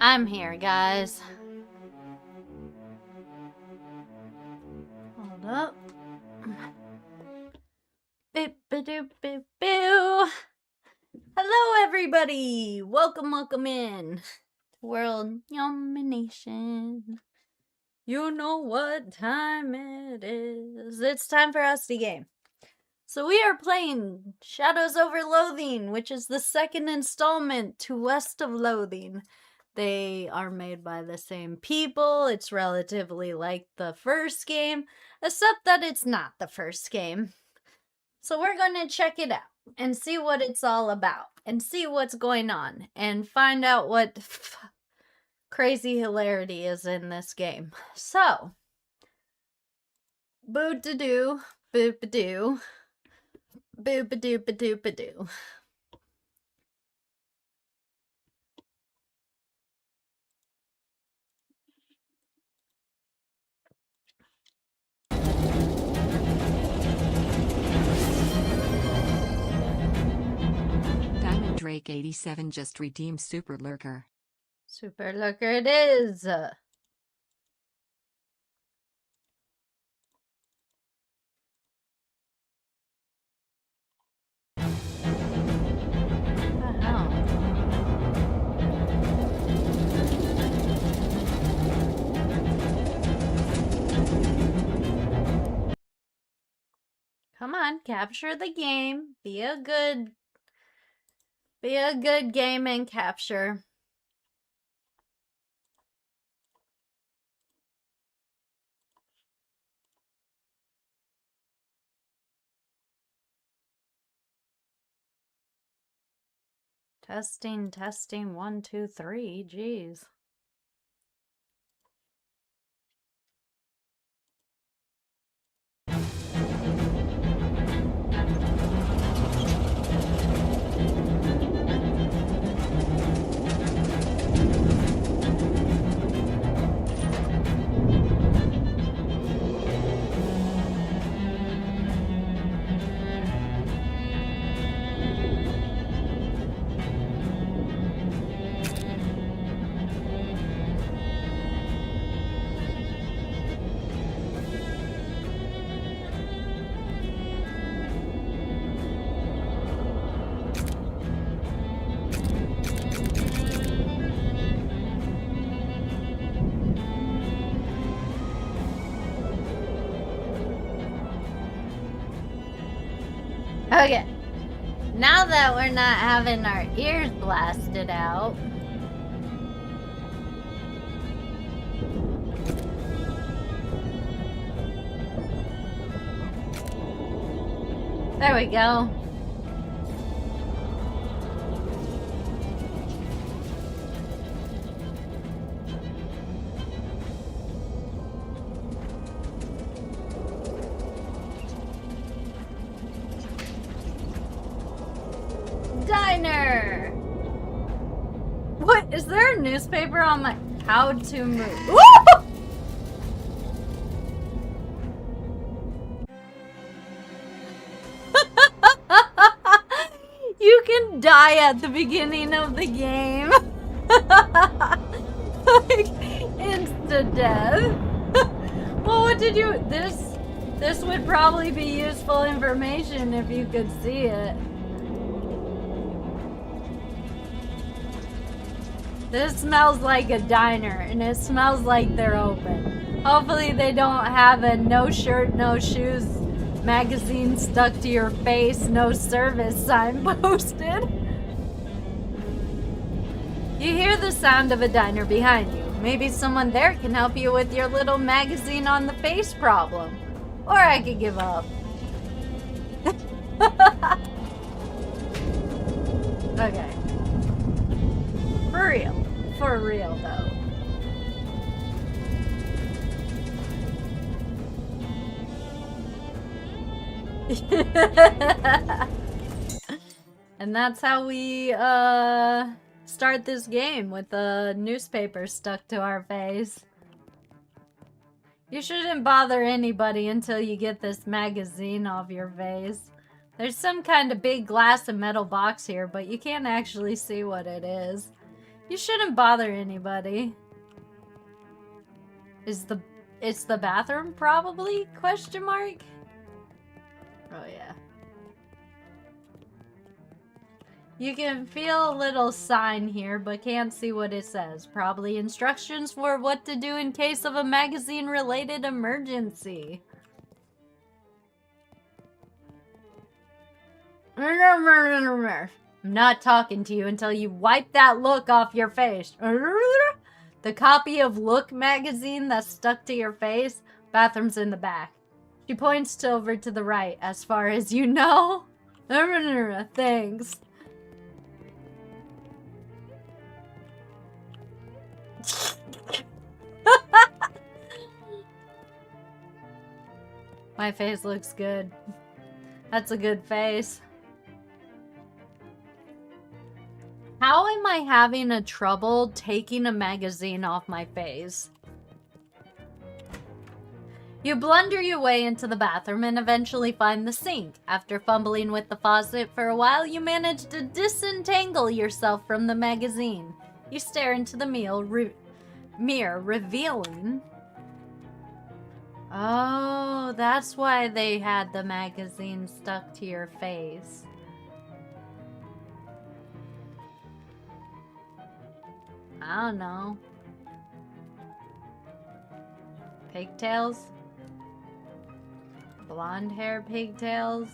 I'm here, guys. Hold up. Boop ba doop boop boo. Hello, everybody. Welcome in. World Domination. You know what time it is. It's time for us to game. So we are playing Shadows Over Loathing, which is the second installment to West of Loathing. They are made by the same people. It's relatively like the first game, except that it's not the first game. So we're going to check it out and see what it's all about and see what's going on and find out what crazy hilarity is in this game. So, boo-da-doo, boop-a-doo, boop-a-doop-a-doop-a-doo. Diamond Drake 87 just redeemed Super Lurker. Super Lurker it is. What the hell? Come on, capture the game. Be a good game and capture. Testing, 1, 2, 3. Jeez. Okay. Now that we're not having our ears blasted out. There we go. Diner! What? Is there a newspaper on my... How to move? Woo! You can die at the beginning of the game. Like, insta death. Well, what did you... This would probably be useful information if you could see it. This smells like a diner, and it smells like they're open. Hopefully they don't have a no shirt, no shoes magazine stuck to your face, no service sign posted. You hear the sound of a diner behind you. Maybe someone there can help you with your little magazine on the face problem. Or I could give up. Okay. For real though. And that's how we start this game, with a newspaper stuck to our face. You shouldn't bother anybody until you get this magazine off your face. There's some kind of big glass and metal box here, but you can't actually see what it is. You shouldn't bother anybody. It's the bathroom probably? Question mark? Oh yeah. You can feel a little sign here, but can't see what it says. Probably instructions for what to do in case of a magazine-related emergency. I'm not talking to you until you wipe that look off your face. The copy of Look magazine that's stuck to your face. Bathroom's in the back. She points over to the right, as far as you know. Thanks. My face looks good. That's a good face. How am I having a trouble taking a magazine off my face? You blunder your way into the bathroom and eventually find the sink. After fumbling with the faucet for a while, you manage to disentangle yourself from the magazine. You stare into the mirror, revealing... Oh, that's why they had the magazine stuck to your face. I don't know. Pigtails? Blonde hair pigtails?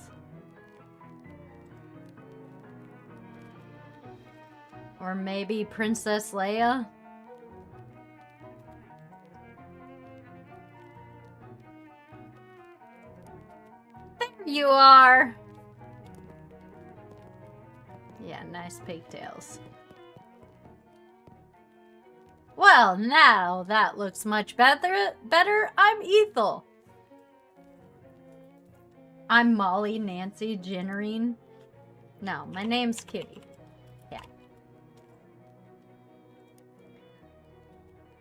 Or maybe Princess Leia? There you are! Yeah, nice pigtails. Well, now that looks much better. I'm Ethel. I'm Molly, Nancy, Ginnerine. No, my name's Kitty. Yeah.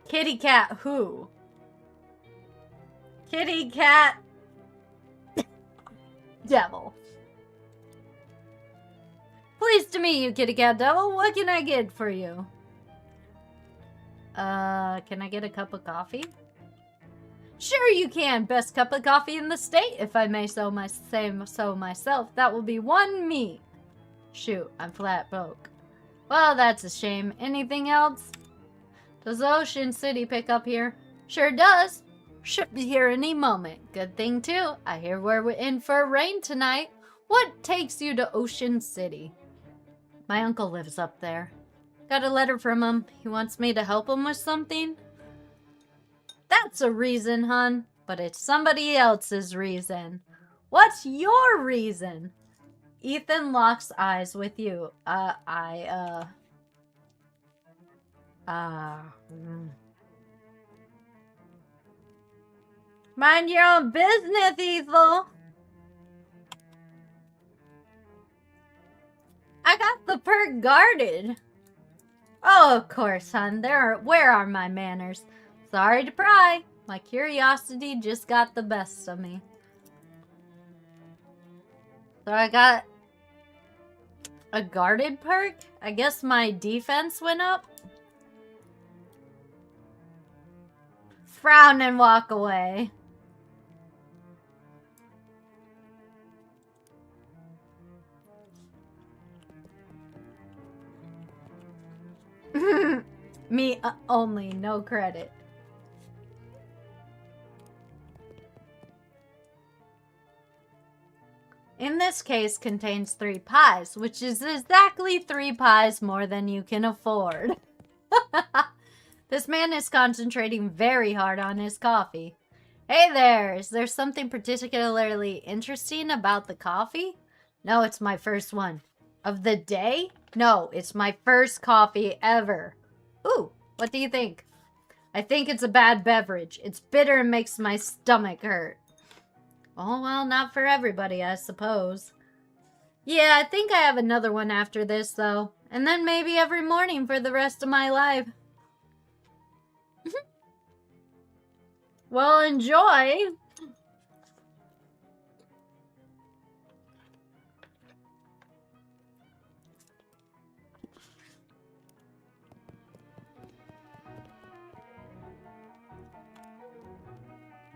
Kitty cat who? Kitty cat devil. Pleased to meet you, kitty cat devil. What can I get for you? Can I get a cup of coffee? Sure you can. Best cup of coffee in the state, if I may say so myself. That will be one me. Shoot, I'm flat broke. Well, that's a shame. Anything else? Does Ocean City pick up here? Sure does. Should be here any moment. Good thing, too. I hear we're in for rain tonight. What takes you to Ocean City? My uncle lives up there. Got a letter from him. He wants me to help him with something. That's a reason, hun. But it's somebody else's reason. What's your reason? Ethan locks eyes with you. Mind your own business, Ethel. I got the perk guarded. Oh, of course, hun. Where are my manners? Sorry to pry. My curiosity just got the best of me. So I got a guarded perk? I guess my defense went up? Frown and walk away. Me only, no credit. In this case contains 3 pies, which is exactly 3 pies more than you can afford. This man is concentrating very hard on his coffee. Hey there, is there something particularly interesting about the coffee? No, it's my first one. Of the day? No, it's my first coffee ever. Ooh, what do you think? I think it's a bad beverage. It's bitter and makes my stomach hurt. Oh, well, not for everybody, I suppose. Yeah, I think I have another one after this, though. And then maybe every morning for the rest of my life. Well, enjoy.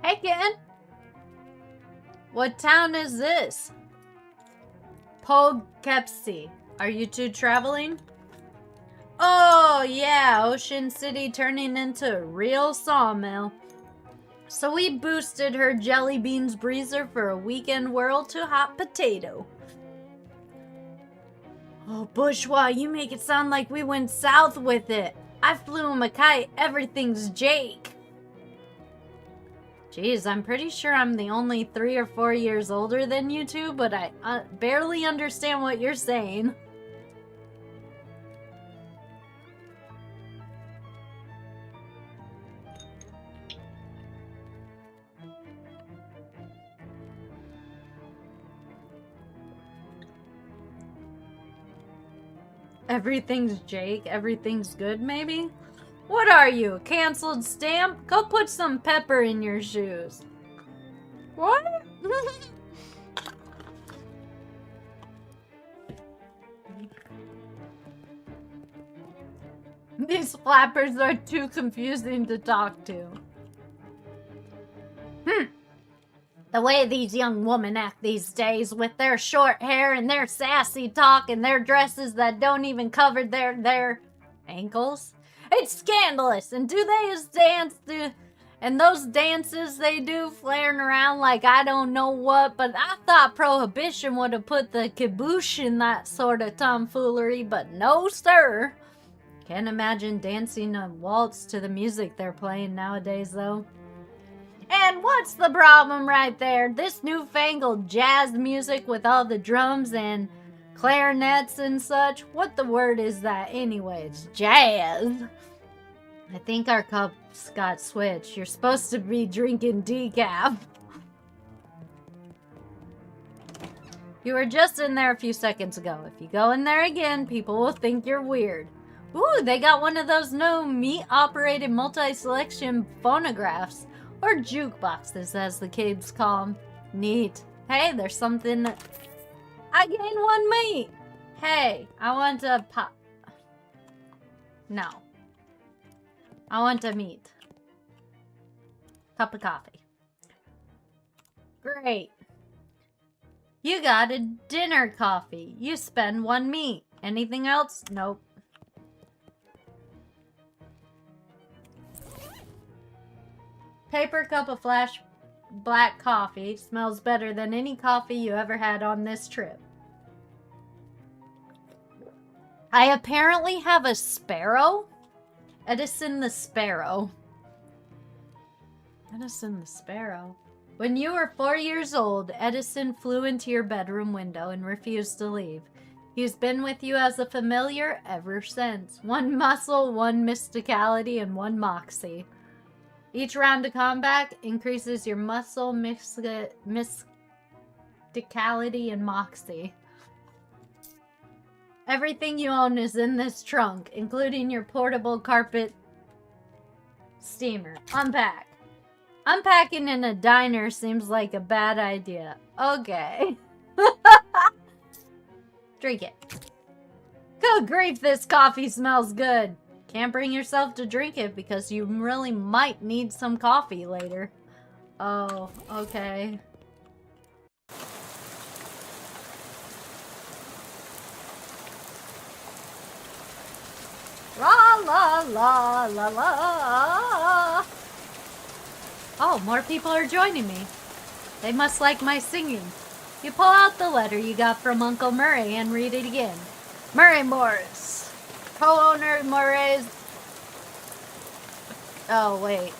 Hey, kid. What town is this? Poughkeepsie. Are you two traveling? Oh, yeah, Ocean City turning into a real sawmill. So we boosted her jelly beans breezer for a weekend whirl to hot potato. Oh, bourgeois, you make it sound like we went south with it. I flew him a kite. Everything's Jake. Jeez, I'm pretty sure I'm the only 3 or 4 years older than you two, but I barely understand what you're saying. Everything's Jake, everything's good, maybe? What are you, a canceled stamp? Go put some pepper in your shoes. What? These flappers are too confusing to talk to. The way these young women act these days with their short hair and their sassy talk and their dresses that don't even cover their ankles. It's scandalous. And do they just dance and those dances they do flaring around like I don't know what, but I thought prohibition would have put the kibosh in that sort of tomfoolery, but no sir. Can't imagine dancing a waltz to the music they're playing nowadays though. And what's the problem right there? This newfangled jazz music with all the drums and clarinets and such. What the word is that anyway? It's jazz. I think our cups got switched. You're supposed to be drinking decaf. You were just in there a few seconds ago. If you go in there again, people will think you're weird. Ooh, they got one of those new meat-operated multi-selection phonographs. Or jukeboxes, as the kids call them. Neat. Hey, there's something... I gained 1 meat! Hey, I want a pop... No. I want a meat. Cup of coffee. Great. You got a dinner coffee. You spend 1 meat. Anything else? Nope. Paper cup of flash black coffee. Smells better than any coffee you ever had on this trip. I apparently have a sparrow. Edison the Sparrow. Edison the Sparrow. When you were 4 years old, Edison flew into your bedroom window and refused to leave. He's been with you as a familiar ever since. 1 muscle, 1 mysticality, and 1 moxie. Each round of combat increases your muscle, mysticality, and moxie. Everything you own is in this trunk, including your portable carpet steamer. Unpack. Unpacking in a diner seems like a bad idea. Okay. Drink it. Good grief, this coffee smells good. Can't bring yourself to drink it because you really might need some coffee later. Oh, okay. La la la la la. Oh, more people are joining me. They must like my singing. You pull out the letter you got from Uncle Murray and read it again. Murray Morris. Co-owner Murray's... Oh, wait.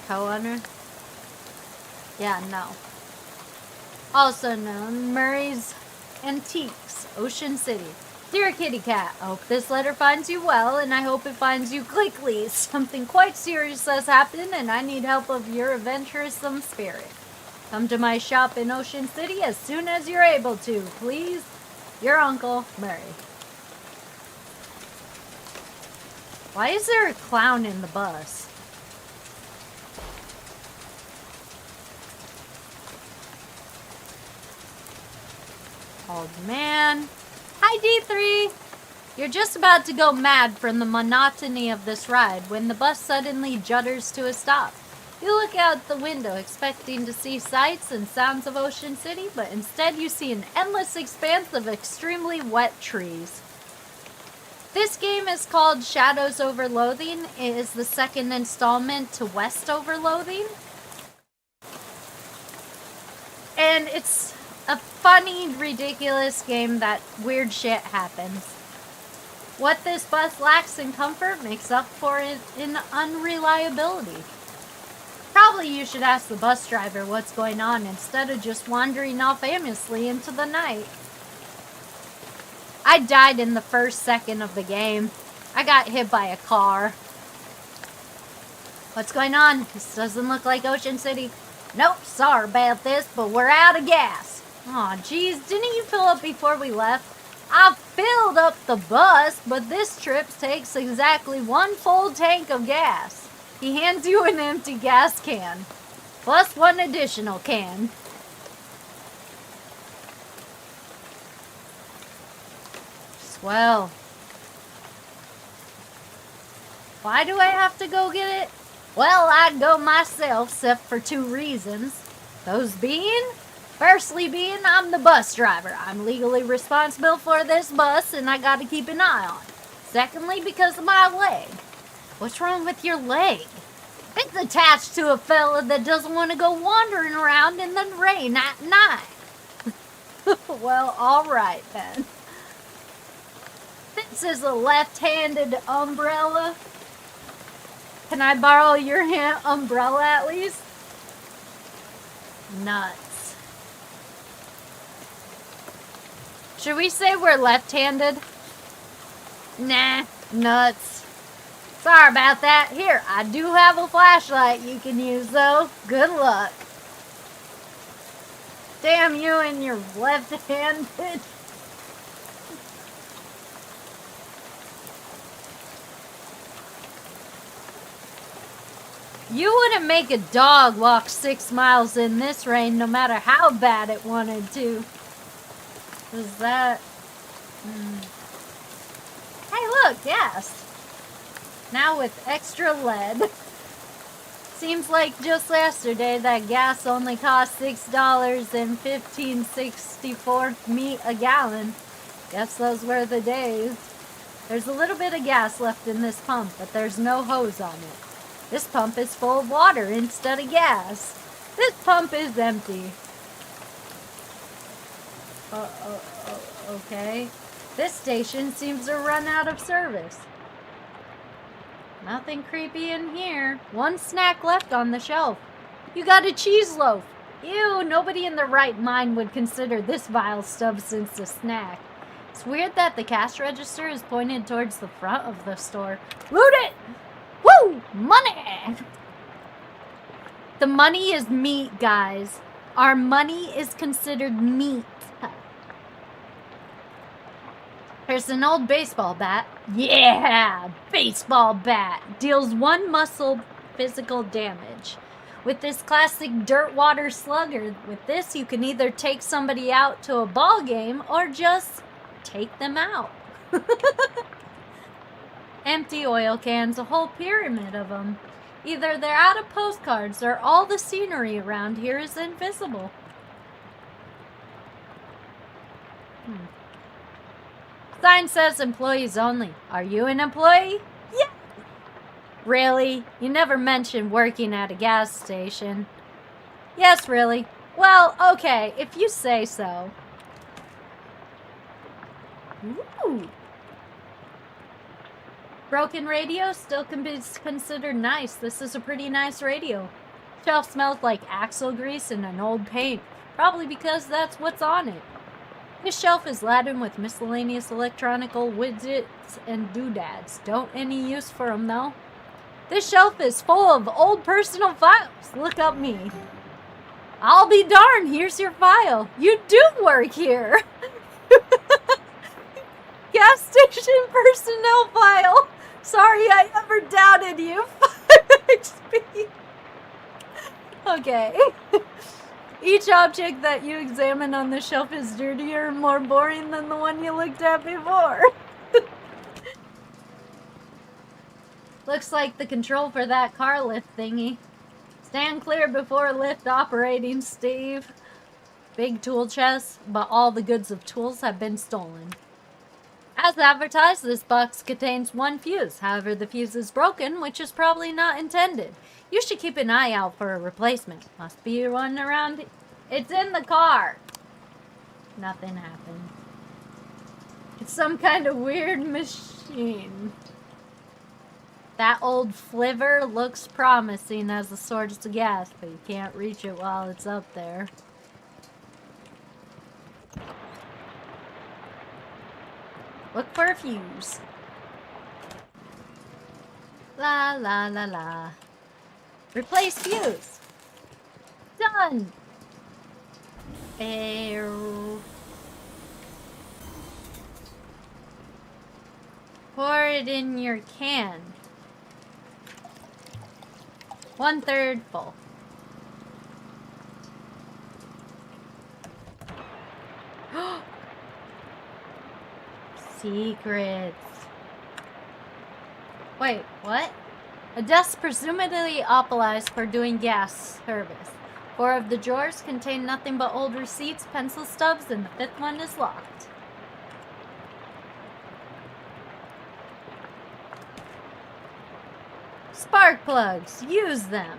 Co-owner? Yeah, no. Also known, Murray's Antiques, Ocean City. Dear Kitty Cat, I hope this letter finds you well, and I hope it finds you quickly. Something quite serious has happened, and I need help of your adventuresome spirit. Come to my shop in Ocean City as soon as you're able to, please. Your Uncle, Murray. Why is there a clown in the bus? Old man. Hi, D3! You're just about to go mad from the monotony of this ride when the bus suddenly judders to a stop. You look out the window expecting to see sights and sounds of Ocean City, but instead you see an endless expanse of extremely wet trees. This game is called Shadows Over Loathing. It is the second installment to West Over Loathing. And it's a funny, ridiculous game that weird shit happens. What this bus lacks in comfort makes up for it in unreliability. Probably you should ask the bus driver what's going on instead of just wandering off aimlessly into the night. I died in the first second of the game. I got hit by a car. What's going on? This doesn't look like Ocean City. Nope, sorry about this, but we're out of gas. Aw, geez, didn't you fill up before we left? I filled up the bus, but this trip takes exactly 1 full tank of gas. He hands you an empty gas can, plus 1 additional can. Swell. Why do I have to go get it? Well, I'd go myself, except for 2 reasons. Those being, firstly being, I'm the bus driver. I'm legally responsible for this bus, and I gotta keep an eye on it. Secondly, because of my leg. What's wrong with your leg? It's attached to a fella that doesn't want to go wandering around in the rain at night. Well, alright then. This is a left-handed umbrella. Can I borrow your umbrella at least? Nuts. Should we say we're left-handed? Nah, nuts. Sorry about that. Here, I do have a flashlight you can use though. Good luck. Damn you and your left-handed. You wouldn't make a dog walk 6 miles in this rain no matter how bad it wanted to. Is that... Hey look, gas. Now with extra lead. Seems like just yesterday that gas only cost $6.1564 a gallon. Guess those were the days. There's a little bit of gas left in this pump, but there's no hose on it. This pump is full of water instead of gas. This pump is empty. Okay. This station seems to run out of service. Nothing creepy in here. 1 snack left on the shelf. You got a cheese loaf. Ew, nobody in their right mind would consider this vile substance a snack. It's weird that the cash register is pointed towards the front of the store. Loot it! Woo! Money! The money is meat, guys. Our money is considered meat. There's an old baseball bat. Yeah! Baseball bat. Deals 1 muscle physical damage. With this classic dirt water slugger, with this you can either take somebody out to a ball game or just take them out. Empty oil cans, a whole pyramid of them. Either they're out of postcards or all the scenery around here is invisible. Sign says employees only. Are you an employee? Yeah. Really? You never mentioned working at a gas station. Yes, really. Well, okay, if you say so. Ooh. Broken radio still can be considered nice. This is a pretty nice radio. Shelf smells like axle grease and an old paint. Probably because that's what's on it. This shelf is laden with miscellaneous electronical widgets and doodads. Don't any use for them though. This shelf is full of old personal files. Look up me. I'll be darned, here's your file. You do work here. Gas station personnel file. Sorry I ever doubted you. 5 XP. Okay. Each object that you examine on the shelf is dirtier and more boring than the one you looked at before. Looks like the control for that car lift thingy. Stand clear before lift operating, Steve. Big tool chest, but all the goods of tools have been stolen. As advertised, this box contains one fuse. However, the fuse is broken, which is probably not intended. You should keep an eye out for a replacement. Must be one around. It's in the car. Nothing happened. It's some kind of weird machine. That old flivver looks promising as a source of gas, but you can't reach it while it's up there. Look for a fuse. La la la la. Replace fuse. Done. Pour it in your can. 1/3 full. Secrets. Wait, what? A desk presumably authorized for doing gas service. 4 of the drawers contain nothing but old receipts, pencil stubs, and the 5th one is locked. Spark plugs. Use them.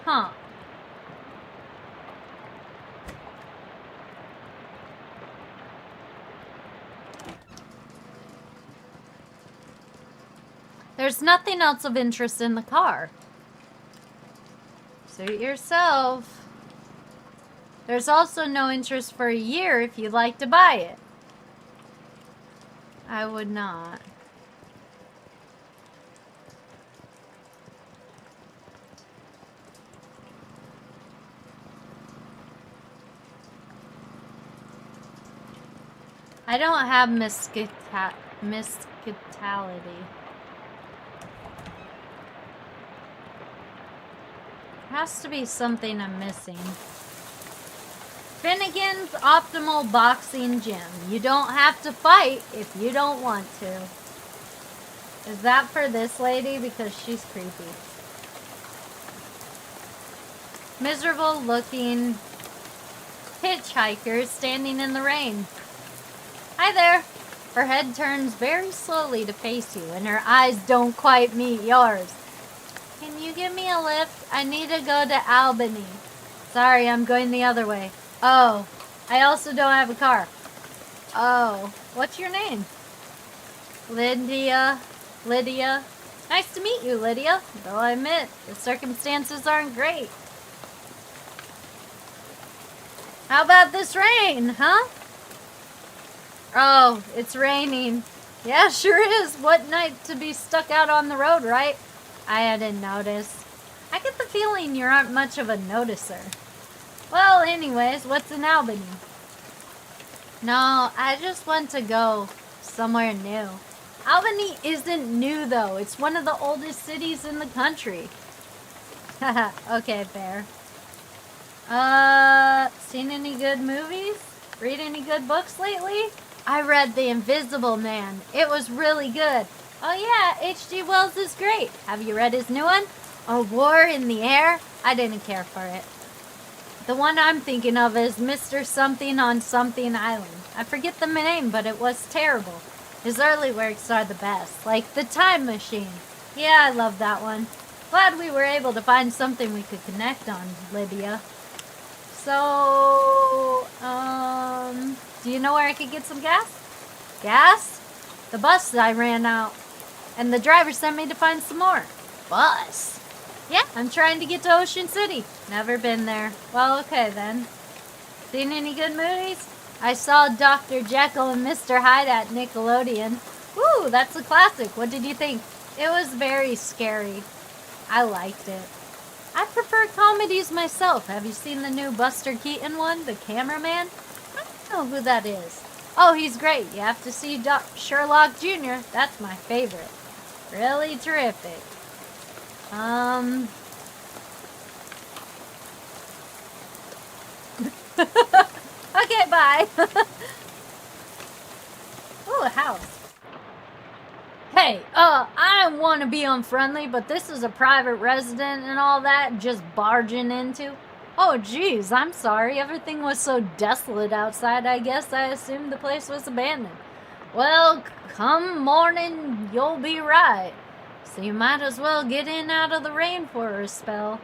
Huh. There's nothing else of interest in the car. Suit yourself. There's also no interest for a year if you'd like to buy it. I would not. I don't have miscitality. Has to be something I'm missing. Finnegan's Optimal Boxing Gym. You don't have to fight if you don't want to. Is that for this lady? Because she's creepy. Miserable looking hitchhiker standing in the rain. Hi there. Her head turns very slowly to face you, and her eyes don't quite meet yours. Can you give me a lift? I need to go to Albany. Sorry, I'm going the other way. Oh, I also don't have a car. Oh, what's your name? Lydia. Lydia. Nice to meet you, Lydia. Though I admit, the circumstances aren't great. How about this rain, huh? Oh, it's raining. Yeah, sure is. What night to be stuck out on the road, right? I didn't notice. I get the feeling you aren't much of a noticer. Well, anyways, what's in Albany? No, I just want to go somewhere new. Albany isn't new, though. It's one of the oldest cities in the country. Haha, okay, fair. Seen any good movies? Read any good books lately? I read The Invisible Man. It was really good. Oh yeah, H.G. Wells is great. Have you read his new one? A War in the Air? I didn't care for it. The one I'm thinking of is Mr. Something on Something Island. I forget the name, but it was terrible. His early works are the best, like The Time Machine. Yeah, I love that one. Glad we were able to find something we could connect on, Lydia. So, do you know where I could get some gas? Gas? The bus I ran out. And the driver sent me to find some more. Bus? Yeah, I'm trying to get to Ocean City. Never been there. Well, okay then. Seen any good movies? I saw Dr. Jekyll and Mr. Hyde at Nickelodeon. Woo, that's a classic. What did you think? It was very scary. I liked it. I prefer comedies myself. Have you seen the new Buster Keaton one, The Cameraman? I don't know who that is. Oh, he's great. You have to see Sherlock Jr. That's my favorite. Really terrific. Okay, bye. Ooh, a house. Hey, I don't want to be unfriendly, but this is a private residence and all that, just barging into. Oh, geez, I'm sorry. Everything was so desolate outside, I guess I assumed the place was abandoned. Well, come morning, you'll be right. So you might as well get in out of the rain for a spell.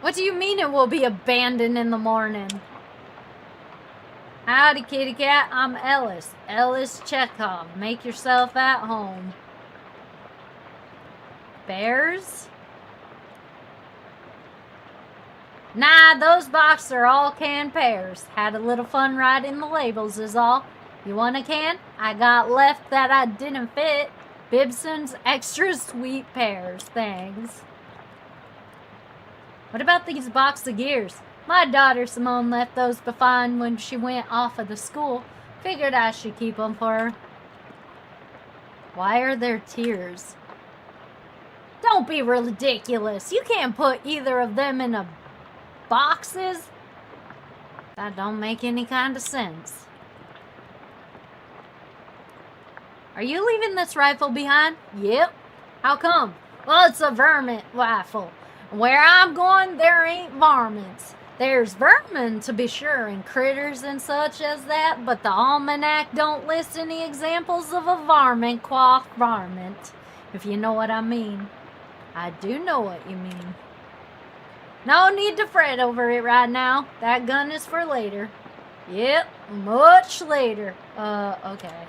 What do you mean it will be abandoned in the morning? Howdy, kitty cat. I'm Ellis. Ellis Chekhov. Make yourself at home. Bears? Nah, those boxes are all canned pears. Had a little fun writing the labels is all. You want a can? I got left that I didn't fit. Bibson's extra sweet pears. Thanks. What about these box of gears? My daughter Simone left those behind when she went off of the school. Figured I should keep them for her. Why are there tears? Don't be ridiculous. You can't put either of them in a boxes. That don't make any kind of sense. Are you leaving this rifle behind? Yep. How come? Well, it's a varmint rifle. Where I'm going, there ain't varmints. There's vermin, to be sure, and critters and such as that, but the almanac don't list any examples of a varmint qua varmint, if you know what I mean. I do know what you mean. No need to fret over it right now. That gun is for later. Yep, much later. Okay.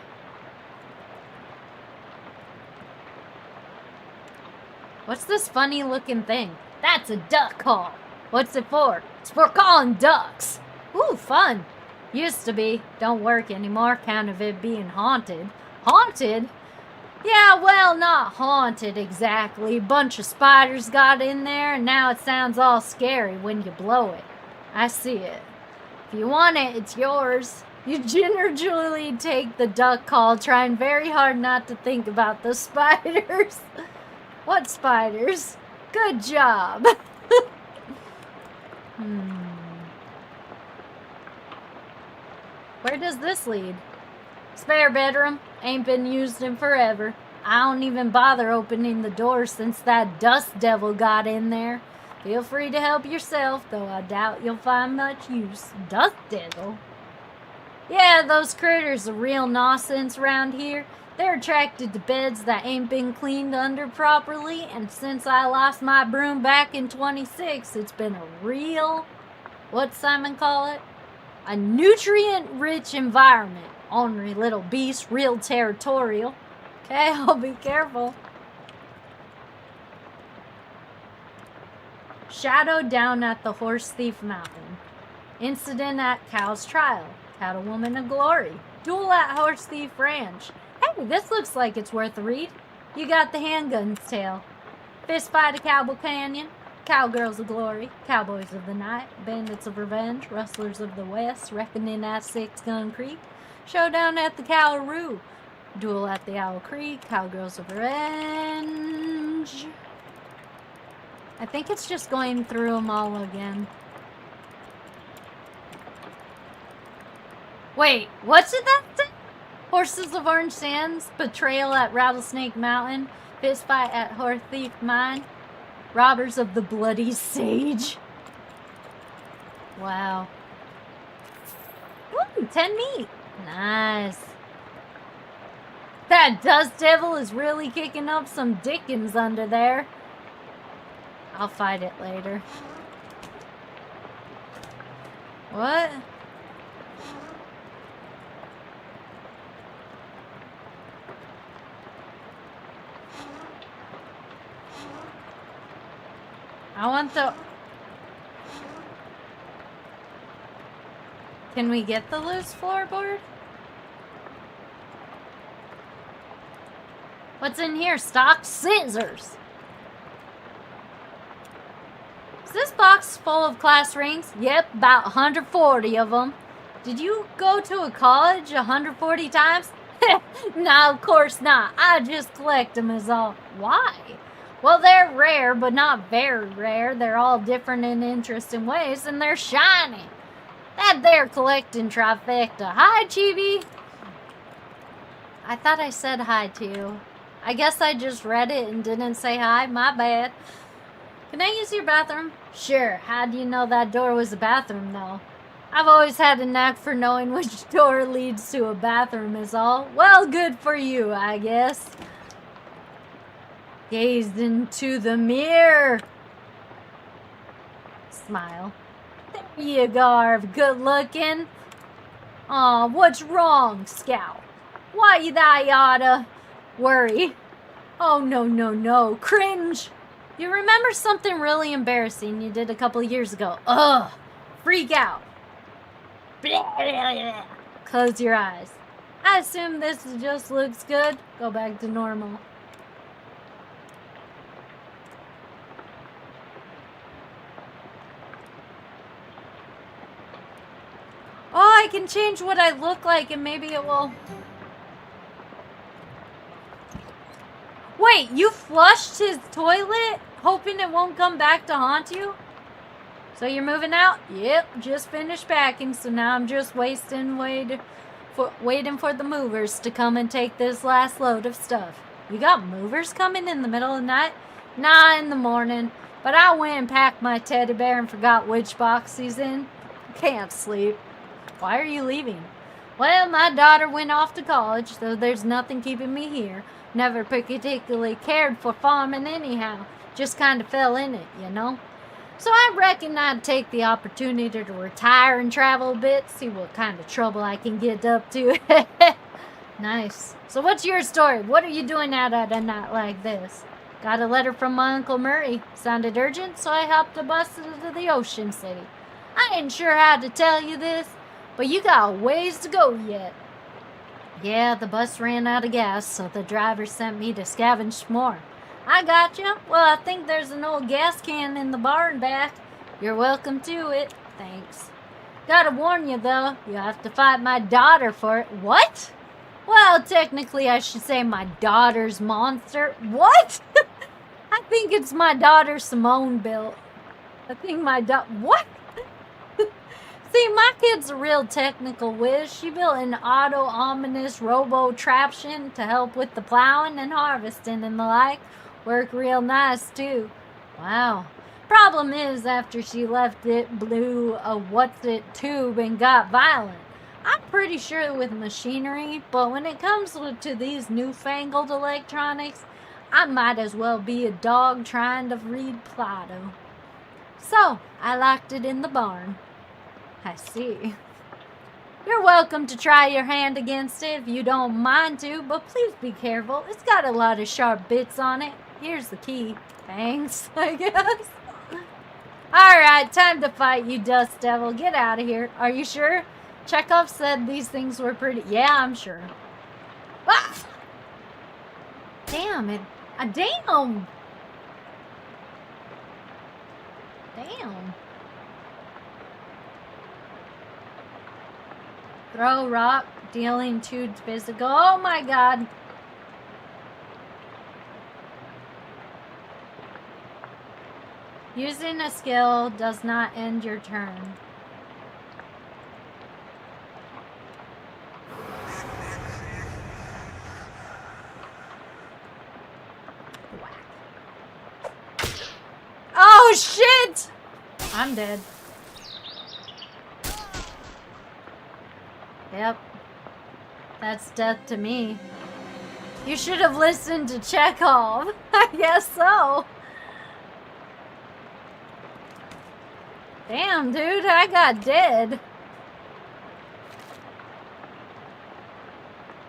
What's this funny looking thing? That's a duck call. What's it for? It's for calling ducks. Ooh, fun. Used to be. Don't work anymore, count of it being haunted. Haunted? Yeah, well, not haunted exactly. Bunch of spiders got in there, and now it sounds all scary when you blow it. I see it. If you want it, it's yours. You gingerly take the duck call, trying very hard not to think about the spiders. What spiders? Good job. Where does this lead? Spare bedroom. Ain't been used in forever. I don't even bother opening the door since that dust devil got in there. Feel free to help yourself, though I doubt you'll find much use. Dust devil? Yeah, those critters are real nonsense around here. They're attracted to beds that ain't been cleaned under properly, and since I lost my broom back in 26, it's been a real, what's Simon call it? A nutrient-rich environment. Ornery little beast, real territorial. Okay, I'll be careful. Shadow down at the Horse Thief Mountain. Incident at Cow's trial. Cattlewoman of Glory. Duel at Horse Thief Ranch. Hey, this looks like it's worth a read. You got the handgun's tale. Fist fight at Cowboy Canyon. Cowgirls of Glory. Cowboys of the Night. Bandits of Revenge. Rustlers of the West. Reckoning at Six Gun Creek. Showdown at the Cowlaroo. Duel at the Owl Creek. Cowgirls of Revenge. I think it's just going through them all again. Wait, what's it that say? Horses of Orange Sands, Betrayal at Rattlesnake Mountain, Fistfight at Horse Thief Mine, Robbers of the Bloody Sage. Wow. Ooh, 10 meat. Nice. That dust devil is really kicking up some dickens under there. I'll fight it later. What? I want the... Can we get the loose floorboard? What's in here? Stock scissors. Is this box full of class rings? Yep, about 140 of them. Did you go to a college 140 times? No, of course not. I just collect them is all. Why? Well, they're rare, but not very rare. They're all different in interesting ways, and they're shiny. That there collecting trifecta. Hi, Chibi. I thought I said hi to you. I guess I just read it and didn't say hi. My bad. Can I use your bathroom? Sure. How do you know that door was a bathroom, though? I've always had a knack for knowing which door leads to a bathroom is all. Well, good for you, I guess. Gazed into the mirror. Smile. There you go, good looking. Aw, what's wrong, Scout? Why you oughta worry? Oh, no. Cringe. You remember something really embarrassing you did a couple years ago? Ugh. Freak out. Close your eyes. I assume this just looks good. Go back to normal. Oh, I can change what I look like and maybe it will... Wait, you flushed his toilet? Hoping it won't come back to haunt you? So you're moving out? Yep, just finished packing, so now I'm just waiting for the movers to come and take this last load of stuff. You got movers coming in the middle of the night? Nah, in the morning. But I went and packed my teddy bear and forgot which box he's in. Can't sleep. Why are you leaving? Well, my daughter went off to college, so there's nothing keeping me here. Never particularly cared for farming anyhow. Just kind of fell in it, you know? So I reckon I'd take the opportunity to retire and travel a bit, see what kind of trouble I can get up to. Nice. So what's your story? What are you doing out at a night like this? Got a letter from my Uncle Murray. Sounded urgent, so I hopped a bus to the Ocean City. I ain't sure how to tell you this, but you got a ways to go yet. Yeah, the bus ran out of gas, so the driver sent me to scavenge more. I gotcha. Well, I think there's an old gas can in the barn back. You're welcome to it. Thanks. Gotta warn you, though, you have to fight my daughter for it. What? Well, technically, I should say my daughter's monster. What? I think it's my daughter Simone built. I think my what? See, my kid's a real technical whiz. She built an auto-ominous robo-traption to help with the plowing and harvesting and the like. Work real nice, too. Wow. Problem is, after she left, it blew a what's-it tube and got violent. I'm pretty sure with machinery, but when it comes to these newfangled electronics, I might as well be a dog trying to read Plato. So, I locked it in the barn. I see. You're welcome to try your hand against it if you don't mind to, but please be careful. It's got a lot of sharp bits on it. Here's the key. Thanks, I guess. Alright, time to fight, you dust devil. Get out of here. Are you sure? Chekhov said these things were pretty... Yeah, I'm sure. Ah! Damn it. Damn! Damn. Throw rock, dealing 2 physical. Oh my god. Using a skill does not end your turn. Oh shit! I'm dead. Yep. That's death to me. You should have listened to Chekhov. I guess so. Damn, dude, I got dead.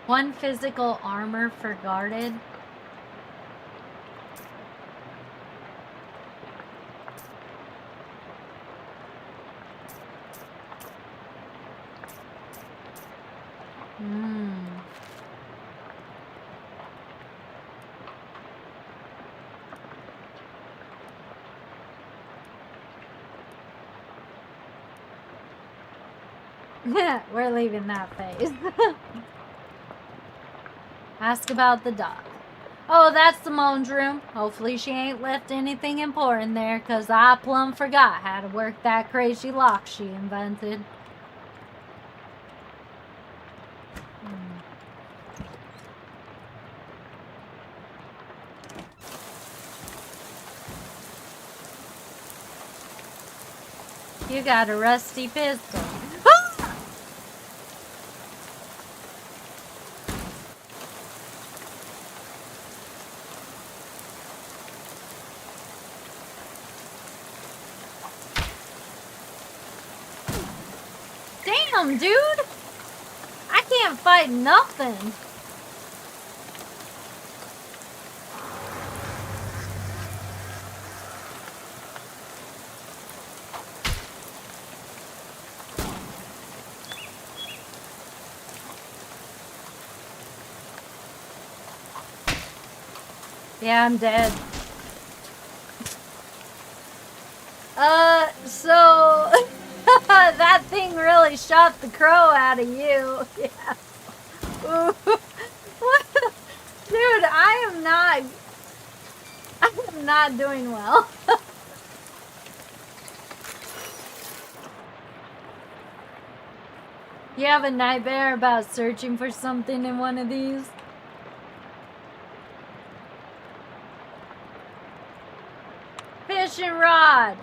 1 physical armor for guarded. We're leaving that phase. Ask about the dog. Oh, that's Simone's room. Hopefully she ain't left anything important there, cause I plumb forgot how to work that crazy lock she invented. You got a rusty pistol. Damn, dude! I can't fight nothing. Yeah, I'm dead. So that thing really shot the crow out of you. Yeah. Ooh. What? Dude, I am not doing well. You have a nightmare about searching for something in one of these? Fishing rod!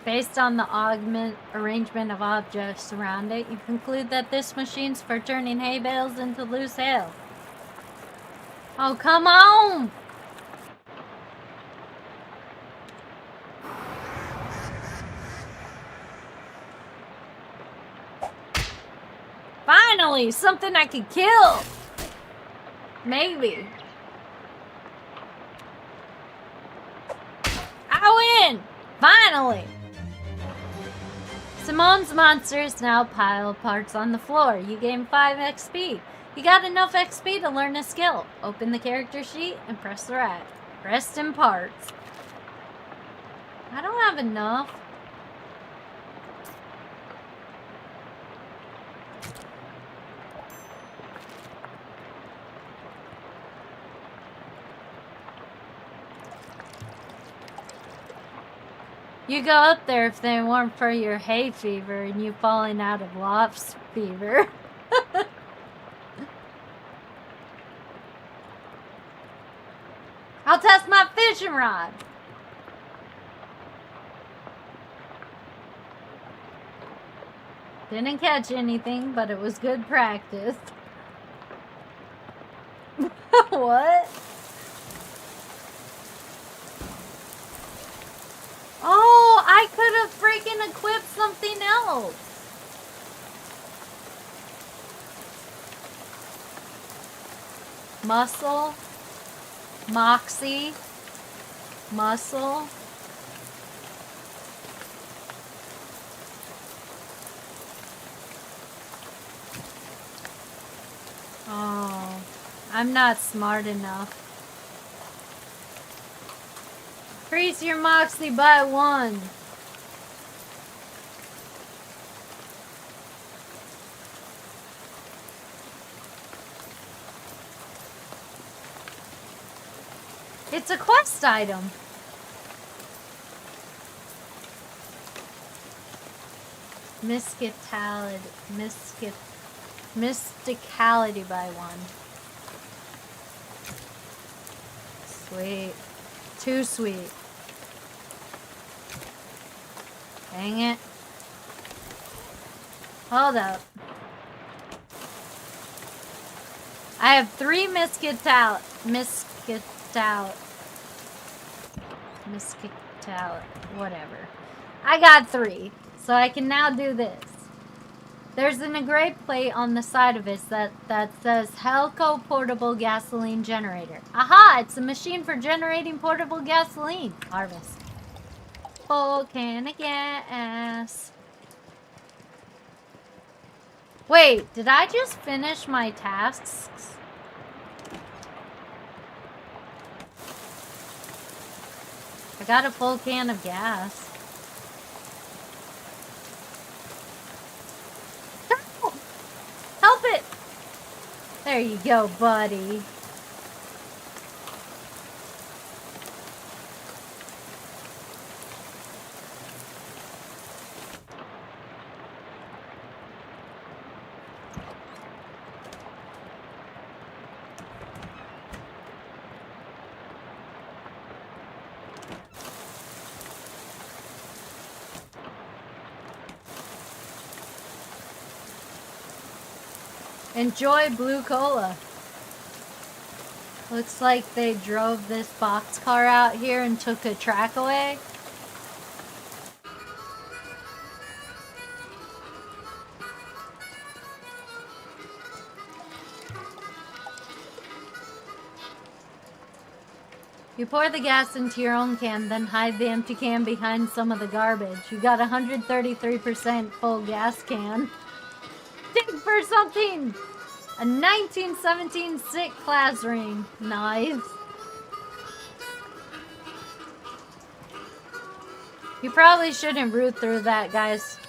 Based on the arrangement of objects around it, you conclude that this machine's for turning hay bales into loose hay. Oh, come on! Finally, something I could kill! Maybe. I win! Finally! Simone's monster is now piled parts on the floor. You gain 5 XP. You got enough XP to learn a skill. Open the character sheet and press the right. Rest in parts. I don't have enough. You go up there if they weren't for your hay fever and you falling out of loft fever. I'll test my fishing rod. Didn't catch anything, but it was good practice. What? Oh, I could have freaking equipped something else. Muscle. Moxie. Muscle. Oh, I'm not smart enough. Increase your moxie by 1. It's a quest item. Mysticality by 1. Sweet. Too sweet. Dang it. Hold up. I have 3 whatever. I got 3, so I can now do this. There's an engraved plate on the side of it that says Helco Portable Gasoline Generator. Aha! It's a machine for generating portable gasoline. Harvest. Full can of gas. Wait, did I just finish my tasks? I got a full can of gas. Help There you go, buddy. Enjoy blue cola. Looks like they drove this boxcar out here and took a track away. You pour the gas into your own can, then hide the empty can behind some of the garbage. You got a 133% full gas can. Dig for something! A 1917 sick class ring. Nice. You probably shouldn't root through that, guys.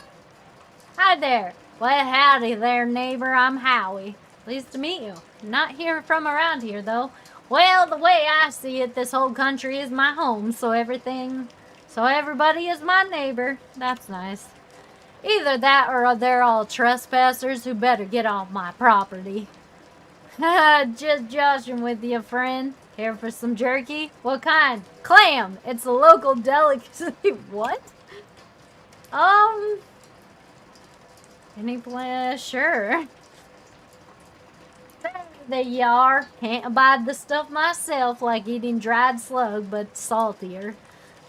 Hi there. Well, howdy there, neighbor. I'm Howie. Pleased to meet you. Not here from around here, though. Well, the way I see it, this whole country is my home, so everybody is my neighbor. That's nice. Either that or they're all trespassers who better get off my property. Just joshing with you, friend. Here for some jerky? What kind? Clam! It's a local delicacy. What? Any place? Sure. There you are. Can't abide the stuff myself, like eating dried slug, but saltier.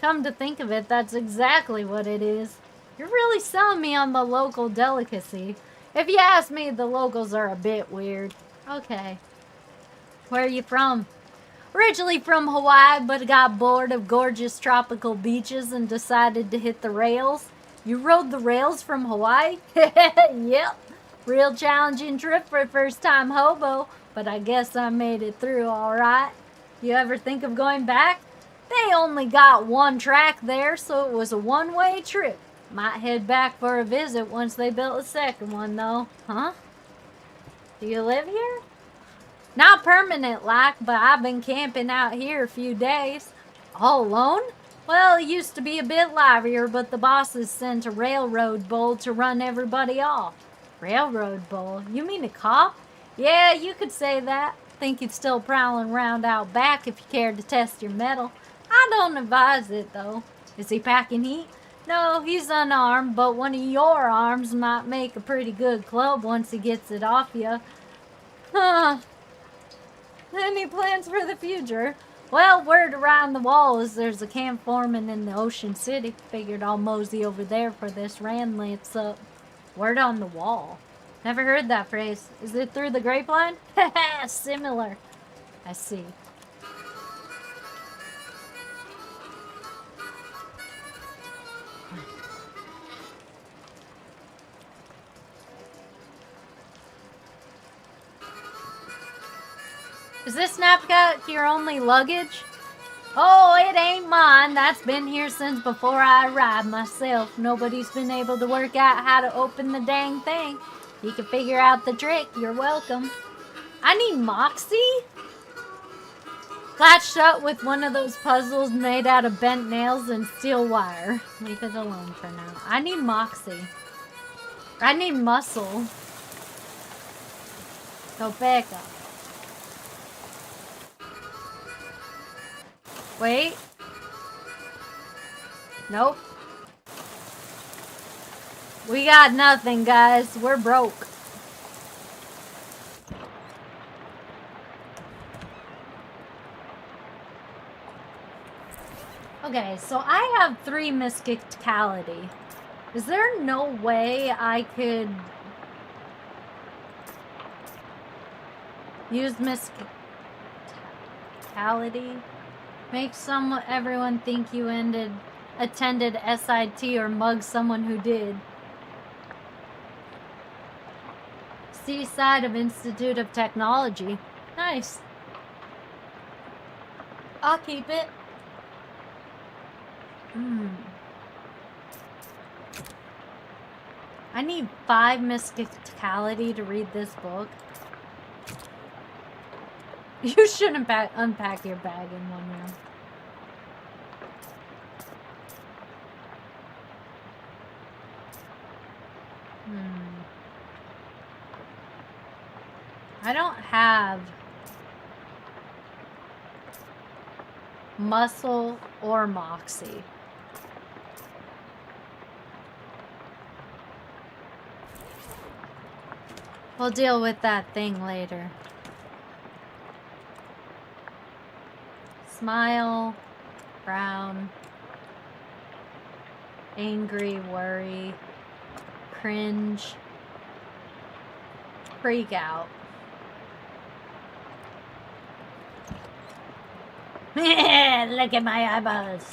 Come to think of it, that's exactly what it is. You're really selling me on the local delicacy. If you ask me, the locals are a bit weird. Okay. Where are you from? Originally from Hawaii, but got bored of gorgeous tropical beaches and decided to hit the rails. You rode the rails from Hawaii? Yep. Real challenging trip for a first-time hobo, but I guess I made it through all right. You ever think of going back? They only got one track there, so it was a one-way trip. Might head back for a visit once they built a second one, though. Huh? Do you live here? Not permanent like, but I've been camping out here a few days. All alone? Well, it used to be a bit livelier, but the bosses sent a railroad bull to run everybody off. Railroad bull? You mean a cop? Yeah, you could say that. Think he's still prowling around out back if you cared to test your mettle. I don't advise it, though. Is he packing heat? No, he's unarmed, but one of your arms might make a pretty good club once he gets it off you. Huh. Any plans for the future? Well, word around the wall is there's a camp forming in the Ocean City. Figured I'll mosey over there for this ran lets up. Word on the wall. Never heard that phrase. Is it through the grapevine? Haha, similar. I see. Is this knapsack your only luggage? Oh, it ain't mine. That's been here since before I arrived myself. Nobody's been able to work out how to open the dang thing. You can figure out the trick. You're welcome. I need Moxie? Latched shut with one of those puzzles made out of bent nails and steel wire. Leave it alone for now. I need Moxie. I need muscle. Go back up. Wait. Nope. We got nothing, guys. We're broke. Okay, so I have 3 mysticality. Is there no way I could use mysticality? Make everyone think you attended SIT or mug someone who did. Seaside of Institute of Technology. Nice. I'll keep it. I need 5 mysticality to read this book. You shouldn't unpack your bag in one room. I don't have muscle or moxie. We'll deal with that thing later. Smile, frown, angry, worry, cringe, freak out. Look at my eyeballs.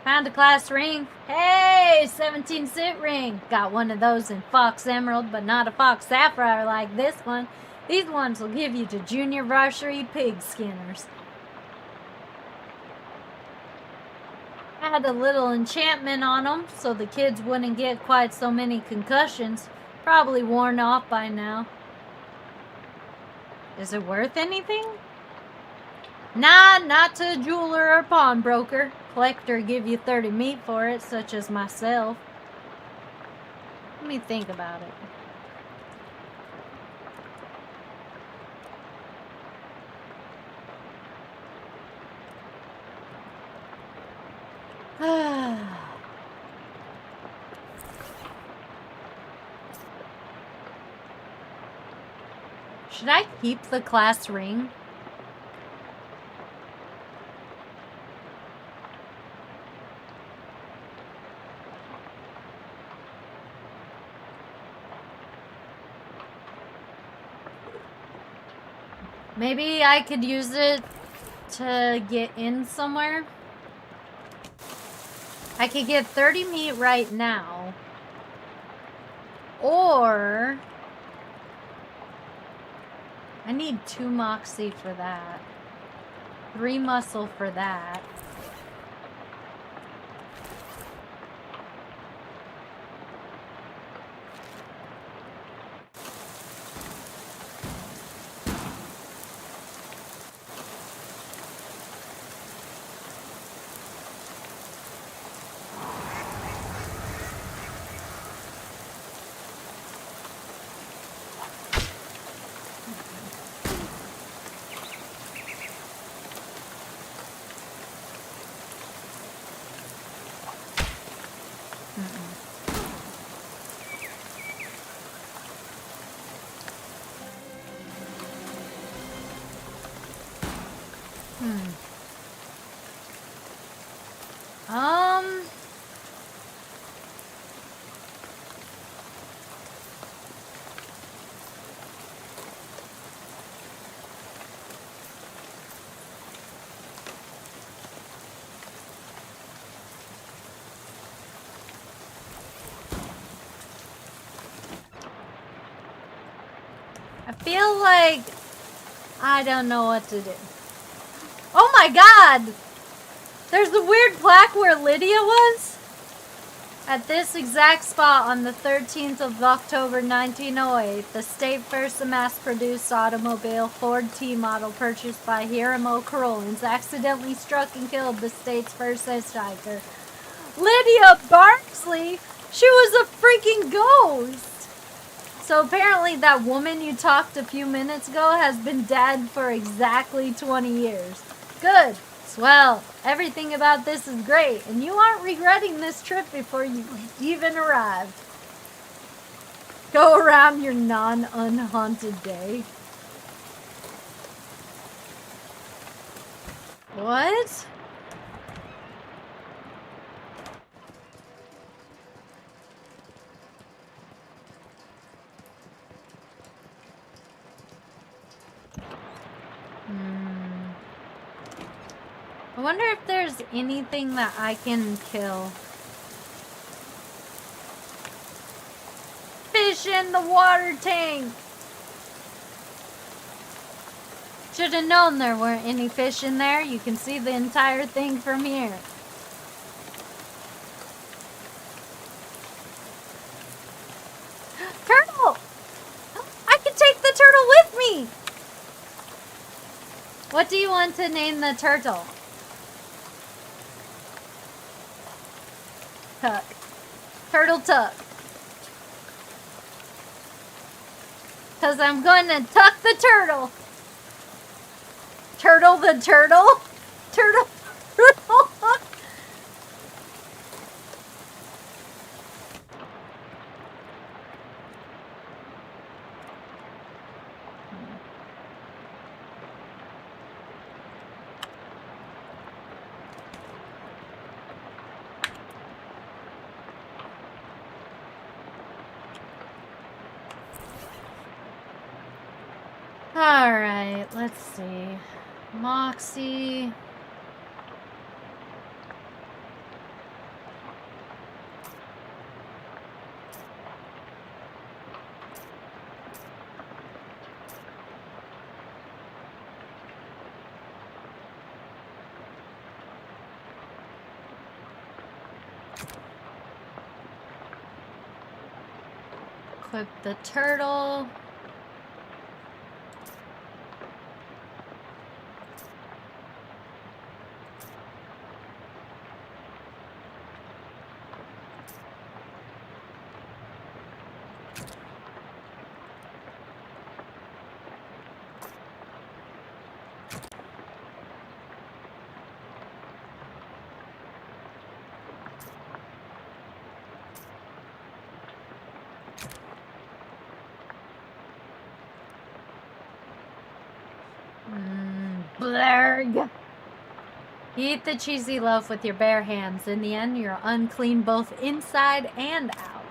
Found a class ring. Hey, 17 cent ring. Got one of those in Fox Emerald, but not a Fox Sapphire like this one. These ones will give you to junior varsity pig skinners. I had a little enchantment on them so the kids wouldn't get quite so many concussions. Probably worn off by now. Is it worth anything? Nah, not to a jeweler or pawnbroker. Collector give you 30 meat for it, such as myself. Let me think about it. Should I keep the class ring? Maybe I could use it to get in somewhere. I could get 30 meat right now. Or I need 2 moxie for that. 3 muscle for that. I feel like I don't know what to do. Oh my god! There's a weird plaque where Lydia was. At this exact spot on the 13th of October 1908, the state first mass-produced automobile Ford T-model purchased by Hiram Collins accidentally struck and killed the state's first hitchhiker. Lydia Barnsley! She was a freaking ghost! So apparently that woman you talked a few minutes ago has been dead for exactly 20 years. Good. Swell. Everything about this is great, and you aren't regretting this trip before you even arrived. Go around your non-unhaunted day. What? I wonder if there's anything that I can kill. Fish in the water tank! Should have known there weren't any fish in there. You can see the entire thing from here. Turtle! I can me! What do you want to name the turtle? Tuck. Turtle Tuck. Because I'm going to tuck the turtle. Turtle the turtle? Turtle. Alright, let's see. Moxie. Equip the turtle. Blurg. You eat the cheesy loaf with your bare hands. In the end, you're unclean both inside and out.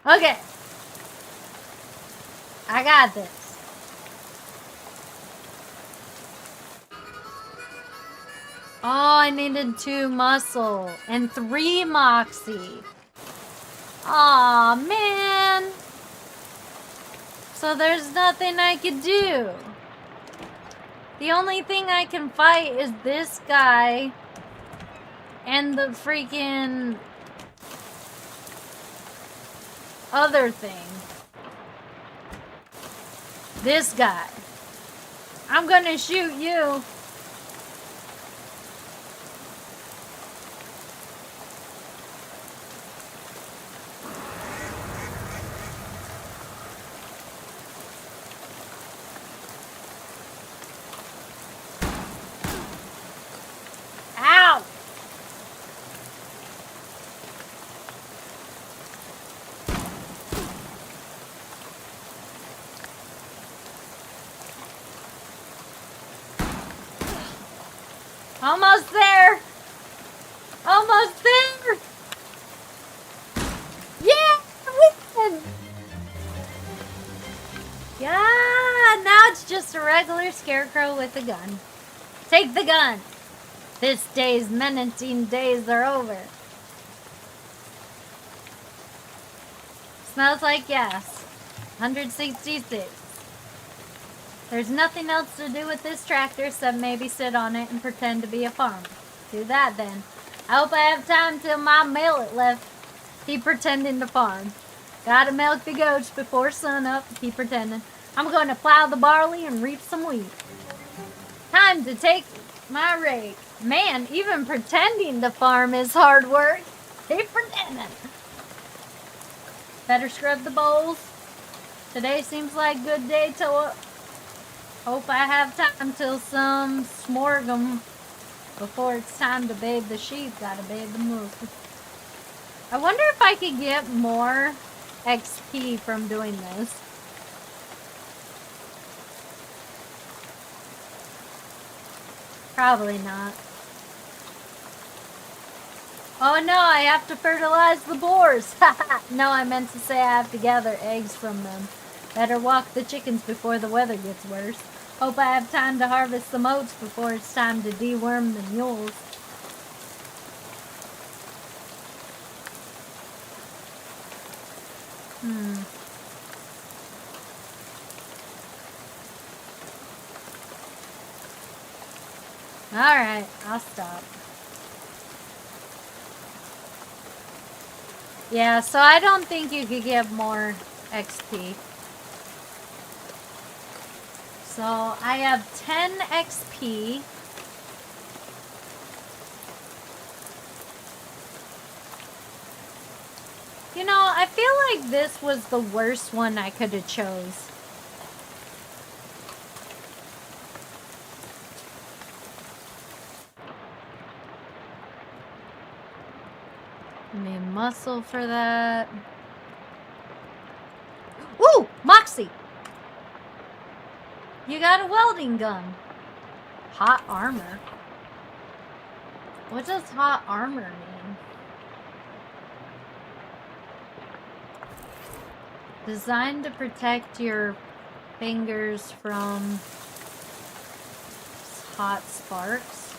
Okay. I got this. Oh, I needed 2 muscle and 3 moxie. Aw, man. So there's nothing I could do. The only thing I can fight is this guy and the freaking other thing. This guy. I'm gonna shoot you. Ow! Almost there! Almost there! Yeah! We win! Yeah! Now it's just a regular scarecrow with a gun. Take the gun! This day's menacing days are over. Smells like gas. 166. There's nothing else to do with this tractor except maybe sit on it and pretend to be a farmer. Do that then. I hope I have time till my millet left. Keep pretending to farm. Gotta milk the goats before sunup. Keep pretending. I'm going to plow the barley and reap some wheat. Time to take my rake. Man, even pretending to farm is hard work. Keep pretending. Better scrub the bowls. Today seems like a good day to hope I have time till some smorgum before it's time to bathe the sheep. Gotta bathe the moose. I wonder if I could get more XP from doing this. Probably not. Oh no, I have to fertilize the boars. No, I meant to say I have to gather eggs from them. Better walk the chickens before the weather gets worse. Hope I have time to harvest some oats before it's time to deworm the mules. Alright, I'll stop. Yeah, so I don't think you could get more XP. So I have 10 XP. You know, I feel like this was the worst one I could have chose. I need muscle for that. Ooh, Moxie! You got a welding gun. Hot armor. What does hot armor mean? Designed to protect your fingers from hot sparks.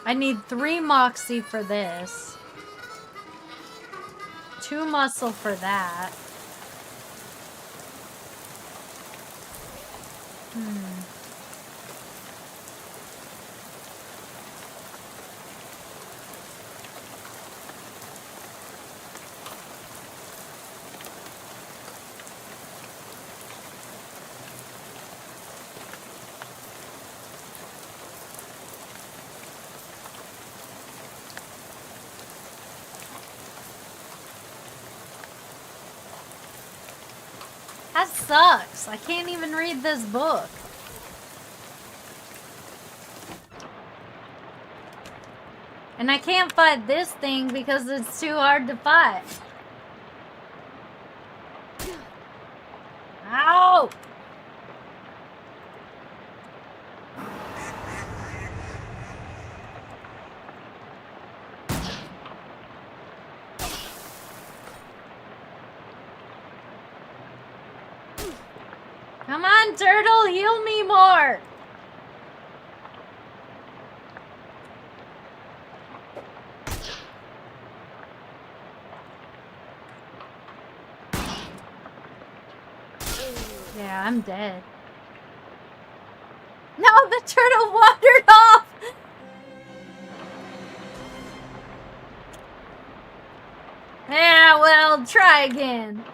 I need 3 Moxie for this. 2 muscle for that. That sucks. I can't even read this book. And I can't fight this thing because it's too hard to fight. Ow! Come on, turtle, heal me more! Yeah, I'm dead. No, the turtle wandered off! Yeah, well, try again.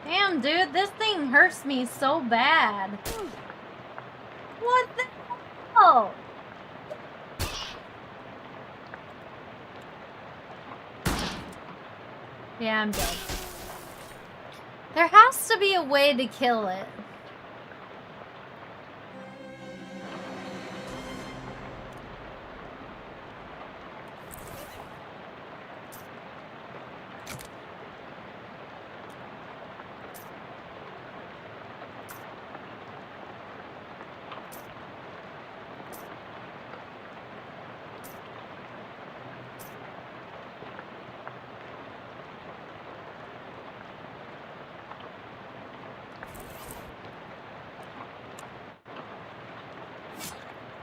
Damn, dude, this thing hurts me so bad. What the hell? Yeah, I'm dead. There has to be a way to kill it.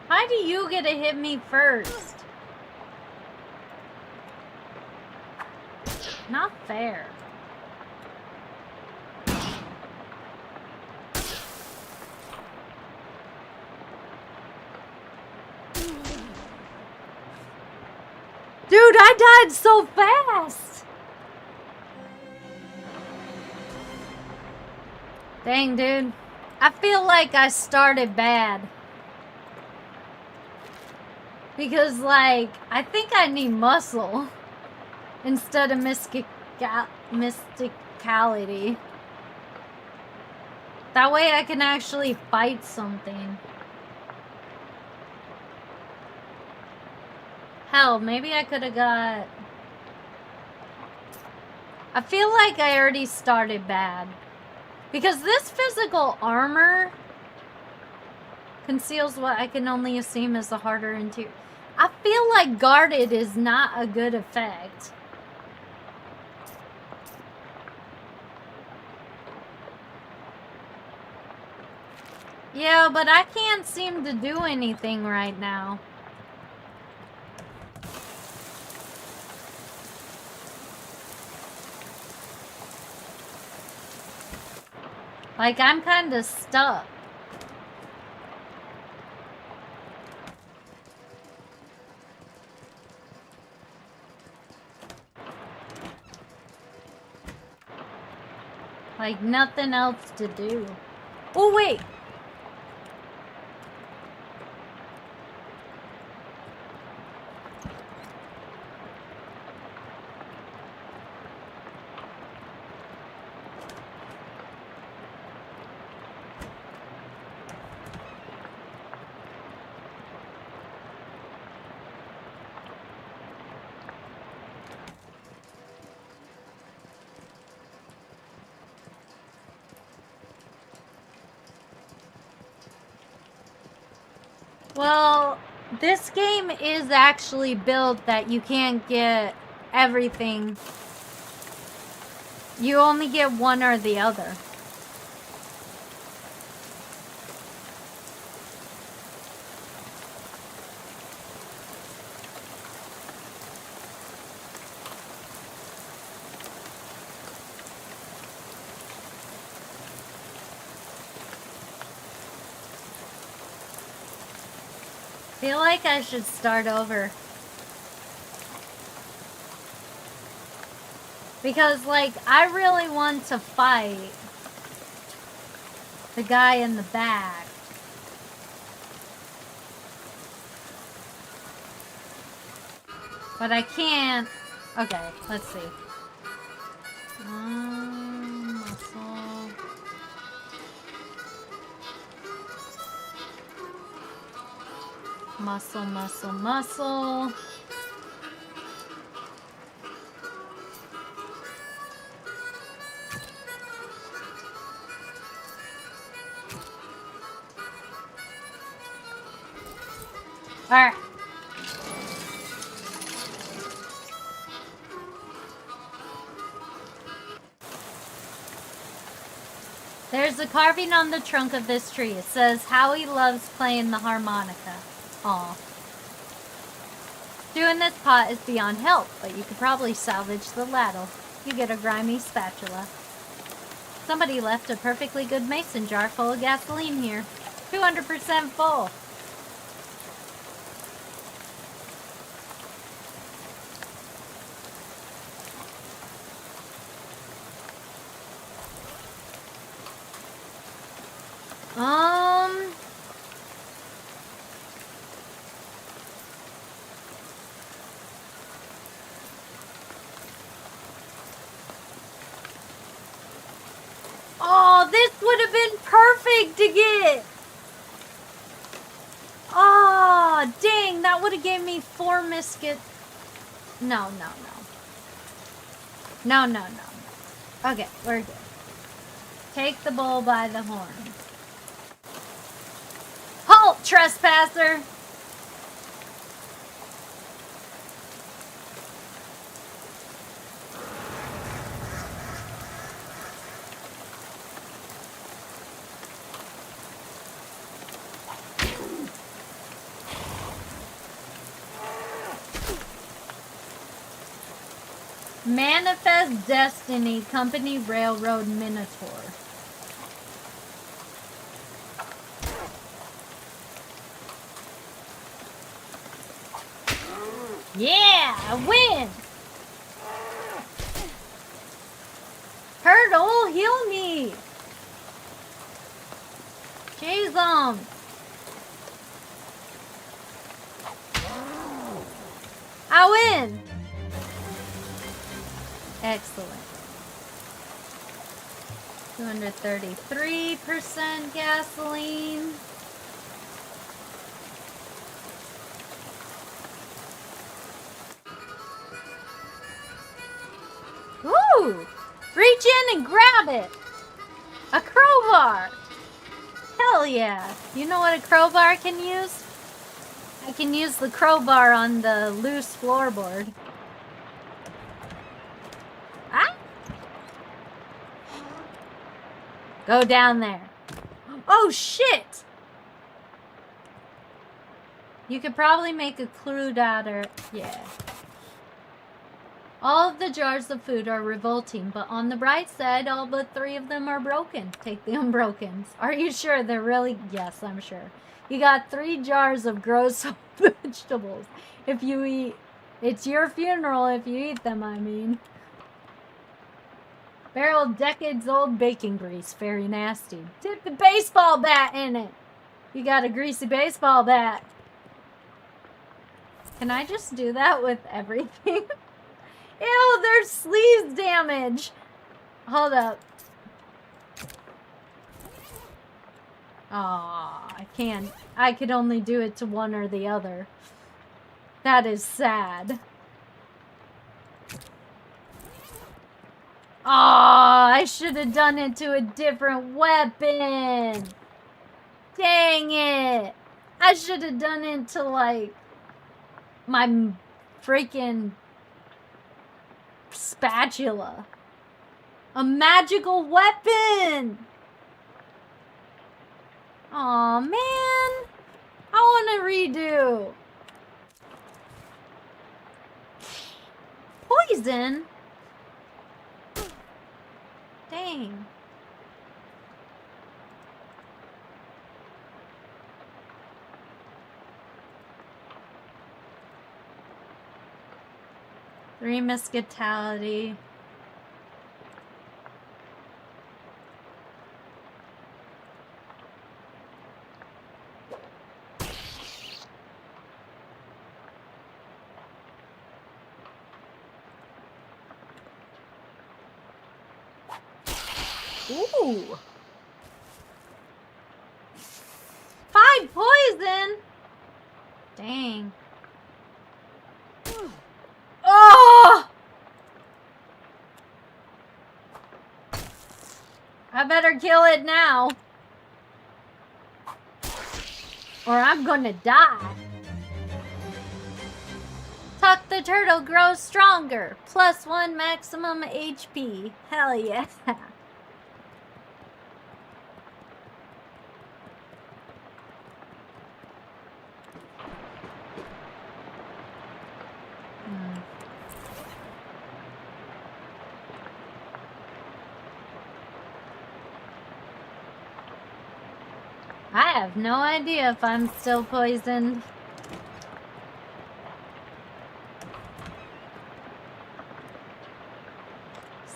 Why do you get to hit me first? Not fair. Dude, I died so fast! Dang, dude. I feel like I started bad. Because, like, I think I need muscle instead of mysticality. That way I can actually fight something. Hell, maybe I could have got... I feel like I already started bad. Because this physical armor conceals what I can only assume is the harder interior. I feel like guarded is not a good effect. Yeah, but I can't seem to do anything right now. Like, I'm kind of stuck. Like, nothing else to do. Oh, wait! Well, this game is actually built that you can't get everything. You only get one or the other. I feel like I should start over. Because, like, I really want to fight the guy in the back. But I can't. Okay, let's see. Muscle. Muscle, muscle, muscle. Alright. There's a carving on the trunk of this tree. It says, Howie loves playing the harmonica. Aw. Doing this pot is beyond help, but you could probably salvage the ladle. You get a grimy spatula. Somebody left a perfectly good mason jar full of gasoline here. 200% full. Oh, this would have been perfect to get. Oh, dang, that would have gave me 4 misket. No. No. Okay, we're good. Take the bull by the horn. Halt, trespasser! Manifest Destiny Company Railroad Minotaur. Yeah, I win! Hurdle, heal me! Jeez, I win! Excellent. 233% gasoline. Woo! Reach in and grab it! A crowbar! Hell yeah! You know what a crowbar can use? I can use the crowbar on the loose floorboard. Ah! Go down there. Oh shit! You could probably make a clue daughter. Yeah. All of the jars of food are revolting, but on the bright side, all but 3 of them are broken. Take the unbrokens. Are you sure they're really? Yes, I'm sure. You got 3 jars of gross vegetables. If you eat, it's your funeral if you eat them, I mean. Barrel decades old bacon grease. Very nasty. Dip the baseball bat in it. You got a greasy baseball bat. Can I just do that with everything? Ew, there's sleeves damage. Hold up. Aw, I can't. I could only do it to one or the other. That is sad. Aw, I should have done it to a different weapon. Dang it. I should have done it to, like, my freaking spatula. A magical weapon! Aw, man! I want to redo. Poison? Dang. Three muscatality. Ooh. 5 poison? Dang. Oh! I better kill it now. Or I'm gonna die. Tuck the turtle grows stronger. +1 maximum HP. Hell yeah. I have no idea if I'm still poisoned.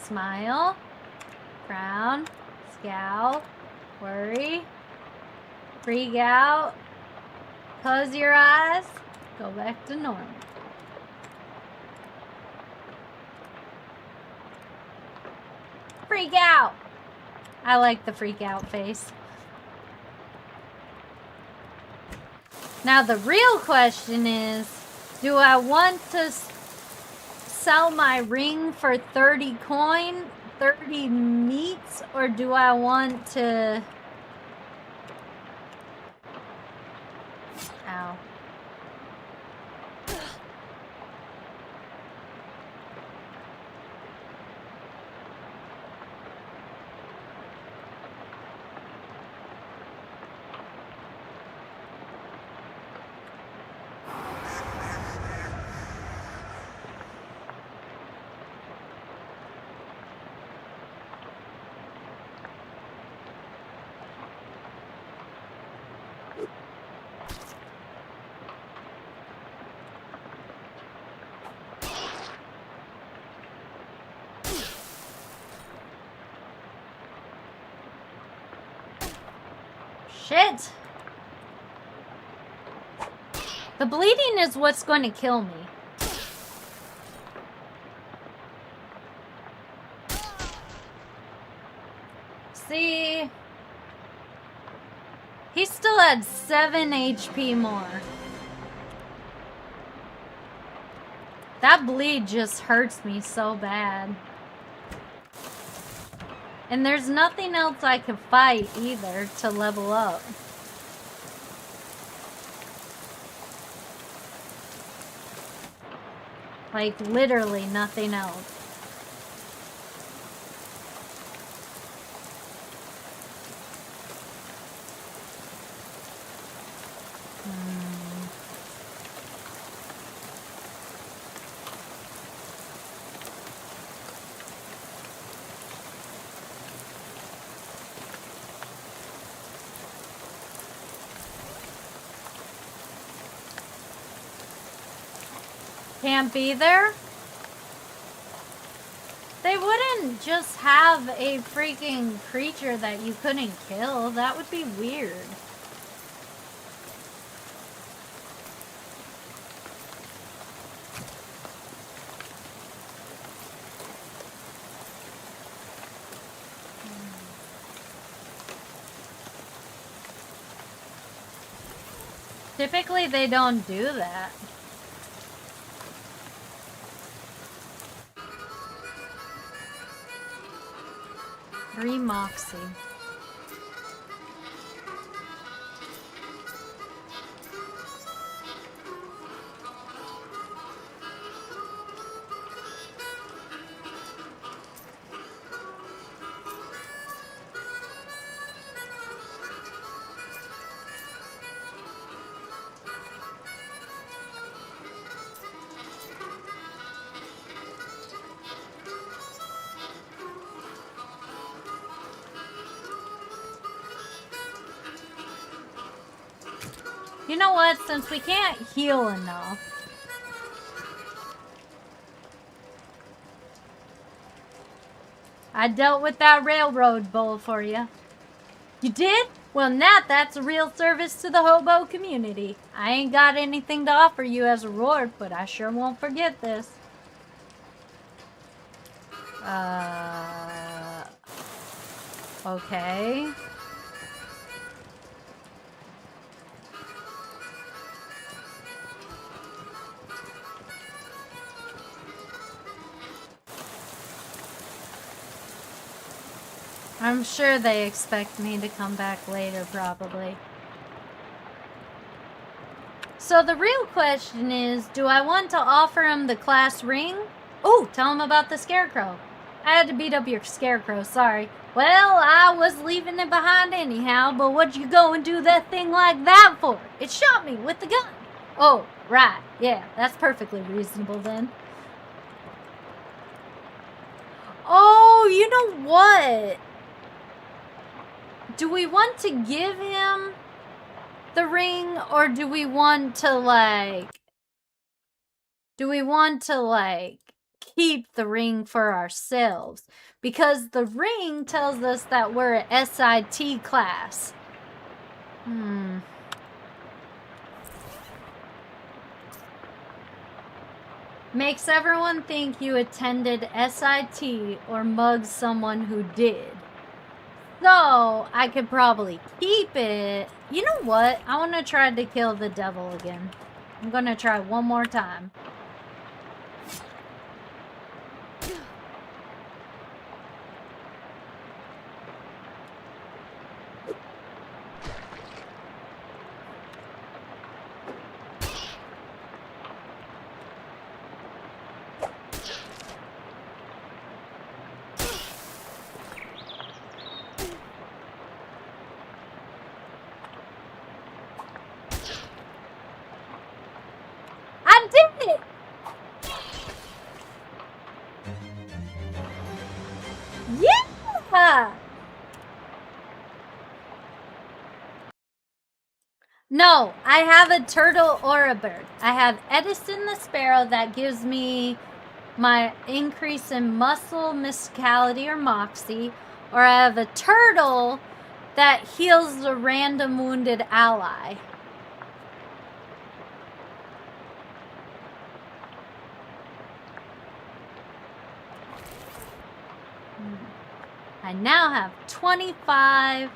Smile, frown, scowl, worry, freak out, close your eyes, go back to normal. Freak out! I like the freak out face. Now the real question is, do I want to sell my ring for 30 coin, 30 meats, or do I want to... Ow. Shit! The bleeding is what's going to kill me. See? He still had 7 HP more. That bleed just hurts me so bad. And there's nothing else I can fight either to level up. Like, literally nothing else. can't be there? They wouldn't just have a freaking creature that you couldn't kill. That would be weird. Typically, they don't do that. Three Moxie. You know what? Since we can't heal enough, I dealt with that railroad bowl for you. You did? Well, that's a real service to the hobo community. I ain't got anything to offer you as a reward, but I sure won't forget this. Okay. I'm sure they expect me to come back later, probably. So the real question is, do I want to offer him the class ring? Oh, tell him about the scarecrow. I had to beat up your scarecrow, sorry. Well, I was leaving it behind anyhow, but what'd you go and do that thing like that for? It shot me with the gun. Oh, right, yeah, that's perfectly reasonable then. Oh, you know what? Do we want to give him the ring, or do we want to, keep the ring for ourselves? Because the ring tells us that we're a SIT class. Makes everyone think you attended SIT or mugged someone who did. So, I could probably keep it. You know what? I want to try to kill the devil again. I'm going to try one more time. I did it! Yeah! No, I have a turtle or a bird. I have Edison the sparrow that gives me my increase in muscle, mysticality, or moxie. Or I have a turtle that heals a random wounded ally. I now have 25.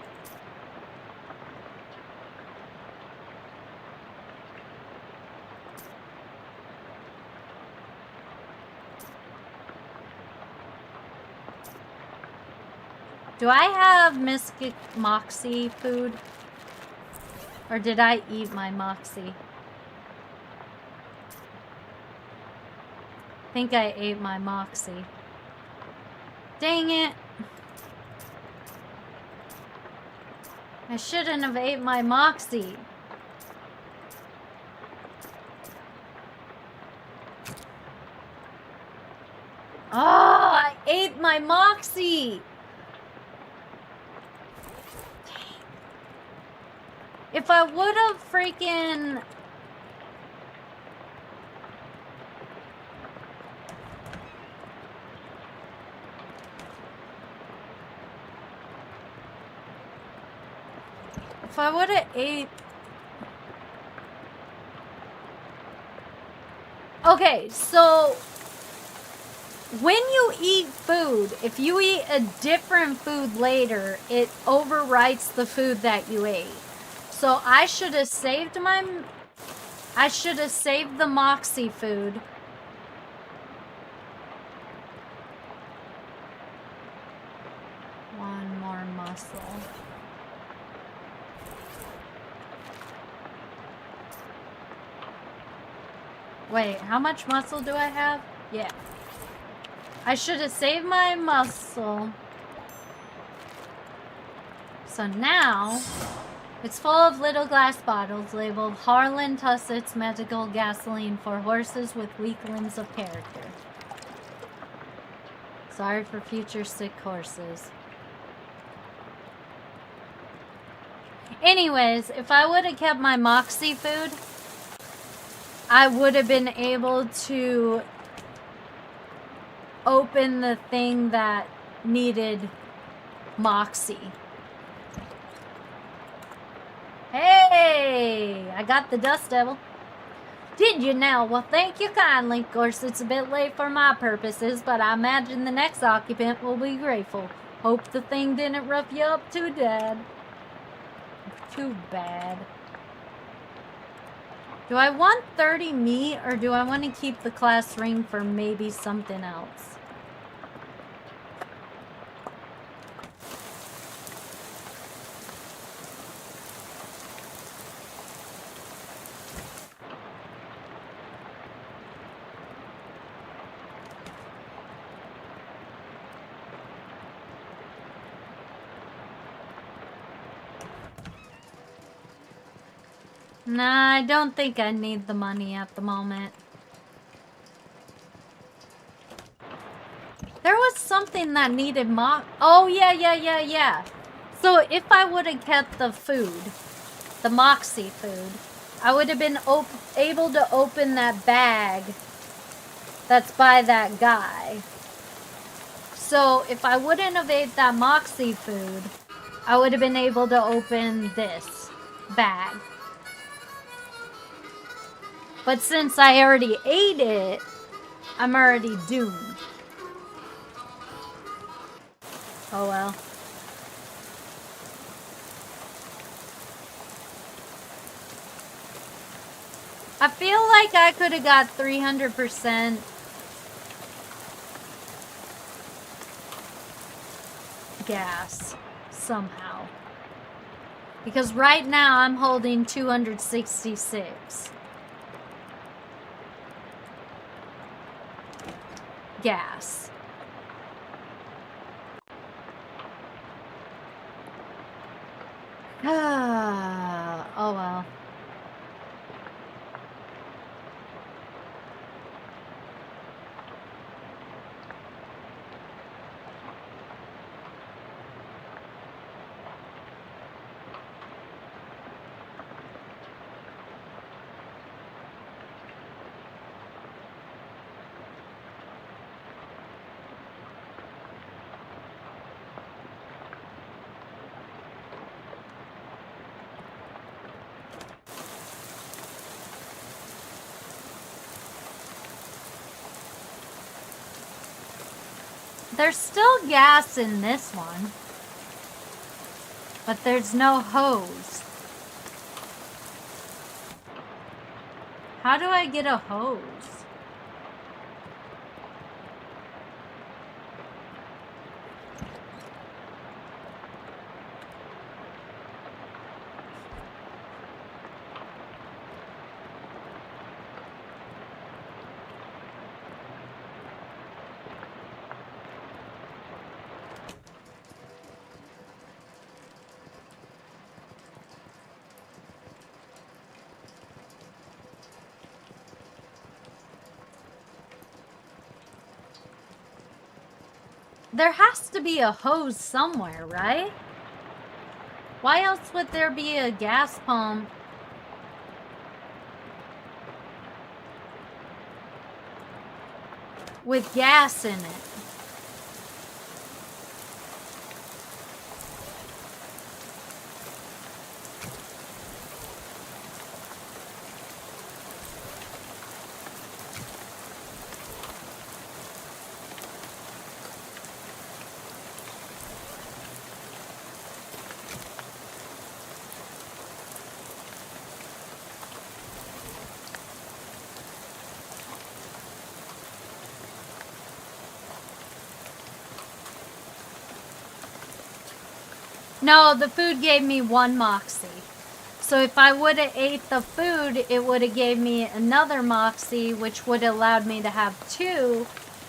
Do I have Mystic Moxie food? Or did I eat my Moxie? I think I ate my Moxie. Dang it. I shouldn't have ate my Moxie. Oh, I ate my Moxie. If I would have freaking... if I would have ate... Okay, so when you eat food, if you eat a different food later, it overwrites the food that you ate. So I should have saved the Moxie food. One more muscle. Wait, how much muscle do I have? Yeah. I should have saved my muscle. So now, it's full of little glass bottles labeled Harlan Tussett's Medical Gasoline for Horses with Weak Limbs of Character. Sorry for future sick horses. Anyways, if I would have kept my Moxie food, I would have been able to open the thing that needed Moxie. Hey, I got the Dust Devil. Did you now? Well, thank you kindly. Of course, it's a bit late for my purposes, but I imagine the next occupant will be grateful. Hope the thing didn't rough you up too bad. Too bad. Do I want 30 meat, or do I want to keep the class ring for maybe something else? Nah, I don't think I need the money at the moment. There was something that needed Oh, yeah. So if I would have kept the food, the Moxie food, I would have been able to open that bag that's by that guy. So if I wouldn't have ate that Moxie food, I would have been able to open this bag. But since I already ate it, I'm already doomed. Oh well. I feel like I could have got 300% gas somehow. Because right now I'm holding 266. Gas. Oh well. There's still gas in this one, but there's no hose. How do I get a hose? There has to be a hose somewhere, right? Why else would there be a gas pump? With gas in it. No, the food gave me 1 moxie. So if I would have ate the food, it would have gave me another moxie, which would have allowed me to have 2.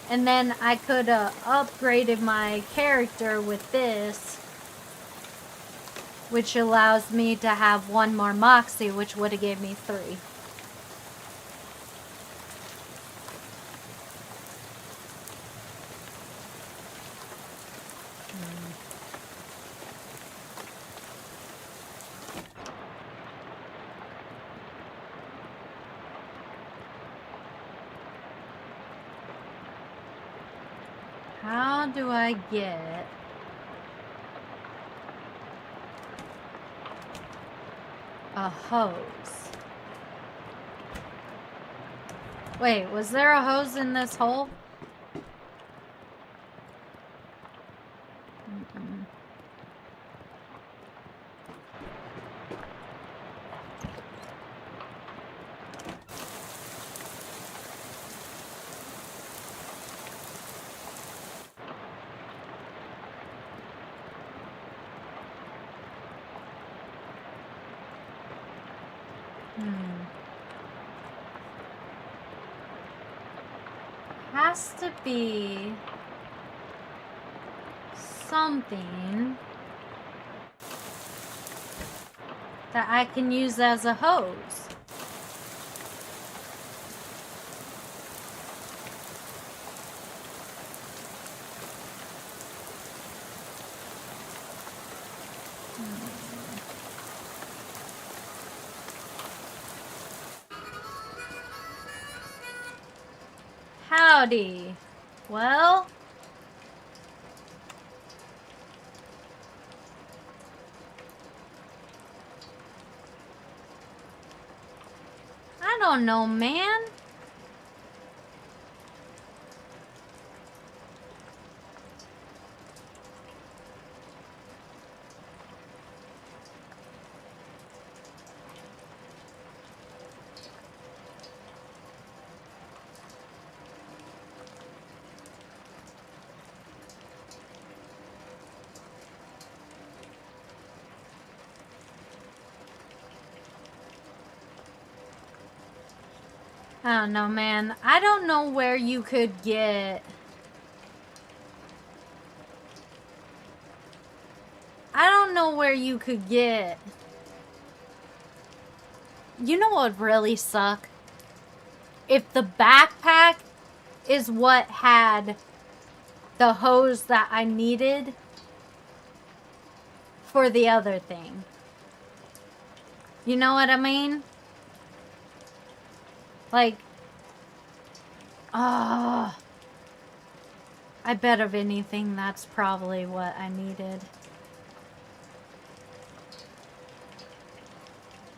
And then I could have upgraded my character with this, which allows me to have 1 more moxie, which would have gave me 3. How do I get a hose? Wait, was there a hose in this hole? Mm-mm. Has to be something that I can use as a hose. Howdy. Well, I don't know, man. I don't know, man. I don't know where you could get... I don't know where you could get... You know what would really suck? If the backpack is what had the hose that I needed for the other thing. You know what I mean? Like, I bet of anything that's probably what I needed.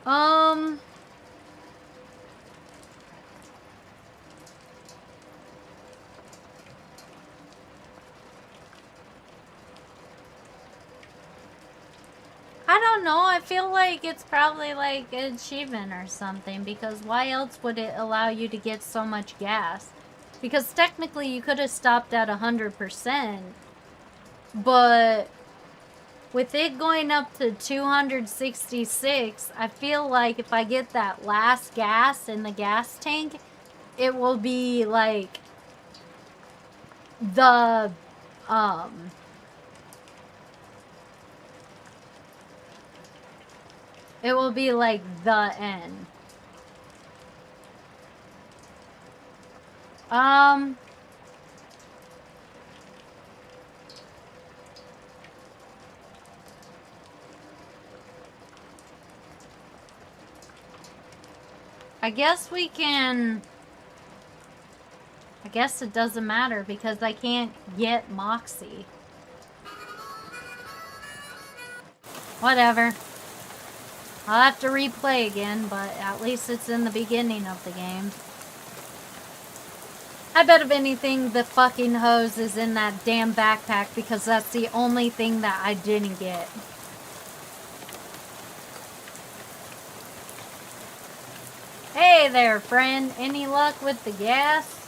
I don't know. I feel like it's probably like an achievement or something, because why else would it allow you to get so much gas? Because technically you could have stopped at 100%, but with it going up to 266, I feel like if I get that last gas in the gas tank, it will be like the, it will be like the end. I guess we can... I guess it doesn't matter because I can't get Moxie. Whatever. I'll have to replay again, but at least it's in the beginning of the game. I bet of anything the fucking hose is in that damn backpack, because that's the only thing that I didn't get. Hey there, friend. Any luck with the gas?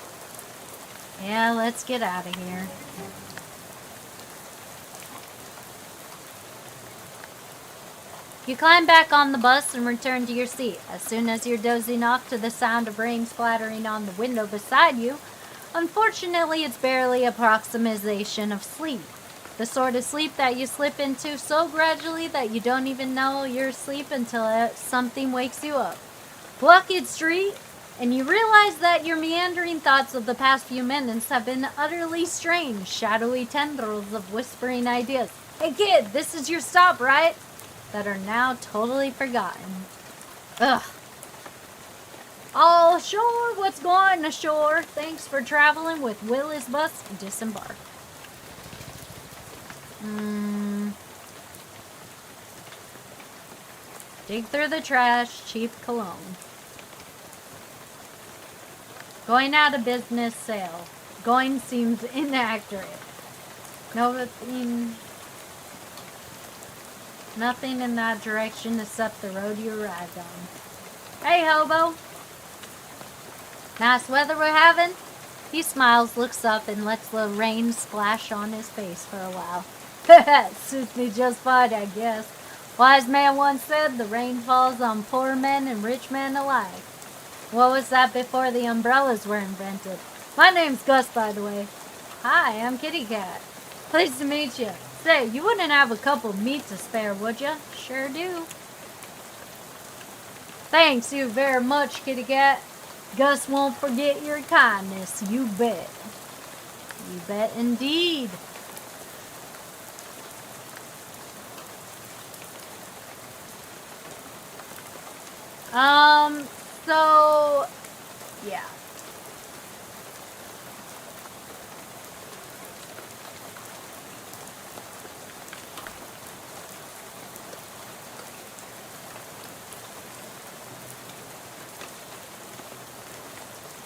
Yeah, let's get out of here. You climb back on the bus and return to your seat. As soon as you're dozing off to the sound of rain splattering on the window beside you, unfortunately it's barely approximation of sleep. The sort of sleep that you slip into so gradually that you don't even know you're asleep until something wakes you up. Blockade Street, and you realize that your meandering thoughts of the past few minutes have been utterly strange, shadowy tendrils of whispering ideas. Hey kid, this is your stop, right? That are now totally forgotten. Ugh. All ashore, what's going ashore? Thanks for traveling with Willis Bus. Disembark. Dig through the trash, cheap cologne. Going out of business sale. Going seems inaccurate. Nothing in that direction except the road you arrived on. Hey, hobo. Nice weather we're having? He smiles, looks up, and lets the rain splash on his face for a while. Suits me just fine, I guess. Wise man once said, the rain falls on poor men and rich men alike. What was that before the umbrellas were invented? My name's Gus, by the way. Hi, I'm Kitty Cat. Pleased to meet you. Say, you wouldn't have a couple of meat to spare, would you? Sure do. Thanks you very much, Kitty Cat. Gus won't forget your kindness, you bet. You bet indeed. So, yeah.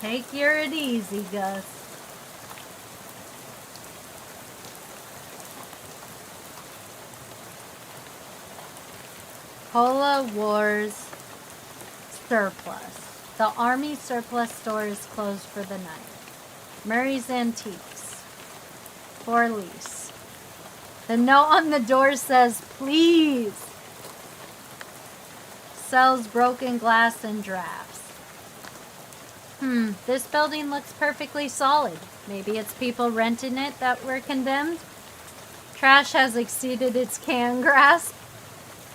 Take it easy, Gus. Cola Wars Surplus. The Army surplus store is closed for the night. Murray's Antiques. For lease. The note on the door says, please. Sells broken glass and drafts. This building looks perfectly solid. Maybe it's people renting it that were condemned. Trash has exceeded its can grasp.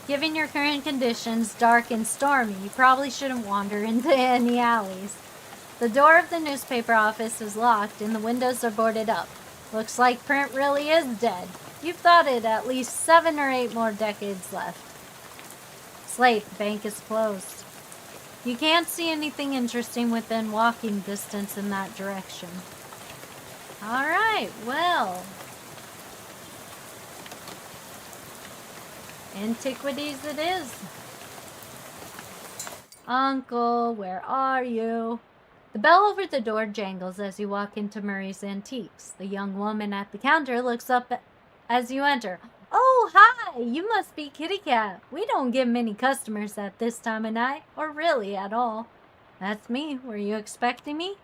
Given your current conditions, dark and stormy, you probably shouldn't wander into any alleys. The door of the newspaper office is locked and the windows are boarded up. Looks like print really is dead. You've thought it at least 7 or 8 more decades left. It's late, the bank is closed. You can't see anything interesting within walking distance in that direction. Alright, well. Antiquities it is. Uncle, where are you? The bell over the door jangles as you walk into Murray's Antiques. The young woman at the counter looks up as you enter. Oh, hi! You must be Kitty Cat. We don't get many customers at this time of night, or really at all. That's me. Were you expecting me?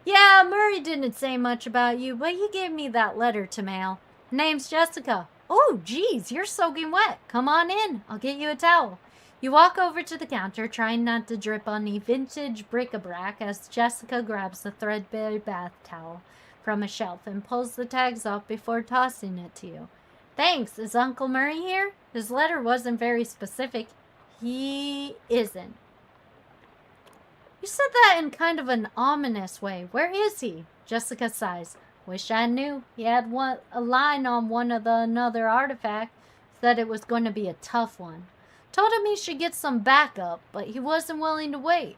Yeah, Murray didn't say much about you, but he gave me that letter to mail. Name's Jessica. Oh, geez, you're soaking wet. Come on in. I'll get you a towel. You walk over to the counter, trying not to drip on the vintage bric-a-brac as Jessica grabs the threadbare bath towel from a shelf and pulls the tags off before tossing it to you. Thanks. Is Uncle Murray here? His letter wasn't very specific. He isn't. You said that in kind of an ominous way. Where is he? Jessica sighs. Wish I knew. He had a line on one of another artifact. Said it was going to be a tough one. Told him he should get some backup, but he wasn't willing to wait.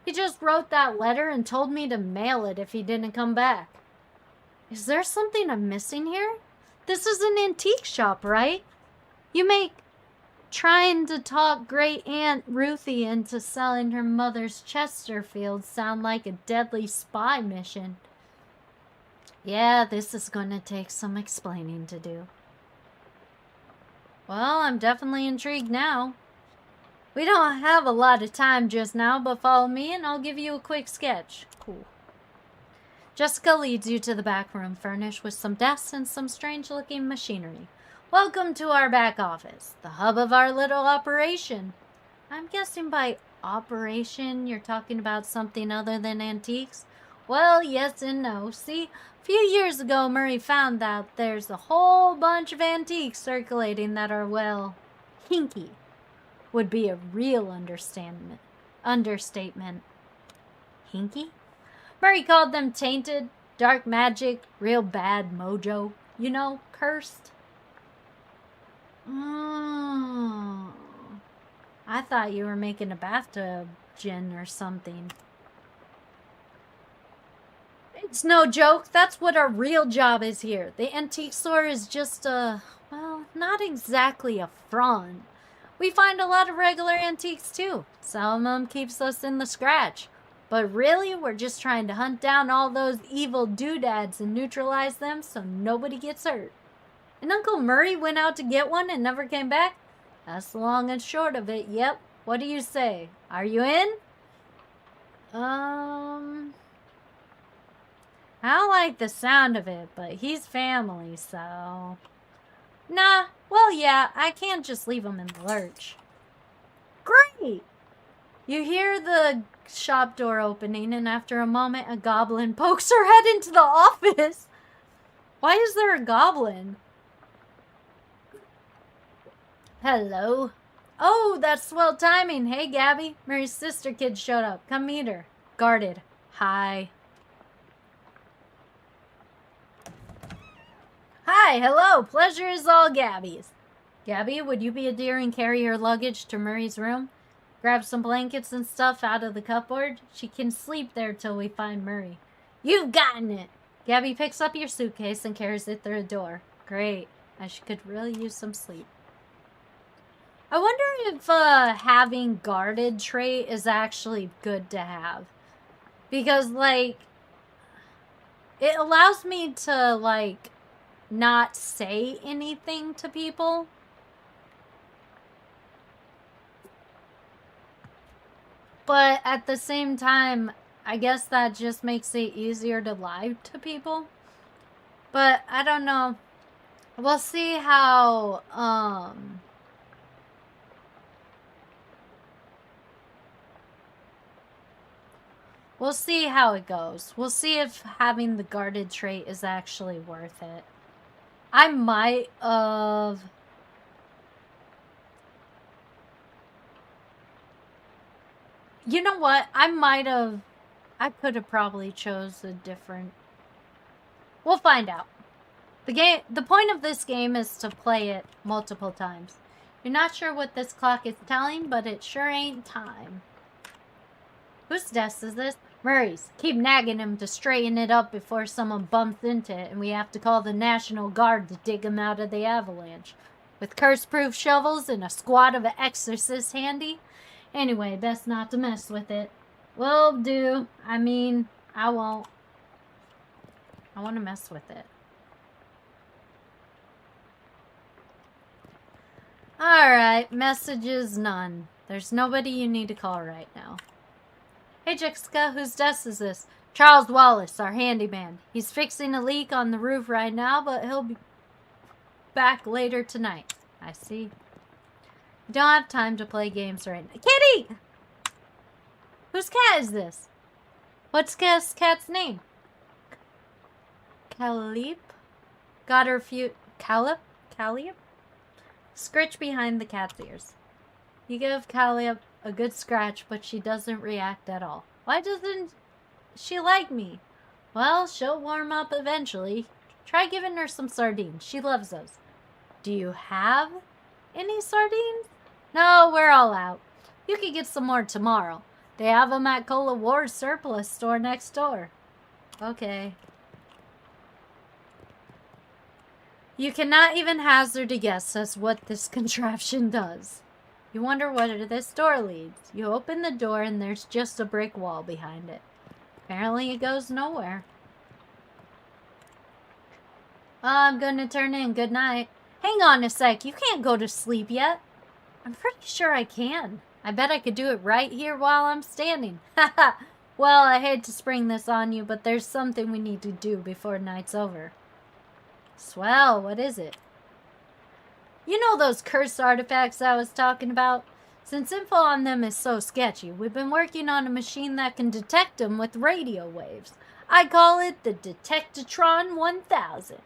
He just wrote that letter and told me to mail it if he didn't come back. Is there something I'm missing here? This is an antique shop, right? You make trying to talk Great Aunt Ruthie into selling her mother's Chesterfield sound like a deadly spy mission. Yeah, this is going to take some explaining to do. Well, I'm definitely intrigued now. We don't have a lot of time just now, but follow me and I'll give you a quick sketch. Cool. Jessica leads you to the back room, furnished with some desks and some strange-looking machinery. Welcome to our back office, the hub of our little operation. I'm guessing by operation you're talking about something other than antiques? Well, yes and no. See, a few years ago Murray found out there's a whole bunch of antiques circulating that are, well, hinky. Would be a real understatement. Hinky? Murray called them tainted, dark magic, real bad mojo. You know, cursed. Oh, I thought you were making a bathtub gin or something. It's no joke. That's what our real job is here. The antique store is just well, not exactly a front. We find a lot of regular antiques too. Some of them keeps us in the scratch. But really, we're just trying to hunt down all those evil doodads and neutralize them so nobody gets hurt. And Uncle Murray went out to get one and never came back? That's the long and short of it. Yep. What do you say? Are you in? I don't like the sound of it, but he's family, so... Nah, well, yeah, I can't just leave him in the lurch. Great! You hear the shop door opening, and after a moment, a goblin pokes her head into the office. Why is there a goblin? Hello. Oh, that's swell timing. Hey, Gabby. Mary's sister kid showed up. Come meet her. Guarded. Hi. Hi, hello. Pleasure is all Gabby's. Gabby, would you be a dear and carry her luggage to Murray's room? Grab some blankets and stuff out of the cupboard. She can sleep there till we find Murray. You've gotten it. Gabby picks up your suitcase and carries it through the door. Great. I could really use some sleep. I wonder if having guarded trait is actually good to have. Because, like, it allows me to, like, not say anything to people. But at the same time, I guess that just makes it easier to lie to people. But I don't know. We'll see how, we'll see how it goes. We'll see if having the guarded trait is actually worth it. I might have... You know what? I could have probably chose a different... We'll find out. The point of this game is to play it multiple times. You're not sure what this clock is telling, but it sure ain't time. Whose desk is this? Murray's. Keep nagging him to straighten it up before someone bumps into it and we have to call the National Guard to dig him out of the avalanche. With curse-proof shovels and a squad of exorcists handy? Anyway, best not to mess with it. Will do. I mean, I won't. I want to mess with it. Alright, messages none. There's nobody you need to call right now. Hey Jessica, whose desk is this? Charles Wallace, our handyman. He's fixing a leak on the roof right now, but he'll be back later tonight. I see. Don't have time to play games right now. Kitty! Whose cat is this? What's cat's name? Calip? Got her few... Calip? Scritch behind the cat's ears. You give Calip a good scratch, but she doesn't react at all. Why doesn't she like me? Well, she'll warm up eventually. Try giving her some sardines. She loves those. Do you have any sardines? No, we're all out. You can get some more tomorrow. They have them at Cola Ward's surplus store next door. Okay. You cannot even hazard a guess as what this contraption does. You wonder where this door leads. You open the door and there's just a brick wall behind it. Apparently it goes nowhere. I'm gonna turn in. Good night. Hang on a sec. You can't go to sleep yet. I'm pretty sure I can. I bet I could do it right here while I'm standing. Haha. Well, I hate to spring this on you, but there's something we need to do before night's over. Swell, what is it? You know those cursed artifacts I was talking about? Since info on them is so sketchy, we've been working on a machine that can detect them with radio waves. I call it the Detectatron 1000.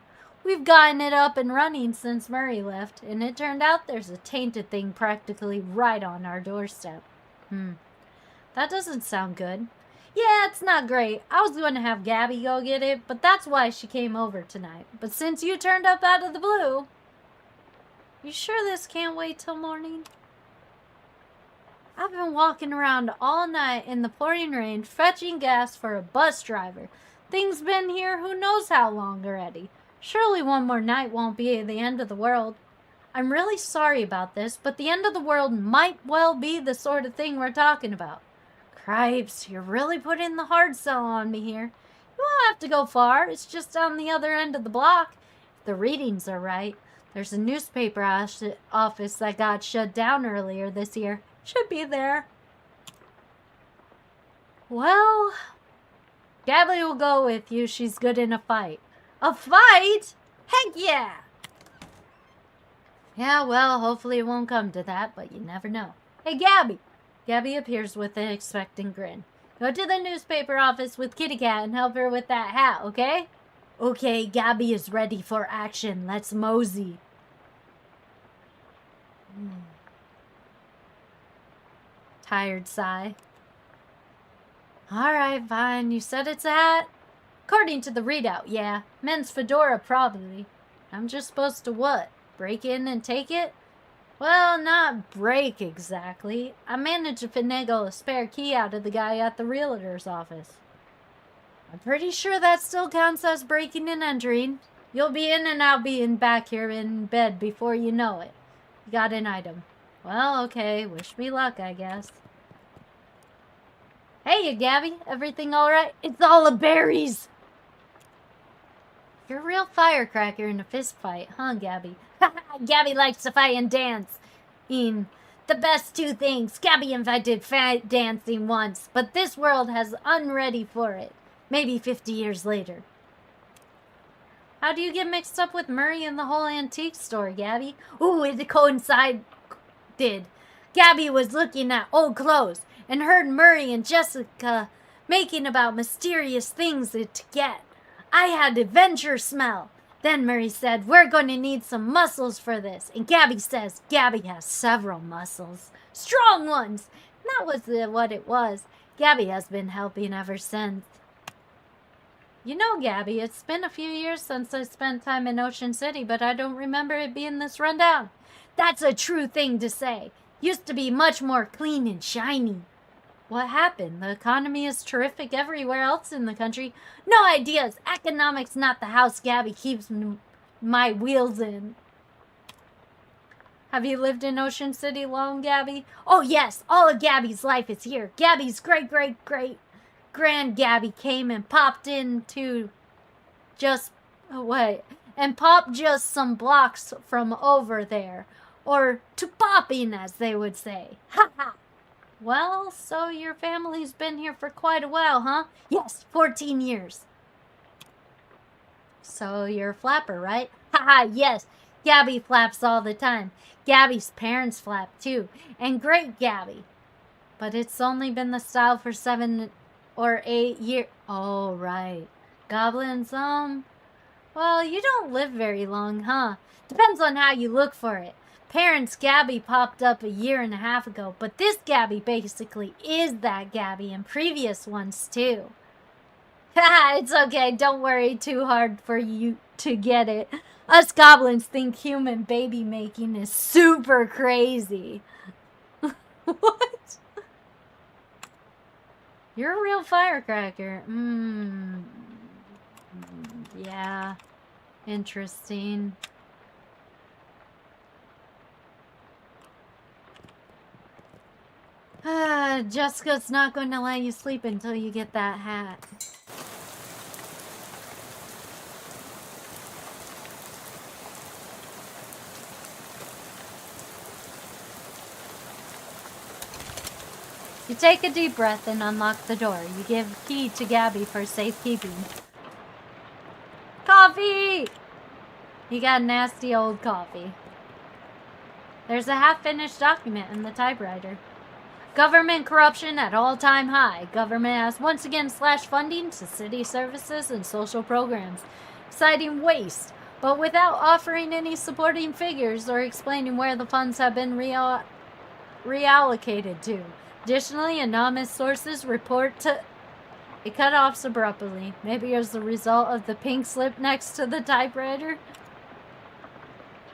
We've gotten it up and running since Murray left, and it turned out there's a tainted thing practically right on our doorstep. That doesn't sound good. Yeah, it's not great. I was going to have Gabby go get it, but that's why she came over tonight. But since you turned up out of the blue... You sure this can't wait till morning? I've been walking around all night in the pouring rain, fetching gas for a bus driver. Things been here who knows how long already. Surely one more night won't be the end of the world. I'm really sorry about this, but the end of the world might well be the sort of thing we're talking about. Cripes, you're really putting the hard sell on me here. You won't have to go far. It's just down the other end of the block. If the readings are right. There's a newspaper office that got shut down earlier this year. Should be there. Well, Gabby will go with you. She's good in a fight. A fight? Heck yeah! Yeah, well, hopefully it won't come to that, but you never know. Hey, Gabby! Gabby appears with an expectant grin. Go to the newspaper office with Kitty Cat and help her with that hat, okay? Okay, Gabby is ready for action. Let's mosey. Tired sigh. Alright, fine. You said it's a hat? According to the readout, yeah. Men's fedora, probably. I'm just supposed to what? Break in and take it? Well, not break exactly. I managed to finagle a spare key out of the guy at the realtor's office. I'm pretty sure that still counts as breaking and entering. You'll be in and I'll be back here in bed before you know it. You got an item. Well, okay. Wish me luck, I guess. Hey, Gabby. Everything alright? It's all a berries! You're a real firecracker in a fist fight, huh, Gabby? Gabby likes to fight and dance. The best two things. Gabby invented fight dancing once, but this world has unready for it. Maybe 50 years later. How do you get mixed up with Murray and the whole antique store, Gabby? Ooh, it coincided. Gabby was looking at old clothes and heard Murray and Jessica making about mysterious things to get. I had adventure smell. Then Murray said, we're going to need some muscles for this. And Gabby says, Gabby has several muscles. Strong ones. And that was what it was. Gabby has been helping ever since. You know, Gabby, it's been a few years since I spent time in Ocean City, but I don't remember it being this rundown. That's a true thing to say. Used to be much more clean and shiny. What happened? The economy is terrific everywhere else in the country. No ideas. Economics not the house Gabby keeps my wheels in. Have you lived in Ocean City long, Gabby? Oh, yes. All of Gabby's life is here. Gabby's great-great-great-grand Gabby came and popped into just... and popped just some blocks from over there. Or to popping, as they would say. Ha ha! Well, so your family's been here for quite a while, huh? Yes, 14 years. So you're a flapper, right? Haha, yes. Gabby flaps all the time. Gabby's parents flap too. And great Gabby. But it's only been the style for 7 or 8 years. Oh, right. Goblins, well, you don't live very long, huh? Depends on how you look for it. Parents Gabby popped up a year and a half ago, but this Gabby basically is that Gabby and previous ones too. Haha, it's okay, don't worry too hard for you to get it. Us goblins think human baby making is super crazy. What? You're a real firecracker. Yeah. Interesting. Jessica's not going to let you sleep until you get that hat. You take a deep breath and unlock the door. You give key to Gabby for safekeeping. Coffee! You got nasty old coffee. There's a half-finished document in the typewriter. Government corruption at all-time high. Government has once again slashed funding to city services and social programs, citing waste, but without offering any supporting figures or explaining where the funds have been reallocated to. Additionally, anonymous sources report to... It cut off abruptly, maybe as a result of the pink slip next to the typewriter.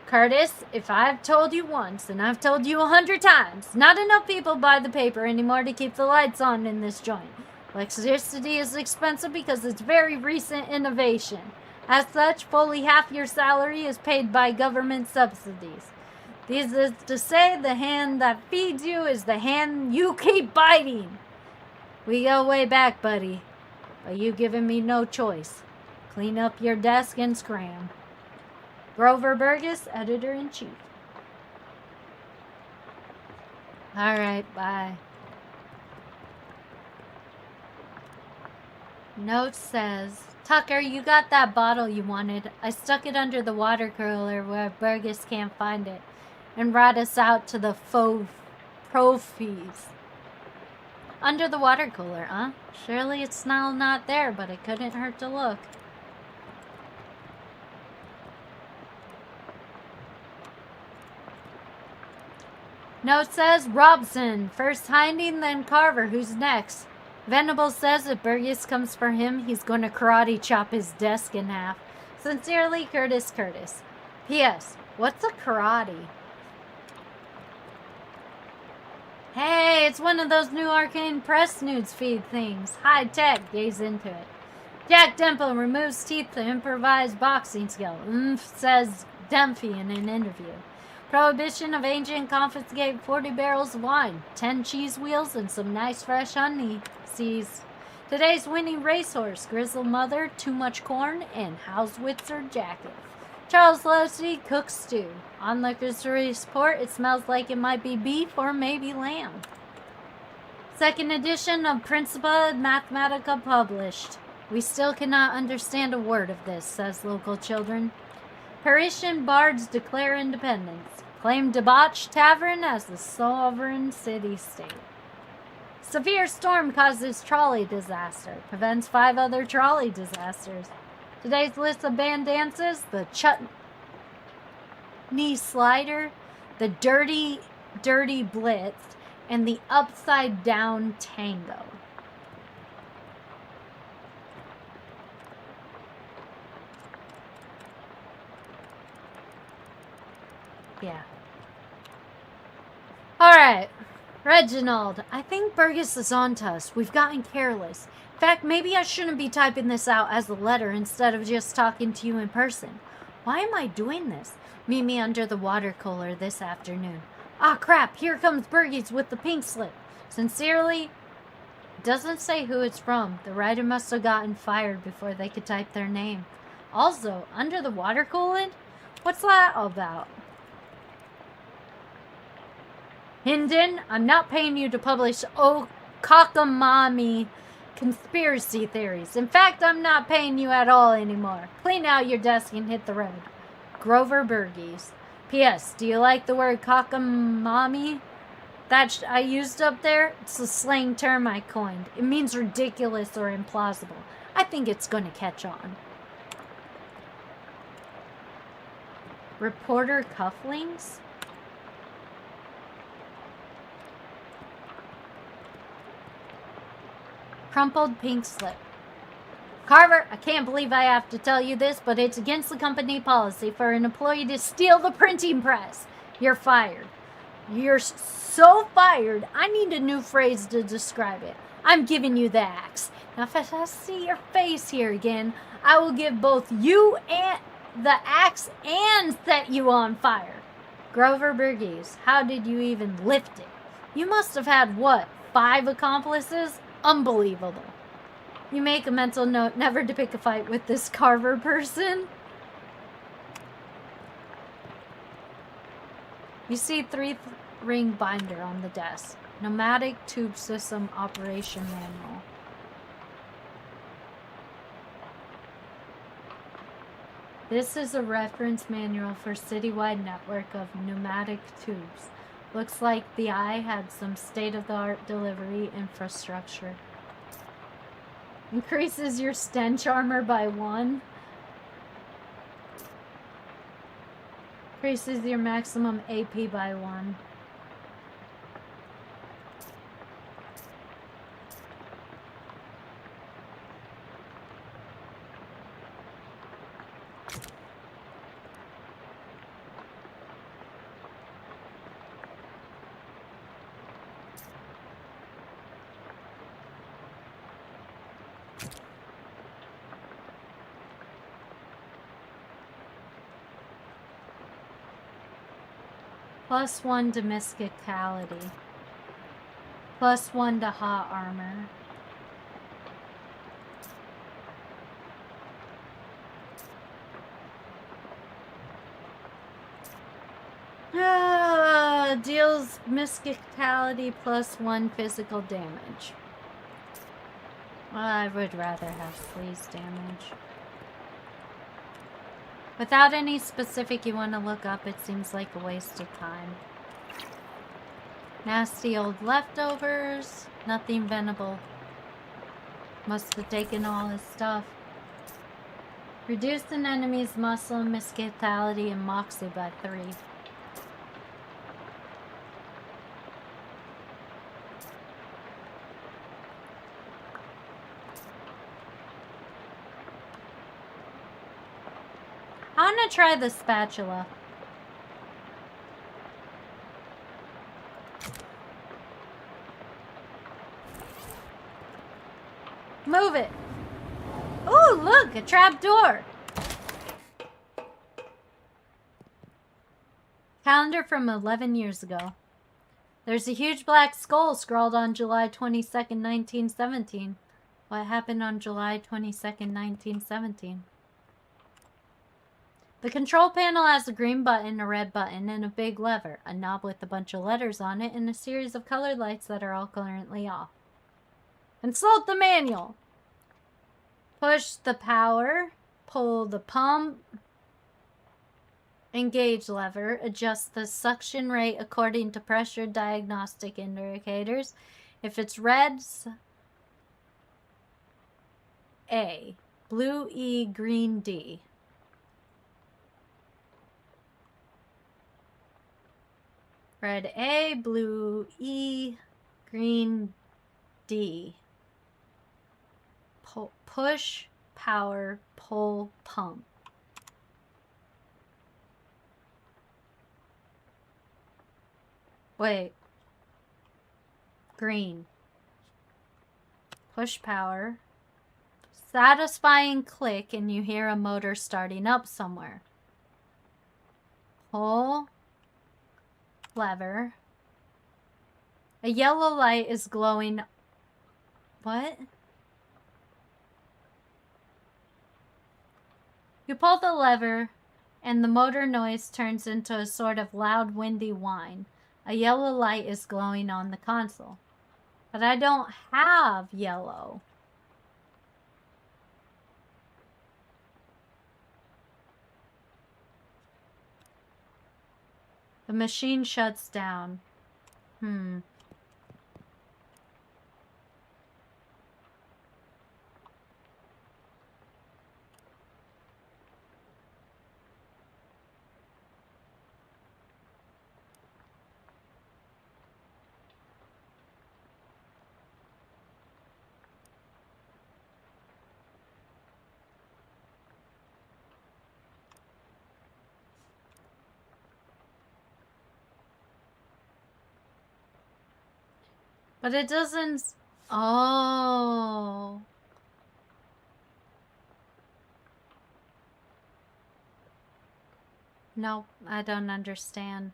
Curtis, if I've told you once, and I've told you 100 times, not enough people buy the paper anymore to keep the lights on in this joint. Electricity is expensive because it's very recent innovation. As such, fully half your salary is paid by government subsidies. This is to say the hand that feeds you is the hand you keep biting. We go way back, buddy, but you've given me no choice. Clean up your desk and scram. Grover Burgess, Editor-in-Chief. Alright, bye. Note says, Tucker, you got that bottle you wanted. I stuck it under the water cooler where Burgess can't find it and rat us out to the profees. Under the water cooler, huh? Surely it's now not there, but it couldn't hurt to look. Note says, Robson, first hiding, then Carver, who's next? Venables says if Burgess comes for him, he's going to karate chop his desk in half. Sincerely, Curtis. P.S. What's a karate? Hey, it's one of those new Arcane Press nudes feed things. High tech, gaze into it. Jack Dempo removes teeth to improvise boxing skill. Says Dempsey in an interview. Prohibition of agent confiscate 40 barrels of wine, 10 cheese wheels, and some nice fresh honey. Sees today's winning racehorse, Grizzle Mother, too much corn, and Hauswitzer jacket. Charles Leslie cooks stew. Onlookers report it smells like it might be beef or maybe lamb. Second edition of Principia Mathematica published. We still cannot understand a word of this, says local children. Parisian bards declare independence. Claim debauched tavern as the sovereign city-state. Severe storm causes trolley disaster. Prevents 5 other trolley disasters. Today's list of band dances: the chutney slider, the dirty blitz, and the upside down tango. Yeah. Alright. Reginald, I think Burgess is on to us. We've gotten careless. In fact, maybe I shouldn't be typing this out as a letter instead of just talking to you in person. Why am I doing this? Meet me under the water cooler this afternoon. Ah, crap. Here comes Burgess with the pink slip. Sincerely, doesn't say who it's from. The writer must have gotten fired before they could type their name. Also, under the water cooler? What's that about? Hinden, I'm not paying you to publish cockamamie conspiracy theories. In fact, I'm not paying you at all anymore. Clean out your desk and hit the road. Grover Burgess. P.S. Do you like the word cockamamie that I used up there? It's a slang term I coined. It means ridiculous or implausible. I think it's going to catch on. Reporter cufflinks? Crumpled pink slip. Carver, I can't believe I have to tell you this, but it's against the company policy for an employee to steal the printing press. You're fired. You're so fired, I need a new phrase to describe it. I'm giving you the axe. Now, if I see your face here again, I will give both you and the axe and set you on fire. Grover Burgess, how did you even lift it? You must have had, what, 5 accomplices? Unbelievable. You make a mental note never to pick a fight with this Carver person. You see 3-ring binder on the desk. Pneumatic tube system operation manual. This is a reference manual for citywide network of pneumatic tubes. Looks like the eye had some state-of-the-art delivery infrastructure. Increases your stench armor by 1. Increases your maximum AP by 1. +1 to mysticality. +1 to hot armor. Deals mysticality +1 physical damage. Well, I would rather have freeze damage. Without any specific you want to look up, it seems like a waste of time. Nasty old leftovers. Nothing venable. Must have taken all his stuff. Reduce an enemy's muscle, mysticality, and moxie by 3. I'm gonna try the spatula. Move it. Oh, look, a trap door. Calendar from 11 years ago. There's a huge black skull scrawled on July 22nd, 1917. What happened on July 22nd, 1917? The control panel has a green button, a red button, and a big lever, a knob with a bunch of letters on it, and a series of colored lights that are all currently off. Consult the manual. Push the power, pull the pump, engage lever, adjust the suction rate according to pressure diagnostic indicators. If it's red, A. Blue E, green D. Red A, blue E, green D. Push, power, pull, pump. Wait. Green. Push power. Satisfying click and you hear a motor starting up somewhere. Pull. Lever. A yellow light is glowing. What? You pull the lever, and the motor noise turns into a sort of loud, windy whine. A yellow light is glowing on the console. But I don't have yellow. The machine shuts down. But it doesn't... Oh. Nope, I don't understand.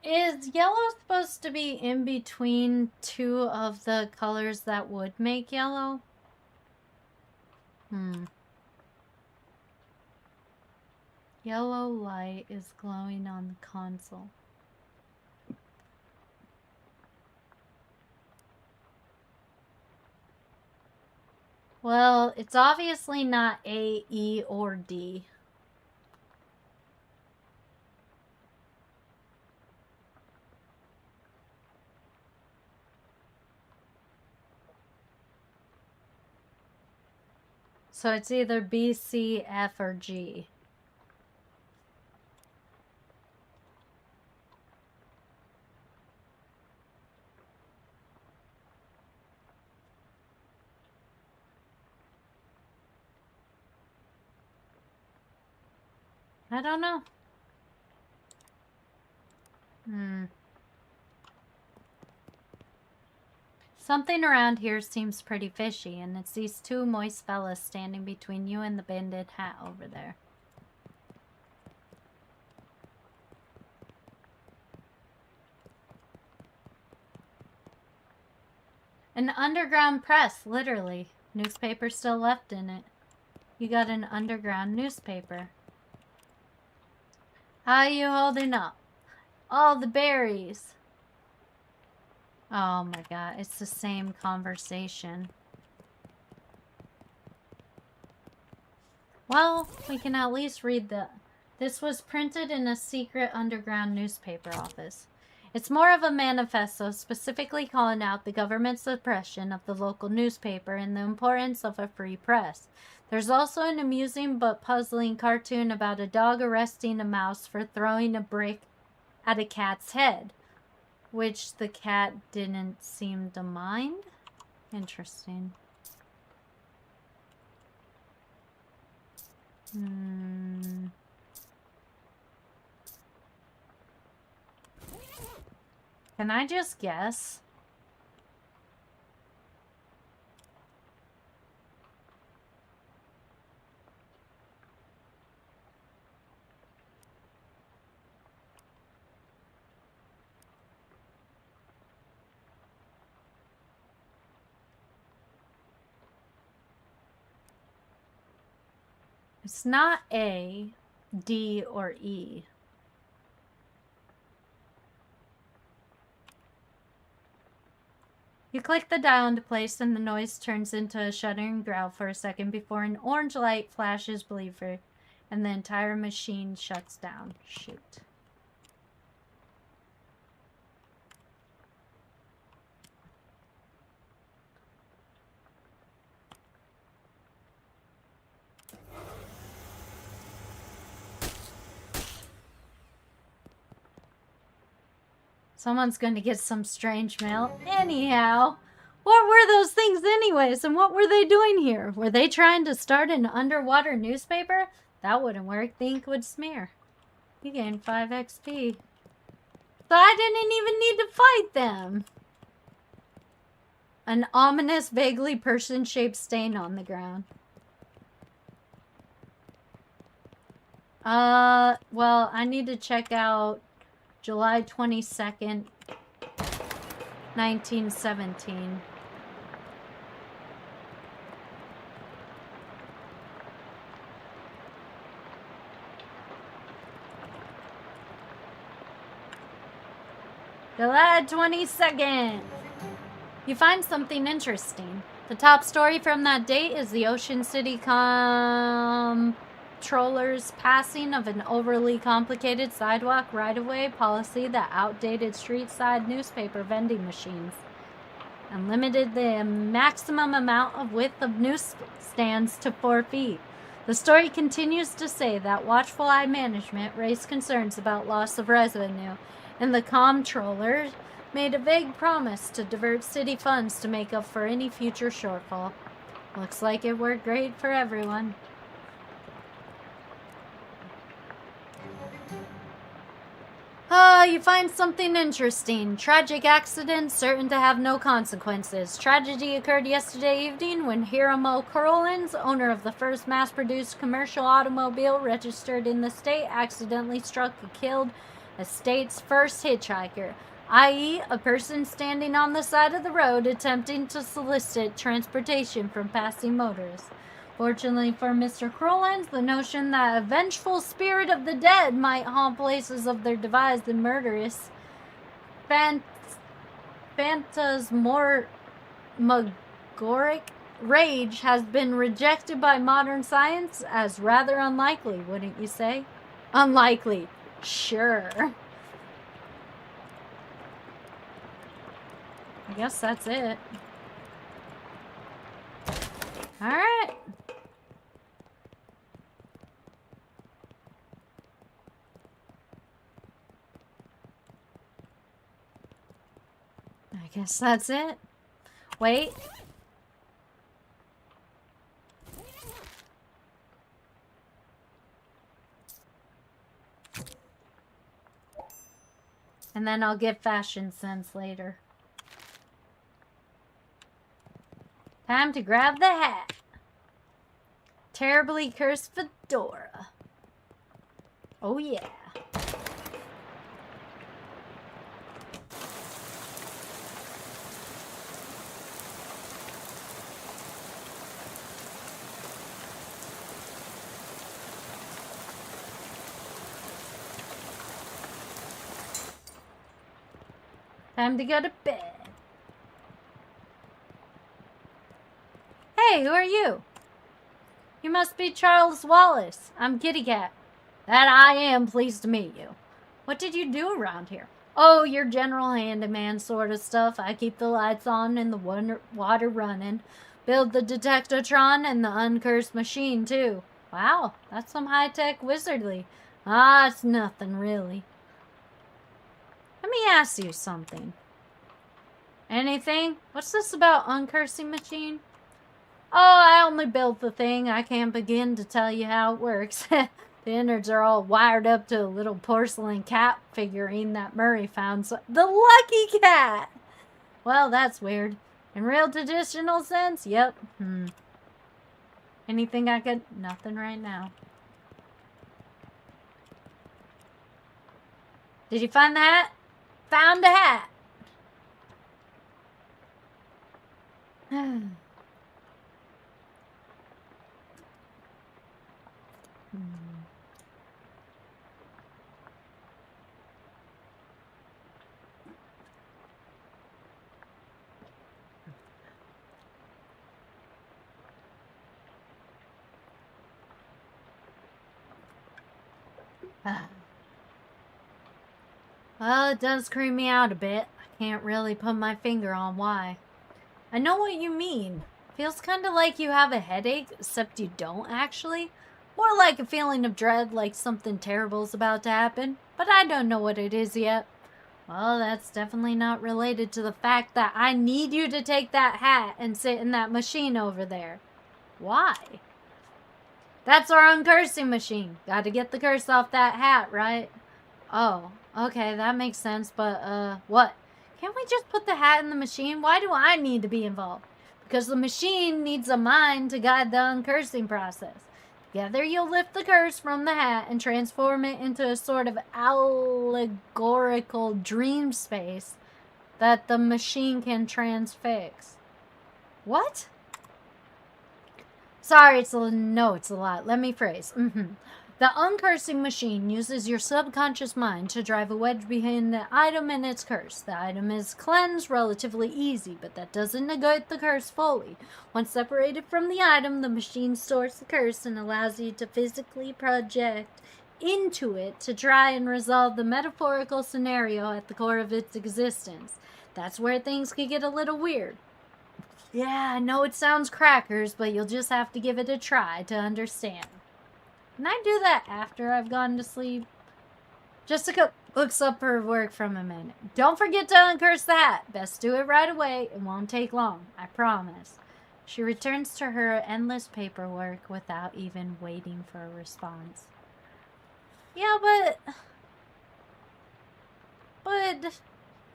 Is yellow supposed to be in between two of the colors that would make yellow? Yellow light is glowing on the console. Well, it's obviously not A, E, or D. So it's either B, C, F, or G. I don't know. Something around here seems pretty fishy, and it's these two moist fellas standing between you and the banded hat over there. An underground press, literally. Newspaper still left in it. You got an underground newspaper. How you holding up? All the berries. Oh my god, it's the same conversation. Well, we can at least read this was printed in a secret underground newspaper office. It's more of a manifesto specifically calling out the government's suppression of the local newspaper and the importance of a free press. There's also an amusing but puzzling cartoon about a dog arresting a mouse for throwing a brick at a cat's head, which the cat didn't seem to mind. Interesting. Can I just guess? It's not A, D, or E. You click the dial into place and the noise turns into a shuddering growl for a second before an orange light flashes believer and the entire machine shuts down. Shoot. Someone's going to get some strange mail. Anyhow, what were those things anyways, and what were they doing here? Were they trying to start an underwater newspaper? That wouldn't work. The ink would smear. You gained 5 XP. So I didn't even need to fight them. An ominous, vaguely person-shaped stain on the ground. Well, I need to check out July 22nd, 1917. July 22nd. You find something interesting. The top story from that date is the Ocean City Comptroller's passing of an overly complicated sidewalk right-of-way policy that outdated street-side newspaper vending machines and limited the maximum amount of width of newsstands to 4 feet. The story continues to say that watchful eye management raised concerns about loss of revenue, and the comptroller made a vague promise to divert city funds to make up for any future shortfall. Looks like it worked great for everyone. You find something interesting. Tragic accident certain to have no consequences. Tragedy occurred yesterday evening when Hiram O'Curlins, owner of the first mass-produced commercial automobile registered in the state, accidentally struck and killed a state's first hitchhiker, i.e., a person standing on the side of the road attempting to solicit transportation from passing motorists. Fortunately for Mr. Crowlands, the notion that a vengeful spirit of the dead might haunt places of their devised and murderous phantasmagoric rage has been rejected by modern science as rather unlikely, wouldn't you say? Unlikely. Sure. I guess that's it. Alright. I guess that's it. Wait. And then I'll get fashion sense later. Time to grab the hat. Terribly cursed fedora. Oh yeah. Time to go to bed. Hey, who are you? You must be Charles Wallace. I'm Kitty Cat. That I am, pleased to meet you. What did you do around here? Oh, your general handyman sort of stuff. I keep the lights on and the water running. Build the detectotron and the uncursed machine, too. Wow, that's some high-tech wizardry. Ah, it's nothing, really. Let me ask you something. Anything? What's this about uncursing machine? Oh, I only built the thing. I can't begin to tell you how it works. The innards are all wired up to a little porcelain cat figurine that Murray found. So the lucky cat! Well, that's weird. In real traditional sense? Yep. Anything I could... Nothing right now. Did you find the hat? Found a hat! Well, it does creep me out a bit. I can't really put my finger on why. I know what you mean. Feels kind of like you have a headache, except you don't actually. More like a feeling of dread, like something terrible's about to happen. But I don't know what it is yet. Well, that's definitely not related to the fact that I need you to take that hat and sit in that machine over there. Why? That's our uncursing machine. Gotta get the curse off that hat, right? Oh, okay, that makes sense, but, what? Can't we just put the hat in the machine? Why do I need to be involved? Because the machine needs a mind to guide the uncursing process. Together you'll lift the curse from the hat and transform it into a sort of allegorical dream space that the machine can transfix. What? Sorry, it's a lot. Let me phrase. The uncursing machine uses your subconscious mind to drive a wedge behind the item and its curse. The item is cleansed relatively easy, but that doesn't negate the curse fully. Once separated from the item, the machine stores the curse and allows you to physically project into it to try and resolve the metaphorical scenario at the core of its existence. That's where things can get a little weird. Yeah, I know it sounds crackers, but you'll just have to give it a try to understand. Can I do that after I've gone to sleep? Jessica looks up her work from a minute. Don't forget to uncurse the hat. Best do it right away. It won't take long. I promise. She returns to her endless paperwork without even waiting for a response. Yeah, but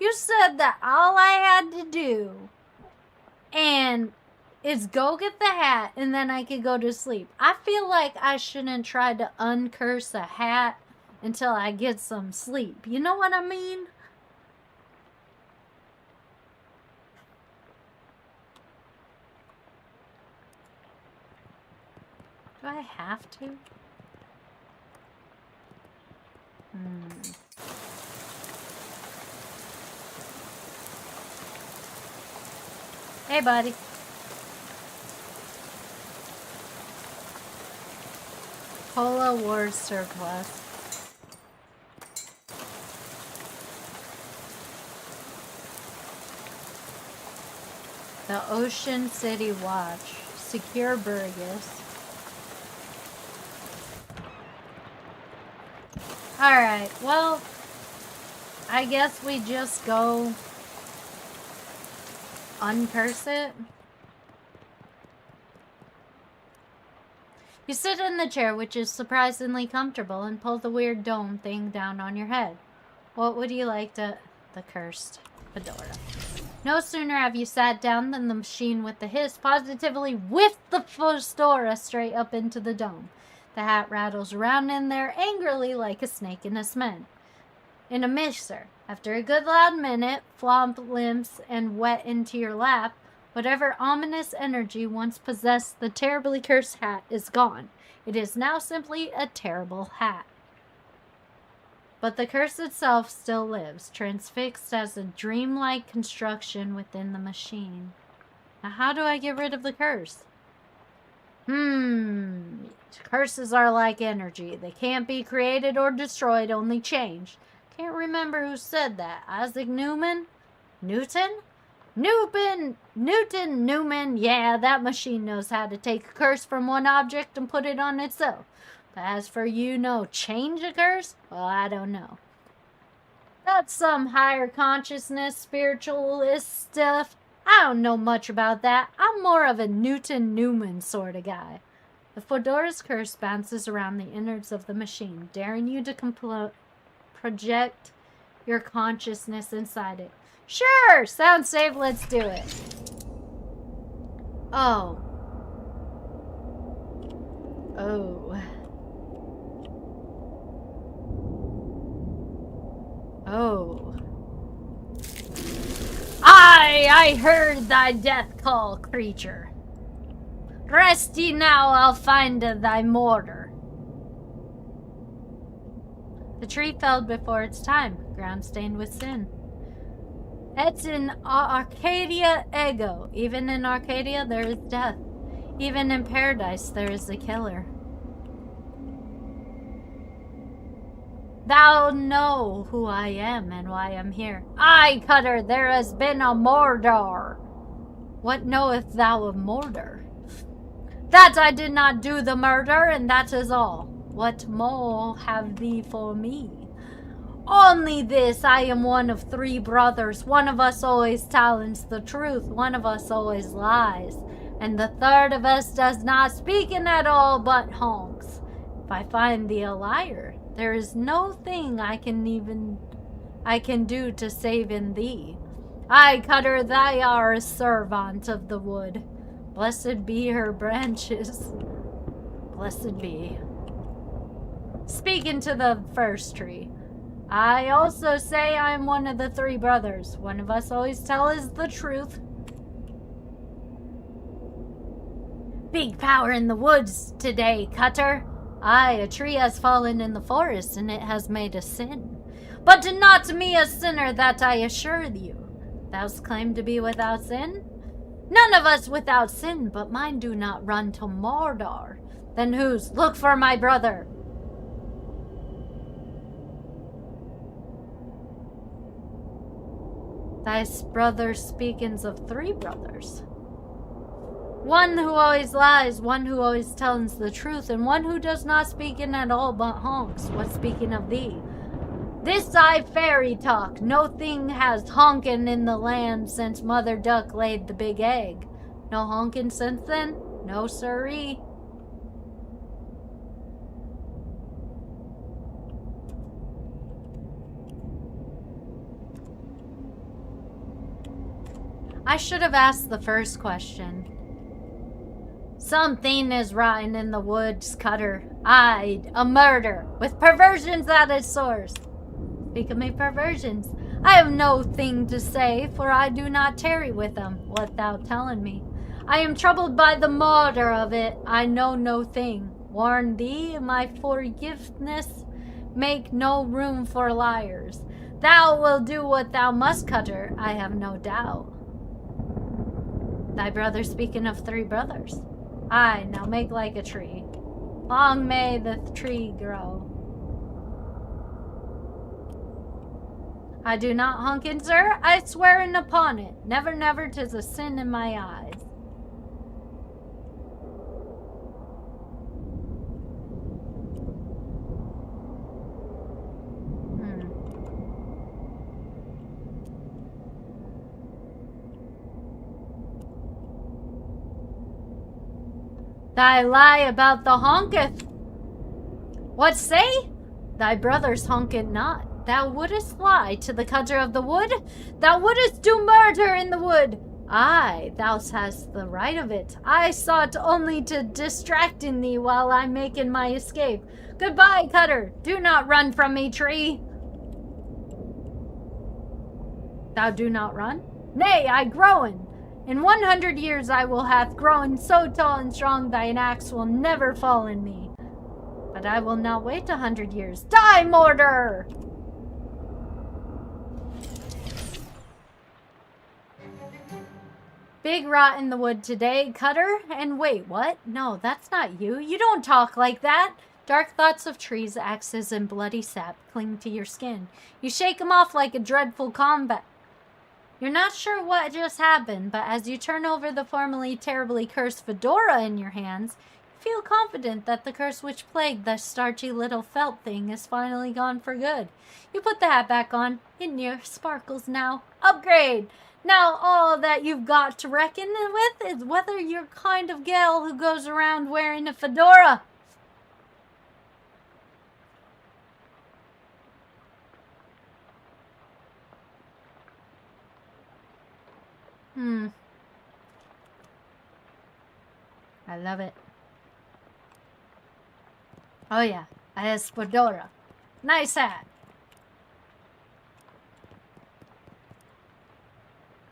you said that all I had to do is go get the hat and then I could go to sleep. I feel like I shouldn't try to uncurse a hat until I get some sleep. You know what I mean? Do I have to? Hey, buddy. Cola War surplus. The Ocean City Watch. Secure Burgess. Alright, well, I guess we just go uncurse it. You sit in the chair, which is surprisingly comfortable, and pull the weird dome thing down on your head. What would you like to... The cursed fedora. No sooner have you sat down than the machine with the hiss positively whiffed the fedora straight up into the dome. The hat rattles around in there angrily like a snake in a cement. In a mixer. After a good loud minute, flop limps and wet into your lap, whatever ominous energy once possessed the terribly cursed hat is gone. It is now simply a terrible hat. But the curse itself still lives, transfixed as a dreamlike construction within the machine. Now how do I get rid of the curse? Curses are like energy. They can't be created or destroyed, only changed. Can't remember who said that. Isaac Newman? Newton? Newman. Yeah, that machine knows how to take a curse from one object and put it on itself. But as for change a curse? Well, I don't know. That's some higher consciousness, spiritualist stuff. I don't know much about that. I'm more of a Newman sort of guy. The fedora's curse bounces around the innards of the machine, daring you to project your consciousness inside it. Sure! Sounds safe, let's do it. Oh. I heard thy death call, creature. Rest ye now, I'll find thy mortar. The tree felled before its time, ground stained with sin. It's in Arcadia ego. Even in Arcadia there is death. Even in paradise there is a killer. Thou know who I am and why I'm here. Aye, Cutter, there has been a Mordor. What knoweth thou of Mordor? That I did not do the murder, and that is all. What more have thee for me? Only this, I am one of 3 brothers. One of us always tells the truth, one of us always lies, and the third of us does not speak in at all but honks. If I find thee a liar, there is no thing I can do to save in thee. I, Cutter, thy are a servant of the wood. Blessed be her branches. Blessed be. Speaking to the first tree. I also say I am one of the 3 brothers. One of us always tells the truth. Big power in the woods today, Cutter. Aye, a tree has fallen in the forest, and it has made a sin. But not me a sinner, that I assure you. Thou'st claimed to be without sin? None of us without sin, but mine do not run to Mordor. Then whose? Look for my brother. Thy brother speakings of 3 brothers. One who always lies, one who always tells the truth, and one who does not speak in at all but honks. What speaking of thee? This I fairy talk. No thing has honkin' in the land since Mother Duck laid the big egg. No honkin' since then? No siree. I should have asked the first question. Something is rotten in the woods, Cutter. Aye, a murder, with perversions at its source. Speak of me perversions. I have no thing to say, for I do not tarry with them. What thou telling me? I am troubled by the murder of it. I know no thing. Warn thee, my forgiveness make no room for liars. Thou will do what thou must, Cutter, I have no doubt. Thy brother speaking of 3 brothers. Aye, now make like a tree. Long may the tree grow. I do not honkin, sir. I swearin upon it. Never, never, 'tis a sin in my eyes. Thy lie about the honketh. What say? Thy brothers honk it not. Thou wouldest lie to the cutter of the wood? Thou wouldest do murder in the wood? Aye, thou hast the right of it. I sought only to distract in thee while I'm making my escape. Goodbye, cutter. Do not run from me, tree. Thou do not run? Nay, I growen. In 100 years I will have grown so tall and strong thine axe will never fall in me. But I will not wait 100 years. Die, mortar! Big rot in the wood today, cutter. And wait, what? No, that's not you. You don't talk like that. Dark thoughts of trees, axes, and bloody sap cling to your skin. You shake them off like a dreadful combat. You're not sure what just happened, but as you turn over the formerly terribly cursed fedora in your hands, you feel confident that the curse which plagued the starchy little felt thing is finally gone for good. You put the hat back on. It near sparkles now. Upgrade! Now all that you've got to reckon with is whether you're kind of gal who goes around wearing a fedora. I love it. Oh yeah, a fedora. Nice hat.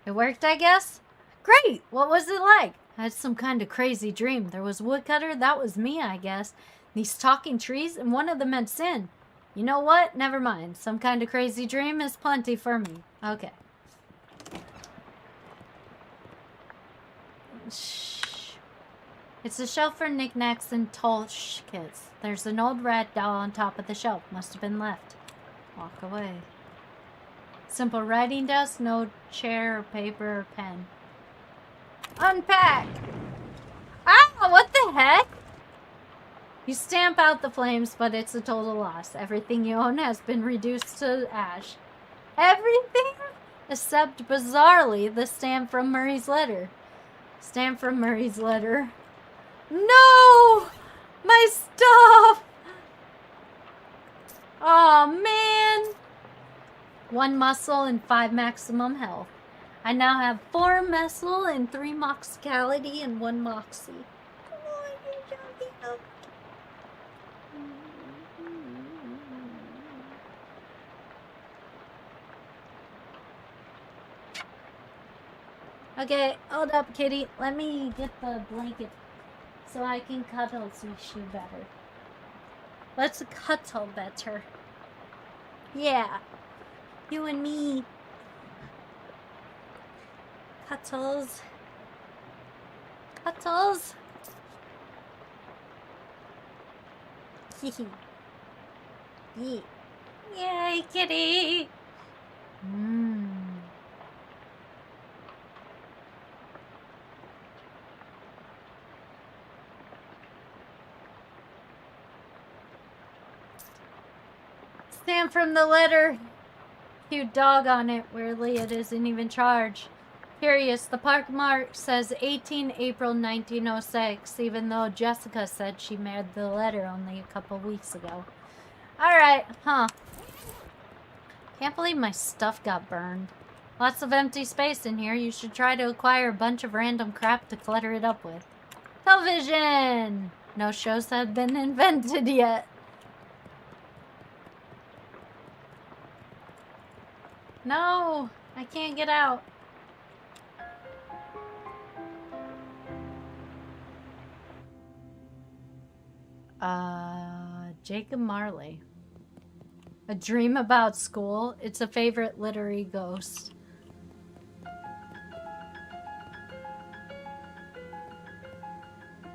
It worked, I guess? Great! What was it like? I had some kind of crazy dream. There was woodcutter, that was me, I guess. These talking trees, and one of them had sin. You know what? Never mind. Some kind of crazy dream is plenty for me. Okay. Shh. It's a shelf for knickknacks and tollkits. There's an old rat doll on top of the shelf. Must have been left. Walk away. Simple writing desk, no chair or paper or pen. Unpack! Ah, what the heck? You stamp out the flames, but it's a total loss. Everything you own has been reduced to ash. Everything? Except, bizarrely, the stamp from Murray's letter. Stamp from Murray's letter. No! My stuff! Oh man! 1 muscle and 5 maximum health. I now have 4 muscle and 3 moxicality and 1 moxie. Come on, you junkie look. Okay, hold up, kitty. Let me get the blanket so I can cuddle you better. Let's cuddle better. Yeah. You and me. Cuddles. Cuddles. Hee yeah. Yay, kitty. Stamp from the letter. Cute dog on it. Weirdly, it isn't even charged. Curious, the park mark says 18 April 1906, even though Jessica said she mailed the letter only a couple weeks ago. Alright, huh. Can't believe my stuff got burned. Lots of empty space in here. You should try to acquire a bunch of random crap to clutter it up with. Television! No shows have been invented yet. No, I can't get out. Jacob Marley. A dream about school. It's a favorite literary ghost.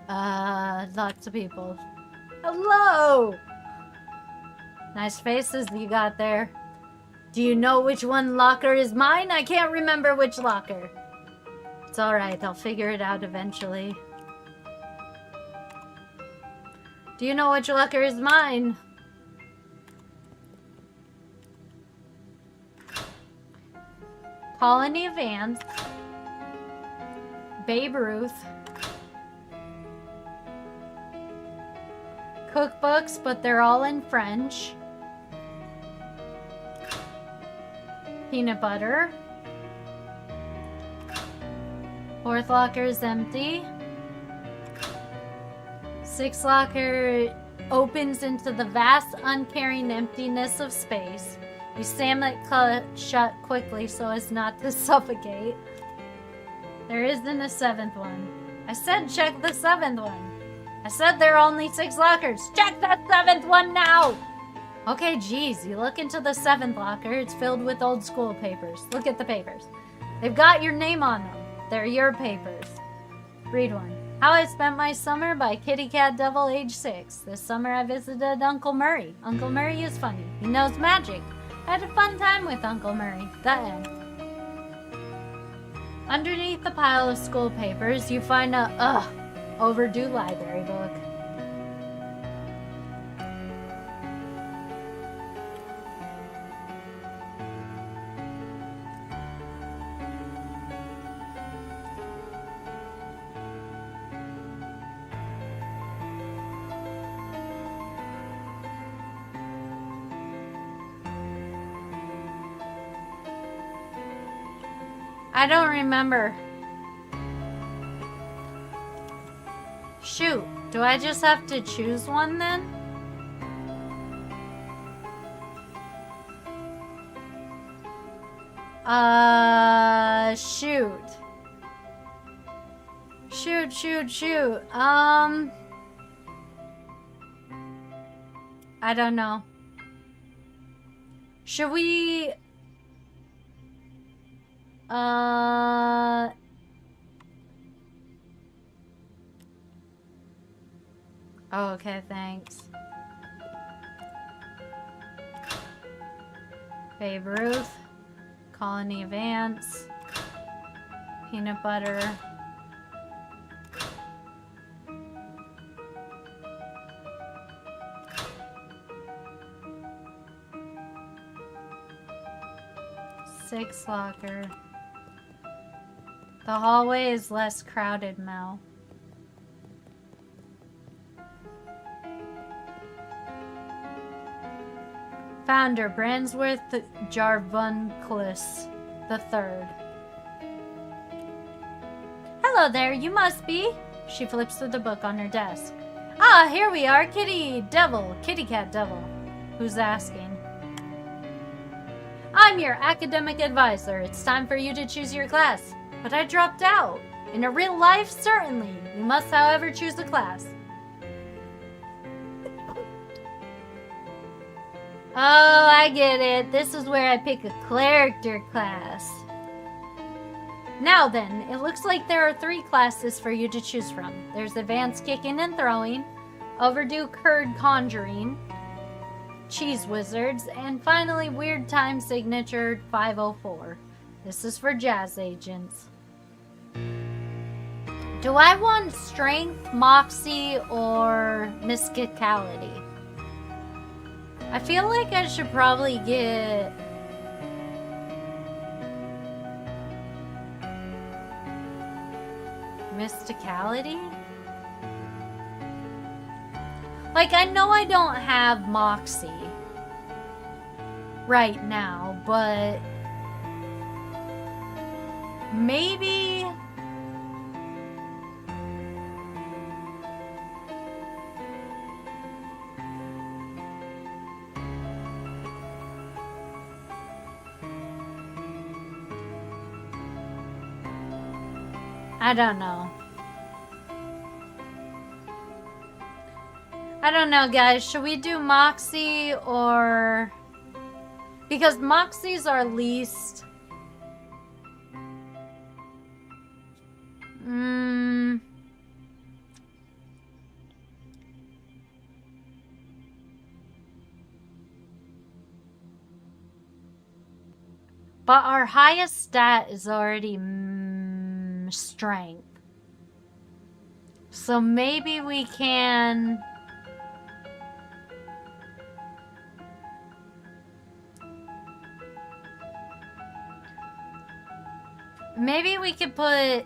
Lots of people. Hello! Nice faces you got there. Do you know which one locker is mine? I can't remember which locker. It's alright, I'll figure it out eventually. Do you know which locker is mine? Colony of Ants. Babe Ruth. Cookbooks, but they're all in French. Peanut butter. Fourth locker is empty. Sixth locker opens into the vast, uncaring emptiness of space. You slam it shut quickly so as not to suffocate. There isn't a seventh one. I said check the seventh one. I said there are only 6 lockers. Check that seventh one now! Okay, geez, you look into the seventh locker. It's filled with old school papers. Look at the papers. They've got your name on them. They're your papers. Read one. How I Spent My Summer by Kitty Cat Devil, age 6. This summer I visited Uncle Murray. Uncle Murray is funny. He knows magic. I had a fun time with Uncle Murray. The end. Underneath the pile of school papers, you find a, overdue library book. I don't remember. Shoot, do I just have to choose one then? Shoot. Shoot. I don't know. Should we... Oh, okay, thanks. Babe Ruth. Colony of Ants. Peanut butter. Sixth locker. The hallway is less crowded now. Founder Bransworth Jarvunclus III. Hello there, you must be. She flips through the book on her desk. Ah, here we are, Kitty Cat Devil. Who's asking? I'm your academic advisor. It's time for you to choose your class. But I dropped out. In a real life, certainly. You must, however, choose a class. Oh, I get it. This is where I pick a character class. Now then, it looks like there are 3 classes for you to choose from. There's Advanced Kicking and Throwing, Overdue Curd Conjuring, Cheese Wizards, and finally Weird Time Signature 504. This is for Jazz Agents. Do I want Strength, Moxie, or Mysticality? I feel like I should probably get... Mysticality? Like, I know I don't have Moxie right now, but maybe... I don't know. I don't know, guys. Should we do Moxie or... Because Moxie's our least... But our highest stat is already strength. So maybe we can... Maybe we could put...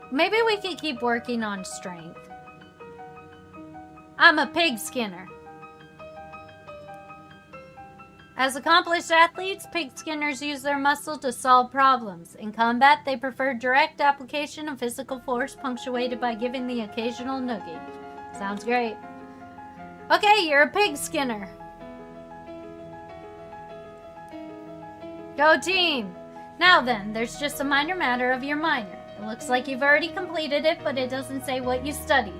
Maybe we could keep working on strength. I'm a pig skinner. As accomplished athletes, pig skinners use their muscle to solve problems. In combat, they prefer direct application of physical force punctuated by giving the occasional noogie. Sounds great. Okay, you're a pig skinner. Go team! Now then, there's just a minor matter of your minor. It looks like you've already completed it, but it doesn't say what you studied.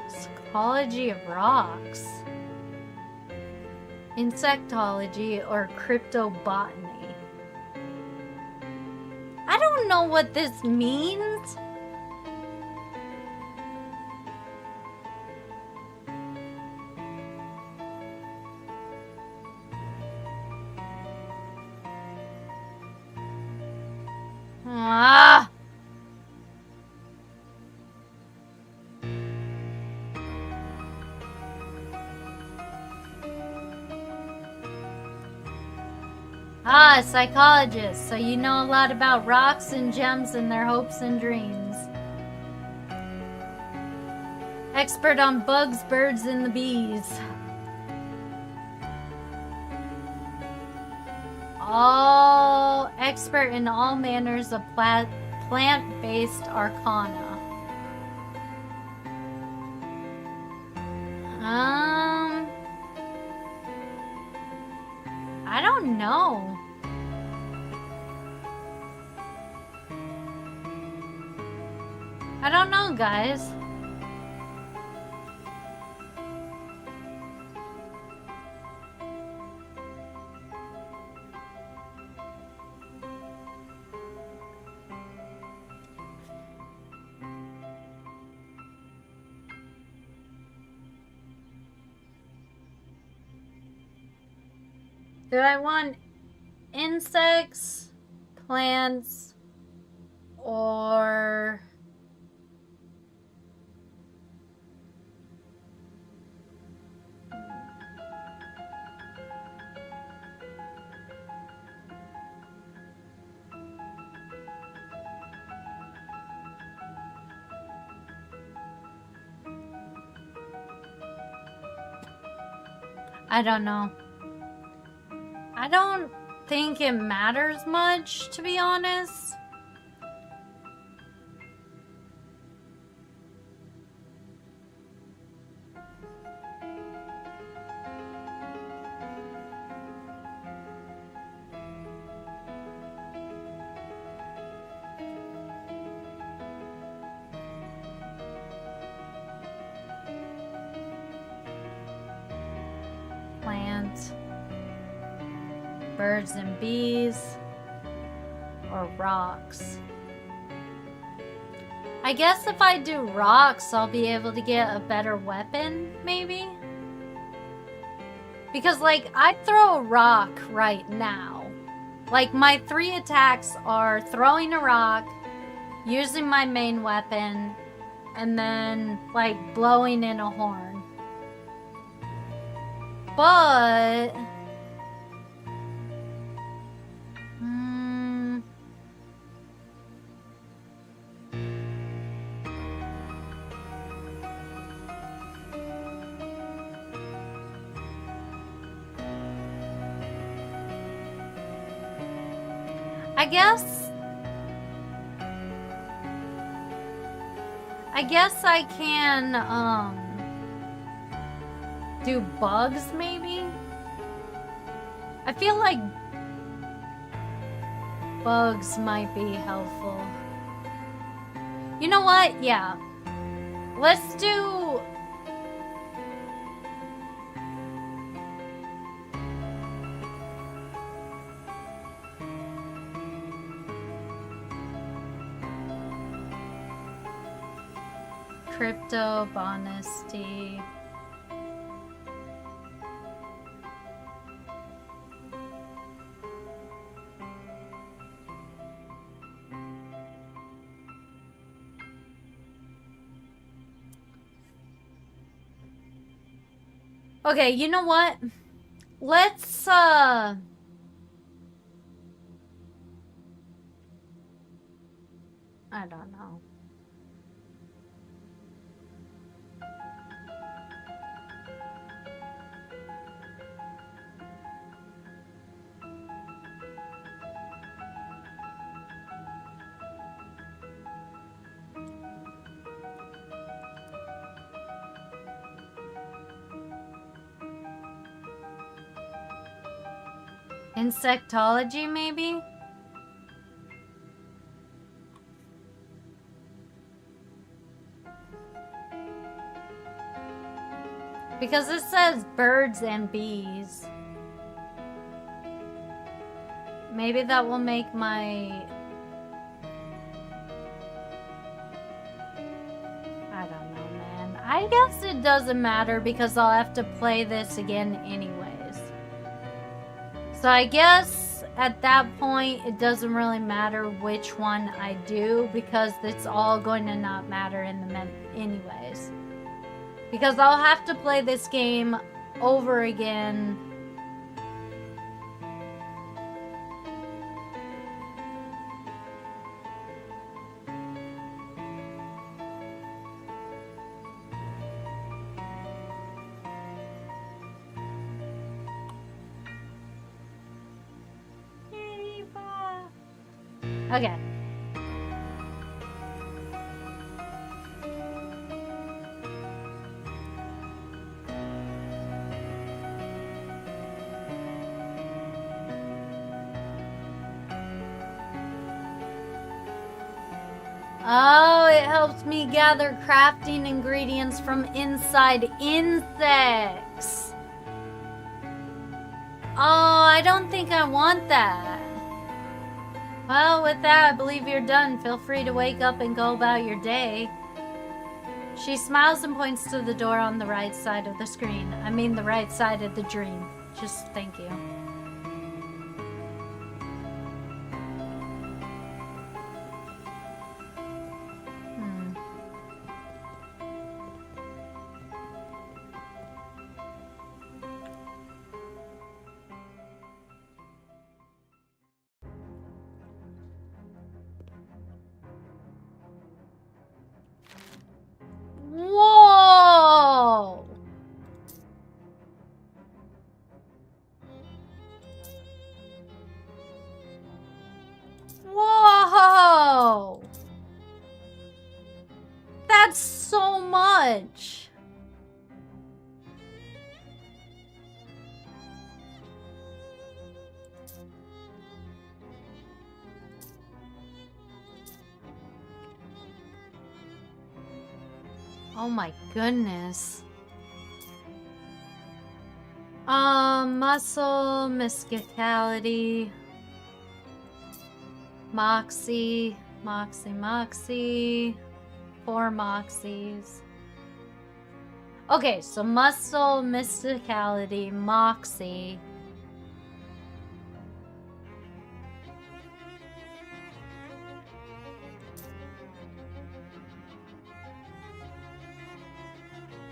Psychology of rocks. Insectology or cryptobotany. I don't know what this means. Ah! Ah, psychologist. So you know a lot about rocks and gems and their hopes and dreams. Expert on bugs, birds, and the bees. All expert in all manners of plant-based arcana. I don't know. I don't know, guys. Do I want insects, plants, or... I don't know. I don't think it matters much, to be honest. Plants, birds and bees, or rocks. I guess if I do rocks, I'll be able to get a better weapon, maybe? Because, like, I throw a rock right now. Like, my 3 attacks are throwing a rock, using my main weapon, and then, like, blowing in a horn. But... I guess I can, do bugs, maybe? I feel like bugs might be helpful. You know what? Yeah. Let's do... dope, honesty. Okay, you know what? Let's, I don't know. Insectology, maybe? Because it says birds and bees. Maybe that will make my... I don't know, man. I guess it doesn't matter because I'll have to play this again anyways. So I guess at that point it doesn't really matter which one I do because it's all going to not matter in the anyways. Because I'll have to play this game over again. Okay. Oh, it helps me gather crafting ingredients from inside insects. Oh, I don't think I want that. Well, with that, I believe you're done. Feel free to wake up and go about your day. She smiles and points to the door on the right side of the screen. I mean the right side of the dream. Just thank you. Whoa! Whoa! That's so much. Oh my goodness. Muscle, mysticality, moxie, moxie, 4 moxies. Okay, so muscle, mysticality, moxie.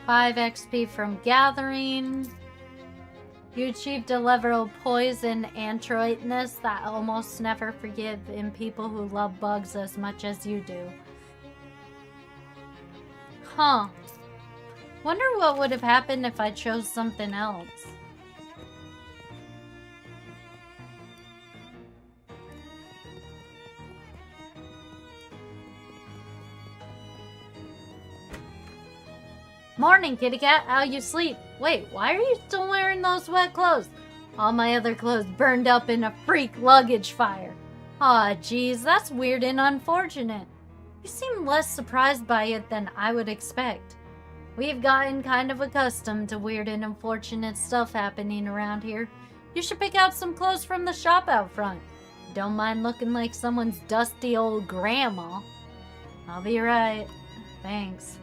Five XP from gathering. You achieved a level of poison androidness that I almost never forgive in people who love bugs as much as you do. Huh. Wonder what would have happened if I chose something else. Morning, kitty cat. How you sleep? Wait, why are you still wearing those wet clothes? All my other clothes burned up in a freak luggage fire. Aw, geez, that's weird and unfortunate. You seem less surprised by it than I would expect. We've gotten kind of accustomed to weird and unfortunate stuff happening around here. You should pick out some clothes from the shop out front. Don't mind looking like someone's dusty old grandma. I'll be right. Thanks.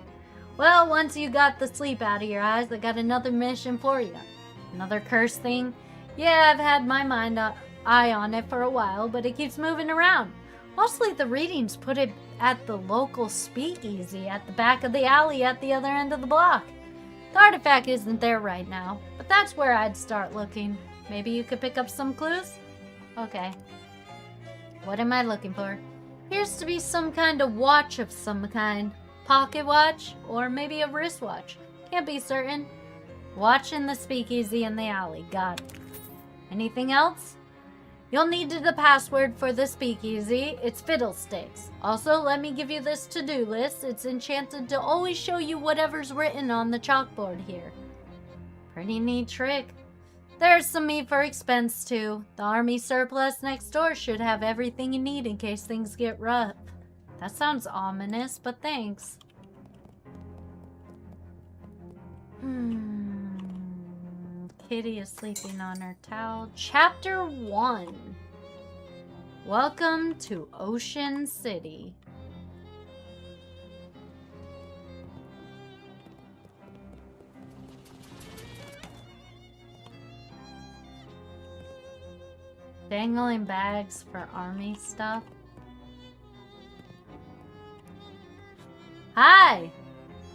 Well, once you got the sleep out of your eyes, I got another mission for you. Another curse thing? Yeah, I've had my eye on it for a while, but it keeps moving around. Mostly the readings put it at the local speakeasy at the back of the alley at the other end of the block. The artifact isn't there right now, but that's where I'd start looking. Maybe you could pick up some clues? Okay. What am I looking for? Appears to be some kind of watch of some kind. Pocket watch, or maybe a wristwatch. Can't be certain. Watch in the speakeasy in the alley. Got it. Anything else? You'll need the password for the speakeasy. It's Fiddlesticks. Also, let me give you this to-do list. It's enchanted to always show you whatever's written on the chalkboard here. Pretty neat trick. There's some meat for expense, too. The army surplus next door should have everything you need in case things get rough. That sounds ominous, but thanks. Kitty is sleeping on her towel. Chapter 1. Welcome to Ocean City. Dangling bags for army stuff. Hi!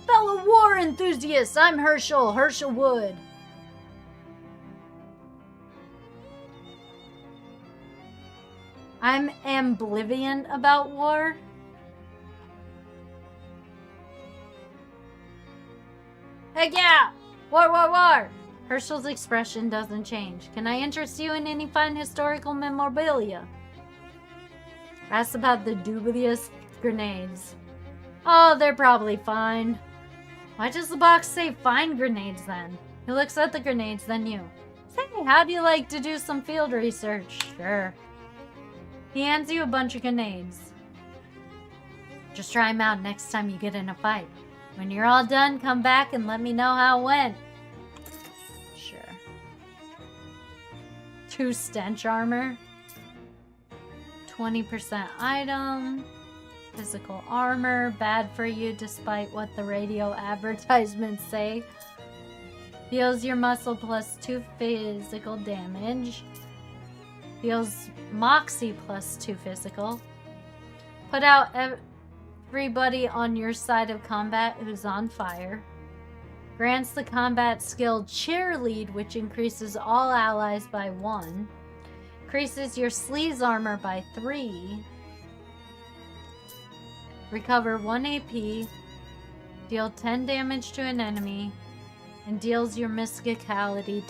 Fellow war enthusiasts, I'm Herschel Wood. I'm ambivalent about war. Heck yeah! War, war, war! Herschel's expression doesn't change. Can I interest you in any fine historical memorabilia? Ask about the dubious grenades. Oh, they're probably fine. Why does the box say fine grenades then? He looks at the grenades, then you. Say, how do you like to do some field research? Sure. He hands you a bunch of grenades. Just try them out next time you get in a fight. When you're all done, come back and let me know how it went. Sure. 2 stench armor. 20% item. Physical armor. Bad for you despite what the radio advertisements say. Heals your muscle plus 2 physical damage. Heals Moxie plus 2 physical. Put out everybody on your side of combat who's on fire. Grants the combat skill Cheerlead, which increases all allies by 1. Increases your sleeves armor by 3. Recover 1 AP. Deal 10 damage to an enemy. And deals your mysticality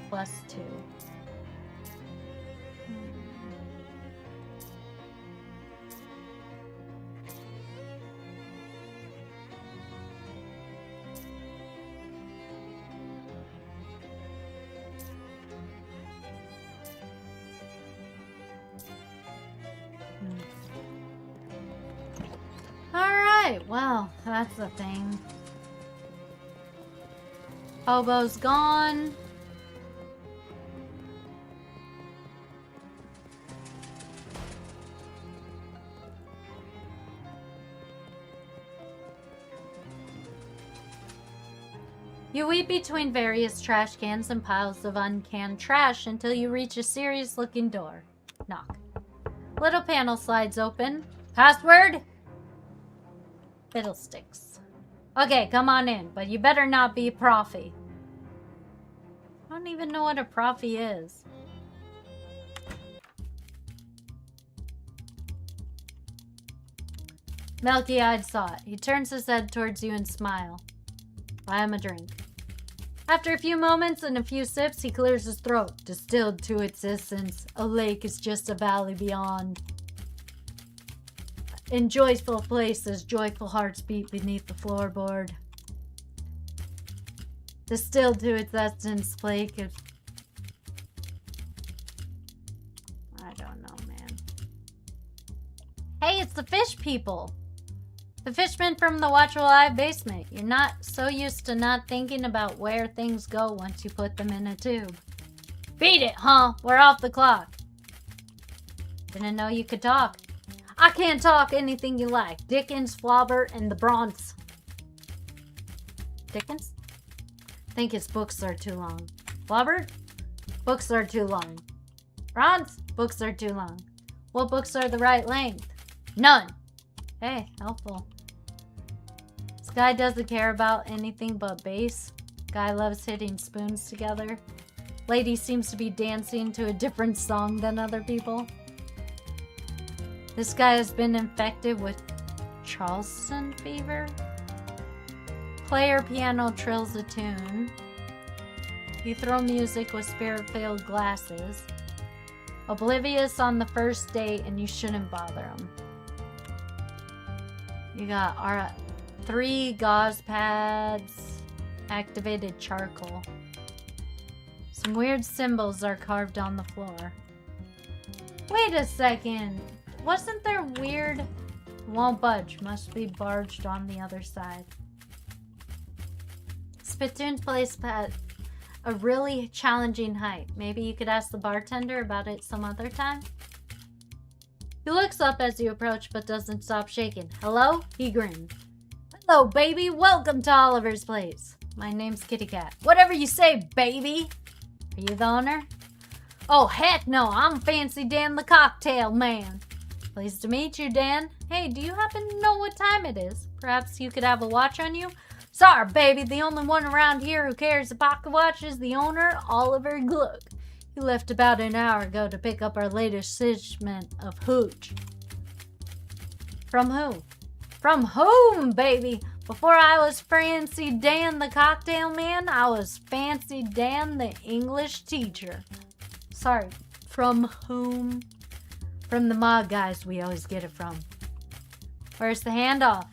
plus 2. Alright, well, that's the thing. Hobo's gone. You weep between various trash cans and piles of uncanned trash until you reach a serious-looking door. Knock. Little panel slides open. Password? Fiddlesticks. Okay, come on in, but you better not be a prophy. I don't even know what a prophy is. Milky-eyed saw it. He turns his head towards you and smiles. Buy him a drink. After a few moments and a few sips, he clears his throat. Distilled to its essence, a lake is just a valley beyond. In joyful places, joyful hearts beat beneath the floorboard. Distilled to its essence, lake is... I don't know, man. Hey, it's the fish people! The fishmen from the Watchful Eye basement. You're not so used to not thinking about where things go once you put them in a tube. Beat it, huh? We're off the clock. Didn't know you could talk. I can't talk anything you like. Dickens, Flaubert, and the Bronx. Dickens? I think his books are too long. Robert? Books are too long. Ron's? Books are too long. What books are the right length? None. Hey, helpful. This guy doesn't care about anything but bass. Guy loves hitting spoons together. Lady seems to be dancing to a different song than other people. This guy has been infected with Charleston fever. Player piano trills a tune. You throw music with spirit-filled glasses. Oblivious on the first date, and you shouldn't bother him. You got our 3 gauze pads, activated charcoal. Some weird symbols are carved on the floor. Wait a second. Wasn't there weird? Won't budge. Must be barged on the other side. Spittoon's place at a really challenging height. Maybe you could ask the bartender about it some other time? He looks up as you approach but doesn't stop shaking. Hello? He grins. Hello, baby. Welcome to Oliver's Place. My name's Kitty Cat. Whatever you say, baby. Are you the owner? Oh, heck no. I'm Fancy Dan the Cocktail Man. Pleased to meet you, Dan. Hey, do you happen to know what time it is? Perhaps you could have a watch on you? Sorry, baby. The only one around here who carries a pocket watch is the owner, Oliver Gluck. He left about an hour ago to pick up our latest shipment of hooch. From who? From whom, baby? Before I was Fancy Dan the Cocktail Man, I was Fancy Dan the English teacher. Sorry, from whom? From the mod guys we always get it from. Where's the handoff?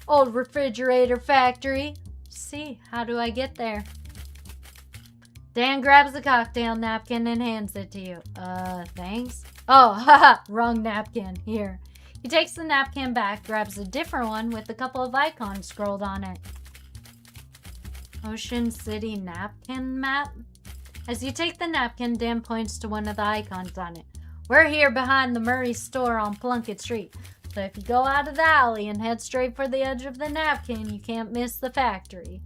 Old refrigerator factory. See, how do I get there? Dan grabs the cocktail napkin and hands it to you. Thanks. Oh, haha, wrong napkin. Here. He takes the napkin back, grabs a different one with a couple of icons scrolled on it. Ocean City napkin map? As you take the napkin, Dan points to one of the icons on it. We're here behind the Murray store on Plunkett Street. So if you go out of the alley and head straight for the edge of the napkin, you can't miss the factory.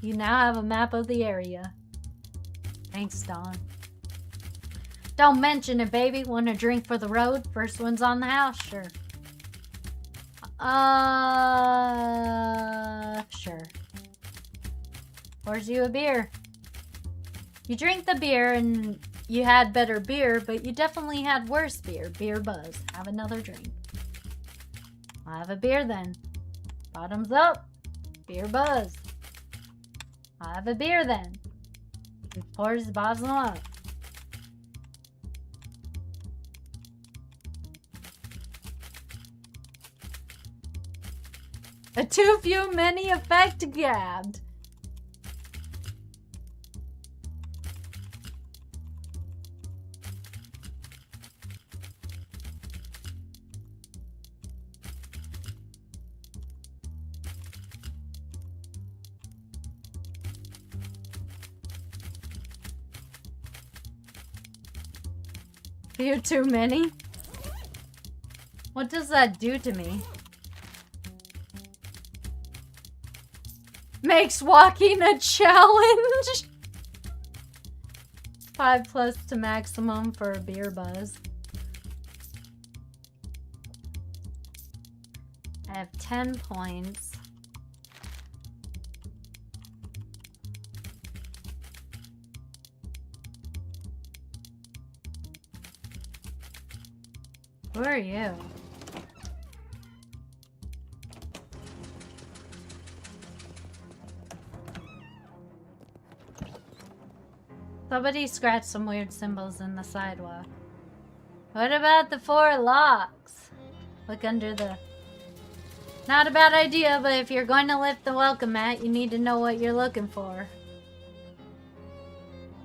You now have a map of the area. Thanks, Dawn. Don't mention it, baby. Want a drink for the road? First one's on the house, sure. Sure. Pours you a beer. You drink the beer and you had better beer, but you definitely had worse beer. Beer buzz. Have another drink. I'll have a beer then. Bottoms up. Beer buzz. I'll have a beer then. He pours the bottom up. A too few many effect gabbed. Few too many? What does that do to me? Makes walking a challenge. 5+ to maximum for a beer buzz. I have 10 points. Who are you? Somebody scratched some weird symbols in the sidewalk. What about the 4 locks? Look under the... Not a bad idea, but if you're going to lift the welcome mat, you need to know what you're looking for.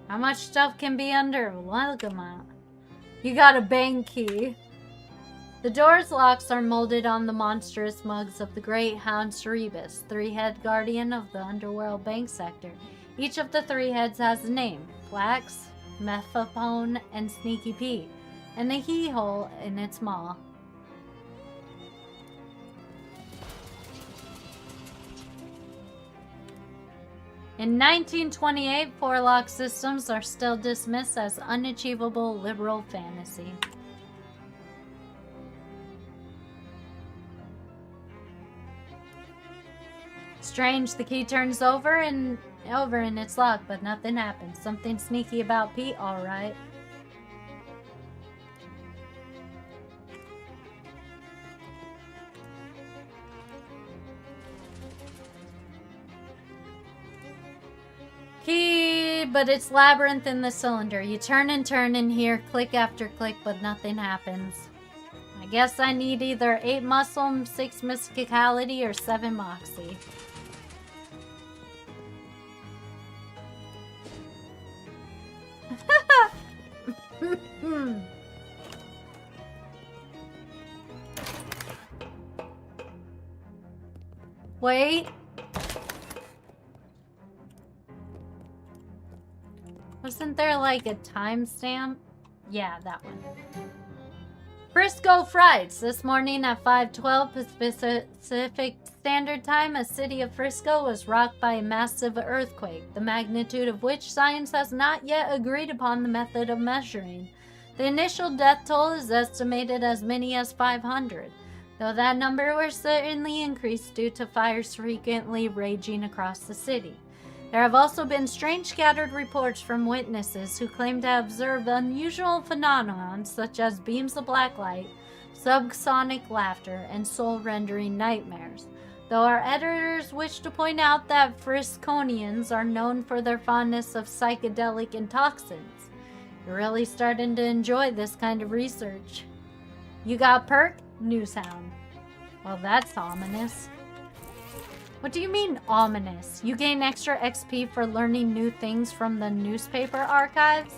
How much stuff can be under a welcome mat? You got a bank key. The door's locks are molded on the monstrous mugs of the great Hound Cerebus, 3-head guardian of the underworld bank sector. Each of the 3 heads has a name: Flax, Mephapone, and Sneaky Pete, and a he-hole in its maw. In 1928, four-lock systems are still dismissed as unachievable liberal fantasy. Strange, the key turns over and it's locked, but nothing happens. Something sneaky about Pete, alright. Key, but it's labyrinth in the cylinder. You turn and turn and hear click after click, but nothing happens. I guess I need either 8 muscle, 6 mysticality, or 7 moxie. Wait. Wasn't there like a timestamp? Yeah, that one. Frisco Frights. This morning at 5:12 Pacific Standard Time, a city of Frisco was rocked by a massive earthquake, the magnitude of which science has not yet agreed upon the method of measuring. The initial death toll is estimated as many as 500, though that number will certainly increase due to fires frequently raging across the city. There have also been strange scattered reports from witnesses who claim to have observed unusual phenomena such as beams of black light, subsonic laughter, and soul-rendering nightmares. Though our editors wish to point out that Frisconians are known for their fondness of psychedelic intoxicants. You're really starting to enjoy this kind of research. You got perk? Newshound. Well, that's ominous. What do you mean, ominous? You gain extra XP for learning new things from the newspaper archives?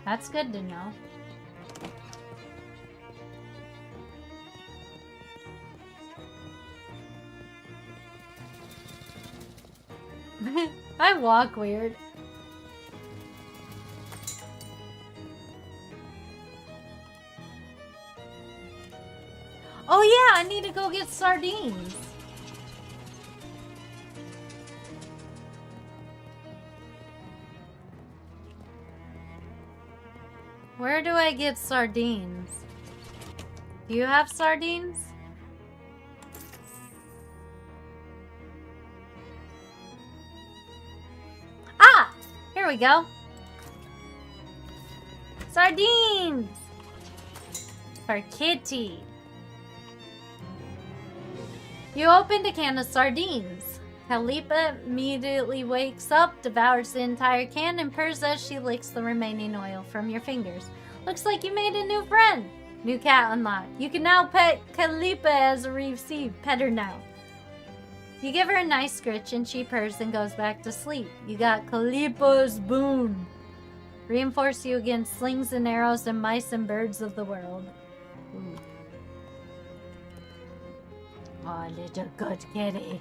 That's good to know. I walk weird. Oh yeah, I need to go get sardines. Where do I get sardines? Do you have sardines? Ah! Here we go. Sardines! For Kitty. You opened a can of sardines. Khalifa immediately wakes up, devours the entire can, and purrs as she licks the remaining oil from your fingers. Looks like you made a new friend. New cat unlocked. You can now pet Khalifa as a received. Pet her now. You give her a nice scritch and she purrs and goes back to sleep. You got Khalifa's boon. Reinforce you against slings and arrows and mice and birds of the world. Ooh. Oh, little good kitty.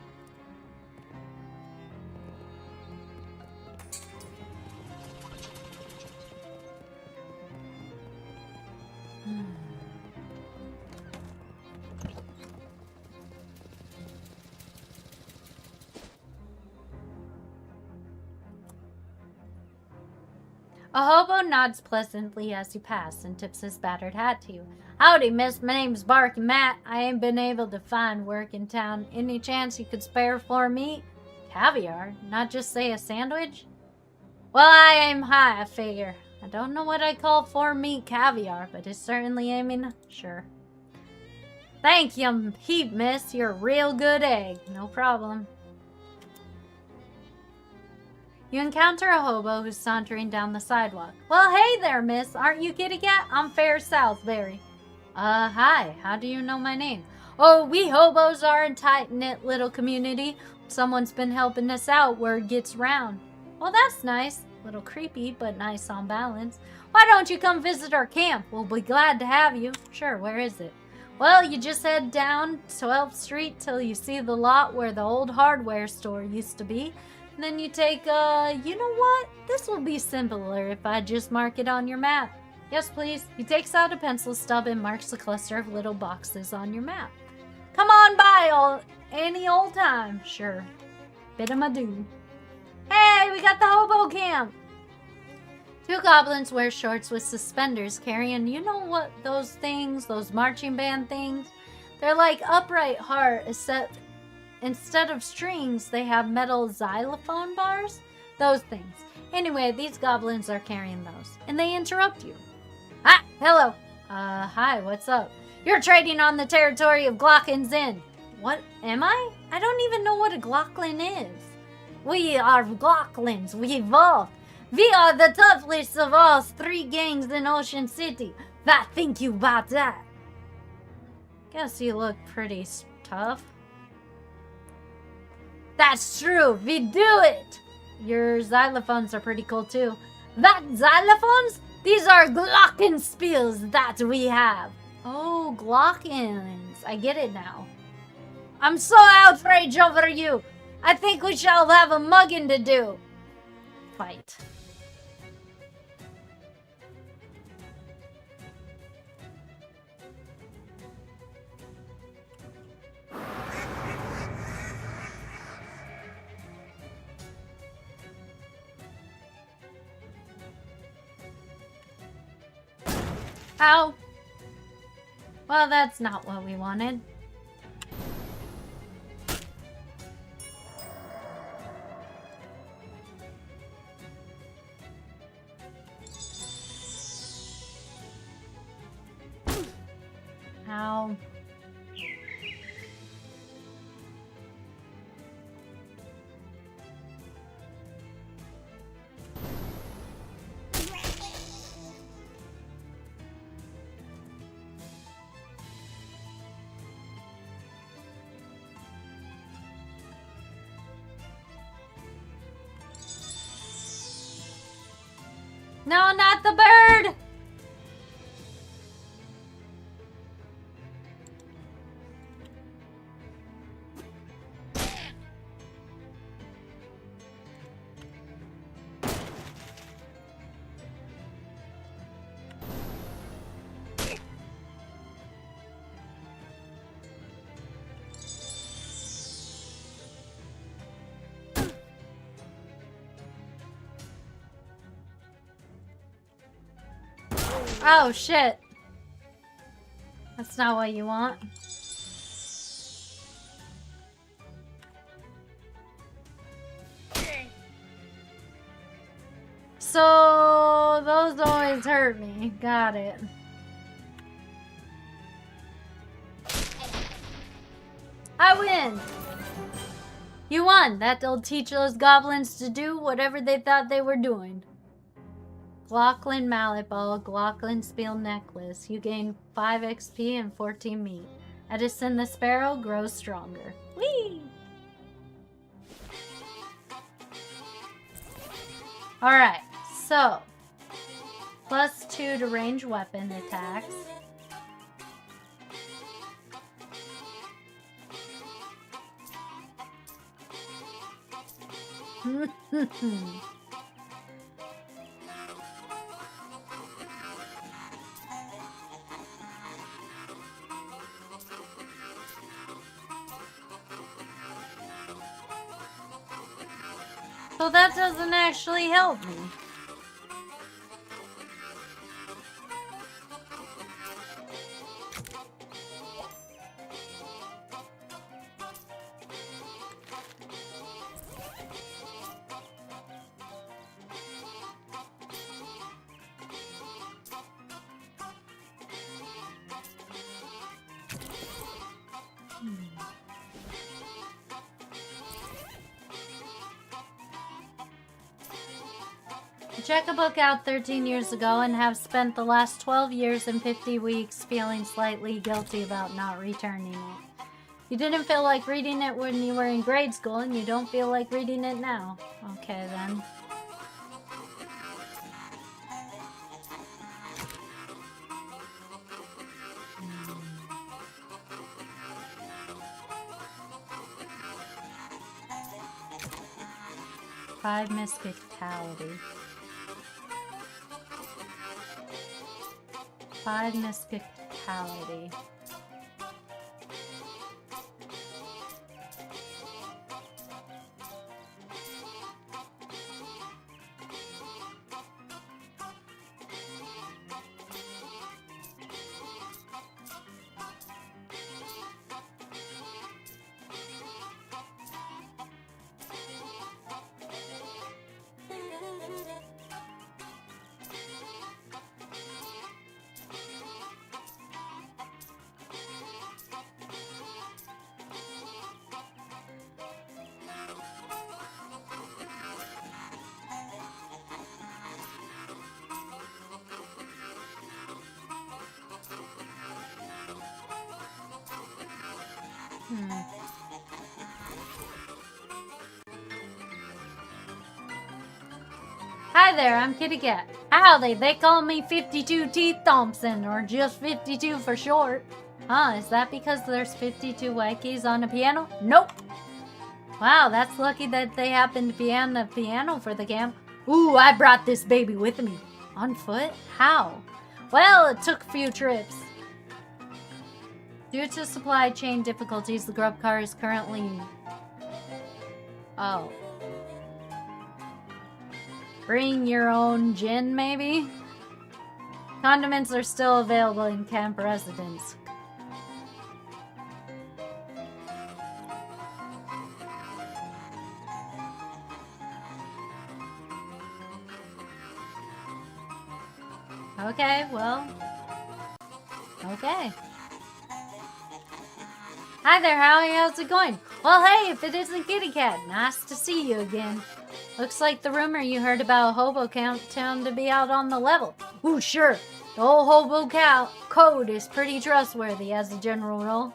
A hobo nods pleasantly as you pass and tips his battered hat to you. Howdy, miss. My name's Barky Matt. I ain't been able to find work in town. Any chance you could spare for me? Caviar? Not just say a sandwich? Well, I aim high, I figure. I don't know what I call 4-meat caviar, but it's certainly aiming sure. Thank you, heap, miss. You're a real good egg. No problem. You encounter a hobo who's sauntering down the sidewalk. Well, hey there, miss. Aren't you Kitty Cat? I'm Fair Southberry. Hi. How do you know my name? Oh, we hobos are a tight-knit little community. Someone's been helping us out. Word gets round. Well, that's nice. Little creepy, but nice on balance. Why don't you come visit our camp? We'll be glad to have you. Sure, where is it? Well, you just head down 12th Street till you see the lot where the old hardware store used to be. Then you take, you know what? This will be simpler if I just mark it on your map. Yes, please. He takes out a pencil stub and marks a cluster of little boxes on your map. Come on by any old time. Sure. Bid him adieu. Hey, we got the hobo camp. Two goblins wear shorts with suspenders carrying, you know what, those things, those marching band things? They're like upright heart, except instead of strings, they have metal xylophone bars. Those things. Anyway, these goblins are carrying those, and they interrupt you. Ah, hello. Hi, what's up? You're trading on the territory of Glocken's Inn. What, am I? I don't even know what a Glocklin is. We are Glocklins. We evolved. We are the toughest of all 3 gangs in Ocean City. What think you about that? Guess you look pretty tough. That's true. We do it. Your xylophones are pretty cool too. That xylophones? These are glockenspiels that we have. Oh, glockens. I get it now. I'm so outraged over you. I think we shall have a mugging to do. Fight. Ow. Well, that's not what we wanted. Ow. No, not the bird! Oh, shit. That's not what you want. So, those always hurt me. Got it. I win! You won! That'll teach those goblins to do whatever they thought they were doing. Glocklin Mallet Ball, Glocklin Spiel Necklace. You gain 5 XP and 14 meat. Edison the Sparrow grows stronger. Whee! Alright, so. +2 to range weapon attacks. So that doesn't actually help me. Check a book out 13 years ago and have spent the last 12 years and 50 weeks feeling slightly guilty about not returning it. You didn't feel like reading it when you were in grade school, and you don't feel like reading it now. Okay, then. Five misfatality. High musicality. Hi there, I'm Kitty Cat. Howdy, they call me 52 Teeth Thompson, or just 52 for short. Huh, is that because there's 52 white keys on a piano? Nope. Wow, that's lucky that they happened to be on the piano for the camp. Ooh, I brought this baby with me. On foot? How? Well, it took a few trips. Due to supply chain difficulties, the grub car is currently... Oh. Bring your own gin, maybe? Condiments are still available in camp residence. Okay, well... Okay. Hi there, Howie. How's it going? Well, hey, if it isn't Kitty Cat, nice to see you again. Looks like the rumor you heard about Hobo Countdown to be out on the level. Ooh, sure. The whole Hobo code is pretty trustworthy as a general rule.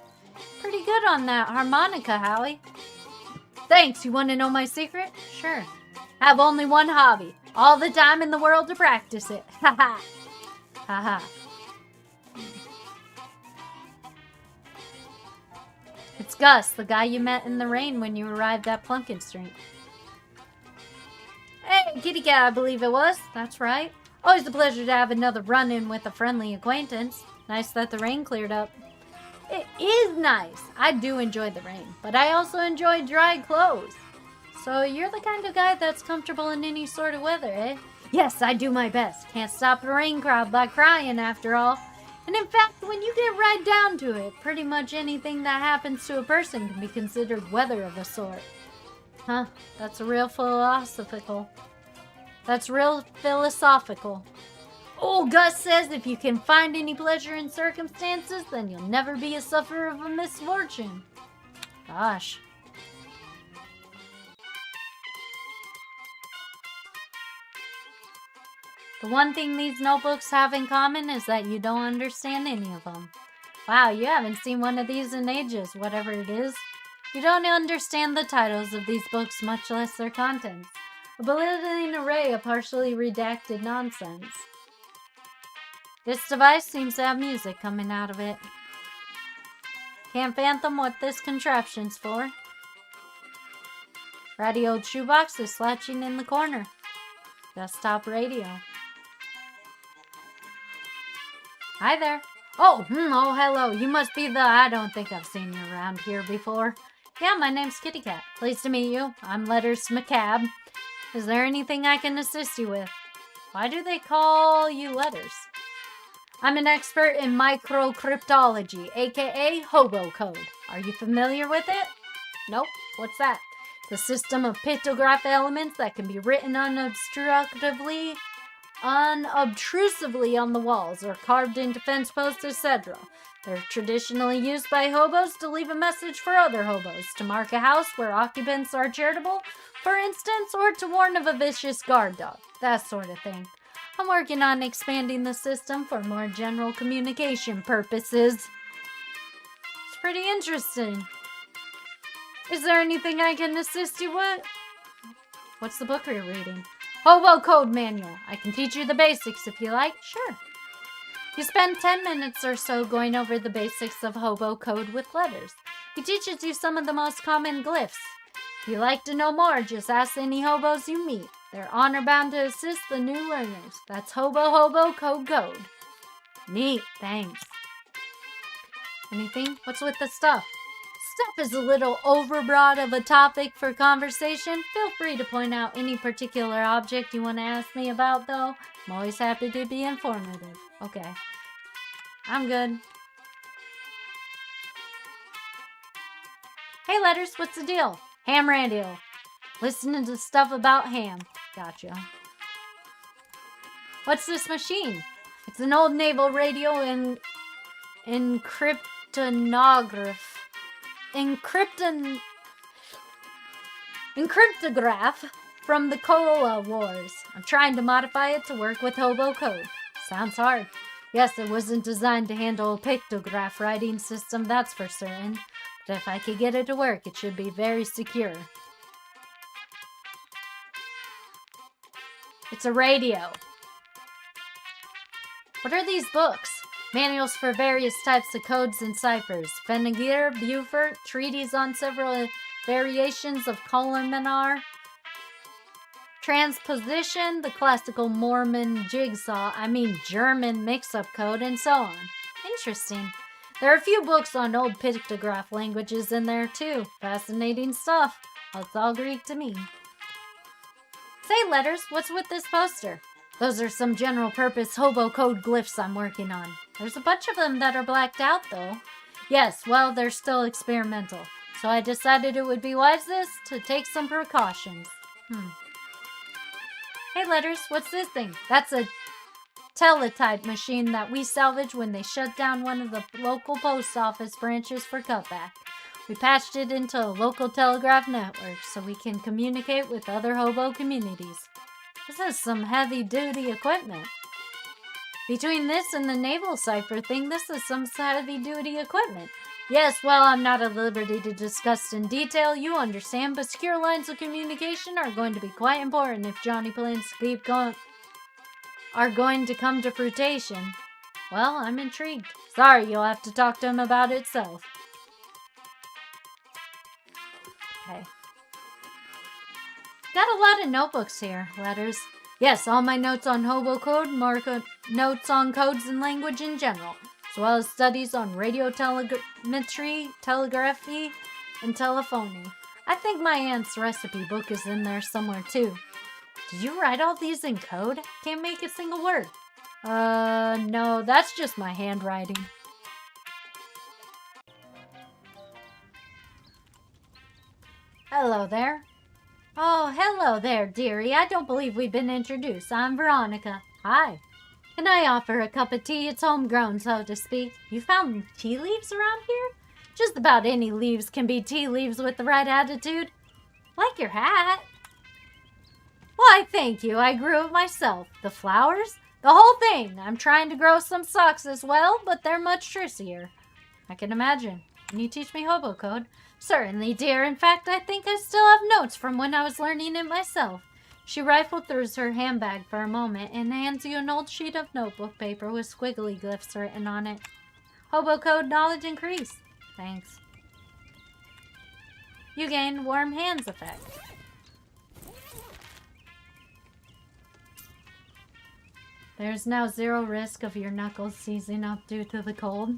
Pretty good on that harmonica, Howie. Thanks. You want to know my secret? Sure. Have only one hobby. All the time in the world to practice it. Haha. Haha. It's Gus, the guy you met in the rain when you arrived at Plunkin Street. Hey, Kitty Cat, I believe it was. That's right. Always a pleasure to have another run-in with a friendly acquaintance. Nice that the rain cleared up. It is nice. I do enjoy the rain, but I also enjoy dry clothes. So you're the kind of guy that's comfortable in any sort of weather, eh? Yes, I do my best. Can't stop a rain crowd by crying, after all. And in fact, when you get right down to it, pretty much anything that happens to a person can be considered weather of a sort. Huh, that's real philosophical. That's real philosophical. Old Gus says if you can find any pleasure in circumstances, then you'll never be a sufferer of a misfortune. Gosh. The one thing these notebooks have in common is that you don't understand any of them. Wow, you haven't seen one of these in ages, whatever it is. You don't understand the titles of these books, much less their contents. A belittling array of partially redacted nonsense. This device seems to have music coming out of it. Can't fathom what this contraption's for. Ratty old shoebox is slouching in the corner. Desktop radio. Hi there. Oh, hello. You must be the... I don't think I've seen you around here before. Yeah, my name's Kitty Cat. Pleased to meet you. I'm Letters McCab. Is there anything I can assist you with? Why do they call you Letters? I'm an expert in microcryptology, aka Hobo Code. Are you familiar with it? Nope. What's that? It's a system of pictograph elements that can be written unobtrusively on the walls or carved into fence posts, etc. They're traditionally used by hobos to leave a message for other hobos, to mark a house where occupants are charitable, for instance, or to warn of a vicious guard dog, that sort of thing. I'm working on expanding the system for more general communication purposes. It's pretty interesting. Is there anything I can assist you with? What's the book you're reading? Hobo Code Manual. I can teach you the basics if you like. Sure. You spend 10 minutes or so going over the basics of Hobo Code with letters. He teaches you some of the most common glyphs. If you'd like to know more, just ask any hobos you meet. They're honor-bound to assist the new learners. That's Hobo Code. Neat, thanks. Anything? What's with the stuff? Stuff is a little overbroad of a topic for conversation. Feel free to point out any particular object you want to ask me about, though. I'm always happy to be informative. Okay. I'm good. Hey, Letters, what's the deal? Ham radio. Listening to stuff about ham. Gotcha. What's this machine? It's an old naval radio in encryptonograph. Encryptograph from the Cola Wars. I'm trying to modify it to work with hobo code. Sounds hard. Yes, it wasn't designed to handle a pictograph writing system, that's for certain. But if I could get it to work, it should be very secure. It's a radio. What are these books? Manuals for various types of codes and ciphers. Venegir, Beaufort, treaties on several variations of Columnar. Transposition, the classical Mormon German mix-up code, and so on. Interesting. There are a few books on old pictograph languages in there, too. Fascinating stuff. It's all Greek to me. Say, Letters, what's with this poster? Those are some general-purpose hobo code glyphs I'm working on. There's a bunch of them that are blacked out, though. Yes, well, they're still experimental. So I decided it would be wisest to take some precautions. Hey, Letters, what's this thing? That's a teletype machine that we salvaged when they shut down one of the local post office branches for cutback. We patched it into a local telegraph network so we can communicate with other hobo communities. This is some heavy-duty equipment. Between this and the naval cipher thing, this is some heavy-duty equipment. Yes, well, I'm not at liberty to discuss in detail, you understand, but secure lines of communication are going to be quite important if Johnny plans to are going to come to fruition. Well, I'm intrigued. Sorry, you'll have to talk to him about it yourself. Okay. Got a lot of notebooks here, Letters. Yes, all my notes on hobo code, notes on codes and language in general, as well as studies on radio telemetry, telegraphy, and telephony. I think my aunt's recipe book is in there somewhere too. Did you write all these in code? Can't make a single word. No, that's just my handwriting. Hello there. Oh, hello there, dearie. I don't believe we've been introduced. I'm Veronica. Hi. Can I offer a cup of tea? It's homegrown, so to speak. You found tea leaves around here? Just about any leaves can be tea leaves with the right attitude. Like your hat. Why, thank you. I grew it myself. The flowers? The whole thing. I'm trying to grow some socks as well, but they're much trickier. I can imagine. Can you teach me hobo code? Certainly, dear. In fact, I think I still have notes from when I was learning it myself. She rifled through her handbag for a moment and hands you an old sheet of notebook paper with squiggly glyphs written on it. Hobo code knowledge increase. Thanks. You gain warm hands effect. There's now 0 risk of your knuckles seizing up due to the cold.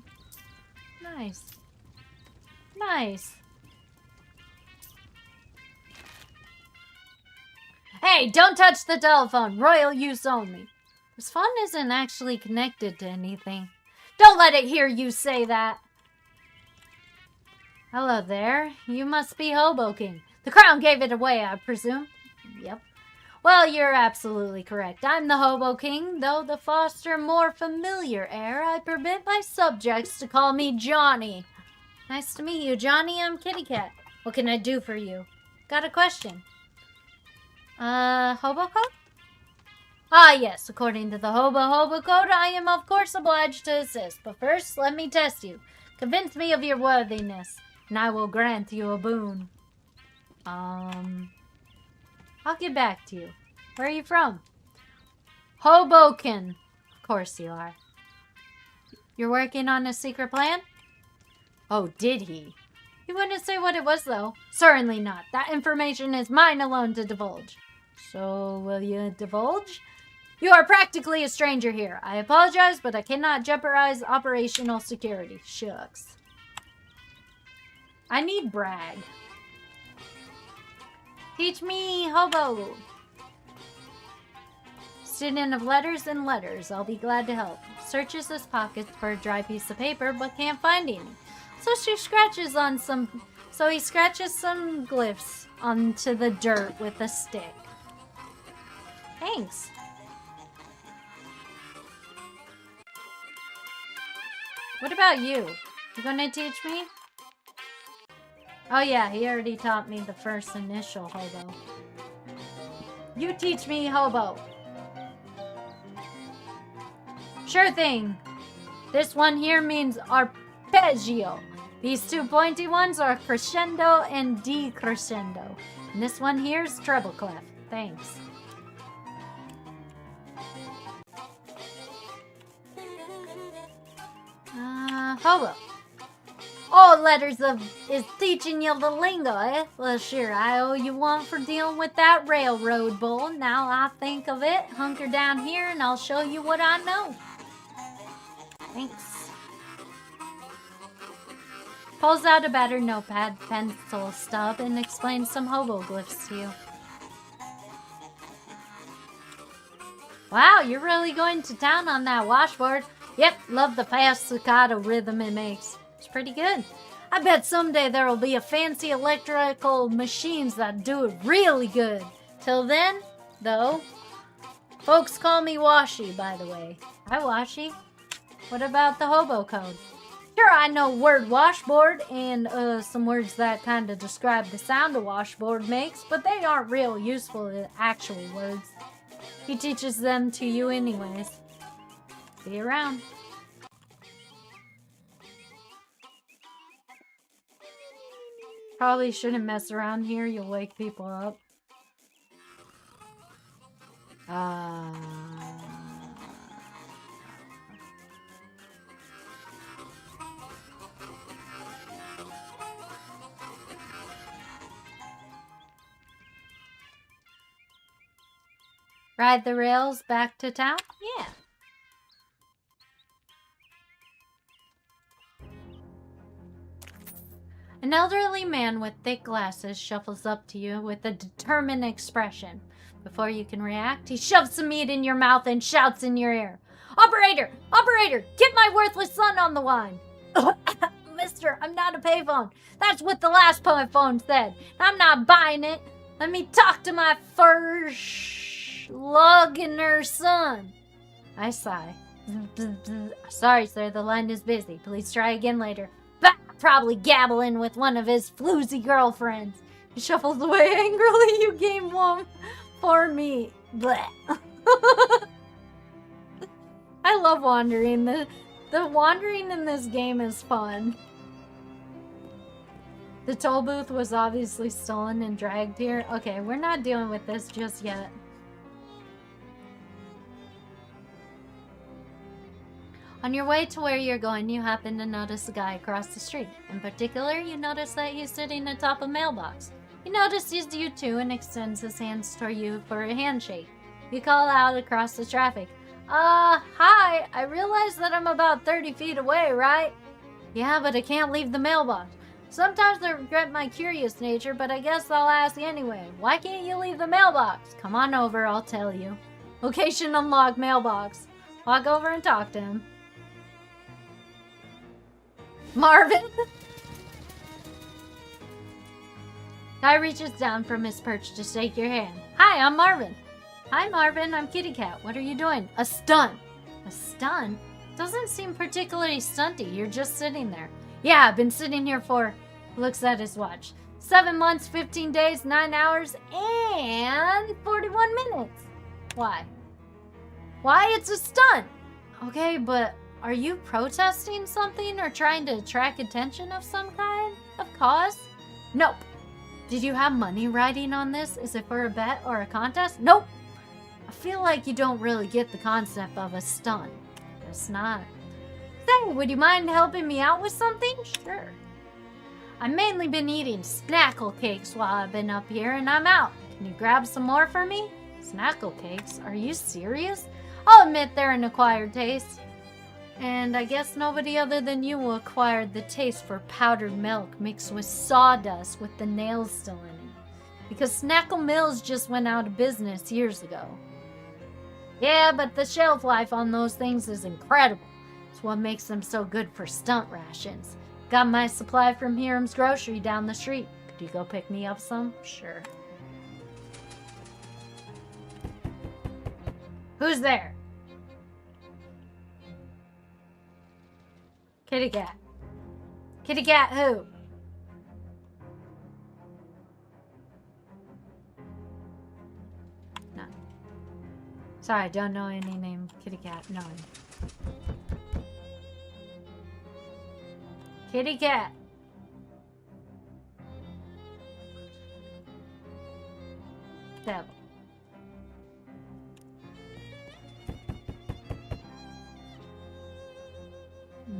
Nice. Nice. Hey, don't touch the telephone. Royal use only. This phone isn't actually connected to anything. Don't let it hear you say that. Hello there. You must be Hobo King. The crown gave it away, I presume. Yep. Well, you're absolutely correct. I'm the Hobo King, though to foster more familiar air, I permit my subjects to call me Johnny. Nice to meet you, Johnny. I'm Kitty Cat. What can I do for you? Got a question. Hobo code? Ah, yes. According to the Hobo Code, I am of course obliged to assist. But first, let me test you. Convince me of your worthiness, and I will grant you a boon. I'll get back to you. Where are you from? Hoboken. Of course you are. You're working on a secret plan? Oh, did he? He wouldn't say what it was, though. Certainly not. That information is mine alone to divulge. So, will you divulge? You are practically a stranger here. I apologize, but I cannot jeopardize operational security. Shucks. I need brag. Teach me, hobo. Student of letters and letters. I'll be glad to help. Searches his pockets for a dry piece of paper, but can't find any. So he scratches some glyphs onto the dirt with a stick. Thanks. What about you? You gonna teach me? Oh yeah, he already taught me the first initial, hobo. You teach me, hobo. Sure thing. This one here means arpeggio. These two pointy ones are crescendo and decrescendo. And this one here's treble clef. Thanks. Hobo. Oh, letters is teaching you the lingo, eh? Well, sure, I owe you one for dealing with that railroad bull. Now I think of it, hunker down here and I'll show you what I know. Thanks. Pulls out a battered notepad, pencil stub, and explains some hobo glyphs to you. Wow, you're really going to town on that washboard. Yep, love the fast staccato rhythm it makes. It's pretty good. I bet someday there will be a fancy electrical machines that do it really good. Till then, though, folks call me Washy, by the way. Hi, Washy. What about the hobo code? Sure, I know word washboard and some words that kind of describe the sound a washboard makes, but they aren't real useful as actual words. He teaches them to you anyways. See you around. Probably shouldn't mess around here. You'll wake people up. Ride the rails back to town? Yeah. An elderly man with thick glasses shuffles up to you with a determined expression. Before you can react, he shoves some meat in your mouth and shouts in your ear. Operator! Operator! Get my worthless son on the line! Mister, I'm not a payphone. That's what the last payphone said. I'm not buying it. Let me talk to my Loginer son. I sigh. Sorry, sir, the line is busy. Please try again later. Probably gabbling with one of his floozy girlfriends. He shuffles away angrily. You game one for me. Blech. I love wandering. The wandering in this game is fun. The toll booth was obviously stolen and dragged here. Okay, we're not dealing with this just yet. On your way to where you're going, you happen to notice a guy across the street. In particular, you notice that he's sitting atop a mailbox. He notices you too and extends his hands toward you for a handshake. You call out across the traffic. Hi, I realize that I'm about 30 feet away, right? Yeah, but I can't leave the mailbox. Sometimes I regret my curious nature, but I guess I'll ask anyway. Why can't you leave the mailbox? Come on over, I'll tell you. Location unlocked mailbox. Walk over and talk to him. Marvin! Guy reaches down from his perch to shake your hand. Hi, I'm Marvin. Hi, Marvin. I'm Kitty Cat. What are you doing? A stunt. A stunt? Doesn't seem particularly stunty. You're just sitting there. Yeah, I've been sitting here for... Looks at his watch. 7 months, 15 days, 9 hours, and 41 minutes. Why? Why? It's a stunt. Okay, but... Are you protesting something or trying to attract attention of some kind of cause? Nope. Did you have money riding on this? Is it for a bet or a contest? Nope. I feel like you don't really get the concept of a stunt. It's not. Say, would you mind helping me out with something? Sure. I've mainly been eating snackle cakes while I've been up here and I'm out. Can you grab some more for me? Snackle cakes? Are you serious? I'll admit they're an acquired taste. And I guess nobody other than you acquired the taste for powdered milk mixed with sawdust with the nails still in it. Because Snackle Mills just went out of business years ago. Yeah, but the shelf life on those things is incredible. It's what makes them so good for stunt rations. Got my supply from Hiram's Grocery down the street. Could you go pick me up some? Sure. Who's there? Kitty cat. Kitty cat who? No. Sorry, I don't know any name kitty cat. No. Kitty cat. Devil.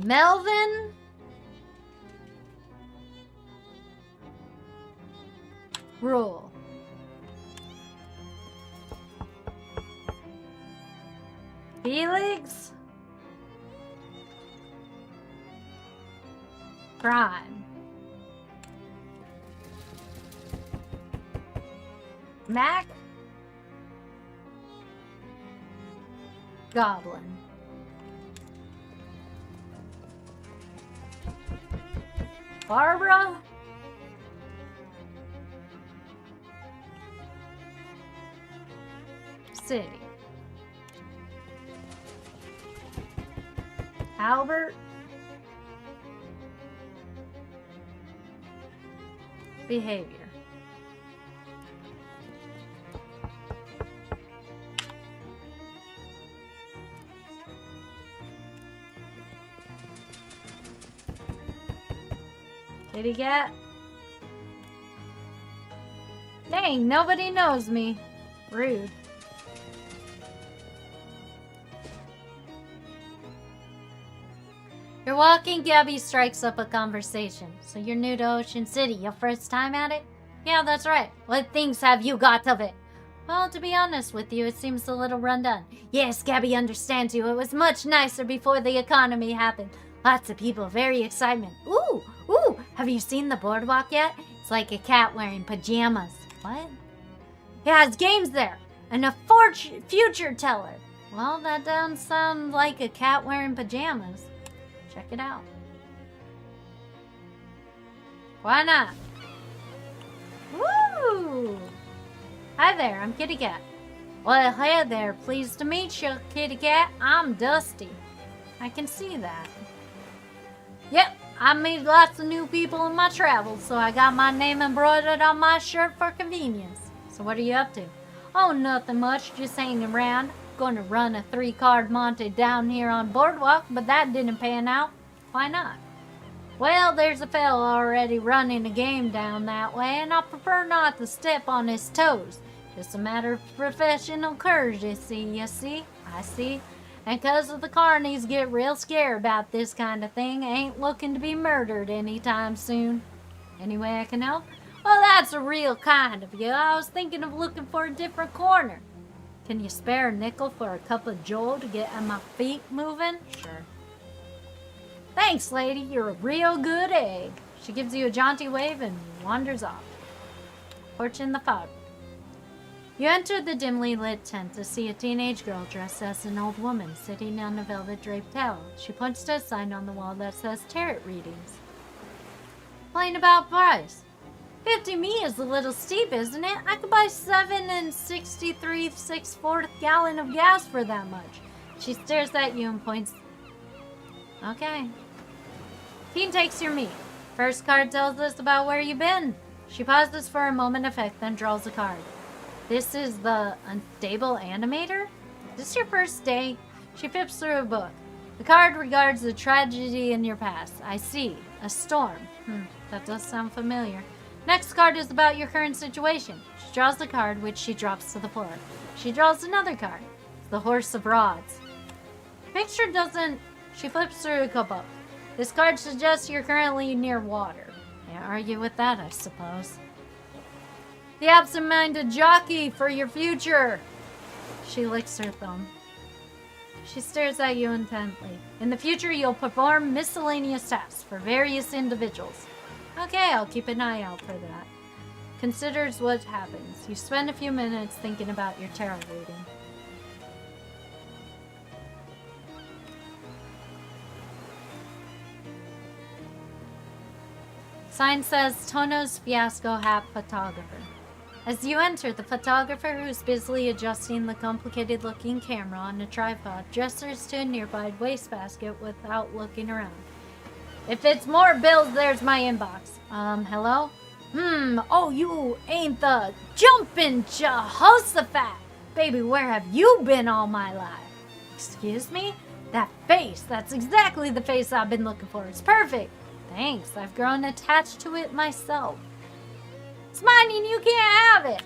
Melvin? Rule. Felix? Prime. Mac? Goblin. Barbara? City. Albert? Behavior. Kitty cat? Dang, nobody knows me. Rude. You're walking, Gabby strikes up a conversation. So you're new to Ocean City, your first time at it? Yeah, that's right. What things have you got of it? Well, to be honest with you, it seems a little run-down. Yes, Gabby understands you. It was much nicer before the economy happened. Lots of people, very excitement. Ooh, have you seen the boardwalk yet? It's like a cat wearing pajamas. What? It has games there, and a future teller. Well, that doesn't sound like a cat wearing pajamas. Check it out. Why not? Woo! Hi there, I'm Kitty Cat. Well, hey there, pleased to meet you, Kitty Cat. I'm Dusty. I can see that. Yep, I meet lots of new people in my travels, so I got my name embroidered on my shirt for convenience. So what are you up to? Oh, nothing much, just hanging around. Gonna run a 3-card Monte down here on Boardwalk, but that didn't pan out. Why not? Well, there's a fella already running a game down that way, and I prefer not to step on his toes. Just a matter of professional courtesy, you see? I see. And 'cause of the carnies get real scared about this kind of thing, ain't looking to be murdered anytime soon. Any way I can help? Well, that's a real kind of you. I was thinking of looking for a different corner. Can you spare a nickel for a cup of joe to get my feet moving? Sure. Thanks, lady. You're a real good egg. She gives you a jaunty wave and wanders off. Porch in the fog. You enter the dimly lit tent to see a teenage girl dressed as an old woman sitting on a velvet draped towel. She points to a sign on the wall that says tarot readings. Plain about price. 50 me is a little steep, isn't it? I could buy 7 and 63 6/4 gallon of gas for that much. She stares at you and points. Okay. Teen takes your meat. First card tells us about where you've been. She pauses for a moment effect, then draws a card. This is the unstable animator? Is this your first day? She flips through a book. The card regards the tragedy in your past. I see. A storm. That does sound familiar. Next card is about your current situation. She draws the card, which she drops to the floor. She draws another card. The Horse of Rods. Picture doesn't... She flips through a couple. This card suggests you're currently near water. Can't argue with that, I suppose. The absent-minded jockey for your future. She licks her thumb. She stares at you intently. In the future, you'll perform miscellaneous tasks for various individuals. Okay, I'll keep an eye out for that. Considers what happens. You spend a few minutes thinking about your tarot reading. Sign says, Tono's Fiasco Hat Photographer. As you enter, the photographer, who's busily adjusting the complicated-looking camera on a tripod, gestures to a nearby wastebasket without looking around. If it's more bills, there's my inbox. Hello? Oh, you ain't the jumpin' Jehoshaphat! Baby, where have you been all my life? Excuse me? That face, that's exactly the face I've been looking for. It's perfect. Thanks, I've grown attached to it myself. It's mine and you can't have it.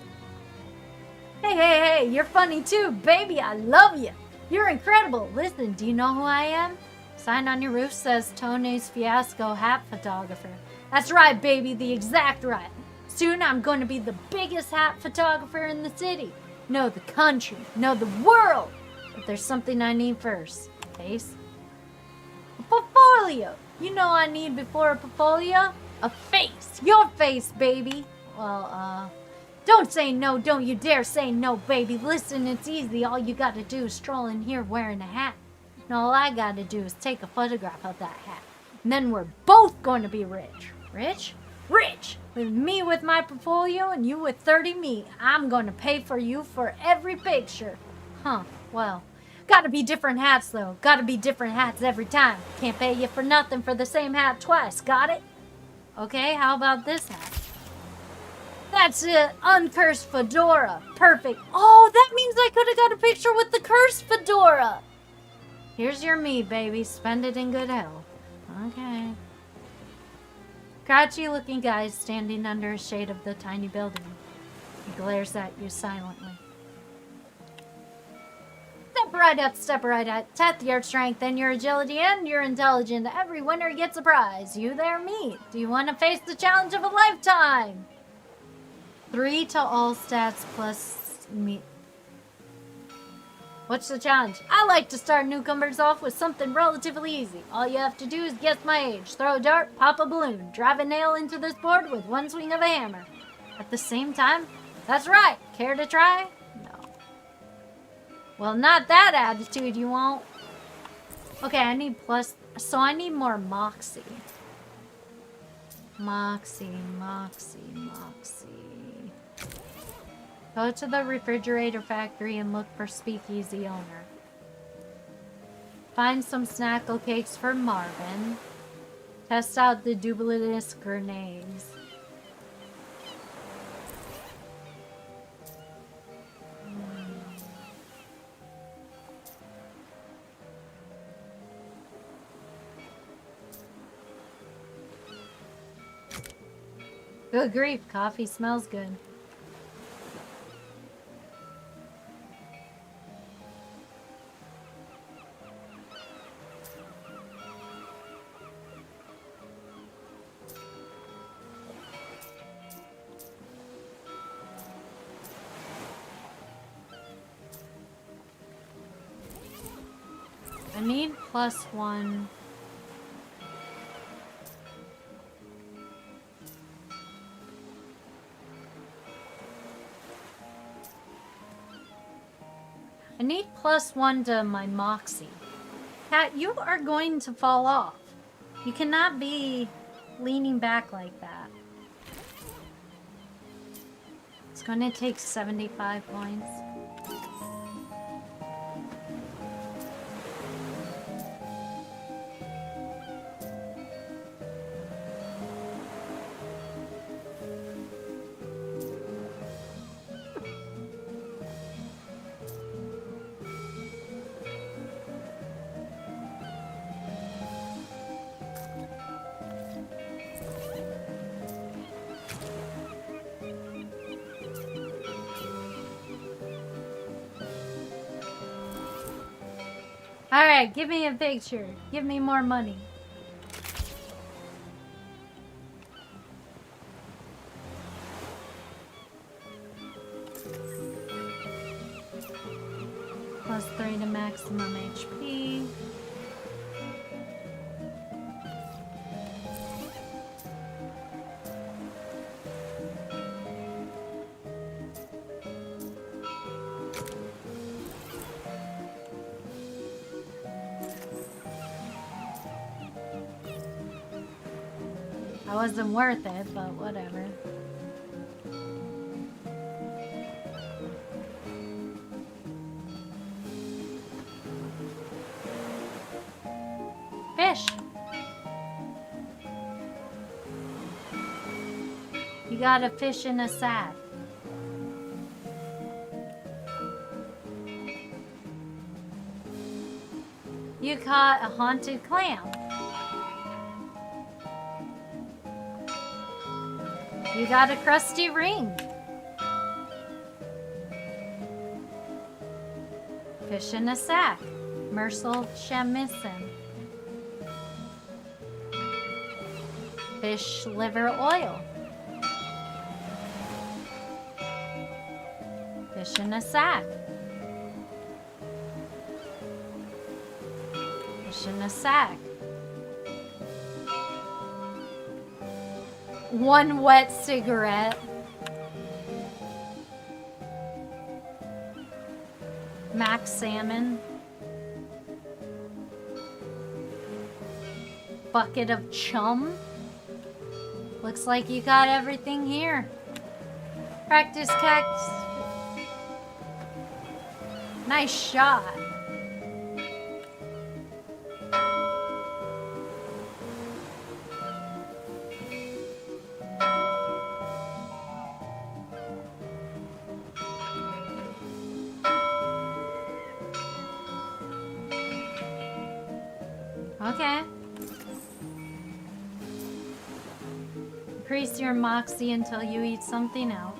Hey, you're funny too, baby, I love you. You're incredible. Listen, do you know who I am? Sign on your roof says Tony's Fiasco Hat Photographer. That's right, baby, the exact right. Soon I'm going to be the biggest hat photographer in the city. No, the country. No, the world. But there's something I need first. Face? A portfolio. You know I need before a portfolio? A face. Your face, baby. Well, don't say no. Don't you dare say no, baby. Listen, it's easy. All you gotta do is stroll in here wearing a hat. And all I gotta do is take a photograph of that hat. And then we're both going to be rich. Rich? Rich! With me with my portfolio and you with 30 me. I'm going to pay for you for every picture. Huh, well. Gotta be different hats, though. Gotta be different hats every time. Can't pay you for nothing for the same hat twice. Got it? Okay, how about this hat? That's it. Uncursed fedora. Perfect. Oh, that means I could have got a picture with the cursed fedora. Here's your me, baby. Spend it in good health. Okay. Crouchy looking guy is standing under a shade of the tiny building. He glares at you silently. Step right up. Test your strength and your agility and your intelligence. Every winner gets a prize. You there, me. Do you want to face the challenge of a lifetime? 3 to all stats plus me. What's the challenge? I like to start newcomers off with something relatively easy. All you have to do is guess my age, throw a dart, pop a balloon, drive a nail into this board with one swing of a hammer. At the same time? That's right. Care to try? No. Well, not that attitude you won't. Okay, I need plus... So I need more moxie. Moxie. Go to the refrigerator factory and look for Speakeasy owner. Find some snackle cakes for Marvin. Test out the duplicitous grenades. Good grief, coffee smells good. I need +1. I need +1 to my moxie. Cat, you are going to fall off. You cannot be leaning back like that. It's going to take 75 points. Alright, give me a picture. Give me more money. maximum HP. That wasn't worth it, but whatever. Fish! You got a fish in a sack. You caught a haunted clam. You got a crusty ring. Fish in a sack. Mersal shamisen. Fish liver oil. Fish in a sack. Fish in a sack. One wet cigarette. Max salmon. Bucket of chum. Looks like you got everything here. Practice cactus. Nice shot. Okay. Increase your moxie until you eat something out.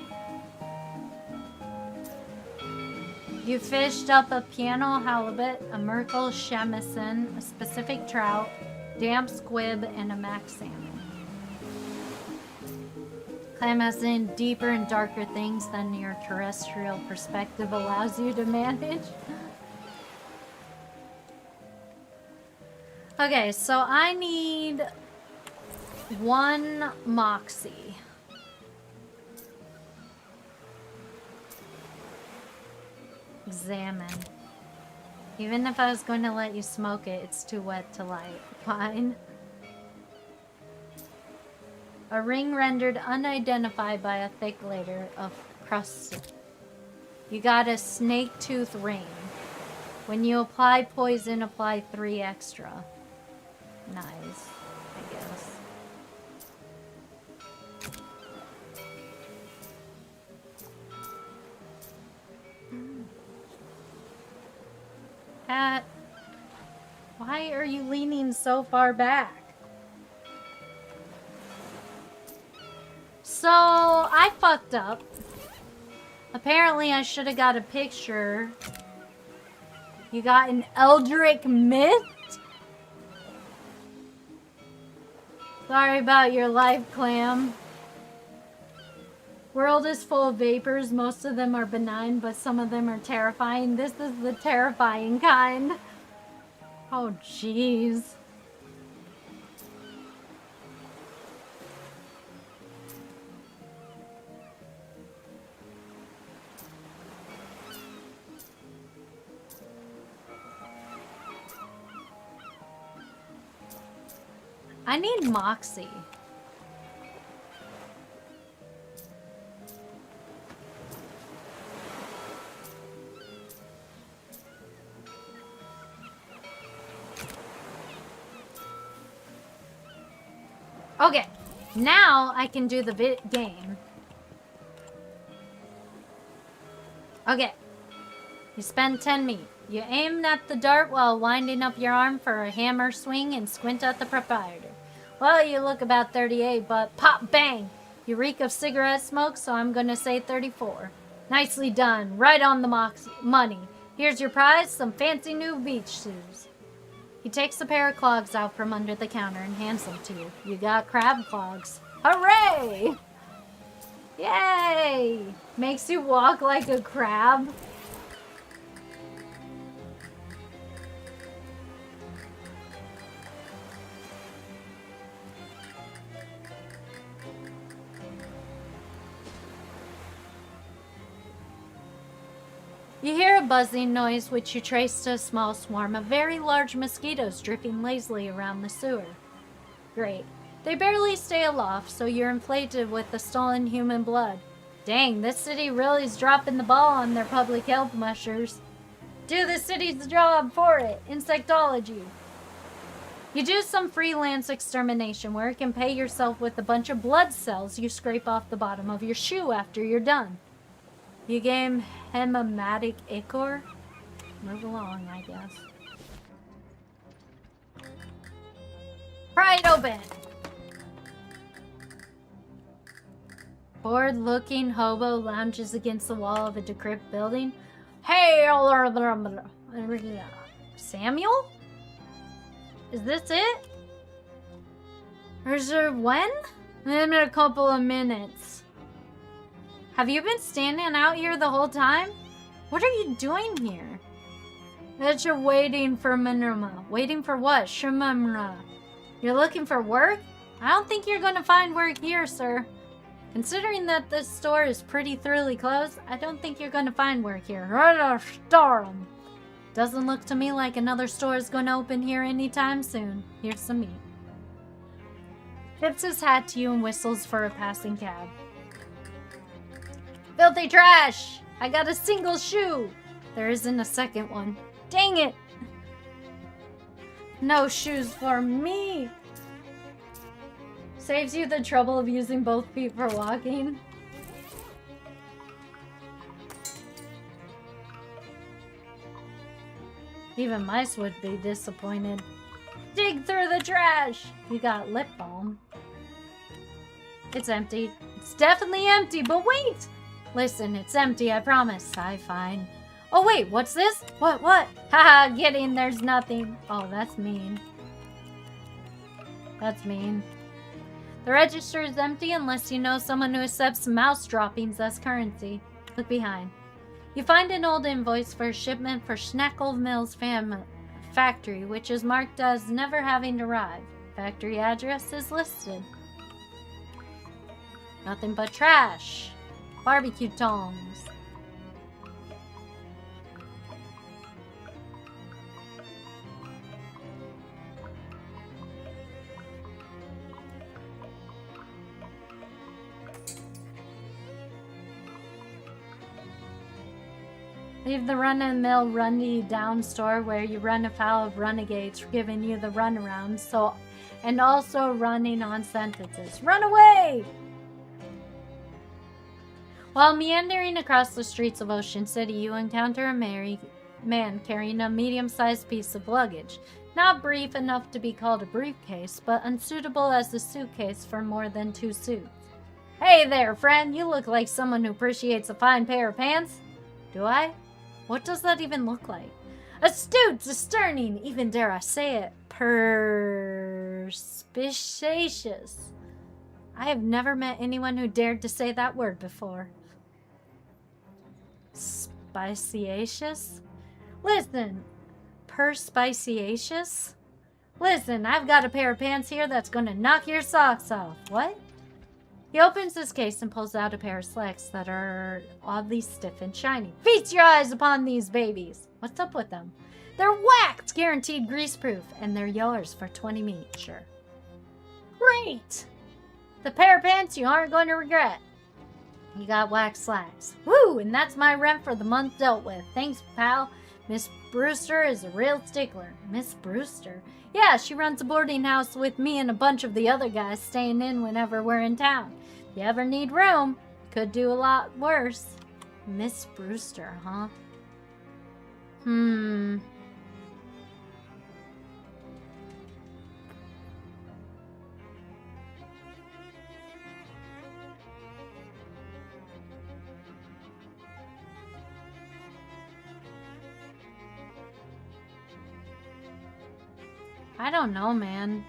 You fished up a piano halibut, a merkel shamisen, a specific trout, damp squib, and a max salmon. Clam has in deeper and darker things than your terrestrial perspective allows you to manage. Okay, so I need one moxie. Examine. Even if I was going to let you smoke it, it's too wet to light. Fine. A ring rendered unidentified by a thick layer of crust. You got a snake tooth ring. When you apply poison, apply 3 extra. Nice, I guess. Cat, why are you leaning so far back? So, I fucked up. Apparently, I should have got a picture. You got an Eldritch Myth? Sorry about your life, Clam. World is full of vapors. Most of them are benign, but some of them are terrifying. This is the terrifying kind. Oh, jeez. I need Moxie. Okay, now I can do the game. Okay, you spend 10 meat. You aim at the dart while winding up your arm for a hammer swing and squint at the proprietor. Well, you look about 38, but pop, bang! You reek of cigarette smoke, so I'm gonna say 34. Nicely done, right on the money. Here's your prize, some fancy new beach shoes. He takes a pair of clogs out from under the counter and hands them to you. You got crab clogs. Hooray! Yay! Makes you walk like a crab. You hear a buzzing noise which you trace to a small swarm of very large mosquitoes drifting lazily around the sewer. Great. They barely stay aloft, so you're inflated with the stolen human blood. Dang, this city really is dropping the ball on their public health measures. Do the city's job for it. Insectology. You do some freelance extermination work and pay yourself with a bunch of blood cells you scrape off the bottom of your shoe after you're done. You gain hematic ichor. Move along, I guess. Pry it open! Bored-looking hobo lounges against the wall of a decrepit building. Hey, Samuel? Is this it? Reserve when? In a couple of minutes. Have you been standing out here the whole time? What are you doing here? That you're waiting for Minima. Waiting for what? Shimamra. You're looking for work? I don't think you're going to find work here, sir. Considering that this store is pretty thoroughly closed, I don't think you're going to find work here. Doesn't look to me like another store is going to open here anytime soon. Here's some meat. Tips his hat to you and whistles for a passing cab. Filthy trash! I got a single shoe! There isn't a second one. Dang it! No shoes for me! Saves you the trouble of using both feet for walking. Even mice would be disappointed. Dig through the trash! You got lip balm. It's empty. It's definitely empty, but wait! Listen, it's empty, I promise. Fine. Oh wait, what's this? What? Haha, get in, there's nothing. Oh, that's mean. That's mean. The register is empty unless you know someone who accepts mouse droppings as currency. Look behind. You find an old invoice for a shipment for Schneckle Mills factory, which is marked as never having arrived. Factory address is listed. Nothing but trash. Barbecue tongs. Leave the run-of-the-mill run-down store where you run afoul of renegades giving you the runaround, and also running on sentences. Run away! While meandering across the streets of Ocean City, you encounter a married man carrying a medium-sized piece of luggage. Not brief enough to be called a briefcase, but unsuitable as a suitcase for more than 2 suits. Hey there, friend! You look like someone who appreciates a fine pair of pants. Do I? What does that even look like? Astute, discerning, even dare I say it, perspicacious. I have never met anyone who dared to say that word before. Spiciacious? Listen, perspiciacious? Listen, I've got a pair of pants here that's gonna knock your socks off. What? He opens his case and pulls out a pair of slacks that are oddly stiff and shiny. Feast your eyes upon these babies. What's up with them? They're waxed, guaranteed greaseproof, and they're yours for 20 meat, sure. Great! The pair of pants you aren't going to regret. You got waxed slacks. Woo! And that's my rent for the month dealt with. Thanks, pal. Miss Brewster is a real stickler. Miss Brewster? Yeah, she runs a boarding house with me and a bunch of the other guys staying in whenever we're in town. If you ever need room, could do a lot worse. Miss Brewster, huh? I don't know, man.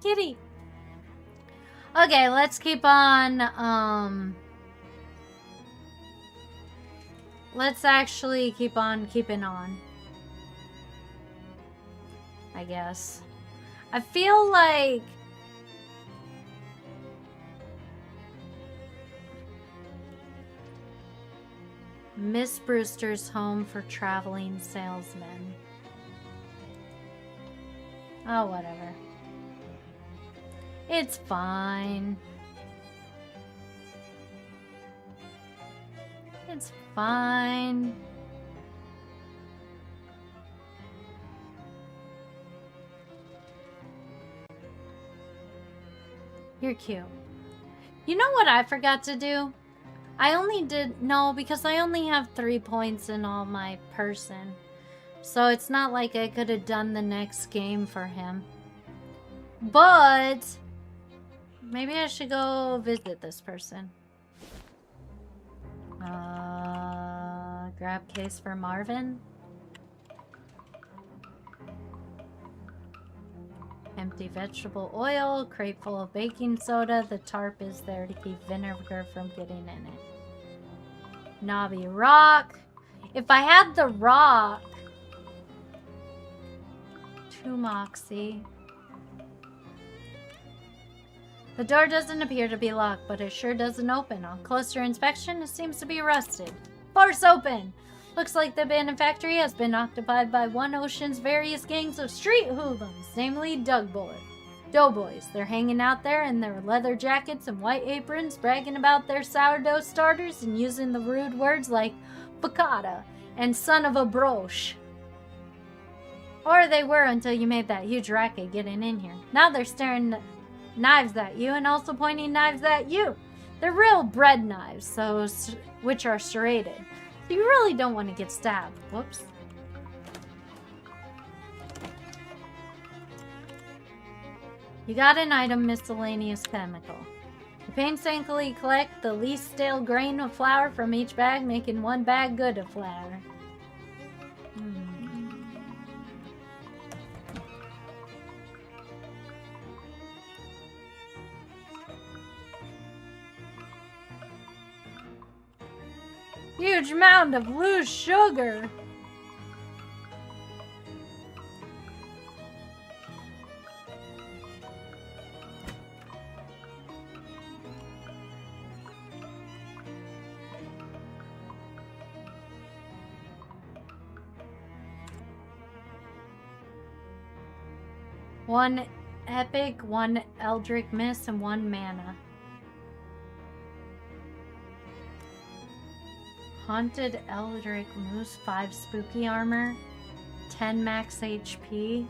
kitty. Okay, let's keep on, let's actually keep on keeping on. I guess. I feel like... Miss Brewster's home for traveling salesmen. Oh, whatever. It's fine. It's fine. You're cute. You know what I forgot to do? I only did... No, because I only have 3 points in all my person. So it's not like I could have done the next game for him. But... maybe I should go visit this person. Grab case for Marvin. Empty vegetable oil, crate full of baking soda. The tarp is there to keep vinegar from getting in it. Knobby rock. If I had the rock. 2 moxie. The door doesn't appear to be locked, but it sure doesn't open. On closer inspection, it seems to be rusted. Force open! Looks like the abandoned factory has been occupied by One Ocean's various gangs of street hoodlums, namely Doughboys. They're hanging out there in their leather jackets and white aprons, bragging about their sourdough starters and using the rude words like bacata and son of a broche. Or they were until you made that huge racket getting in here. Now they're staring knives at you and also pointing knives at you. They're real bread knives, which are serrated. So you really don't want to get stabbed. Whoops. You got an item, miscellaneous chemical. You painstakingly collect the least stale grain of flour from each bag, making 1 bag good of flour. Huge amount of loose sugar. One epic, 1 Eldritch Miss, and 1 mana. Haunted Eldritch Moose, 5 spooky armor, 10 max HP,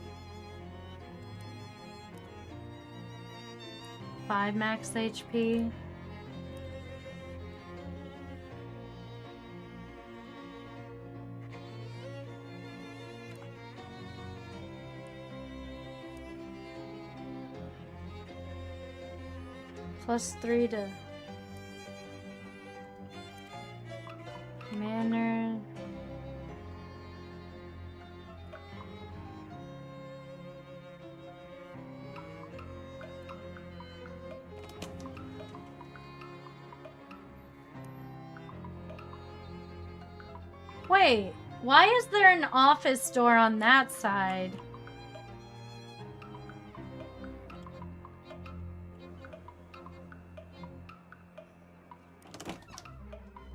5 max HP. +3 to manner. Wait, why is there an office door on that side?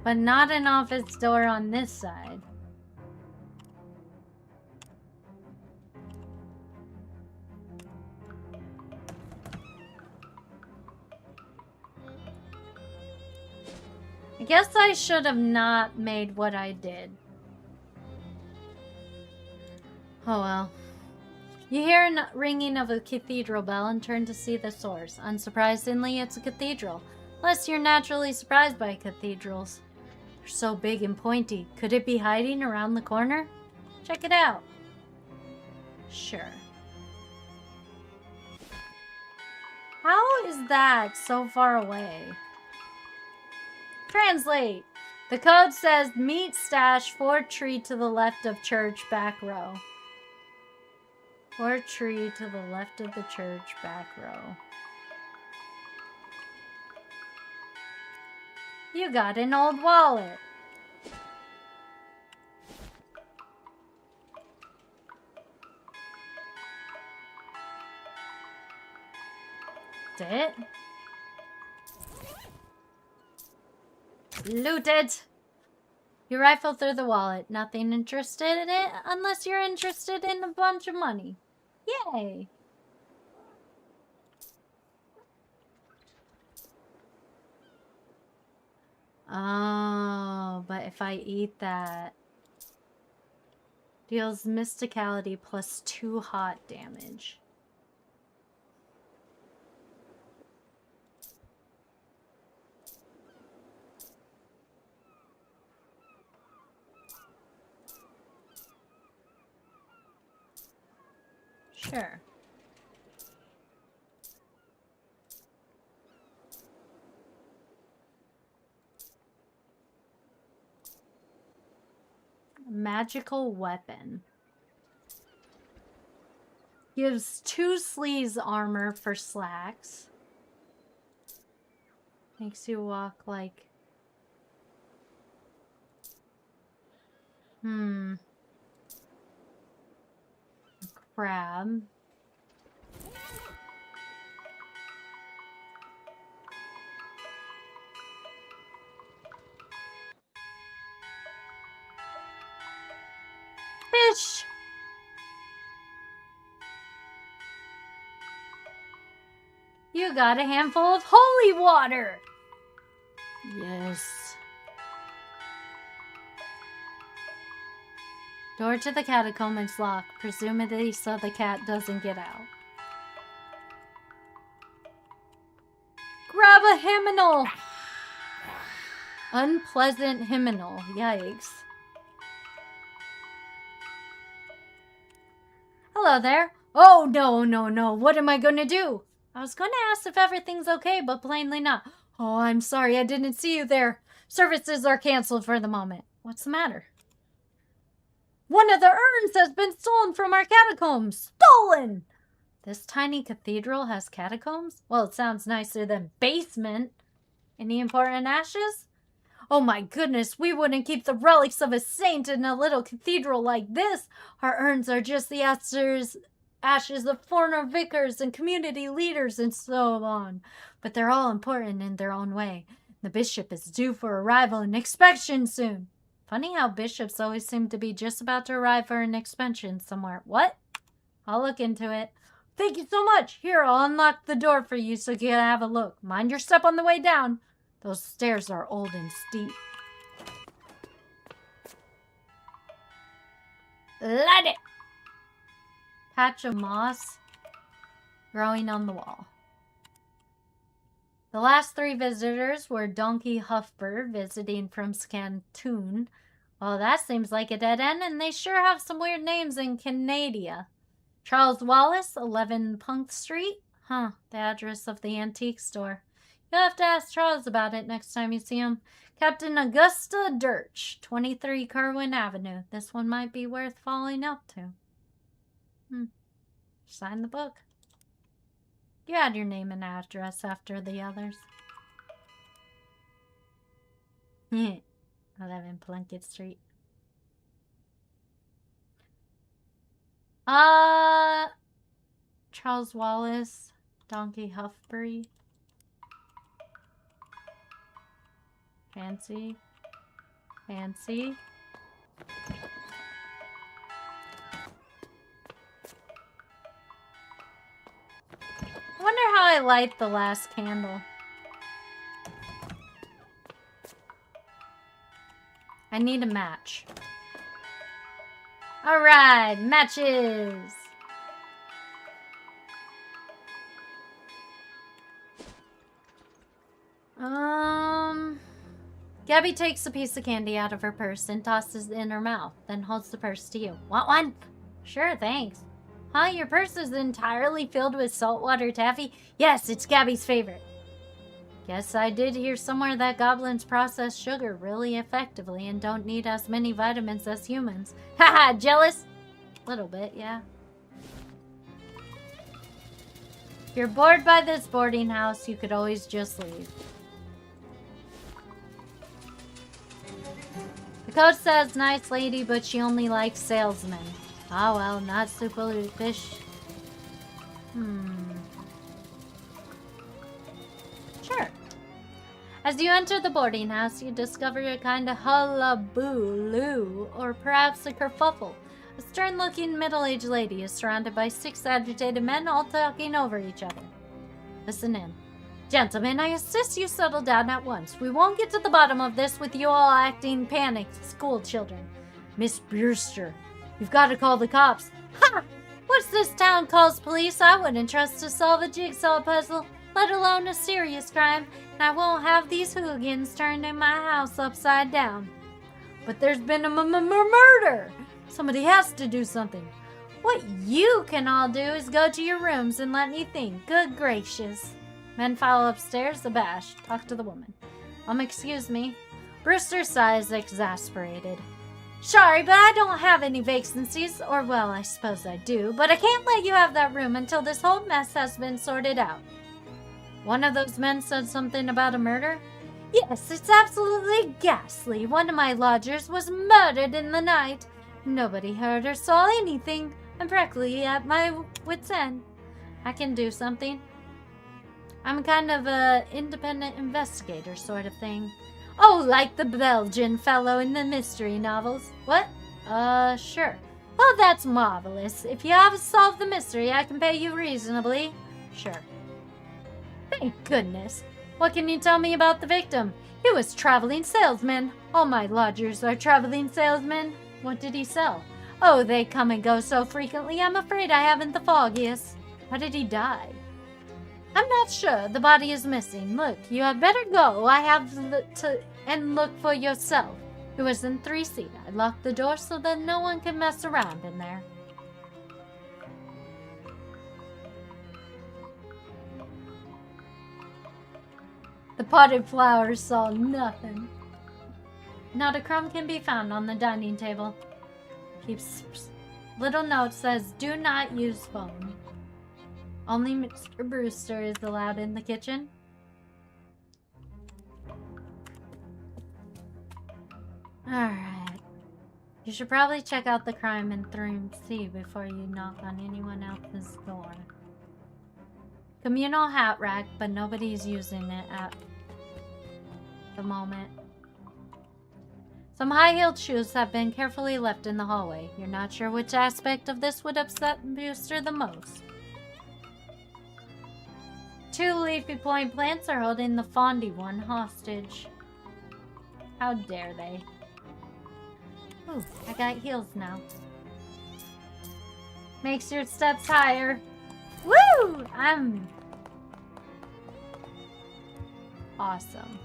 But not an office door on this side. I guess I should have not made what I did. Oh well. You hear a ringing of a cathedral bell and turn to see the source. Unsurprisingly, it's a cathedral. Unless you're naturally surprised by cathedrals. They're so big and pointy. Could it be hiding around the corner? Check it out. Sure. How is that so far away? Translate. The code says meat stash 4 tree to the left of church back row. Or tree to the left of the church, back row. You got an old wallet. That's it. Looted. You rifle through the wallet. Nothing interested in it unless you're interested in a bunch of money. Yay. Oh, but if I eat that, deals mysticality plus 2 hot damage. Sure. Magical weapon. Gives 2 sleeves armor for slacks. Makes you walk like... A crab. Fish! You got a handful of holy water! Yes. Door to the catacomb is locked, presumably so the cat doesn't get out. Grab a hymenal! Unpleasant hymenal. Yikes. Hello there. Oh, no. What am I gonna do? I was gonna ask if everything's okay, but plainly not. Oh, I'm sorry. I didn't see you there. Services are canceled for the moment. What's the matter? One of the urns has been stolen from our catacombs. Stolen! This tiny cathedral has catacombs? Well, it sounds nicer than basement. Any important ashes? Oh my goodness, we wouldn't keep the relics of a saint in a little cathedral like this. Our urns are just the ashes of former vicars and community leaders and so on. But they're all important in their own way. The bishop is due for arrival and inspection soon. Funny how bishops always seem to be just about to arrive for an inspection somewhere. What? I'll look into it. Thank you so much. Here, I'll unlock the door for you so you can have a look. Mind your step on the way down. Those stairs are old and steep. Light it! Patch of moss growing on the wall. The last 3 visitors were Donkey Huffbird visiting from Scantoon. Well, that seems like a dead end, and they sure have some weird names in Canada. Charles Wallace, 11 Punk Street. Huh, the address of the antique store. You'll have to ask Charles about it next time you see him. Captain Augusta Dirch, 23 Kerwin Avenue. This one might be worth following up to. Sign the book. You add your name and address after the others. 11 Plunkett Street. Charles Wallace, Donkey Huffbury. Fancy. Fancy. I wonder how I light the last candle. I need a match. Alright, matches! Gabby takes a piece of candy out of her purse and tosses it in her mouth, then holds the purse to you. Want one? Sure, thanks. Huh, your purse is entirely filled with saltwater taffy? Yes, it's Gabby's favorite. Guess I did hear somewhere that goblins process sugar really effectively and don't need as many vitamins as humans. Haha, jealous? Little bit, yeah. If you're bored by this boarding house, you could always just leave. The code says nice lady, but she only likes salesmen. Ah, well, not super fish. Sure. As you enter the boarding house, you discover a kind of hullabaloo, or perhaps a kerfuffle. A stern-looking middle-aged lady is surrounded by 6 agitated men, all talking over each other. Listen in. Gentlemen, I insist you settle down at once. We won't get to the bottom of this with you all acting panicked school children. Miss Brewster, you've got to call the cops. Ha! What's this town calls police? I wouldn't trust to solve a jigsaw puzzle, let alone a serious crime, and I won't have these hooligans turning my house upside down. But there's been a murder! Somebody has to do something. What you can all do is go to your rooms and let me think. Good gracious. Men file upstairs, abashed. Talk to the woman. Excuse me. Brewster sighs, exasperated. Sorry, but I don't have any vacancies. Or, well, I suppose I do. But I can't let you have that room until this whole mess has been sorted out. One of those men said something about a murder? Yes, it's absolutely ghastly. One of my lodgers was murdered in the night. Nobody heard or saw anything. I'm practically at my wit's end. I can do something. I'm kind of a independent investigator sort of thing. Oh, like the Belgian fellow in the mystery novels. What? Sure. Oh, that's marvelous. If you have solved the mystery, I can pay you reasonably. Sure. Thank goodness. What can you tell me about the victim? He was traveling salesman. All my lodgers are traveling salesmen. What did he sell? Oh, they come and go so frequently, I'm afraid I haven't the foggiest. How did he die? I'm not sure. The body is missing. Look, you had better go. I have to look for yourself. It was in 3C. I locked the door so that no one can mess around in there. The potted flowers saw nothing. Not a crumb can be found on the dining table. Keeps little note says, do not use phone. Only Mr. Brewster is allowed in the kitchen. Alright. You should probably check out the crime in 3C before you knock on anyone else's door. Communal hat rack, but nobody's using it at the moment. Some high-heeled shoes have been carefully left in the hallway. You're not sure which aspect of this would upset Brewster the most. 2 leafy point plants are holding the fondy one hostage. How dare they? Ooh, I got heels now. Makes your steps higher. Woo! I'm awesome.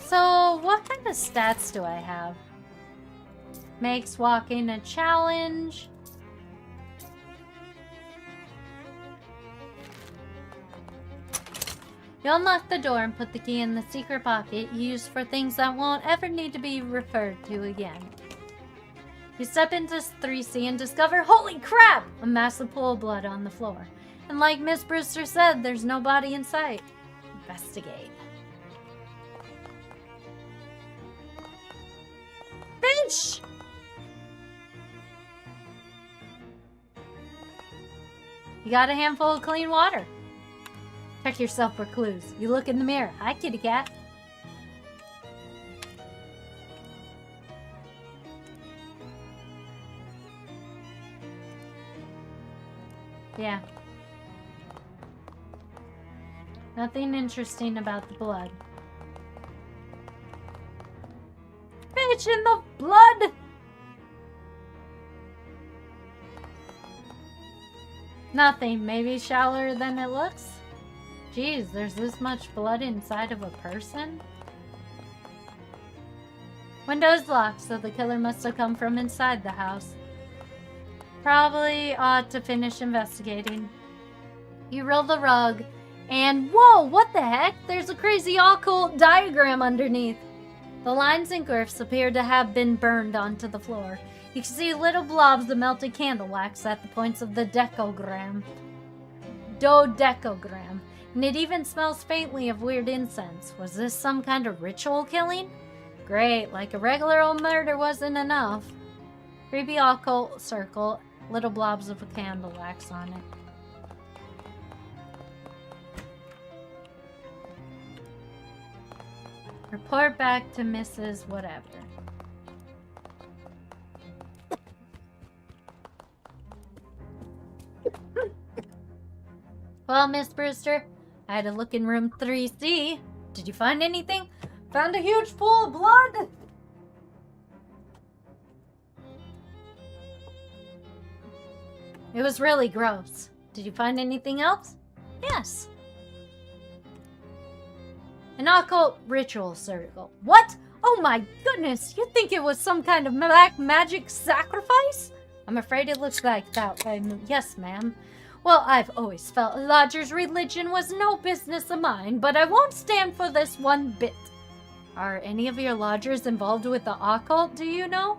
So, what kind of stats do I have? Makes walking a challenge. You unlock the door and put the key in the secret pocket you use for things that won't ever need to be referred to again. You step into 3C and discover, holy crap, a massive pool of blood on the floor. And like Miss Brewster said, there's no body in sight. Investigate. Bitch! You got a handful of clean water. Check yourself for clues. You look in the mirror. Hi, kitty cat. Yeah. Nothing interesting about the blood. Bitch in the blood! Nothing. Maybe shallower than it looks? Jeez, there's this much blood inside of a person? Window's locked, so the killer must have come from inside the house. Probably ought to finish investigating. You roll the rug, and whoa, what the heck? There's a crazy occult diagram underneath. The lines and grifts appear to have been burned onto the floor. You can see little blobs of melted candle wax at the points of the dodecagram. And it even smells faintly of weird incense. Was this some kind of ritual killing? Great, like a regular old murder wasn't enough. Creepy occult circle, little blobs of candle wax on it. Report back to Mrs. Whatever. Well, Miss Brewster, I had a look in room 3C. Did you find anything? Found a huge pool of blood. It was really gross. Did you find anything else? Yes. An occult ritual circle. What? Oh my goodness! You think it was some kind of black magic sacrifice? I'm afraid it looks like that. Yes, ma'am. Well, I've always felt a lodger's religion was no business of mine, but I won't stand for this one bit. Are any of your lodgers involved with the occult, do you know?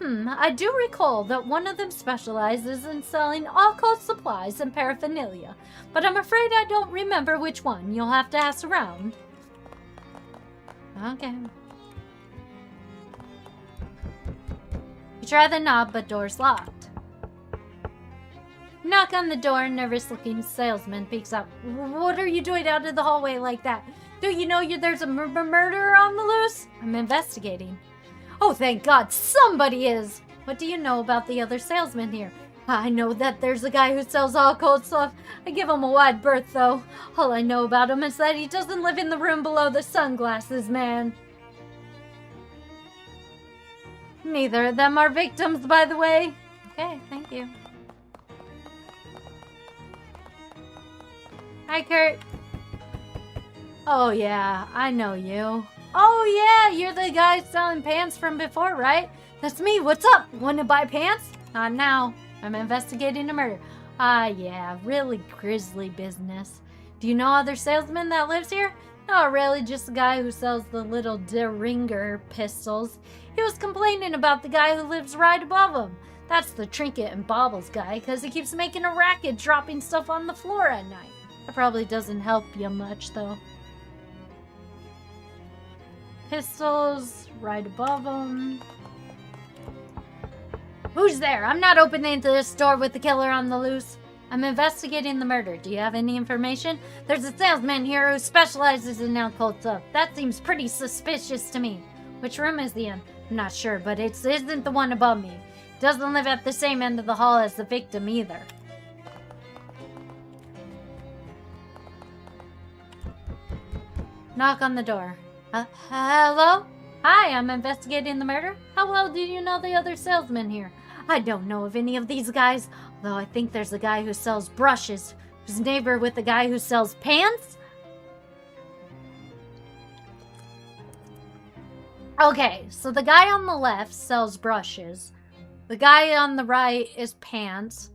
I do recall that one of them specializes in selling occult supplies and paraphernalia, but I'm afraid I don't remember which one. You'll have to ask around. Okay. You try the knob, but door's locked. Knock on the door, nervous-looking salesman peeks up. What are you doing out in the hallway like that? Do you know there's a murderer on the loose? I'm investigating. Oh, thank God, somebody is! What do you know about the other salesman here? I know that there's a guy who sells occult stuff. I give him a wide berth, though. All I know about him is that he doesn't live in the room below the sunglasses man. Neither of them are victims, by the way. Okay, thank you. Hi, Kurt. Oh, yeah, I know you. Oh, yeah, you're the guy selling pants from before, right? That's me. What's up? Want to buy pants? Not now. I'm investigating a murder. Ah, yeah, really grisly business. Do you know other salesman that lives here? Not really, just the guy who sells the little Deringer pistols. He was complaining about the guy who lives right above him. That's the trinket and baubles guy, because he keeps making a racket dropping stuff on the floor at night. That probably doesn't help you much, though. Pistols right above him. Who's there? I'm not opening this door with the killer on the loose. I'm investigating the murder. Do you have any information? There's a salesman here who specializes in occult stuff. That seems pretty suspicious to me. Which room is he in? I'm not sure, but it isn't the one above me. Doesn't live at the same end of the hall as the victim either. Knock on the door. Hello? Hi, I'm investigating the murder. How well do you know the other salesman here? I don't know of any of these guys, although I think there's a guy who sells brushes, who's neighbor with the guy who sells pants. Okay, so the guy on the left sells brushes. The guy on the right is pants.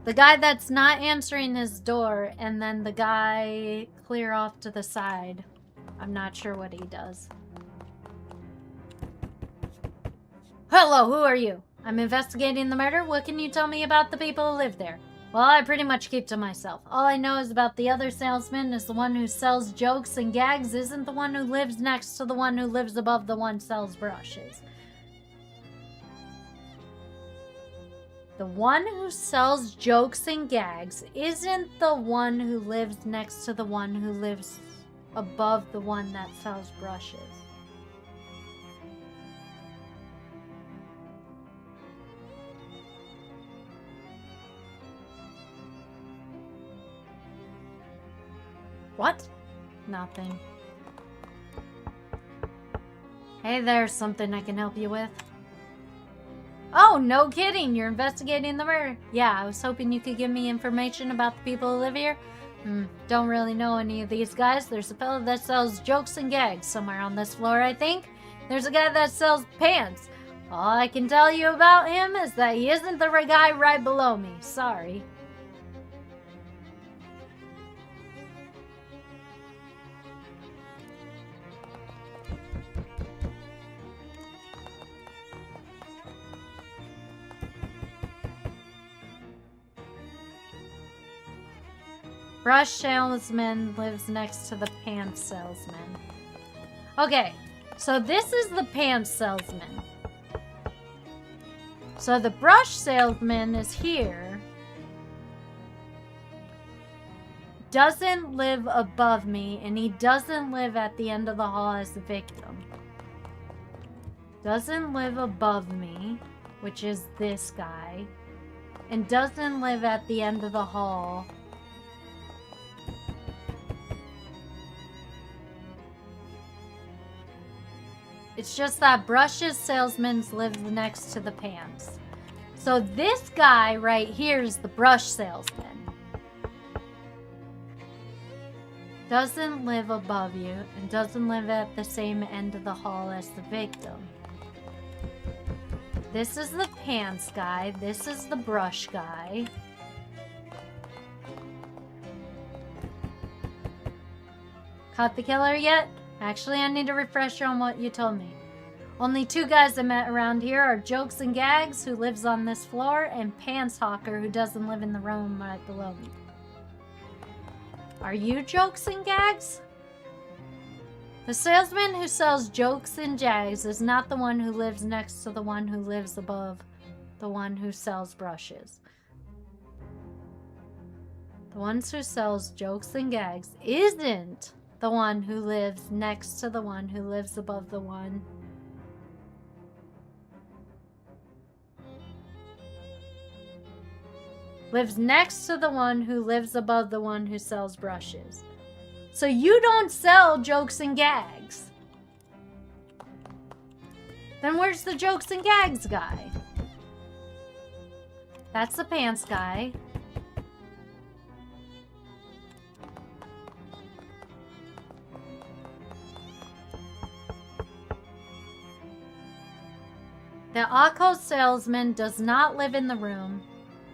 The guy that's not answering his door, and then the guy clear off to the side. I'm not sure what he does. Hello, who are you? I'm investigating the murder. What can you tell me about the people who live there? Well, I pretty much keep to myself. All I know is about the other salesman is the one who sells jokes and gags isn't the one who lives next to the one who lives above the one who sells brushes. The one who sells jokes and gags isn't the one who lives next to the one who lives above the one that sells brushes. What? Nothing. Hey, there's something I can help you with. Oh, no kidding. You're investigating the murder. Yeah, I was hoping you could give me information about the people who live here. Don't really know any of these guys. There's a fellow that sells jokes and gags somewhere on this floor, I think. There's a guy that sells pants. All I can tell you about him is that he isn't the guy right below me. Sorry. Brush salesman lives next to the pants salesman. Okay, so this is the pants salesman. So the brush salesman is here. Doesn't live above me, and he doesn't live at the end of the hall as the victim. Doesn't live above me, which is this guy. And doesn't live at the end of the hall. It's just that brushes salesman lives next to the pants. So this guy right here is the brush salesman. Doesn't live above you and doesn't live at the same end of the hall as the victim. This is the pants guy. This is the brush guy. Caught the killer yet? Actually, I need a refresher on what you told me. Only 2 guys I met around here are Jokes and Gags, who lives on this floor, and Pants Hawker, who doesn't live in the room right below me. Are you Jokes and Gags? The salesman who sells Jokes and Jags is not the one who lives next to the one who lives above the one who sells brushes. The one who sells Jokes and Gags isn't the one who lives next to the one who lives above the one. Lives next to the one who lives above the one who sells brushes. So you don't sell Jokes and Gags. Then where's the Jokes and Gags guy? That's the pants guy. The occult salesman does not live in the room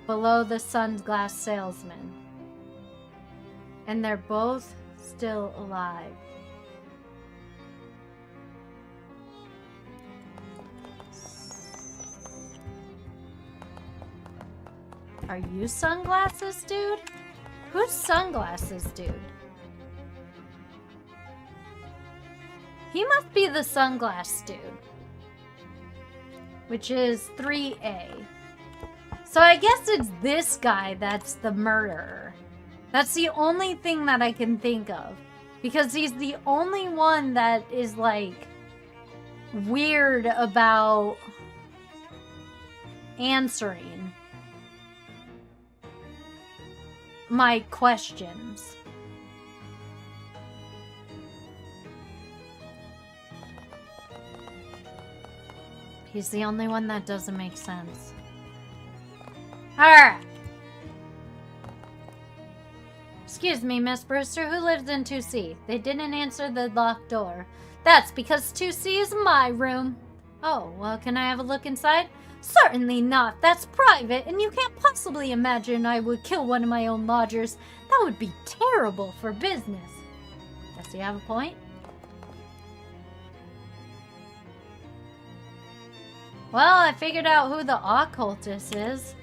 below the sunglass salesman. And they're both still alive. Are you Sunglasses Dude? Who's Sunglasses Dude? He must be the Sunglass Dude, which is 3A. So I guess it's this guy that's the murderer. That's the only thing that I can think of. Because he's the only one that is, like, weird about answering my questions. He's the only one that doesn't make sense. Alright. Excuse me, Miss Brewster, who lives in 2C? They didn't answer the locked door. That's because 2C is my room. Oh, well, can I have a look inside? Certainly not. That's private, and you can't possibly imagine I would kill one of my own lodgers. That would be terrible for business. Does he have a point? Well, I figured out who the occultist is.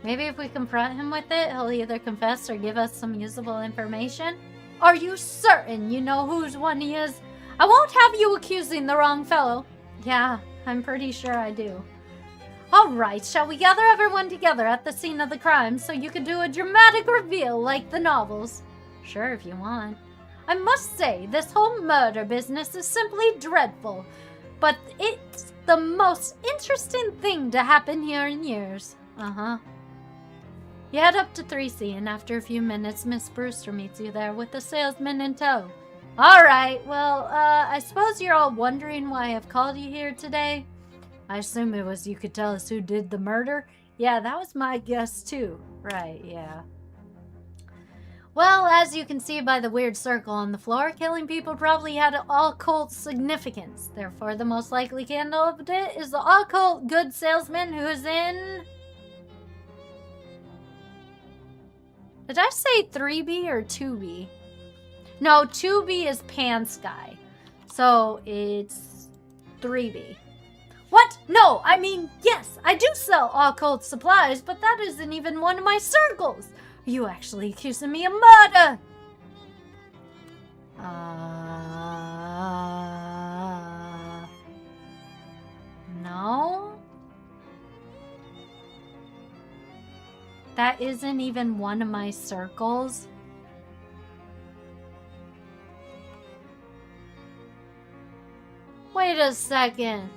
Maybe if we confront him with it, he'll either confess or give us some usable information. Are you certain you know whose one he is? I won't have you accusing the wrong fellow. Yeah, I'm pretty sure I do. Alright, shall we gather everyone together at the scene of the crime so you can do a dramatic reveal like the novels? Sure, if you want. I must say, this whole murder business is simply dreadful. But it's the most interesting thing to happen here in years. Uh-huh. You head up to 3C, and after a few minutes, Miss Brewster meets you there with the salesman in tow. Alright, well, I suppose you're all wondering why I've called you here today? I assume it was you could tell us who did the murder? Yeah, that was my guess too. Right, yeah. Well, as you can see by the weird circle on the floor, killing people probably had an occult significance. Therefore, the most likely candidate is the occult good salesman who is in... Did I say 3B or 2B? No, 2B is Pants Guy. So it's 3B. What? No, I mean, yes, I do sell occult supplies, but that isn't even one of my circles. You actually accusing me of murder! No? That isn't even one of my circles. Wait a second.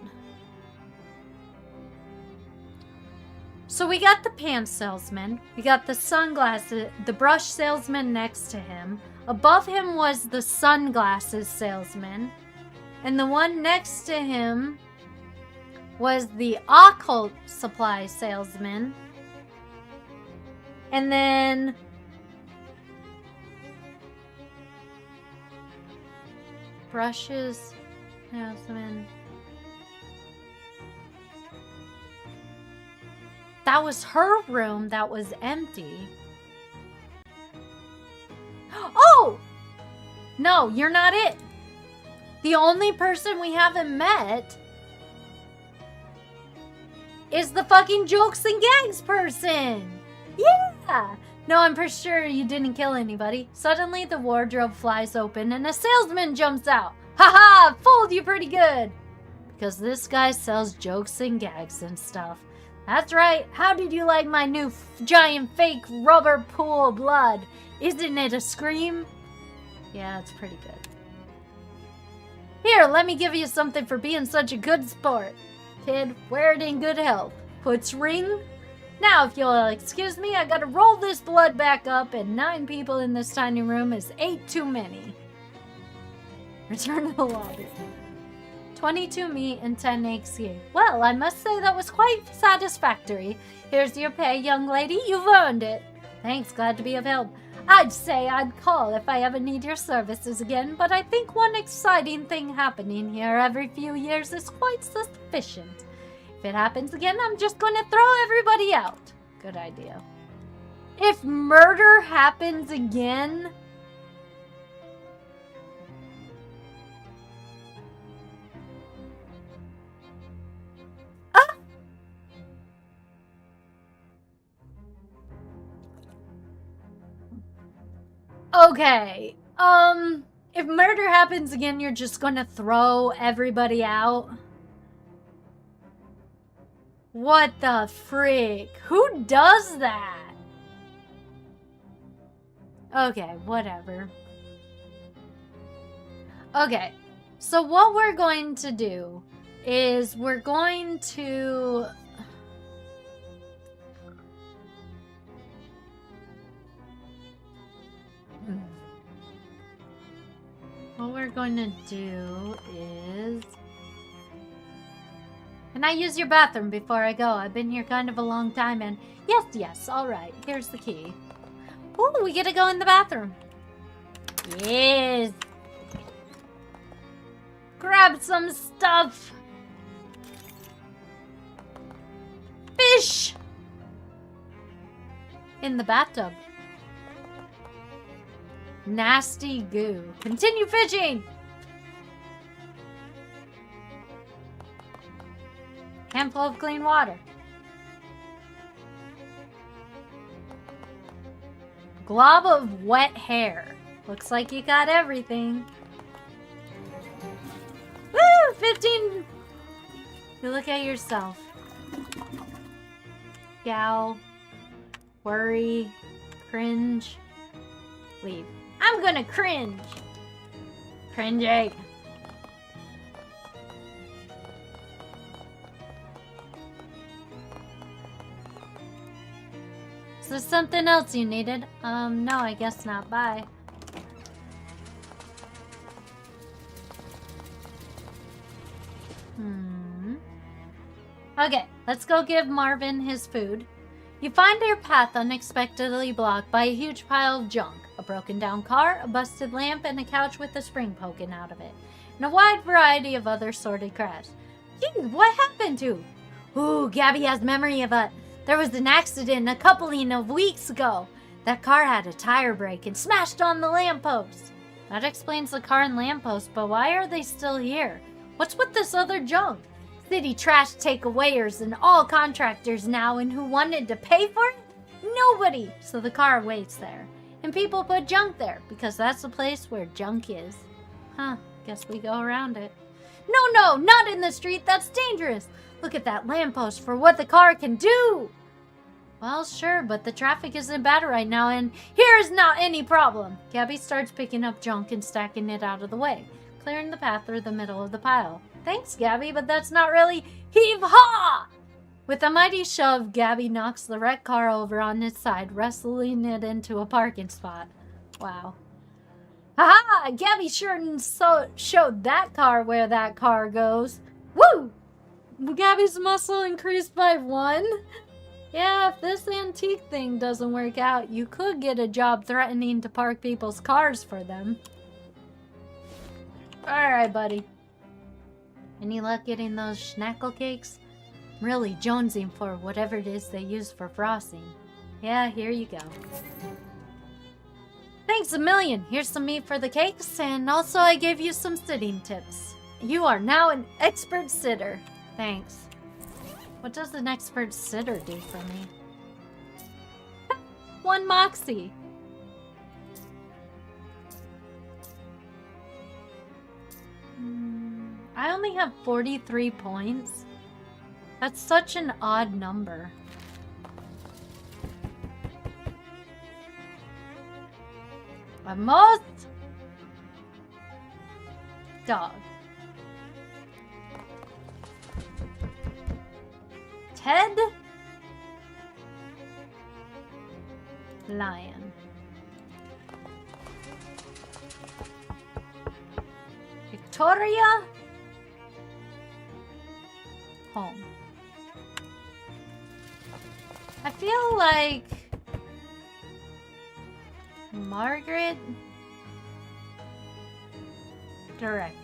So we got the pants salesman, we got the sunglasses, the brush salesman next to him. Above him was the sunglasses salesman. And the one next to him was the occult supply salesman. And then brushes salesman. That was her room that was empty. Oh! No, you're not it. The only person we haven't met is the fucking jokes and gags person. Yeah! No, I'm pretty sure you didn't kill anybody. Suddenly, the wardrobe flies open and a salesman jumps out. Haha! Fooled you pretty good! Because this guy sells jokes and gags and stuff. That's right. How did you like my new giant fake rubber pool of blood? Isn't it a scream? Yeah, it's pretty good. Here, let me give you something for being such a good sport. Kid, wear it in good health. Puts ring. Now, if you'll excuse me, I gotta roll this blood back up, and 9 people in this tiny room is 8 too many. Return to the lobby. 22 meat and 10 XP. Well, I must say that was quite satisfactory. Here's your pay, young lady. You've earned it. Thanks, glad to be of help. I'd say I'd call if I ever need your services again, but I think one exciting thing happening here every few years is quite sufficient. If it happens again, I'm just going to throw everybody out. Good idea. If murder happens again... Okay, if murder happens again, you're just gonna throw everybody out? What the freak? Who does that? Okay, whatever. Okay, so what we're going to do is we're going to... What we're going to do is... Can I use your bathroom before I go? I've been here kind of a long time and... Yes, alright. Here's the key. Ooh, we get to go in the bathroom. Yes! Grab some stuff! Fish! In the bathtub. Nasty goo. Continue fishing! Handful of clean water. Glob of wet hair. Looks like you got everything. Woo! 15! You look at yourself. Gal. Worry. Cringe. Leave. I'm gonna cringe. Cringe egg. Is there something else you needed? No, I guess not. Bye. Okay, let's go give Marvin his food. You find your path unexpectedly blocked by a huge pile of junk. A broken down car, a busted lamp, and a couch with a spring poking out of it. And a wide variety of other sordid crafts. Geez, what happened to? Ooh, Gabby has memory of it. There was an accident a coupling of weeks ago. That car had a tire break and smashed on the lamppost. That explains the car and lamppost, but why are they still here? What's with this other junk? City trash takeawayers and all contractors now and who wanted to pay for it? Nobody! So the car waits there. And people put junk there, because that's the place where junk is. Huh, guess we go around it. No, not in the street, that's dangerous! Look at that lamppost for what the car can do! Well, sure, but the traffic isn't bad right now, and here's not any problem. Gabby starts picking up junk and stacking it out of the way, clearing the path through the middle of the pile. Thanks, Gabby, but that's not really heave-ha! With a mighty shove, Gabby knocks the wrecked car over on its side, wrestling it into a parking spot. Wow. Haha! Gabby sure showed that car where that car goes. Woo! Gabby's muscle increased by 1. Yeah, if this antique thing doesn't work out, you could get a job threatening to park people's cars for them. Alright, buddy. Any luck getting those schnackle cakes? I'm really jonesing for whatever it is they use for frosting. Yeah, here you go. Thanks a million. Here's some meat for the cakes, and also I gave you some sitting tips. You are now an expert sitter. Thanks. What does an expert sitter do for me? 1 moxie. I only have 43 points. That's such an odd number. A moth. Dog. Ted. Lion. Victoria. Home. I feel like Margaret, director.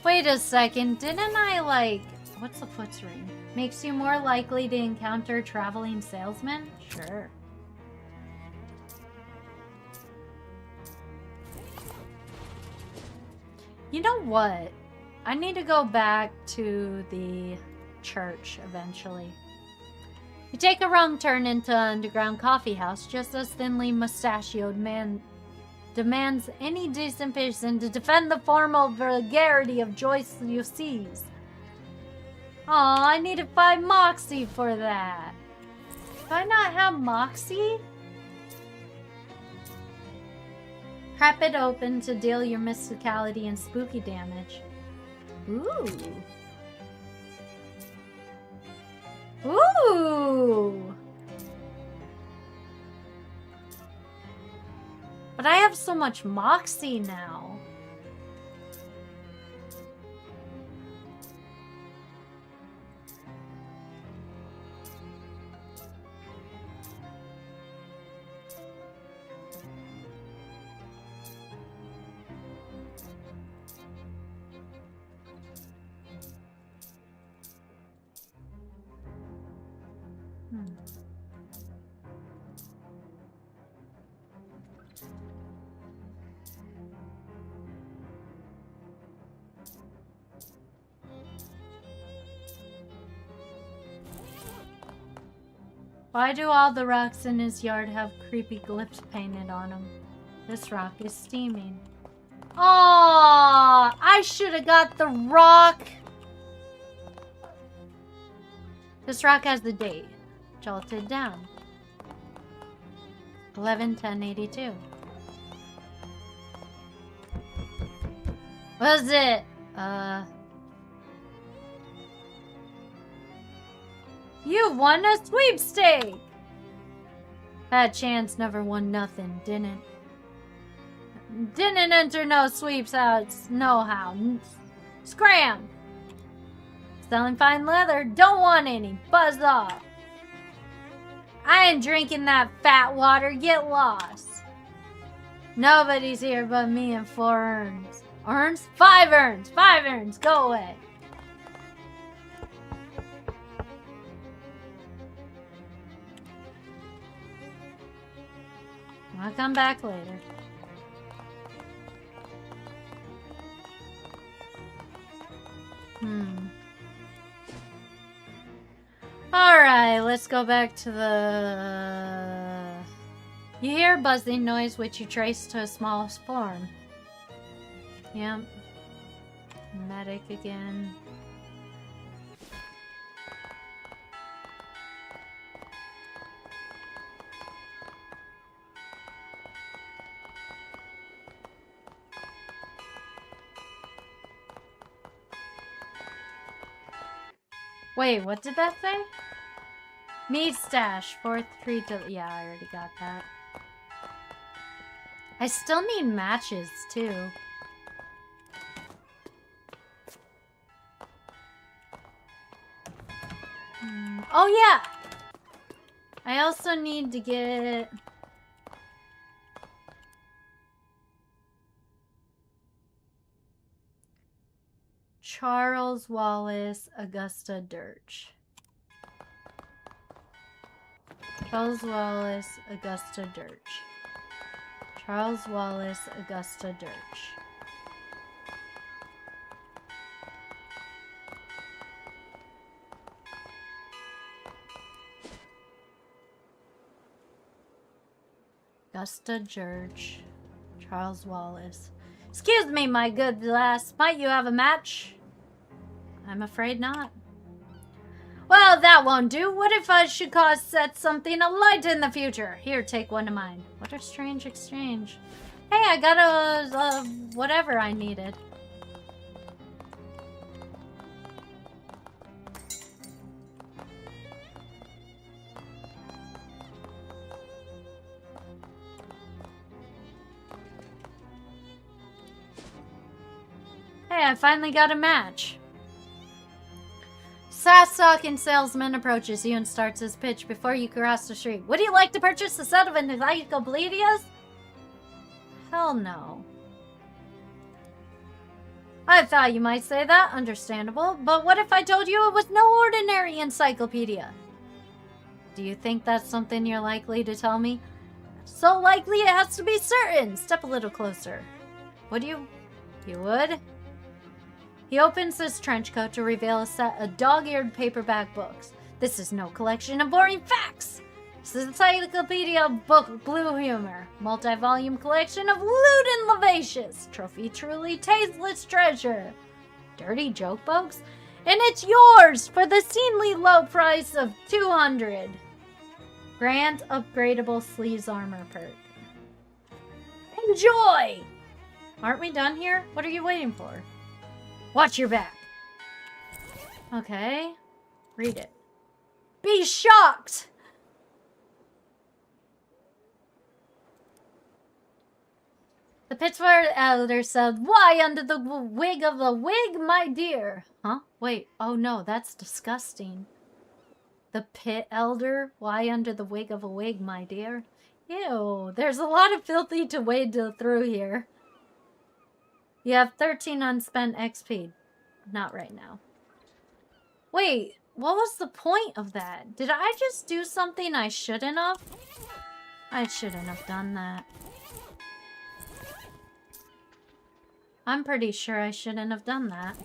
Wait a second, didn't I what's the foot's ring? Makes you more likely to encounter traveling salesmen? Sure. You know what? I need to go back to the church eventually. You take a wrong turn into an underground coffee house, just as thinly mustachioed man demands any decent person to defend the formal vulgarity of Joyce you sees. Aw, I needed 5 moxie for that. Do I not have moxie? Crap it open to deal your mysticality and spooky damage. Ooh. Ooh. But I have so much moxie now. Why do all the rocks in his yard have creepy glyphs painted on them? This rock is steaming. Aww, I should have got the rock. This rock has the date jotted down. 11/10/82. What is it? You won a sweepstake! That chance never won nothing, didn't enter no sweeps out, no how. Scram! Selling fine leather, don't want any, buzz off. I ain't drinking that fat water, get lost. Nobody's here but me and 4 urns. Urns? 5 urns! 5 urns, go away. I'll come back later. Alright, let's go back to the... You hear a buzzing noise which you trace to a small form. Yep. Medic again. Wait, what did that say? Meat stash, 4-3 yeah, I already got that. I still need matches, too. Oh, yeah! I also need to get... Charles Wallace Augusta Dirge. Charles Wallace Augusta Dirge. Charles Wallace Augusta Dirge. Augusta Dirge. Charles Wallace. Excuse me, my good lass. Might you have a match? I'm afraid not. Well, that won't do. What if I should set something alight in the future? Here, take one of mine. What a strange exchange. Hey, I got a whatever I needed. Hey, I finally got a match. Sass-talking salesman approaches you and starts his pitch before you cross the street. Would you like to purchase a set of encyclopedias? Hell no. I thought you might say that. Understandable. But what if I told you it was no ordinary encyclopedia? Do you think that's something you're likely to tell me? So likely it has to be certain. Step a little closer. Would you? You would? He opens his trench coat to reveal a set of dog-eared paperback books. This is no collection of boring facts. This is an encyclopedia of blue humor. Multi-volume collection of lewd and lascivious. Trophy truly tasteless treasure. Dirty joke books? And it's yours for the seemingly low price of 200. Grant upgradable sleeves armor perk. Enjoy! Aren't we done here? What are you waiting for? Watch your back. Okay. Read it. Be shocked! The Pittsburgh elder said, why under the wig of a wig, my dear? Huh? Wait. Oh no, that's disgusting. The pit elder? Why under the wig of a wig, my dear? Ew. There's a lot of filthy to wade through here. You have 13 unspent XP. Not right now. Wait, what was the point of that? Did I just do something I shouldn't have? I shouldn't have done that. I'm pretty sure I shouldn't have done that.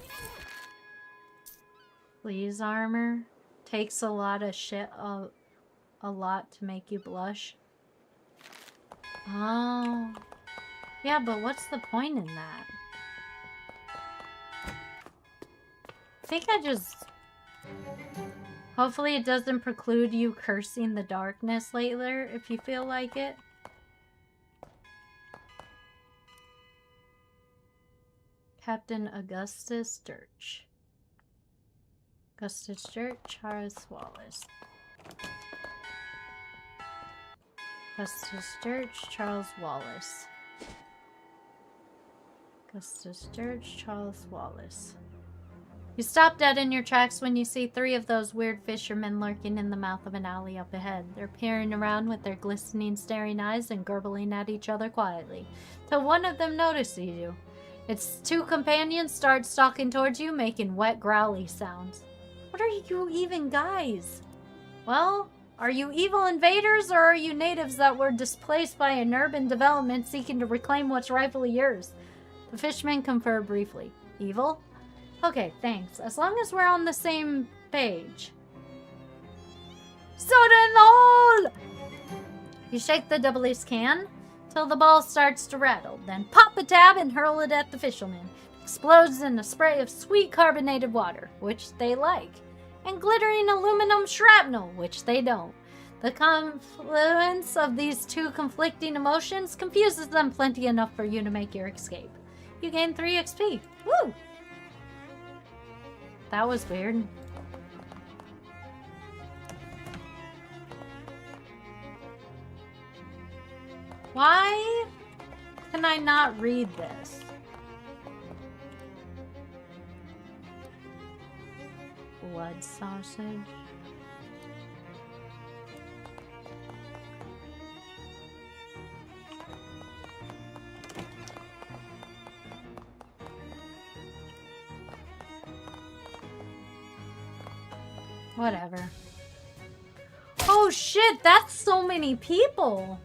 Please, armor. Takes a lot of shit, a lot to make you blush. Oh. Yeah, but what's the point in that? I think I just... Hopefully it doesn't preclude you cursing the darkness later if you feel like it. Captain Augustus Dirge. Augustus Dirge, Charles Wallace. Augustus Dirge, Charles Wallace. Augustus Dirge, Charles Wallace. You stop dead in your tracks when you see 3 of those weird fishermen lurking in the mouth of an alley up ahead. They're peering around with their glistening, staring eyes and gurgling at each other quietly, till one of them notices you. Its 2 companions start stalking towards you, making wet, growly sounds. What are you even guys? Well, are you evil invaders, or are you natives that were displaced by an urban development seeking to reclaim what's rightfully yours? The fishermen confer briefly. Evil? Okay, thanks. As long as we're on the same page. Soda in the hole! You shake the double-ace can till the ball starts to rattle. Then pop a tab and hurl it at the fisherman. Explodes in a spray of sweet carbonated water, which they like, and glittering aluminum shrapnel, which they don't. The confluence of these two conflicting emotions confuses them plenty enough for you to make your escape. You gain 3 XP. Woo! That was weird. Why can I not read this? Blood sausage. Whatever. Oh shit, that's so many people.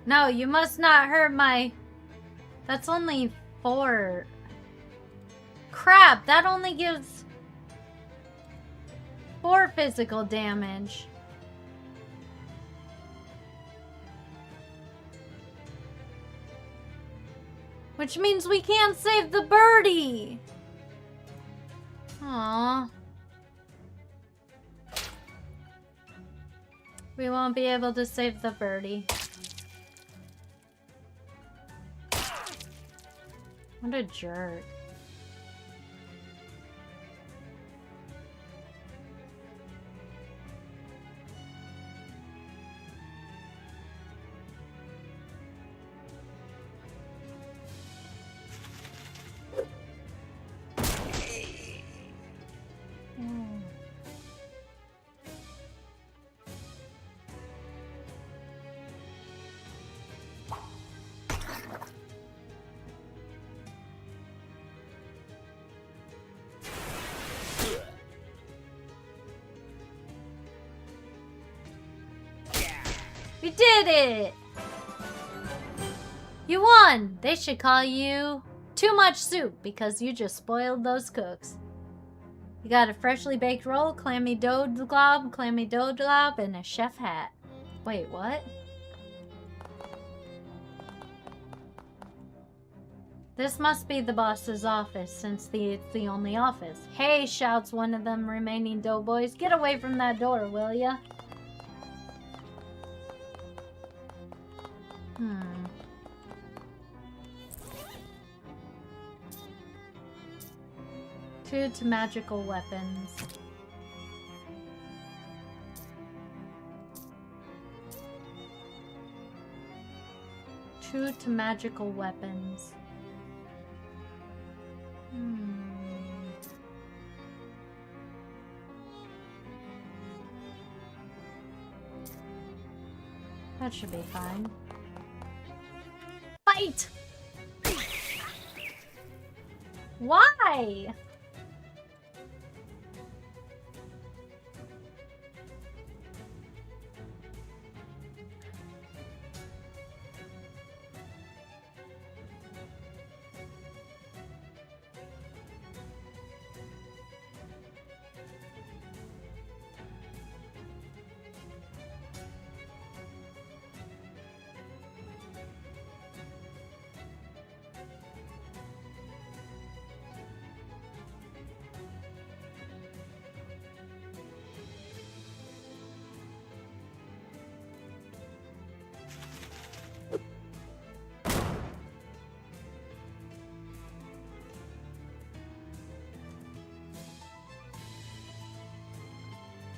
No, you must not hurt my... That's only 4. Crap, that only gives 4 physical damage. Which means we can't save the birdie. Aww. We won't be able to save the birdie. What a jerk. We did it! You won! They should call you Too Much Soup because you just spoiled those cooks. You got a freshly baked roll, clammy dough glob, and a chef hat. Wait, what? This must be the boss's office since it's the only office. Hey, shouts one of them remaining doughboys. Get away from that door, will ya? Two to magical weapons. Two to magical weapons. That should be fine. Fight! Why?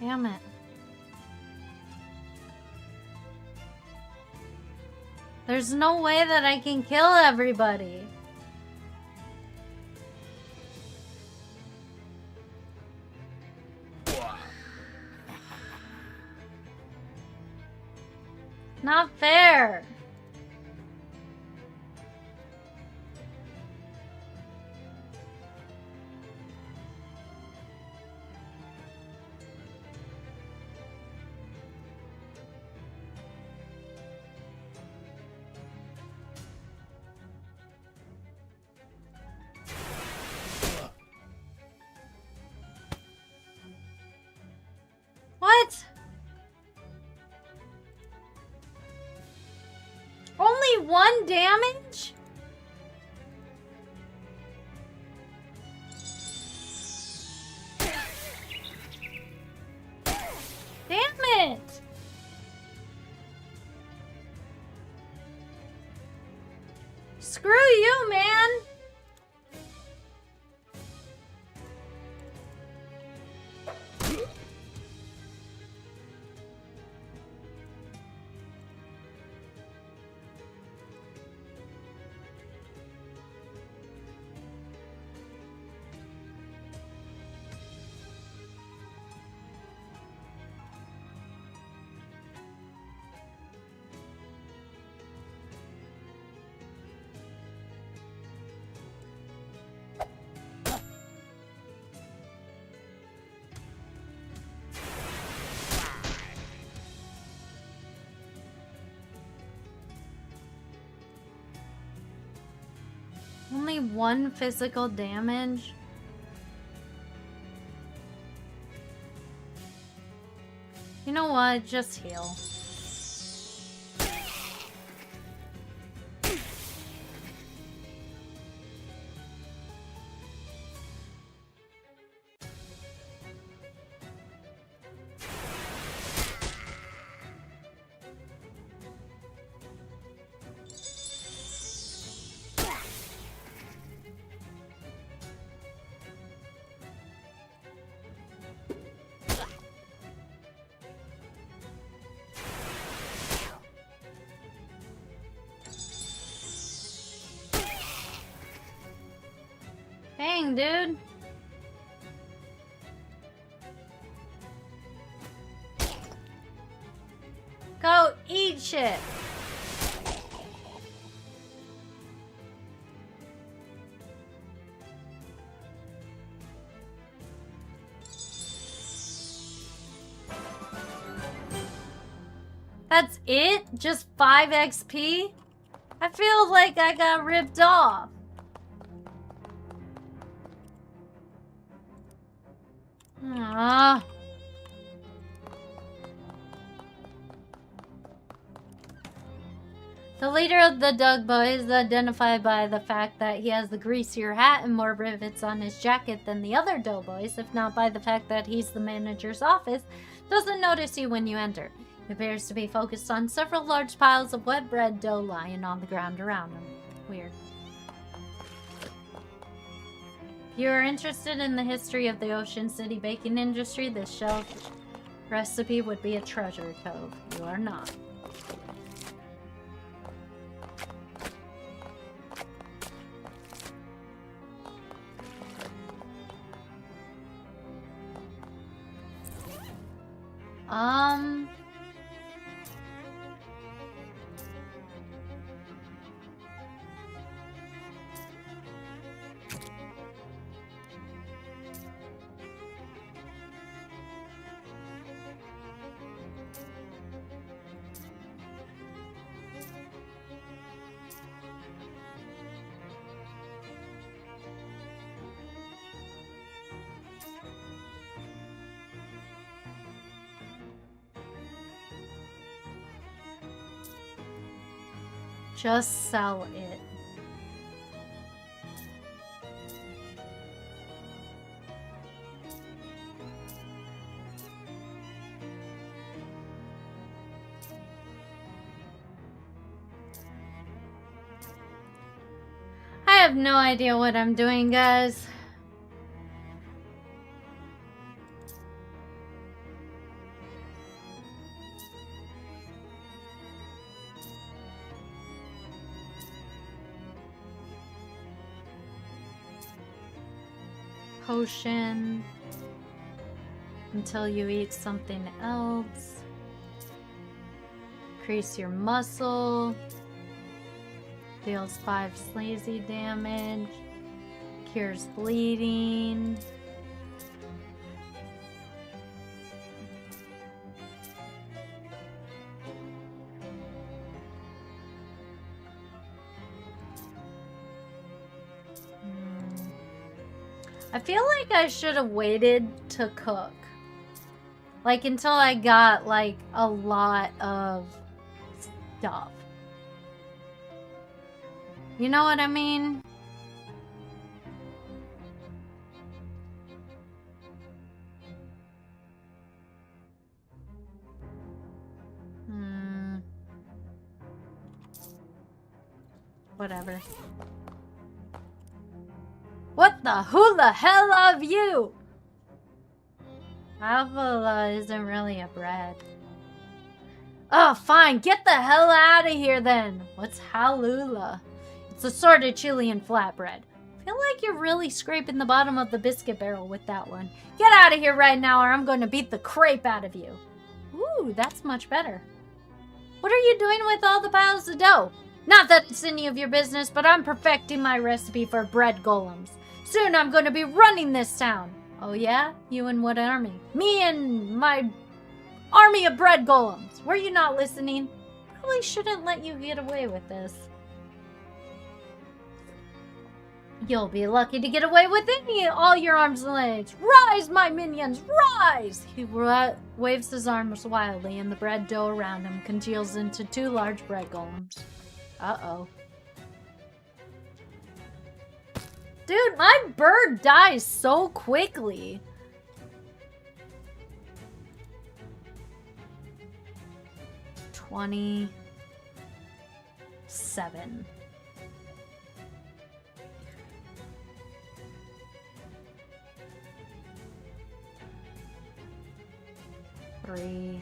Damn it. There's no way that I can kill everybody. Not fair. What? Only 1 damage? Damn it! Screw you, man! Only 1 physical damage? You know what? Just heal. Dang, dude. Go eat shit. That's it? Just 5 XP? I feel like I got ripped off. Ah. The leader of the Doug Boys is identified by the fact that he has the greasier hat and more rivets on his jacket than the other Doughboys, if not by the fact that he's the manager's office, doesn't notice you when you enter. He appears to be focused on several large piles of wet bread dough lying on the ground around him. Weird. If you are interested in the history of the Ocean City baking industry, this shelf recipe would be a treasure trove. You are not. Just sell it. I have no idea what I'm doing, guys. potion until you eat something else. Increase your muscle. Deals 5 sleazy damage. Cures bleeding. I feel like I should have waited to cook. Like, until I got, like, a lot of stuff. You know what I mean? Whatever. What the hula hell of you? Avila isn't really a bread. Oh, fine. Get the hell out of here then. What's halula? It's a sort of Chilean flatbread. I feel like you're really scraping the bottom of the biscuit barrel with that one. Get out of here right now or I'm going to beat the crepe out of you. Ooh, that's much better. What are you doing with all the piles of dough? Not that it's any of your business, but I'm perfecting my recipe for bread golems. Soon I'm going to be running this town. Oh yeah? You and what army? Me and my army of bread golems. Were you not listening? Probably shouldn't let you get away with this. You'll be lucky to get away with all your arms and legs. Rise, my minions, rise! He waves his arms wildly, and the bread dough around him congeals into 2 large bread golems. Uh-oh. Dude, my bird dies so quickly. $27. $3.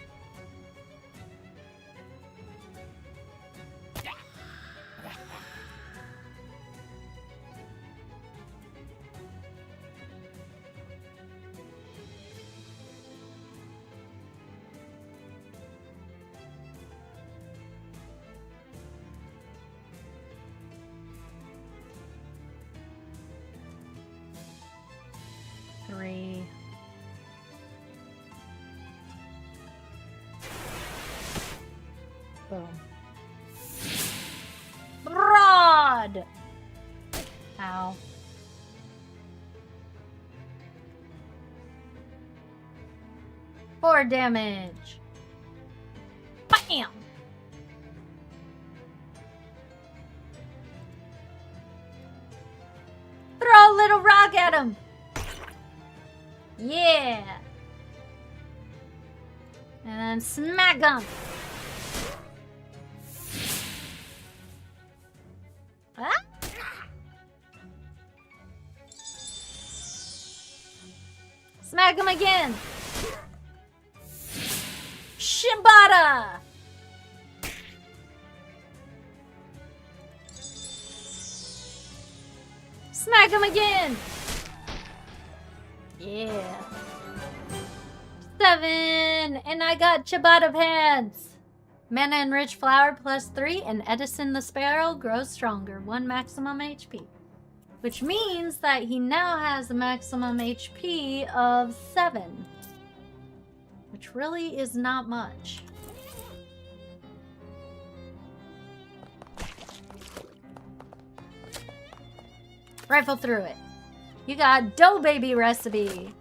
Boom. Broad! Ow. Four damage. Bam! Throw a little rock at him! Yeah! And then smack him! Ah? Smack him again! Shibata! Smack him again! Yeah. 7! And I got Ciabatta pants! Mana enriched flower +3 and Edison the Sparrow grows stronger. 1 maximum HP. Which means that he now has a maximum HP of 7. Which really is not much. Rifle through it. You got dough baby recipe.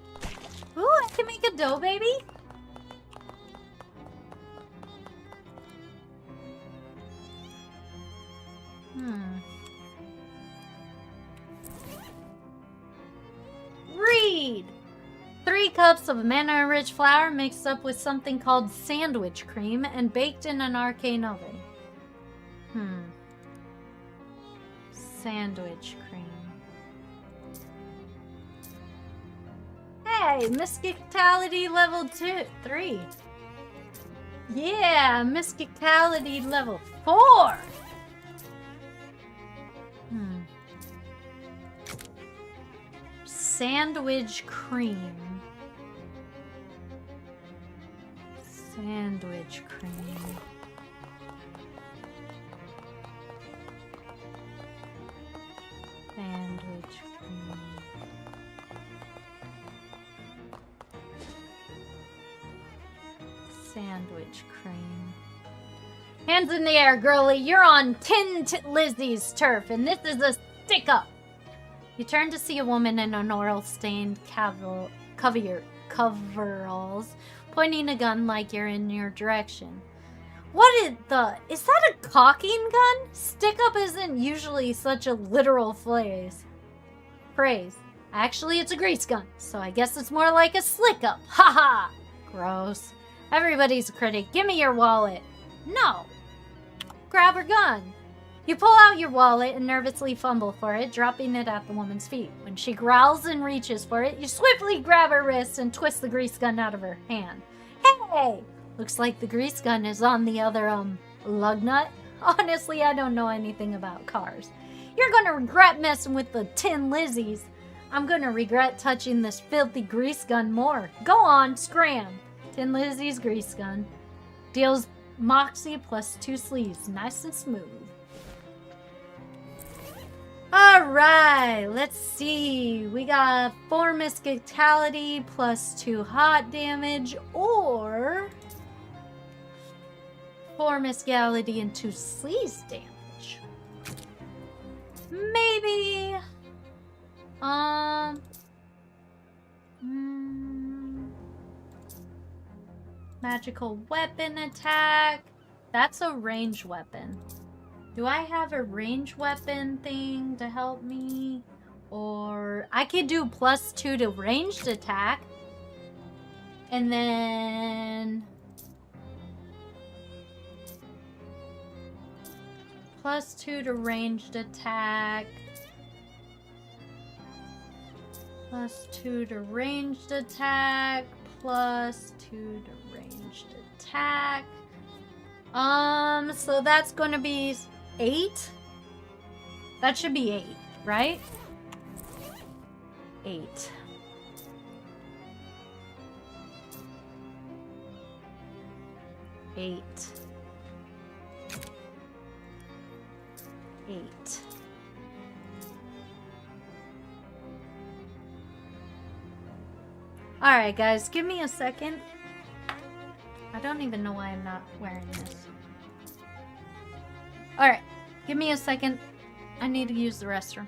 Ooh, I can make a dough baby? Read! 3 cups of mana-rich flour mixed up with something called sandwich cream and baked in an arcane oven. Sandwich cream. Hey, Mysticality level 3. Yeah, Mysticality level 4. Sandwich cream. Sandwich cream. Sandwich cream. Sandwich cream. Hands in the air, girlie. You're on Tin Lizzie's turf, and this is a stick-up. You turn to see a woman in an oil-stained coveralls, pointing a gun like you're in your direction. What is that a caulking gun? Stick-up isn't usually such a literal phrase. Actually, it's a grease gun, so I guess it's more like a slick-up. Haha! Gross. Everybody's a critic. Give me your wallet. No. Grab her gun. You pull out your wallet and nervously fumble for it, dropping it at the woman's feet. When she growls and reaches for it, you swiftly grab her wrist and twist the grease gun out of her hand. Hey! Looks like the grease gun is on the other, lug nut. Honestly, I don't know anything about cars. You're gonna regret messing with the Tin Lizzies. I'm gonna regret touching this filthy grease gun more. Go on, scram. Tin Lizzie's grease gun. Deals Moxie plus 2 sleeves. Nice and smooth. Alright, let's see. We got 4 Miscality plus 2 hot damage, or 4 Miscality and 2 sleaze damage. Maybe. Magical weapon attack. That's a ranged weapon. Do I have a ranged weapon thing to help me? Or I could do plus 2 to ranged attack. And then plus 2 to ranged attack. Plus 2 to ranged attack. Plus 2 to ranged attack. So that's gonna be 8? That should be 8, right? 8. Alright, guys, give me a second. I don't even know why I'm not wearing this. Alright, give me a second. I need to use the restroom.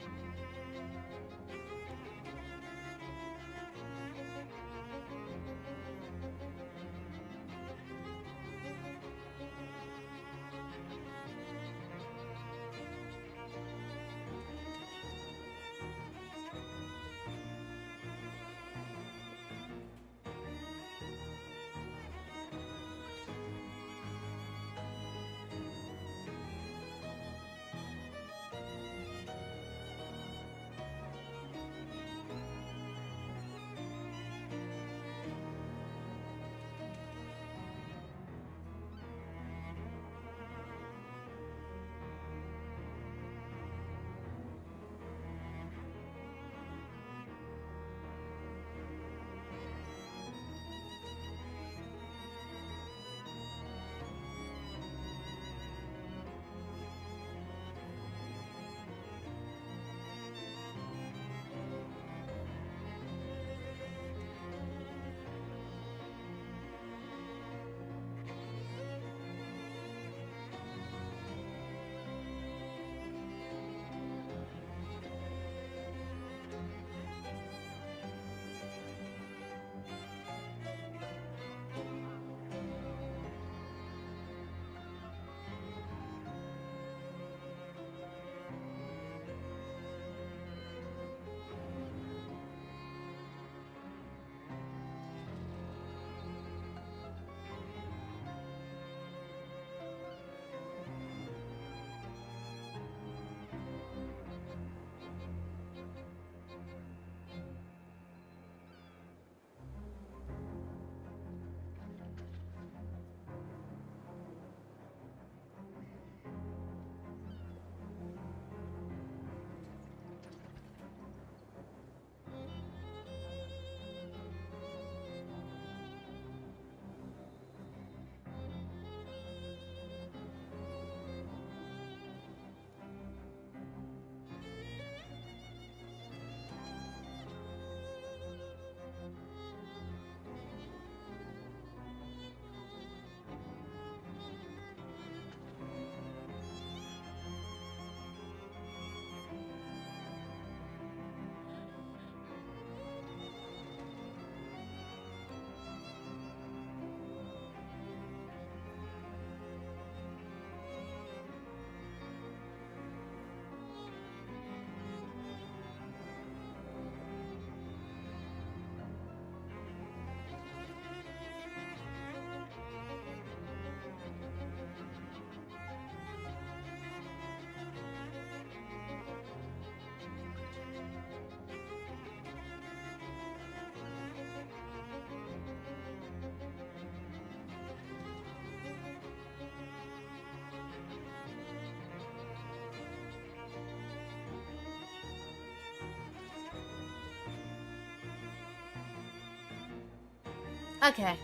Okay.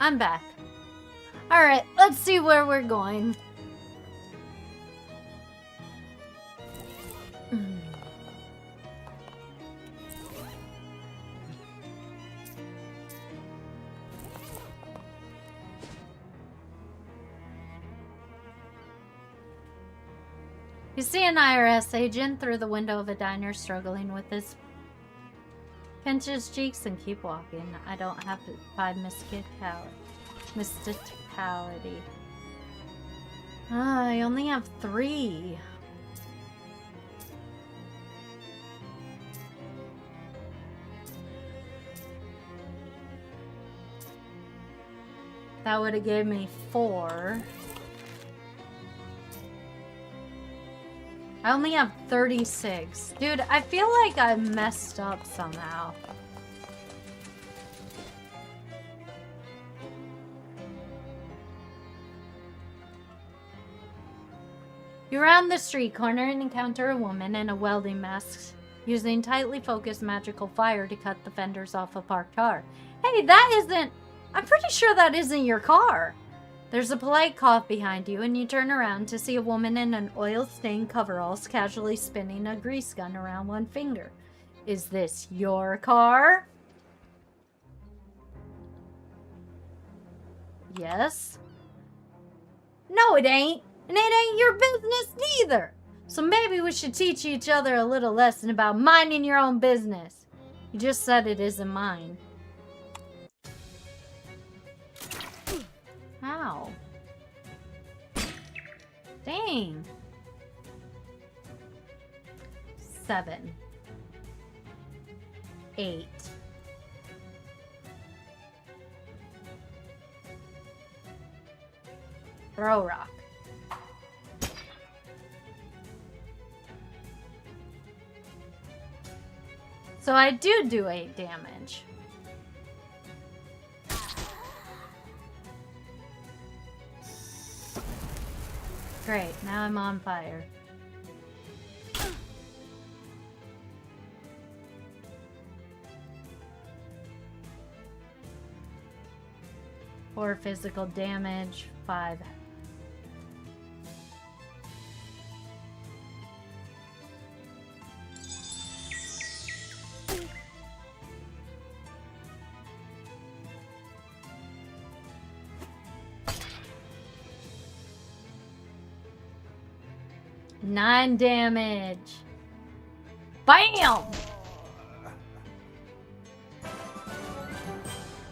I'm back. Alright, let's see where we're going. You see an IRS agent through the window of a diner struggling with his pinch his cheeks and keep walking. I don't have to find mysticality. I only have 3. That would have gave me 4. I only have 36. Dude, I feel like I messed up somehow. You round the street corner and encounter a woman in a welding mask using tightly focused magical fire to cut the fenders off a parked car. Hey, that isn't... I'm pretty sure that isn't your car. There's a polite cough behind you, and you turn around to see a woman in an oil-stained coveralls casually spinning a grease gun around one finger. Is this your car? Yes. No, it ain't. And it ain't your business neither. So maybe we should teach each other a little lesson about minding your own business. You just said it isn't mine. Ow. Dang. 7. 8. Throw rock. So I do 8 damage. Great, now I'm on fire. Four physical damage, 5. Nine damage. Bam!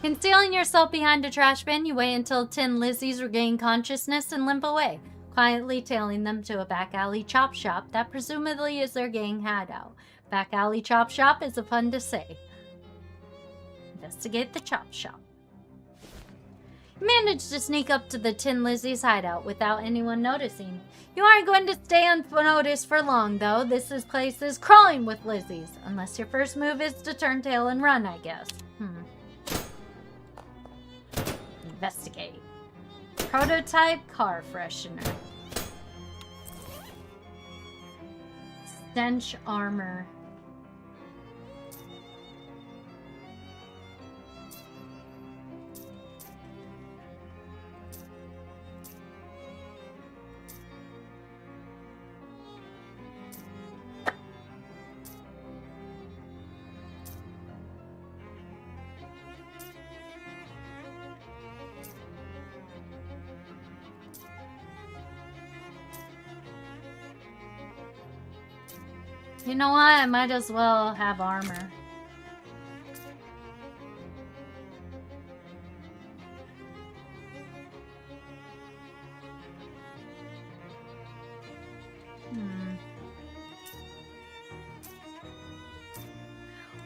Concealing yourself behind a trash bin, you wait until Tin Lizzies regain consciousness and limp away, quietly tailing them to a back alley chop shop that presumably is their gang hideout. Back alley chop shop is a fun to say. Investigate the chop shop. You managed to sneak up to the Tin Lizzie's hideout without anyone noticing. You aren't going to stay unnoticed for long, though. This place is crawling with Lizzies. Unless your first move is to turn tail and run, I guess. Investigate. Prototype car freshener. Stench armor. You know what? I might as well have armor.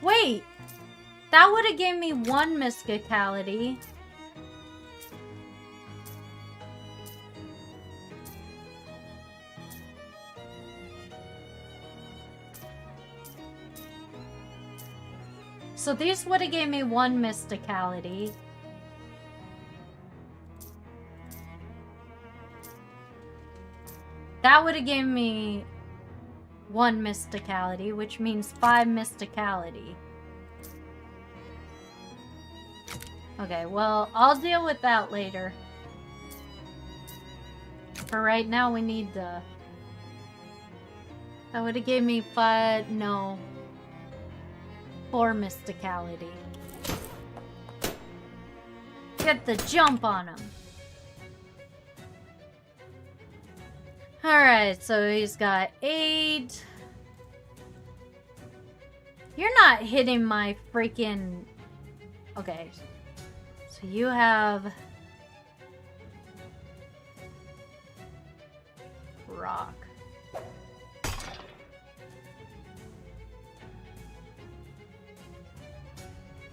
Wait! That would have given me 1 mysticality. So these would have gave me 1 mysticality. That would have given me 1 mysticality, which means 5 mysticality. Okay, well, I'll deal with that later. For right now, we need the... That would have gave me 5... No. 4 mysticality. Get the jump on him. Alright, so he's got 8. You're not hitting my freaking... Okay. So you have... Rock.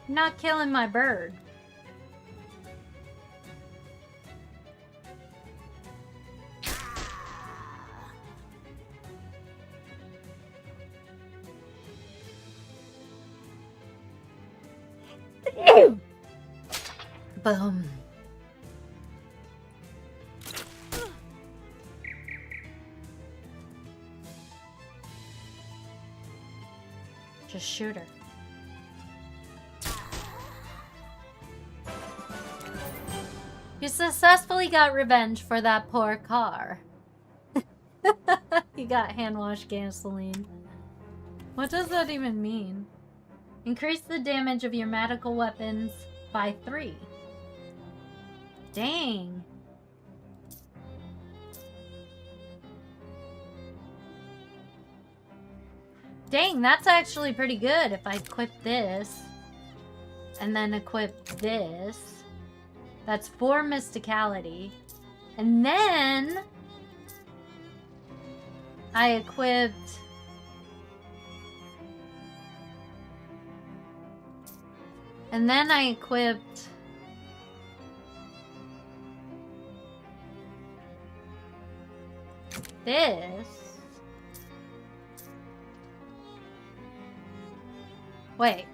Not killing my bird. Boom. Just shoot her. You successfully got revenge for that poor car. You got hand wash gasoline. What does that even mean? Increase the damage of your magical weapons by 3. Dang. Dang, that's actually pretty good if I equip this. And then equip this. That's 4 mysticality. And then... I equipped... And then I equipped... This. Wait.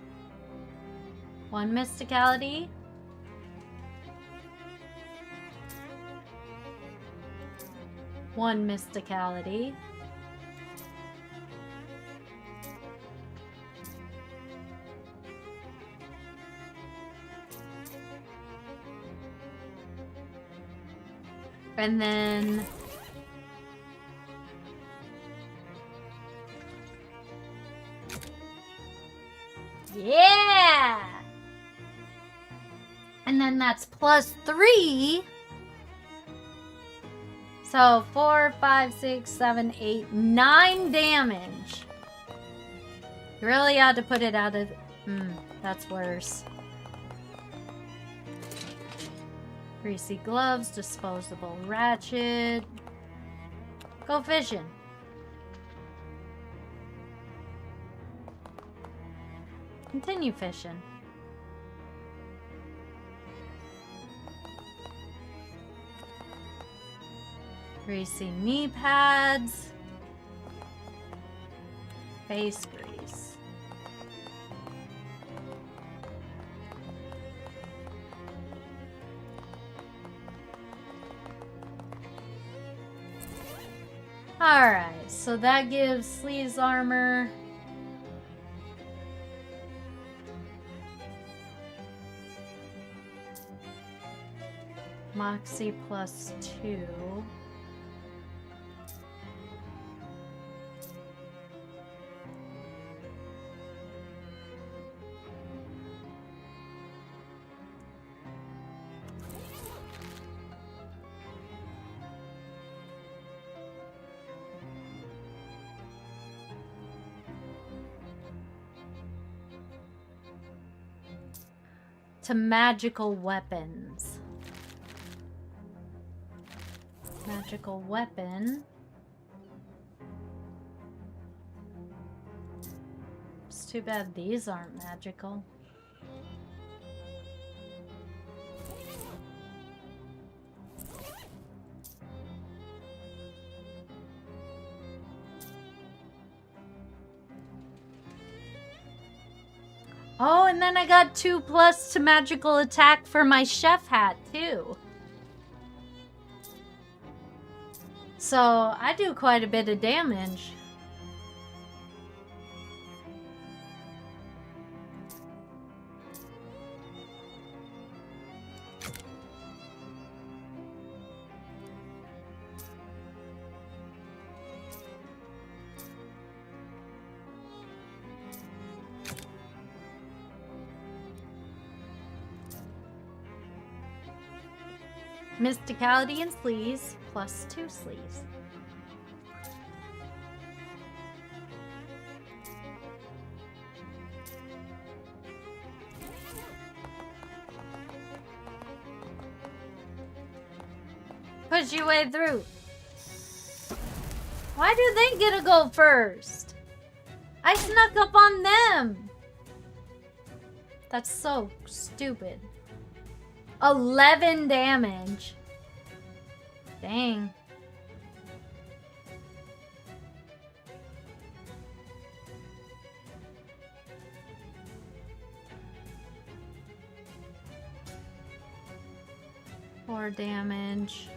1 mysticality. One mysticality. And then... Yeah! And then that's plus 3. So 4, 5, 6, 7, 8, 9 damage. You really had to put it out of... that's worse. Greasy gloves, disposable ratchet. Go fishing. Continue fishing. Greasy knee pads. Face grease. Alright, so that gives Sleeves armor. Moxie plus 2. To magical weapons. Magical weapon. It's too bad these aren't magical. Oh, and then I got 2+ to magical attack for my chef hat, too. So, I do quite a bit of damage. Mysticality and sleaze, plus 2 sleaze. Push your way through. Why do they get to go first? I snuck up on them. That's so stupid. 11 damage. Dang. More damage.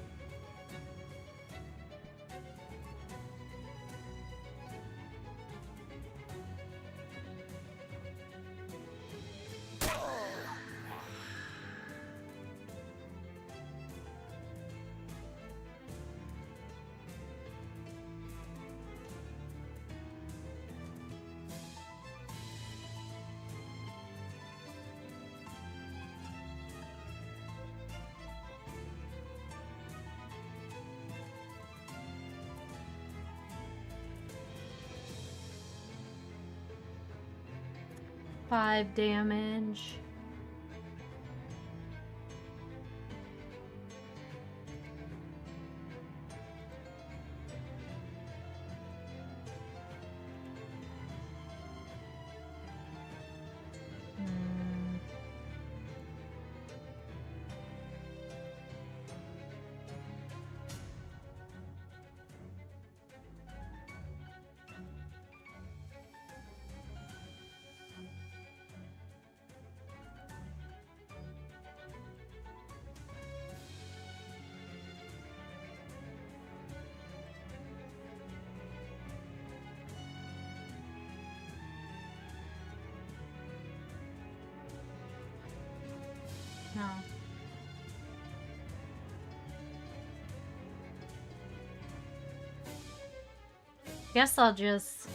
Five damage. No. Guess I'll just...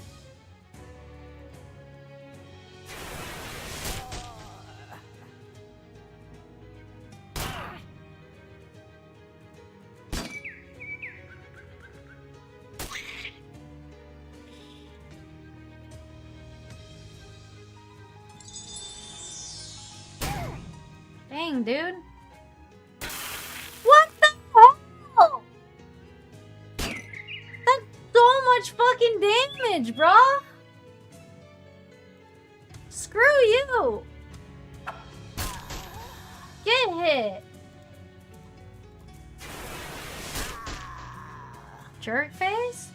Dang, dude. What the hell? That's so much fucking damage, bro. Screw you. Get hit. Jerk face?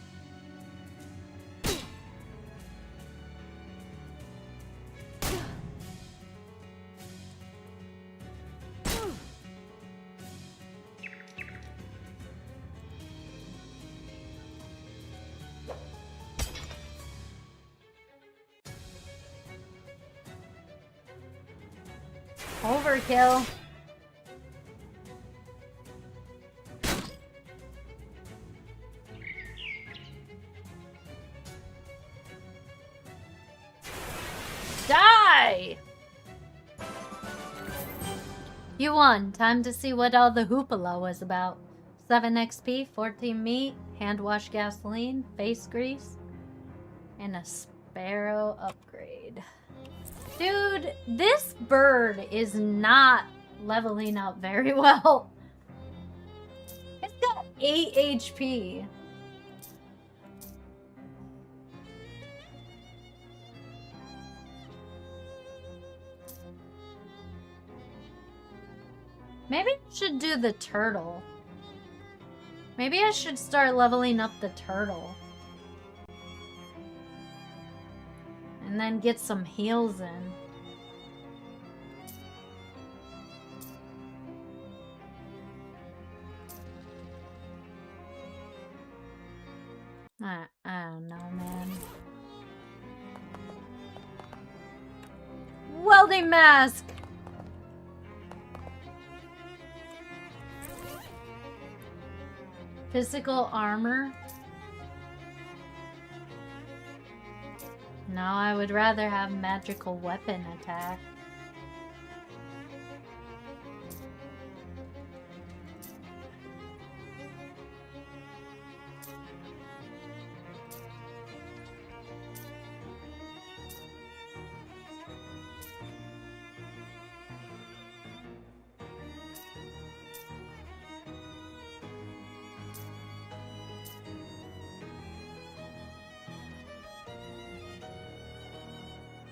Overkill. Die! You won. Time to see what all the hoopla was about. 7 XP, 14 meat, hand wash gasoline, face grease, and a sparrow upgrade. Dude, this bird is not leveling up very well. It's got 8 HP. Maybe I should do the turtle. Maybe I should start leveling up the turtle. And then get some heals in. I don't know, man. Welding mask! Physical armor? No, I would rather have magical weapon attack.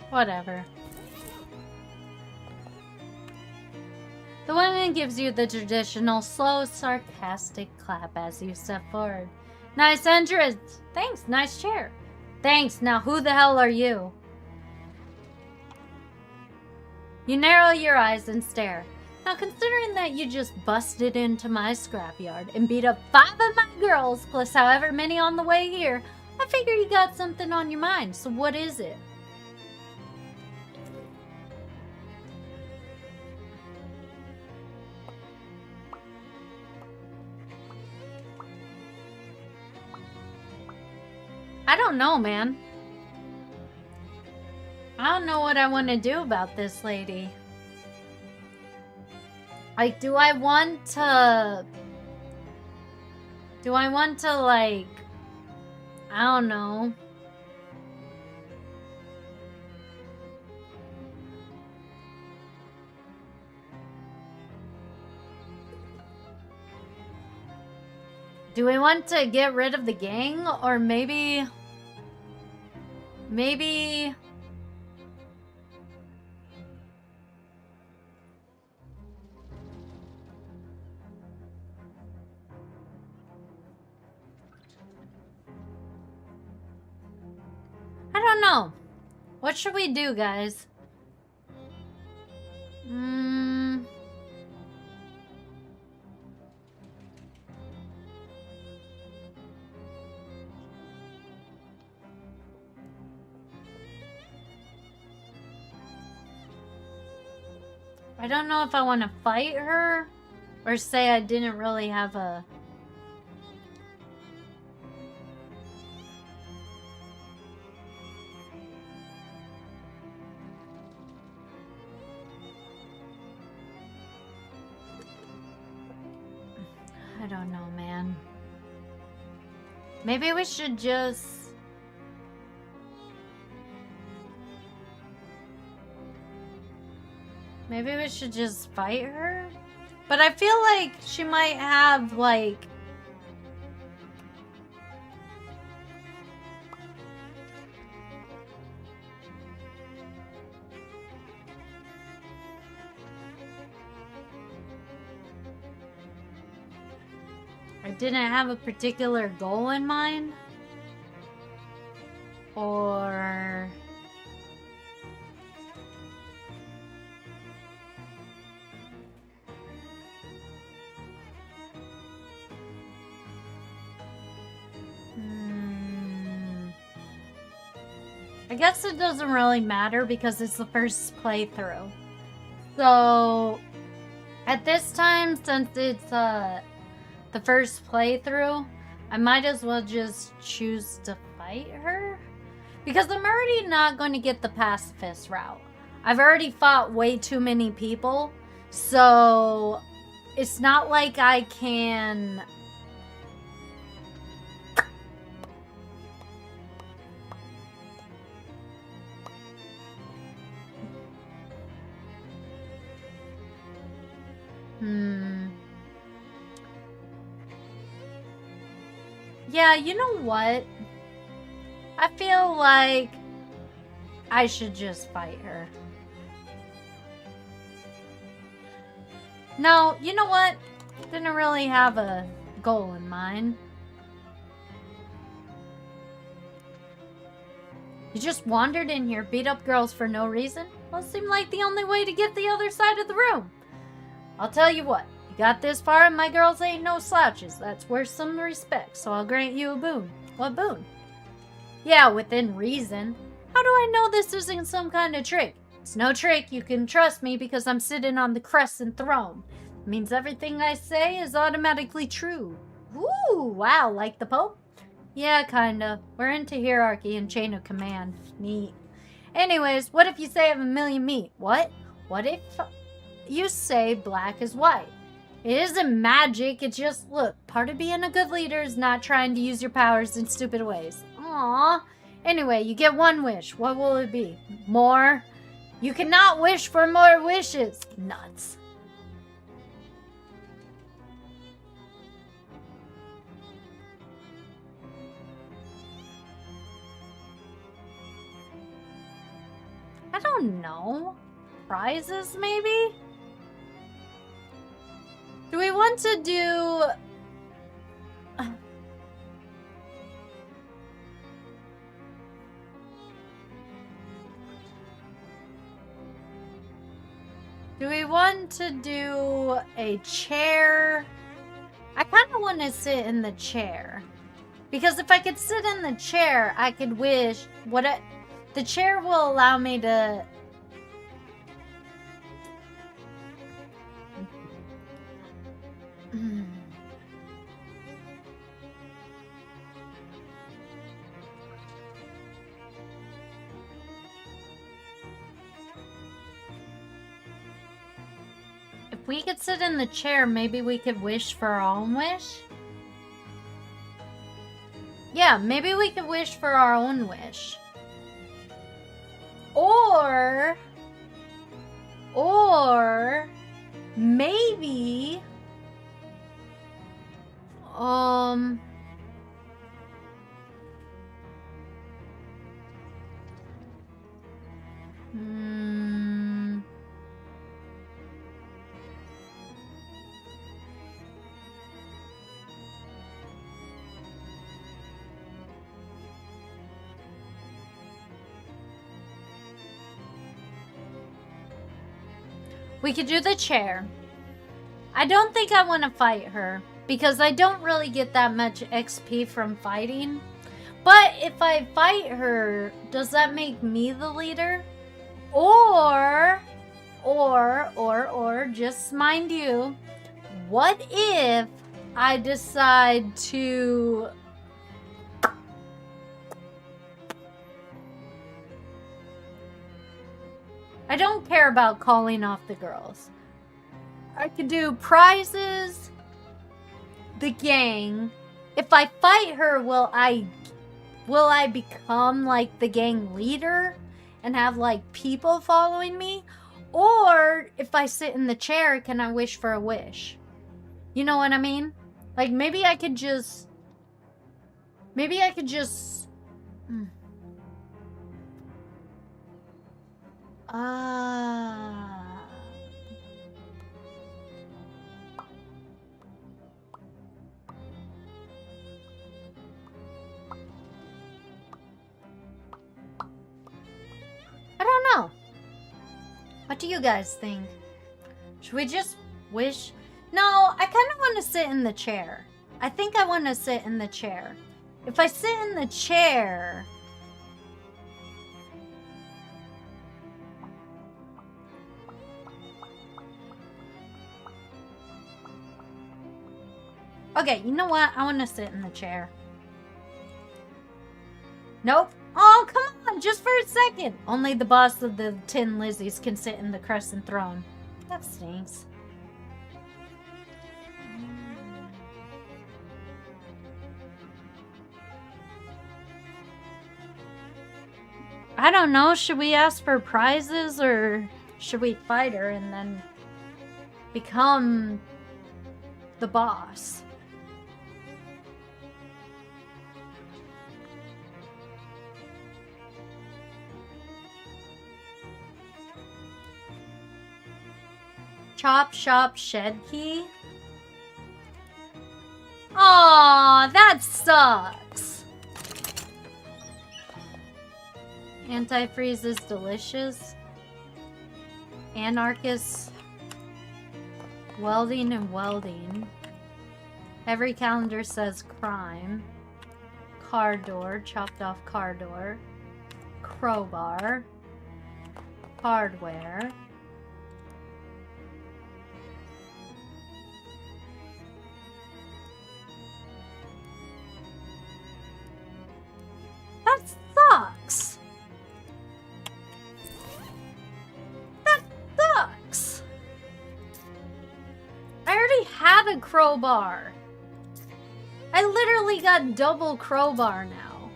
Whatever. The woman gives you the traditional slow, sarcastic clap as you step forward. Nice entrance. Thanks, nice chair. Thanks, now who the hell are you? You narrow your eyes and stare. Now considering that you just busted into my scrapyard and beat up 5 of my girls, plus however many on the way here, I figure you got something on your mind, so what is it? I don't know, man. I don't know what I want to do about this lady. Like, do I want to, like, I don't know. Do we want to get rid of the gang? Or maybe... I don't know. What should we do, guys? I don't know if I want to fight her or say I didn't really have a... I don't know, man. Maybe we should just... Maybe we should just fight her? But I feel like she might have, like... I didn't have a particular goal in mind. Or... I guess it doesn't really matter because it's the first playthrough. So, at this time, since it's the first playthrough, I might as well just choose to fight her. Because I'm already not going to get the pacifist route. I've already fought way too many people. So, it's not like I can... Yeah, you know what? I feel like I should just fight her. No, you know what? Didn't really have a goal in mind. You just wandered in here, beat up girls for no reason? Well, it seemed like the only way to get the other side of the room. I'll tell you what. You got this far and my girls ain't no slouches. That's worth some respect, so I'll grant you a boon. What boon? Yeah, within reason. How do I know this isn't some kind of trick? It's no trick, you can trust me because I'm sitting on the crescent throne. It means everything I say is automatically true. Ooh, wow, like the Pope? Yeah, kinda. We're into hierarchy and chain of command. Neat. Anyways, what if you say I have a million meat? What? What if you say black is white? It isn't magic, it's just, look, part of being a good leader is not trying to use your powers in stupid ways. Aww. Anyway, you get one wish. What will it be? More? You cannot wish for more wishes. Nuts. don't know. Prizes, maybe? Do we want to do... Do we want to do a chair? I kind of want to sit in the chair. Because if I could sit in the chair, I could wish... The chair will allow me to... If we could sit in the chair, maybe we could wish for our own wish? Yeah, maybe we could wish for our own wish. Or maybe we could do the chair. I don't think I want to fight her, because I don't really get that much XP from fighting. But if I fight her, does that make me the leader? Or, just mind you, what if I decide to... I don't care about calling off the girls. I could do prizes, the gang. If I fight her, will I become like the gang leader and have like people following me? Or if I sit in the chair, can I wish for a wish? You know what I mean? Like maybe I could just I don't know. What do you guys think? Should we just wish? No, I kind of want to sit in the chair. I think I want to sit in the chair. If I sit in the chair... Okay, you know what? I want to sit in the chair. Nope. Oh, come on, just for a second. Only the boss of the 10 Lizzies can sit in the Crescent Throne. That stinks. I don't know. Should we ask for prizes or should we fight her and then become the boss? Chop Shop Shed Key? Aw, that sucks. Antifreeze is delicious. Anarchist. Welding and welding. Every calendar says crime. Car door, chopped off car door. Crowbar. Hardware. That sucks. That sucks. I already had a crowbar. I literally got double crowbar now.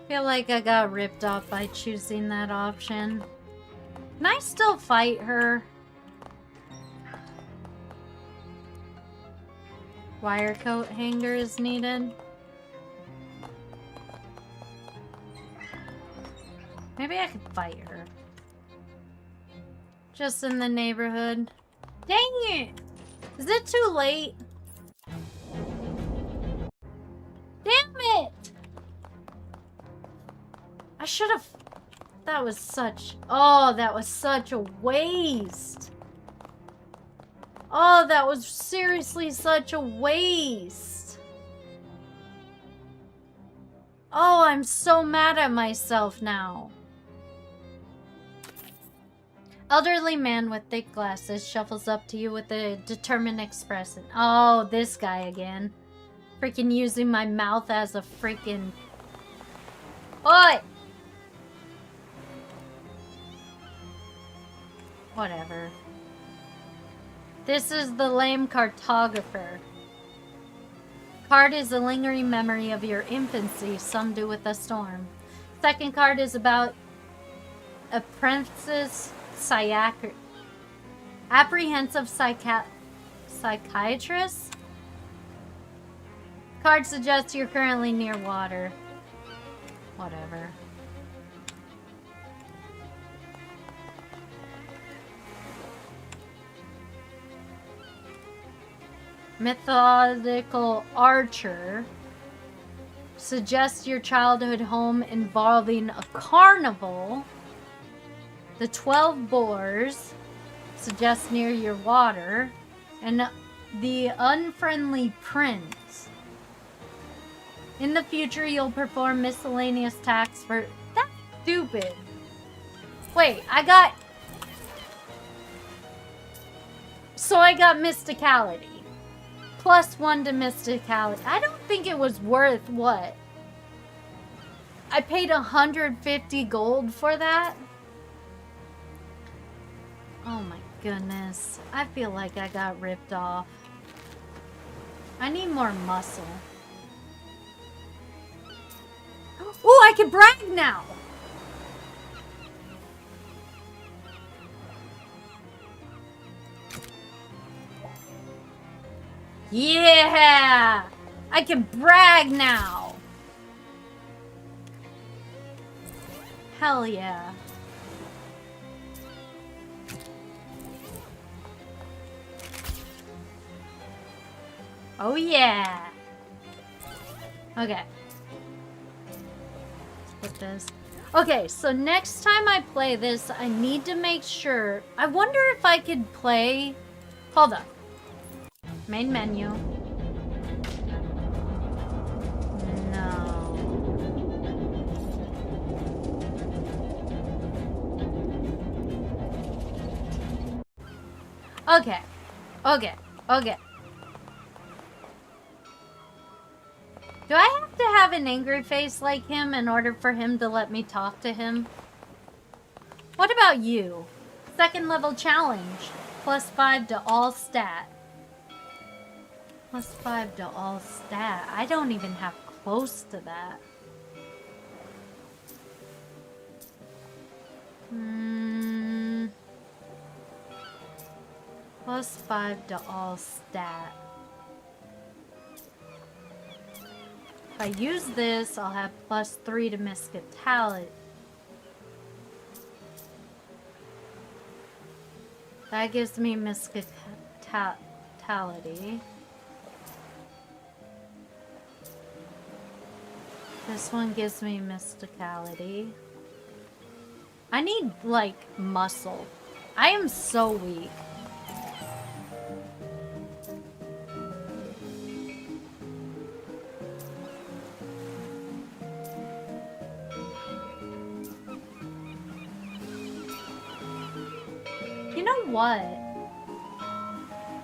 Feel like I got ripped off by choosing that option. Can I still fight her? Wire coat hanger is needed. Maybe I could fight her. Just in the neighborhood. Dang it! Is it too late? Damn it! I should have... That was such... Oh, that was such a waste. Oh, that was seriously such a waste. Oh, I'm so mad at myself now. Elderly man with thick glasses shuffles up to you with a determined expression. Oh, this guy again. Freaking using my mouth as a freaking... Oi! Whatever. This is the lame cartographer. Card is a lingering memory of your infancy, some do with a storm. Second card is about apprentice apprehensive psychiatrist. Card suggests you're currently near water. Whatever. Methodical archer suggests your childhood home involving a carnival. The 12 boars suggests near your water. And the unfriendly prince. In the future, you'll perform miscellaneous tasks for... That's stupid. Wait, I got... So I got mysticality. +1 to mysticality. I don't think it was worth what? I paid 150 gold for that? Oh my goodness. I feel like I got ripped off. I need more muscle. Oh, I can brag now! Yeah! I can brag now! Hell yeah. Oh yeah! Okay. Let's put this. Okay, so next time I play this, I need to make sure... I wonder if I could play... Hold up. Main menu. No. Okay. Okay. Okay. Do I have to have an angry face like him in order for him to let me talk to him? What about you? Second level challenge. +5 to all stat. +5 to all stat. I don't even have close to that. +5 to all stat. If I use this, I'll have +3 to mysticality. That gives me mysticality. This one gives me mysticality. I need, like, muscle. I am so weak. You know what?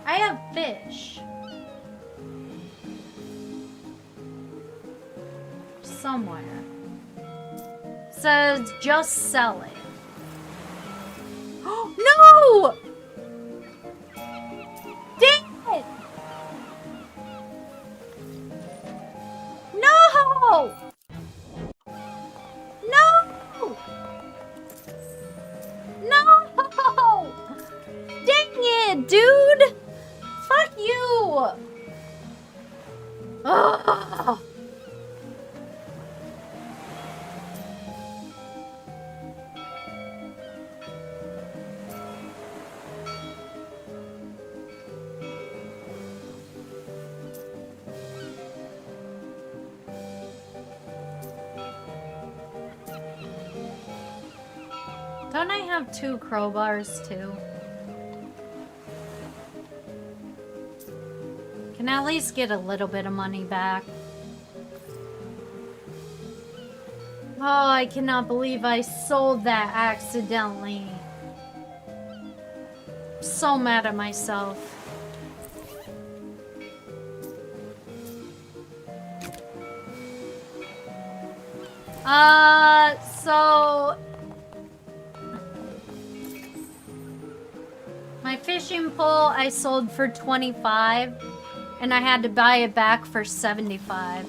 I have fish. Somewhere. Says just sell it. No! Dang it! No! Don't I have 2 crowbars too? Can I at least get a little bit of money back? Oh, I cannot believe I sold that accidentally. I'm so mad at myself. So my fishing pole I sold for 25 and I had to buy it back for 75.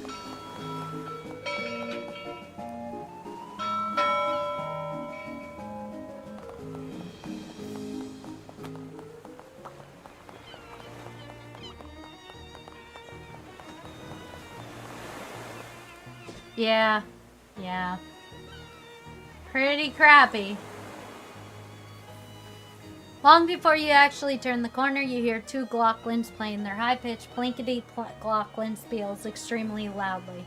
Yeah. Yeah. Pretty crappy. Long before you actually turn the corner, you hear 2 Glocklins playing their high-pitched plinkety Glocklin spiels extremely loudly.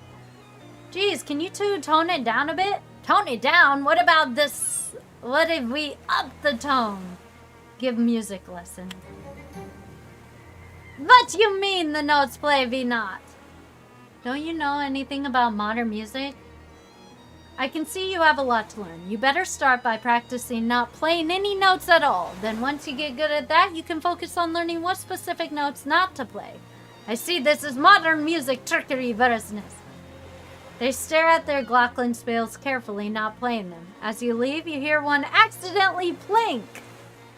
Geez, can you 2 tone it down a bit? Tone it down? What about this? What if we up the tone? Give music lesson. What you mean the notes play be not? Don't you know anything about modern music? I can see you have a lot to learn. You better start by practicing not playing any notes at all. Then once you get good at that, you can focus on learning what specific notes not to play. I see this is modern music trickery business. They stare at their Glocklin spiels carefully, not playing them. As you leave, you hear one accidentally plink,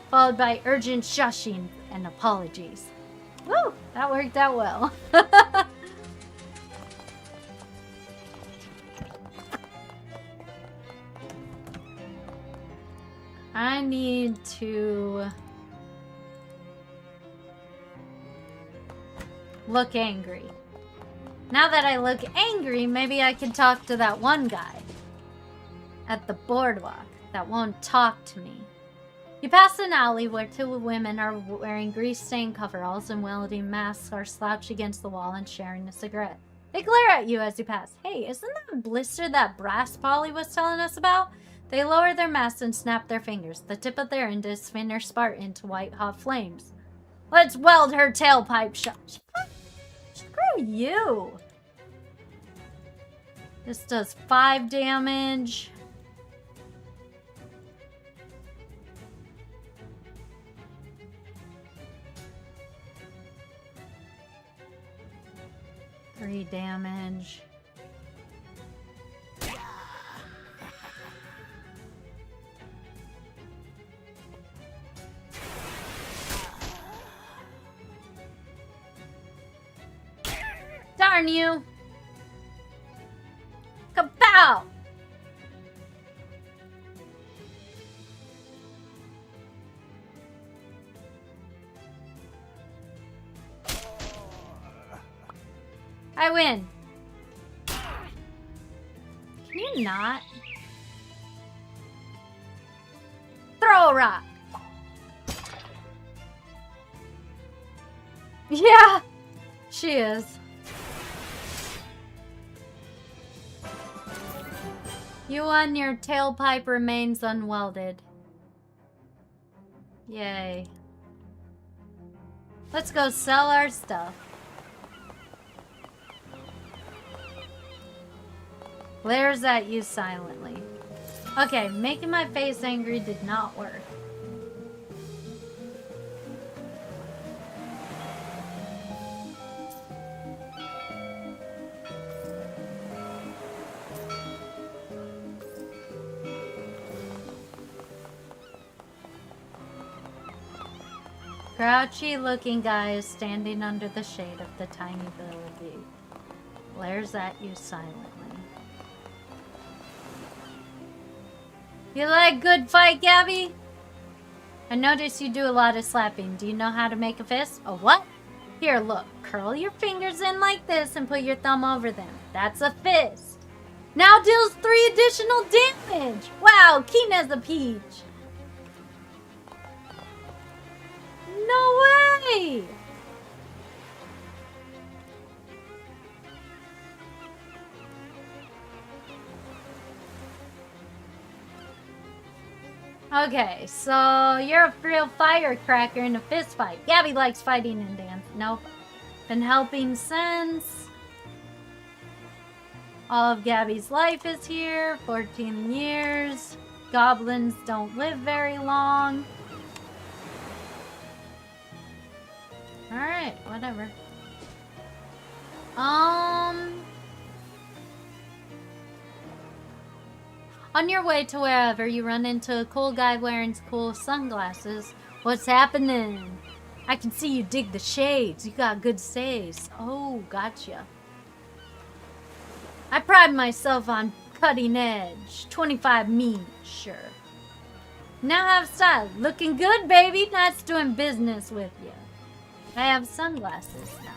followed by urgent shushing and apologies. Woo! That worked out well. I need to look angry. Now that I look angry, maybe I can talk to that one guy at the boardwalk that won't talk to me. You pass an alley where 2 women are wearing grease-stained coveralls and wielding masks are slouched against the wall and sharing a cigarette. They glare at you as you pass. Hey, isn't that blister that Brass Polly was telling us about? They lower their masks and snap their fingers. The tip of their index finger spark into white-hot flames. Let's weld her tailpipe shut. Screw you. This does 5 damage. Three damage. Darn you! Kapow! I win. Can you not? Throw a rock. Yeah, she is. You won, your tailpipe remains unwelded. Yay. Let's go sell our stuff. Glares at you silently. Okay, making my face angry did not work. Grouchy looking guy is standing under the shade of the tiny building. Glares at you silently. You like good fight, Gabby? I notice you do a lot of slapping. Do you know how to make a fist? A what? Here, look. Curl your fingers in like this and put your thumb over them. That's a fist. Now deals 3 additional damage. Wow, keen as a peach. No way! Okay, so you're a real firecracker in a fist fight. Gabby likes fighting and dance. Nope. Been helping since. All of Gabby's life is here. 14 years. Goblins don't live very long. Alright, whatever. On your way to wherever, you run into a cool guy wearing cool sunglasses. What's happening? I can see you dig the shades. You got good stays. Oh, gotcha. I pride myself on cutting edge. 25 me, sure. Now have style. Looking good, baby. Nice doing business with you. I have sunglasses now.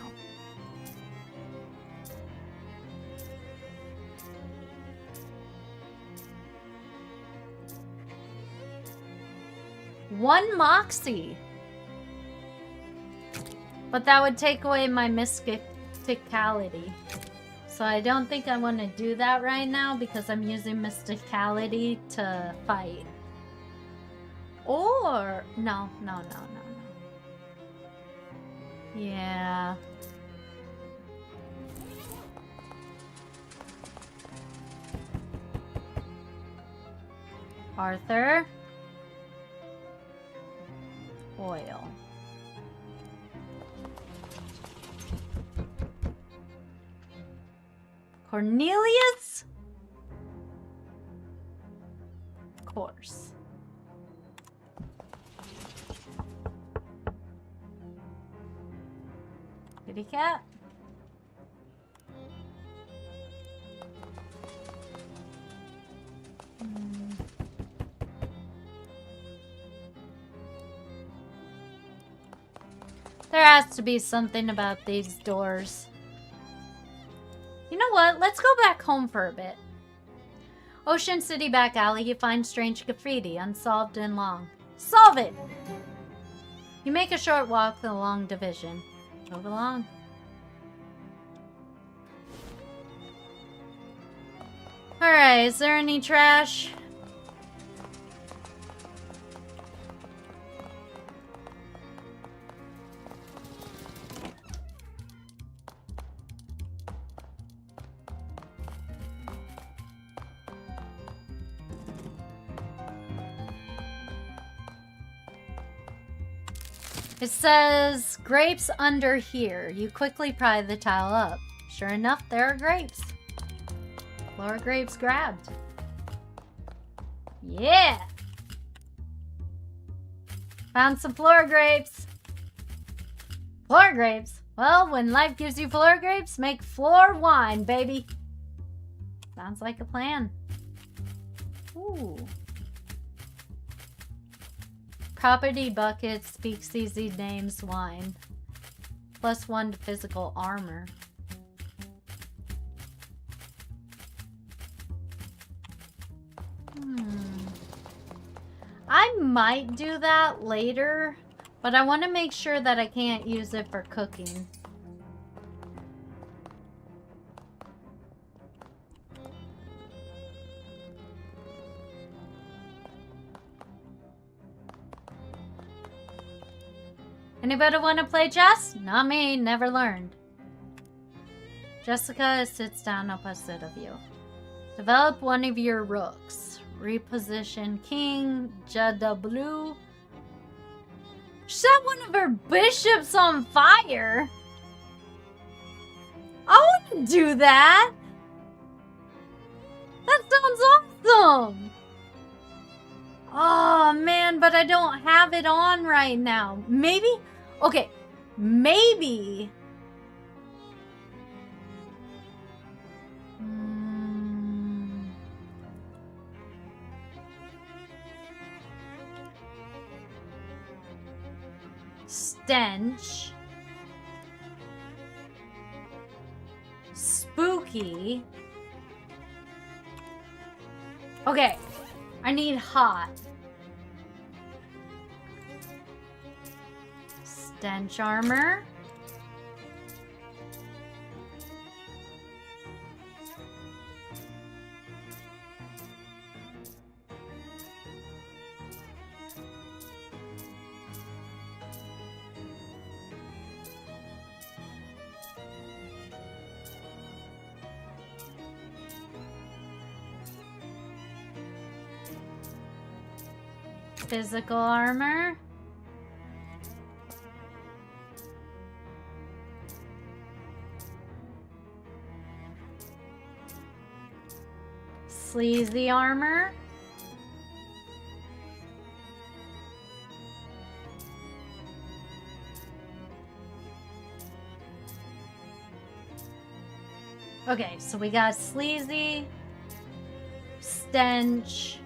One Moxie. But that would take away my mysticality. So I don't think I want to do that right now because I'm using mysticality to fight. Or... No. Yeah. Arthur. Oil. Cornelius? Of course. Kitty cat? There has to be something about these doors. You know what? Let's go back home for a bit. Ocean City back alley, you find strange graffiti, unsolved and long. Solve it! You make a short walk to the long division. Move along. Alright, is there any trash? It says, grapes under here. You quickly pry the tile up. Sure enough, there are grapes. Floor grapes grabbed. Yeah! Found some floor grapes. Floor grapes? Well, when life gives you floor grapes, make floor wine, baby. Sounds like a plan. Ooh. Property bucket, speaks easy names, wine. +1 to physical armor. I might do that later, but I want to make sure that I can't use it for cooking. Anybody want to play chess? Not me, never learned. Jessica sits down opposite of you. Develop one of your rooks. Reposition King Jada Blue. Set one of her bishops on fire. I want to do that. That sounds awesome. Oh man, but I don't have it on right now. Maybe, okay, maybe. Stench. Spooky. Okay, I need hot. Stench armor. Physical armor. Sleazy armor. Okay, so we got sleazy, stench,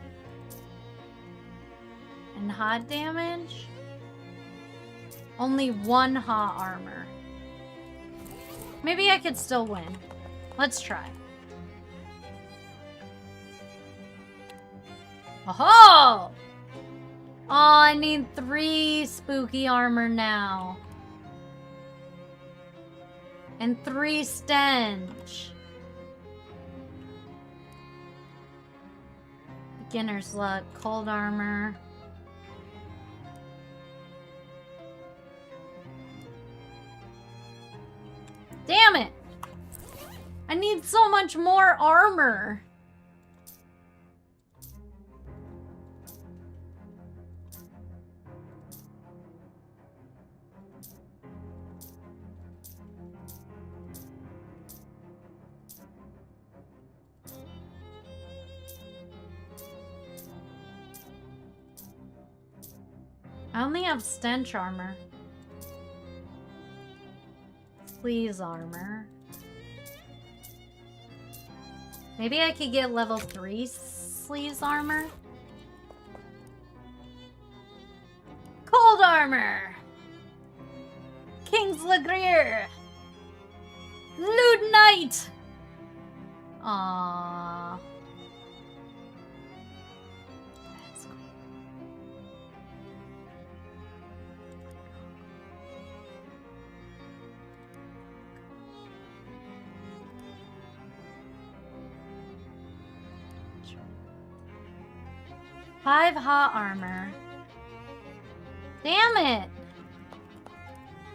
and hot damage. Only one hot armor. Maybe I could still win. Let's try. Oh! Oh, I need 3 spooky armor now. And 3 stench. Beginner's luck, cold armor. Damn it! I need so much more armor. I only have stench armor. Sleaze armor. Maybe I could get level 3 sleaze armor. Cold armor. King's Legrier. Lewd Knight. Aww. That's cool. 5 hot armor. Damn it!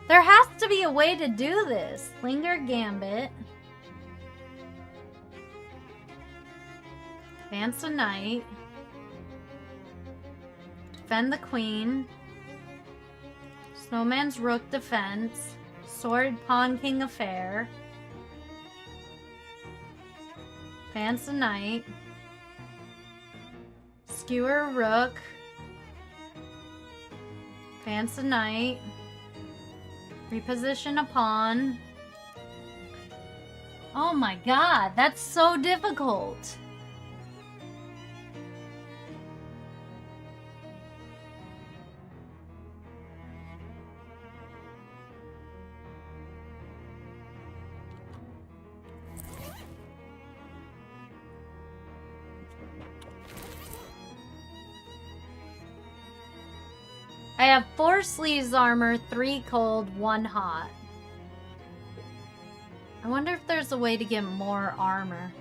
There has to be a way to do this. Linger Gambit. Advance a Knight. Defend the Queen. Snowman's Rook Defense. Sword Pawn King Affair. Advance a Knight. Skewer Rook. Advance a Knight. Reposition a pawn. Oh my god, that's so difficult. I have 4 sleeves armor, 3 cold, 1 hot. I wonder if there's a way to get more armor.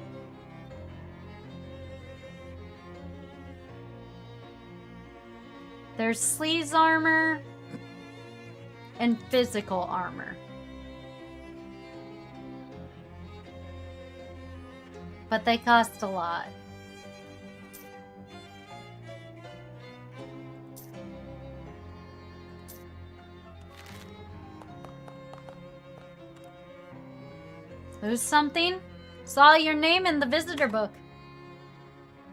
There's sleeves armor and physical armor. But they cost a lot. Lose something? Saw your name in the visitor book.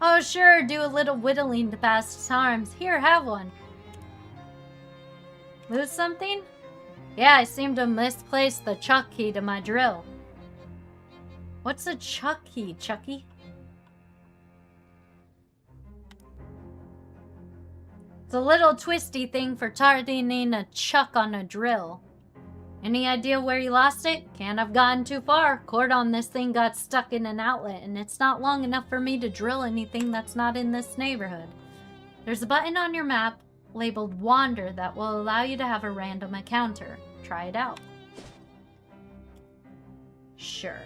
Oh sure, do a little whittling to pass times. Here, have one. Lose something? Yeah, I seem to have misplaced the chuck key to my drill. What's a chuck key, Chucky? It's a little twisty thing for tightening a chuck on a drill. Any idea where you lost it? Can't have gotten too far. Cord on this thing got stuck in an outlet, and it's not long enough for me to drill anything that's not in this neighborhood. There's a button on your map labeled Wander that will allow you to have a random encounter. Try it out. Sure.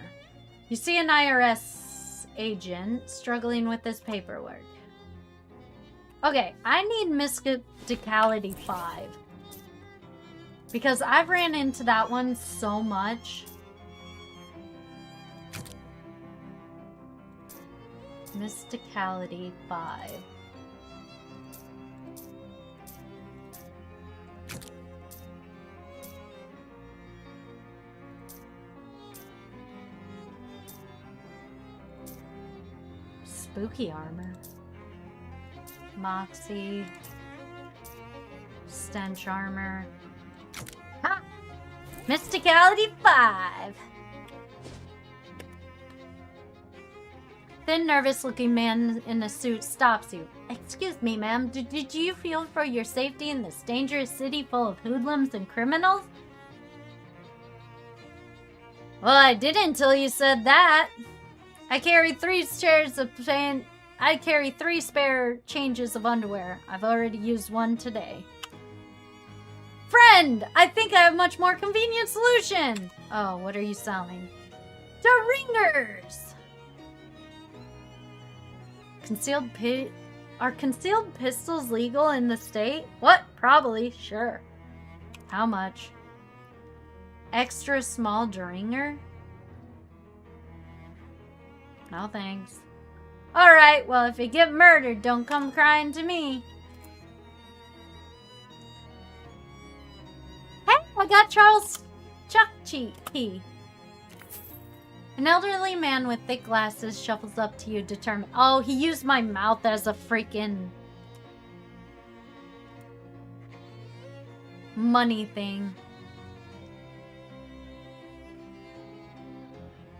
You see an IRS agent struggling with this paperwork. Okay, I need Mysticality 5. Because I've ran into that one so much. Mysticality 5. Spooky armor. Moxie. Stench armor. Ha! Mysticality 5! Thin, nervous-looking man in a suit stops you. Excuse me, ma'am. Did you feel for your safety in this dangerous city full of hoodlums and criminals? Well, I didn't until you said that. I carry 3 spare changes of underwear. I've already used one today. Friend! I think I have a much more convenient solution! Oh, what are you selling? The ringers! Are concealed pistols legal in the state? What? Probably. Sure. How much? Extra small dringer? No thanks. Alright, well if you get murdered, don't come crying to me. Hey, I got Charles Chucky. An elderly man with thick glasses shuffles up to you determined. Oh, he used my mouth as a freaking money thing.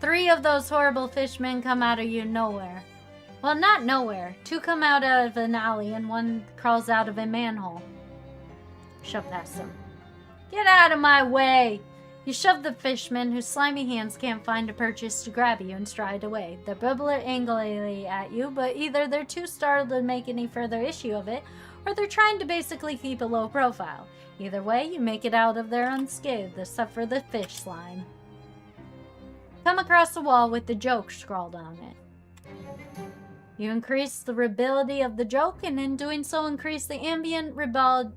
3 of those horrible fishmen come out of you nowhere. Well, not nowhere. 2 come out of an alley and 1 crawls out of a manhole. Shove past him. Get out of my way! You shove the fishmen, whose slimy hands can't find a purchase to grab you, and stride away. They bubble angrily at you, but either they're too startled to make any further issue of it, or they're trying to basically keep a low profile. Either way, you make it out of there unscathed, except for the fish slime. Come across the wall with the joke scrawled on it. You increase the readability of the joke, and in doing so increase the ambient ribaldity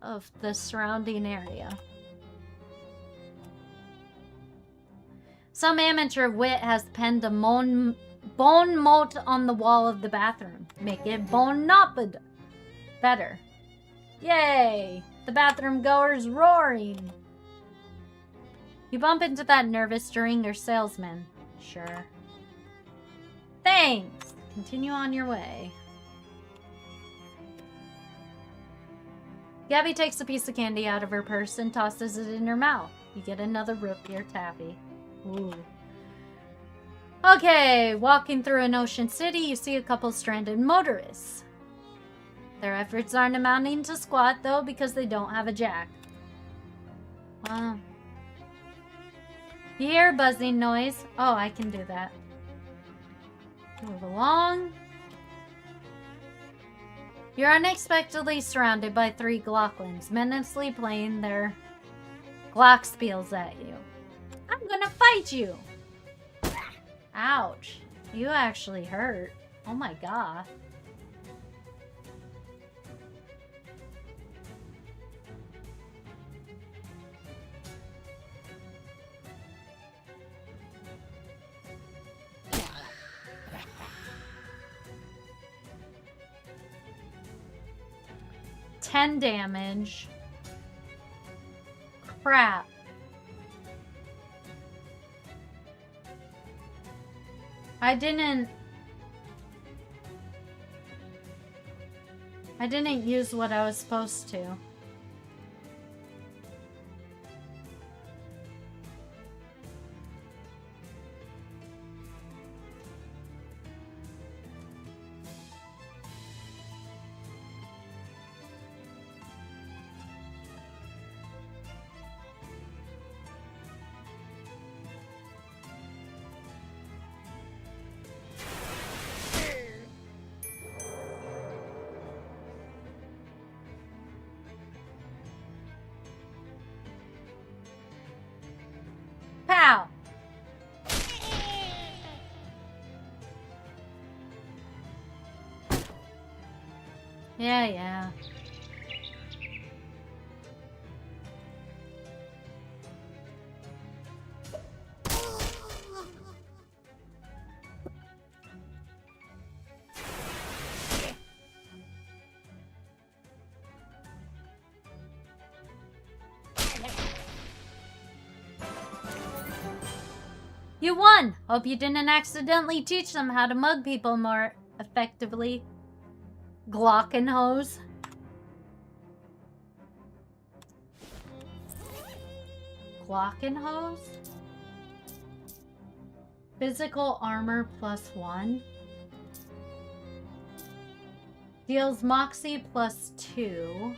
of the surrounding area. Some amateur wit has penned a bone mote on the wall of the bathroom. Make it bone nopped. Better. Yay! The bathroom goer's roaring. You bump into that nervous Duringer salesman. Sure. Thanks! Continue on your way. Gabby takes a piece of candy out of her purse and tosses it in her mouth. You get another root beer taffy. Ooh. Okay, walking through an ocean city, you see a couple stranded motorists. Their efforts aren't amounting to squat, though, because they don't have a jack. Wow. You hear a buzzing noise. Oh, I can do that. Move along. You're unexpectedly surrounded by 3 Glocklins, menacingly playing their Glockspiels at you. I'm gonna fight you! Ouch. You actually hurt. Oh my god. $10 damage. Crap. I didn't use what I was supposed to. Pow! Yeah. You won! Hope you didn't accidentally teach them how to mug people more effectively. Glockenhose. Glockenhose? Physical armor +1. Deals Moxie +2.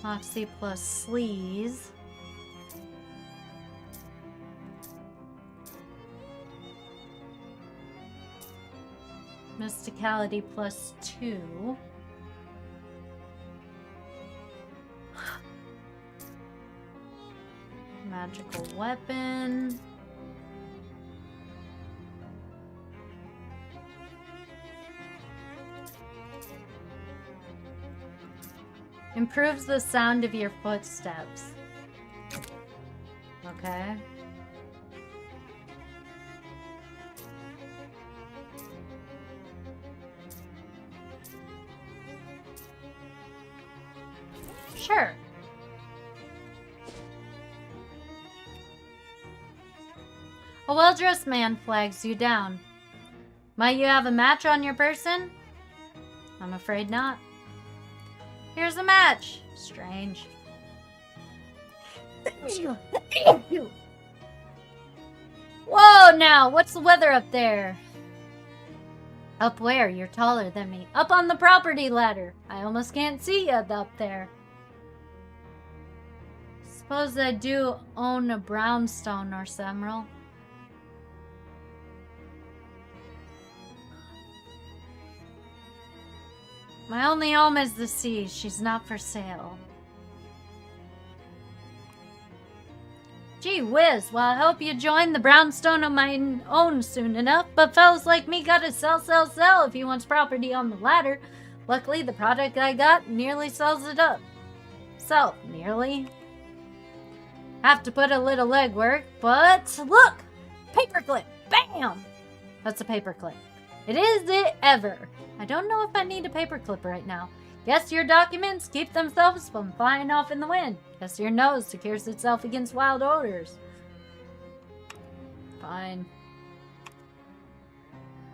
Moxie plus Sleaze. Mysticality +2. Magical weapon. Improves the sound of your footsteps. Okay. Sure. A well-dressed man flags you down. Might you have a match on your person? I'm afraid not. Here's a match. Strange. Whoa, now, what's the weather up there? Up where? You're taller than me. Up on the property ladder. I almost can't see you up there. Suppose I do own a brownstone or several. My only home is the sea. She's not for sale. Gee whiz, well I hope you join the brownstone of my own soon enough, but fellas like me gotta sell if he wants property on the ladder. Luckily the product I got nearly sells it up. Nearly. Have to put a little legwork, but look! Paperclip! Bam! That's a paperclip. It is it ever. I don't know if I need a paperclip right now. Guess your documents keep themselves from flying off in the wind. Guess your nose secures itself against wild odors. Fine.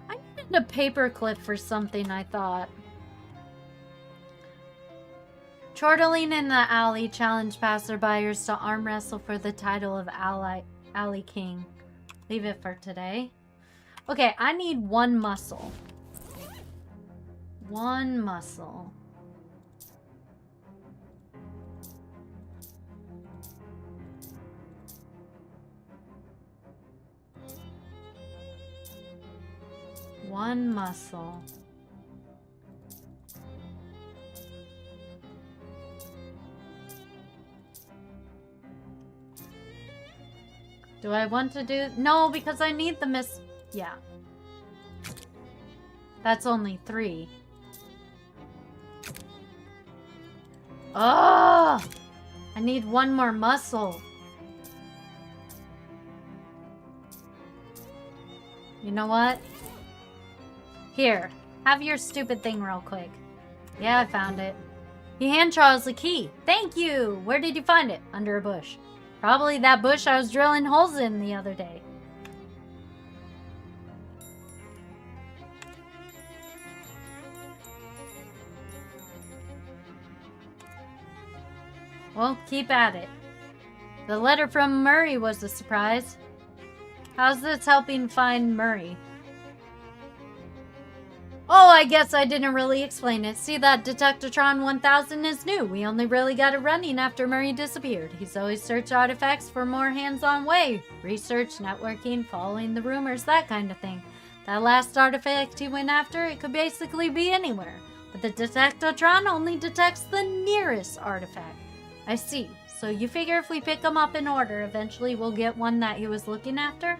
I needed a paperclip for something, I thought. Chortling in the alley challenged passerbyers to arm wrestle for the title of Alley King. Leave it for today. Okay, I need one muscle. One muscle. One muscle. Do I want to do... No, because I need the Yeah. That's only 3. Oh! I need one more muscle. You know what? Here, have your stupid thing real quick. Yeah, I found it. He hand Charles the key. Thank you! Where did you find it? Under a bush. Probably that bush I was drilling holes in the other day. Well, keep at it. The letter from Murray was a surprise. How's this helping find Murray? Oh, I guess I didn't really explain it. See, that Detectatron 1000 is new. We only really got it running after Murray disappeared. He's always searched artifacts for more hands-on way. Research, networking, following the rumors, that kind of thing. That last artifact he went after, it could basically be anywhere. But the Detectatron only detects the nearest artifact. I see. So you figure if we pick them up in order, eventually we'll get one that he was looking after?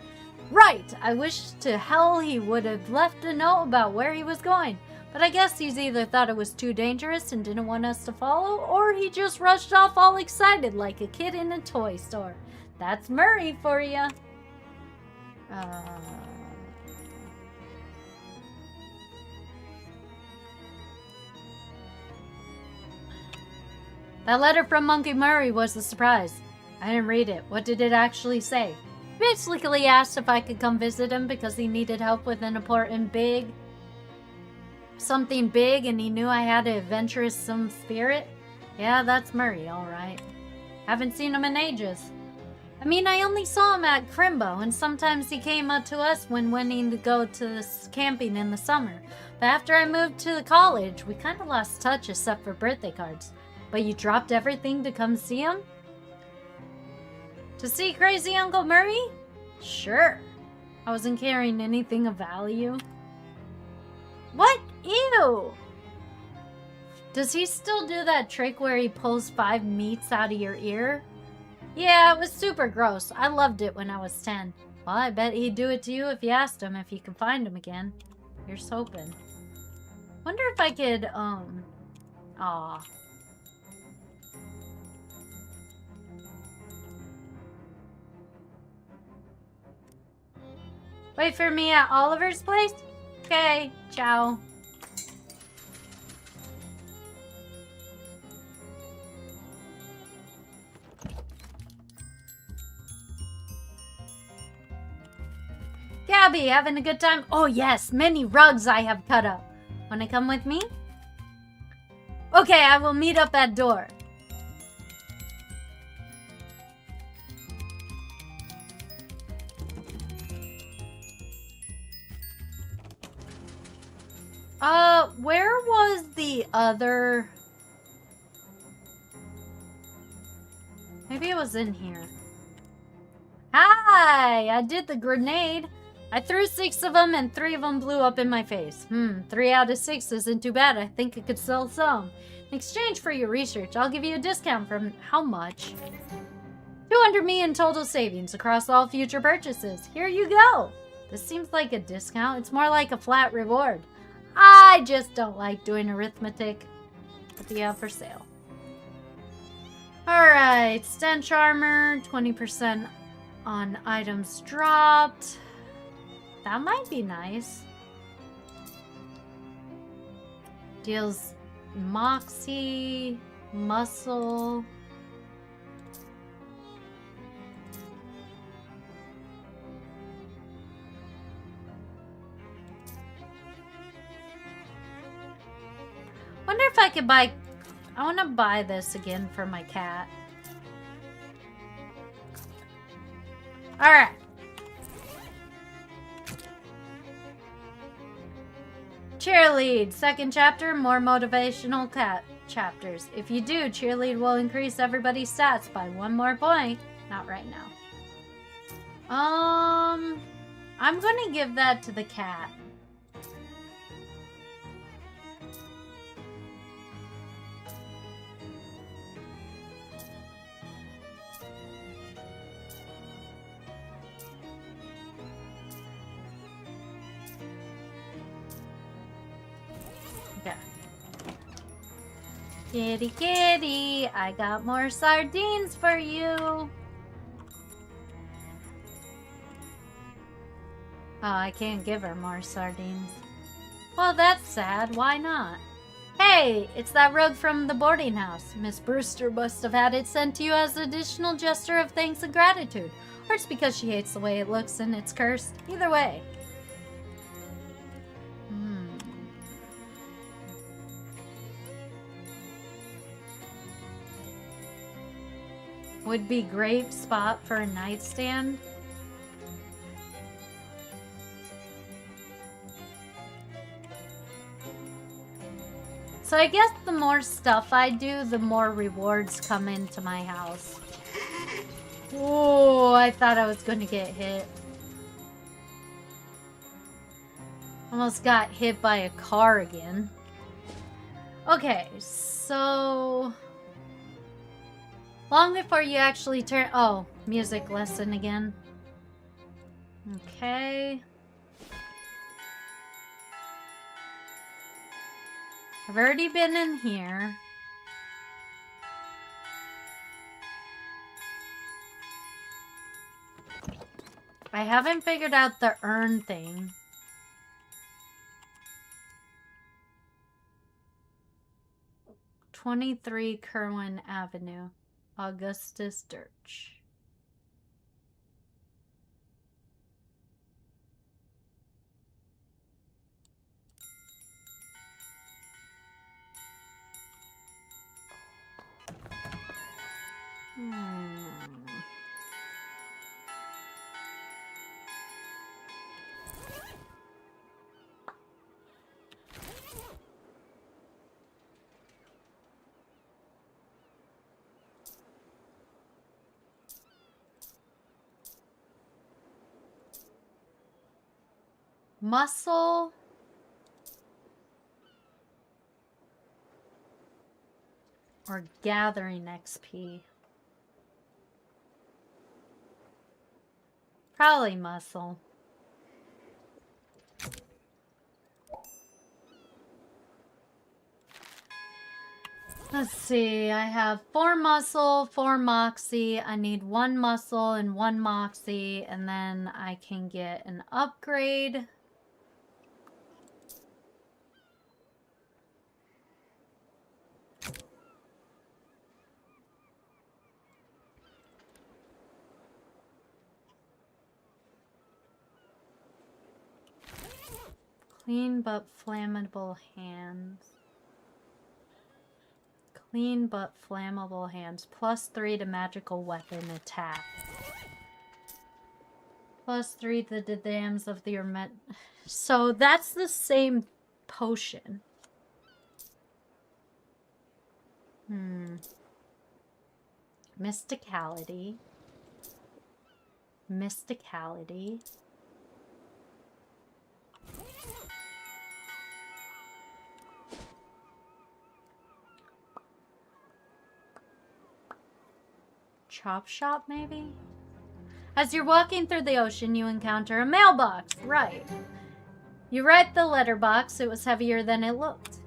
Right! I wish to hell he would have left a note about where he was going. But I guess he's either thought it was too dangerous and didn't want us to follow, or he just rushed off all excited like a kid in a toy store. That's Murray for you. That letter from Monkey Murray was a surprise. I didn't read it. What did it actually say? He basically asked if I could come visit him because he needed help with an important something big, and he knew I had an adventuresome spirit. Yeah, that's Murray, alright. Haven't seen him in ages. I mean, I only saw him at Crimbo, and sometimes he came up to us when wanting to go to this camping in the summer. But after I moved to the college, we kind of lost touch except for birthday cards. But you dropped everything to come see him? To see crazy Uncle Murray? Sure. I wasn't carrying anything of value. What? Ew! Does he still do that trick where he pulls 5 meats out of your ear? Yeah, it was super gross. I loved it when I was 10. Well, I bet he'd do it to you if you asked him if you could find him again. Here's hoping. Wonder if I could, Aw. Wait for me at Oliver's place? Okay, ciao. Gabby, having a good time? Oh yes, many rugs I have cut up. Wanna come with me? Okay, I will meet up at door. Where was the other... Maybe it was in here. Hi! I did the grenade. I threw 6 of them and 3 of them blew up in my face. 3 out of 6 isn't too bad. I think I could sell some. In exchange for your research, I'll give you a discount from how much? 200 me in total savings across all future purchases. Here you go. This seems like a discount. It's more like a flat reward. I just don't like doing arithmetic. What do you have for sale? Alright, stench armor, 20% on items dropped. That might be nice. Deals moxie, muscle. Wonder if I could buy... I want to buy this again for my cat. Alright. Cheerlead. Second chapter, more motivational cat chapters. If you do, cheerlead will increase everybody's stats by 1 more point. Not right now. I'm gonna give that to the cat. Kitty, kitty, I got more sardines for you. Oh, I can't give her more sardines. Well, that's sad. Why not? Hey, it's that rug from the boarding house. Miss Brewster must have had it sent to you as an additional gesture of thanks and gratitude. Or it's because she hates the way it looks and it's cursed. Either way. Would be great spot for a nightstand. So I guess the more stuff I do, the more rewards come into my house. Oh, I thought I was going to get hit. Almost got hit by a car again. Okay, so... long before you actually turn... oh, music lesson again. Okay. I've already been in here. I haven't figured out the urn thing. 23 Kerwin Avenue, Augustus Dirch. Muscle or gathering XP? Probably muscle. Let's see, I have 4 muscle, 4 moxie. I need 1 muscle and 1 moxie, and then I can get an upgrade. Clean but flammable hands. Clean but flammable hands. +3 to magical weapon attack. +3 to the dams of the Hermet. So that's the same potion. Mysticality. Mysticality. Chop shop, maybe? As you're walking through the ocean, you encounter a mailbox. Right. You read the letterbox. It was heavier than it looked.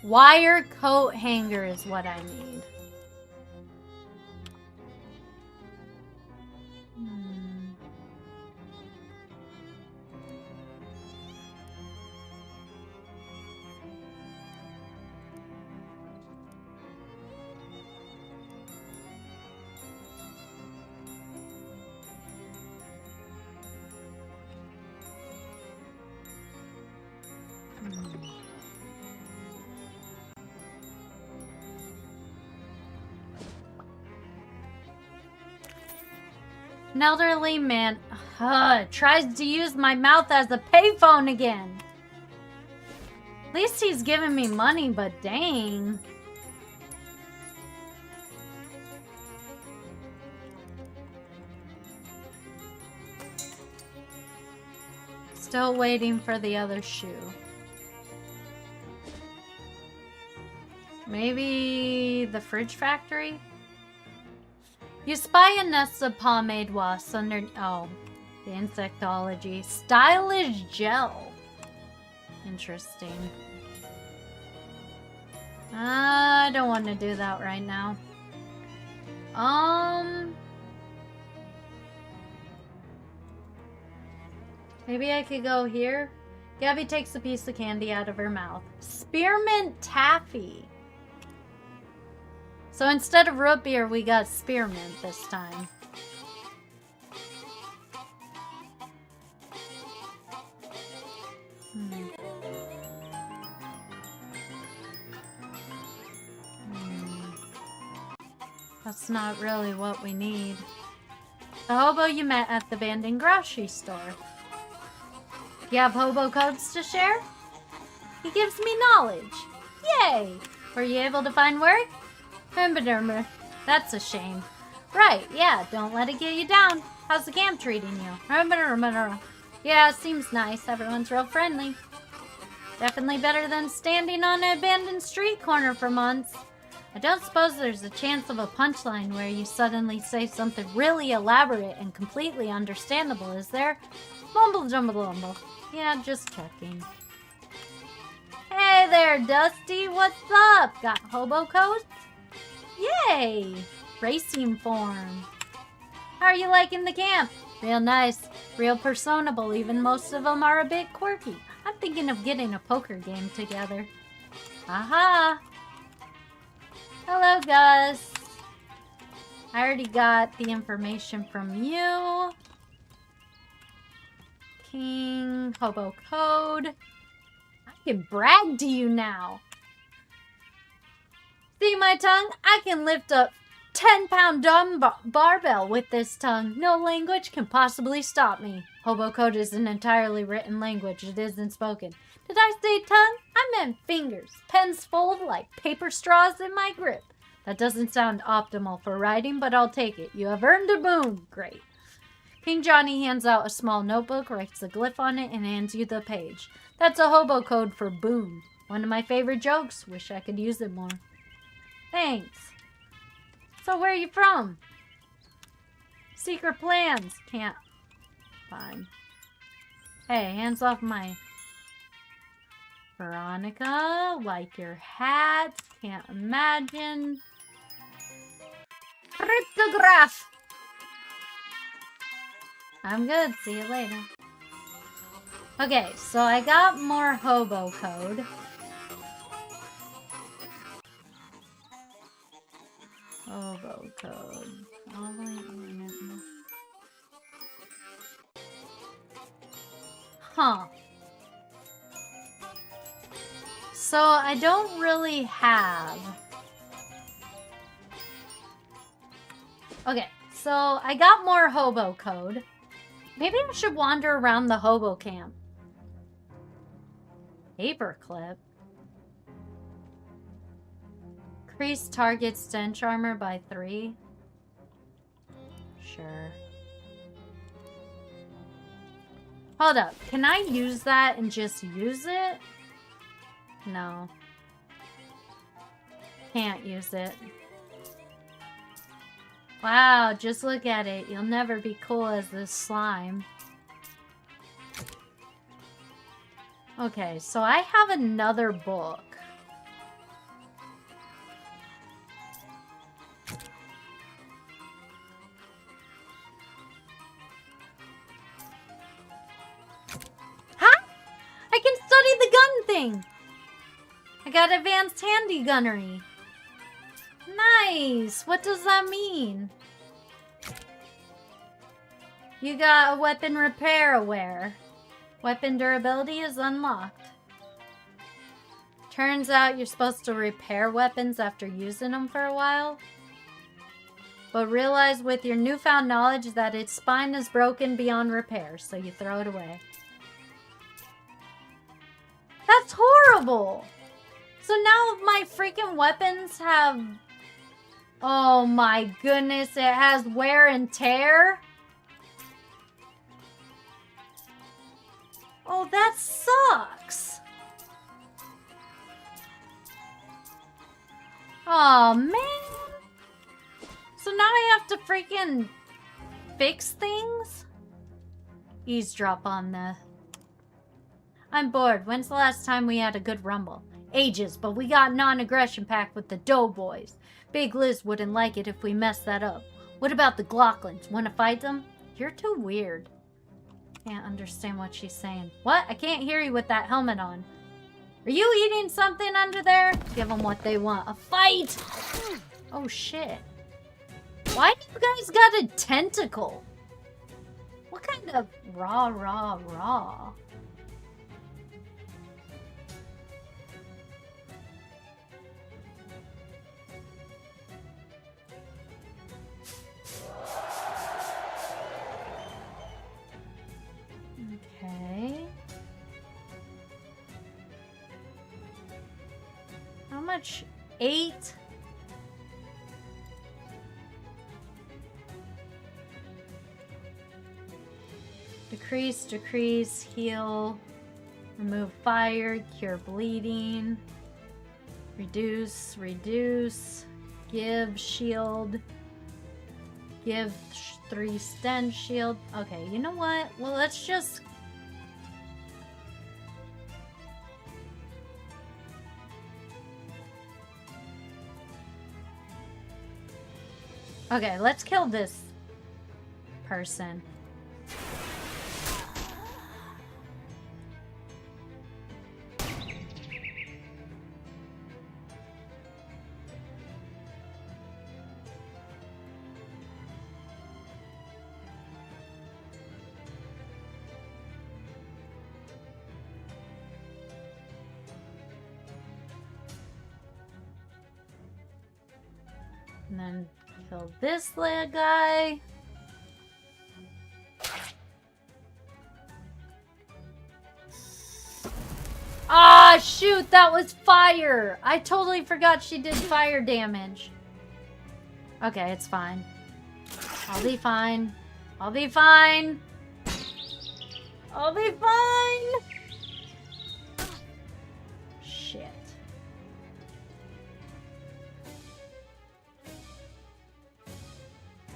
Wire coat hanger is what I need. An elderly man tries to use my mouth as a payphone again. At least he's giving me money, but dang. Still waiting for the other shoe. Maybe the fridge factory? You spy a nest of pomade wasps under... Oh, the insectology. Stylish gel. Interesting. I don't want to do that right now. Maybe I could go here. Gabby takes a piece of candy out of her mouth. Spearmint taffy. So instead of root beer, we got spearmint this time. That's not really what we need. The hobo you met at the abandoned grocery store. You have hobo codes to share? He gives me knowledge. Yay! Were you able to find work? That's a shame. Right, yeah, don't let it get you down. How's the camp treating you? Yeah, seems nice. Everyone's real friendly. Definitely better than standing on an abandoned street corner for months. I don't suppose there's a chance of a punchline where you suddenly say something really elaborate and completely understandable, is there? Mumble jumble lumble. Yeah, just checking. Hey there, Dusty. What's up? Got hobo coats? Yay! Racing form. How are you liking the camp? Real nice. Real personable. Even most of them are a bit quirky. I'm thinking of getting a poker game together. Aha! Hello, Gus. I already got the information from you. King, hobo code. I can brag to you now. See my tongue? I can lift a 10-pound dumb barbell with this tongue. No language can possibly stop me. Hobo code is an entirely written language. It isn't spoken. Did I say tongue? I meant fingers. Pens fold like paper straws in my grip. That doesn't sound optimal for writing, but I'll take it. You have earned a boon. Great. King Johnny hands out a small notebook, writes a glyph on it, and hands you the page. That's a hobo code for boon. One of my favorite jokes. Wish I could use it more. Thanks. So where are you from? Secret plans. Can't. Fine. Hey, hands off my... Veronica, like your hat. Can't imagine. Cryptograph. I'm good. See you later. Okay, so I got more hobo code. Hobo code. Huh. So I don't really have... Okay, so I got more hobo code. Maybe I should wander around the hobo camp. Paperclip. Increase target stench armor by 3. Sure. Hold up. Can I use that and just use it? No. Can't use it. Wow, just look at it. You'll never be cool as this slime. Okay, so I have another book. Huh? I can study the gun thing! I got advanced handy gunnery. Nice! What does that mean? You got a weapon repair aware. Weapon durability is unlocked. Turns out you're supposed to repair weapons after using them for a while. But realize with your newfound knowledge that its spine is broken beyond repair, so you throw it away. That's horrible! So now my freaking weapons have... Oh my goodness, it has wear and tear? Oh, that sucks. Oh man. So now I have to freaking fix things? Eavesdrop on the... I'm bored. When's the last time we had a good rumble? Ages, but we got non-aggression pact with the Doughboys. Big Liz wouldn't like it if we messed that up. What about the Glocklins? Want to fight them? You're too weird. Can't understand what she's saying. What? I can't hear you with that helmet on. Are you eating something under there? Give them what they want. A fight! Oh shit. Why do you guys got a tentacle? What kind of raw? Okay. How much? 8? Decrease, heal, remove fire, cure bleeding, reduce, give shield, give 3 stench shield. Okay, you know what? Well, let's just... Okay, let's kill this person. And then kill this little guy. Ah, shoot, that was fire. I totally forgot she did fire damage. Okay, it's fine. I'll be fine. I'll be fine. I'll be fine. Shit.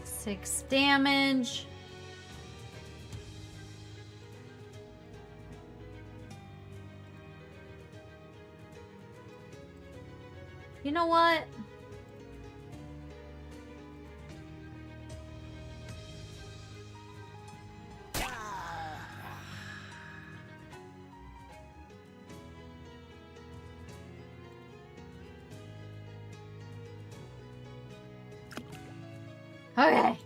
Six damage. You know what? Okay.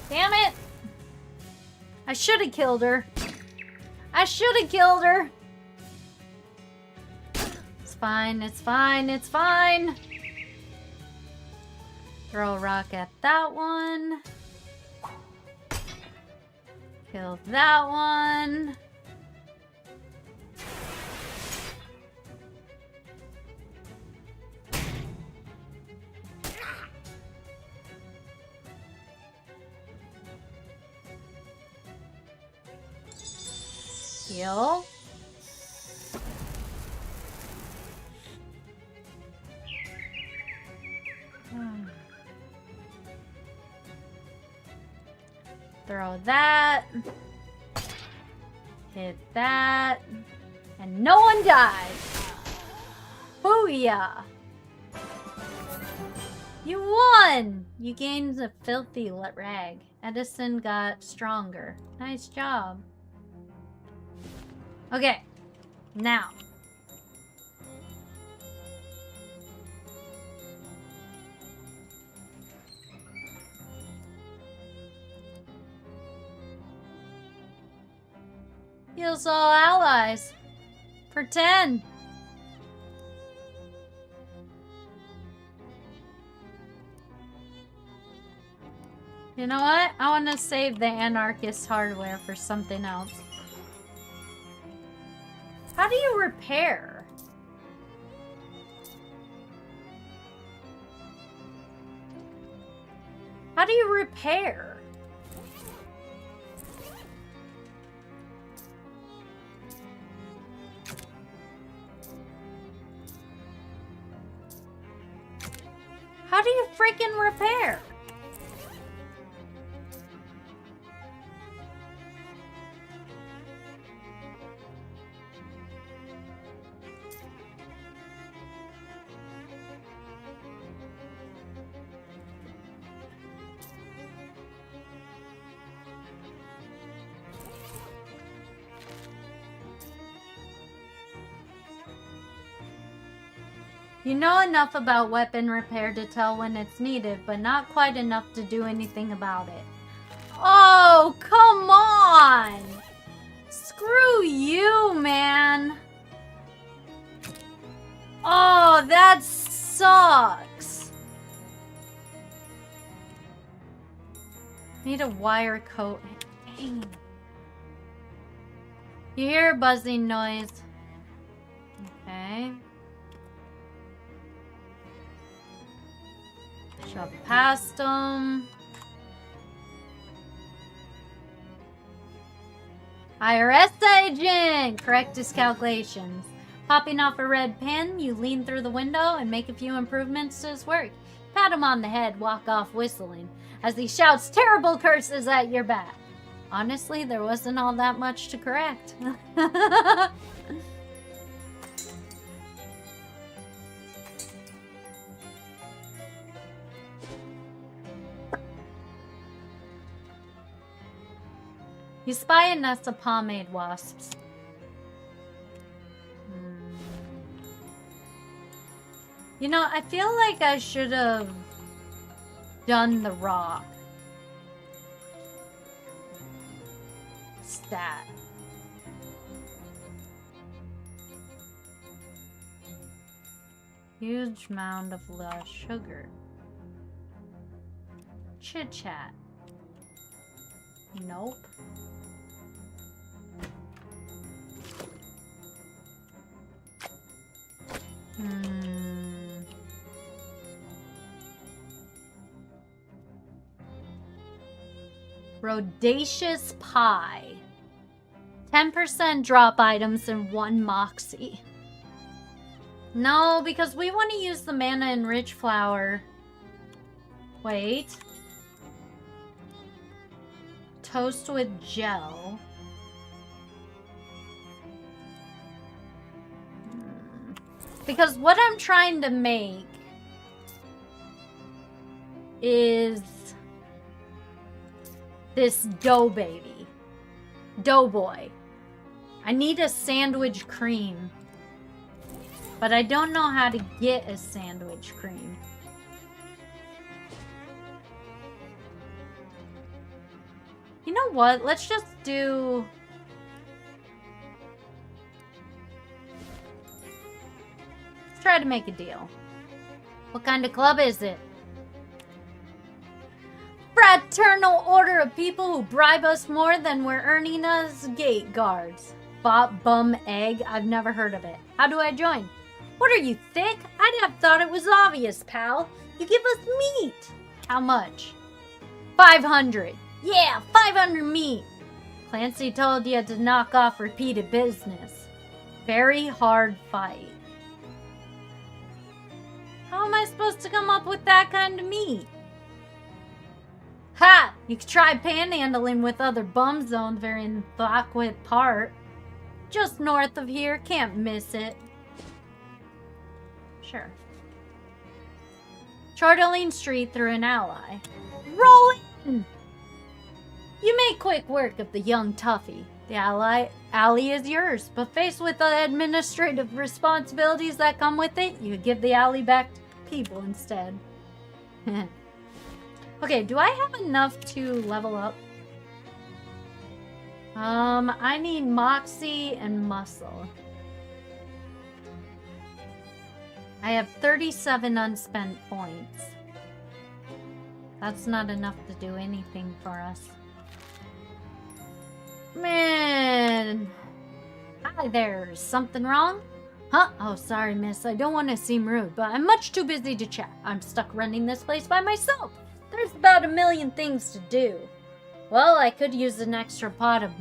Damn it! I should have killed her. I should have killed her. It's fine, it's fine, it's fine. Throw a rock at that one. Kill that one. Heal. Throw that. Hit that. And no one died. Booyah. You won! You gained a filthy rag. Edison got stronger. Nice job. Okay. Now. Heals all allies. For 10. You know what? I want to save the anarchist hardware for something else. How do you repair? How do you repair? How do you freaking repair? You know enough about weapon repair to tell when it's needed, but not quite enough to do anything about it. Oh, come on! Screw you, man! Oh, that sucks! Need a wire coat. Dang. You hear a buzzing noise. Okay. Shove past them. IRS agent! Correct his calculations. Popping off a red pen, you lean through the window and make a few improvements to his work. pat him on the head, walk off whistling, as he shouts terrible curses at your back. Honestly, there wasn't all that much to correct. You spy a nest of pomade wasps. You know, I feel like I should have done the rock. Stat. Huge mound of lost sugar. Chit chat. Nope. Rodaceous pie. 10% drop items and 1 moxie. No, because we want to use the mana enrich flower. Wait. Toast with gel. Because what I'm trying to make is this dough baby. Doughboy. I need a sandwich cream. But I don't know how to get a sandwich cream. You know what? Let's just do... Let's try to make a deal. What kind of club is it? Fraternal order of people who bribe us more than we're earning as gate guards. Bum egg? I've never heard of it. How do I join? What are you, thick? I'd have thought it was obvious, pal. You give us meat. How much? 500. Yeah, 500 meat. Clancy told you to knock off repeated business. Very hard fight. How am I supposed to come up with that kind of meat? Ha! You could try panhandling with other bum zones very in Thwackwit Park. Just north of here, can't miss it. Sure. Chortling Street through an ally. Roll in! You make quick work of the young toughie. The alley is yours, but faced with the administrative responsibilities that come with it, you give the alley back to people instead. Okay, do I have enough to level up? I need Moxie and Muscle. I have 37 unspent points. That's not enough to do anything for us. Man! Hi there, is something wrong? Huh? Oh, sorry, miss. I don't want to seem rude, but I'm much too busy to chat. I'm stuck running this place by myself. There's about 1,000,000 things to do. Well, I could use an extra pot of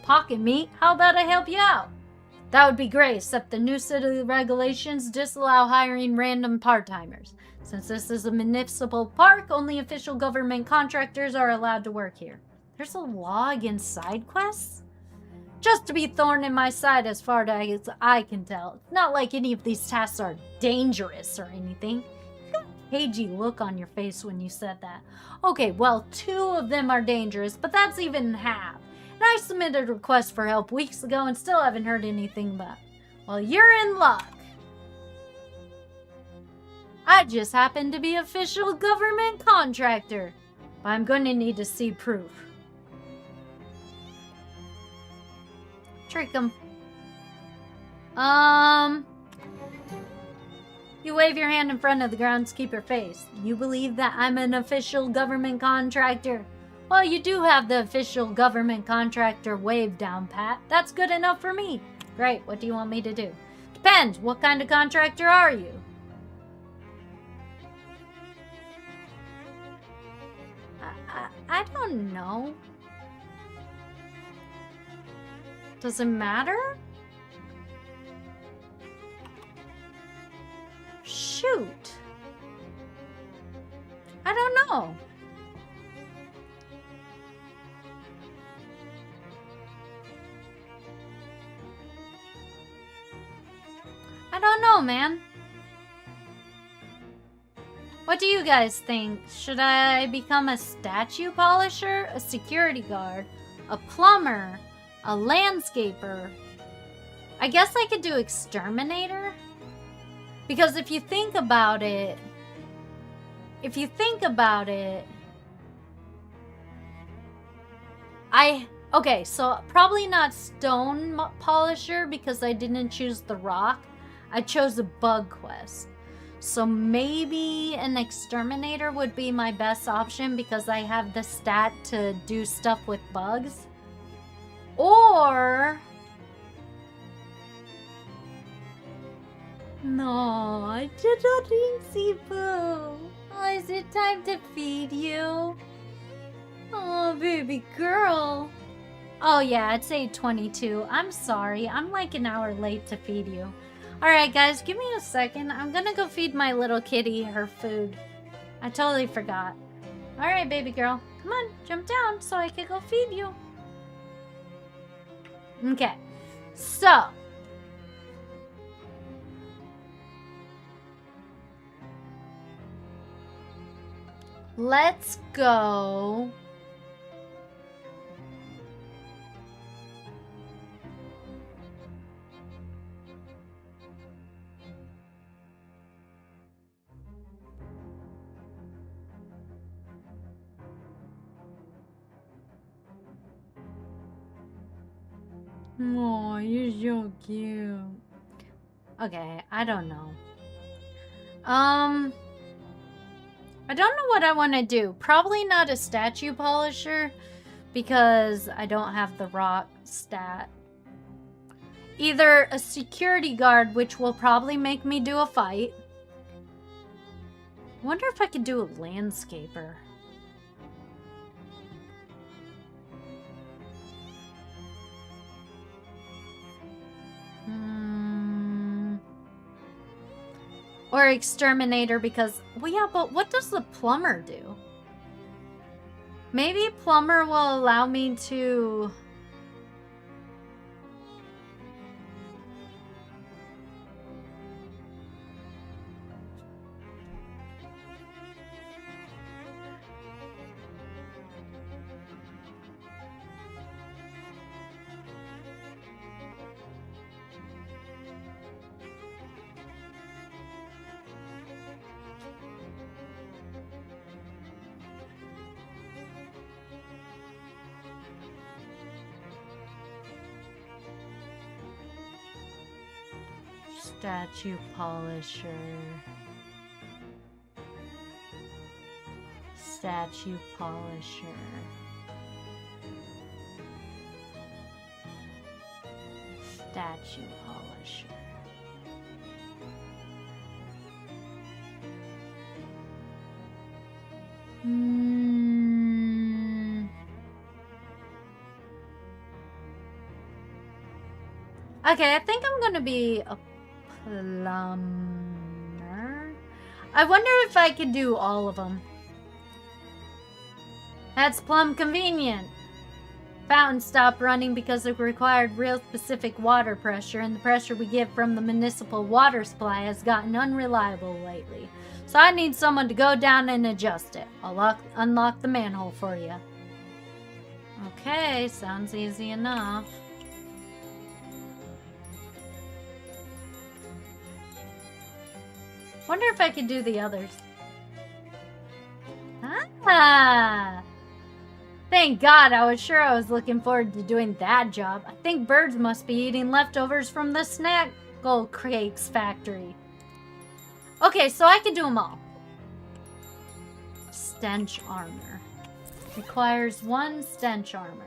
pocket meat. How about I help you out? That would be great, except the new city regulations disallow hiring random part-timers. Since this is a municipal park, only official government contractors are allowed to work here. There's a law against side quests? Just to be thorn in my side as far as I can tell. It's not like any of these tasks are dangerous or anything. You got a cagey look on your face when you said that. Okay, well, 2 of them are dangerous, but that's even half. And I submitted a request for help weeks ago and still haven't heard anything back. Well, you're in luck. I just happen to be official government contractor. But I'm going to need to see proof. Trick 'em. You wave your hand in front of the groundskeeper face. You believe that I'm an official government contractor? Well, you do have the official government contractor wave down pat. That's good enough for me. Great, what do you want me to do? Depends, what kind of contractor are you? I don't know. Does it matter? Shoot. know. I don't know, man. What do you guys think? Should I become a statue polisher, a security guard, a plumber, a landscaper? I guess I could do exterminator? Because if you think about it, okay, so probably not stone polisher because I didn't choose the rock. I chose a bug quest. So maybe an exterminator would be my best option because I have the stat to do stuff with bugs. Or... No, I did not think Sifu. Oh, is it time to feed you? Oh, baby girl. Oh yeah, it's 8:22. I'm sorry. I'm like an hour late to feed you. Alright guys, give me a second. I'm gonna go feed my little kitty her food. I totally forgot. Alright, baby girl. Come on, jump down so I can go feed you. Okay. So. Let's go. Oh, you're so cute. Okay, I don't know. I don't know what I want to do. Probably not a statue polisher because I don't have the rock stat. Either a security guard, which will probably make me do a fight. Wonder if I could do a landscaper. Or exterminator because... Well, yeah, but what does the plumber do? Maybe plumber will allow me to... Statue polisher. Statue polisher. Statue polisher. Okay, I think I'm gonna be a plumber. I wonder if I could do all of them. That's plumb convenient. Fountains stopped running because it required real specific water pressure, and the pressure we get from the municipal water supply has gotten unreliable lately. So I need someone to go down and adjust it. I'll unlock the manhole for you. Okay, sounds easy enough. Wonder if I could do the others. Ah! Thank God, I was sure I was looking forward to doing that job. I think birds must be eating leftovers from the snack gold cakes factory. Okay, so I can do them all. Stench armor. Requires 1 stench armor.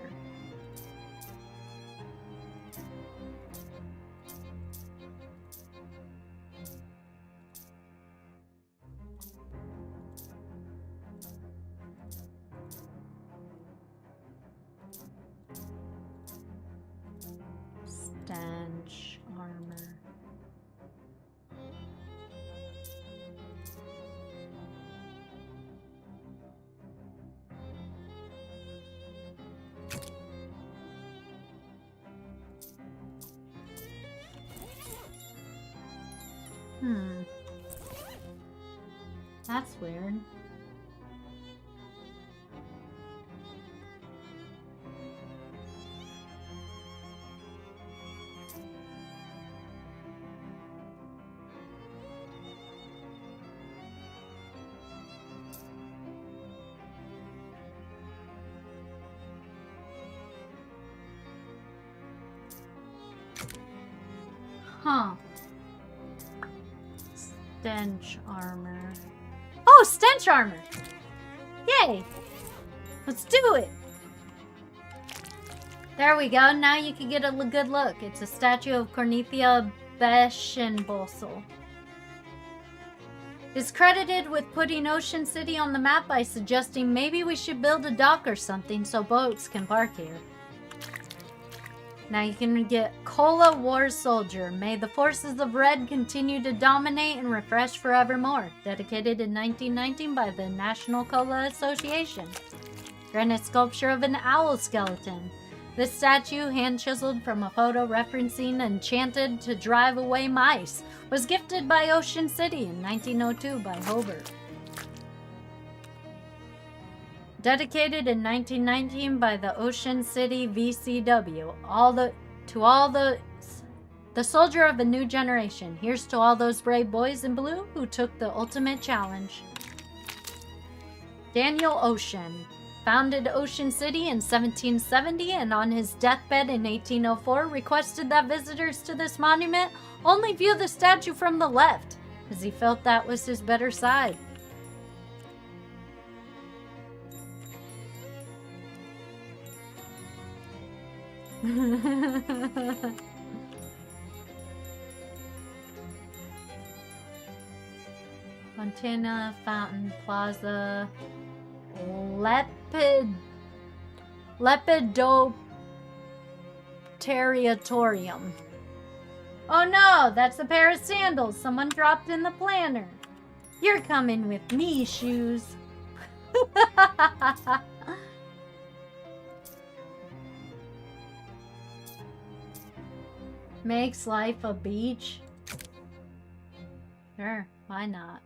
Stench armor. That's weird. Huh. Stench armor. Oh, stench armor! Yay! Let's do it! There we go. Now you can get a good look. It's a statue of Cornethia Beschenbossel. Is credited with putting Ocean City on the map by suggesting maybe we should build a dock or something so boats can park here. Now you can get Cola War Soldier. May the forces of Red continue to dominate and refresh forevermore. Dedicated in 1919 by the National Cola Association. Granite sculpture of an owl skeleton. This statue, hand-chiseled from a photo referencing Enchanted to Drive Away Mice, was gifted by Ocean City in 1902 by Hobart. Dedicated in 1919 by the Ocean City VCW. The soldier of a new generation. Here's to all those brave boys in blue who took the ultimate challenge. Daniel Ocean. Founded Ocean City in 1770 and on his deathbed in 1804 requested that visitors to this monument only view the statue from the left, as he felt that was his better side. Fontana, Fountain, Plaza, Lepidopteriatorium. Oh no, that's a pair of sandals someone dropped in the planner. You're coming with me, shoes. Makes life a beach? Sure, why not?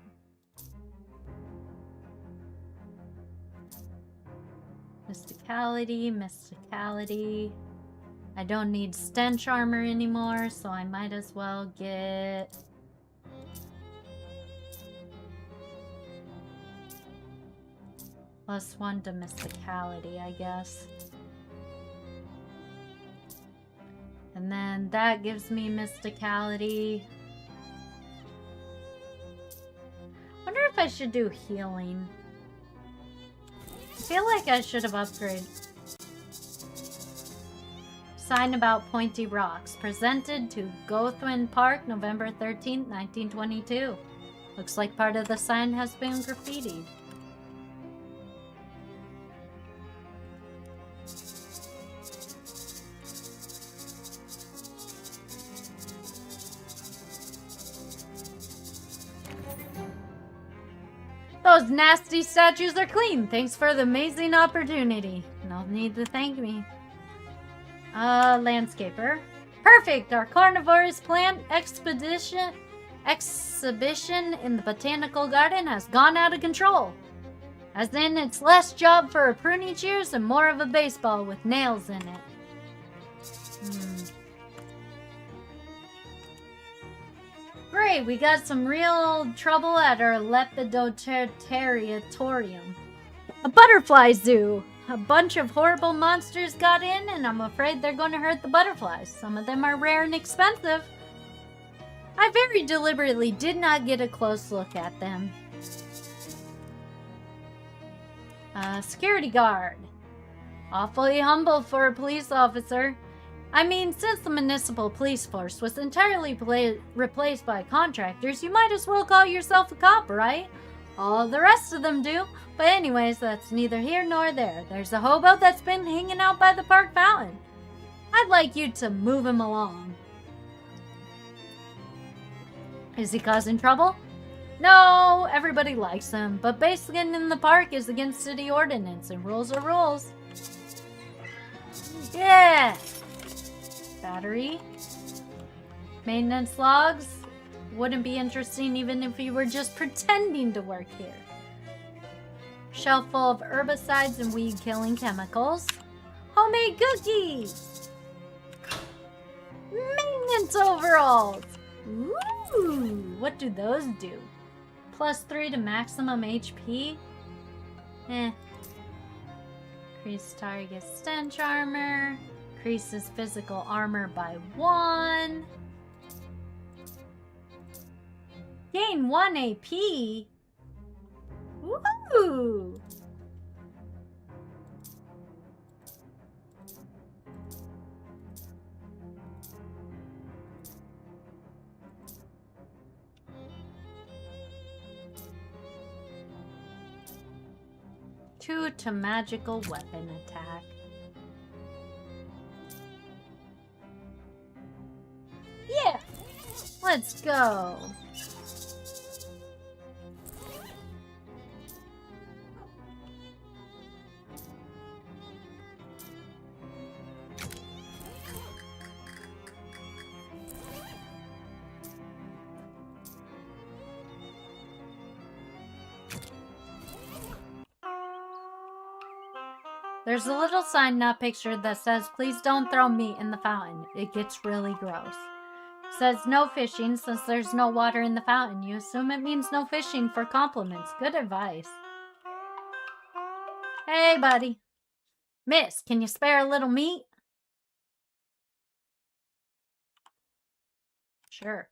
Mysticality. I don't need stench armor anymore, so I might as well get... +1 to mysticality, I guess. And then that gives me mysticality. Wonder if I should do healing. I feel like I should have upgraded. Sign about Pointy Rocks. Presented to Gothwin Park, November 13th, 1922. Looks like part of the sign has been graffitied. Those nasty statues are clean. Thanks for the amazing opportunity. No need to thank me. Landscaper. Perfect! Our carnivorous plant exhibition in the botanical garden has gone out of control. As in, it's less job for a pruning shears and more of a baseball with nails in it. Great, we got some real trouble at our Lepidopteriatorium. A butterfly zoo! A bunch of horrible monsters got in, and I'm afraid they're going to hurt the butterflies. Some of them are rare and expensive. I very deliberately did not get a close look at them. Security guard. Awfully humble for a police officer. I mean, since the municipal police force was entirely replaced by contractors, you might as well call yourself a cop, right? All the rest of them do. But anyways, that's neither here nor there. There's a hobo that's been hanging out by the park fountain. I'd like you to move him along. Is he causing trouble? No, everybody likes him, but basing in the park is against city ordinance, and rules are rules. Yeah! Battery. Maintenance logs. Wouldn't be interesting even if you were just pretending to work here. Shelf full of herbicides and weed-killing chemicals. Homemade cookies! Maintenance overalls! Ooh, what do those do? +3 to maximum HP? Increase target stench armor. Increases physical armor by 1. Gain 1 AP. Woohoo! Two to magical weapon attack. Yeah! Let's go! There's a little sign not pictured that says, "Please don't throw meat in the fountain. It gets really gross." It says no fishing since there's no water in the fountain. You assume it means no fishing for compliments. Good advice. Hey, buddy. Miss, can you spare a little meat? Sure.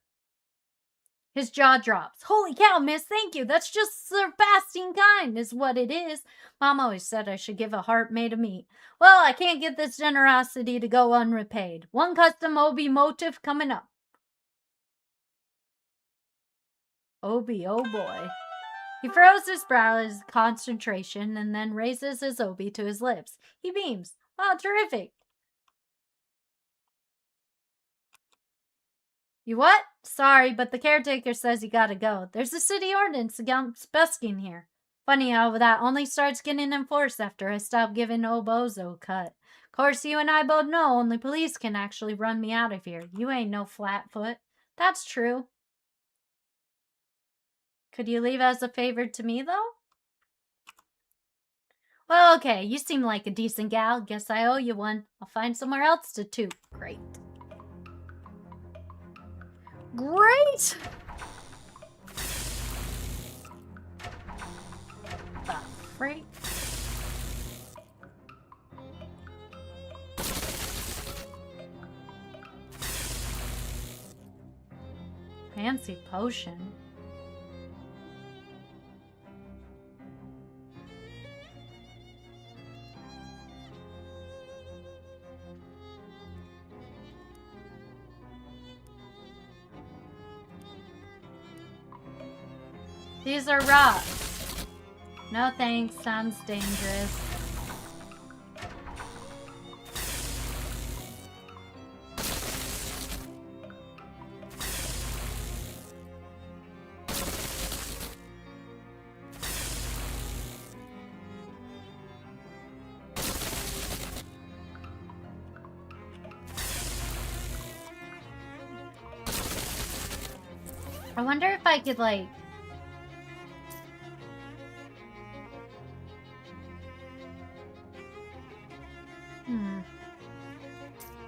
His jaw drops. Holy cow, miss, thank you. That's just surpassing kind, is what it is. Mom always said I should give a heart made of meat. Well, I can't get this generosity to go unrepaid. One custom Obi motive coming up. Obi, oh boy. He furrows his brow as concentration and then raises his Obi to his lips. He beams. Wow, terrific. You what? Sorry, but the caretaker says you gotta go. There's a city ordinance against busking here. Funny how that only starts getting enforced after I stop giving Obozo a cut. Of course, you and I both know only police can actually run me out of here. You ain't no flatfoot. That's true. Could you leave as a favor to me, though? Well, okay, you seem like a decent gal. Guess I owe you one. I'll find somewhere else to toot. Great. Great! The freak? Fancy potion. These are rocks. No thanks, sounds dangerous. I wonder if I could, like...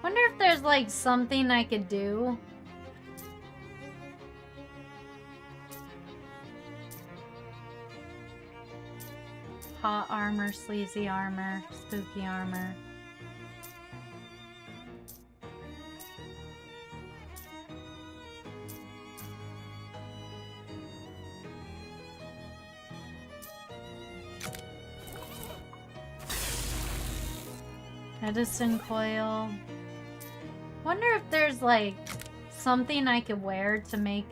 Wonder if there's, like, something I could do. Hot armor, sleazy armor, spooky armor. Medicine coil. Wonder if there's like something I could wear to make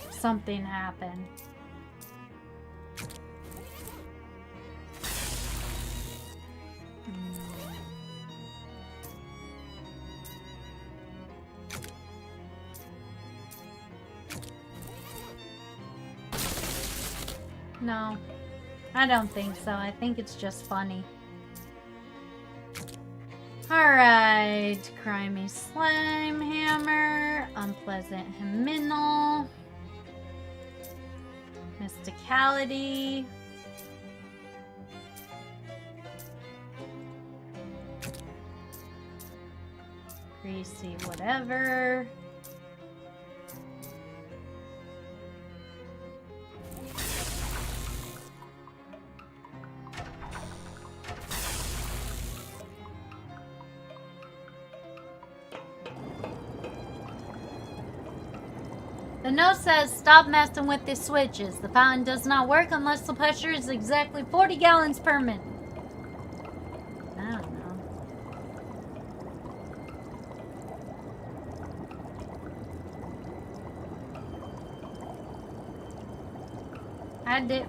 something happen. No, I don't think so. I think it's just funny. Alright. Tried Crimey Slime Hammer, Unpleasant Hymenal, Mysticality, Greasy whatever. The note says, stop messing with the switches. The fountain does not work unless the pressure is exactly 40 gallons per minute. I don't know. I did.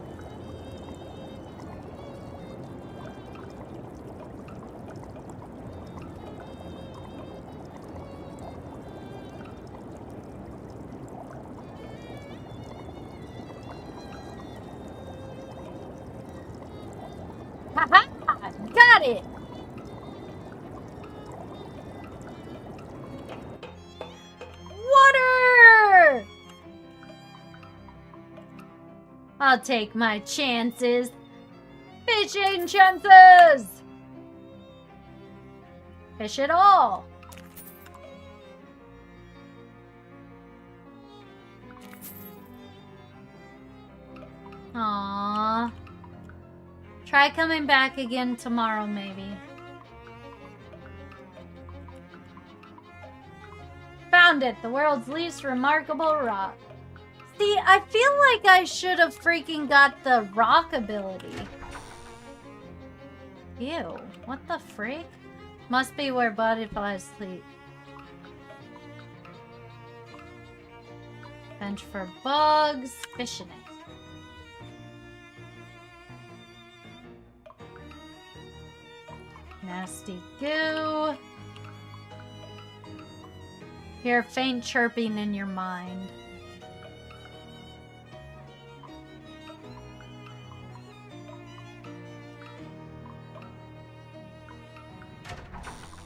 Ha-ha! Got it! Water! I'll take my chances. Fishing chances! Fish it all! Aww. Try coming back again tomorrow, maybe. Found it! The world's least remarkable rock. See, I feel like I should have freaking got the rock ability. Ew. What the freak? Must be where butterflies sleep. Bench for bugs. Fishing it. Nasty goo. Hear faint chirping in your mind.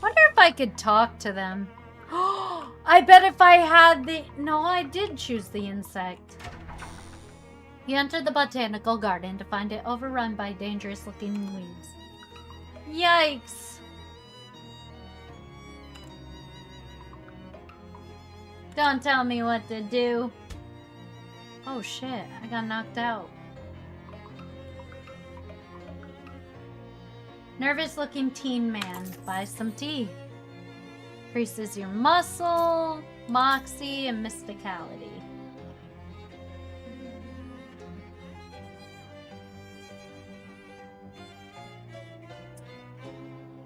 Wonder if I could talk to them. I bet if I had the... No, I did choose the insect. You entered the botanical garden to find it overrun by dangerous-looking weeds. Yikes. Don't tell me what to do. Oh shit, I got knocked out. Nervous-looking teen man. Buy some tea. Increases your muscle, moxie, and mysticality.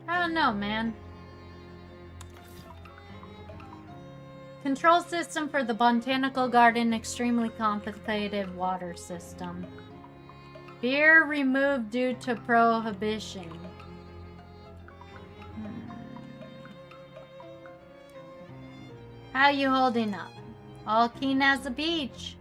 I don't know, man. Control system for the botanical garden. Extremely complicated water system. Beer removed due to prohibition. How you holding up? All keen as a beach.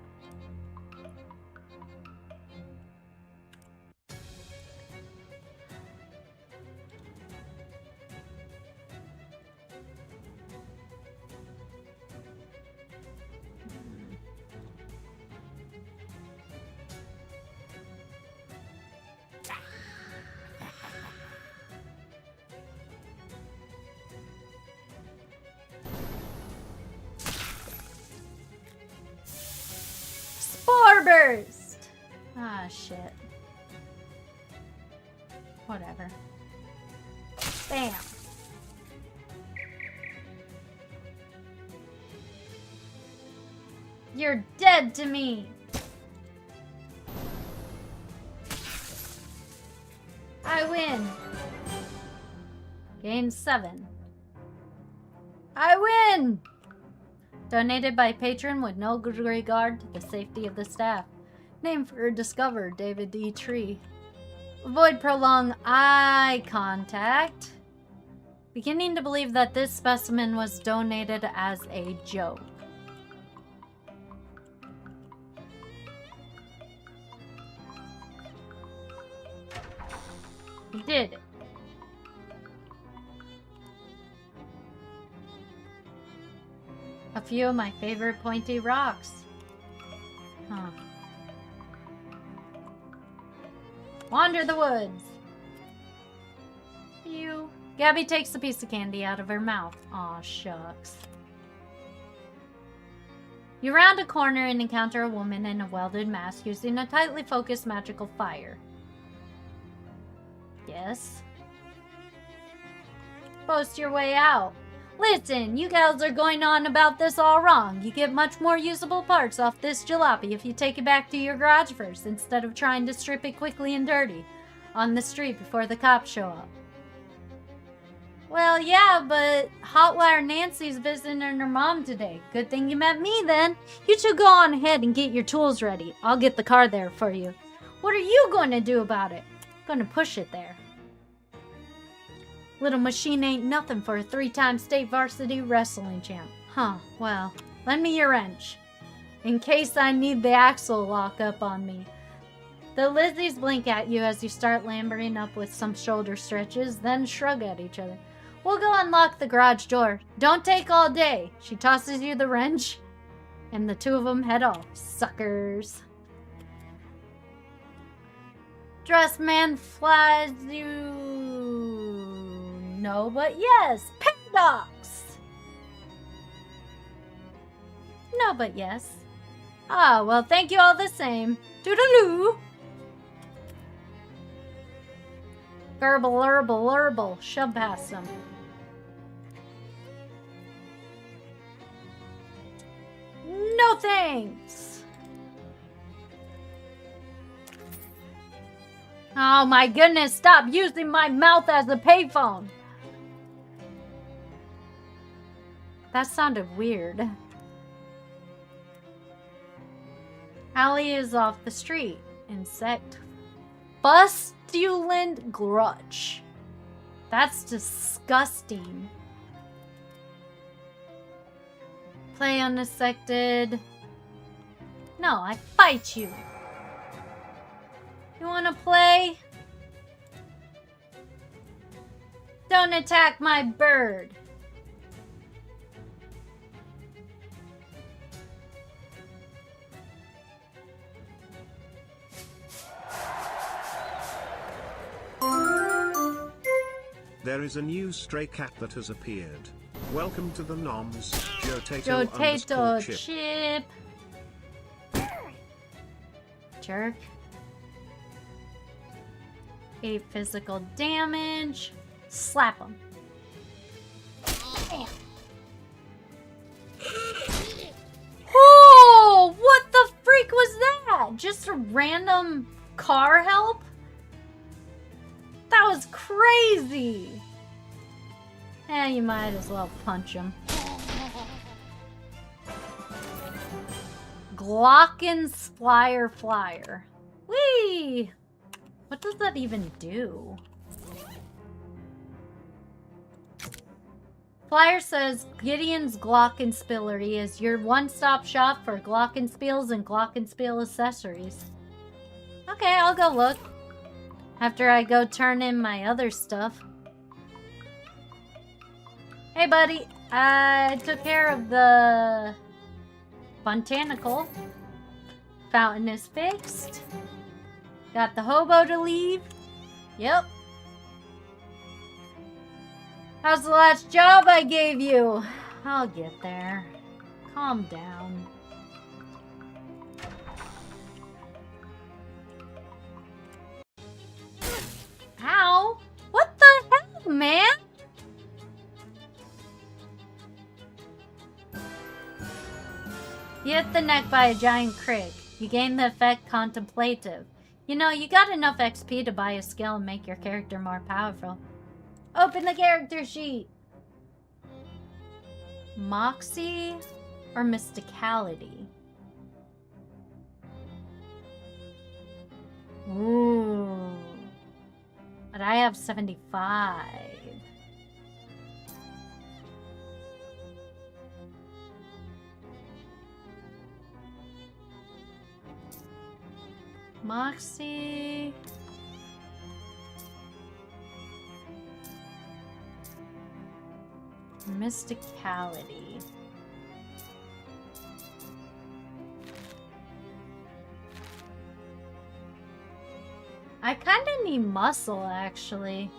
Burst! Ah, shit. Whatever. Bam. You're dead to me. I win. Gain 7. I win! Donated by patron with no regard to the safety of the staff. Name for discoverer, David D. Tree. Avoid prolonged eye contact. Beginning to believe that this specimen was donated as a joke. He did it. A few of my favorite pointy rocks. Huh. Wander the woods. Phew. Gabby takes a piece of candy out of her mouth. Aw, shucks. You round a corner and encounter a woman in a welded mask using a tightly focused magical fire. Yes? Post your way out. Listen, you gals are going on about this all wrong. You get much more usable parts off this jalopy if you take it back to your garage first, instead of trying to strip it quickly and dirty on the street before the cops show up. Well, yeah, but Hotwire Nancy's visiting her mom today. Good thing you met me then. You two go on ahead and get your tools ready. I'll get the car there for you. What are you going to do about it? I'm going to push it there. Little machine ain't nothing for a 3-time state varsity wrestling champ. Huh, well, lend me your wrench. In case I need the axle lock up on me. The Lizzies blink at you as you start lambering up with some shoulder stretches, then shrug at each other. We'll go unlock the garage door. Don't take all day. She tosses you the wrench, and the two of them head off. Suckers. Dress man flies you. No, but yes. Paradox. No, but yes. Ah, well, thank you all the same. Toodaloo. Gerbil, herbal, herbal. Shove past them. No thanks. Oh my goodness, stop using my mouth as a payphone. That sounded weird. Allie is off the street. Insect. Bustulent grutch. That's disgusting. Play unaffected. No, I fight you. You wanna play? Don't attack my bird. There is a new stray cat that has appeared. Welcome to the noms, Jotato Chip. Jerk. 8 physical damage. Slap him. Oh, what the freak was that? Just a random car help? That was crazy. Eh, you might as well punch him. Glockenspire Flyer. Whee! What does that even do? Flyer says Gideon's Glockenspillery is your one-stop shop for Glockenspiels and Glockenspiel accessories. Okay, I'll go look. After I go turn in my other stuff. Hey, buddy. I took care of the Fontanical. Fountain is fixed. Got the hobo to leave. Yep. How's the last job I gave you? I'll get there. Calm down. Ow! What the hell, man? You hit the neck by a giant crick. You gain the effect Contemplative. You know, you got enough XP to buy a skill and make your character more powerful. Open the character sheet! Moxie or Mysticality? Ooh. But I have 75. Moxie. Mysticality. I kind of need muscle, actually.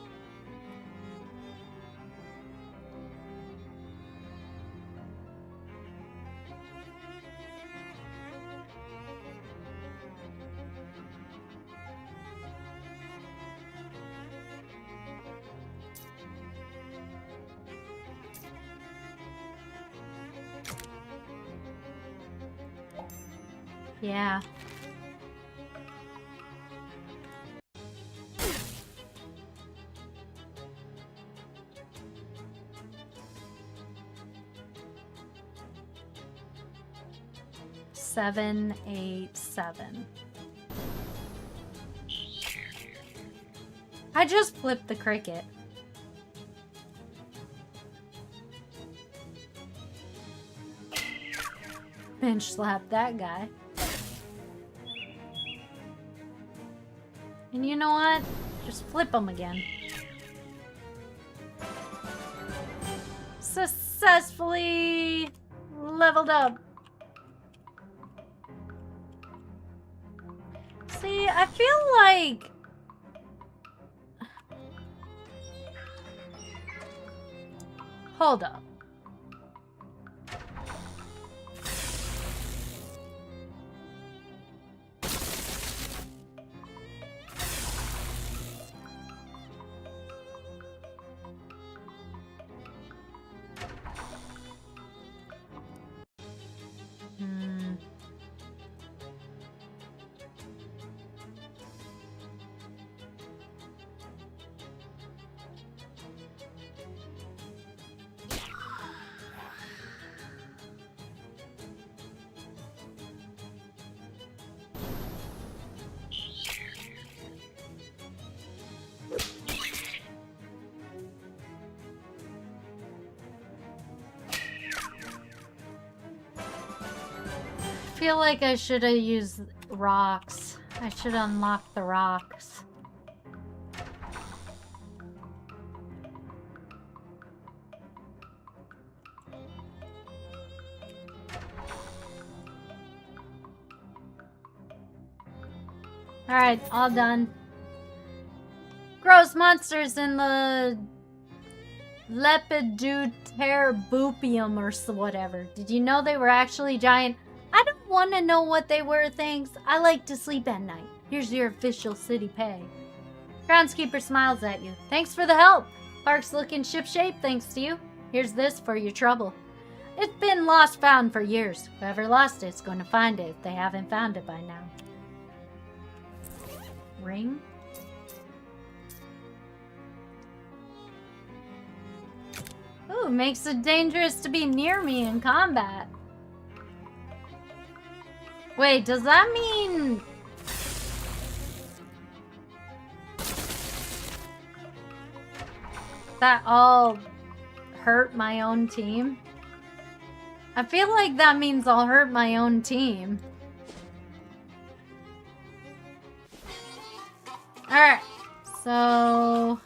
Yeah. Seven, 8, 7. I just flipped the cricket. Bench slap that guy. And you know what? Just flip him again. Successfully leveled up. See, I feel like... Hold up. I feel like I should have used rocks. I should unlock the rocks. Alright, all done. Gross monsters in the Lepidopterobupium or whatever. Did you know they were actually giant? I don't want to know what they were, thanks. I like to sleep at night. Here's your official city pay. Groundskeeper smiles at you. Thanks for the help. Park's looking shipshape thanks to you. Here's this for your trouble. It's been lost found for years. Whoever lost it's going to find it if they haven't found it by now. Ring? Ooh, makes it dangerous to be near me in combat. Wait, does that mean... that I'll hurt my own team? I feel like that means I'll hurt my own team. Alright, so...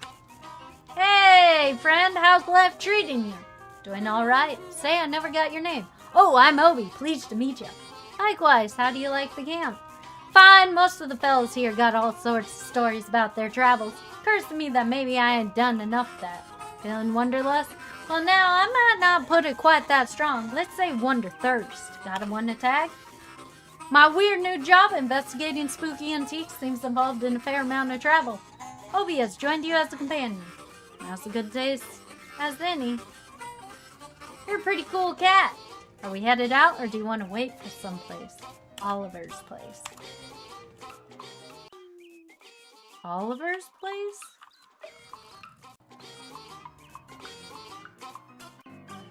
Hey, friend, how's life treating you? Doing alright? Say, I never got your name. Oh, I'm Obi. Pleased to meet you. Likewise, how do you like the camp? Fine, most of the fellas here got all sorts of stories about their travels. Occurs to me that maybe I ain't done enough of that. Feeling wonderlust? Well, now, I might not put it quite that strong. Let's say wonderthirst. Got a one to tag? My weird new job investigating spooky antiques seems involved in a fair amount of travel. Obi has joined you as a companion. That's a good taste as any. You're a pretty cool cat. Are we headed out, or do you want to wait for someplace? Oliver's place. Oliver's place?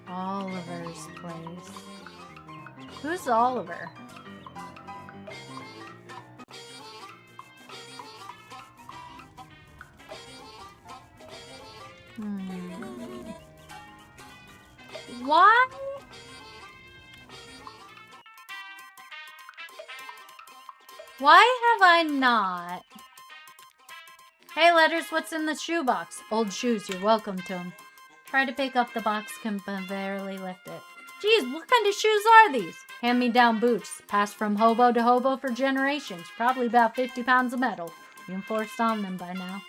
Oliver's place. Who's Oliver? Why? Why have I not? Hey, Letters, what's in the shoebox? Old shoes, you're welcome to them. Try to pick up the box, can barely lift it. Geez, what kind of shoes are these? Hand-me-down boots, passed from hobo to hobo for generations. Probably about 50 pounds of metal. You enforced on them by now.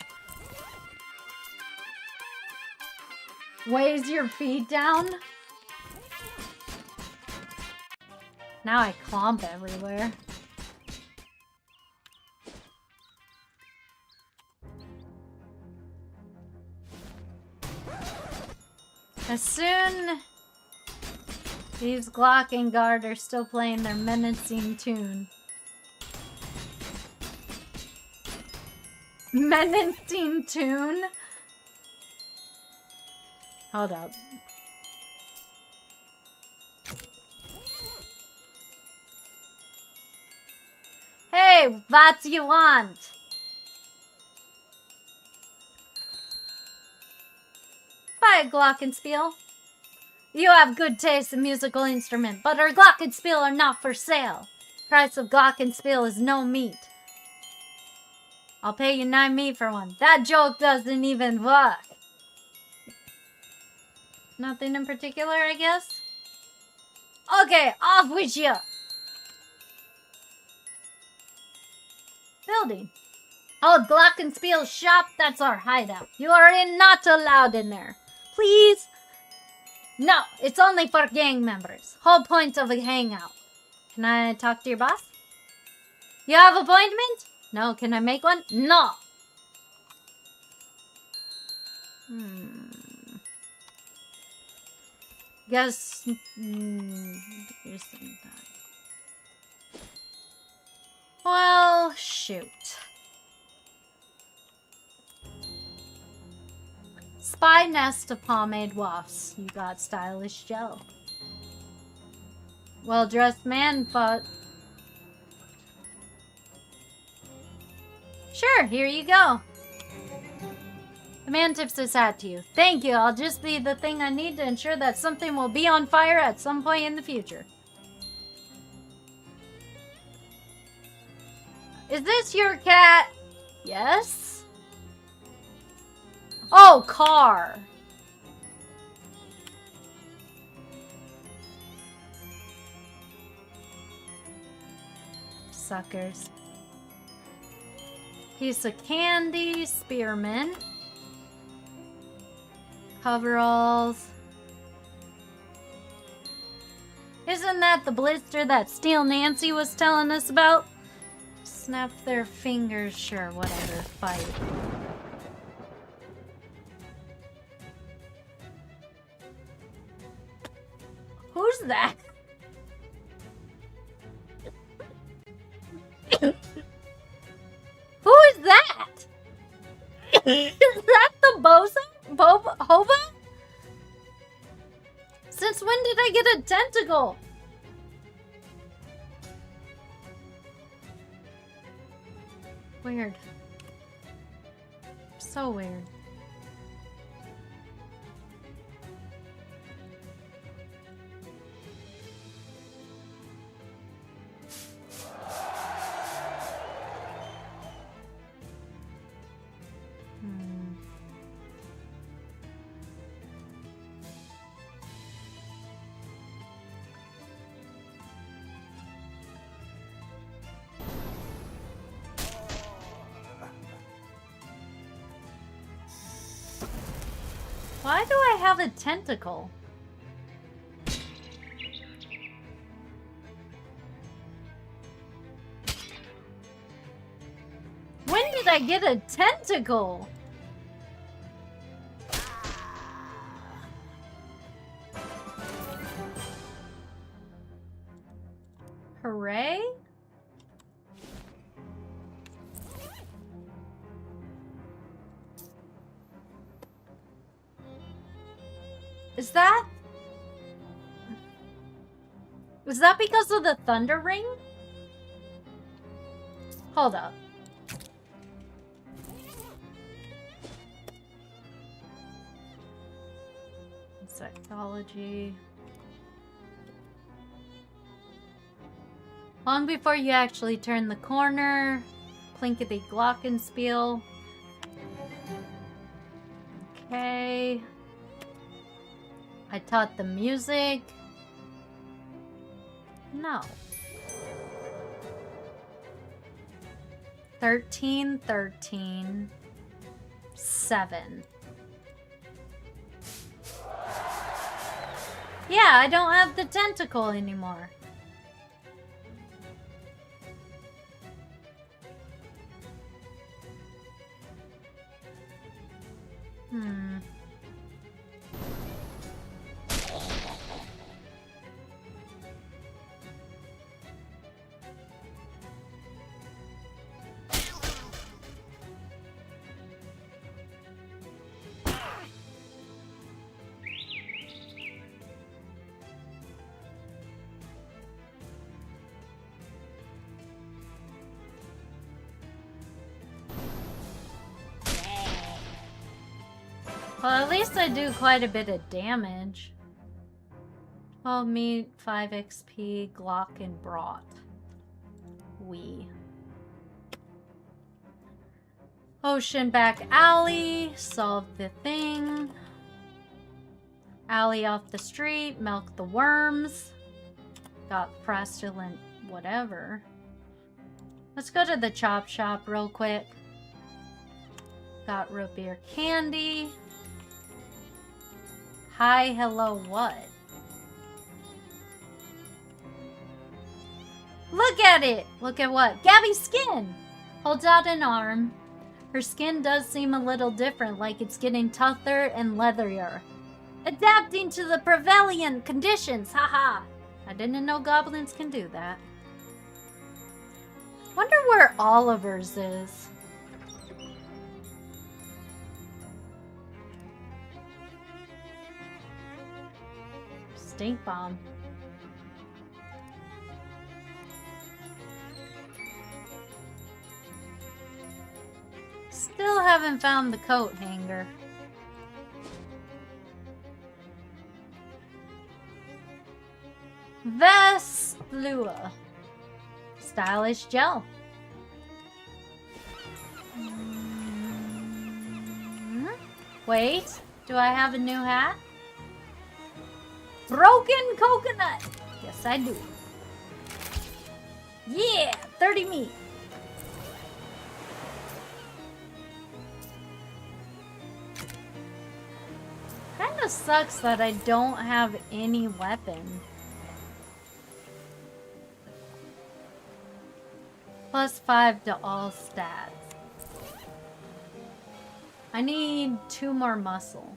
Weighs your feet down? Now I clomp everywhere. As soon these Glock and Guard are still playing their menacing tune. Menacing tune? Hold up. Hey, what do you want? Buy a glockenspiel. You have good taste in musical instrument, but our glockenspiel are not for sale. Price of glockenspiel is no meat. I'll pay you 9 meat for one. That joke doesn't even work. Nothing in particular, I guess? Okay, off with you. Building. Oh, glockenspiel shop, that's our hideout. You are not allowed in there. Please? No, it's only for gang members. Whole point of a hangout. Can I talk to your boss? You have appointment? No, can I make one? No. Guess... Well, shoot. Spy nest of pomade wafts. You got stylish gel. Well-dressed man, but... Sure, here you go. The man tips his hat to you. Thank you, I'll just be the thing I need to ensure that something will be on fire at some point in the future. Is this your cat? Yes? Oh, car. Suckers. Piece of candy, spearman. Coveralls. Isn't that the blister that Steel Nancy was telling us about? Snap their fingers, sure, whatever, fight. Who's that? Who is that? Is that the Hoba? Since when did I get a tentacle? Weird. So weird. Why do I have a tentacle? When did I get a tentacle? Hooray? Is that because of the thunder ring? Hold up. Psychology. Long before you actually turn the corner. Plinkety glockenspiel. Okay. I taught the music. No. 13, 13, 7. Yeah, I don't have the tentacle anymore. Well, at least I do quite a bit of damage. 12 meat, 5 XP, Glock, and brought. Ocean back alley, solve the thing. Alley off the street, milk the worms. Got fraudulent whatever. Let's go to the chop shop real quick. Got root beer candy. Hi, hello, what? Look at it! Look at what? Gabby's skin! Holds out an arm. Her skin does seem a little different, like it's getting tougher and leatherier. Adapting to the prevalent conditions, haha! I didn't know goblins can do that. Wonder where Oliver's is. Stink bomb. Still haven't found the coat hanger. Vesplua. Stylish gel. Wait, do I have a new hat? Broken coconut. Yes, I do. Yeah, 30 meat. Kinda sucks that I don't have any weapon. +5 to all stats. I need 2 more muscle.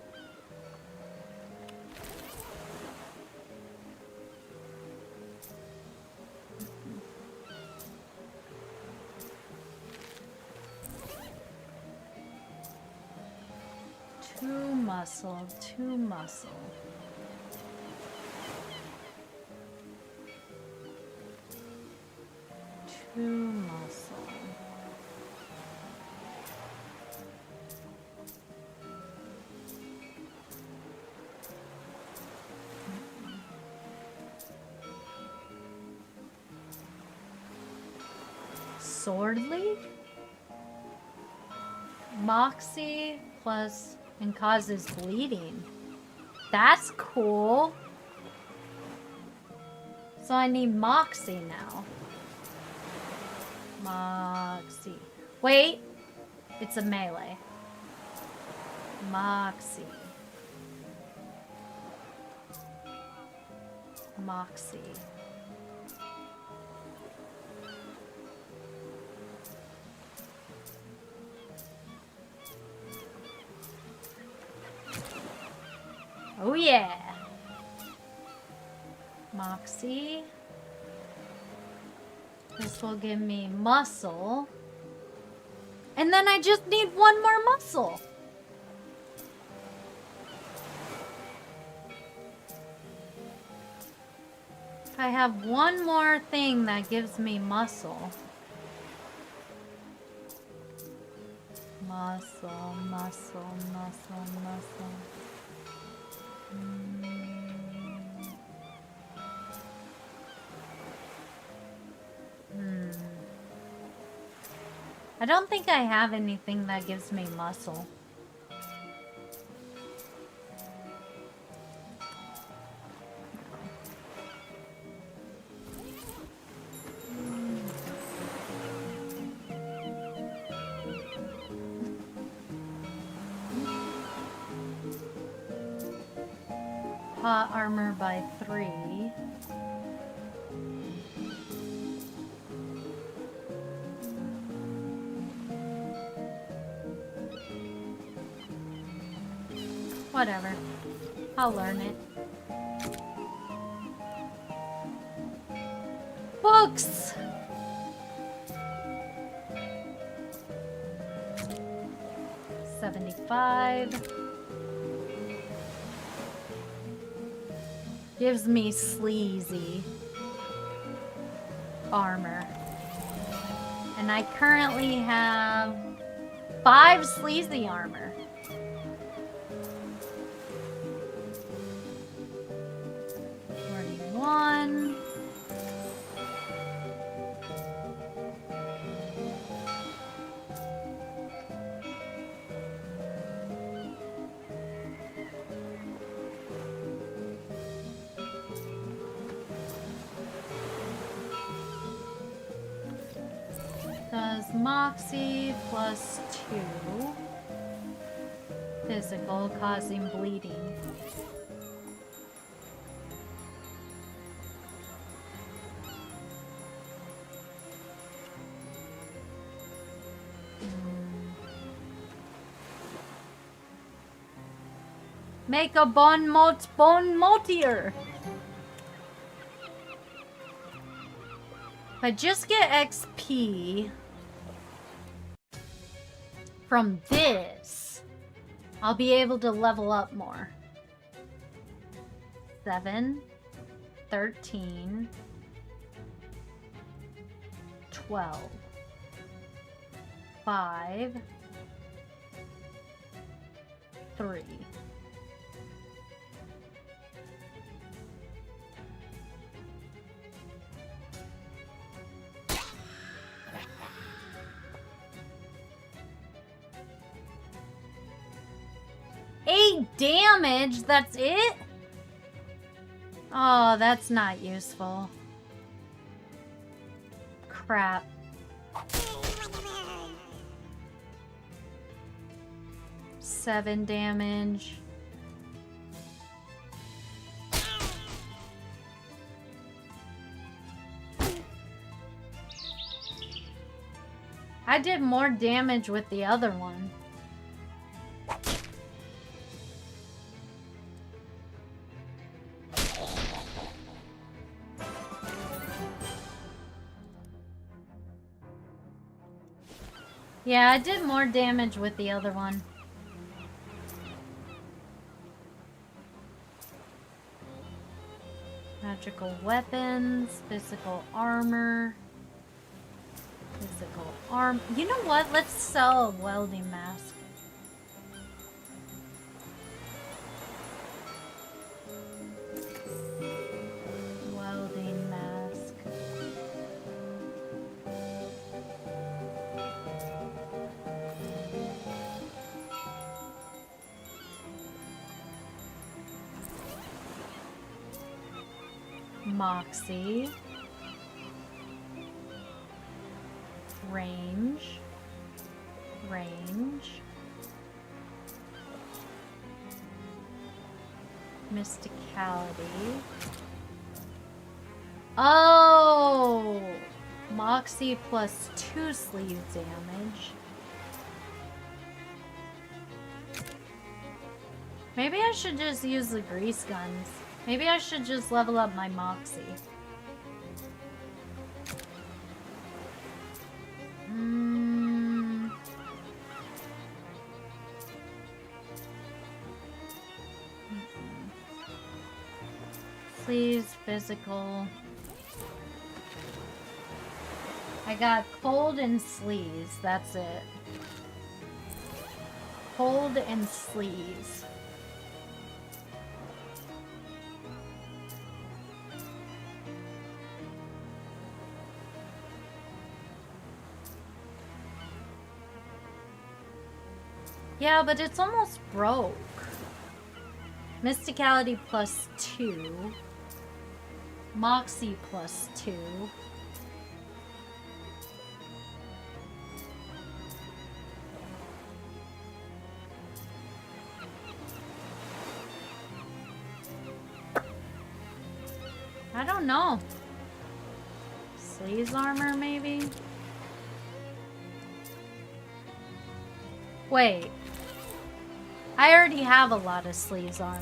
Two muscle, 2 muscle. Two muscle. Sword League? Moxie plus and causes bleeding. That's cool. So I need Moxie now. Moxie. Wait. It's a melee. Moxie. Moxie. Oh yeah. Moxie. This will give me muscle. And then I just need 1 more muscle. If I have 1 more thing that gives me muscle. Muscle, muscle, muscle, muscle. I don't think I have anything that gives me muscle. Hot armor by 3. Whatever. I'll learn it. Books! $75. Gives me sleazy armor. And I currently have 5 sleazy armor. One. Does Moxie plus 2 physical causing bleeding. Make a bone moltier. If I just get XP from this, I'll be able to level up more. 7, 13, 12, 5, 3. Damage, that's it? Oh, that's not useful. Crap. Seven damage. I did more damage with the other one. Yeah, I did more damage with the other one. Magical weapons, physical armor. Physical arm. You know what? Let's sell a welding mask. Welding mask. Moxie. Range. Mysticality. Oh! Moxie plus 2 sleeve damage. Maybe I should just use the grease guns. Maybe I should just level up my Moxie. Sleeves, physical. I got cold and sleeves, that's it. Cold and sleeves. Yeah, but it's almost broke. Mysticality plus 2. Moxie plus 2. know. Sleeves armor, maybe? Wait. I already have a lot of sleeves armor.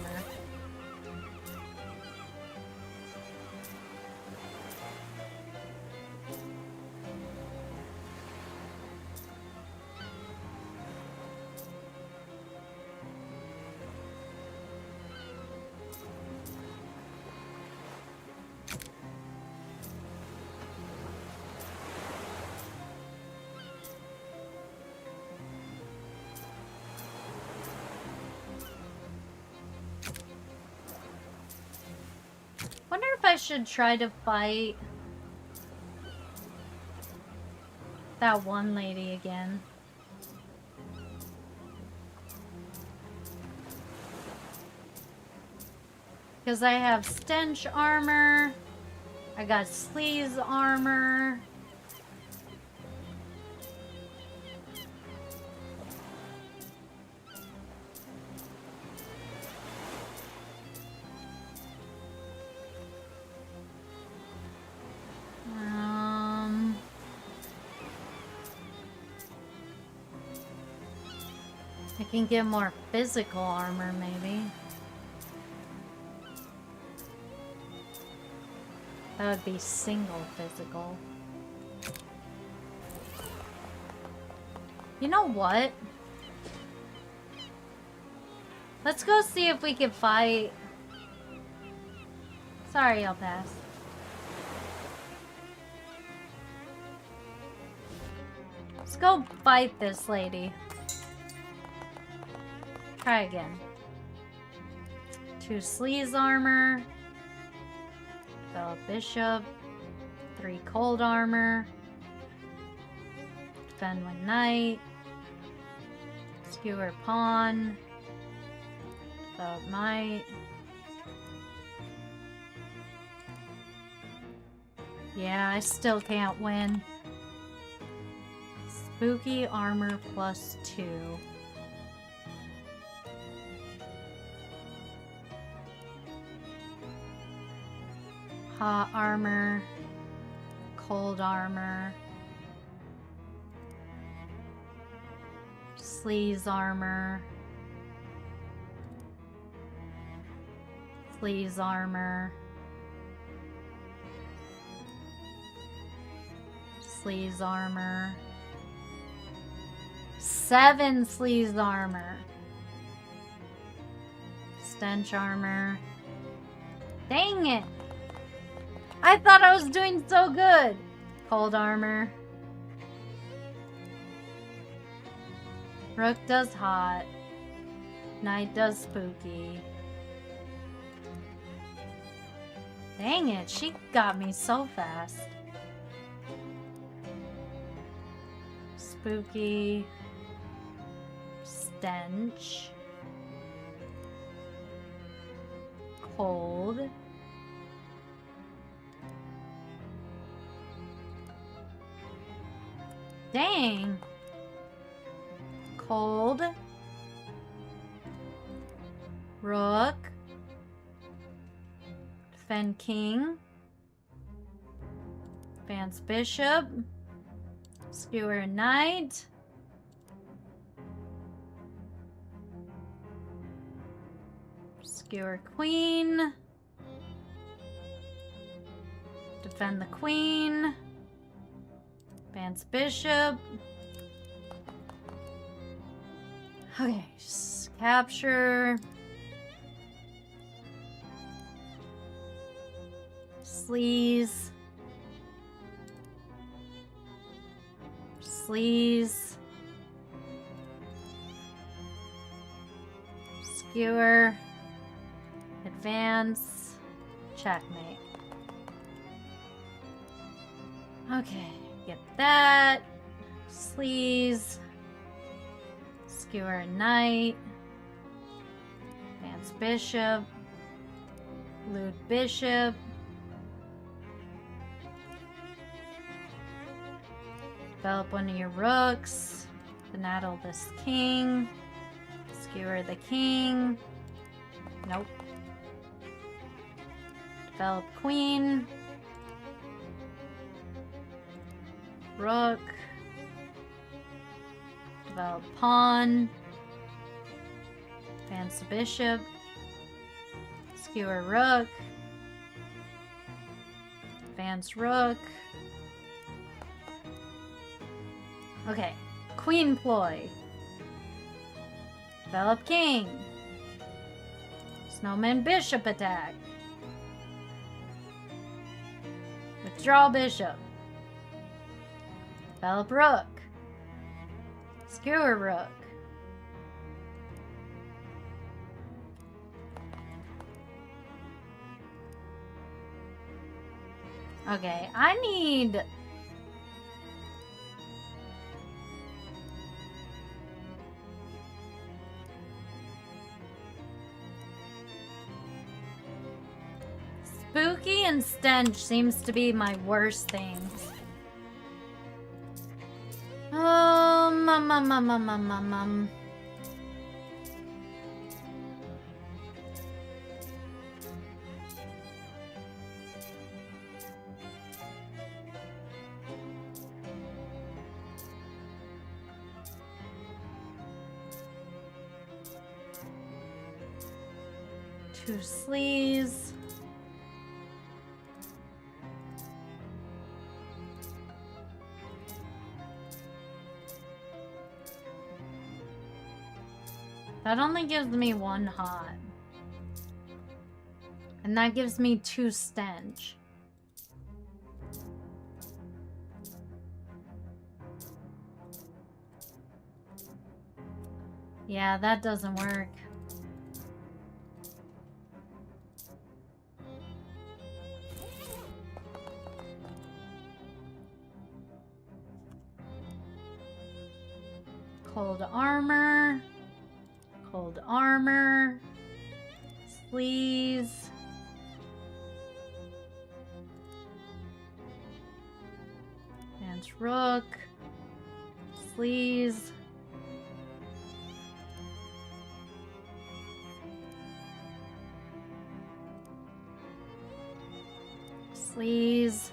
Wonder if I should try to fight that one lady again. Because I have stench armor. I got sleeves armor. I can get more physical armor, maybe. That would be single physical. You know what? Let's go see if we can fight. Sorry, I'll pass. Let's go fight this lady. Try again. 2 sleeves armor. Develop bishop. 3 cold armor. Defend with knight. Skewer pawn. Develop knight. Yeah, I still can't win. Spooky armor +2. Hot armor, cold armor, sleeves armor, sleeves armor, sleeves armor, 7 sleeves armor, stench armor. Dang it! I thought I was doing so good. Cold armor. Rook does hot. Knight does spooky. Dang it, she got me so fast. Spooky. Stench. Cold. Dang. Cold. Rook. Defend king. Advance bishop. Skewer knight. Skewer queen. Defend the queen. Advance bishop. Okay, capture. Sleeves. Sleeves. Skewer. Advance. Checkmate. Okay. Get that. Sleeves. Skewer knight. Advance bishop. Loot bishop. Develop one of your rooks. Finaddle this king. Skewer the king. Nope. Develop queen. rook. Develop pawn. Advance the bishop. Skewer rook. Advance rook. Okay. Queen ploy. Develop king. Snowman bishop attack. Withdraw bishop. Develop rook. Skewer rook. Okay, I need... Spooky and stench seems to be my worst things. Two sleeves. That only gives me one hot. And that gives me two stench. Yeah, that doesn't work. Cold armor. Cold armor. Sleeves. Advance rook. Sleeves. Sleeves.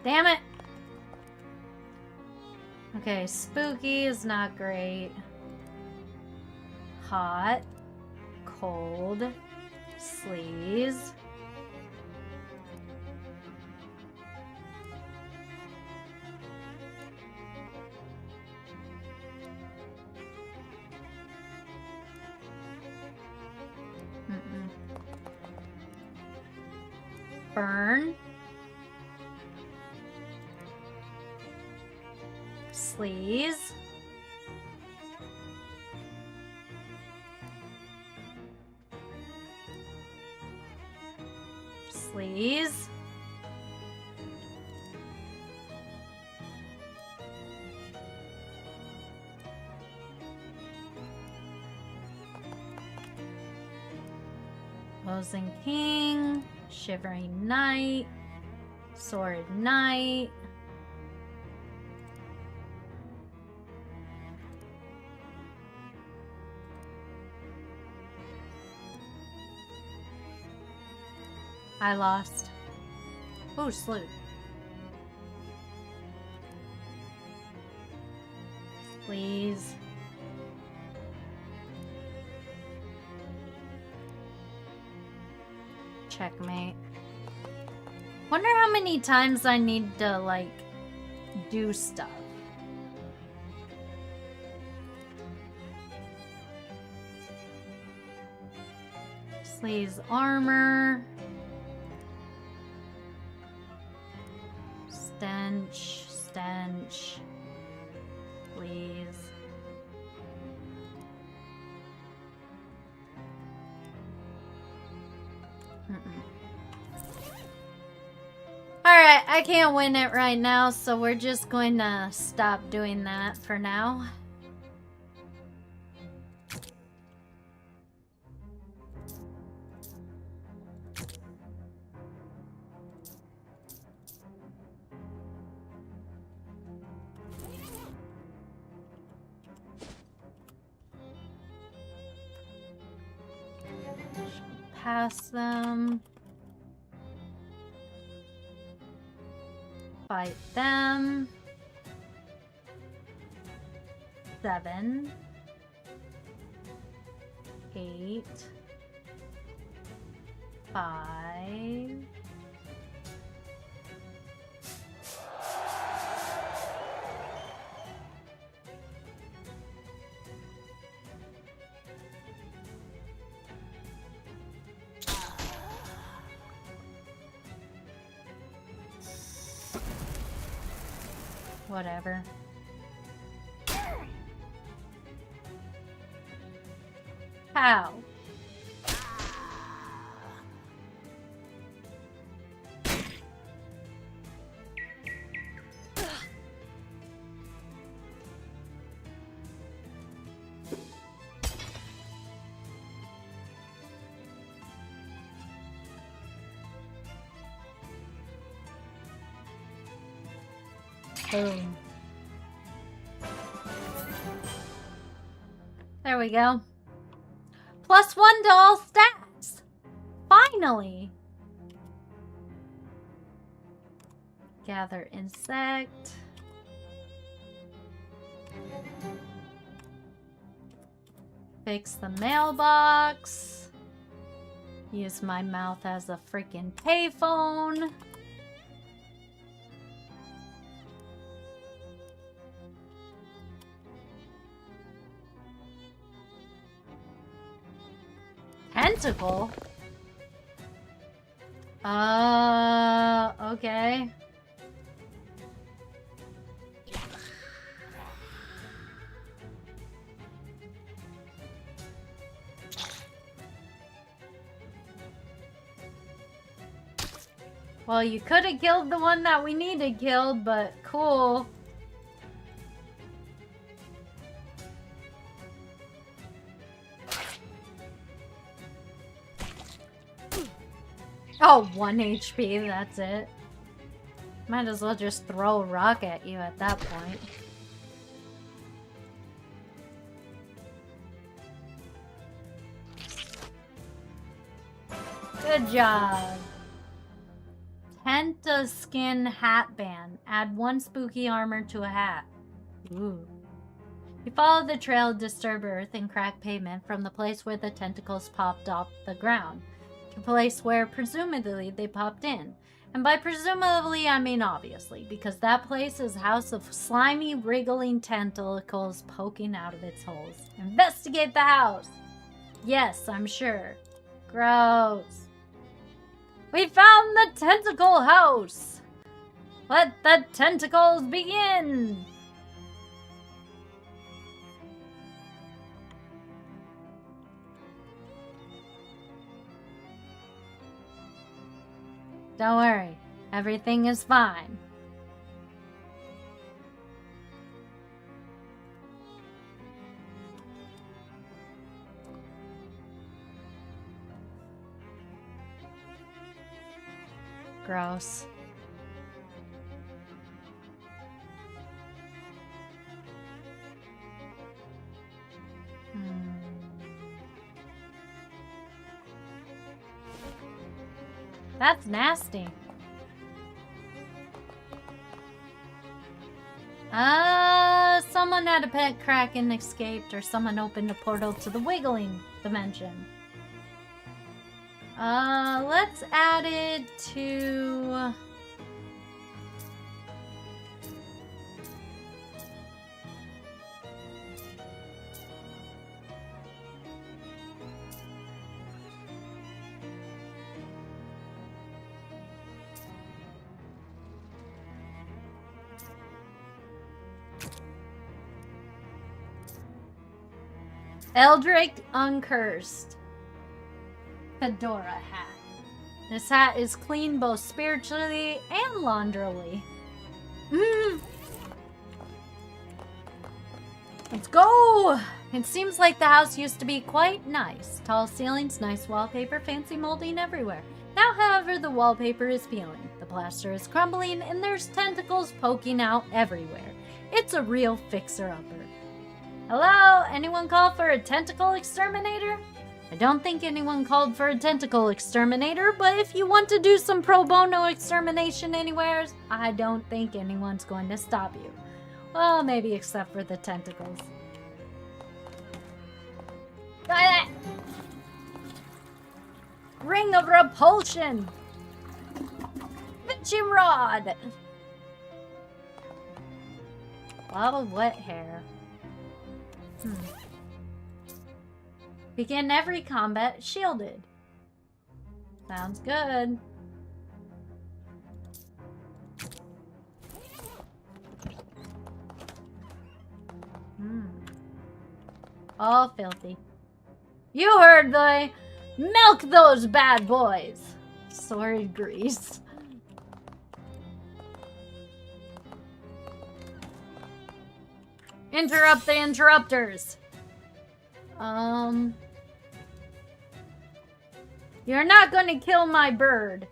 Damn it! Okay, spooky is not great. Hot. Cold. Sleeves. Burn. Sleeves. Sleeves. Loathing King. Shivering Knight. Sword Knight. I lost. Oh, slew. Please. Checkmate. Wonder how many times I need to, like, do stuff. Sleeves armor. Stench, stench, please. Alright, I can't win it right now, so we're just going to stop doing that for now. Pass them. fight them. 7, 8, 5. Whatever. How? Boom. There we go. +1 to all stats. Finally. Gather insect. Fix the mailbox. Use my mouth as a freaking payphone. Tentacle? Okay. Well, you could have killed the one that we needed killed, but cool. Oh, 1 HP, that's it. Might as well just throw a rock at you at that point. Good job. Pentaskin hat band. Add 1 spooky armor to a hat. Ooh. You follow the trail, disturb earth, and crack pavement from the place where the tentacles popped off the ground to a place where presumably they popped in. And by presumably, I mean obviously, because that place is a house of slimy, wriggling tentacles poking out of its holes. Investigate the house! Yes, I'm sure. Gross. We found the tentacle house! Let the tentacles begin! Don't worry, everything is fine. Gross. That's nasty. Someone had a pet crack and escaped, or someone opened a portal to the wiggling dimension. Let's add it to... Eldrick Uncursed Fedora hat. This hat is clean both spiritually and launderily. Let's go! It seems like the house used to be quite nice. Tall ceilings, nice wallpaper, fancy molding everywhere. Now, however, the wallpaper is peeling, the plaster is crumbling, and there's tentacles poking out everywhere. It's a real fixer-upper. Hello? Anyone call for a tentacle exterminator? I don't think anyone called for a tentacle exterminator, but if you want to do some pro bono extermination anywhere, I don't think anyone's going to stop you. Well, maybe except for the tentacles. Ring of repulsion! Fishing rod! Lava wet hair. Begin every combat shielded. Sounds good. All filthy. You heard the milk those bad boys. Sword grease. Interrupt the interrupters. You're not gonna kill my bird.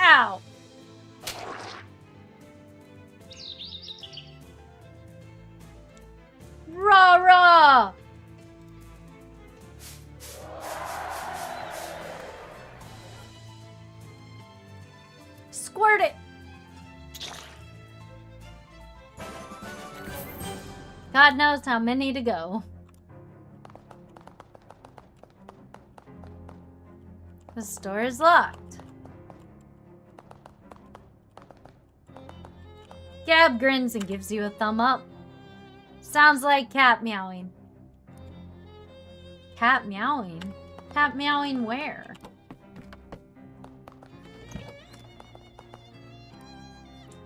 Ow! Rah rah! Squirt it! God knows how many to go. The store is locked. Gab grins and gives you a thumb up. Sounds like cat meowing. Cat meowing? Cat meowing where?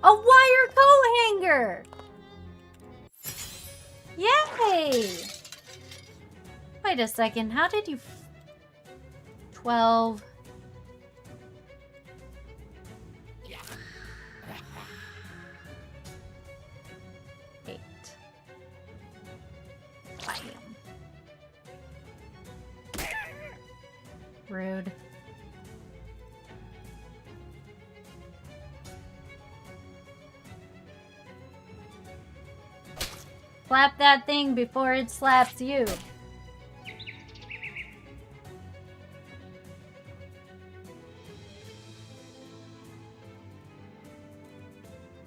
A wire coat hanger! Yay! Wait a second, how did you... 12... Rude. Slap that thing before it slaps you.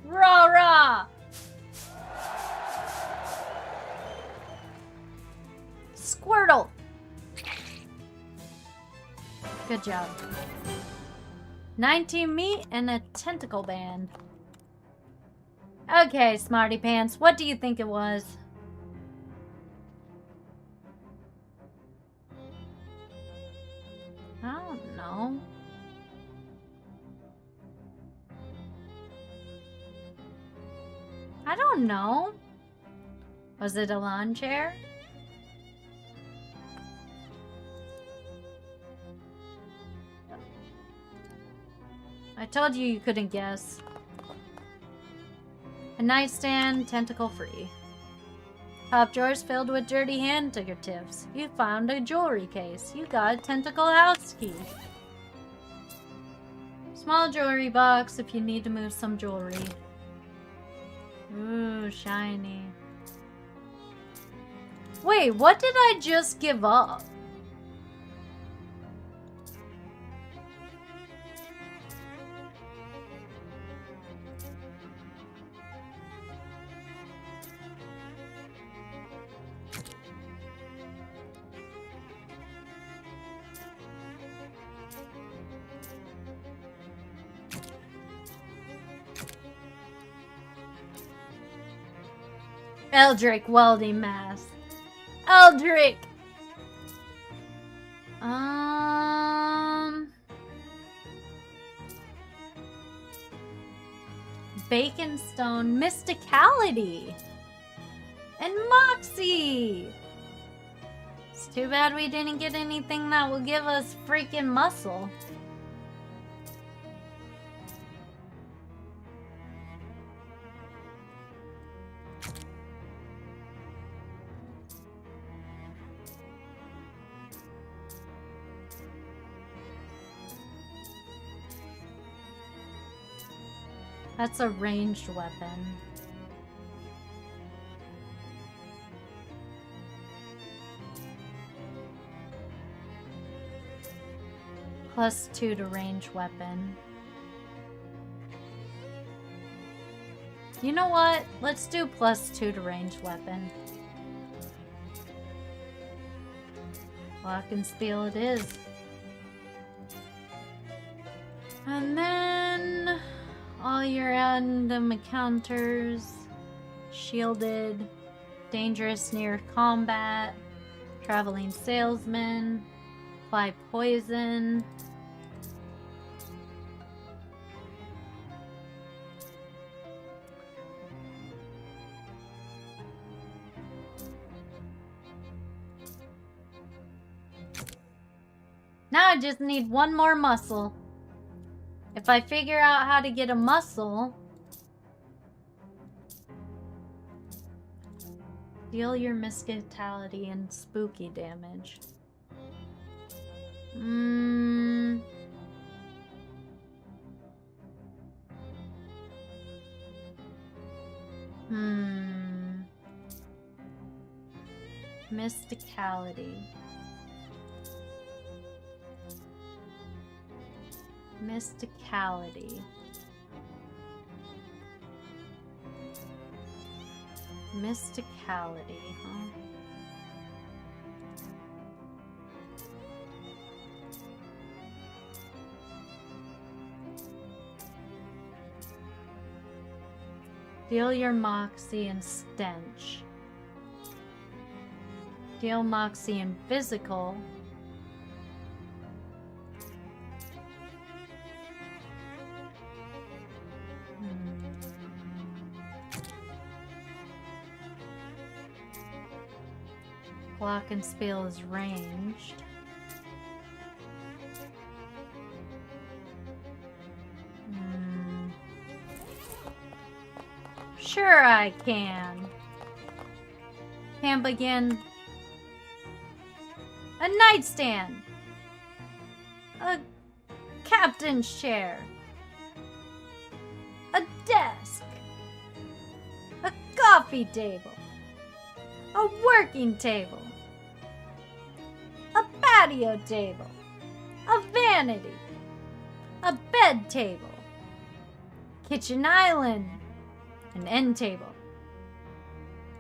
Rah rah! Squirtle! Good job. 19 meat and a tentacle band. Okay, Smarty Pants, what do you think it was? I don't know. I don't know. Was it a lawn chair? I told you you couldn't guess. A nightstand, tentacle free. Top drawers filled with dirty handkerchiefs. You found a jewelry case. You got a tentacle house key. Small jewelry box if you need to move some jewelry. Ooh, shiny. Wait, what did I just give up? Eldrick welding mask. Eldrick! Bacon Stone Mysticality! And Moxie! Too bad we didn't get anything that will give us freaking muscle. That's a ranged weapon. +2 to range weapon. You know what? Let's do +2 to range weapon. Glockenspiel it is. And then all your random encounters, shielded, dangerous near combat, traveling salesman, apply poison. Now I just need one more muscle. If I figure out how to get a muscle, deal your mistality and spooky damage. Mysticality. Mysticality. Mysticality, huh? Deal your moxie and stench. Deal moxie and physical. Glockenspiel is ranged. Sure I can. Can begin. A nightstand. A captain's chair. A desk. A coffee table. A working table. A patio table. A vanity. A bed table. Kitchen island. An end table.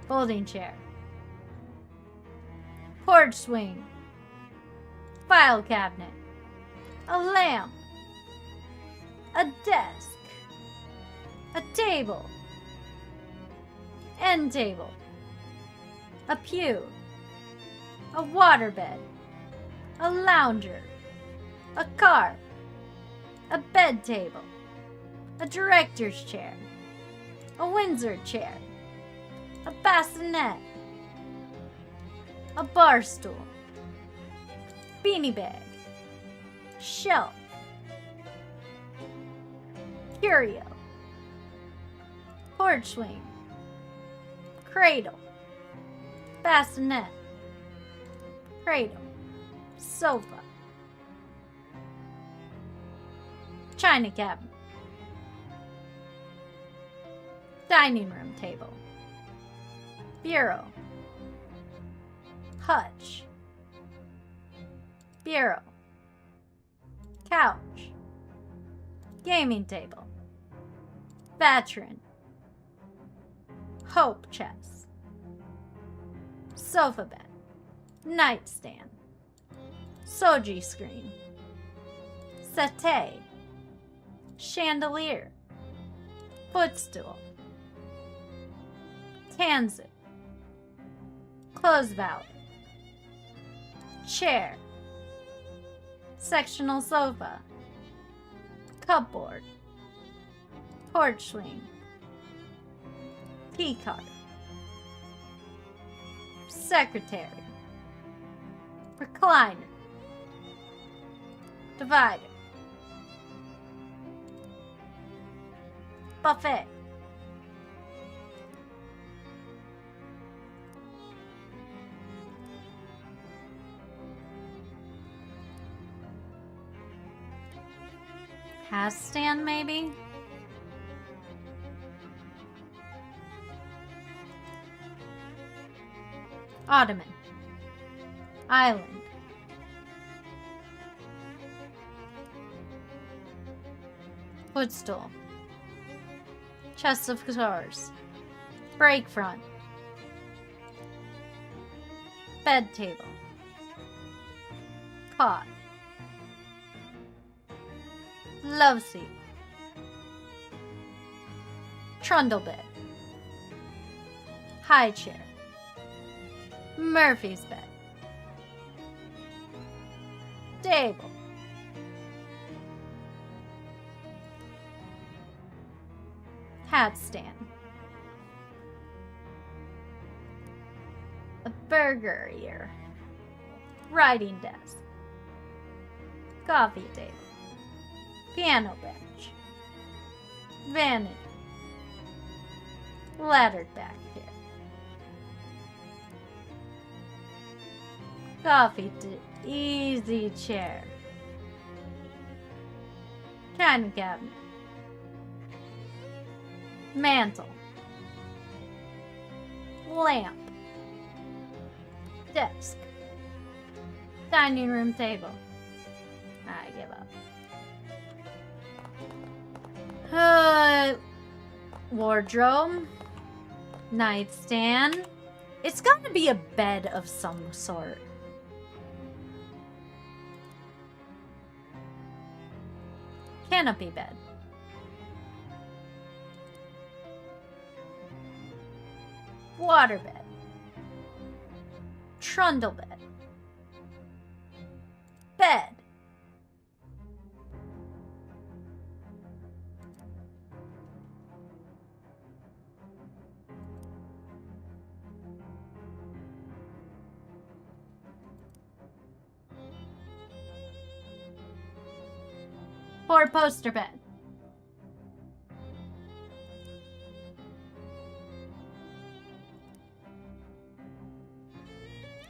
Folding chair. Porch swing. File cabinet. A lamp. A desk. A table. End table. A pew. A waterbed. A lounger. A car. A bed table. A director's chair. A Windsor chair. A bassinet. A bar stool. Beanie bag. Shelf. Curio. Porch swing. Cradle. Bassinet. Cradle. Sofa. China cabinet. Dining room table. Bureau. Hutch. Bureau. Couch. Gaming table. Veteran. Hope chest. Sofa bed. Nightstand. Soji screen. Settee. Chandelier. Footstool. Tanzu. Clothes valve. Chair. Sectional sofa. Cupboard. Porch swing. Key card. Secretary. Recliner. Divider. Buffet. Hat stand, maybe? Ottoman. Island. Footstool. Chest of guitars. Break front. Bed table. Cot. Love seat. Trundle bed. High chair. Murphy's bed. Table. Hat stand. A burger ear. Writing desk. Coffee table. Piano bench. Vanity. Laddered back chair. Coffee easy chair. China cabinet. Mantle. Lamp. Desk. Dining room table. I give up. Wardrobe. Nightstand. It's gotta be a bed of some sort. Canopy bed. Water bed. Trundle bed. Bed. Four-poster bed.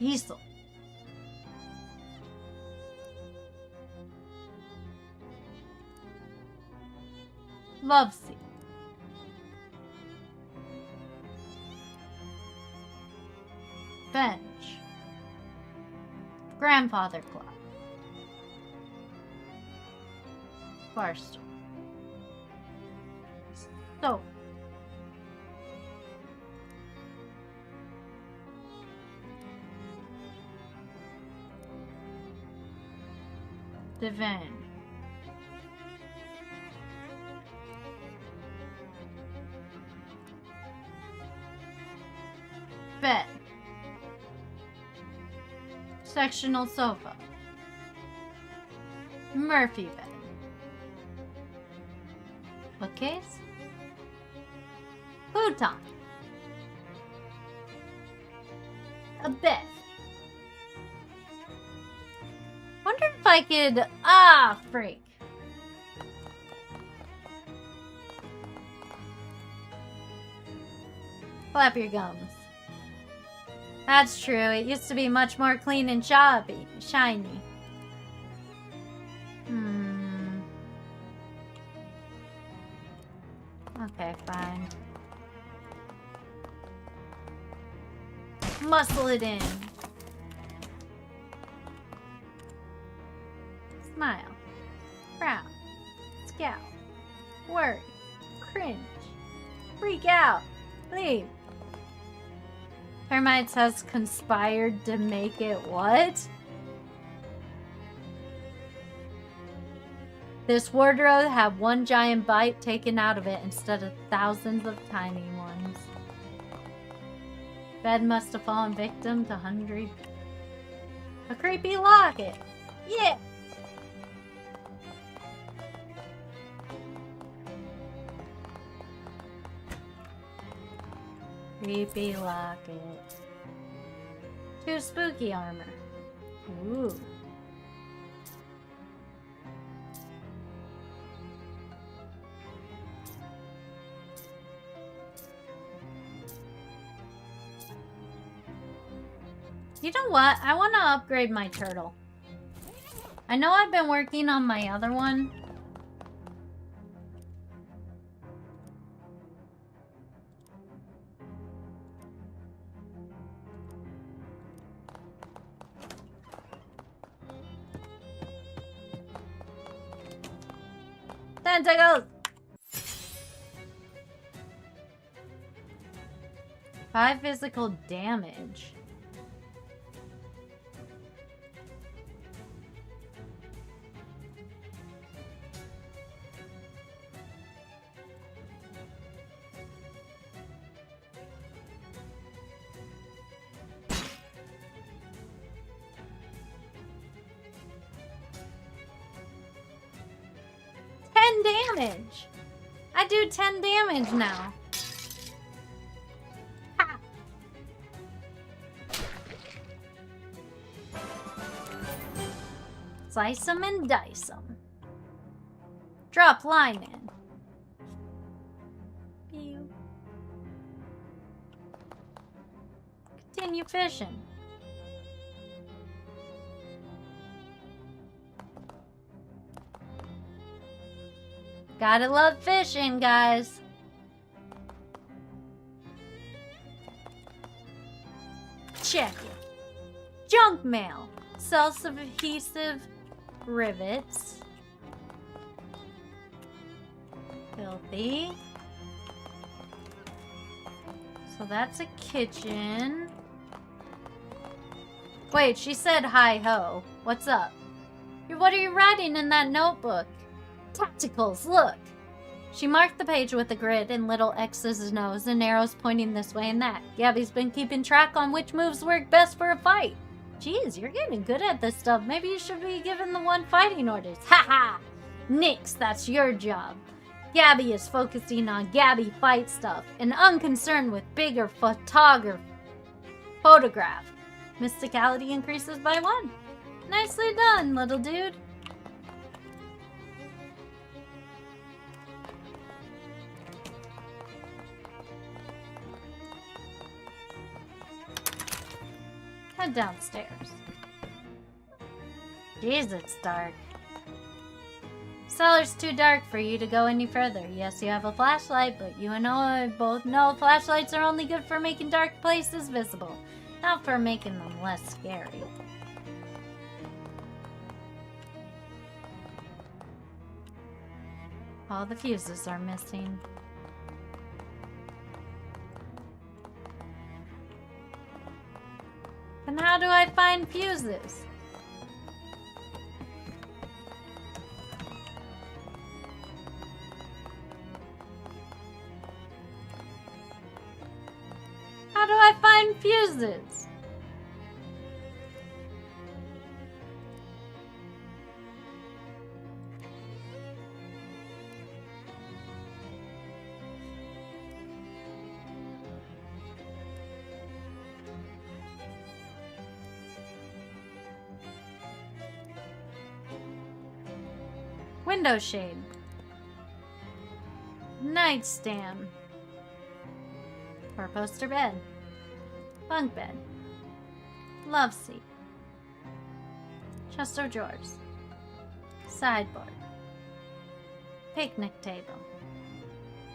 Easel. Love seat. Bench. Grandfather clock. Bar stool. Soap. Divan. Bed. Sectional sofa. Murphy bed. Bookcase. Futon. A bed. Wonder if I could... Ah, freak. Flap your gums. That's true. It used to be much more clean and shiny. Okay, fine. Muscle it in. Smile. Frown. Scowl. Worry. Cringe. Freak out. Leave. Termites has conspired to make it what? This wardrobe had one giant bite taken out of it instead of thousands of tiny ones. Bed must have fallen victim to hundreds. A creepy locket. Yeah. Creepy locket. Too spooky armor. Ooh. You know what? I want to upgrade my turtle. I know I've been working on my other one. Tentacles! 5 physical damage. Damage. I do 10 damage now. Ha. Slice them and dice them. Drop line in. Pew. Continue fishing. Gotta love fishing, guys. Check it. Junk mail. Self-adhesive rivets. Filthy. So that's a kitchen. Wait, she said hi-ho. What's up? What are you writing in that notebook? Tacticals, look! She marked the page with a grid and little X's and O's and arrows pointing this way and that. Gabby's been keeping track on which moves work best for a fight. Jeez, you're getting good at this stuff. Maybe you should be given the one fighting orders. Ha ha! Nix, that's your job. Gabby is focusing on Gabby fight stuff and unconcerned with bigger photograph. Mysticality increases by 1. Nicely done, little dude. Head downstairs. Jeez, it's dark. Cellar's too dark for you to go any further. Yes, you have a flashlight, but you and I both know flashlights are only good for making dark places visible, not for making them less scary. All the fuses are missing. And how do I find fuses? How do I find fuses? Window shade. Nightstand. Four-poster bed. Bunk bed. Love seat. Chest of drawers. Sideboard. Picnic table.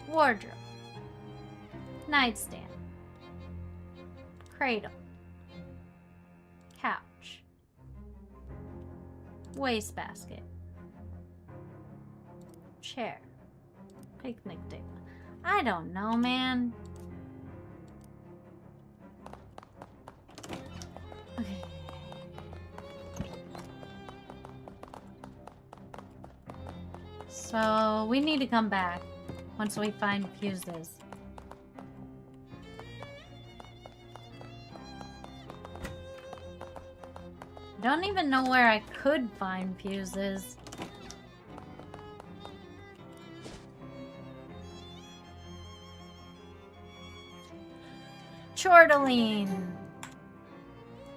Wardrobe. Nightstand. Cradle. Couch. Wastebasket. Chair. Picnic table. I don't know, man. Okay. So, we need to come back once we find fuses. Don't even know where I could find fuses. Chortling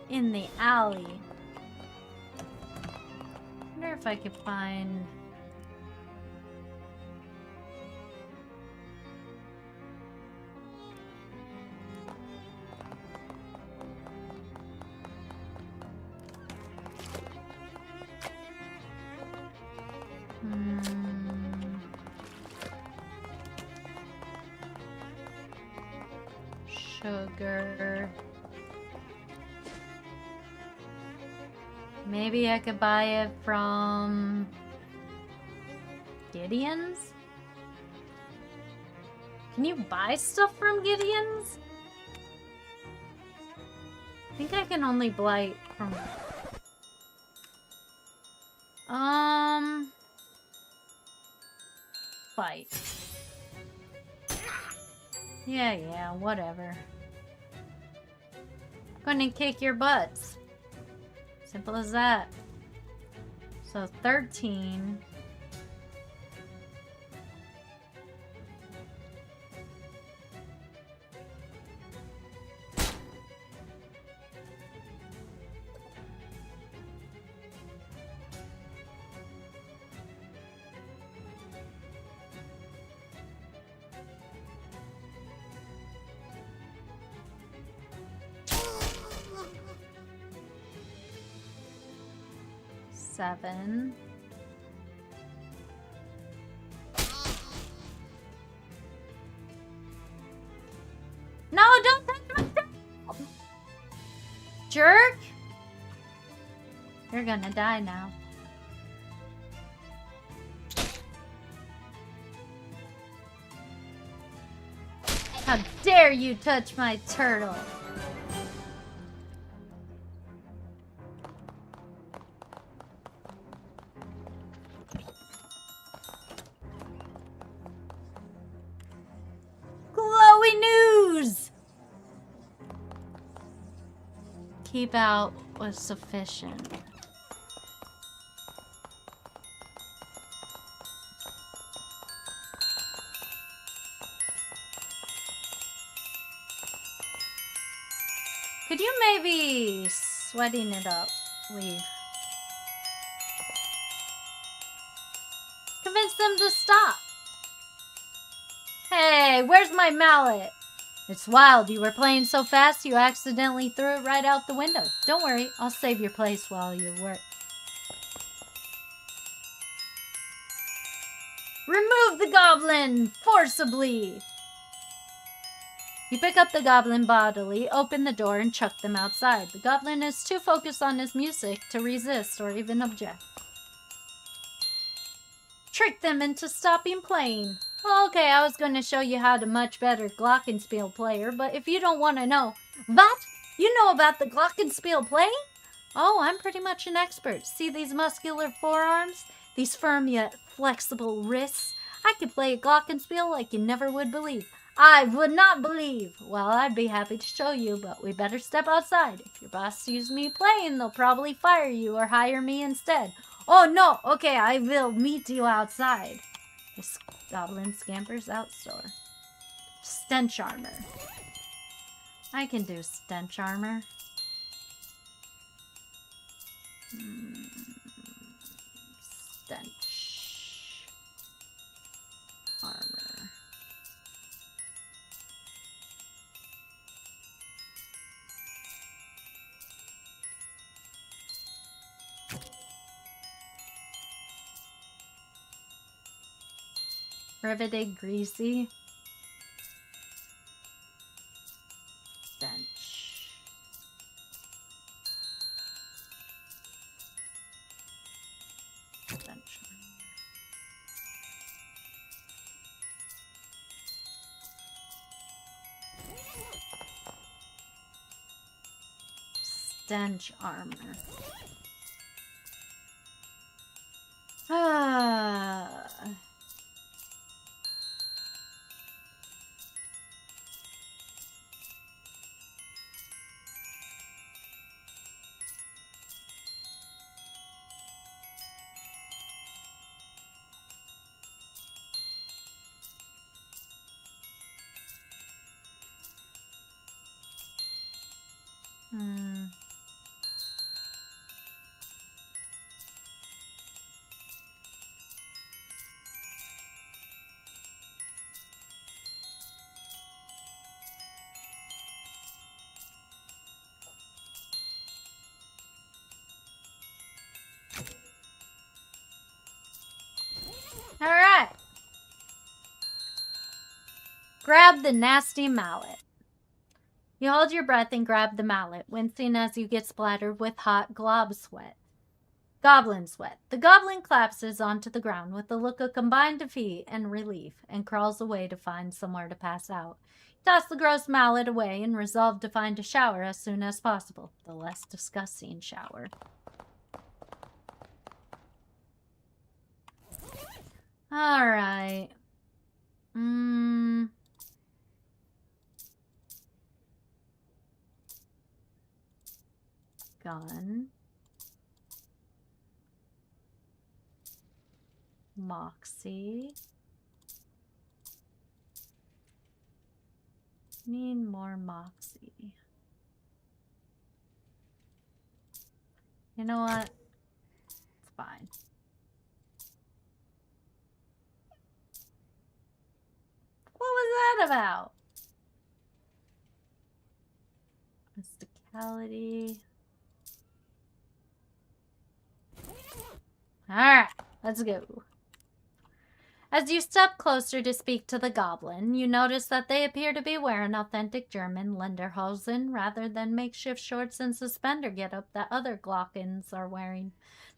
in the alley. if I could find... Sugar. Maybe I could buy it from Gideon's? Can you buy stuff from Gideon's? I think I can only buy it from... Fight. Yeah, whatever. Gonna kick your butts. Simple as that. So 13. Seven. No, don't touch my stuff! Jerk! You're gonna die now. How dare you touch my turtle! Keep out was sufficient. Could you maybe sweating it up, leave? Convince them to stop. Hey, where's my mallet? It's wild, you were playing so fast you accidentally threw it right out the window. Don't worry, I'll save your place while you work. Remove the goblin forcibly! You pick up the goblin bodily, open the door, and chuck them outside. The goblin is too focused on his music to resist or even object. Trick them into stopping playing. Okay, I was going to show you how to much better glockenspiel player, but if you don't want to know, what? You know about the glockenspiel playing? Oh, I'm pretty much an expert. See these muscular forearms? These firm yet flexible wrists? I could play a glockenspiel like you never would believe. I would not believe. Well, I'd be happy to show you, but we better step outside. If your boss sees me playing, they'll probably fire you or hire me instead. Oh no, okay, I will meet you outside. This goblin scampers out store. Stench armor. I can do stench armor. Stench armor. Riveted greasy. Stench. Stench. Stench armor. Grab the nasty mallet. You hold your breath and grab the mallet, wincing as you get splattered with hot goblin sweat. The goblin collapses onto the ground with a look of combined defeat and relief and crawls away to find somewhere to pass out. Toss the gross mallet away and resolve to find a shower as soon as possible. The less disgusting shower. Alright. Gun. Moxie. Need more Moxie. You know what? It's fine. What was that about? Mysticality. Alright, let's go. As you step closer to speak to the goblin, you notice that they appear to be wearing authentic German lederhosen rather than makeshift shorts and suspender getup that other Glockens are wearing.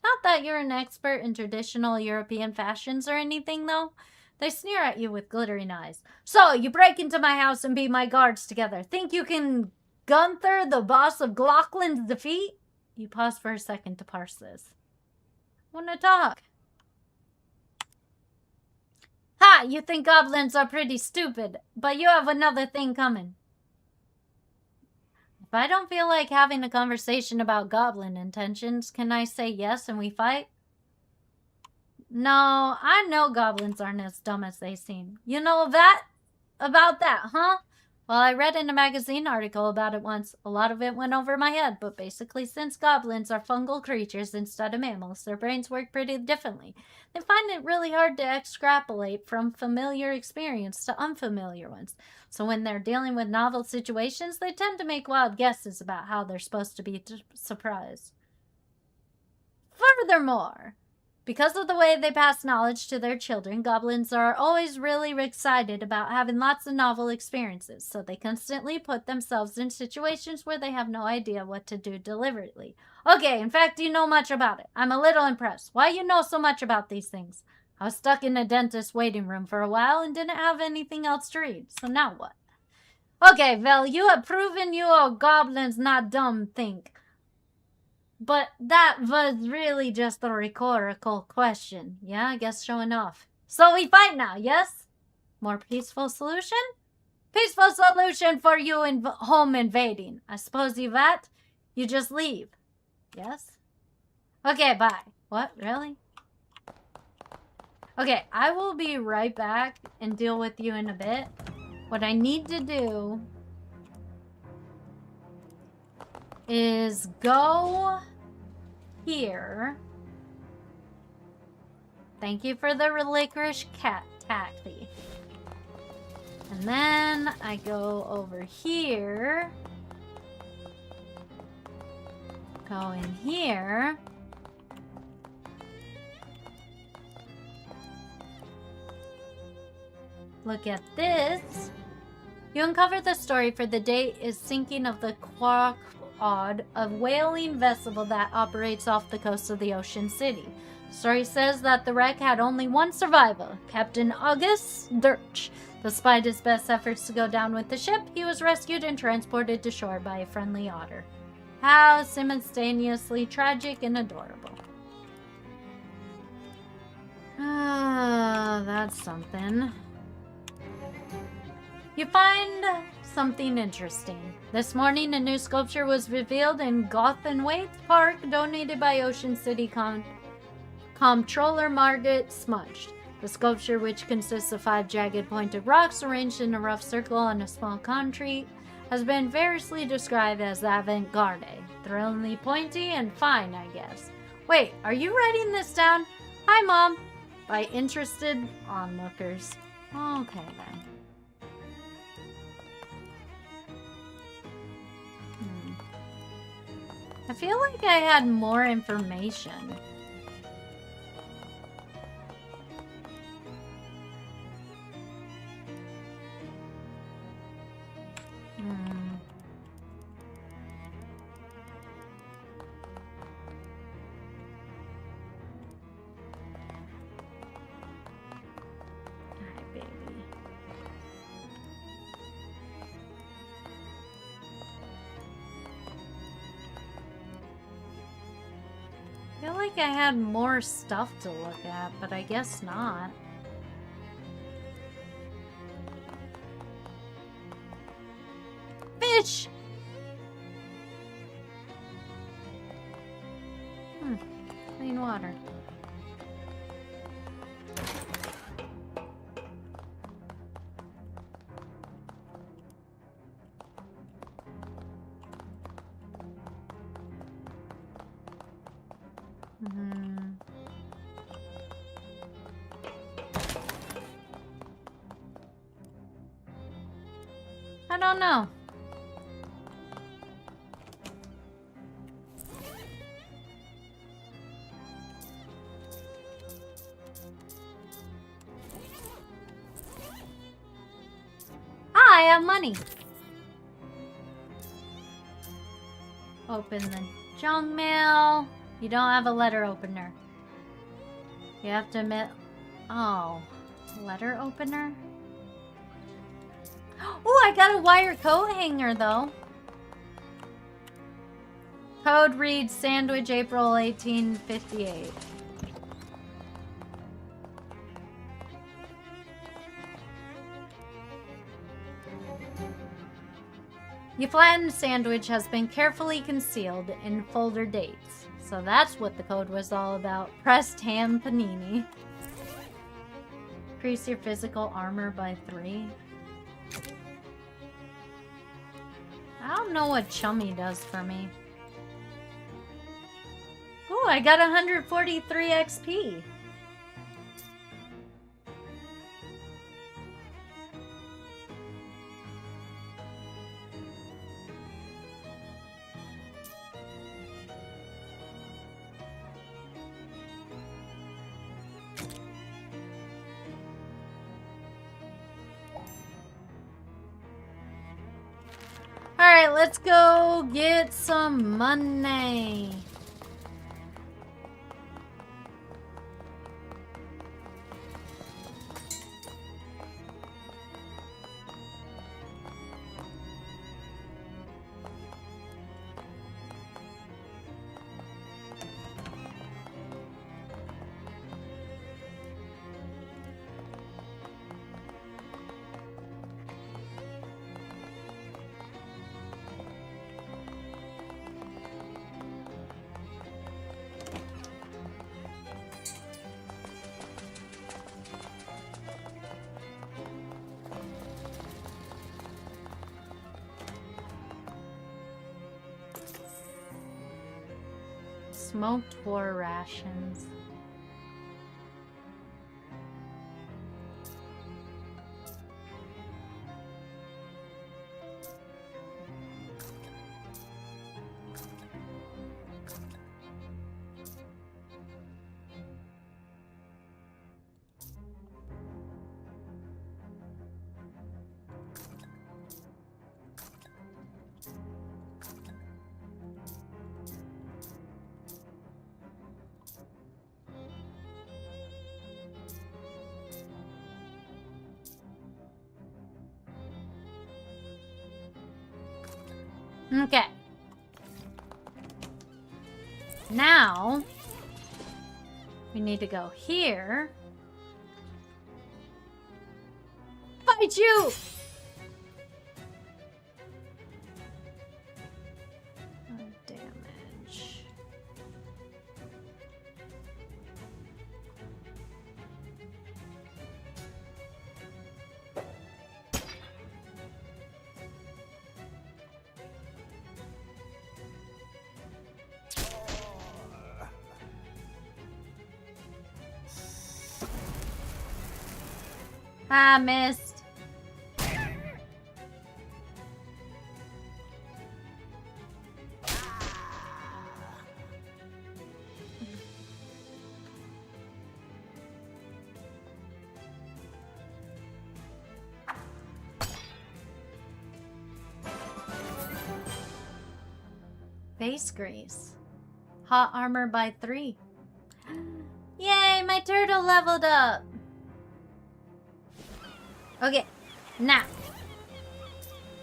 Not that you're an expert in traditional European fashions or anything, though. They sneer at you with glittering eyes. So, you break into my house and beat my guards together. Think you can Gunther, the boss of Glockland's defeat? You pause for a second to parse this. Wanna talk? Ha! You think goblins are pretty stupid, but you have another thing coming. If I don't feel like having a conversation about goblin intentions, can I say yes and we fight? No, I know goblins aren't as dumb as they seem. You know that? About that, huh? Well, I read in a magazine article about it once. A lot of it went over my head, but basically since goblins are fungal creatures instead of mammals, their brains work pretty differently. They find it really hard to extrapolate from familiar experience to unfamiliar ones. So when they're dealing with novel situations, they tend to make wild guesses about how they're supposed to be surprised. Furthermore, because of the way they pass knowledge to their children, goblins are always really excited about having lots of novel experiences, so they constantly put themselves in situations where they have no idea what to do deliberately. Okay, in fact, you know much about it. I'm a little impressed. Why you know so much about these things? I was stuck in a dentist's waiting room for a while and didn't have anything else to read, so now what? Okay, well, you have proven you are goblins not dumb think. But that was really just a rhetorical question. Yeah, I guess showing off. So we fight now, yes? More peaceful solution? Peaceful solution for you home invading. I suppose you that? You just leave. Yes? Okay, bye. What? Really? Okay, I will be right back and deal with you in a bit. What I need to do is go here. Thank you for the licorice cat taffy. And then I go over here. Go in here. Look at this. You uncover the story for the date is sinking of the Quackod, a whaling vessel that operates off the coast of the Ocean City. The story says that the wreck had only one survivor, Captain August Dirch. Despite his best efforts to go down with the ship, he was rescued and transported to shore by a friendly otter. How simultaneously tragic and adorable. Ah, that's something. You find something interesting. This morning, a new sculpture was revealed in Gothenwaite Park, donated by Ocean City Comptroller Margaret Smudged. The sculpture, which consists of 5 jagged pointed rocks arranged in a rough circle on a small concrete, has been variously described as avant-garde, thrillingly pointy and fine, I guess. Wait, are you writing this down? Hi, Mom! By interested onlookers. Okay, then. I feel like I had more information. Hi, baby. I feel like I had more stuff to look at, but I guess not. Fish! Clean water. I don't know. I have money. Open the junk mail. You don't have a letter opener. You have to admit... Oh. Letter opener? Oh, I got a wire coat hanger, though. Code reads Sandwich, April 1858. The flattened sandwich has been carefully concealed in folder dates. So that's what the code was all about. Pressed ham panini. Increase your physical armor by 3. I don't know what Chummy does for me. Ooh, I got 143 XP. Alright, let's go get some money. Smoked war rations. Okay. Now, we need to go here. Fight you! Damage. Ah, missed. face grease. Hot armor by 3. Yay, my turtle leveled up. Okay, now.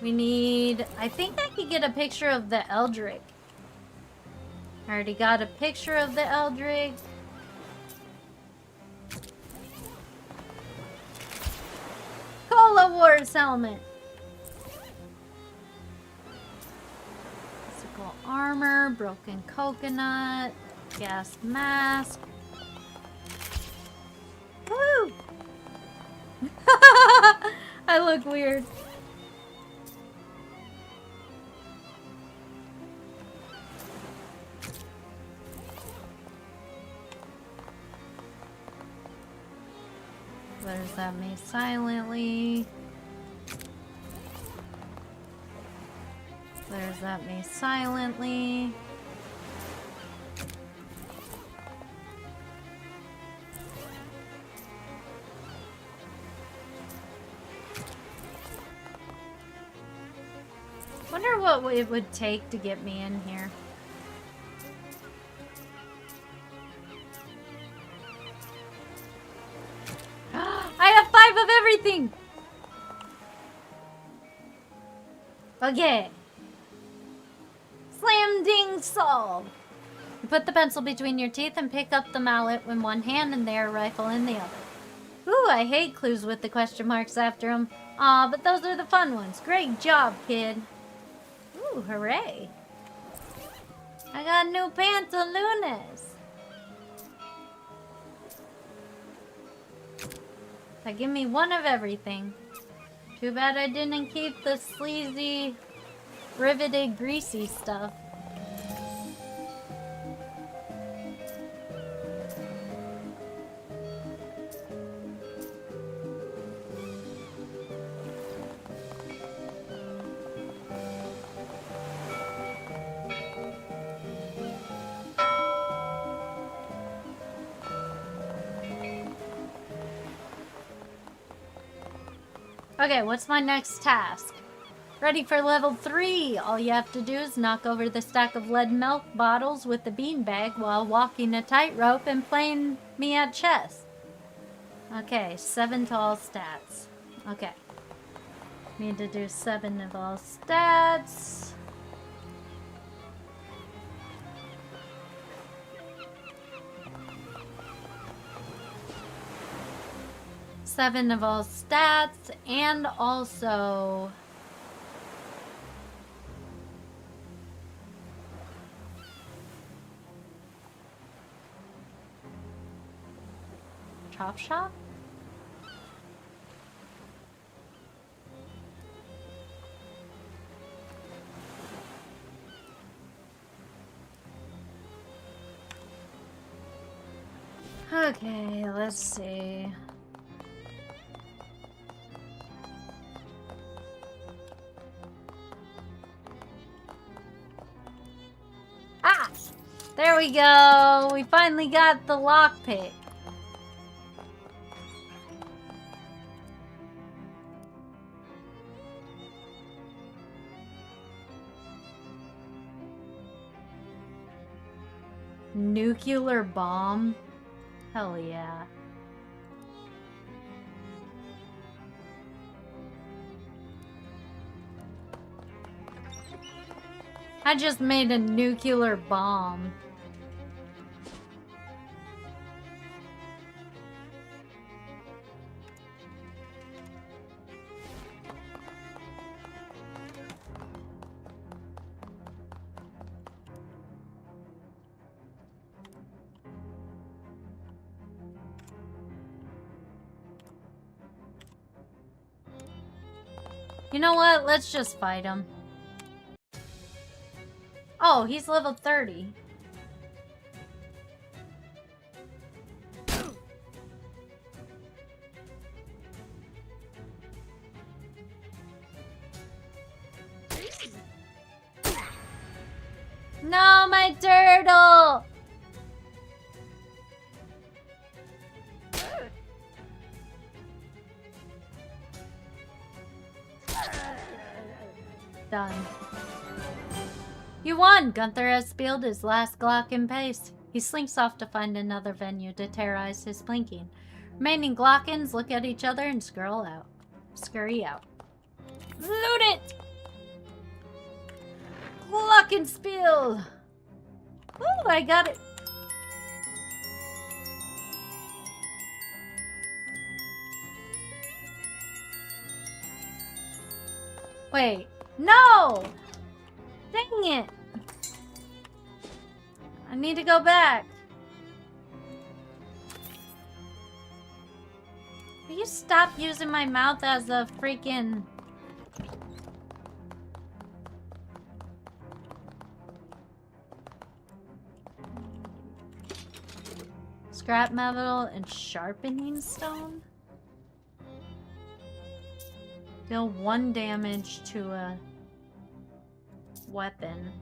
We need... I think I could get a picture of the Eldrick. I already got a picture of the Eldrick. Cola Wars helmet. Physical armor, broken coconut, gas mask. Woo! I look weird. There's that me silently. There's that me silently. Wonder what it would take to get me in here. I have 5 of everything! Okay. Slam ding solve. You put the pencil between your teeth and pick up the mallet in one hand and the air rifle in the other. Ooh, I hate clues with the question marks after them. Aw, but those are the fun ones. Great job, kid. Ooh, hooray. I got new pantaloons. That give me 1 of everything. Too bad I didn't keep the sleazy, riveted, greasy stuff. Okay, what's my next task? Ready for level 3. All you have to do is knock over the stack of lead milk bottles with the beanbag while walking a tightrope and playing me at chess. Okay, 7 to all stats. Okay. Need to do 7 of all stats. Seven of all stats, and also chop shop? Okay, let's see. Ah! There we go! We finally got the lockpick. Nuclear bomb? Hell yeah. I just made a nuclear bomb. You know what? Let's just fight him. Oh, he's level 30. No, my turtle! Done. You won! Gunther has spilled his last Glock in pace. He slinks off to find another venue to terrorize his plinking. Remaining Glockins look at each other and scurry out. Loot it! Glockenspiel! Ooh, I got it. Wait, no! Dang it! I need to go back. Will you stop using my mouth as a freaking... Scrap metal and sharpening stone? Deal 1 damage to a weapon.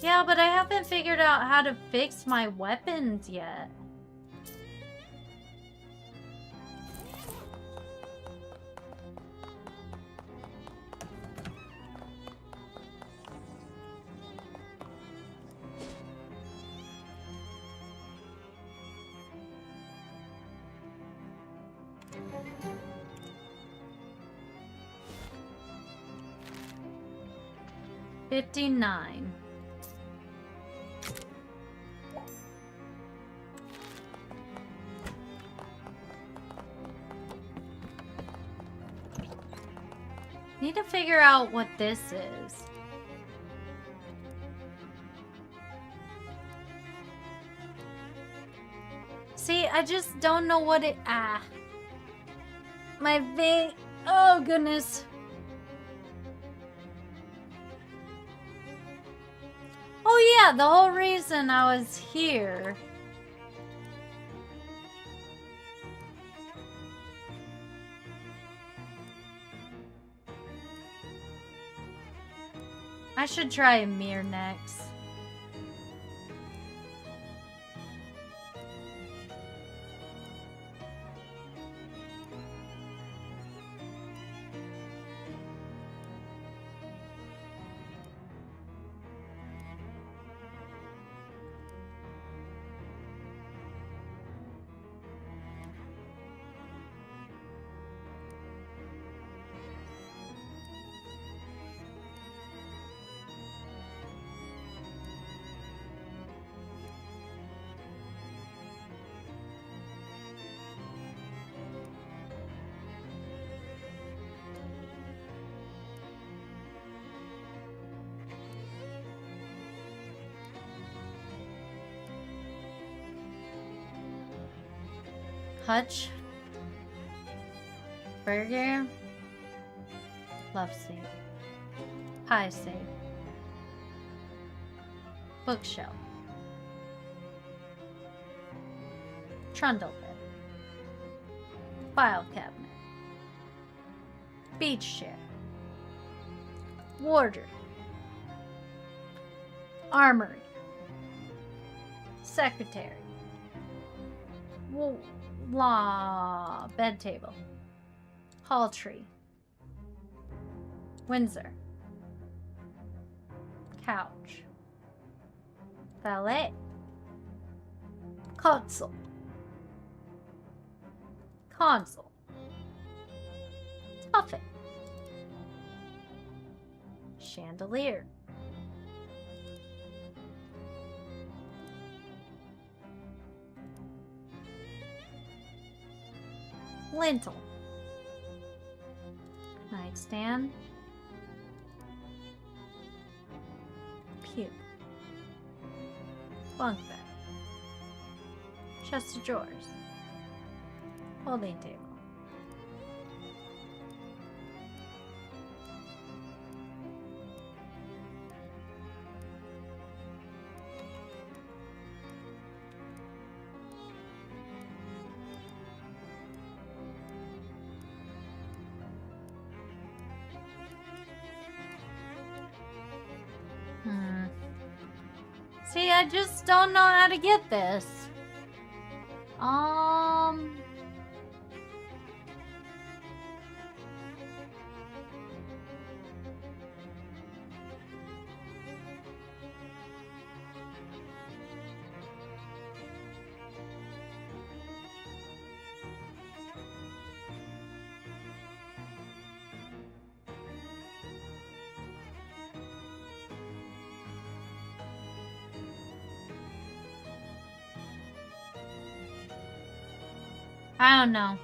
Yeah, but I haven't figured out how to fix my weapons yet. $59. Need to figure out what this is. See, I just don't know what it... My vein... Oh, goodness. Oh, yeah, the whole reason I was here... I should try a mirror next. Hutch. Burger. Love seat. Pie safe. Bookshelf. Trundle bed. File cabinet. Beach chair. Wardrobe. Armory. Secretary. Law. Bed table. Hall tree. Windsor. Couch. Valet. Console. Console. Tuffet. Chandelier. Lintel. Nightstand. Pew. Bunk bed. Chest of drawers. Folding table. See, I just don't know how to get this. I don't know.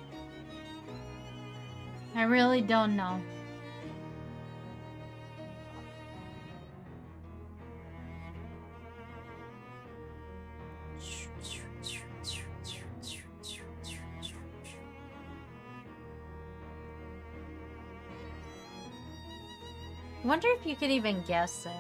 I really don't know. I wonder if you could even guess it.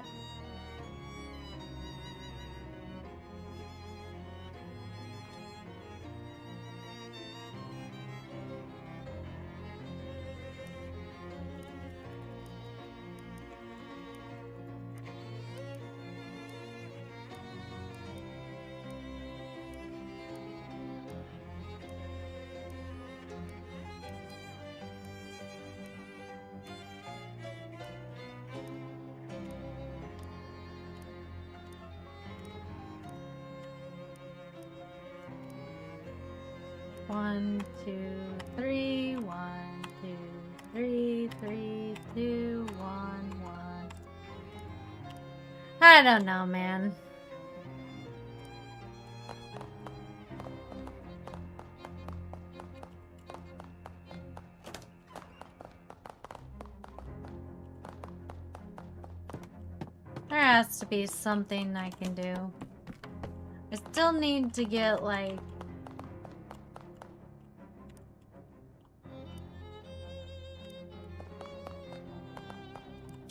One, two, three. 1, 2, 3. 3, 2, 1, 1. I don't know, man. There has to be something I can do. I still need to get, like...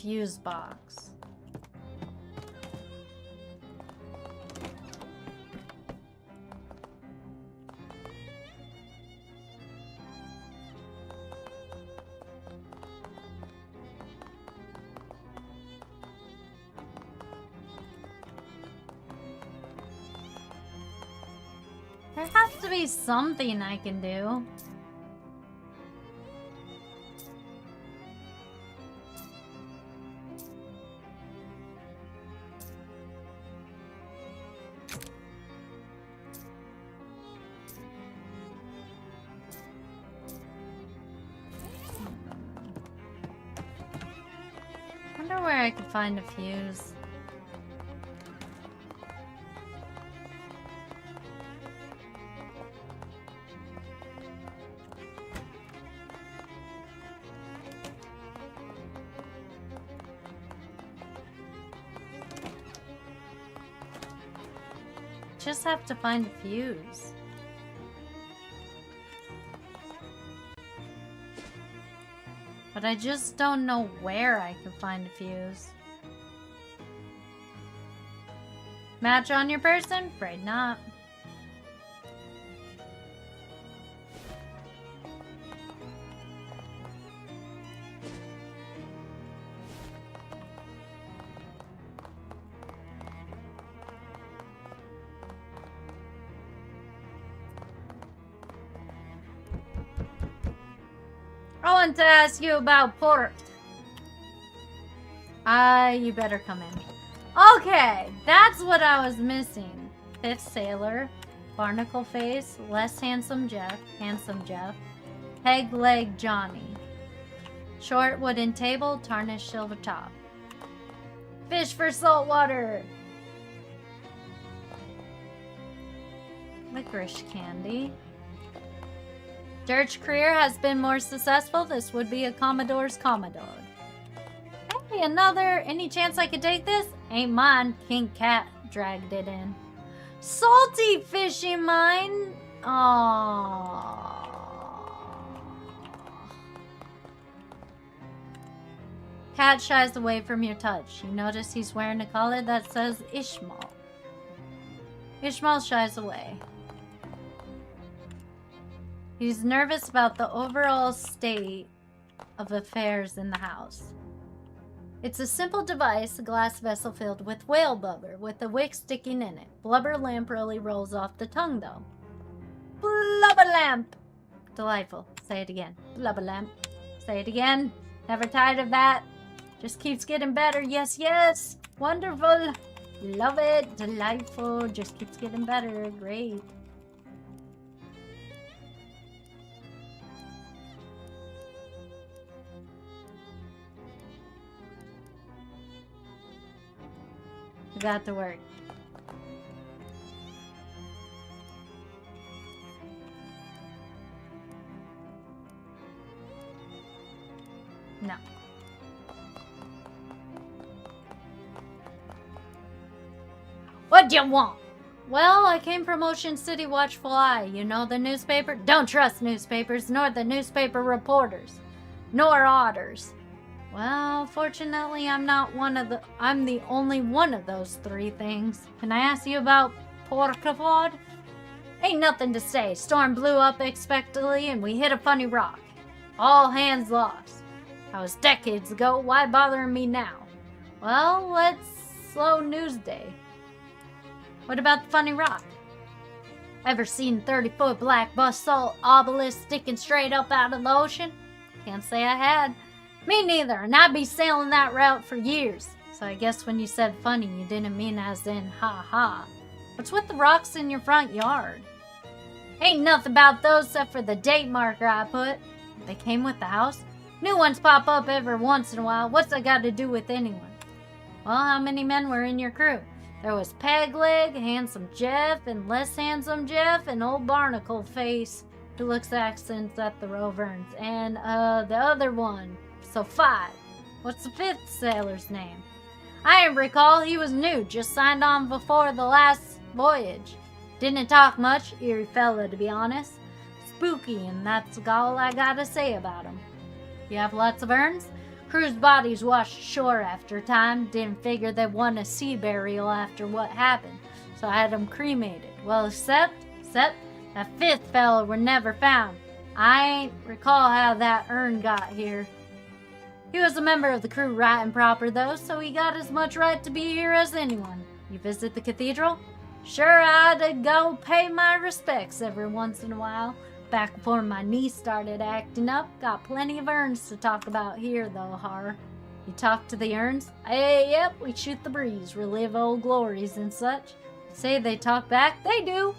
fuse box. There has to be something I can do. Wonder where I could find a fuse. Just have to find a fuse. But I just don't know where I can find a fuse. Match on your person? Afraid not. I want to ask you about port. You better come in. Okay, that's what I was missing. Fifth sailor, barnacle face, less handsome Jeff, peg leg Johnny. Short wooden table, tarnished silver top. Fish for salt water. Licorice candy. Dirt's career has been more successful. This would be a Commodore's Commodore. Hey, another. Any chance I could take this? Ain't mine. King Cat dragged it in. Salty fishy mine. Aww. Cat shies away from your touch. You notice he's wearing a collar that says Ishmael. Ishmael shies away. He's nervous about the overall state of affairs in the house. It's a simple device, a glass vessel filled with whale blubber, with a wick sticking in it. Blubber lamp really rolls off the tongue, though. Blubber lamp! Delightful. Say it again. Blubber lamp. Say it again. Never tired of that. Just keeps getting better. Yes, yes! Wonderful! Love it. Delightful. Just keeps getting better. Great. Got to work. No. What do you want? Well, I came from Ocean City Watchful Eye. You know the newspaper? Don't trust newspapers, nor the newspaper reporters, nor otters. Well, fortunately, I'm the only one of those three things. Can I ask you about Porcafod? Ain't nothing to say. Storm blew up unexpectedly and we hit a funny rock. All hands lost. That was decades ago. Why bother me now? Well, let's slow news day. What about the funny rock? Ever seen 30-foot black basalt obelisk sticking straight up out of the ocean? Can't say I had. Me neither, and I'd be sailing that route for years. So I guess when you said funny, you didn't mean as in ha-ha. What's with the rocks in your front yard? Ain't nothing about those except for the date marker I put. They came with the house. New ones pop up every once in a while. What's that got to do with anyone? Well, how many men were in your crew? There was Pegleg, Handsome Jeff, and Less Handsome Jeff, and Old Barnacle Face, who looks accents at the Roverns, and, the other one. So 5. What's the 5th sailor's name? I recall he was new, just signed on before the last voyage. Didn't talk much, eerie fella to be honest. Spooky, and that's all I gotta say about him. You have lots of urns? Crew's bodies washed ashore after a time. Didn't figure they'd want a sea burial after what happened, so I had them cremated. Well, except that 5th fella were never found. I ain't recall how that urn got here. He was a member of the crew right and proper though, so he got as much right to be here as anyone. You visit the cathedral? Sure, I'd go pay my respects every once in a while. Back before my niece started acting up. Got plenty of urns to talk about here though, Har. You talk to the urns? Yep, we shoot the breeze, relive old glories and such. Say they talk back? They do.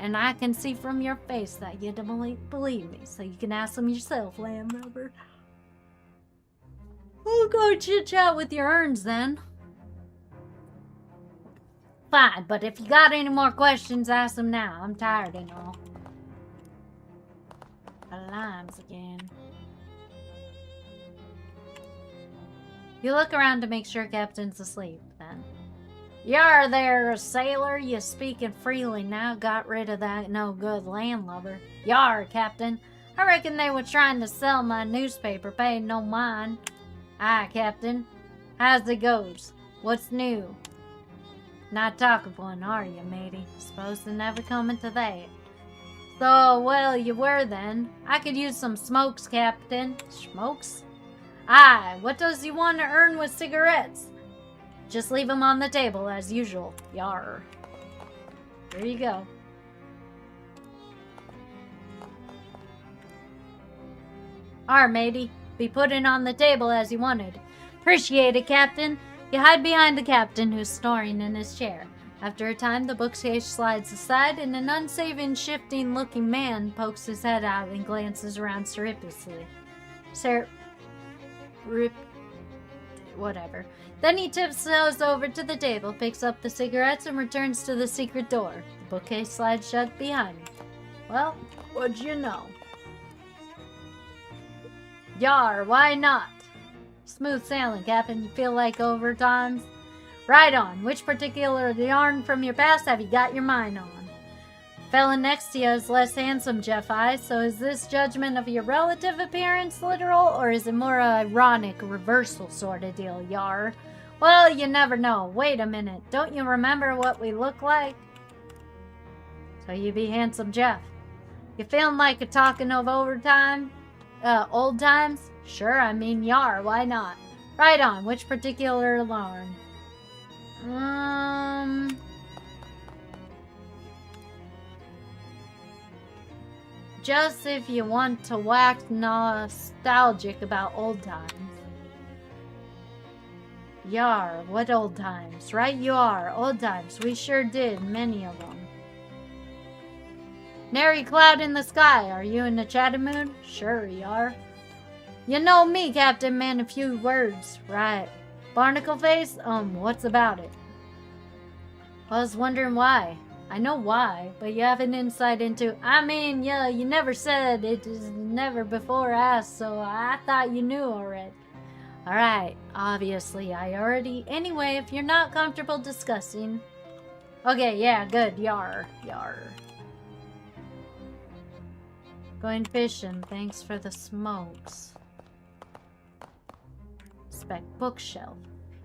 And I can see from your face that you don't believe me, so you can ask them yourself, lamb rubber. We'll go chit-chat with your urns then. Fine, but if you got any more questions, ask them now. I'm tired and all. Limes again. You look around to make sure Captain's asleep, then. Yar there, sailor. You speaking freely now. Got rid of that no-good landlubber. Yar, Captain. I reckon they were trying to sell my newspaper, paying no mind. Aye, Captain. How's it goes? What's new? Not talking one, are you, matey? Supposed to never coming to that. So, well, you were then. I could use some smokes, Captain. Smokes? Aye, what does you want to earn with cigarettes? Just leave them on the table, as usual. Yar. There you go. Arr, matey. Be putting on the table as you wanted. Appreciate it, Captain. You hide behind the captain, who's snoring in his chair. After a time, the bookcase slides aside, and an unsaving, shifting-looking man pokes his head out and glances around surreptitiously. Whatever. Then he tiptoes over to the table, picks up the cigarettes, and returns to the secret door. The bookcase slides shut behind him. Well, what'd you know? Yar, why not? Smooth sailing, Captain. You feel like overtimes? Right on. Which particular yarn from your past have you got your mind on? Fella next to you is less handsome, Jeff I. So is this judgment of your relative appearance literal, or is it more ironic, reversal sort of deal, Yar? Well, you never know. Wait a minute. Don't you remember what we look like? So you be handsome, Jeff. You feeling like a talking of overtime? Old times? Sure, I mean, Yar, why not? Right on. Which particular yarn? Just if you want to wax nostalgic about old times. Yar, what old times? Right you are, old times. We sure did, many of them. Nary cloud in the sky. Are you in a chatty mood? Sure, Yar. You know me, Captain, man, a few words. Right. Barnacle face? What's about it? I was wondering why. I know why, but you have an insight into... I mean, yeah, you never said it is never before asked, so I thought you knew already. Alright, obviously I already... Anyway, if you're not comfortable discussing... Okay, yeah, good. Yar. Yar. Going fishing. Thanks for the smokes. Spec bookshelf.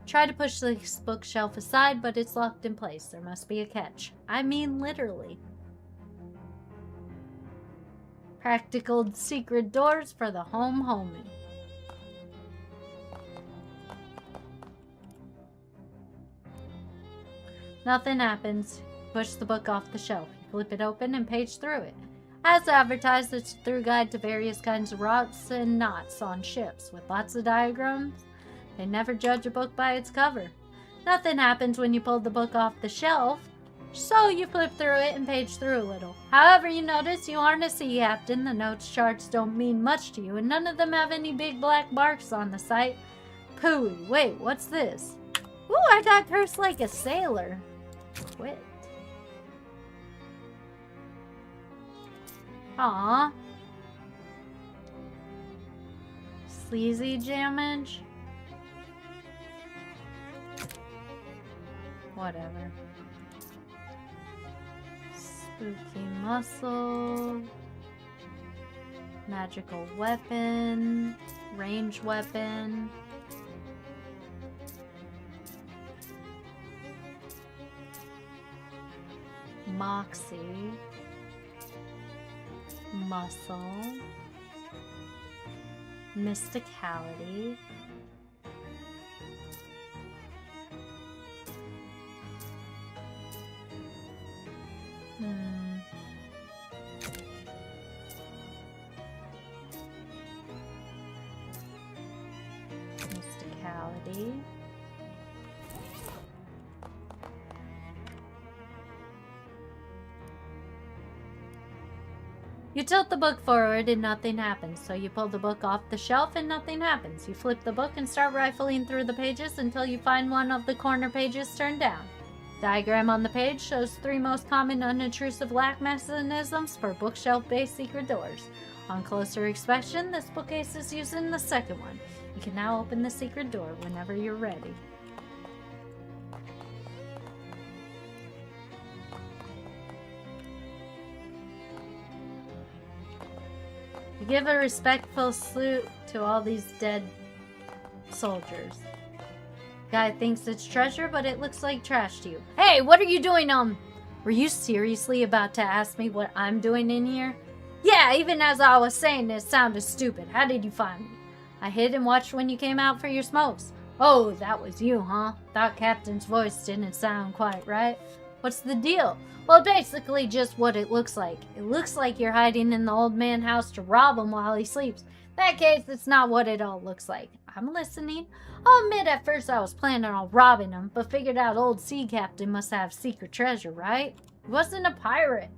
Try to push this bookshelf aside, but it's locked in place. There must be a catch. I mean, literally. Practical secret doors for the home homie. Nothing happens. Push the book off the shelf. You flip it open and page through it. As advertised, it's a through guide to various kinds of rocks and knots on ships, with lots of diagrams. They never judge a book by its cover. Nothing happens when you pull the book off the shelf, so you flip through it and page through a little. However, you notice you aren't a sea captain. The notes charts don't mean much to you, and none of them have any big black marks on the site. Pooey, wait, what's this? Ooh, I got cursed like a sailor. Quit. Aww. Sleazy damage? Whatever. Spooky muscle. Magical weapon. Range weapon. Moxie. Muscle. Mysticality. Mysticality. You tilt the book forward and nothing happens, so you pull the book off the shelf and nothing happens. You flip the book and start rifling through the pages until you find one of the corner pages turned down. Diagram on the page shows 3 most common unintrusive lock mechanisms for bookshelf-based secret doors. On closer inspection, this bookcase is using the second one. You can now open the secret door whenever you're ready. You give a respectful salute to all these dead soldiers. Guy thinks it's treasure, but it looks like trash to you. Hey, what are you doing, Were you seriously about to ask me what I'm doing in here? Yeah, even as I was saying it sounded stupid. How did you find me? I hid and watched when you came out for your smokes. Oh, that was you, huh? Thought Captain's voice didn't sound quite right. What's the deal? Well, basically just what it looks like. It looks like you're hiding in the old man house to rob him while he sleeps. In that case, it's not what it all looks like. I'm listening. I'll admit at first I was planning on robbing him, but figured out old sea captain must have secret treasure, right? He wasn't a pirate.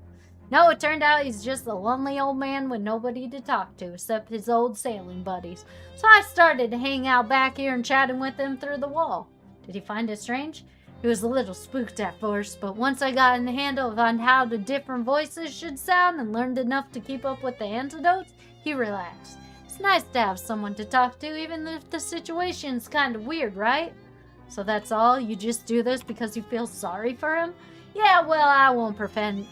No, it turned out he's just a lonely old man with nobody to talk to except his old sailing buddies. So I started to hang out back here and chatting with him through the wall. Did he find it strange? He was a little spooked at first, but once I got in the handle on how the different voices should sound and learned enough to keep up with the antidotes, he relaxed. It's nice to have someone to talk to, even if the situation's kind of weird, right? So that's all? You just do this because you feel sorry for him? Yeah, well, I won't pretend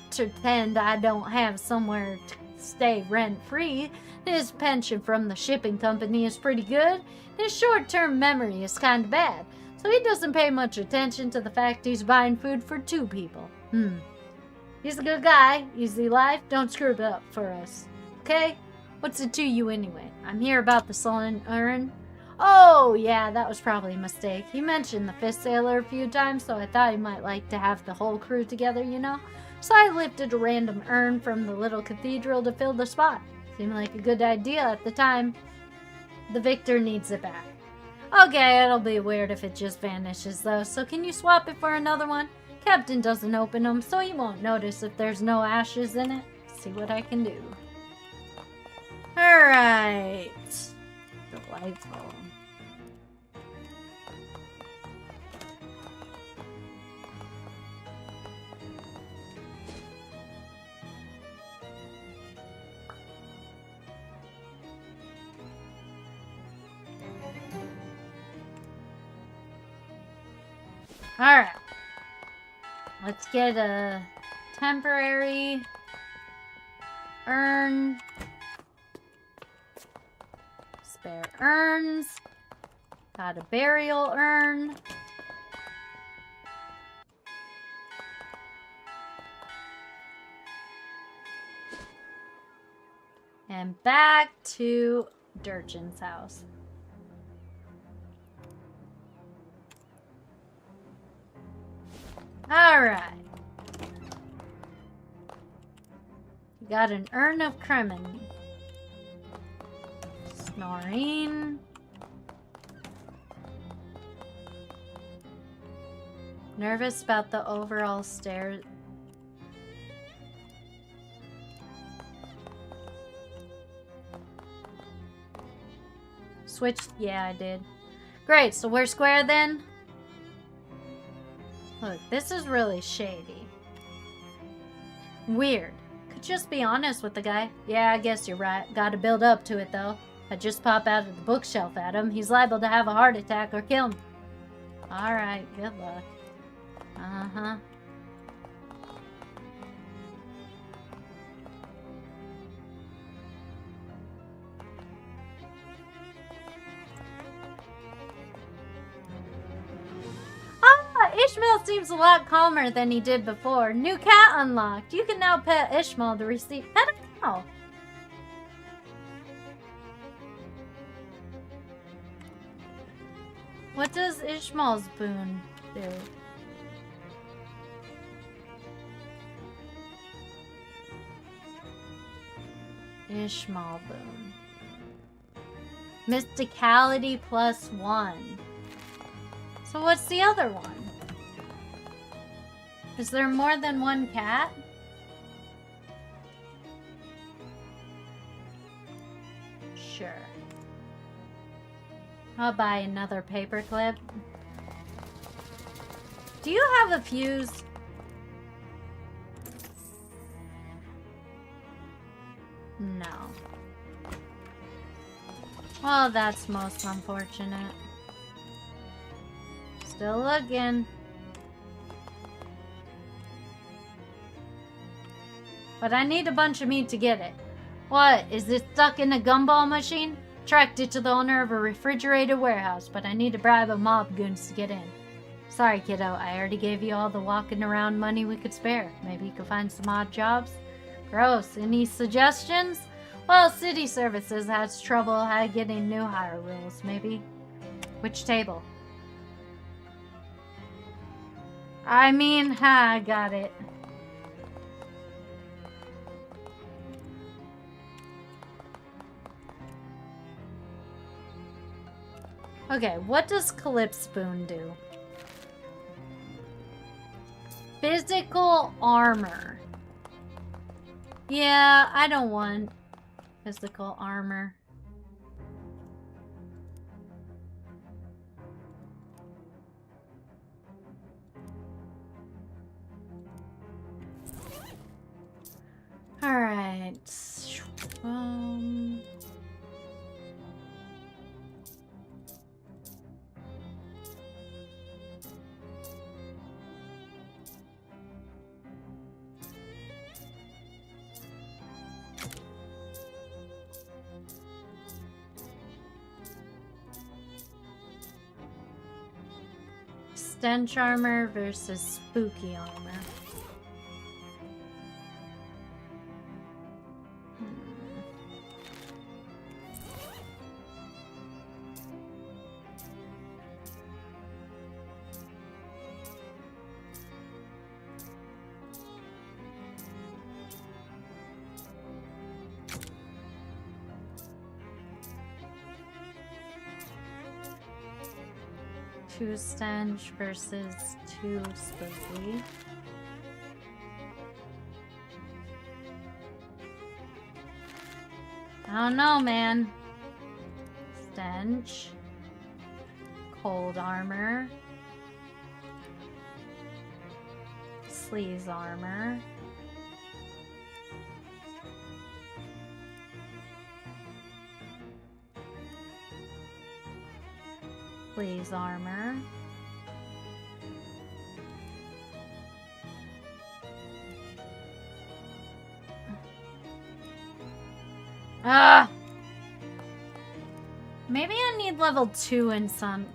I don't have somewhere to stay rent-free. His pension from the shipping company is pretty good. His short-term memory is kind of bad, so he doesn't pay much attention to the fact he's buying food for 2 people. He's a good guy, easy life, don't screw it up for us. Okay? What's it to you anyway? I'm here about the sullen urn. Oh, yeah, that was probably a mistake. He mentioned the fifth sailor a few times, so I thought he might like to have the whole crew together, you know? So I lifted a random urn from the little cathedral to fill the spot. Seemed like a good idea at the time. The victor needs it back. Okay, it'll be weird if it just vanishes, though, so can you swap it for another one? Captain doesn't open them, so you won't notice if there's no ashes in it. See what I can do. Alright. Delightful. Alright. Let's get a temporary urn. Spare urns. Got a burial urn. And back to Durchin's house. Alright. Got an urn of Kremen. Snoring. Nervous about the overall stairs. Switched? Yeah, I did. Great, so we're square then? Look, this is really shady. Weird. Could just be honest with the guy. Yeah, I guess you're right. Gotta build up to it, though. I just pop out of the bookshelf at him. He's liable to have a heart attack or kill me. Alright, good luck. Uh-huh. Ishmael seems a lot calmer than he did before. New cat unlocked. You can now pet Ishmael to receive pet a cow. What does Ishmael's boon do? Ishmael boon. Mysticality +1. So what's the other one? Is there more than one cat? Sure. I'll buy another paperclip. Do you have a fuse? No. Well, that's most unfortunate. Still looking. But I need a bunch of meat to get it. What? Is it stuck in a gumball machine? Tracked it to the owner of a refrigerated warehouse, but I need to bribe a mob goons to get in. Sorry, kiddo. I already gave you all the walking around money we could spare. Maybe you could find some odd jobs? Gross. Any suggestions? Well, city services has trouble getting new hire rules, maybe. Which table? I mean, I got it. Okay, what does Calyp's spoon do? Physical armor. Yeah, I don't want physical armor. Alright. Stench armor versus spooky armor. Two stench versus two spooky. I don't know, man. Stench. Cold armor. Sleaze armor. Sleaze armor. Ah! Maybe I need level 2 in some...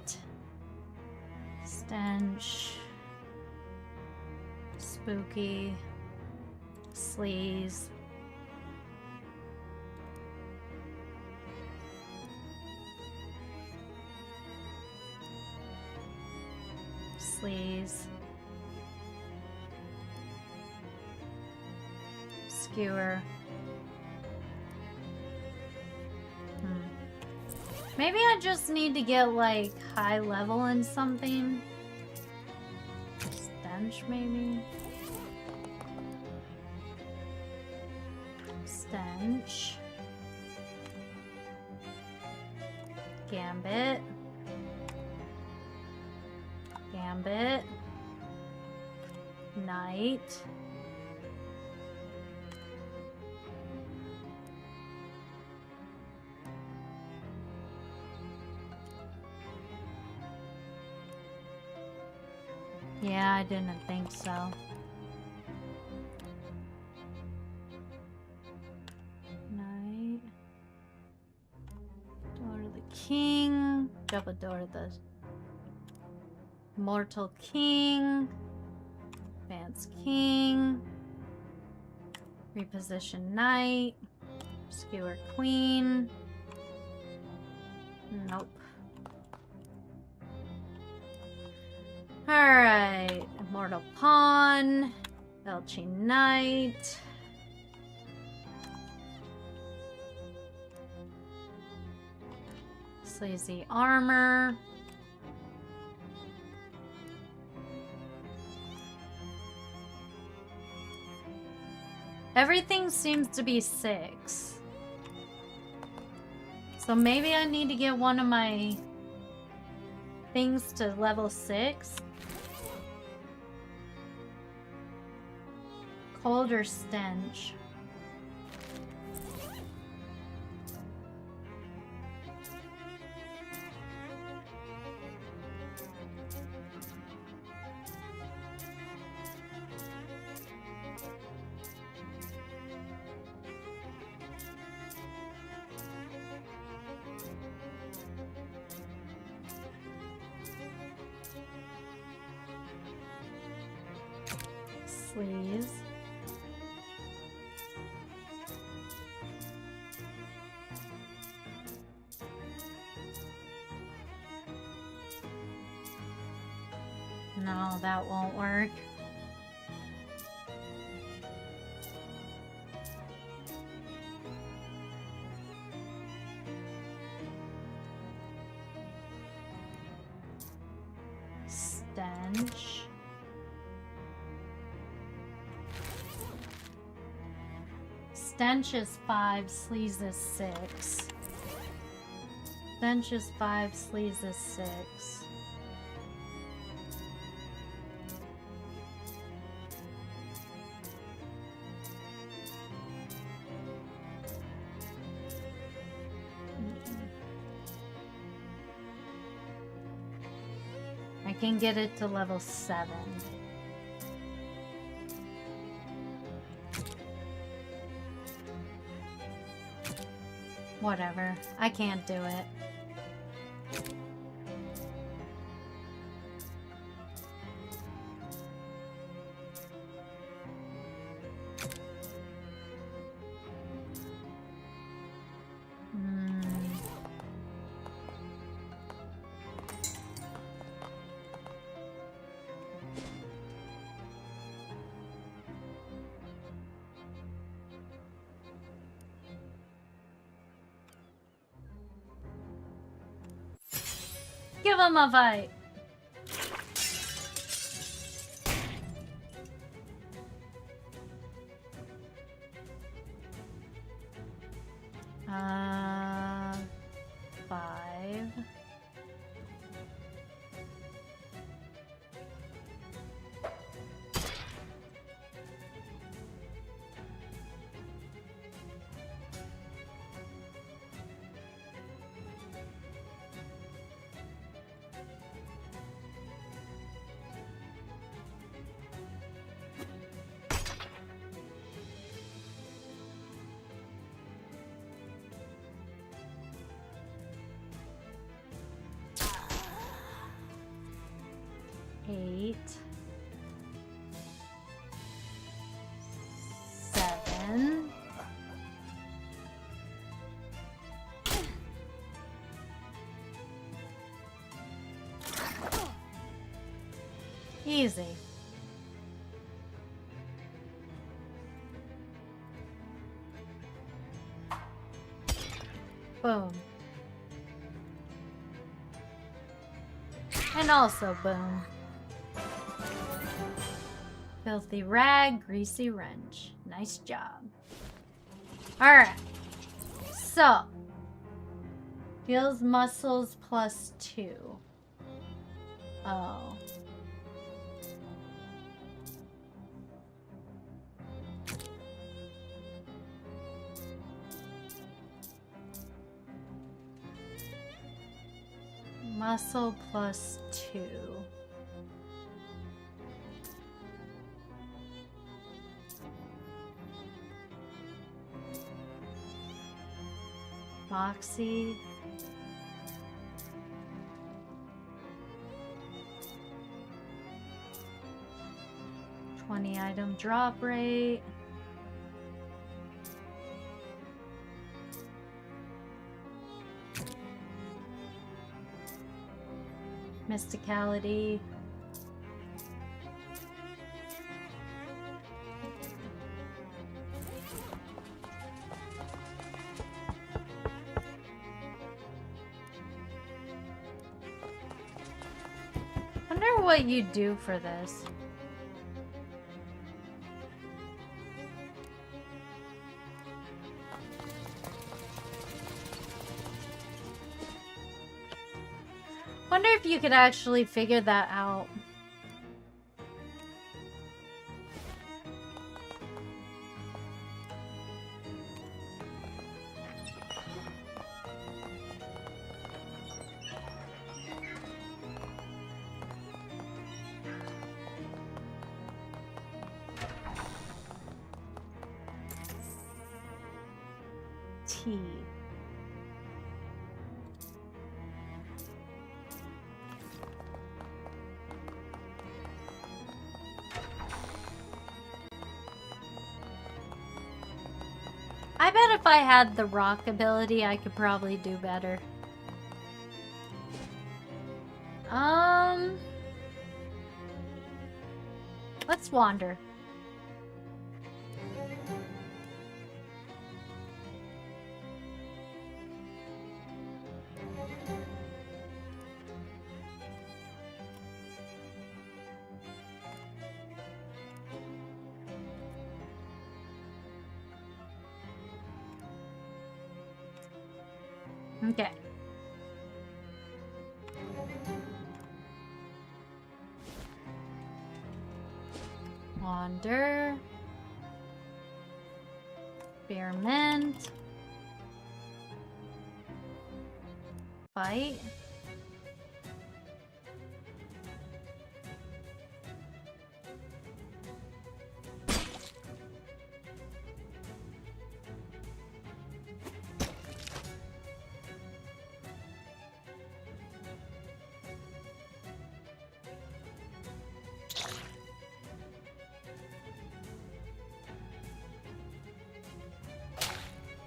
Stench. Spooky. Sleaze. Sleaze. Skewer. Maybe I just need to get, like, high level in something. Stench, maybe? Stench. Gambit. Gambit. Knight. Yeah, I didn't think so. Knight. Door to the king. Double door to the mortal king. Advance king. Reposition knight. Skewer queen. Nope. Alright. Immortal pawn. Belching knight. Sleazy armor. Everything seems to be 6. So maybe I need to get one of my things to level 6. Cold or stench? Sleaze. No, that won't work. Stench. Stench is 5, Sleaze is 6. Stench is 5, Sleaze is 6. I can get it to level 7. Whatever. I can't do it. Give him a fight. Uh, 5. 8, 7. Easy. Boom. And also boom. Filthy rag, greasy wrench. Nice job. Alright. So. Heals muscles +2. Oh. Muscle +2. Moxie. Item drop rate. Mysticality. Wonder what you do for this. Wonder if you could actually figure that out. T. I bet if I had the rock ability, I could probably do better. Let's wander. Okay. Wander. Experiment. Fight.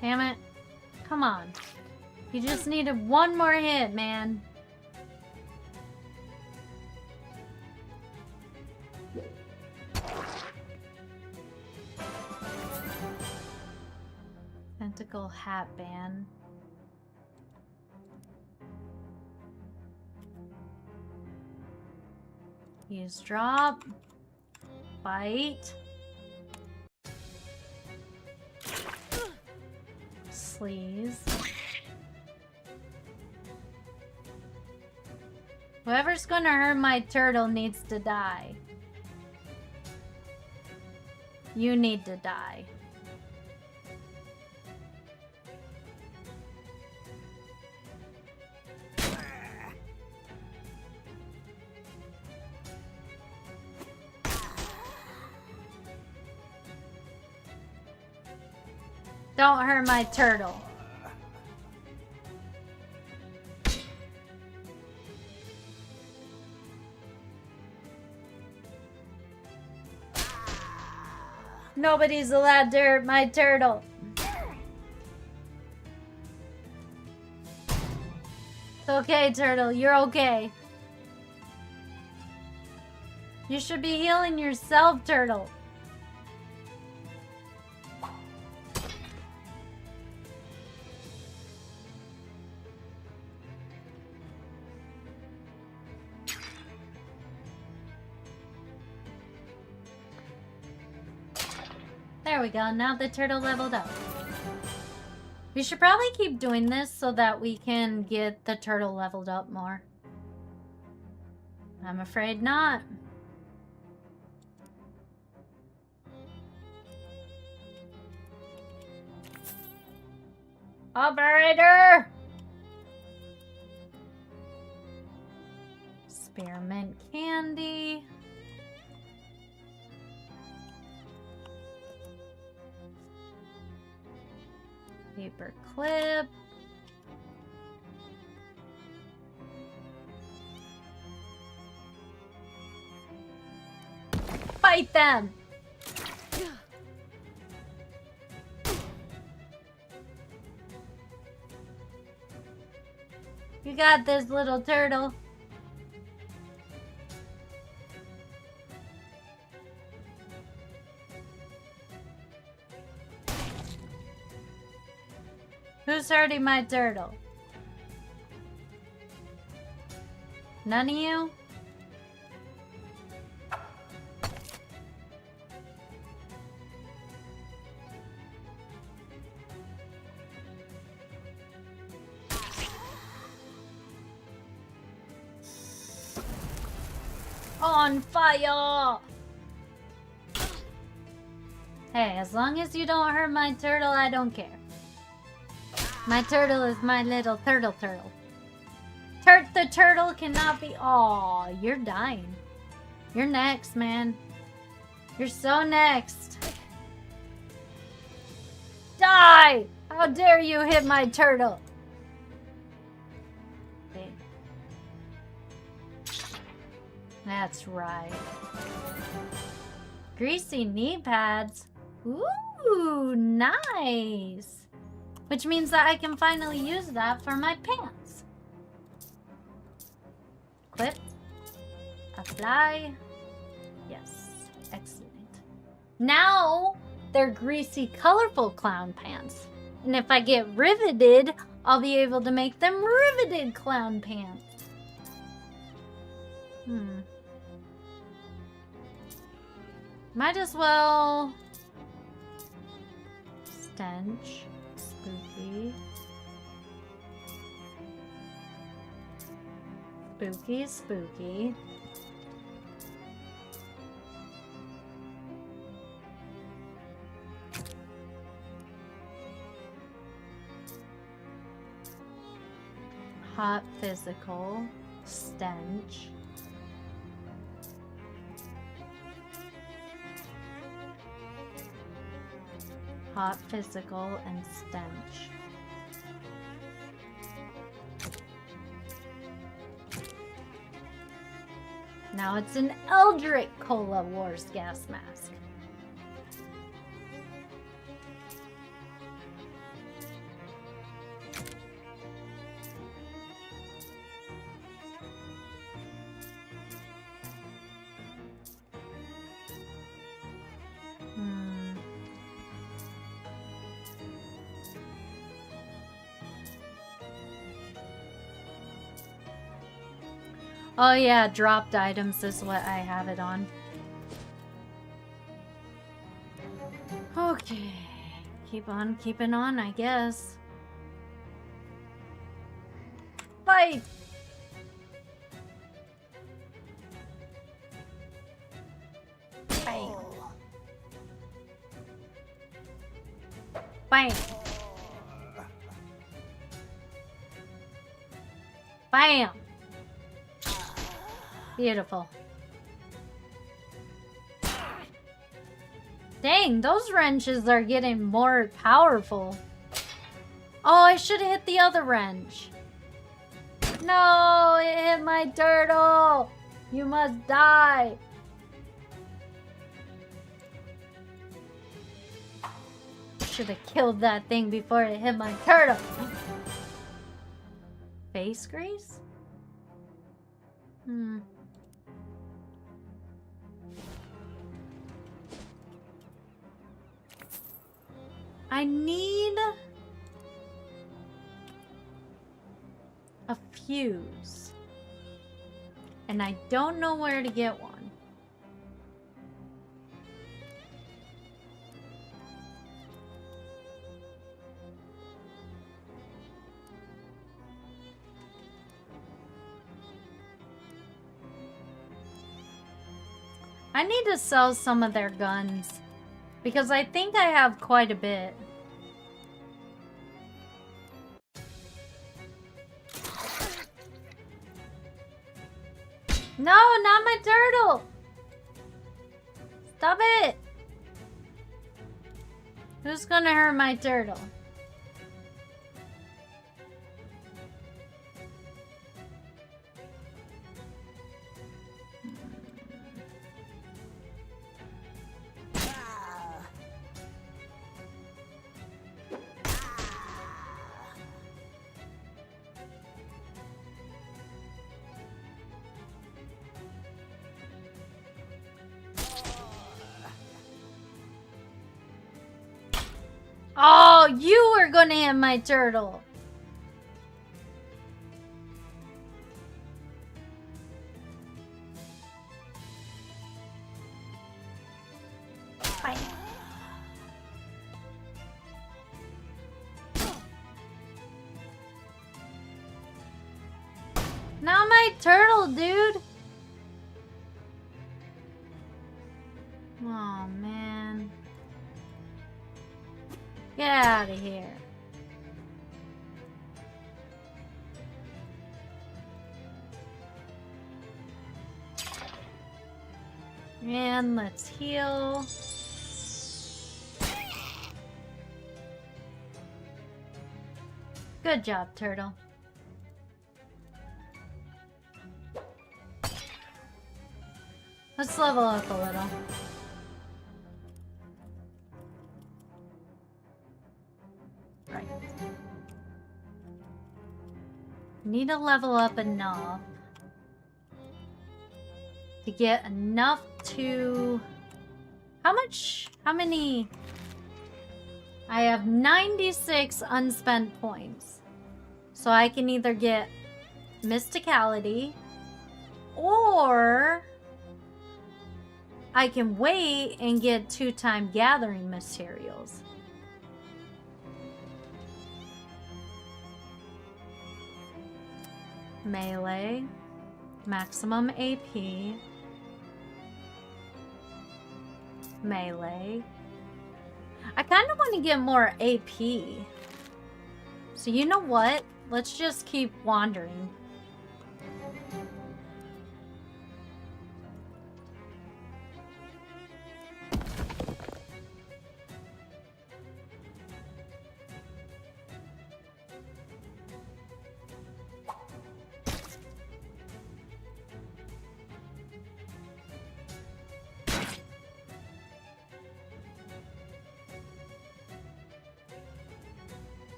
Damn it. Come on. You just needed one more hit, man. Tentacle hat band. Use drop. Bite. Sleaze. Whoever's gonna hurt my turtle needs to die. You need to die. Don't hurt my turtle. Nobody's allowed to hurt my turtle. It's okay, turtle. You're okay. You should be healing yourself, turtle. There we go. Now the turtle leveled up. We should probably keep doing this so that we can get the turtle leveled up more. I'm afraid not. Operator! Spearmint candy. Paper clip. Fight them! You got this, little turtle. Who's hurting my turtle? None of you? On fire! Hey, as long as you don't hurt my turtle, I don't care. My turtle is my little turtle. Turt the turtle cannot be. Aw, you're dying. You're next, man. You're so next. Die! How dare you hit my turtle? Okay. That's right. Greasy knee pads. Ooh, nice. Which means that I can finally use that for my pants. Equip. Apply. Yes. Excellent. Now they're greasy, colorful clown pants. And if I get riveted, I'll be able to make them riveted clown pants. Might as well... Stench. Spooky. Spooky. Hot physical. Stench. Hot physical and stench. Now it's an Eldritch Cola Wars gas mask. Oh yeah, dropped items is what I have it on. Okay. Keep on keeping on, I guess. Fight! Bam! Bam! Bam! Beautiful. Dang, those wrenches are getting more powerful. Oh, I should have hit the other wrench. No, it hit my turtle. You must die. should have killed that thing before it hit my turtle. Face grease? I need a fuse. And I don't know where to get one. I need to sell some of their guns. Because I think I have quite a bit. No, not my turtle! Stop it! Who's gonna hurt my turtle? Oh, you were gonna hit my turtle. Bye. Not my turtle, dude. Oh, man. Get out of here. And let's heal. Good job, turtle. Let's level up a little. Right. Need to level up enough to get enough to... How many? I have 96 unspent points. So I can either get Mysticality or I can wait and get 2-time gathering materials. Melee, maximum AP, melee. I kind of want to get more AP. So you know what? Let's just keep wandering.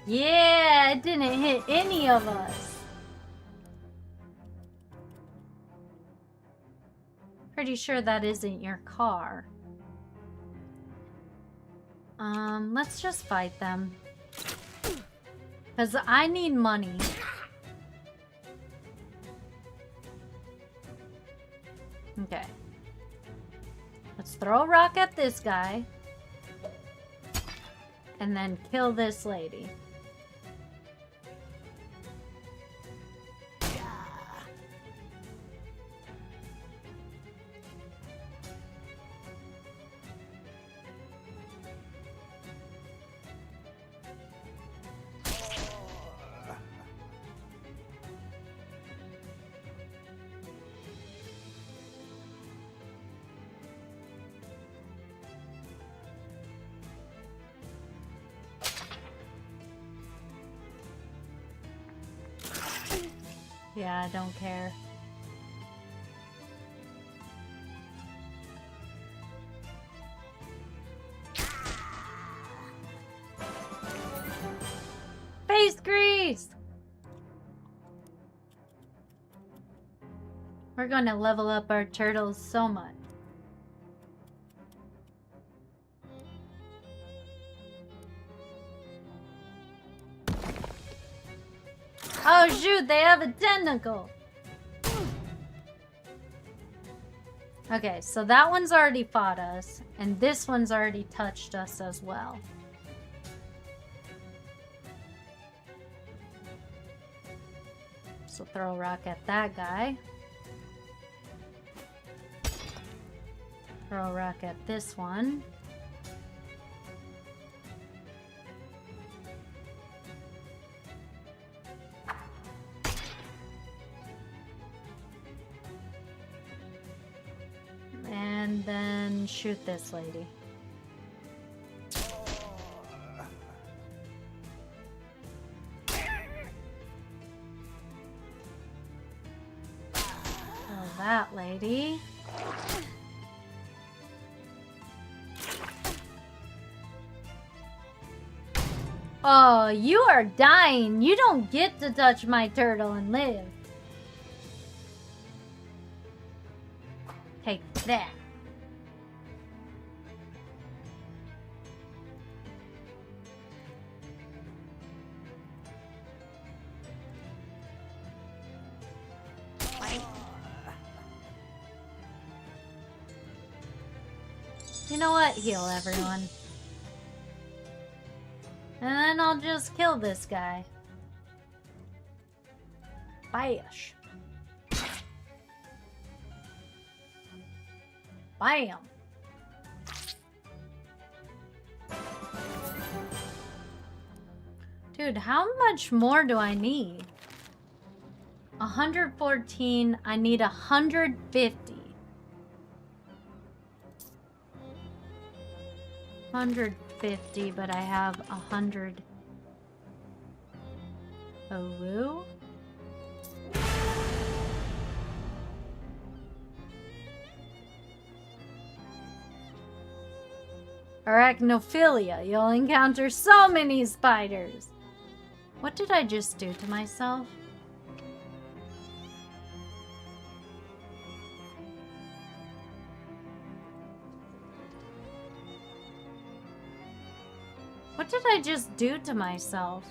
Yeah, it didn't hit any of us. Pretty sure that isn't your car. Let's just fight them. Because I need money. Okay. Let's throw a rock at this guy. And then kill this lady. Yeah, I don't care. Face grease! We're gonna level up our turtles so much. Oh shoot, they have a tentacle! Okay, so that one's already fought us, and this one's already touched us as well. So throw a rock at that guy. Throw a rock at this one. And then shoot this lady. Kill that lady. Oh, you are dying. You don't get to touch my turtle and live. Take that. You know what? Heal everyone. And then I'll just kill this guy. Bash. Bam. Dude, how much more do I need? 114. I need 150. 150, but I have 100. Oh, woo? Arachnophilia. You'll encounter so many spiders. What did I just do to myself? What did I just do to myself?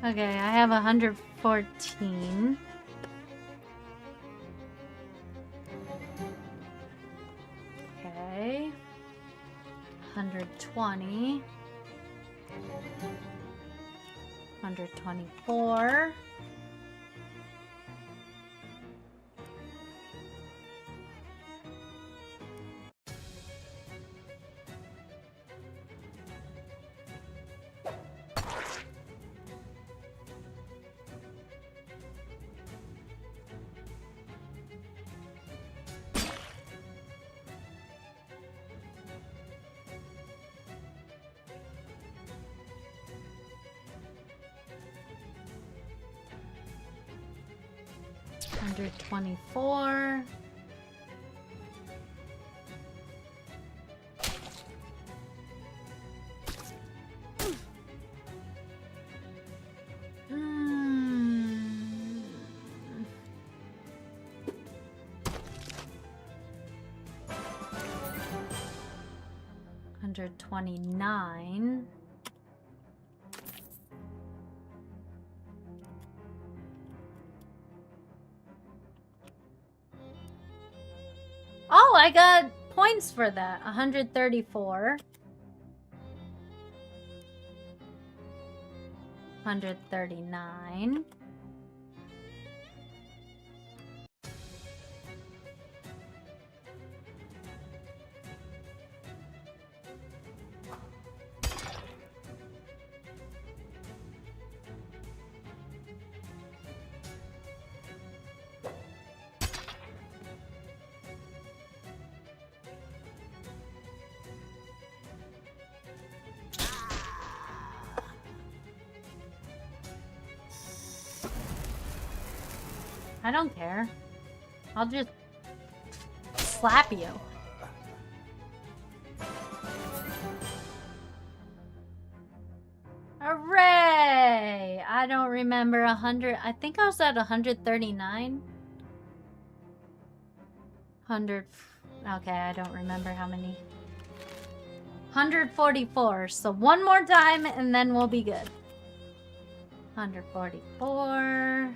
Okay, I have 114. Okay. 120. 124. Hundred 24. Hundred 29. Oh, I got points for that. 134. 139. I don't care. I'll just slap you. Hooray! I don't remember 100. I think I was at 139. 100. Okay, I don't remember how many. 144. So one more time and then we'll be good. 144.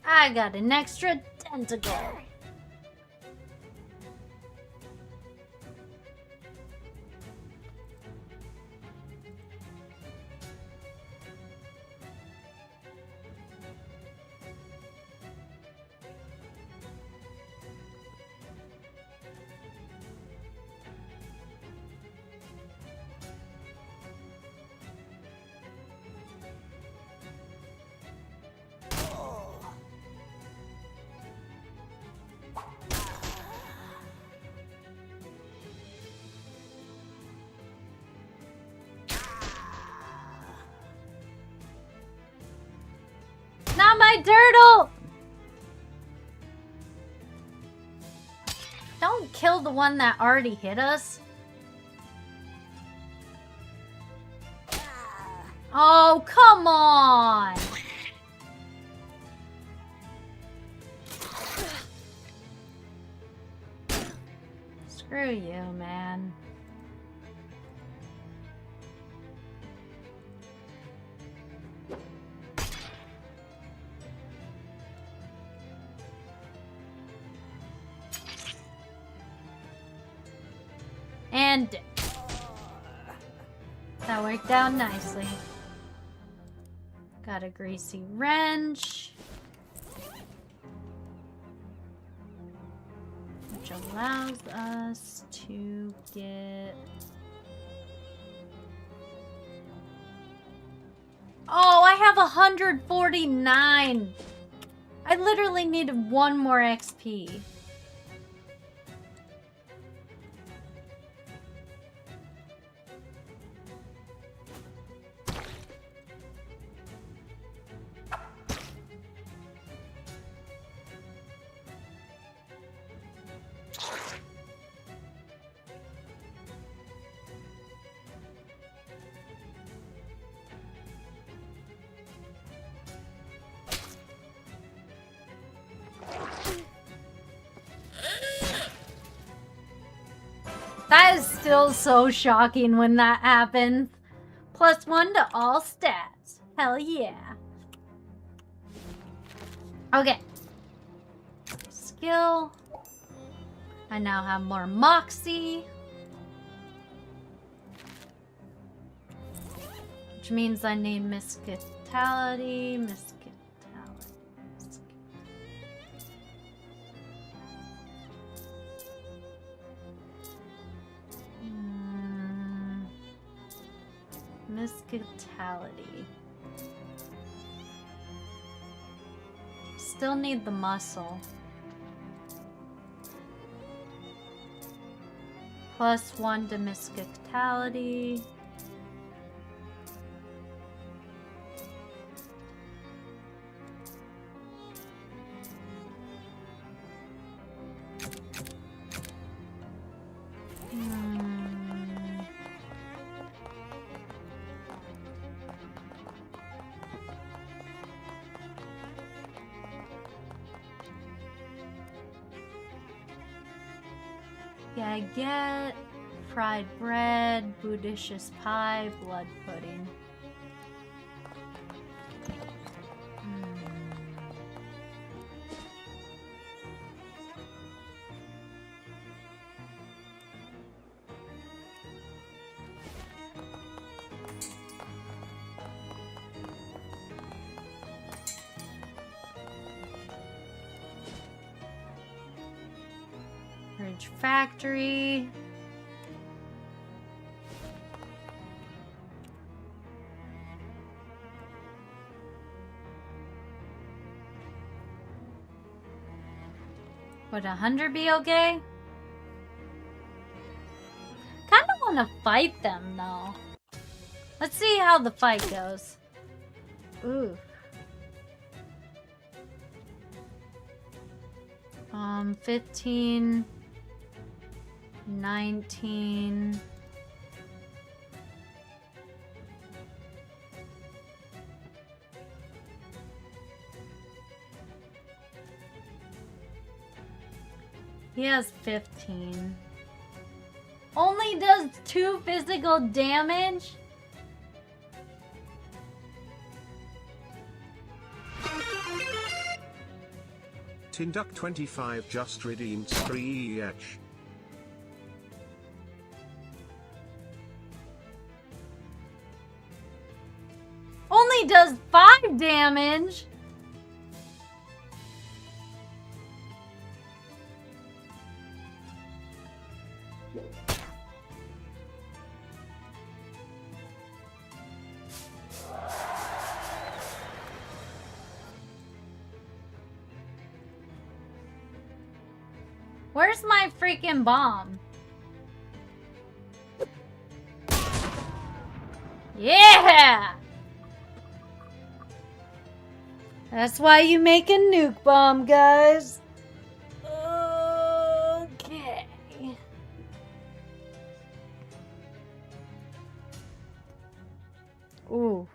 I got an extra tentacle. Not my turtle! Don't kill the one that already hit us. Oh, come on! Screw you, man. And that worked out nicely. Got a greasy wrench, which allows us to get... Oh, I have 149. I literally needed one more XP. That is still so shocking when that happens. +1 to all stats. Hell yeah. Okay. Skill. I now have more moxie. Which means I need miscitality. Miscitality. Still need the muscle. +1 to miscitality. Yeah, I get fried bread, boudicious pie, blood pudding. Bridge factory. Would 100 be okay? Kinda wanna fight them though. Let's see how the fight goes. Ooh. 15, 19. He has 15. Only does 2 physical damage? Tinduck 25 just redeemed 3 EH. Only does 5 damage? Where's my freaking bomb? Yeah! That's why you make a nuke bomb, guys. Okay. Ooh.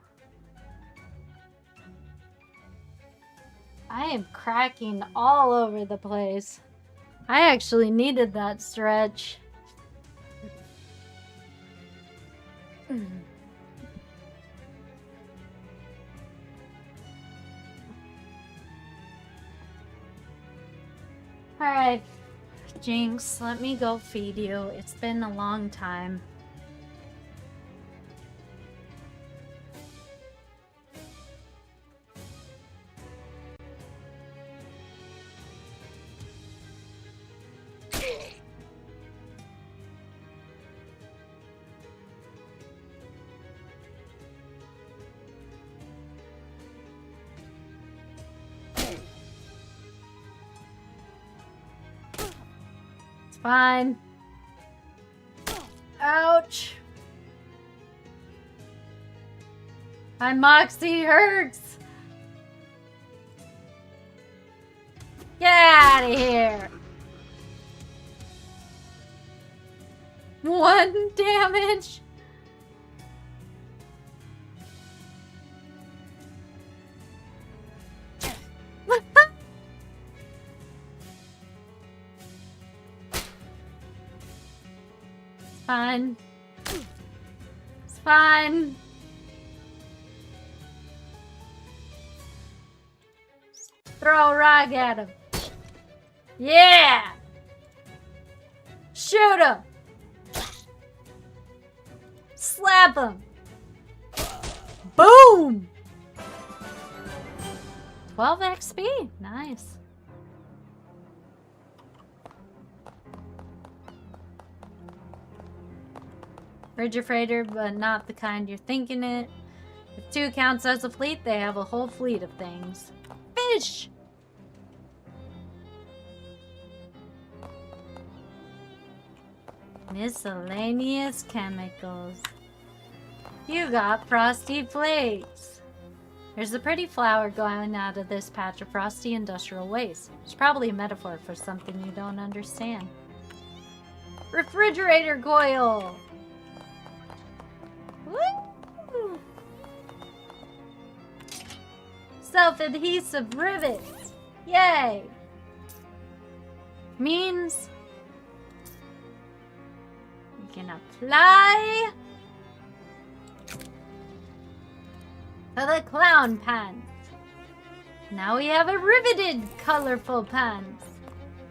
I am cracking all over the place. I actually needed that stretch. Alright, Jinx, let me go feed you. It's been a long time. Fine. Ouch. My Moxie hurts. Get out of here. 1 damage. Fine. It's fine. Throw a rock at him. Yeah! Shoot him! Slap him! Boom! 12 XP. Nice. Refrigerator, but not the kind you're thinking it. If 2 counts as a fleet, they have a whole fleet of things. Fish! Miscellaneous chemicals. You got frosty flakes. There's a pretty flower going out of this patch of frosty industrial waste. It's probably a metaphor for something you don't understand. Refrigerator coil! Woo! Self-adhesive rivets! Yay! Means you can apply to the clown pants. Now we have a riveted, colorful pants.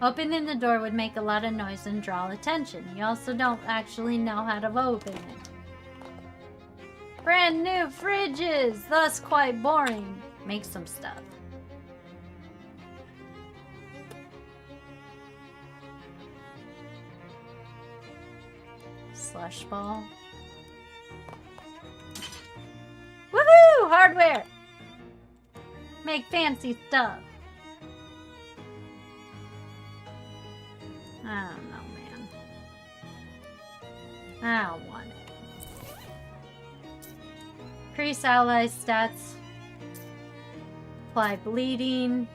Opening the door would make a lot of noise and draw attention. You also don't actually know how to open it. Brand new fridges, thus quite boring. Make some stuff. Slush ball. Woohoo! Hardware! Make fancy stuff. I don't know, man. I don't want it. Increase ally stats Apply bleeding.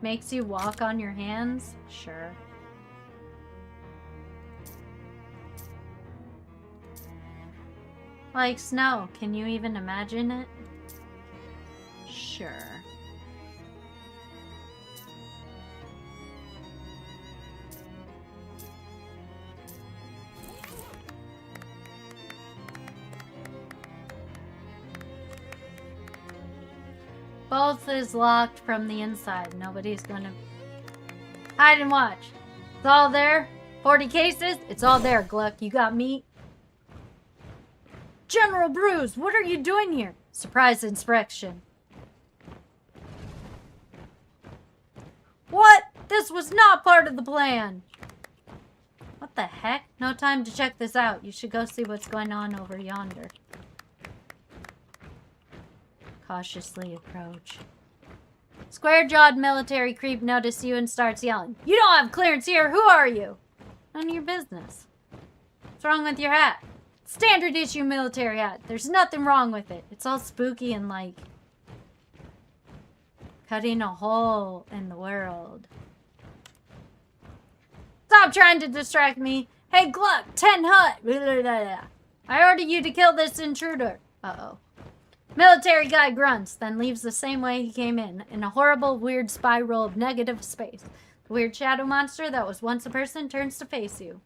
Makes you walk on your hands? Sure. Like snow. Can you even imagine it? Sure. Both is locked from the inside. Nobody's gonna... Hide and watch. It's all there. 40 cases? It's all there, Gluck. You got meat? General Bruce, what are you doing here? Surprise inspection. What? This was not part of the plan. What the heck? No time to check this out. You should go see what's going on over yonder. Cautiously approach. Square-jawed military creep notices you and starts yelling. You don't have clearance here. Who are you? None of your business. What's wrong with your hat? Standard issue military hat. There's nothing wrong with it. It's all spooky and like cutting a hole in the world. Stop trying to distract me. Hey, Gluck, 10 Hut. I order you to kill this intruder. Uh-oh. Military guy grunts, then leaves the same way he came in a horrible, weird spiral of negative space. The weird shadow monster that was once a person turns to face you.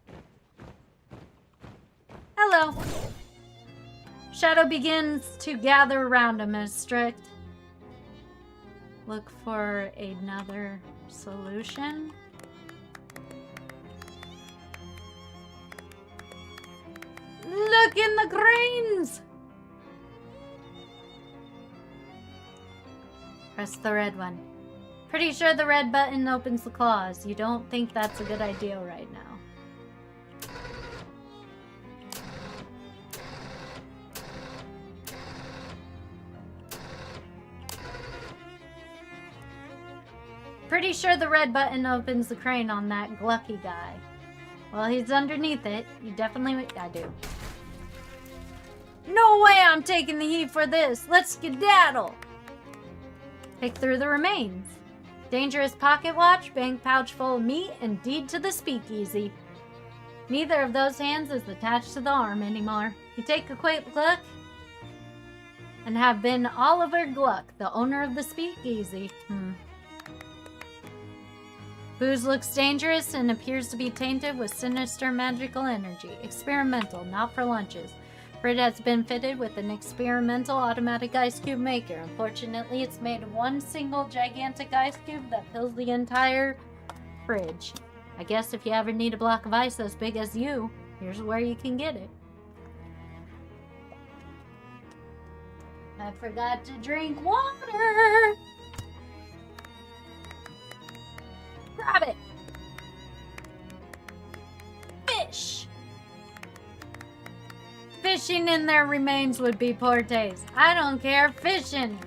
Hello. Shadow begins to gather around him as strict. Look for another solution. Look in the grains! Press the red one. Pretty sure the red button opens the claws. You don't think that's a good idea right now. Pretty sure the red button opens the crane on that Glucky guy. Well, he's underneath it. You definitely... I do. No way I'm taking the heat for this. Let's skedaddle. Pick through the remains. Dangerous pocket watch, bank pouch full of meat, and deed to the speakeasy. Neither of those hands is attached to the arm anymore. You take a quick look and have been Oliver Gluck, the owner of the speakeasy. Booze looks dangerous and appears to be tainted with sinister magical energy. Experimental, not for lunches. Frid has been fitted with an experimental automatic ice cube maker. Unfortunately, it's made of one single gigantic ice cube that fills the entire fridge. I guess if you ever need a block of ice as big as you, here's where you can get it. I forgot to drink water! Grab it! Fish! Fishing in their remains would be poor taste. I don't care. Fishing!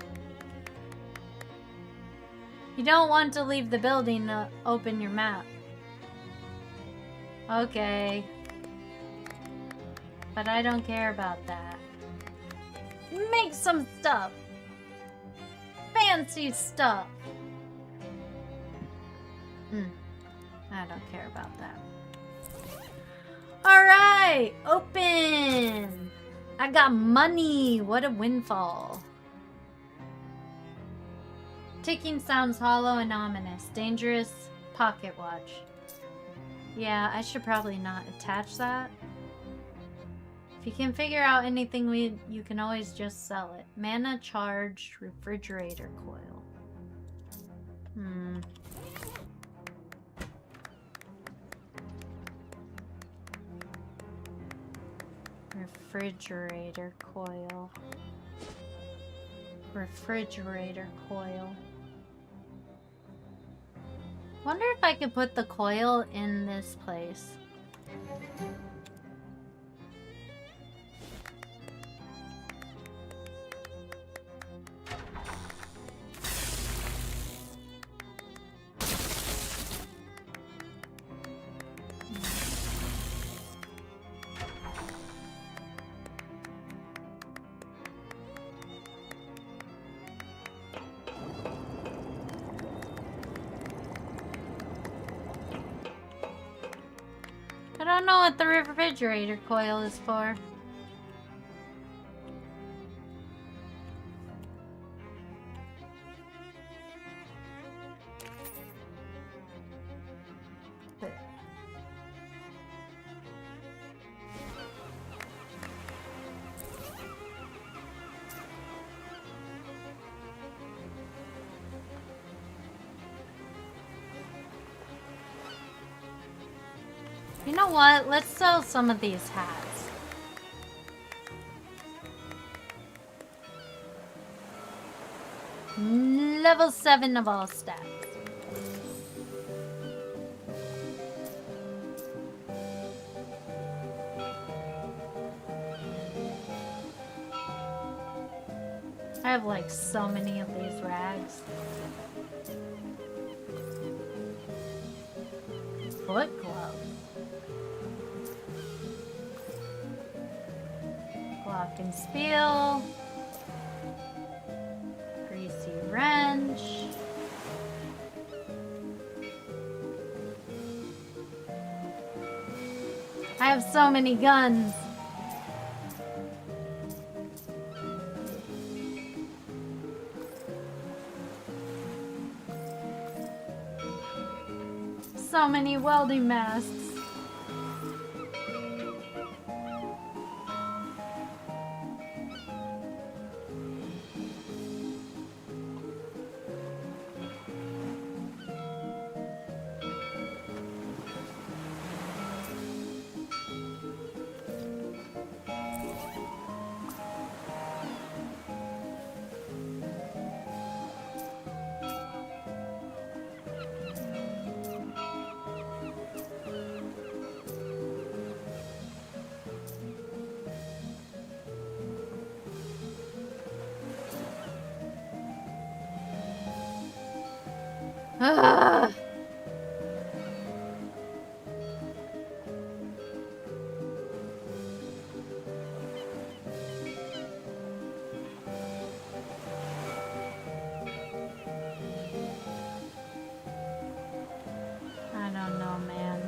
You don't want to leave the building to open your map. Okay. But I don't care about that. Make some stuff! Fancy stuff! I don't care about that. Alright! Open! I got money! What a windfall. Ticking sounds hollow and ominous. Dangerous pocket watch. Yeah, I should probably not attach that. If you can figure out anything, you can always just sell it. Mana charged refrigerator coil. Refrigerator coil. Refrigerator coil. Wonder if I could put the coil in this place. I don't know what the refrigerator coil is for. You know what? Let's sell some of these hats. Level 7 of all stats. I have like so many of these rags. Foot glove. Glockenspiel. Greasy wrench. I have so many guns. So many welding masks. Ugh. I don't know, man.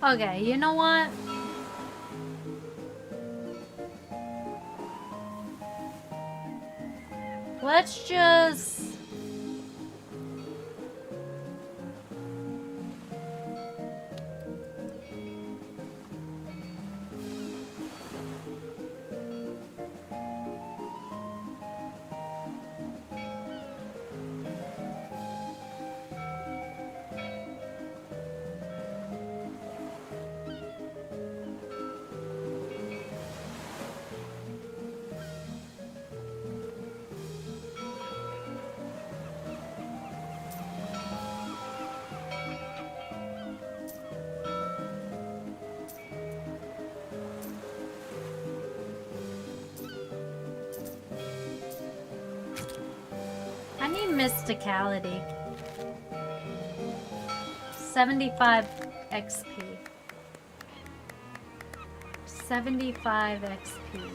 Okay, you know what? Let's just... I need mysticality. 75 XP. 75 XP.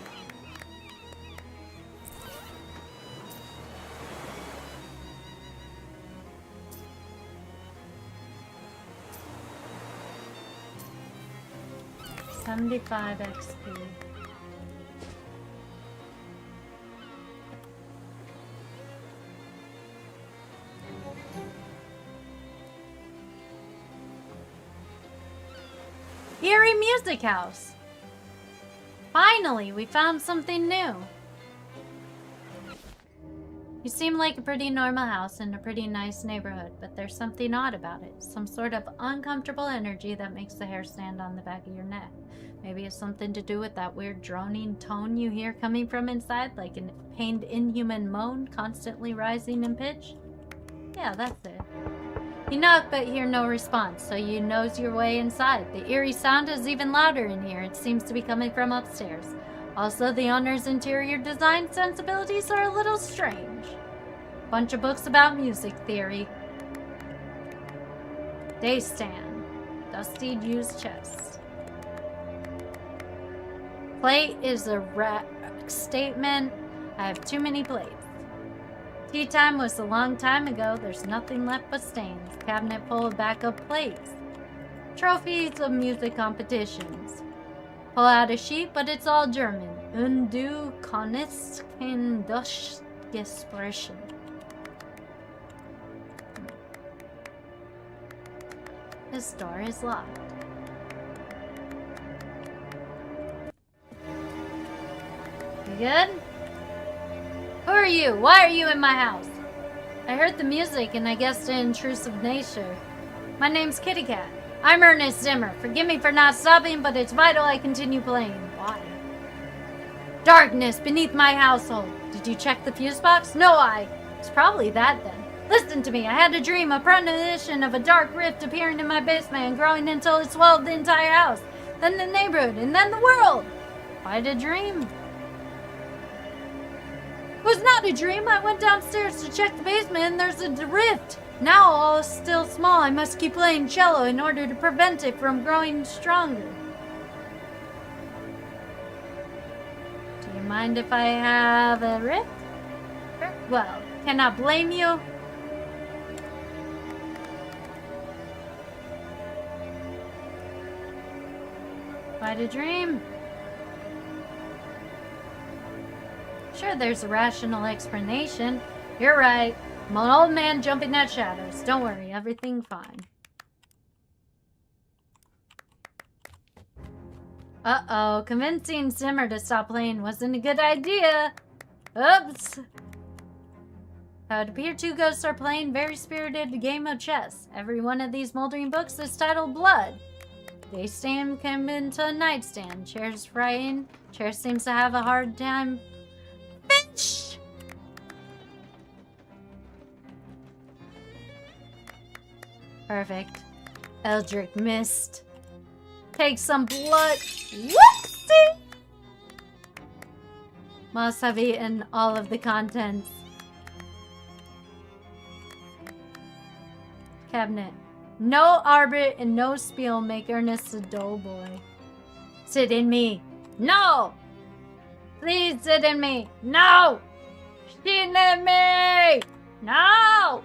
$75 XP. Eerie Music House. Finally, we found something new. You seem like a pretty normal house in a pretty nice neighborhood, but there's something odd about it. Some sort of uncomfortable energy that makes the hair stand on the back of your neck. Maybe it's something to do with that weird droning tone you hear coming from inside, like a pained inhuman moan constantly rising in pitch. Yeah, that's it. You knock but hear no response, so you nose your way inside. The eerie sound is even louder in here. It seems to be coming from upstairs. Also, the owner's interior design sensibilities are a little strange. Bunch of books about music theory. Day stand. Dusty used chest. Plate is a statement. I have too many plates. Tea time was a long time ago. There's nothing left but stains. Cabinet full of backup plates. Trophies of music competitions. Pull out a sheet, but it's all German. Und kannst kein Deutsch sprechen. This door is locked. You good? Who are you? Why are you in my house? I heard the music and I guessed the intrusive nature. My name's Kitty Cat. I'm Ernest Zimmer. Forgive me for not stopping, but it's vital I continue playing. Why? Darkness beneath my household. Did you check the fuse box? No, It's probably that then. Listen to me. I had a dream, a premonition of a dark rift appearing in my basement and growing until it swallowed the entire house, then the neighborhood, and then the world. Why did a dream? It was not a dream. I went downstairs to check the basement and there's a rift. Now all is still small. I must keep playing cello in order to prevent it from growing stronger. Do you mind if I have a rift? Well, cannot blame you. Quite a dream. Sure, there's a rational explanation. You're right. I'm an old man jumping at shadows. Don't worry, everything fine. Uh-oh, convincing Zimmer to stop playing wasn't a good idea. Oops. It would appear two ghosts are playing very spirited game of chess. Every one of these moldering books is titled Blood. They stand come into a nightstand. Chairs frying. Chair seems to have a hard time. Bitch! Perfect. Eldritch Mist. Take some blood. Whoopsie! Must have eaten all of the contents. Cabinet. No arbor and no spiel make Ernest a doughboy. Sit in me. No! Please sit in me. No! Sit in me! No!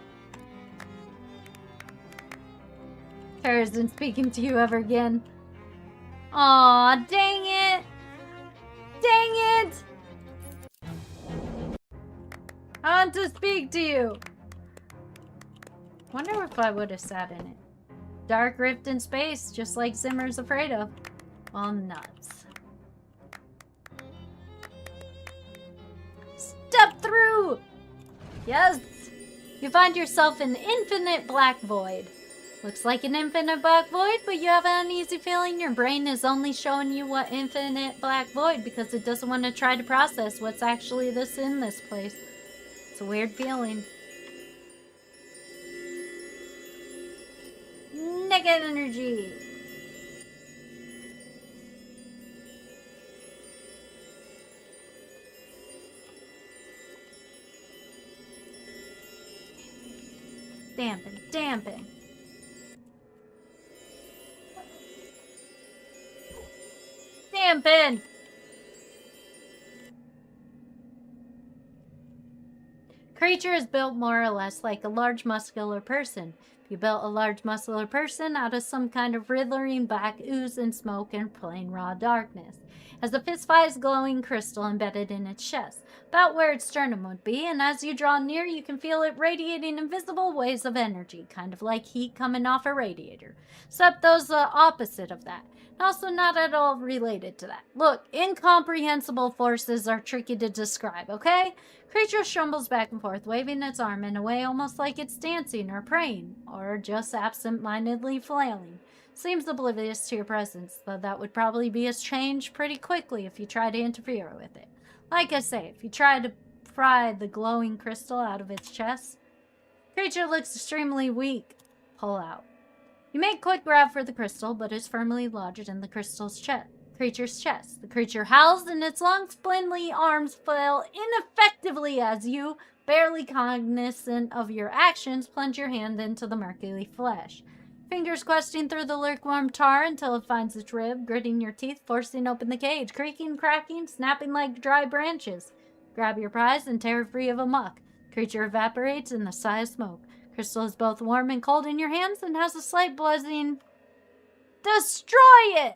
Tara isn't speaking to you ever again. Aw, dang it! Dang it! I want to speak to you. Wonder if I would have sat in it. Dark rift in space, just like Zimmer's afraid of. Well, nuts. Step through! Yes! You find yourself in infinite black void. Looks like an infinite black void, but you have an uneasy feeling your brain is only showing you what infinite black void because it doesn't want to try to process what's actually in this place. It's a weird feeling. Negative energy. Dampen, dampen. Dampen! Creature is built more or less like a large muscular person. If you built a large muscular person out of some kind of writhing black ooze and smoke and plain raw darkness. As the fist-sized glowing crystal embedded in its chest, about where its sternum would be, and as you draw near you can feel it radiating invisible waves of energy, kind of like heat coming off a radiator. Except those opposite of that. And also not at all related to that. Look, incomprehensible forces are tricky to describe, okay? Creature stumbles back and forth, waving its arm in a way almost like it's dancing or praying, or just absent-mindedly flailing. Seems oblivious to your presence, though that would probably be a change pretty quickly if you try to interfere with it. Like I say, if you try to pry the glowing crystal out of its chest, creature looks extremely weak. pull out. You make quick grab for the crystal, but it's firmly lodged in the creature's chest. The creature howls and its long, spindly arms flail ineffectively as you, barely cognizant of your actions, plunge your hand into the murky flesh. Fingers questing through the lukewarm tar until it finds its rib, gritting your teeth, forcing open the cage, creaking, cracking, snapping like dry branches. Grab your prize and tear it free of a muck. Creature evaporates in a sigh of smoke. Crystal is both warm and cold in your hands and has a slight buzzing. Destroy it!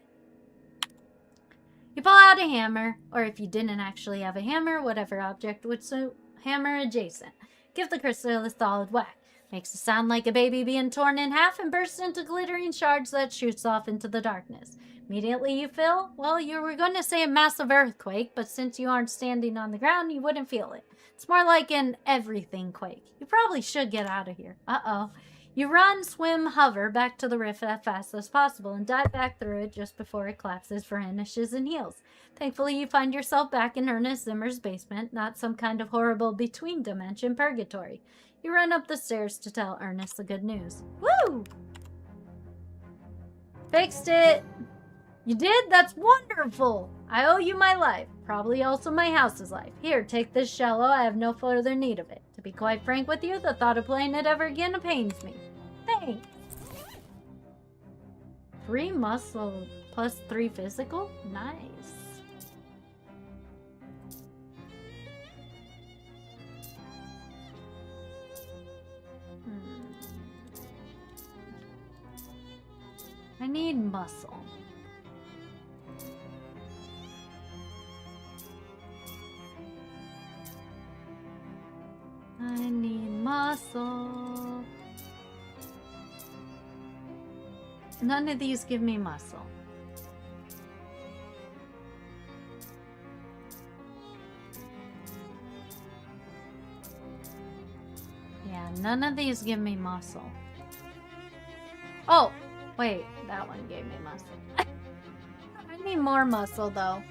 You pull out a hammer, or if you didn't actually have a hammer, whatever object would suit, hammer adjacent. Give the crystal a solid whack. Makes a sound like a baby being torn in half and bursts into glittering shards that shoots off into the darkness. Immediately you feel, well, you were going to say a massive earthquake, but since you aren't standing on the ground, you wouldn't feel it. It's more like an everything quake. You probably should get out of here. Uh-oh. You run, swim, hover back to the rift as fast as possible and dive back through it just before it collapses, vanishes, and heals. Thankfully, you find yourself back in Ernest Zimmer's basement, not some kind of horrible between-dimension purgatory. You run up the stairs to tell Ernest the good news. Woo! Fixed it! You did? That's wonderful! I owe you my life. Probably also my house's life. Here, take this shallow. I have no further need of it. To be quite frank with you, the thought of playing it ever again pains me. Thanks. 3 muscle plus 3 physical? Nice. I need muscle. I need muscle. None of these give me muscle. Yeah, none of these give me muscle. Oh, wait, that one gave me muscle. I need more muscle though.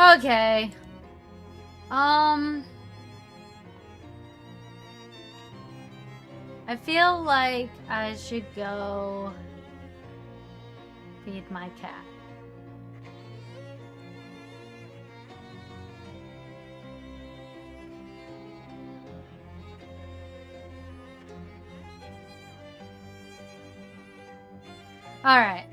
Okay. I feel like I should go feed my cat. All right.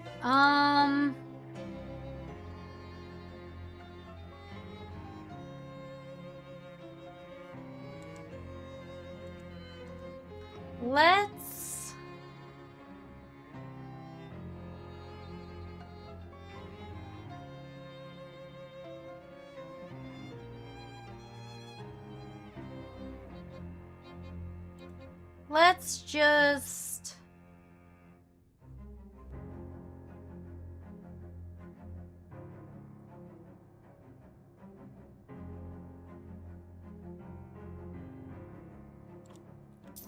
Let's just...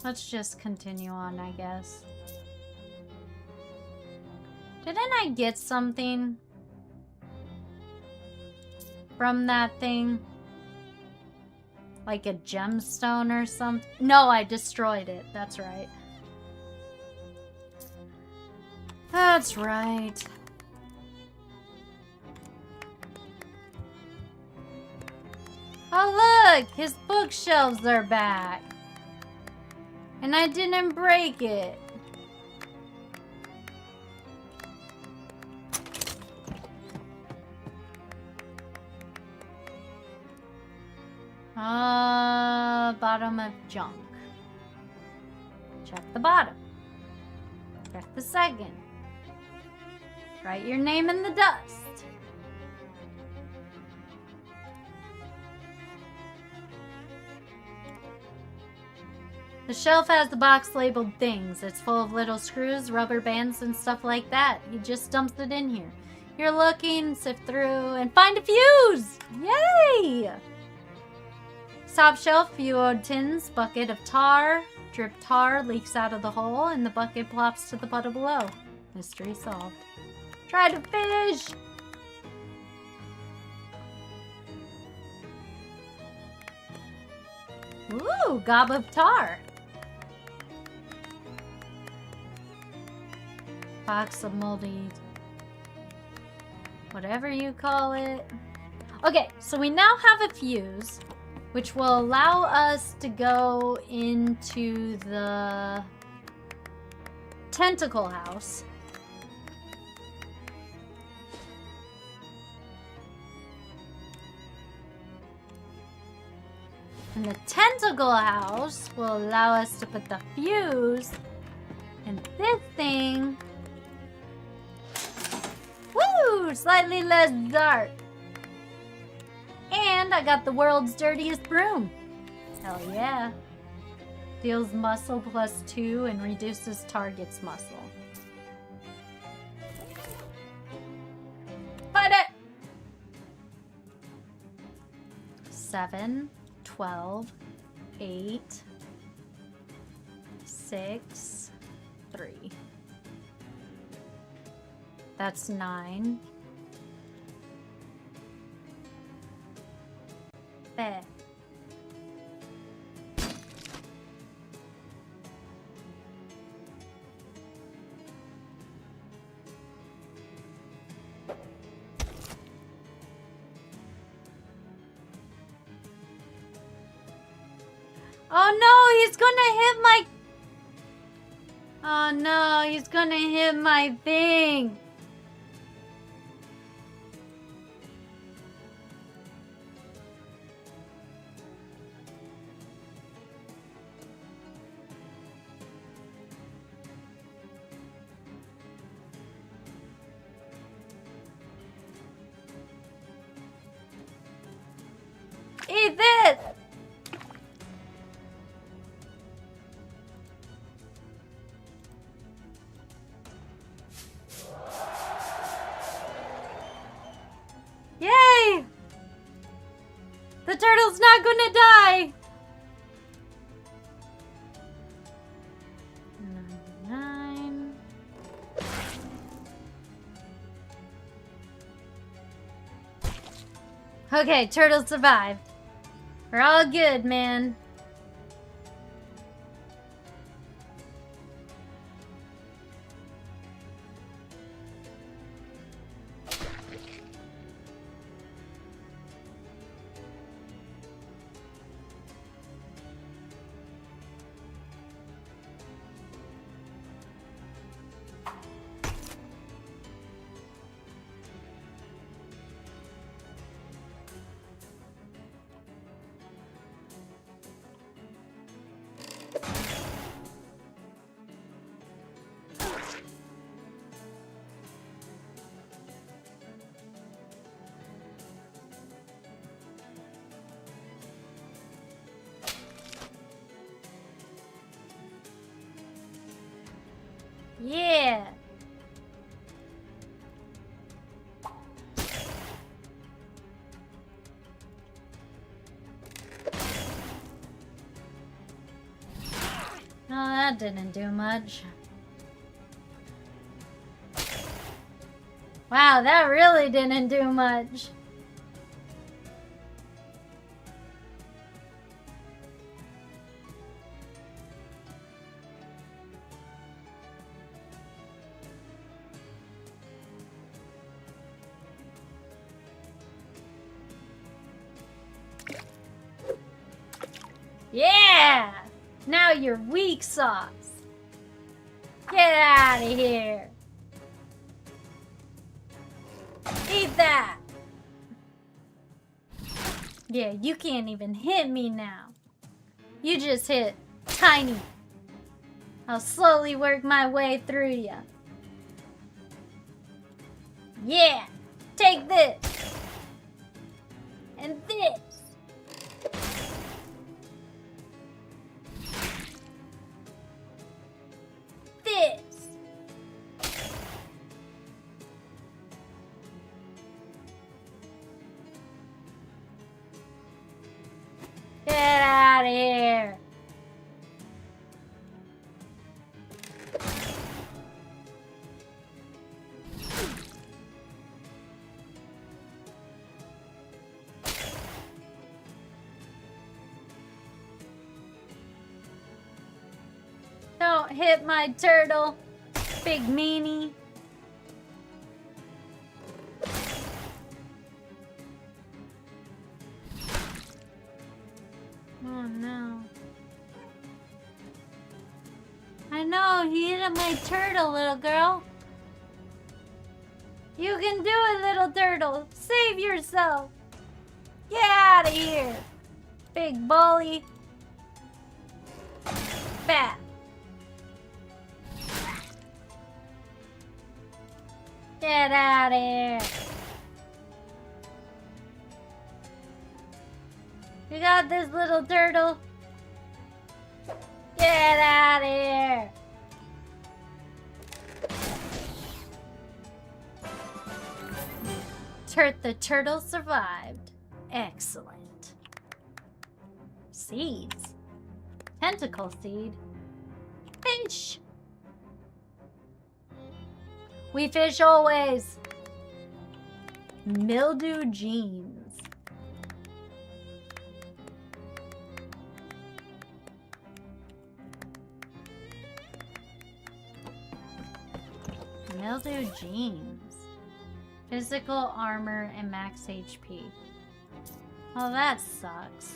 Let's just continue on, I guess. Didn't I get something from that thing? Like a gemstone or something? No, I destroyed it. That's right. That's right. Oh, look! His bookshelves are back. And I didn't break it. Bottom of junk. Check the bottom. Check the second. Write your name in the dust. The shelf has the box labeled things. It's full of little screws, rubber bands, and stuff like that. He just dumps it in here. You're looking, sift through, and find a fuse! Yay! Top shelf, few old tins, bucket of tar. Drip tar leaks out of the hole, and the bucket plops to the puddle below. Mystery solved. Try to fish! Ooh, gob of tar. Box of moldy, whatever you call it. Okay, so we now have a fuse, which will allow us to go into the tentacle house. And the tentacle house will allow us to put the fuse in this thing. Woo! Slightly less dark. And I got the world's dirtiest broom. Hell yeah. Deals muscle +2 and reduces target's muscle. Fight it! 7, 12, 8, 6, 3. That's 9. There. Oh no, he's gonna hit my... Oh no, he's gonna hit my thing. Eat this! Yay! The turtle's not gonna die! 9. Okay, turtle survived. We're all good, man. Yeah. No, that didn't do much. Wow, that really didn't do much. Yeah! Now you're weak sauce. Get out of here. Eat that. Yeah, you can't even hit me now. You just hit tiny. I'll slowly work my way through you. Yeah! Take this! And this! This! Get out of here! Don't hit my turtle, big meanie. Oh no. I know, he hit my turtle, little girl. You can do it, little turtle. Save yourself. Get out of here, big bully. Fat. Get out of here. You got this, little turtle. Get out of here. The turtle survived. Excellent. Seeds. Tentacle seed. Fish. We fish always. Mildew jeans. Mildew jeans. Physical armor and max HP. Oh, that sucks.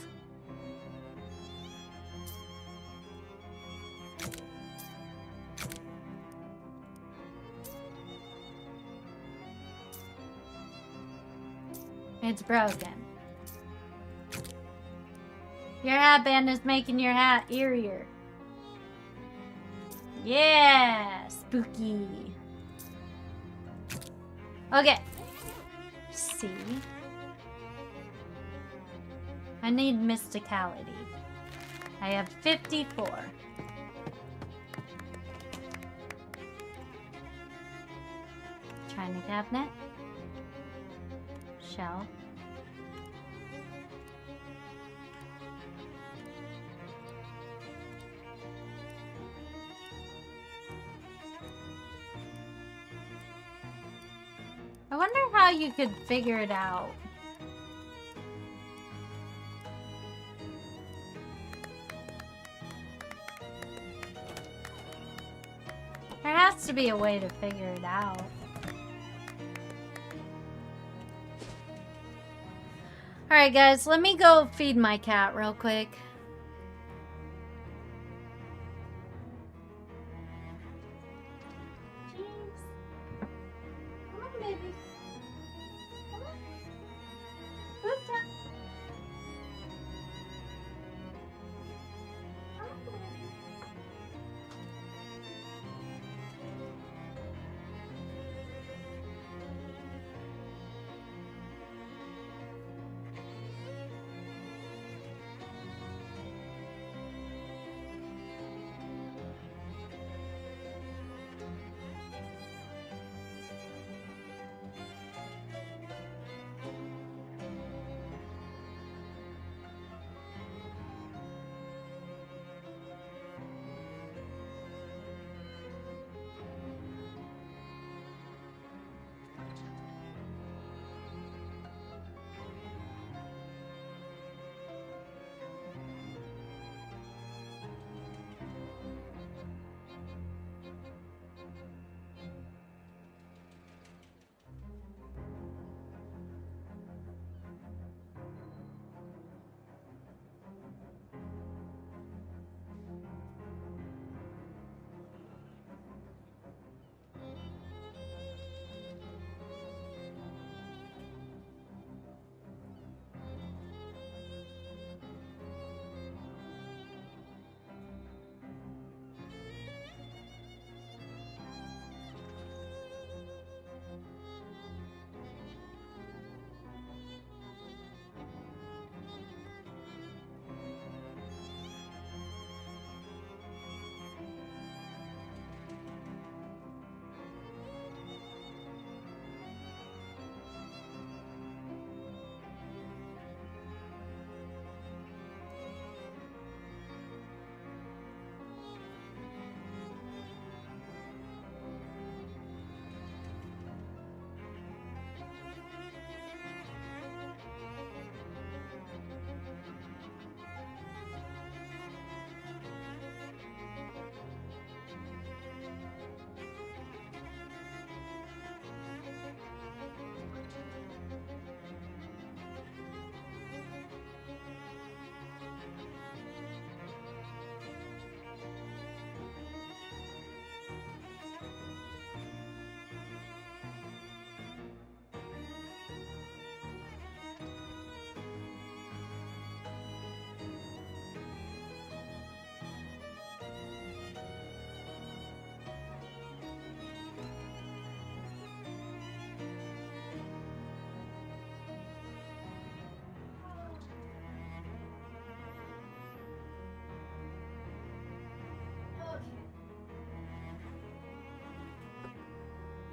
It's broken. Your hat band is making your hat eerier. Yeah, spooky. Okay. C. I need mysticality. I have 54. China cabinet. Shelf. I wonder how you could figure it out. There has to be a way to figure it out. Alright guys, let me go feed my cat real quick.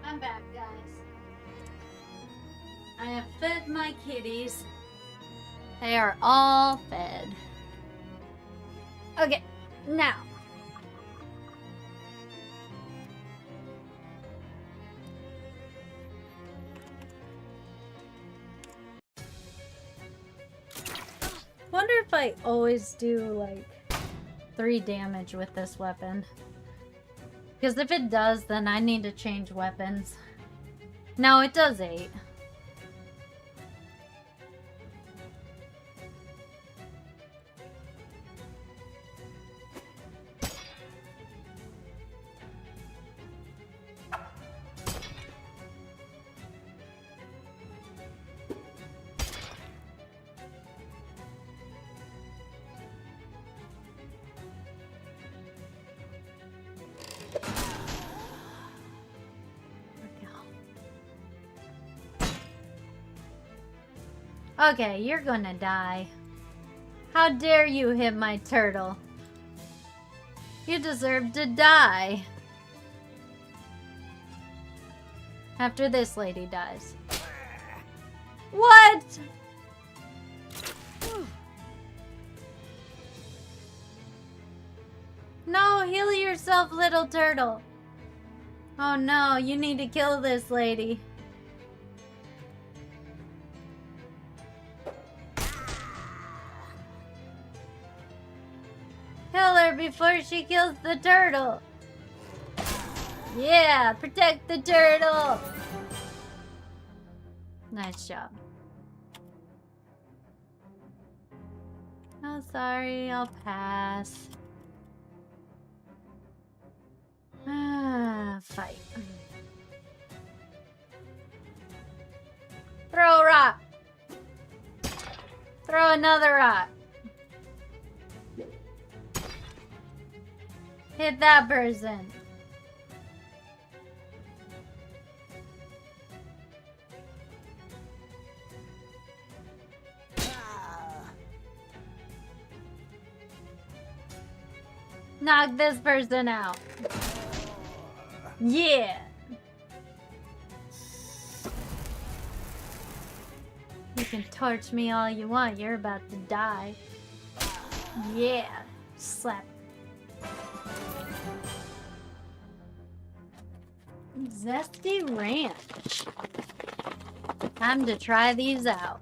I'm back, guys. I have fed my kitties. They are all fed. Okay, now. Wonder if I always do like 3 damage with this weapon. Because if it does, then I need to change weapons. No, it does 8. Okay, you're gonna die. How dare you hit my turtle? You deserve to die. After this lady dies. What? No, heal yourself, little turtle. Oh no, you need to kill this lady. Kill her before she kills the turtle. Yeah, protect the turtle. Nice job. Oh, sorry, I'll pass. Fight. Throw a rock. Throw another rock. Hit that person. Knock this person out. Yeah. You can torch me all you want. You're about to die. Yeah. Slap. Zesty Ranch. Time to try these out.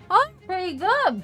Oh, pretty good.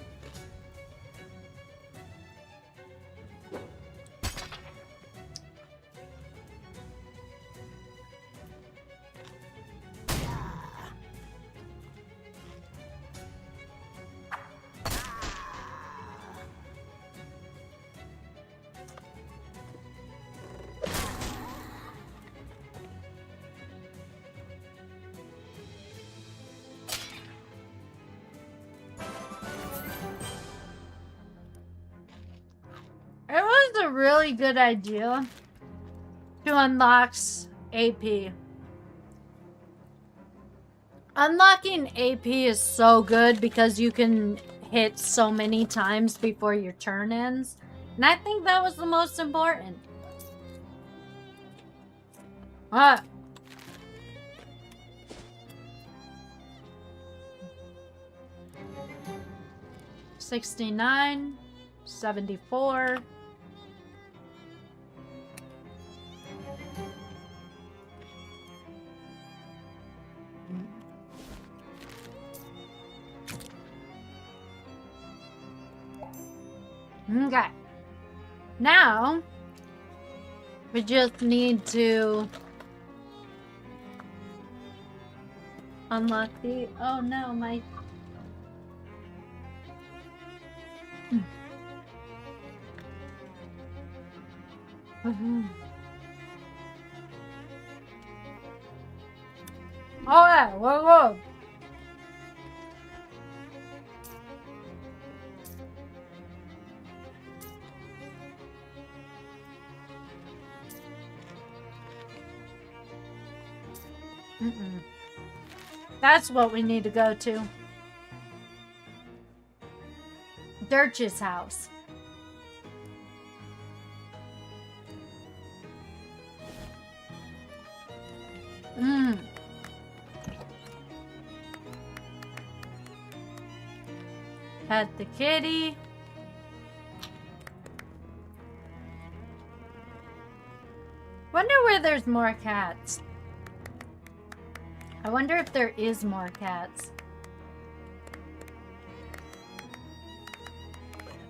It was a really good idea to unlock AP. Unlocking AP is so good because you can hit so many times before your turn ends. And I think that was the most important. Alright. $69, $74. Okay. Now, we just need to unlock the... Oh no, my... Alright, we're good. That's what we need to go to. Dirch's house. Pet the kitty. Wonder where there's more cats. I wonder if there is more cats.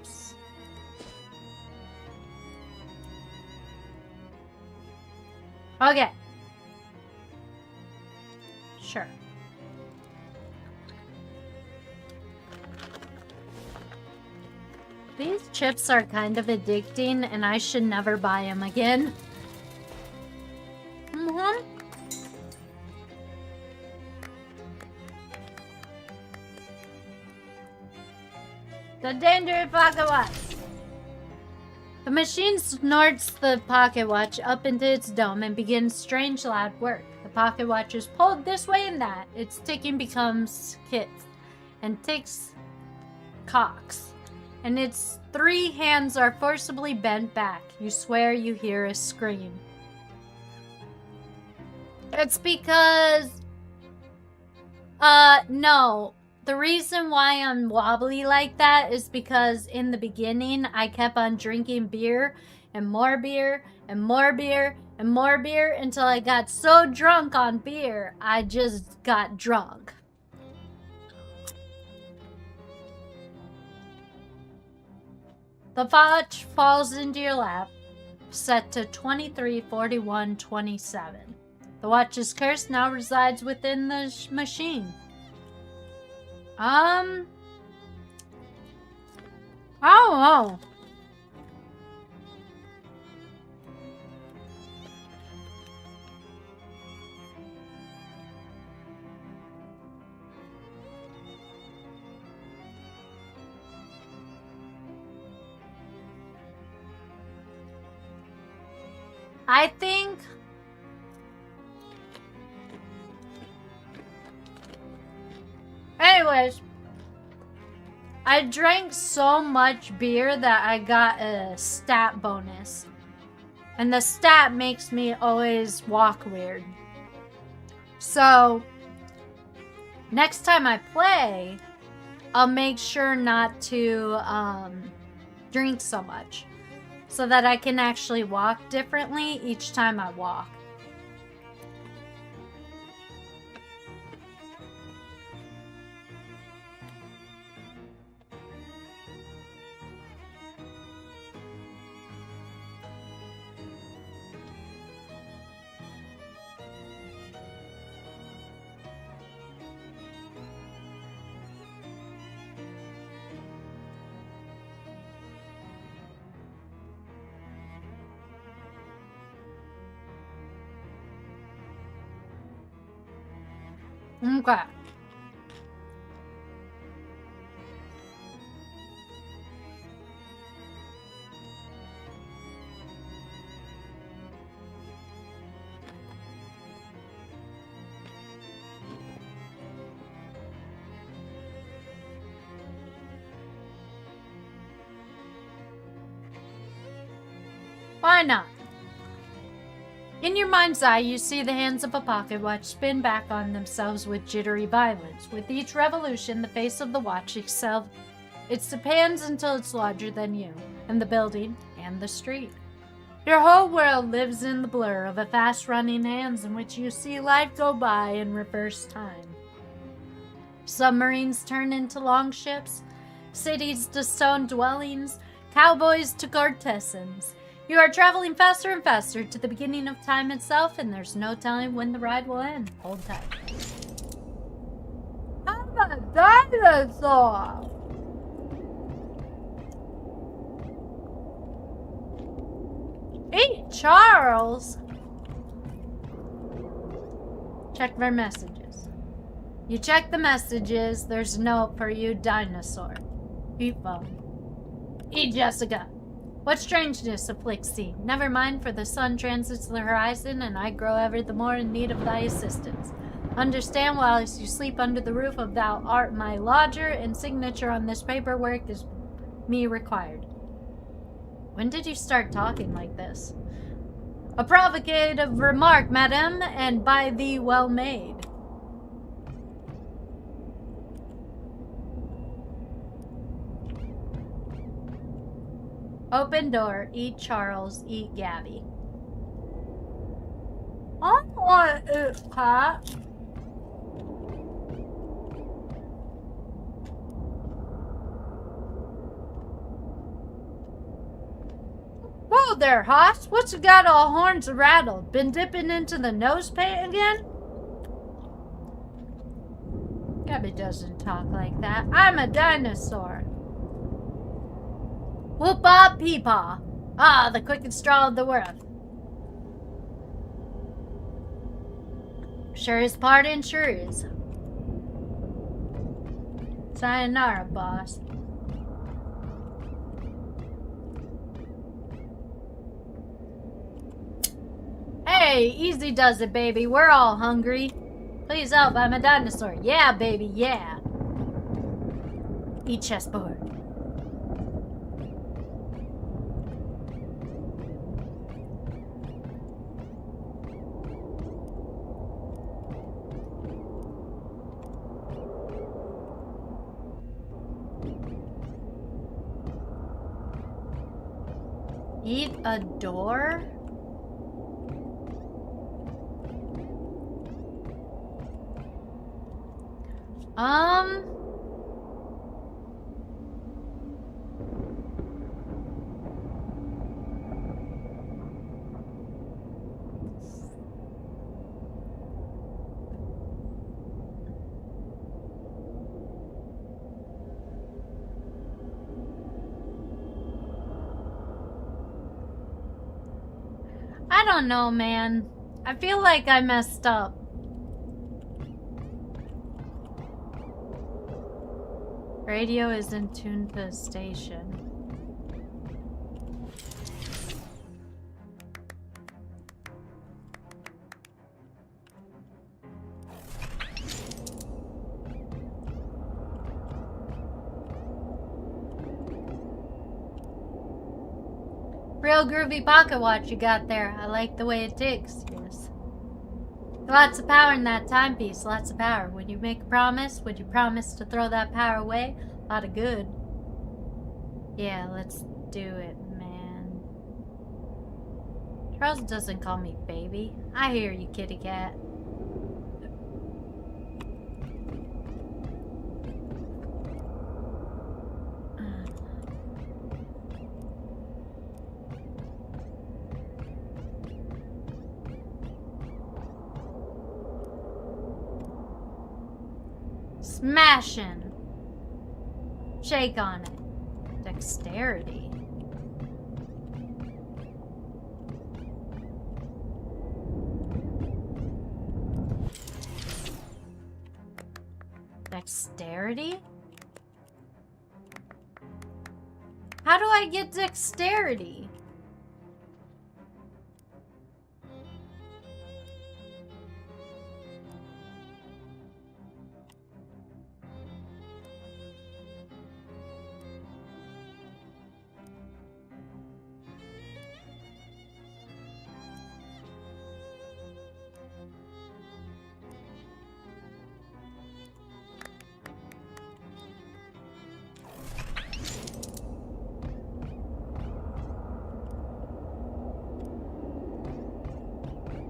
Oops. Okay. Sure. These chips are kind of addicting, and I should never buy them again. The dangerous pocket watch. The machine snorts the pocket watch up into its dome and begins strange loud work. The pocket watch is pulled this way and that. Its ticking becomes kits and ticks cocks. And its 3 hands are forcibly bent back. You swear you hear a scream. It's because... no. The reason why I'm wobbly like that is because in the beginning, I kept on drinking beer and more beer and more beer and more beer until I got so drunk on beer, I just got drunk. The watch falls into your lap, set to 23:41:27. The watch's curse now resides within the machine. I don't know. I think anyways, I drank so much beer that I got a stat bonus. And the stat makes me always walk weird. So, next time I play, I'll make sure not to drink so much. So that I can actually walk differently each time I walk. Okay. Why not? In your mind's eye, you see the hands of a pocket watch spin back on themselves with jittery violence. With each revolution, the face of the watch itself, it expands until it's larger than you, and the building, and the street. Your whole world lives in the blur of a fast-running hands in which you see life go by in reverse time. Submarines turn into longships, cities to stone dwellings, cowboys to courtesans. You are traveling faster and faster to the beginning of time itself, and there's no telling when the ride will end. Hold tight. I'm a dinosaur! Hey, Charles! Check their messages. You check the messages. There's a note for you, dinosaur. Eat phone. Eat Jessica. What strangeness afflicts thee? Never mind, for the sun transits the horizon, and I grow ever the more in need of thy assistance. Understand, whilst you sleep under the roof of thou art my lodger, and signature on this paperwork is me required. When did you start talking like this? A provocative remark, madam, and by thee well made. Open door, eat Charles, eat Gabby. I want it, Pat. Whoa there, Hoss. What's got all horns rattled? Been dipping into the nose paint again? Gabby doesn't talk like that. I'm a dinosaur. Whoop-ah, peepaw. Ah, the quickest straw of the world. Sure is pardon, sure is. Sayonara, boss. Hey, easy does it, baby. We're all hungry. Please help, I'm a dinosaur. Yeah, baby, yeah. Eat chessboard. Eat a door? I don't know, man. I feel like I messed up. Radio isn't tuned to the station. Real groovy pocket watch you got there. I like the way it ticks. Yes. Lots of power in that timepiece. Lots of power. When you make a promise, would you promise to throw that power away? A lot of good. Yeah, let's do it, man. Charles doesn't call me baby. I hear you, kitty cat. Smashing. Shake on it. Dexterity. Dexterity? How do I get dexterity?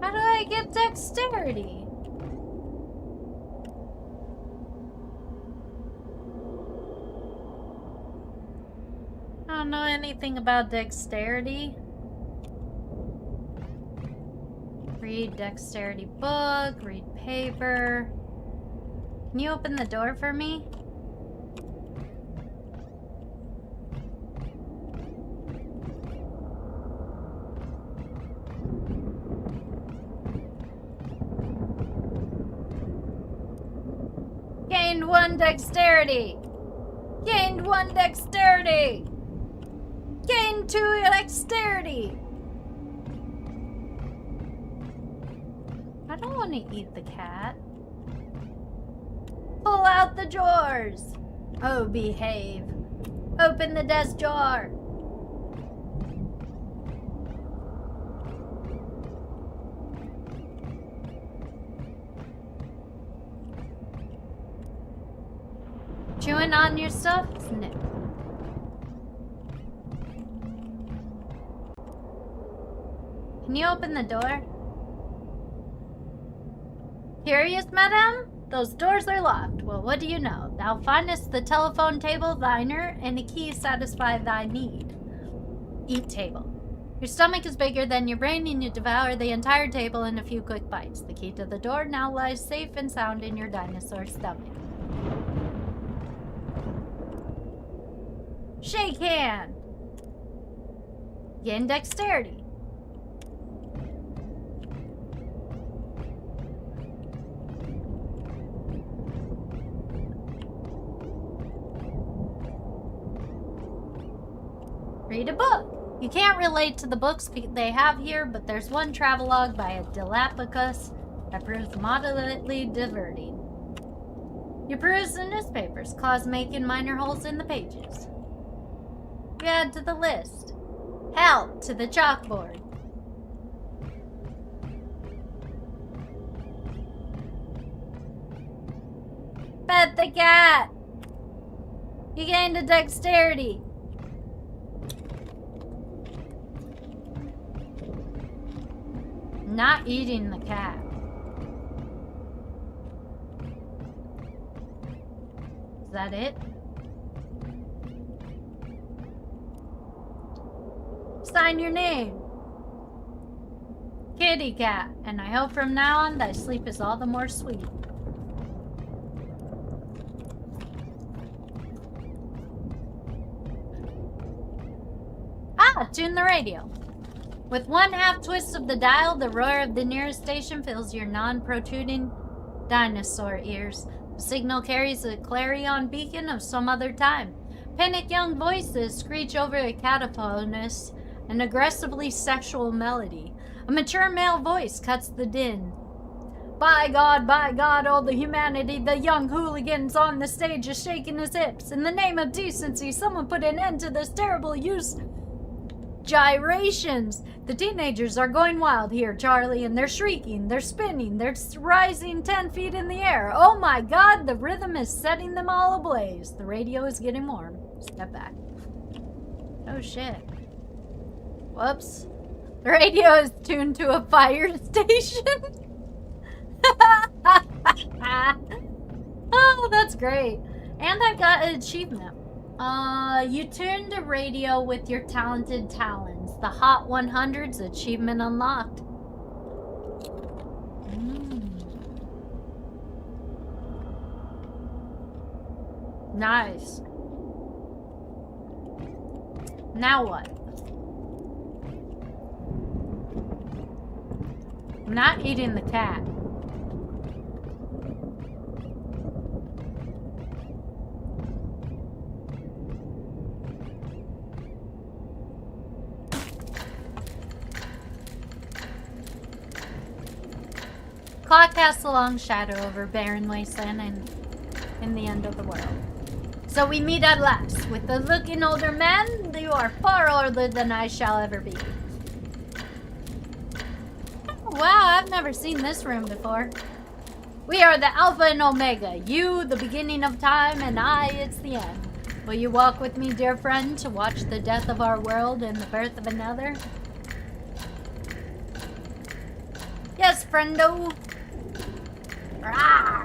How do I get dexterity? I don't know anything about dexterity. Read dexterity book, read paper. Can you open the door for me? 1 dexterity. Gained 1 dexterity. Gained 2 dexterity. I don't want to eat the cat. Pull out the drawers. Oh, behave. Open the desk drawer. Chewing on your stuff? Snip. Can you open the door? Curious, madam? Those doors are locked. Well, what do you know? Thou findest the telephone table thiner, and a key satisfy thy need. Eat table. Your stomach is bigger than your brain, and you devour the entire table in a few quick bites. The key to the door now lies safe and sound in your dinosaur stomach. Shake hand. Gain dexterity. Read a book. You can't relate to the books they have here, but there's one travelogue by a Dilapicus that proves moderately diverting. You peruse the newspapers, claws making minor holes in the pages. You add to the list. Help to the chalkboard. Pet the cat. You gained a dexterity. Not eating the cat. Is that it? Sign your name. Kitty cat, and I hope from now on thy sleep is all the more sweet. Ah, tune the radio. With 1/2 twist of the dial, the roar of the nearest station fills your non-protruding dinosaur ears. The signal carries a clarion beacon of some other time. Panic young voices screech over a cataphonous, an aggressively sexual melody. A mature male voice cuts the din. By God, all the humanity, the young hooligan's on the stage is shaking his hips. In the name of decency, someone put an end to this terrible use. Gyrations! The teenagers are going wild here, Charlie, and they're shrieking, they're spinning, they're rising 10 feet in the air. Oh my God, the rhythm is setting them all ablaze. The radio is getting warm. Step back. Oh shit. Whoops. The radio is tuned to a fire station. Oh, that's great. And I got an achievement. You tuned the radio with your talented talons. The Hot 100's achievement unlocked. Nice. Now what? I'm not eating the cat. Clock casts a long shadow over barren wasteland and in the end of the world. So we meet at last. With the looking older man, you are far older than I shall ever be. Oh, wow, I've never seen this room before. We are the Alpha and Omega. You, the beginning of time, and I, it's the end. Will you walk with me, dear friend, to watch the death of our world and the birth of another? Yes, friendo. Rah!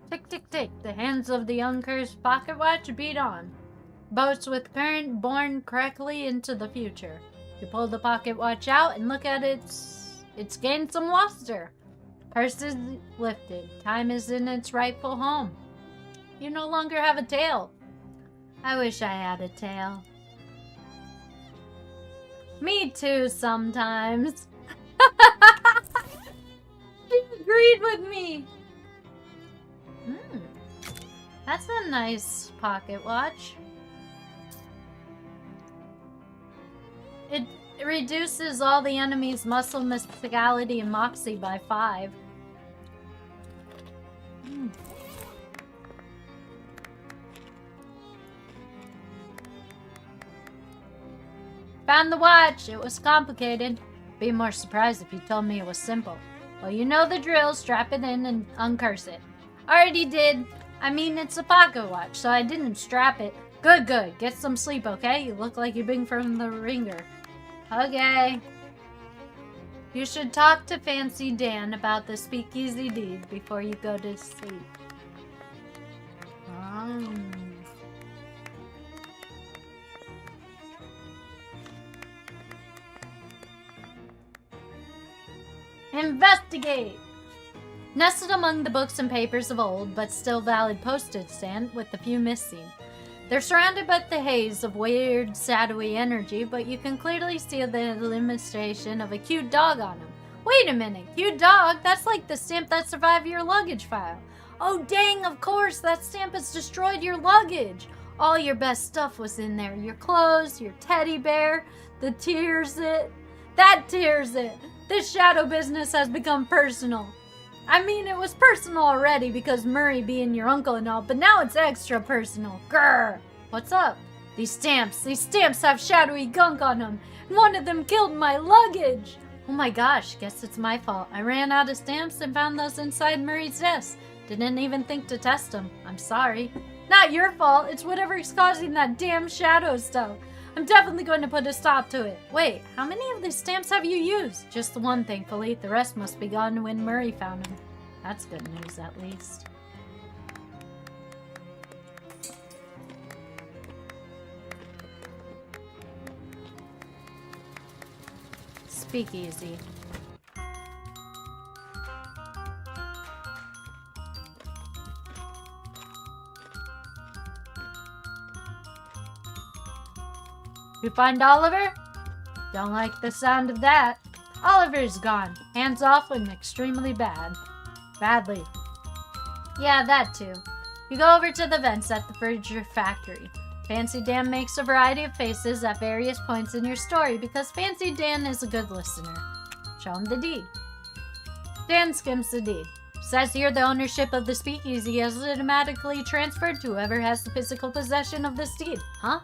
Tick, tick, tick. The hands of the uncursed pocket watch beat on. Boats with current born correctly into the future. You pull the pocket watch out and look at its It's gained some luster. Curse is lifted. Time is in its rightful home. You no longer have a tail. I wish I had a tail. Me too, sometimes. She agreed with me. That's a nice pocket watch. It reduces all the enemy's muscle, mysticality, and moxie by 5. Found the watch. It was complicated. Be more surprised if you told me it was simple. Well, you know the drill. Strap it in and uncurse it. Already did. I mean, it's a pocket watch, so I didn't strap it. Good, good. Get some sleep, okay? You look like you've been from the ringer. Okay. You should talk to Fancy Dan about the speakeasy deed before you go to sleep. Investigate! Nestled among the books and papers of old, but still valid postage stamp with a few missing. They're surrounded by the haze of weird, shadowy energy, but you can clearly see the illustration of a cute dog on them. Wait a minute, cute dog? That's like the stamp that survived your luggage file. Oh dang, of course, that stamp has destroyed your luggage. All your best stuff was in there. Your clothes, your teddy bear, the tears it. That tears it. This shadow business has become personal. I mean, it was personal already because Murray being your uncle and all, but now it's extra personal. Grr! What's up? These stamps have shadowy gunk on them. One of them killed my luggage. Oh my gosh, guess it's my fault. I ran out of stamps and found those inside Murray's desk. Didn't even think to test them. I'm sorry. Not your fault. It's whatever's causing that damn shadow stuff. I'm definitely going to put a stop to it. Wait, how many of these stamps have you used? Just the one, thankfully. The rest must be gone when Murray found them. That's good news, at least. Speakeasy. You find Oliver? Don't like the sound of that. Oliver's gone. Hands off and extremely bad. Badly. Yeah, that too. You go over to the vents at the fridge factory. Fancy Dan makes a variety of faces at various points in your story because Fancy Dan is a good listener. Show him the deed. Dan skims the deed. Says here the ownership of the speakeasy is automatically transferred to whoever has the physical possession of this deed. Huh?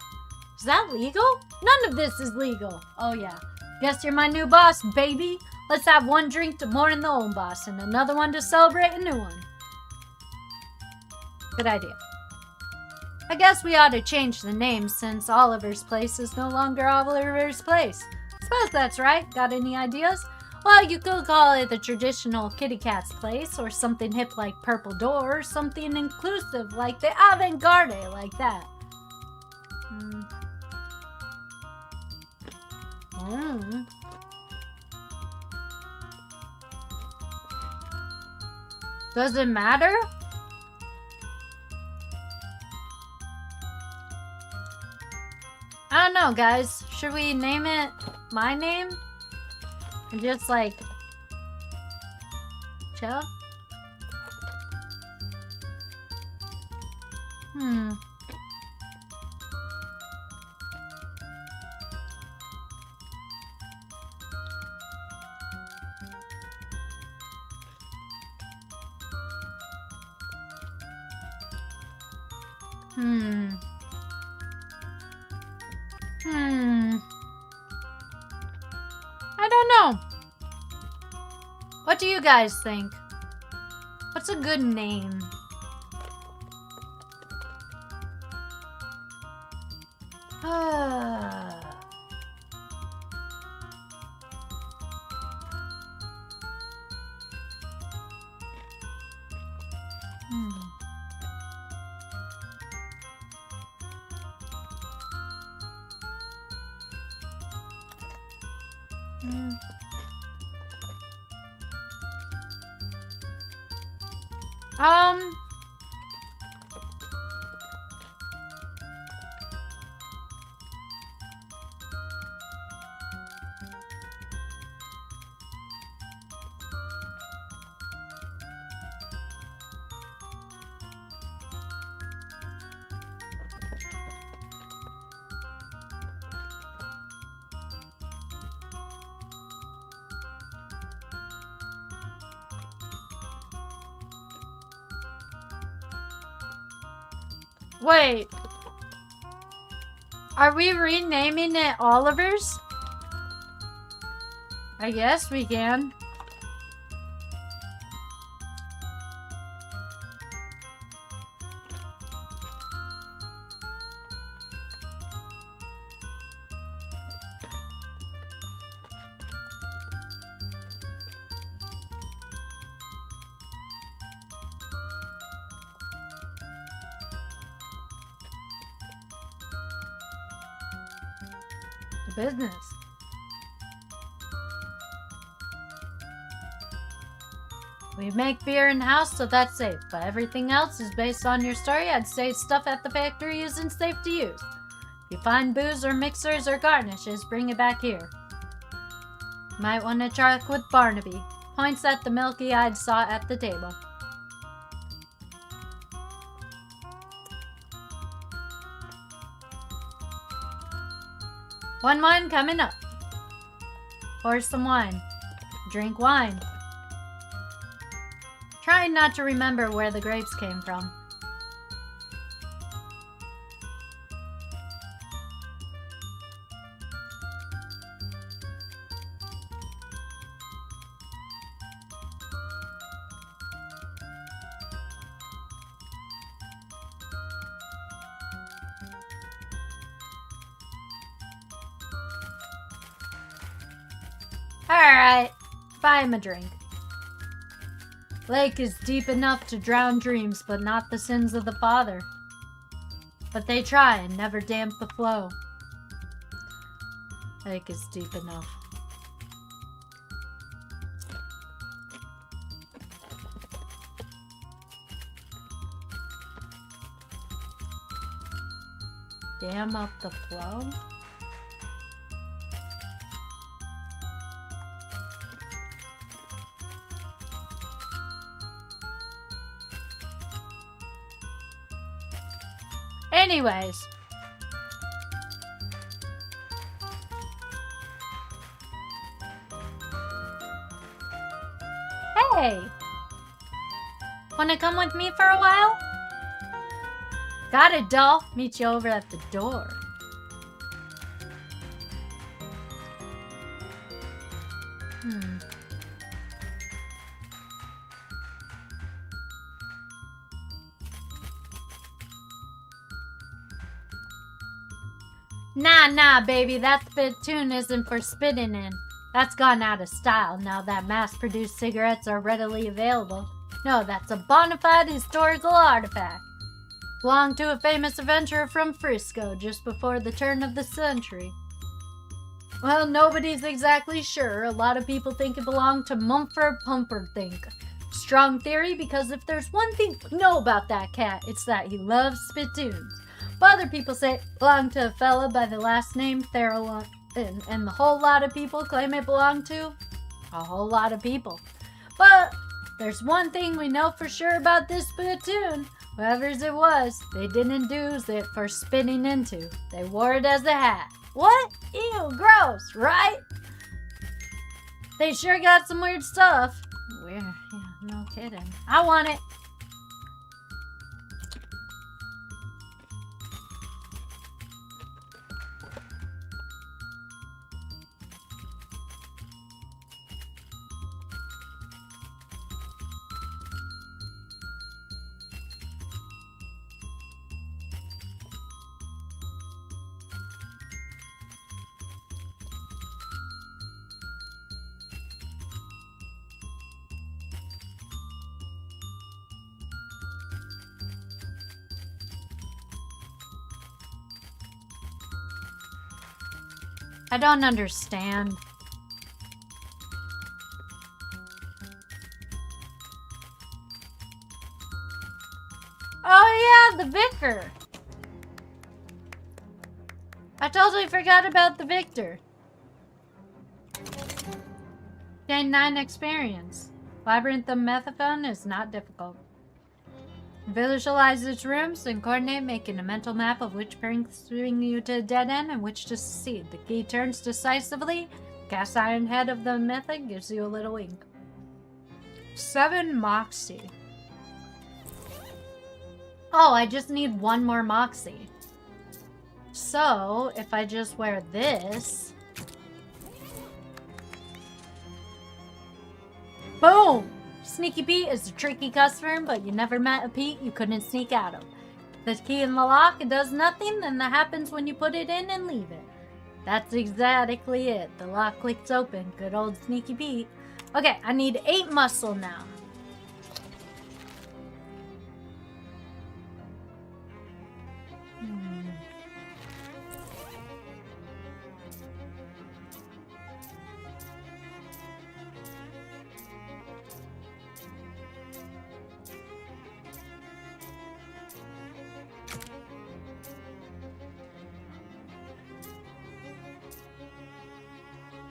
Is that legal? None of this is legal. Oh yeah. Guess you're my new boss, baby. Let's have one drink to mourn the old boss and another one to celebrate a new one. Good idea. I guess we ought to change the name since Oliver's Place is no longer Oliver's Place. Suppose that's right. Got any ideas? Well, you could call it the traditional Kitty Cat's Place, or something hip like Purple Door, or something inclusive like the Avant-Garde, like that. Does it matter? I don't know, guys. Should we name it my name? Or just like chill? I don't know. What do you guys think? What's a good name? Wait. Are we renaming it Oliver's? I guess we can. Business. We make beer in-house, so that's safe, but everything else is based on your story. I'd say stuff at the factory isn't safe to use. If you find booze or mixers or garnishes, bring it back here. Might want to talk with Barnaby. Points at the milky-eyed saw at the table. One wine coming up. Pour some wine. Drink wine. Trying not to remember where the grapes came from. Alright, buy him a drink. Lake is deep enough to drown dreams, but not the sins of the father. But they try and never damp the flow. Lake is deep enough. Dam up the flow? Anyways. Hey! Wanna come with me for a while? Got it, doll. Meet you over at the door. Nah, baby, that spittoon isn't for spitting in. That's gone out of style now that mass-produced cigarettes are readily available. No, that's a bona fide historical artifact. Belonged to a famous adventurer from Frisco just before the turn of the century. Well, nobody's exactly sure. A lot of people think it belonged to Mumford Pumperdinck. Strong theory, because if there's one thing we know about that cat, it's that he loves spittoons. But other people say it belonged to a fella by the last name Farrell, and the whole lot of people claim it belonged to a whole lot of people. But there's one thing we know for sure about this spittoon. Whoever's it was, they didn't use it for spitting into. They wore it as a hat. What? Ew, gross, right? They sure got some weird stuff. Weird, yeah, no kidding. I want it. I don't understand. vicar. I totally forgot about the victor. Gain 9 experience. Labyrinth of Methaphone is not difficult. Visualize its rooms and coordinate, making a mental map of which brings you to a dead end and which to succeed. The key turns decisively. Cast Iron Head of the Mythic gives you a little ink. 7 Moxie. Oh, I just need 1 more Moxie. So, if I just wear this... Boom! Sneaky Pete is a tricky customer, but you never met a Pete you couldn't sneak out of. The key in the lock, it does nothing, then that happens when you put it in and leave it. That's exactly it. The lock clicks open. Good old Sneaky Pete. Okay, I need 8 muscle now.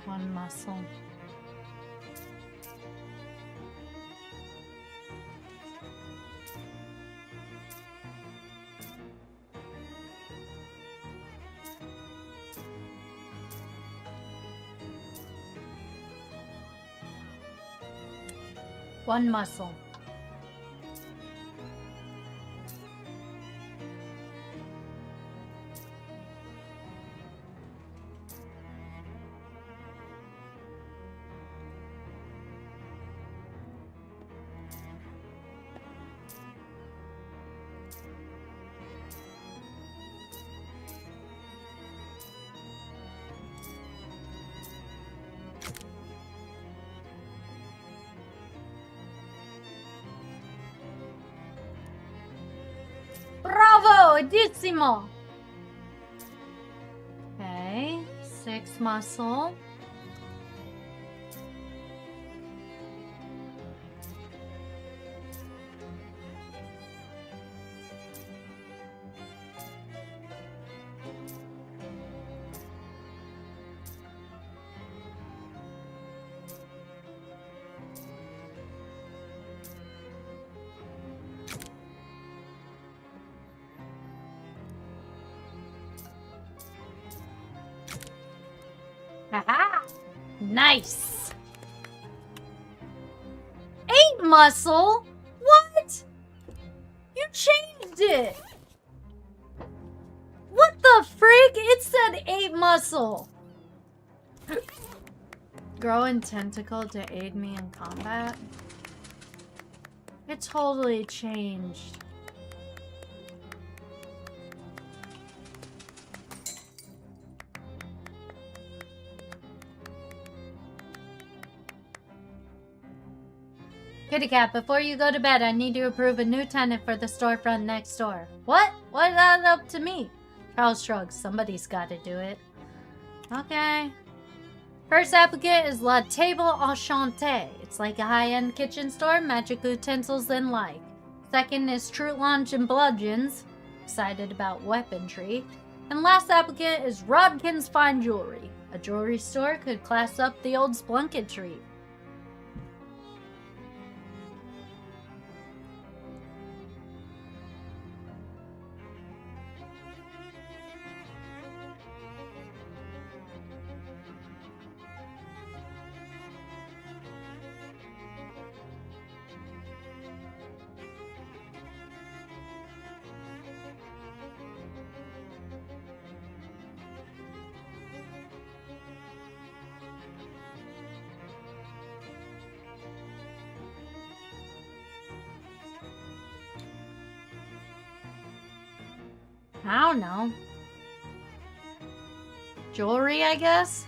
One muscle. One muscle. Bravo! Okay, 6 muscle. Haha! Nice! 8 muscle? What? You changed it! What the freak? It said 8 muscle! Growing tentacle to aid me in combat? It totally changed. Kitty Cat, before you go to bed, I need to approve a new tenant for the storefront next door. What? Why is that up to me? Charles shrugs. Somebody's got to do it. Okay. First applicant is La Table Enchantée. It's like a high-end kitchen store, magic utensils and like. Second is True Launch and Bludgeons. Excited about weaponry. And last applicant is Rodkin's Fine Jewelry. A jewelry store could class up the old Splunket treat. I don't know. Jewelry, I guess?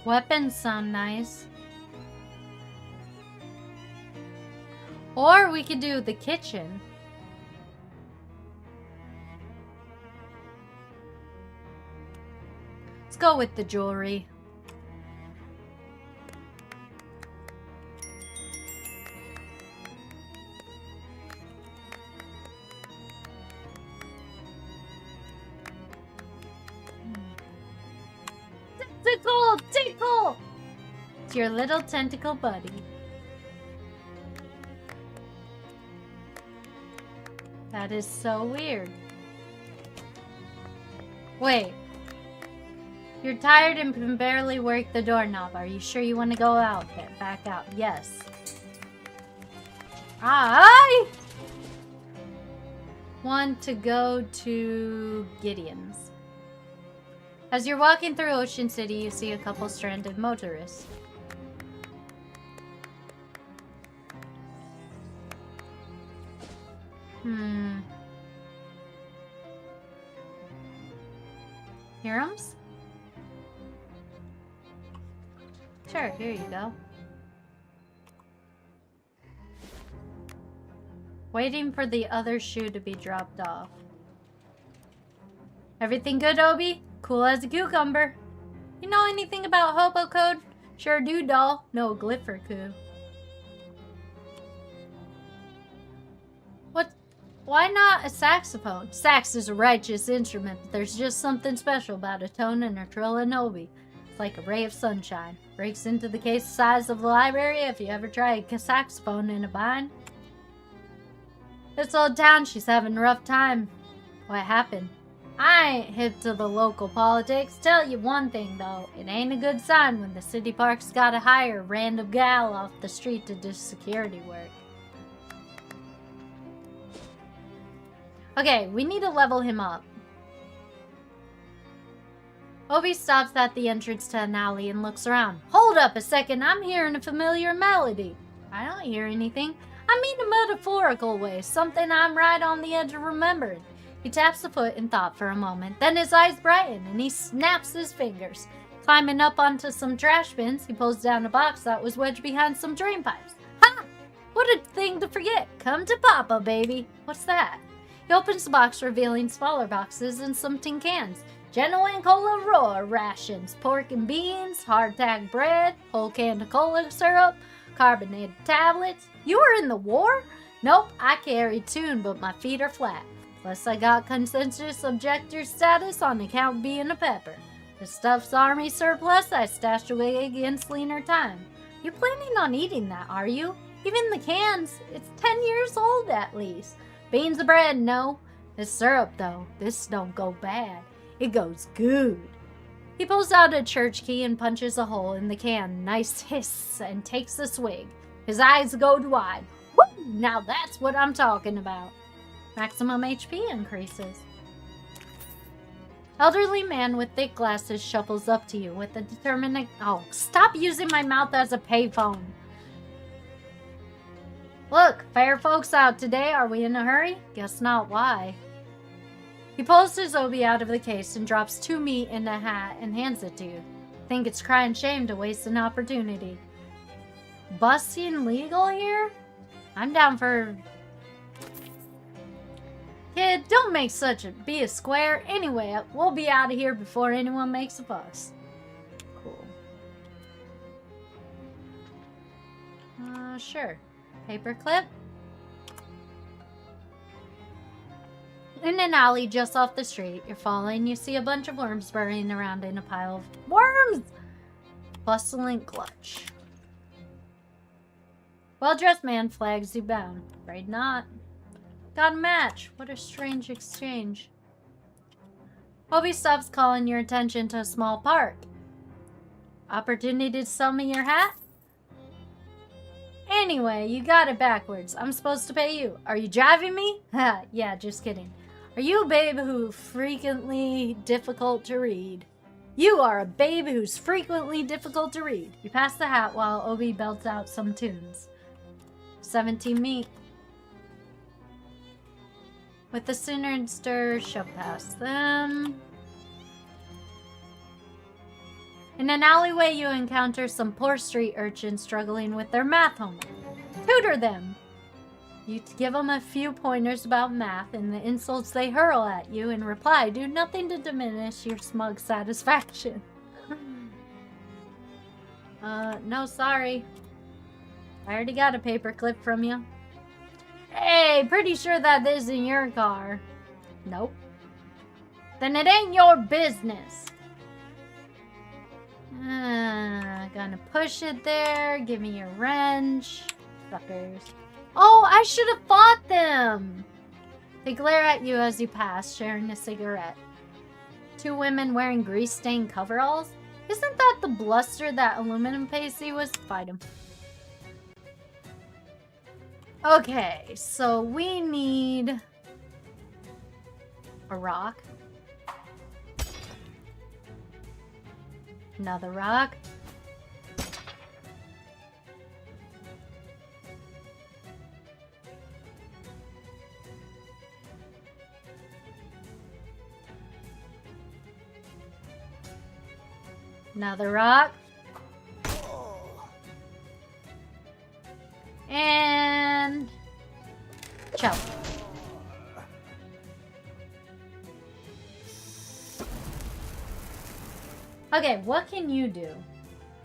Weapons sound nice. Or we could do the kitchen. Let's go with the jewelry. It's your little tentacle buddy. That is so weird. Wait. You're tired and can barely work the doorknob. Are you sure you want to go out there? Back out. Yes. I want to go to Gideon's. As you're walking through Ocean City, you see a couple stranded motorists. Hirams? Sure, here you go. Waiting for the other shoe to be dropped off. Everything good, Obi? Cool as a cucumber. You know anything about hobo code? Sure do, doll. No gliffer-coo. What? Why not a saxophone? Sax is a righteous instrument, but there's just something special about a tone and a trill and Obi. It's like a ray of sunshine. Breaks into the case size of the library if you ever try a saxophone in a bind. This old town, she's having a rough time. What happened? I ain't hip to the local politics. Tell you one thing, though. It ain't a good sign when the city park's gotta hire a random gal off the street to do security work. Okay, we need to level him up. Obi stops at the entrance to an alley and looks around. Hold up a second, I'm hearing a familiar melody. I don't hear anything. I mean a metaphorical way, something I'm right on the edge of remembering. He taps the foot in thought for a moment, then his eyes brighten and he snaps his fingers. Climbing up onto some trash bins, he pulls down a box that was wedged behind some drain pipes. Ha! What a thing to forget. Come to Papa, baby. What's that? He opens the box, revealing smaller boxes and some tin cans. Genuine cola roar rations, pork and beans, hardtack bread, whole can of cola syrup, carbonated tablets. You were in the war? Nope, I carried tune, but my feet are flat. Plus I got consensus objector status on account of being a pepper. The stuff's army surplus I stashed away against leaner time. You planning on eating that, are you? Even the cans, it's 10 years old at least. Beans of bread, no. This syrup, though, this don't go bad. It goes good. He pulls out a church key and punches a hole in the can. Nice hiss, and takes a swig. His eyes go wide. Woo! Now that's what I'm talking about. Maximum HP increases. Elderly man with thick glasses shuffles up to you with a determined... Oh, stop using my mouth as a payphone. Look, fair folks out today. Are we in a hurry? Guess not. Why? He pulls his Obi out of the case and drops 2 meat in a hat and hands it to you. Think it's crying shame to waste an opportunity. Busting legal here? I'm down for... Kid, don't make such a... Be a square. Anyway, we'll be out of here before anyone makes a fuss. Cool. Sure. Paperclip? In an alley just off the street, you're falling, you see a bunch of worms burrowing around in a pile of worms! Bustling clutch. Well-dressed man flags you bound. Afraid not. Got a match. What a strange exchange. Obi stops calling your attention to a small park. Opportunity to sell me your hat? Anyway, you got it backwards. I'm supposed to pay you. Are you driving me? Ha, yeah, just kidding. Are you a babe who's frequently difficult to read? You are a babe who's frequently difficult to read. You pass the hat while Obi belts out some tunes. 17 meat. With the sinister shove past them. In an alleyway, you encounter some poor street urchins struggling with their math homework. Tutor them! You give them a few pointers about math, and the insults they hurl at you in reply do nothing to diminish your smug satisfaction. No, sorry. I already got a paperclip from you. Hey, pretty sure that isn't your car. Nope. Then it ain't your business. Gonna push it there. Give me your wrench. Suckers. Oh, I should have fought them! They glare at you as you pass, sharing a cigarette. Two women wearing grease-stained coveralls? Isn't that the bluster that aluminum pasty was? Fight him. Okay, so we need a rock. Another rock. Another rock. And choke. Okay, what can you do?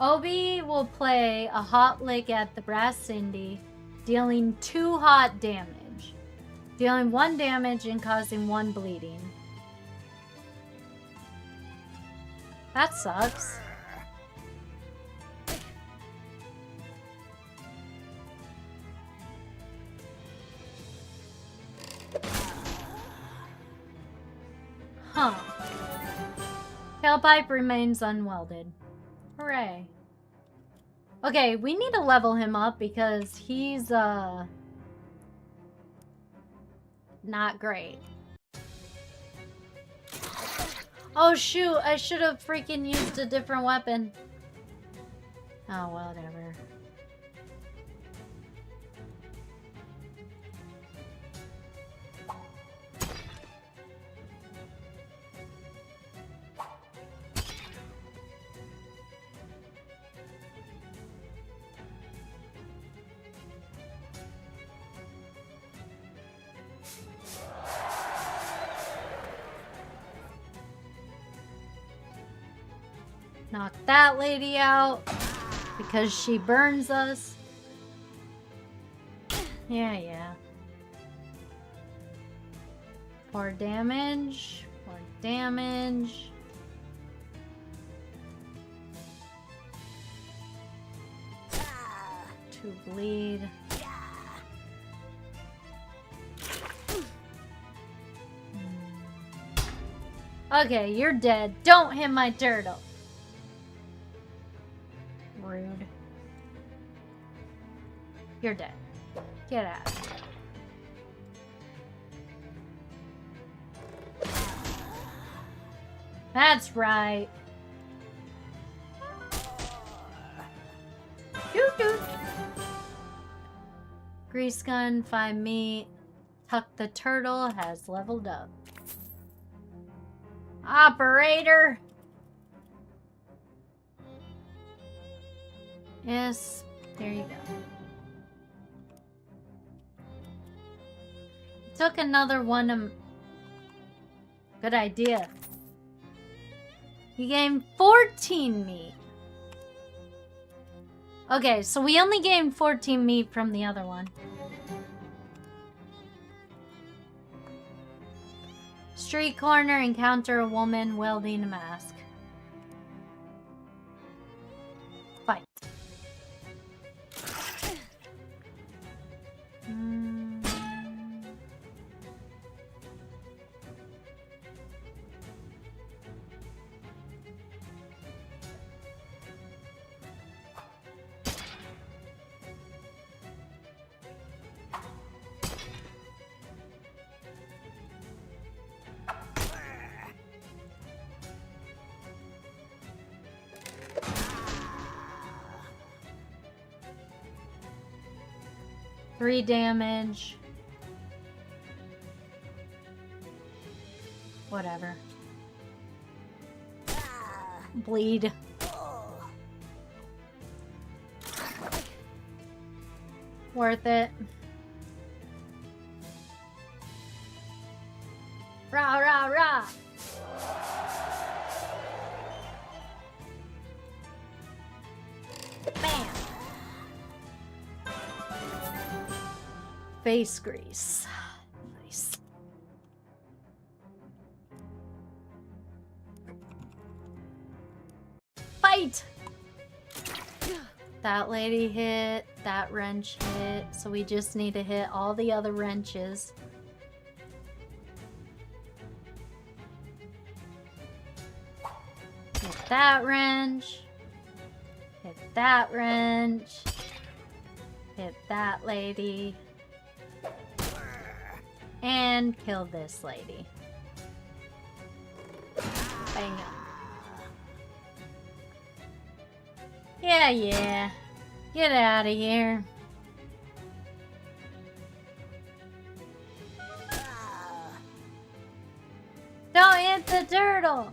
Obi will play a hot lick at the brass Cindy, dealing 2 hot damage. Dealing 1 damage and causing 1 bleeding. That sucks. Huh. Tailpipe remains unwelded. Hooray. Okay, we need to level him up because he's, not great. Oh shoot, I should have freaking used a different weapon. Oh, whatever. Knock that lady out because she burns us. Yeah. 4 damage. 4 damage. To bleed. Okay, you're dead. Don't hit my turtle. Rude. You're dead. Get out. That's right. Doo-doo. Grease gun, 5 meat. Tuck the turtle has leveled up. Operator! Yes, there you go. Took another one. Good idea. You gained 14 meat. Okay, so we only gained 14 meat from the other one. Street corner, encounter a woman welding a mask. Fight. Three damage. Whatever. Bleed. Worth it. Rah, rah, rah. Bam. Face grease. Nice. fight! That lady hit, that wrench hit, so we just need to hit all the other wrenches. Hit that wrench. Hit that wrench. Hit that lady. And kill this lady. Bam. Yeah. Get out of here. Don't hit the turtle.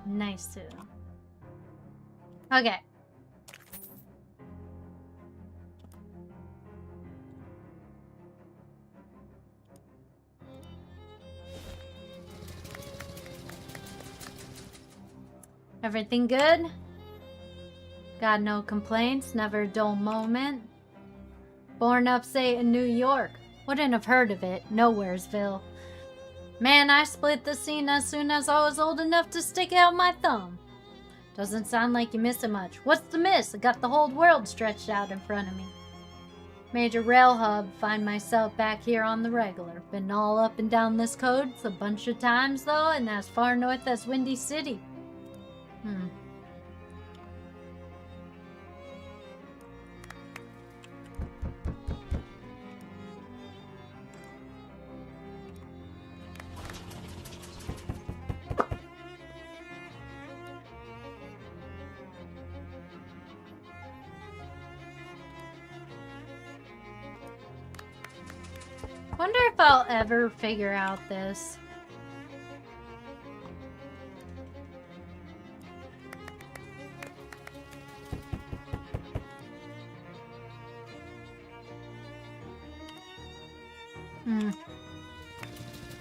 Nice too. Okay. Everything good? Got no complaints, never a dull moment. Born upstate in New York. Wouldn't have heard of it, Nowheresville. Man, I split the scene as soon as I was old enough to stick out my thumb. Doesn't sound like you miss it much. What's the miss? I got the whole world stretched out in front of me. Major rail hub, find myself back here on the regular. Been all up and down this coast a bunch of times though, and as far north as Windy City. Wonder if I'll ever figure out this.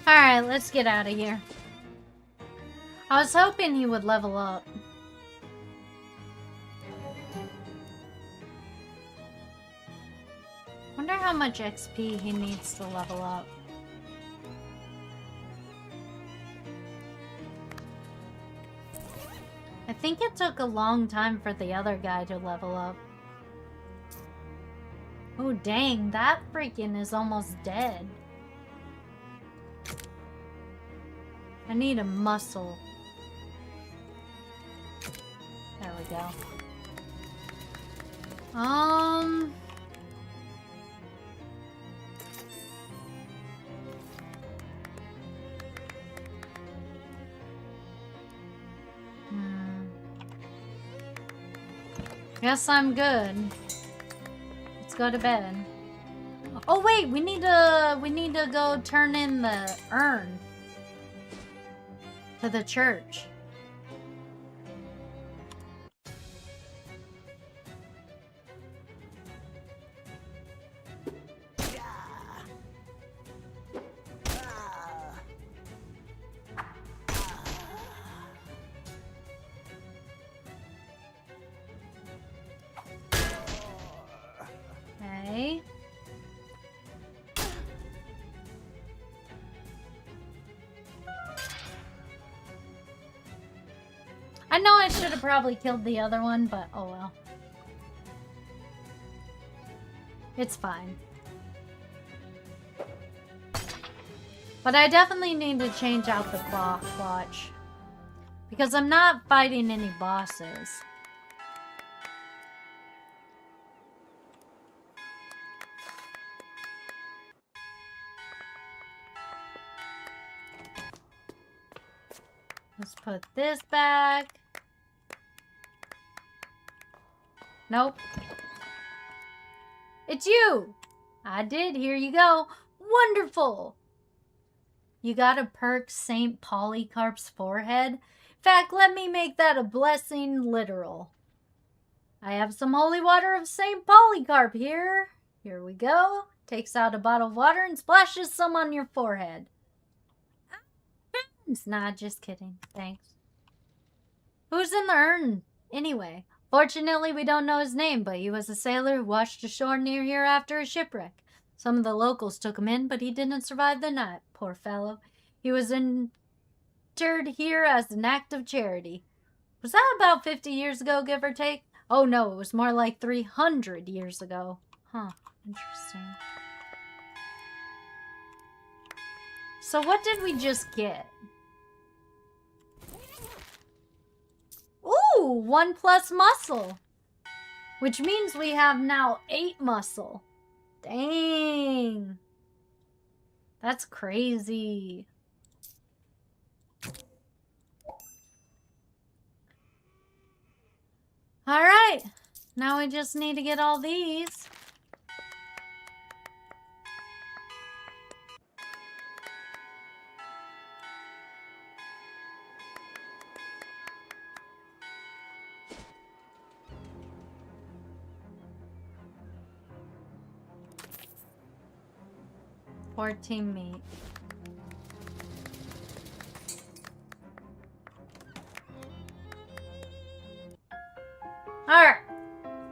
Alright, let's get out of here. I was hoping he would level up. Wonder how much XP he needs to level up. I think it took a long time for the other guy to level up. Oh dang, that freaking is almost dead. I need a muscle. There we go. Guess I'm good. Let's go to bed. Oh wait, we need to go turn in the urn to the church. Okay. I know I should have probably killed the other one, but oh well. It's fine. But I definitely need to change out the clock watch. Because I'm not fighting any bosses. Let's put this back. Nope. It's you! I did. Here you go. Wonderful! You got a perk St. Polycarp's forehead? In fact, let me make that a blessing literal. I have some holy water of St. Polycarp here. Here we go. takes out a bottle of water and splashes some on your forehead. Nah, just kidding. Thanks. Who's in the urn, anyway? Fortunately, we don't know his name, but he was a sailor who washed ashore near here after a shipwreck. Some of the locals took him in, but he didn't survive the night. Poor fellow. He was interred here as an act of charity. Was that about 50 years ago, give or take? Oh no, it was more like 300 years ago. Huh, interesting. So what did we just get? Ooh, 1+ muscle. Which means we have now 8 muscle. Dang. That's crazy. Alright. Now we just need to get all these. Team meat. Alright.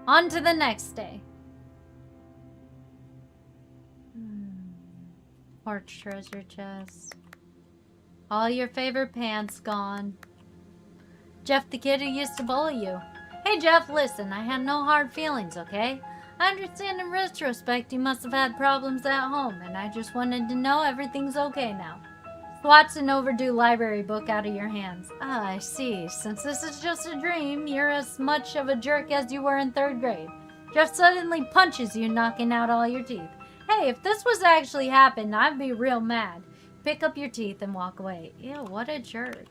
On to the next day. Porch treasure chest. All your favorite pants gone. Jeff the kid who used to bully you. Hey Jeff, listen, I had no hard feelings, okay? I understand in retrospect you must have had problems at home, and I just wanted to know everything's okay now. Swats an overdue library book out of your hands. Ah, I see. Since this is just a dream, you're as much of a jerk as you were in 3rd grade. Jeff suddenly punches you, knocking out all your teeth. Hey, if this was actually happened, I'd be real mad. Pick up your teeth and walk away. Ew, what a jerk.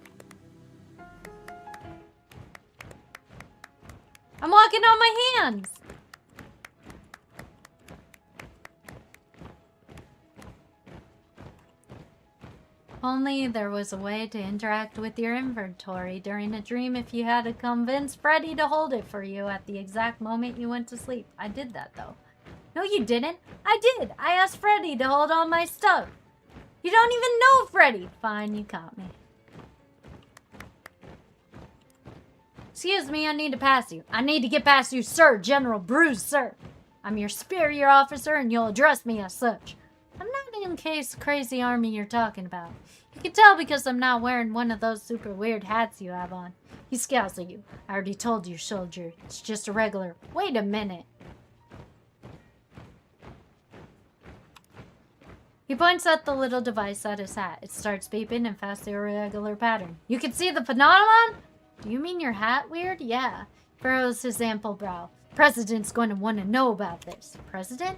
I'm walking on my hands! Only there was a way to interact with your inventory during a dream if you had to convince Freddy to hold it for you at the exact moment you went to sleep. I did that, though. No, you didn't. I did. I asked Freddy to hold all my stuff. You don't even know Freddy. Fine, you caught me. Excuse me, I need to pass you. I need to get past you, sir. General Bruce, sir. I'm your superior officer, and you'll address me as such. I'm not in case crazy army you're talking about. You can tell because I'm not wearing one of those super weird hats you have on. He scowls at you. I already told you, soldier. It's just a regular. Wait a minute. He points at the little device at his hat. It starts beeping in fast irregular pattern. You can see the phenomenon? Do you mean your hat weird? Yeah. Furrows his ample brow. President's going to want to know about this. President?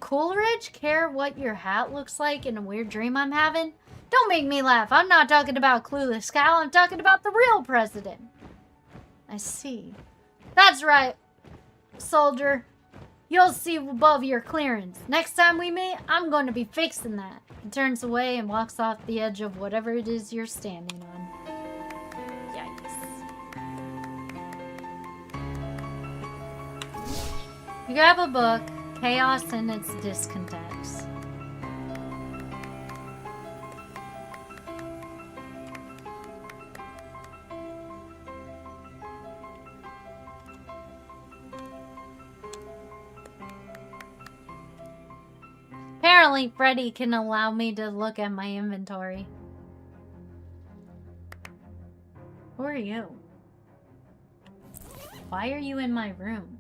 Coleridge care what your hat looks like in a weird dream I'm having? Don't make me laugh. I'm not talking about Clueless Cal. I'm talking about the real president. I see. That's right, soldier. You'll see above your clearance. Next time we meet, I'm going to be fixing that. He turns away and walks off the edge of whatever it is you're standing on. Yikes. You grab a book. Chaos and its discontents. Apparently, Freddy can allow me to look at my inventory. Who are you? Why are you in my room?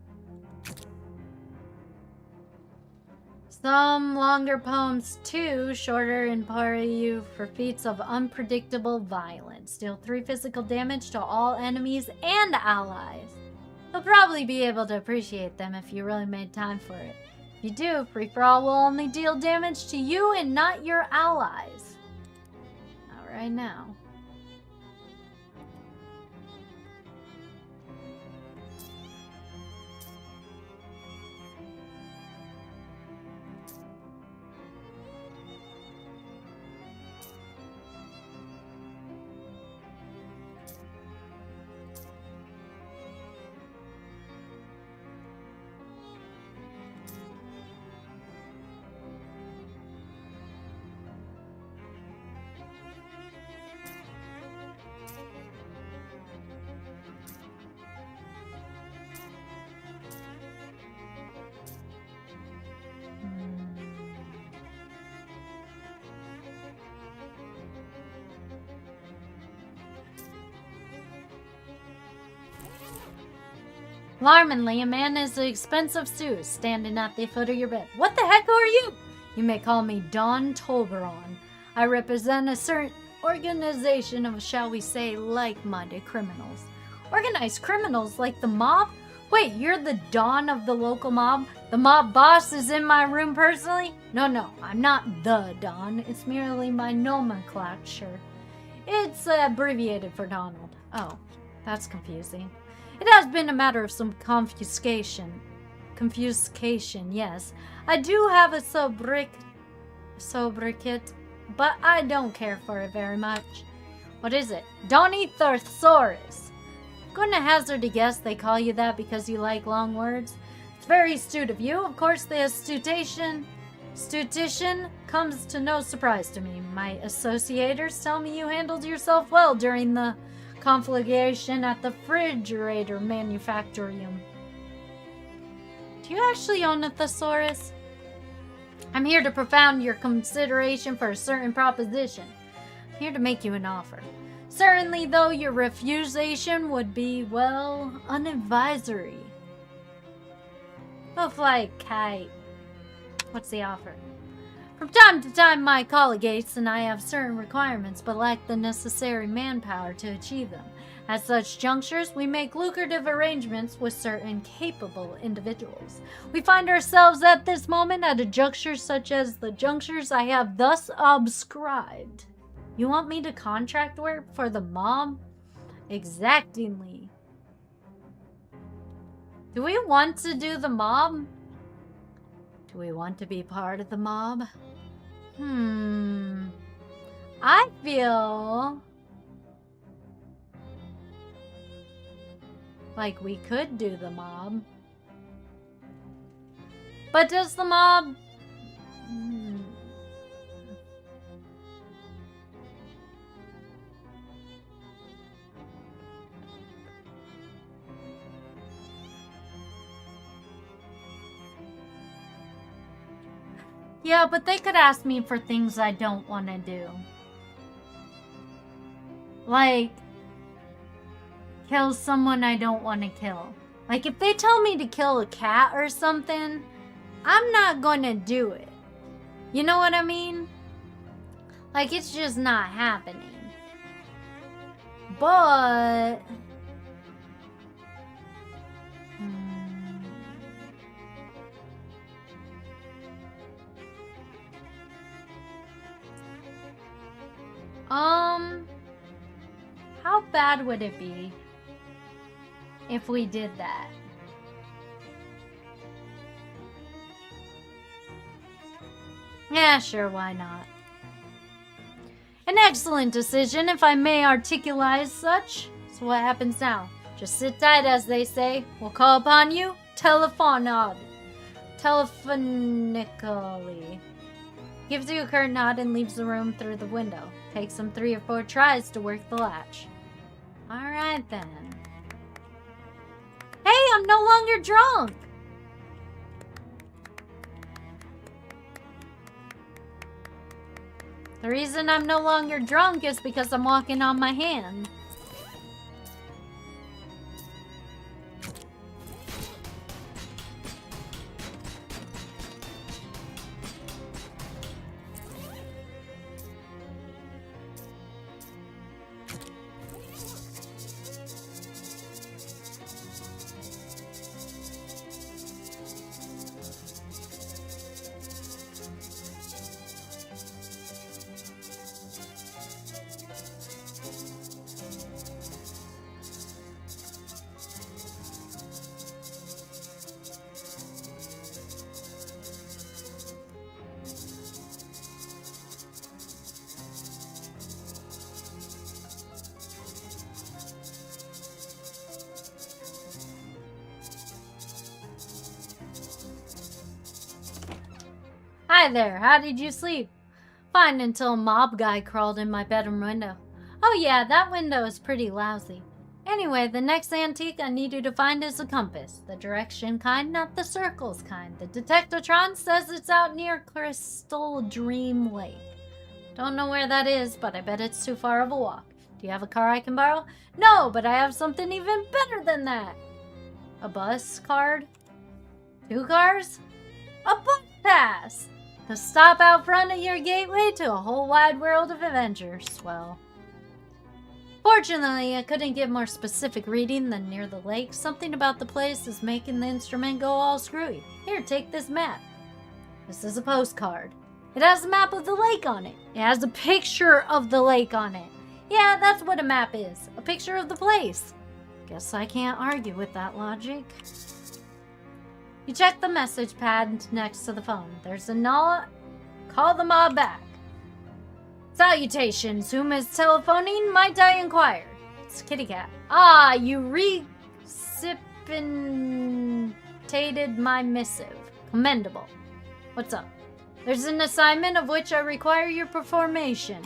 Some longer poems too, shorter and par you for feats of unpredictable violence. Deal 3 physical damage to all enemies and allies. You'll probably be able to appreciate them if you really made time for it. If you do, Free For All will only deal damage to you and not your allies. Not right now. Alarmingly, a man in an expensive suit standing at the foot of your bed. What the heck are you? You may call me Don Tolberon. I represent a certain organization of, shall we say, like-minded criminals. Organized criminals like the mob? Wait, you're the Don of the local mob? The mob boss is in my room personally? No, I'm not the Don. It's merely my nomenclature. It's abbreviated for Donald. Oh, that's confusing. It has been a matter of some confiscation. Confiscation, yes. I do have a sobriquet, but I don't care for it very much. What is it? Donny Thesaurus. Gonna hazard a guess they call you that because you like long words. It's very astute of you. Of course, the astutition comes to no surprise to me. My associators tell me you handled yourself well during the conflagration at the refrigerator manufactorium. Do you actually own a thesaurus? I'm here to propound your consideration for a certain proposition. I'm here to make you an offer. Certainly, though, your refusation would be, well, unadvisory. Oh, fly a kite. What's the offer? From time to time, my colleagues and I have certain requirements, but lack the necessary manpower to achieve them. At such junctures, we make lucrative arrangements with certain capable individuals. We find ourselves at this moment at a juncture such as the junctures I have thus obscribed. You want me to contract work for the mob? Exactingly. Do we want to do the mob? Do we want to be part of the mob? I feel like we could do the mob. But does the mob... Yeah, but they could ask me for things I don't want to do. Like, kill someone I don't want to kill. Like, if they tell me to kill a cat or something, I'm not gonna do it. You know what I mean? Like, it's just not happening. But... how bad would it be if we did that? Yeah, sure, why not? An excellent decision, if I may articulate such. So what happens now? Just sit tight, as they say. We'll call upon you telephonically. Gives you a curt nod and leaves the room through the window. Takes him 3 or 4 tries to work the latch. Alright then. Hey, I'm no longer drunk! The reason I'm no longer drunk is because I'm walking on my hand. Hi there, how did you sleep? Fine until a mob guy crawled in my bedroom window. Oh yeah, that window is pretty lousy. Anyway, the next antique I need you to find is a compass. The direction kind, not the circles kind. The Detectotron says it's out near Crystal Dream Lake. Don't know where that is, but I bet it's too far of a walk. Do you have a car I can borrow? No, but I have something even better than that. A bus card? 2 cars? A bus pass! The stop out front of your gateway to a whole wide world of adventure. Swell. Fortunately, I couldn't give more specific reading than near the lake. Something about the place is making the instrument go all screwy. Here, take this map. This is a postcard. It has a map of the lake on it. It has a picture of the lake on it. Yeah, that's what a map is. A picture of the place. Guess I can't argue with that logic. You check the message pad next to the phone. There's a note. Call the mob back. Salutations. Whom is telephoning? Might I inquire? It's Kitty Cat. Ah, you recipientated my missive. Commendable. What's up? There's an assignment of which I require your performation.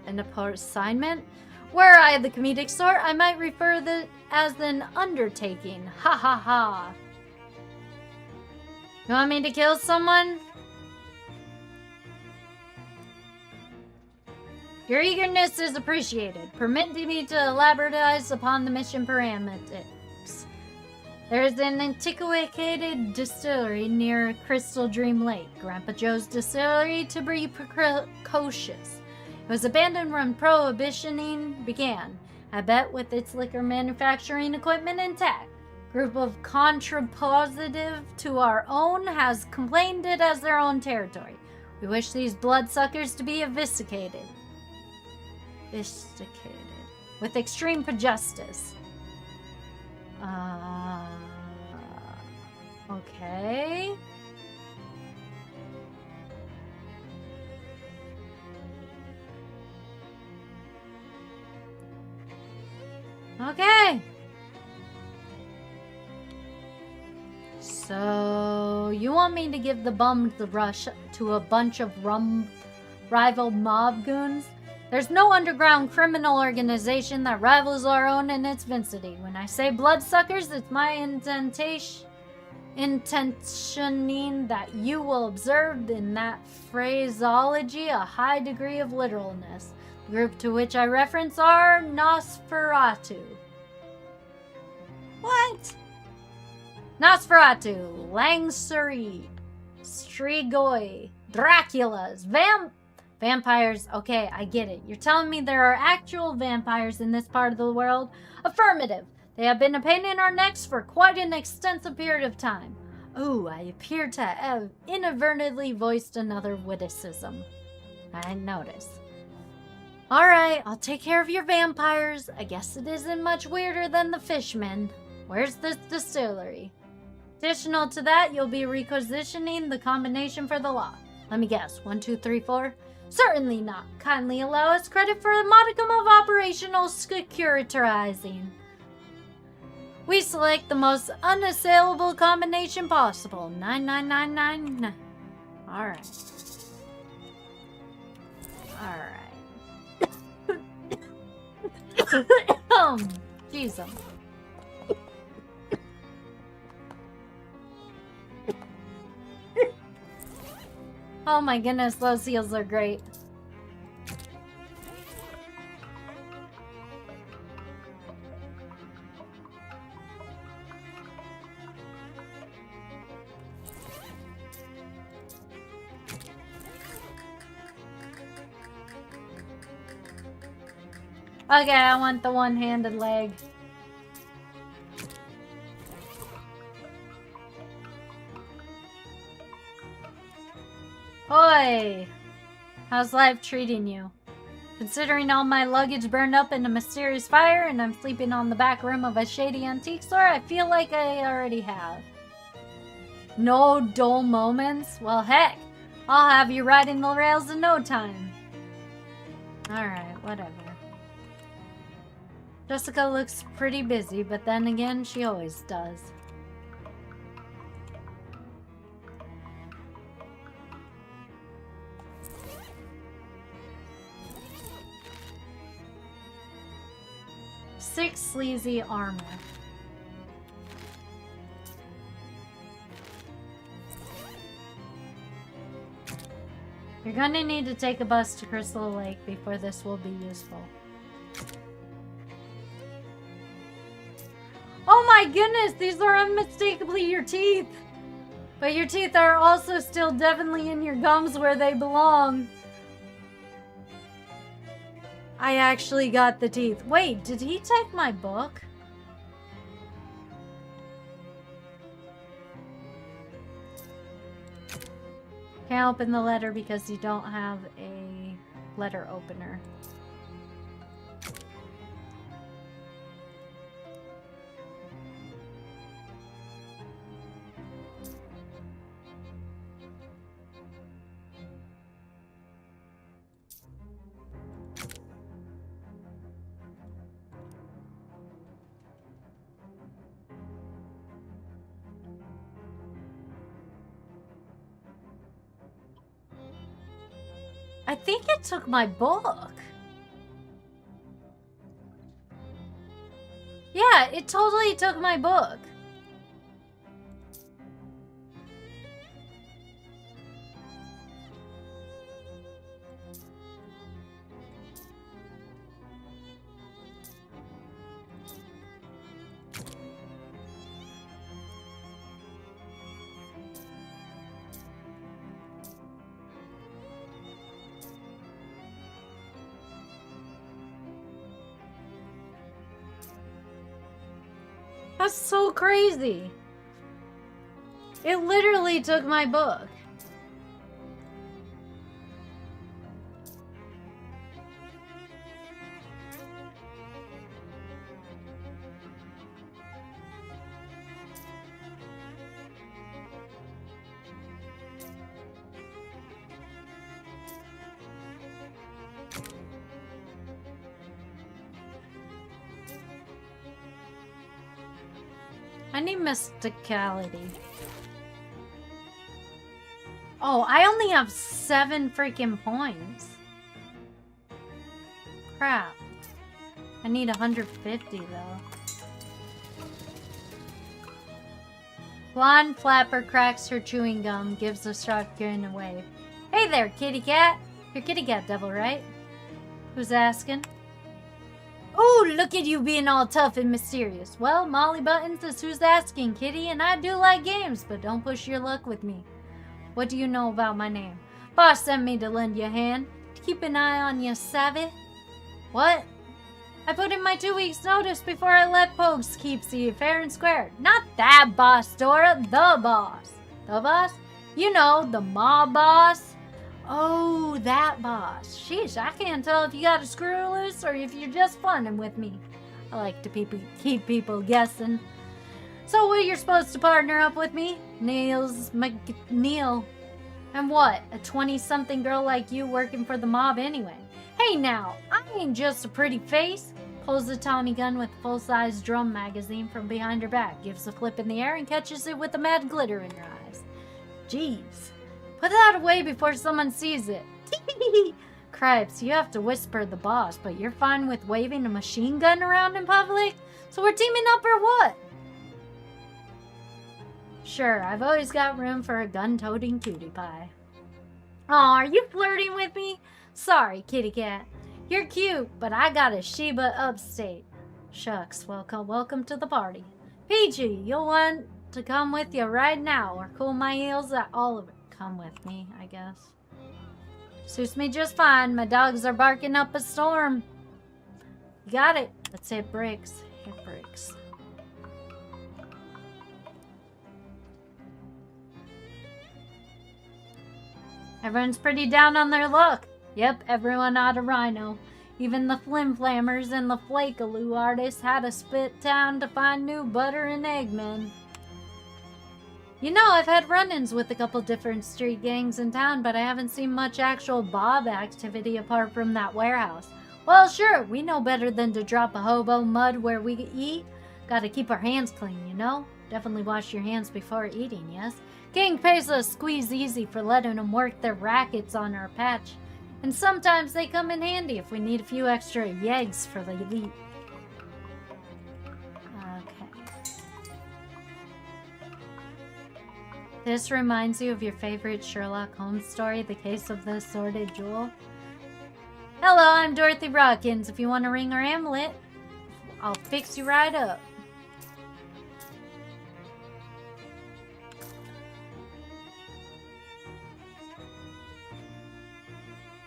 An assignment? Were I the comedic sort, I might refer to it as an undertaking. Ha ha ha. You want me to kill someone? Your eagerness is appreciated. Permit me to elaborate upon the mission parameters. There is an antiquated distillery near Crystal Dream Lake. Grandpa Joe's distillery, to be precocious. It was abandoned when Prohibitioning began. I bet with its liquor manufacturing equipment intact. Group of contrapositive to our own has claimed it as their own territory. We wish these bloodsuckers to be eviscerated. With extreme justice. Okay. Okay. So, you want me to give the bum the rush to a bunch of rival mob goons? There's no underground criminal organization that rivals our own in its vicinity. When I say bloodsuckers, it's my intentioning that you will observe in that phraseology a high degree of literalness. The group to which I reference are Nosferatu. What? Nosferatu, Langsuri, Strigoi, Draculas, vampires. Okay, I get it. You're telling me there are actual vampires in this part of the world? Affirmative. They have been a pain in our necks for quite an extensive period of time. Oh, I appear to have inadvertently voiced another witticism. I didn't notice. Alright, I'll take care of your vampires. I guess it isn't much weirder than the fishmen. Where's this distillery? Additional to that, you'll be requisitioning the combination for the lock. Let me guess. 1, 2, 3, 4? Certainly not. Kindly allow us credit for a modicum of operational securitizing. We select the most unassailable combination possible. 9999. Alright. Alright. Jesus. Oh my goodness, those heals are great. Okay, I want the one-handed leg. Oi! How's life treating you? Considering all my luggage burned up in a mysterious fire and I'm sleeping on the back room of a shady antique store, I feel like I already have. No dull moments? Well, heck, I'll have you riding the rails in no time. Alright, whatever. Jessica looks pretty busy, but then again, she always does. Six sleazy armor. You're gonna need to take a bus to Crystal Lake before this will be useful. Oh my goodness, these are unmistakably your teeth. But your teeth are also still definitely in your gums where they belong. I actually got the teeth. Wait, did he take my book? Can't open the letter because you don't have a letter opener. I think it took my book. Yeah, it totally took my book. That's so crazy. It literally took my book. I need mysticality. Oh, I only have 7 freaking points. Crap. I need 150 though. Blonde flapper cracks her chewing gum, gives a shotgun a wave. Hey there, kitty cat. You're kitty cat devil, right? Who's asking? Oh, look at you being all tough and mysterious. Well, Molly Buttons is who's asking, kitty, and I do like games, but don't push your luck with me. What do you know about my name? Boss sent me to lend you a hand. To keep an eye on you, savvy? What? I put in my 2 weeks notice before I let Pogues keep you fair and square. Not that boss, Dora, the boss. The boss? You know, the mob boss. Oh, that boss. Sheesh, I can't tell if you got a screw loose or if you're just funning with me. I like to keep people guessing. So what, you're supposed to partner up with me? Neil. And what, a 20-something girl like you working for the mob anyway? Hey now, I ain't just a pretty face. Pulls the Tommy gun with a full-size drum magazine from behind her back, gives a flip in the air and catches it with a mad glitter in her eyes. Jeez. Put that away before someone sees it. Cripes, you have to whisper the boss, but you're fine with waving a machine gun around in public? So we're teaming up or what? Sure, I've always got room for a gun-toting cutie pie. Aw, are you flirting with me? Sorry, kitty cat. You're cute, but I got a Sheba upstate. Shucks, welcome to the party. Peachy, you'll want to come with you right now or cool my heels at all of it. Come with me, I guess. Suits me just fine. My dogs are barking up a storm. You got it. Let's hit bricks. Hit bricks. Everyone's pretty down on their luck. Yep, everyone out of Rhino. Even the flimflammers and the flakaloo artists had to spit town to find new butter and eggmen. You know, I've had run-ins with a couple different street gangs in town, but I haven't seen much actual Bob activity apart from that warehouse. Well, sure, we know better than to drop a hobo mud where we eat. Gotta keep our hands clean, you know? Definitely wash your hands before eating, yes? Gang pays us squeeze easy for letting them work their rackets on our patch. And sometimes they come in handy if we need a few extra yeggs for the elite. This reminds you of your favorite Sherlock Holmes story, The Case of the Assorted Jewel? Hello, I'm Dorothy Rockins. If you want a ring or amulet, I'll fix you right up.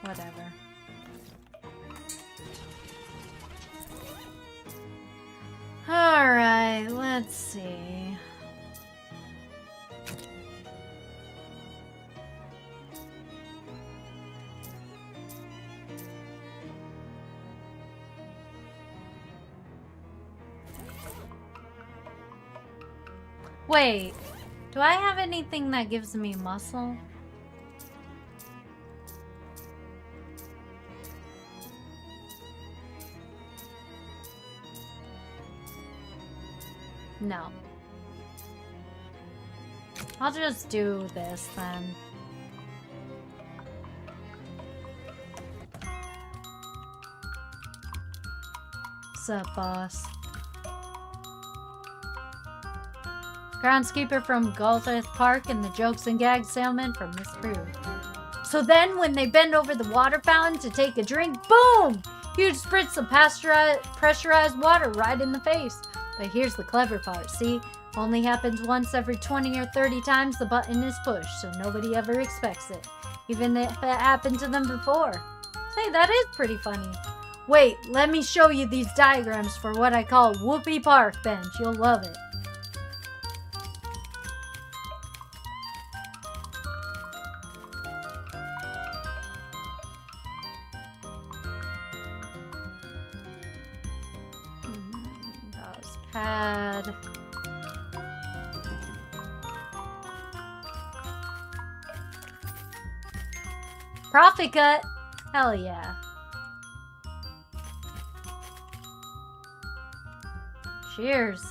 Whatever. Alright, let's see. Wait, do I have anything that gives me muscle? No. I'll just do this then. Sup, boss? Groundskeeper from Galteth Park and the Jokes and Gags salesman from Miss Brew. So then, when they bend over the water fountain to take a drink, boom! Huge spritz of pressurized water right in the face. But here's the clever part, see? Only happens once every 20 or 30 times the button is pushed, so nobody ever expects it. Even if it happened to them before. Say, that is pretty funny. Wait, let me show you these diagrams for what I call Whoopee Park Bench. You'll love it. Pad. Profit cut. Hell yeah. Cheers.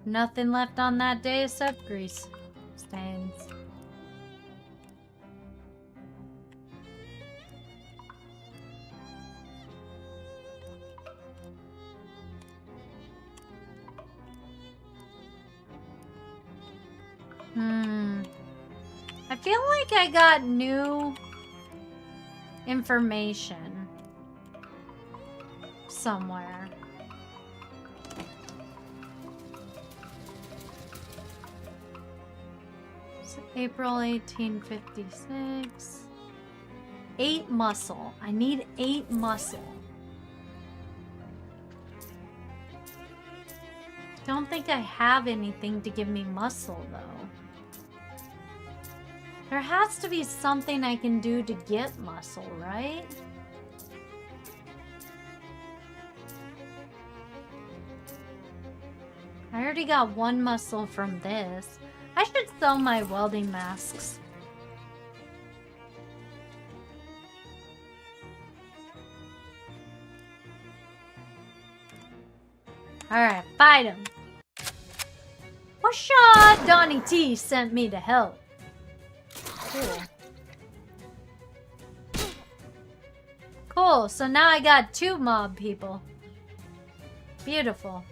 Nothing left on that day except grease stains. I feel like I got new information somewhere. April 1856. 8 muscle. I need 8 muscle. Don't think I have anything to give me muscle, though. There has to be something I can do to get muscle, right? I already got 1 muscle from this. I should sell my welding masks. Alright, fight him. Whashaw! Donnie T sent me to help. Cool. Cool, so now I got 2 mob people. Beautiful.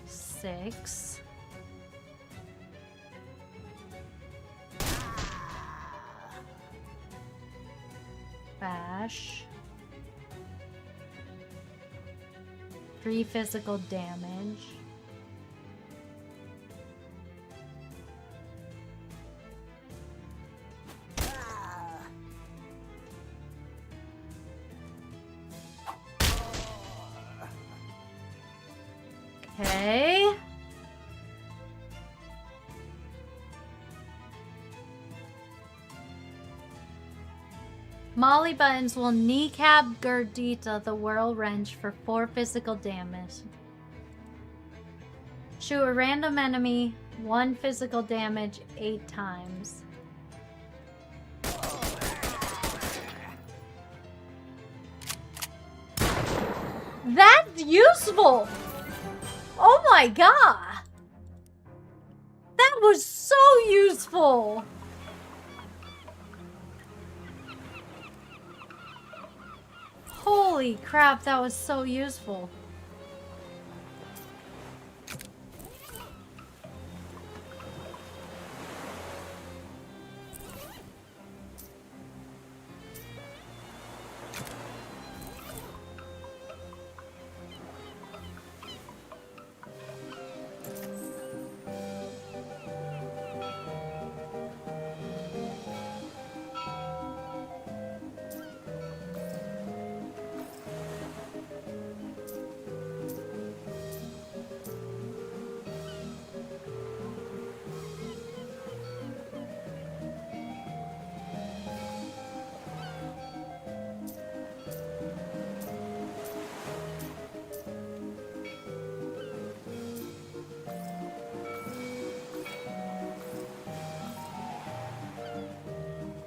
Six. Bash. 3 physical damage. Okay. Molly Buttons will kneecap Gurdita the Whirl Wrench for 4 physical damage. Shoot a random enemy 1 physical damage 8 times. That's useful! Oh my god! That was so useful! Holy crap, that was so useful.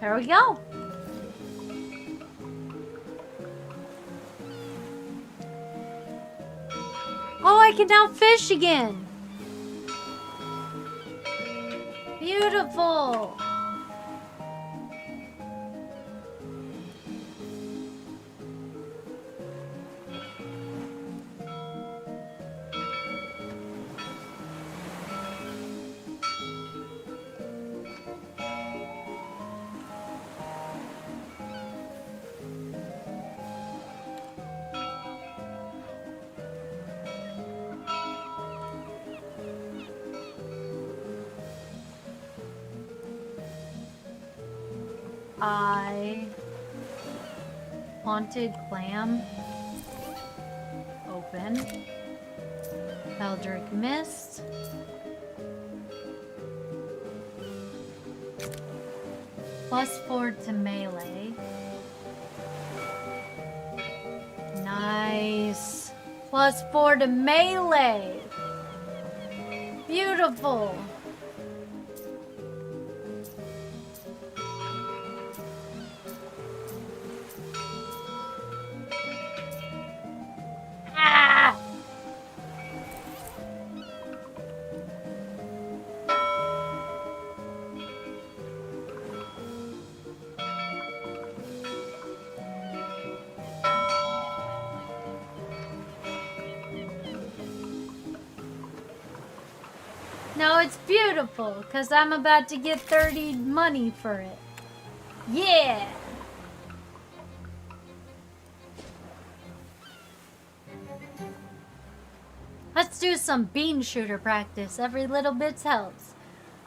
There we go. Oh, I can now fish again. Beautiful. I haunted clam. Open. Eldritch Mist. +4 to melee. Nice. +4 to melee. Beautiful. Ah! No, it's beautiful, because I'm about to get 30 money for it. Yeah! Let's do some bean shooter practice. Every little bit helps.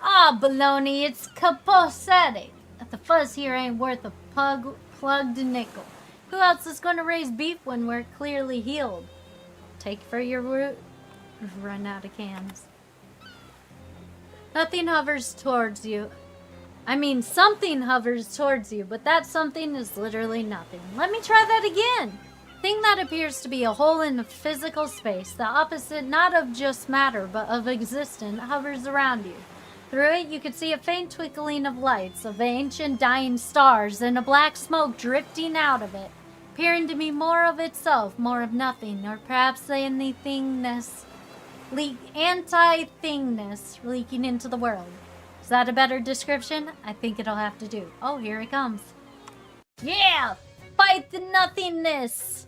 Ah, baloney, it's copacetic. The fuzz here ain't worth a plugged nickel. Who else is going to raise beef when we're clearly healed? Take for your root. We've run out of cans. Nothing hovers towards you. I mean, something hovers towards you, but that something is literally nothing. Let me try that again. Thing that appears to be a hole in physical space, the opposite not of just matter, but of existence, hovers around you. Through it, you could see a faint twinkling of lights, of ancient dying stars, and a black smoke drifting out of it, appearing to be more of itself, more of nothing, or perhaps anythingness. Anti-thingness leaking into the world. Is that a better description? I think it'll have to do. Oh, here it comes. Yeah! Fight the nothingness!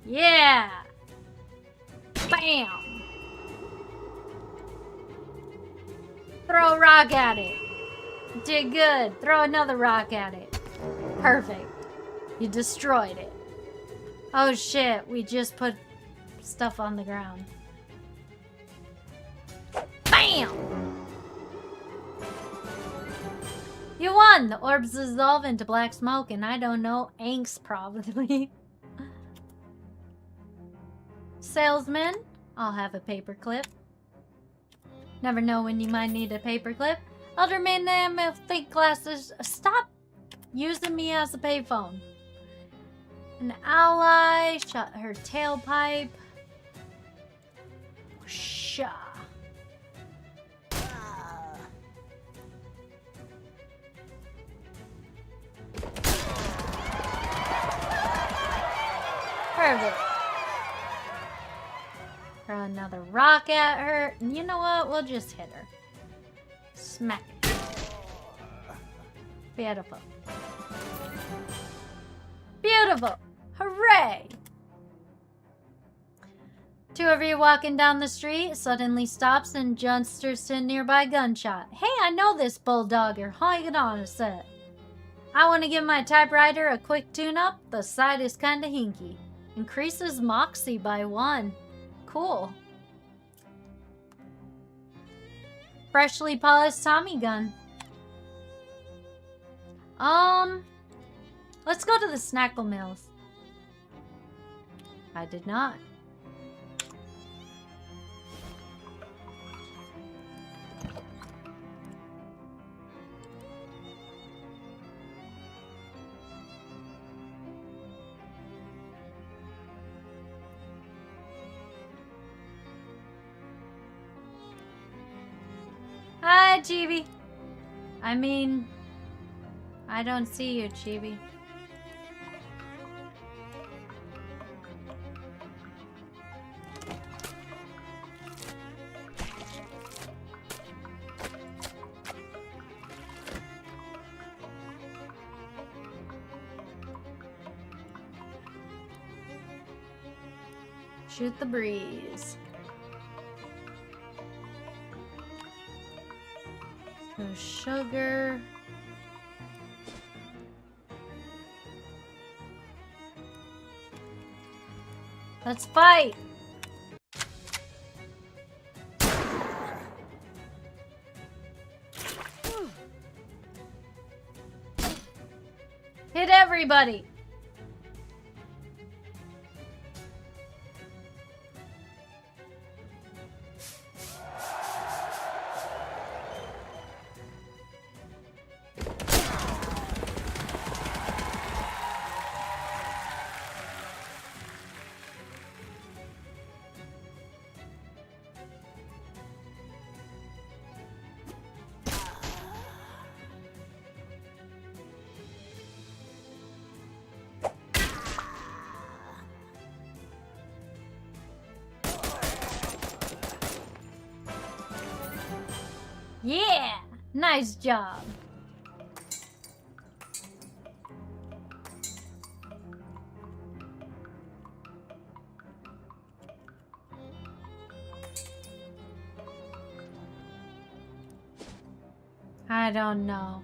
Yeah! Bam! Throw a rock at it. Did good. Throw another rock at it. Perfect. You destroyed it. Oh shit, we just put stuff on the ground. Bam! You won! The orbs dissolve into black smoke and I don't know, angst probably. Salesman, I'll have a paperclip. Never know when you might need a paperclip. Elderman, think glasses. Stop using me as a payphone. An ally shot her tailpipe. Whoosha. Perfect. Throw another rock at her. And you know what? We'll just hit her. Smack it. Beautiful. Beautiful. Hooray! Two of you walking down the street, suddenly stops and gestures to a nearby gunshot. Hey, I know this bulldogger. Hang on a sec. I want to give my typewriter a quick tune-up. The side is kinda hinky. Increases moxie by 1. Cool. Freshly polished Tommy gun. Let's go to the Snackle Mills. I did not. Hi, Chibi. I mean, I don't see you, Chibi. Shoot the breeze. No sugar. Let's fight! Hit everybody! Yeah! Nice job. I don't know.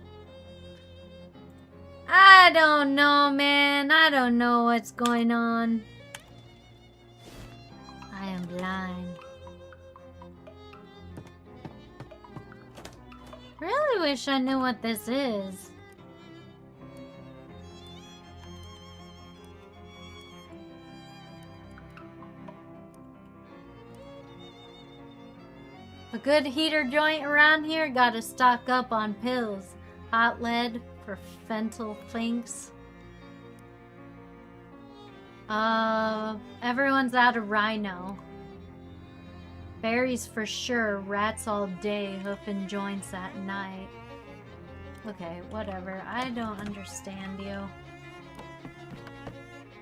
I don't know, man. I don't know what's going on. I am blind. Really wish I knew what this is. A good heater joint around here gotta stock up on pills. Hot lead for fentanyl thinks. Everyone's out of rhino. Berries for sure, rats all day, hoofing joints at night. Okay, whatever. I don't understand you.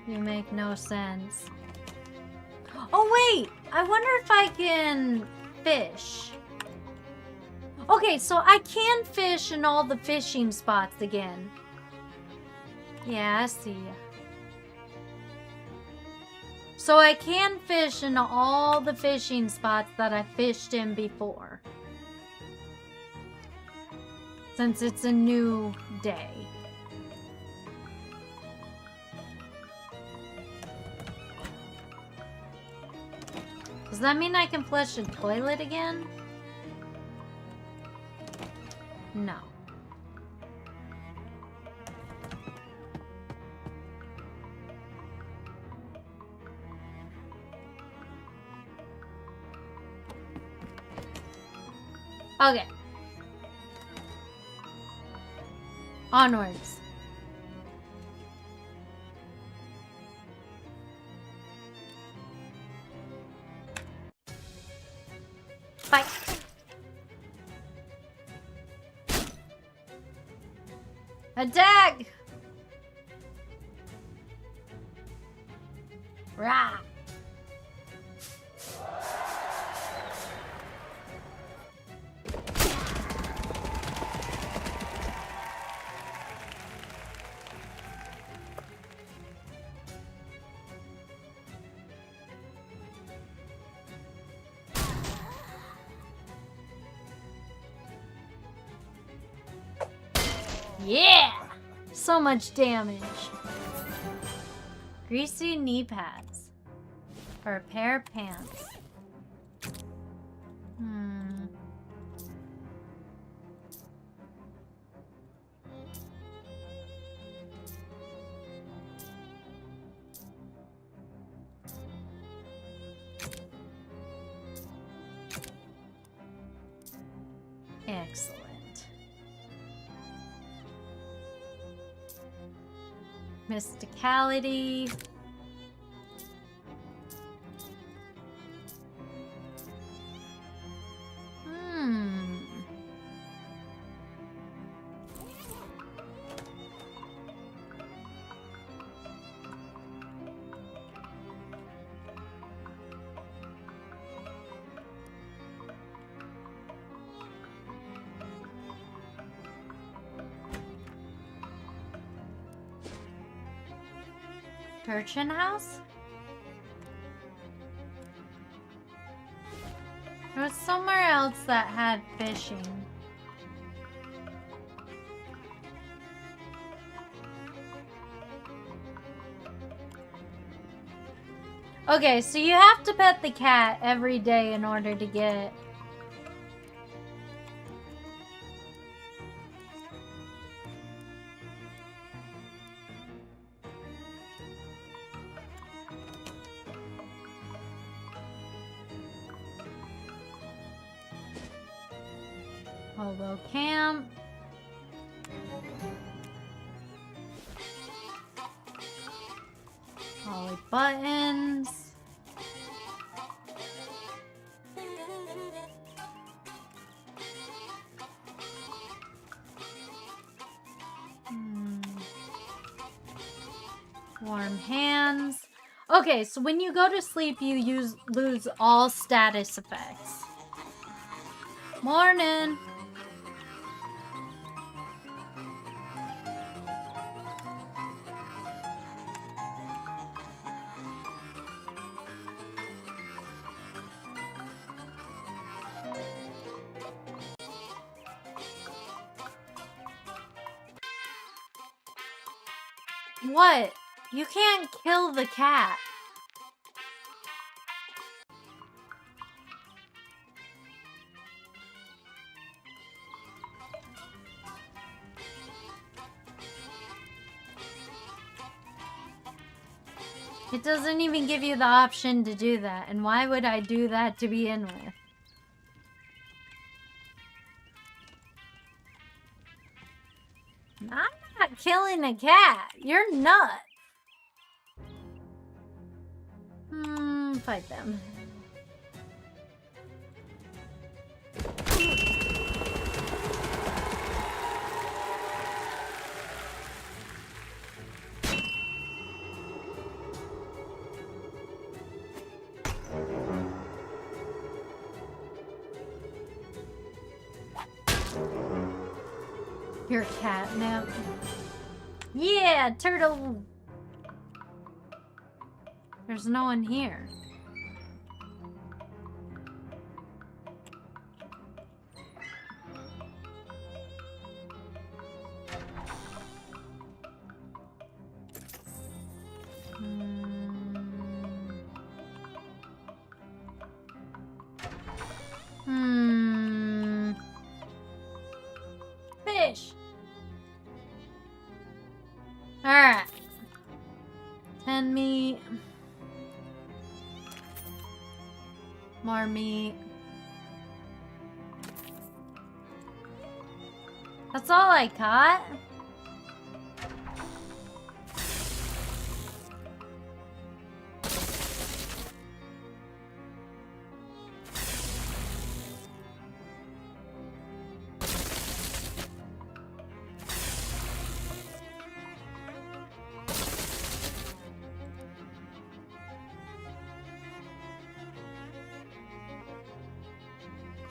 You make no sense. Oh wait! I wonder if I can fish. Okay, so I can fish in all the fishing spots again. Yeah, I see ya. So I can fish in all the fishing spots that I fished in before. Since it's a new day. Does that mean I can flush a toilet again? No. Okay. Onwards. Fight. Attack! Rah! Yeah! So much damage. Greasy knee pads. For a pair of pants. Excellent. Mysticality. Urchin house? There was somewhere else that had fishing. Okay, so you have to pet the cat every day in order to get... Hobo camp. Holly buttons. Warm hands. Okay, so when you go to sleep, you lose all status effects. Morning. What? You can't kill the cat. It doesn't even give you the option to do that. And why would I do that to begin with? I'm not killing a cat. You're nuts. Fight them. Your catnip. Yeah, turtle. There's no one here. Fish. Alright. 10 meat. More meat. That's all I caught.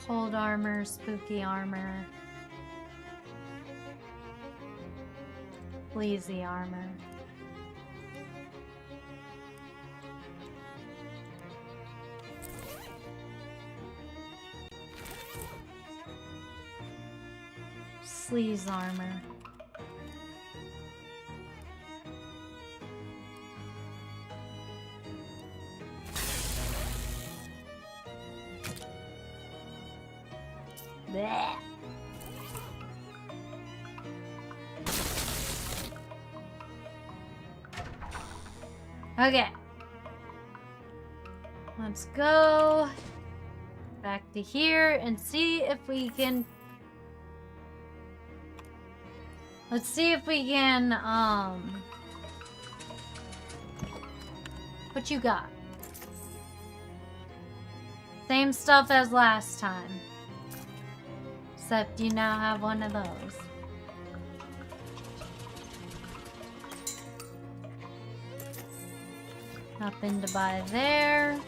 Cold armor, spooky armor. Lazy armor. Sleaze armor. Blech. Okay. Let's go back to here and see if we can... Let's see if we can, what you got? Same stuff as last time. Except you now have one of those. Nothing to buy there.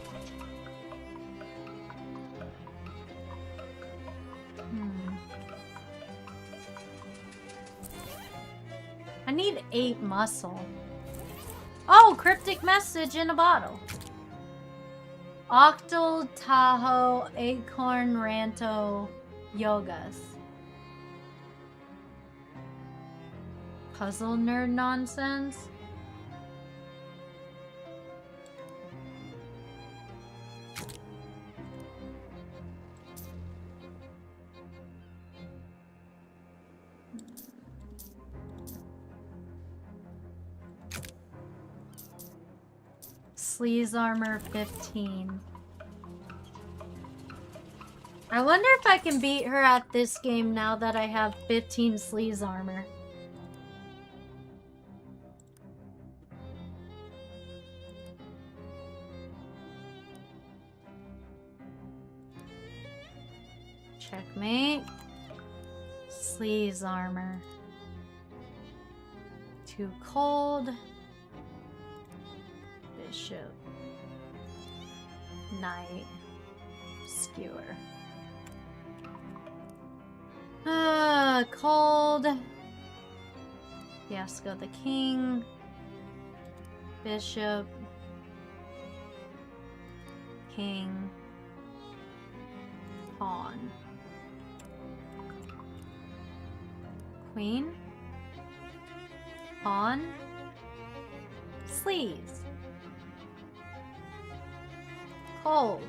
I need 8 muscle. Oh, cryptic message in a bottle. Octal Tahoe Acorn Ranto Yogas. Puzzle nerd nonsense. Sleaze armor 15. I wonder if I can beat her at this game now that I have 15 sleaze armor. Checkmate. Sleaze armor. Too cold. Bishop. Knight. Skewer. Cold. Fiasco the king. Bishop. King. Pawn. Queen. Pawn. Sleeves. Cold.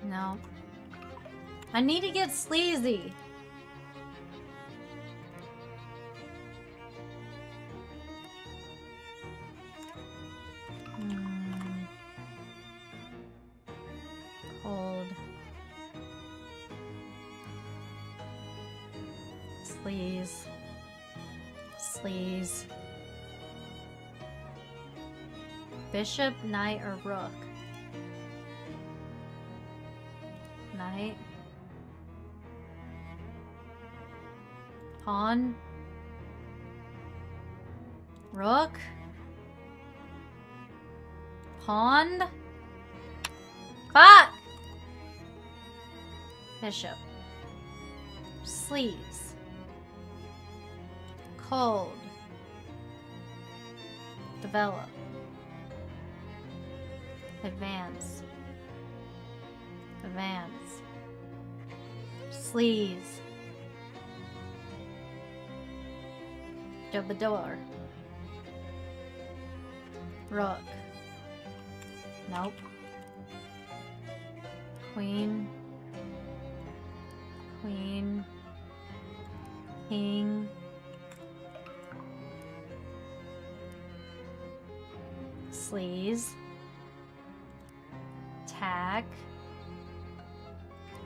No. I need to get sleazy. Cold. Sleaze. Sleaze. Bishop, knight, or rook? Knight. Pawn. Rook. Pawn. Fuck! Bishop. Sleeves. Cold. Develop. Advance. Advance. Sleeves. Jobador. Rook. Nope. Queen. Queen. King. Sleaze. Attack.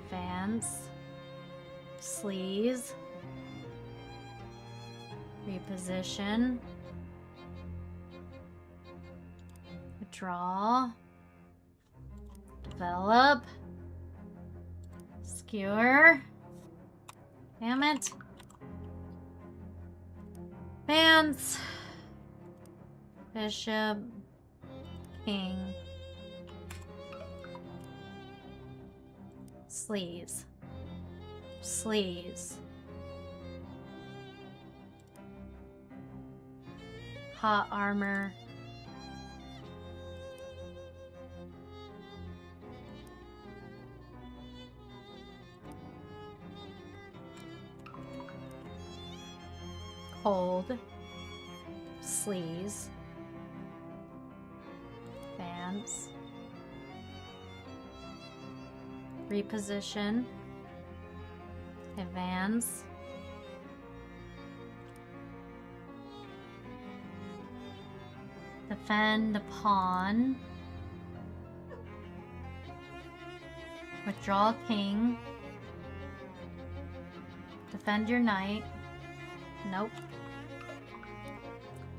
Advance. Sleaze. Reposition. Draw. Develop. Skewer. Damn it. Advance. Bishop. King. Sleeves. Sleeves. Hot armor. Cold. Sleeves. Advance. Reposition. Advance. Defend the pawn. Withdraw king. Defend your knight. Nope.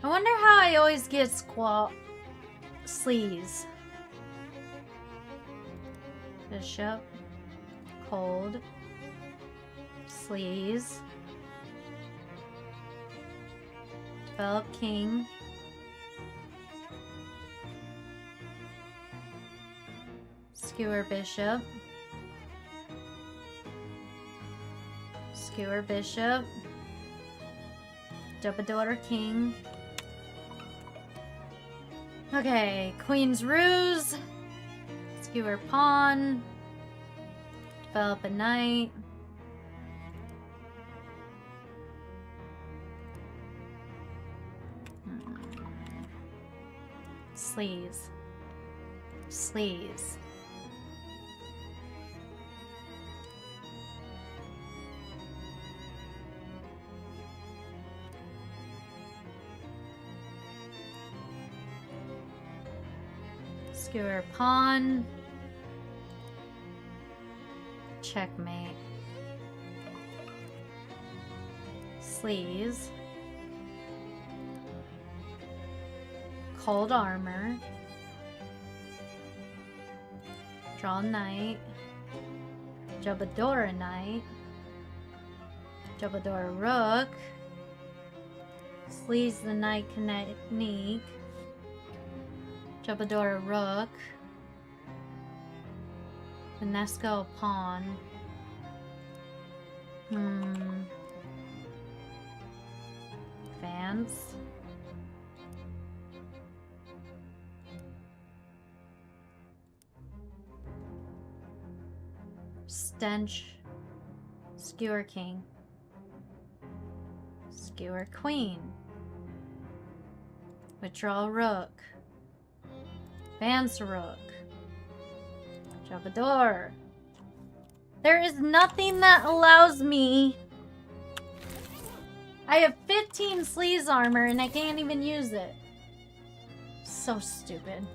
I wonder how I always get sleaze. Bishop. Cold. Sleaze. Develop king. Skewer bishop. Skewer bishop. Double-daughter king. Okay, queen's ruse. Skewer pawn. Develop a knight. Sleaze. Sleaze. Skewer pawn. Checkmate. Sleaze. Cold armor. Draw knight. Jabadora knight. Jabadora rook. Sleaze the knight technique. Jabadora rook. Vanesco pawn. Advance. Stench. Skewer king. Skewer queen. Withdraw rook. Advance rook. Jabador. There is nothing that allows me. I have 15 sleaze armor and I can't even use it. So stupid.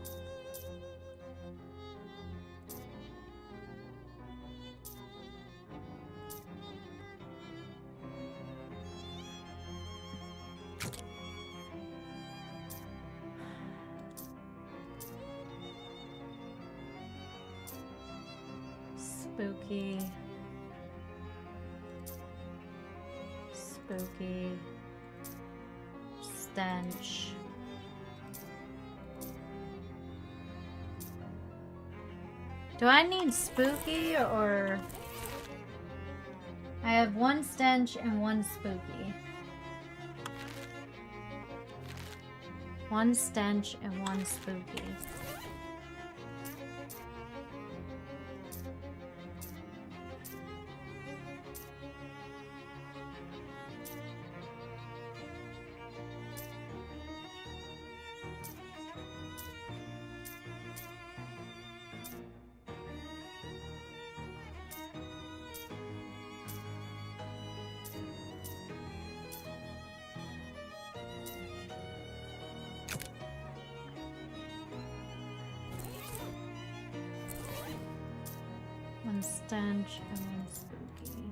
Spooky. Spooky. Stench. Do I need spooky or... I have one stench and one spooky. One stench and one spooky. One stench and one spooky.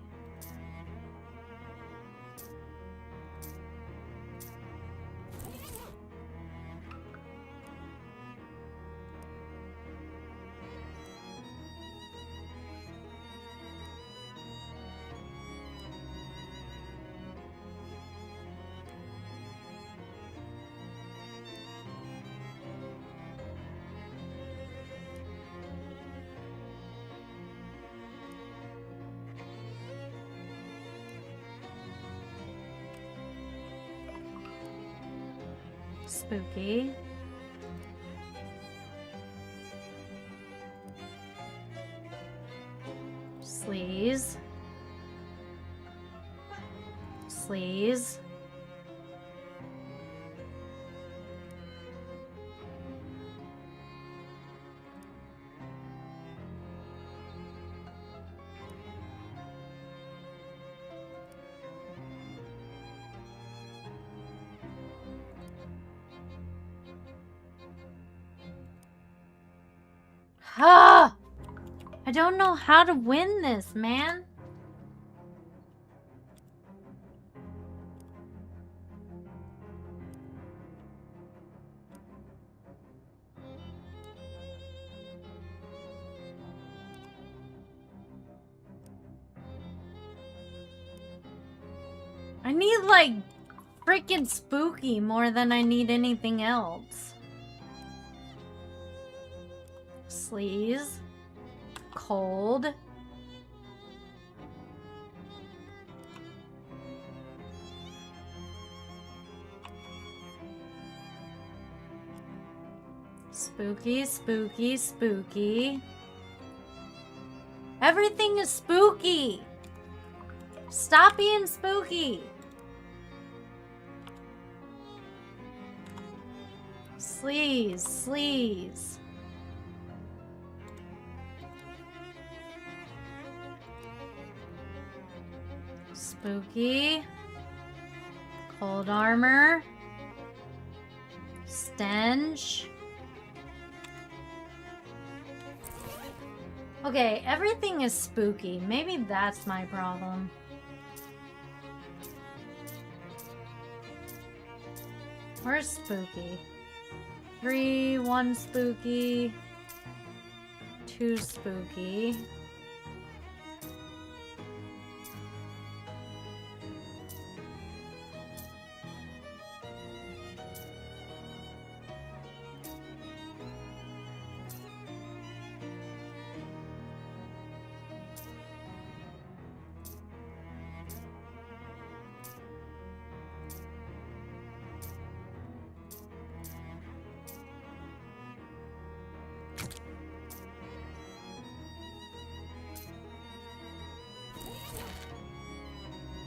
Spooky. Sleaze. Sleaze. Ah! I don't know how to win this, man. I need, like, freaking spooky more than I need anything else. Sleaze. Cold. Spooky, spooky, spooky. Everything is spooky! Stop being spooky! Sleaze, sleaze. Spooky. Cold armor. Stench. Okay, everything is spooky. Maybe that's my problem. Where's spooky? 3, 1 spooky. 2 spooky.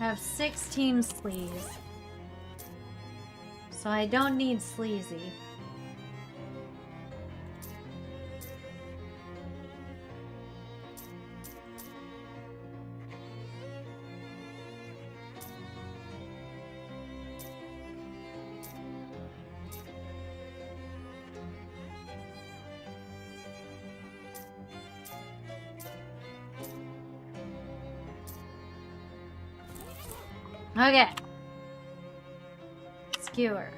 I have 16 sleaze. So I don't need sleazy. Okay. Skewer.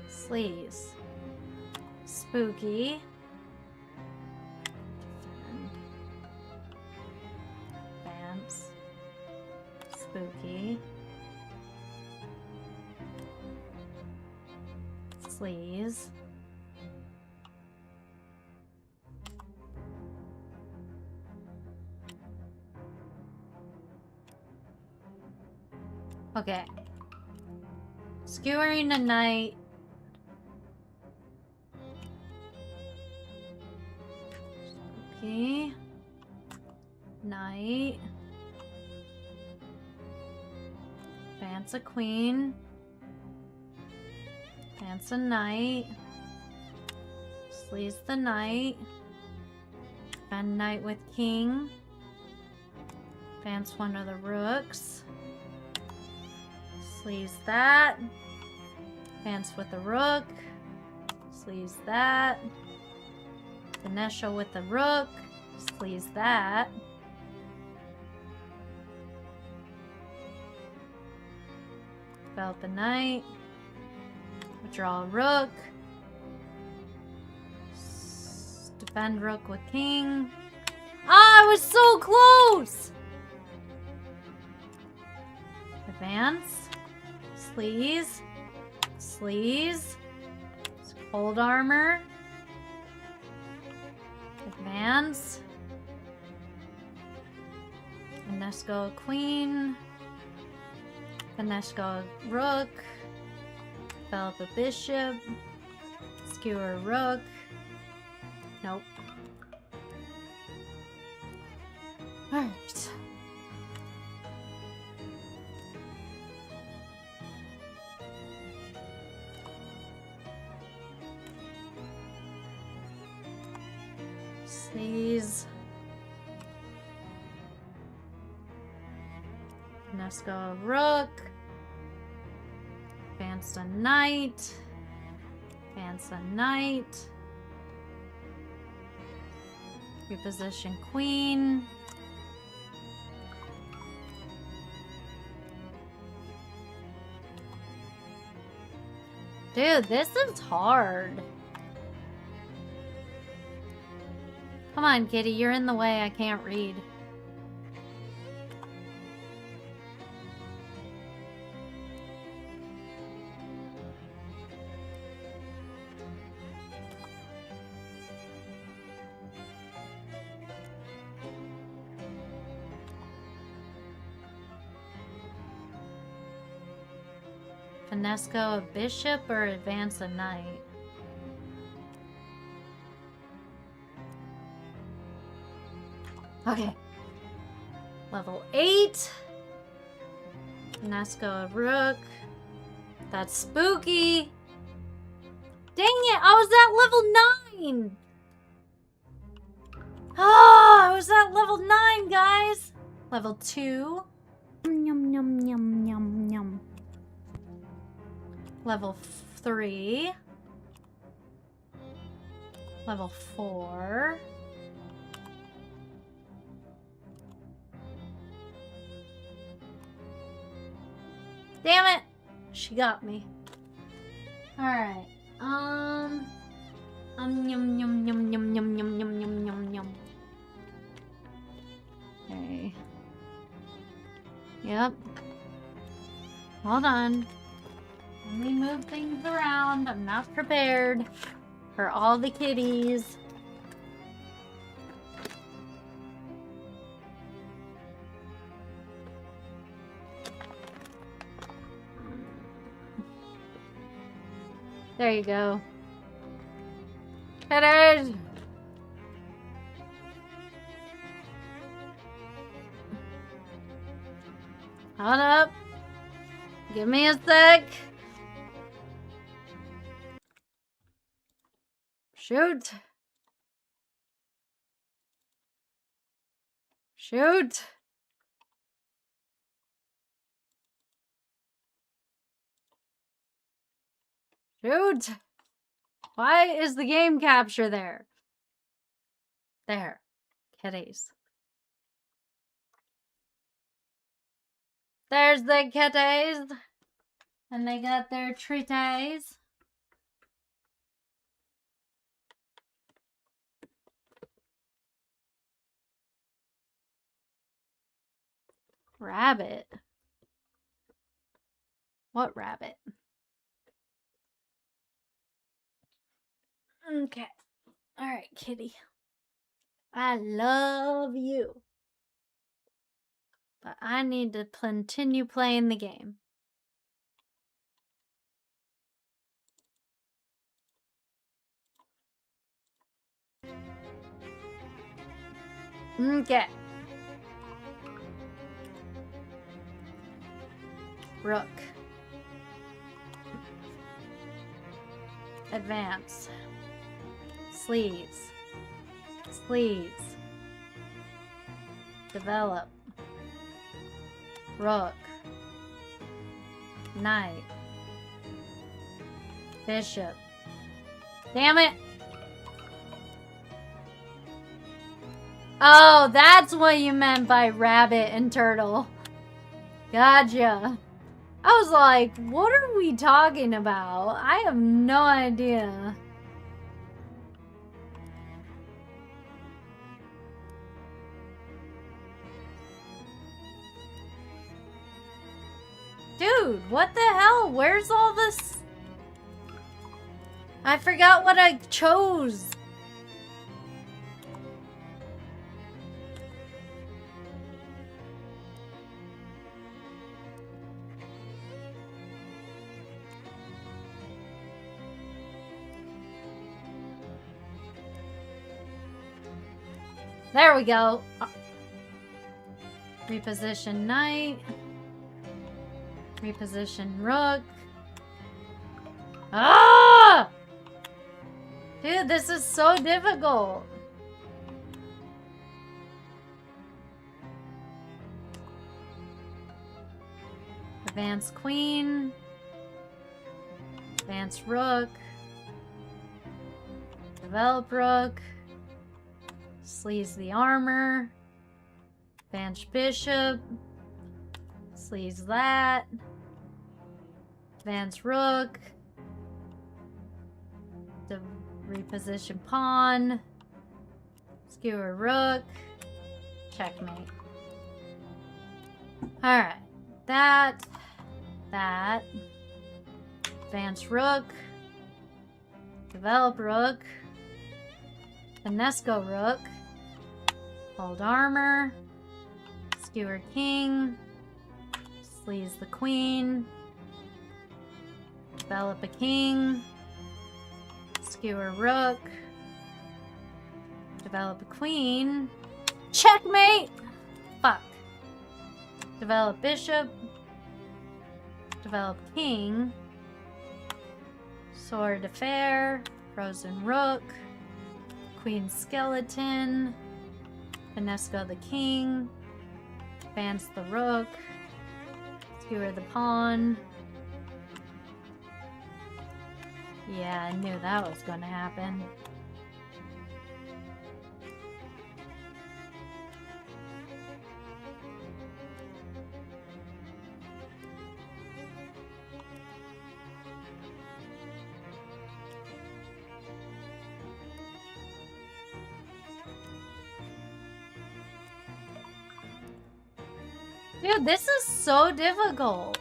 Sleaze. Spooky. Vamps. Spooky. Sleaze. Okay. Skewering a night. Spooky. Night. Vance a queen. Vance a knight. Sleaze the knight. And knight with king. Vance one of the rooks. Sleaze that. Vance with the rook. Sleaze that. Ganesha with the rook. Sleaze that. Develop a knight. Withdraw a rook. Defend rook with king. Ah, I was so close! Advance. Sleaze. Sleaze. Cold armor. Advance. Ganesha queen. Ganesha rook. Develop a bishop. Skewer rook. Nope. Alright. Sleaze. Ganesha rook. Advance a knight. Advance a knight. Reposition queen. Dude, this is hard. Come on, kitty, you're in the way. I can't read. Finesco a bishop or advance a knight? Okay. Level 8. Finesco a rook. That's spooky. Dang it, I was at level 9. Oh, I was at level 9, guys. Level 2. Yum, yum, yum, yum, yum. Level 3. Level 4. Damn it! She got me. Alright. Yum, yum, yum, yum, yum, yum, yum, yum, yum, yum. Okay. Yep. Hold on. Let me move things around. I'm not prepared for all the kitties. There you go. Kitties! Hold up. Give me a sec. Shoot. Shoot. Shoot. Why is the game capture there? There. Kitties. There's the kitties. And they got their treaties. Rabbit? What rabbit? Okay. Alright, kitty. I love you. But I need to continue playing the game. Okay. Rook. Advance. Sleeves. Sleeves. Develop. Rook. Knight. Bishop. Damn it! Oh, that's what you meant by rabbit and turtle. Gotcha. I was like, what are we talking about? I have no idea. Dude, what the hell? Where's all this? I forgot what I chose. There we go. Reposition knight. Reposition rook. Ah! Dude, this is so difficult. Advance queen. Advance rook. Develop rook. Sleeves the armor. Advance bishop. Sleeves that. Advance rook. Reposition pawn. Skewer rook. Checkmate. Alright. That. Advance rook. Develop rook. Finesco rook. Hold armor. Skewer king. Sleeves the queen. Develop a king. Skewer rook. Develop a queen. Checkmate! Fuck. Develop bishop. Develop king. Sword de fer. Frozen rook. Queen skeleton. Finesco the king. Advance the rook. Skewer the pawn. Yeah, I knew that was going to happen. Dude, this is so difficult.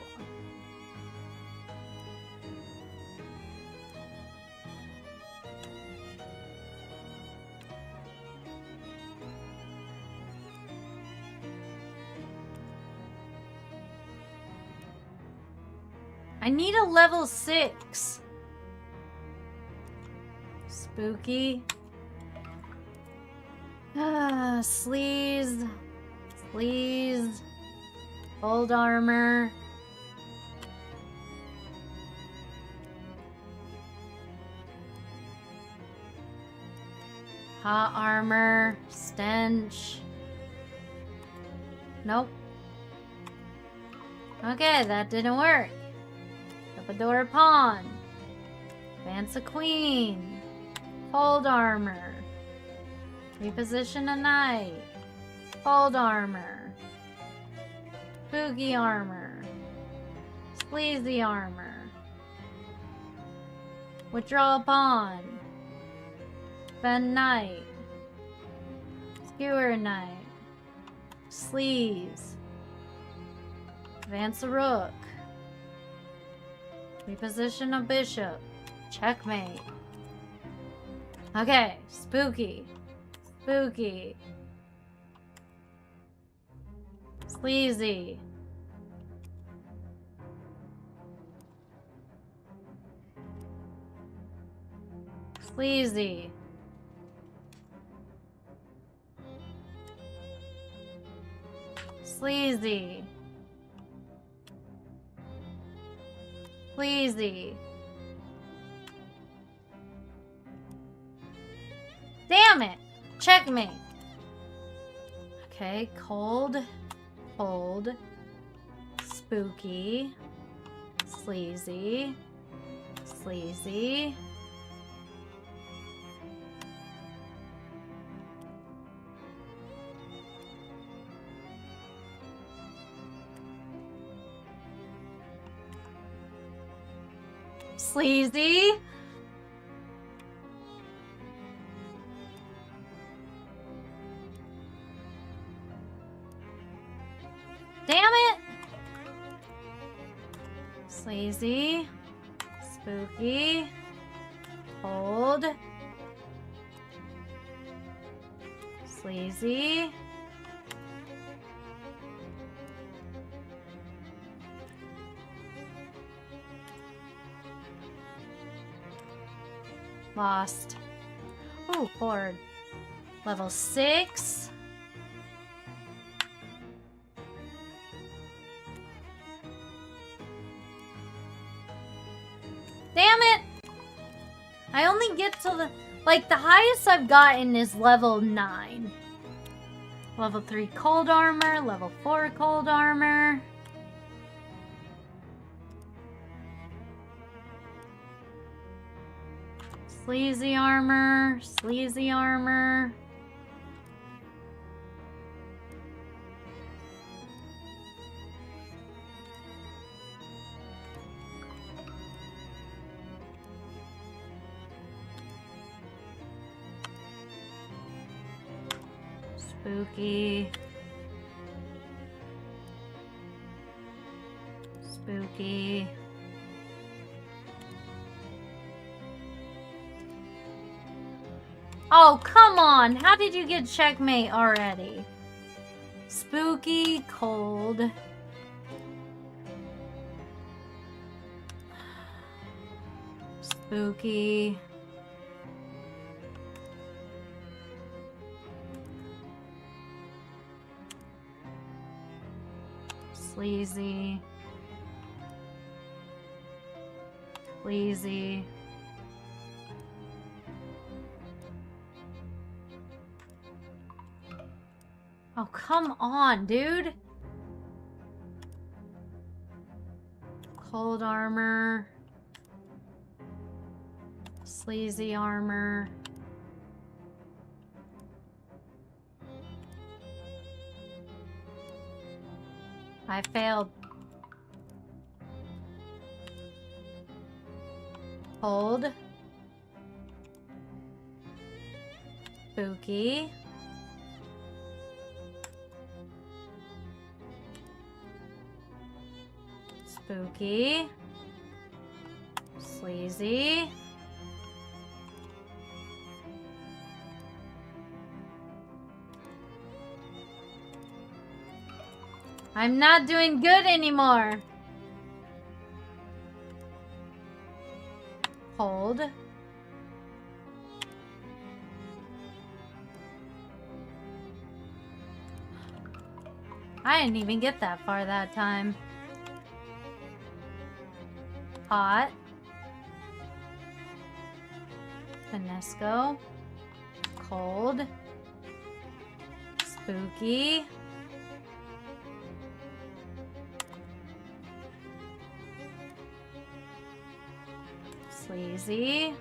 I need a level 6. Spooky. Sleeves. Sleeves. Old armor. Hot armor. Stench. Nope. Okay, that didn't work. Door pawn. Advance a queen. Hold armor. Reposition a knight. Hold armor. Boogie armor. Sleazy armor. Withdraw a pawn. Bend knight. Skewer knight. Sleeves. Advance a rook. Reposition a bishop. Checkmate. Okay, spooky. Spooky. Sleazy. Sleazy. Sleazy. Sleazy. Damn it! Checkmate. Okay, cold. Hold. Spooky. Sleazy. Sleazy. Sleazy. Damn it! Sleazy. Spooky. Hold. Sleazy. Lost. Oh, bored. Level 6. Damn it! I only get to the... Like, the highest I've gotten is level 9. Level 3 cold armor. Level 4 cold armor. Sleazy armor. Sleazy armor. Spooky. Spooky. Oh, come on! How did you get checkmate already? Spooky, cold. Spooky. Sleazy. Sleazy. Oh, come on, dude. Cold armor. Sleazy armor. I failed. Hold. Spooky. Spooky. Sleazy. I'm not doing good anymore. Hold. I didn't even get that far that time. Hot. Finesco. Cold. Spooky. Sleazy.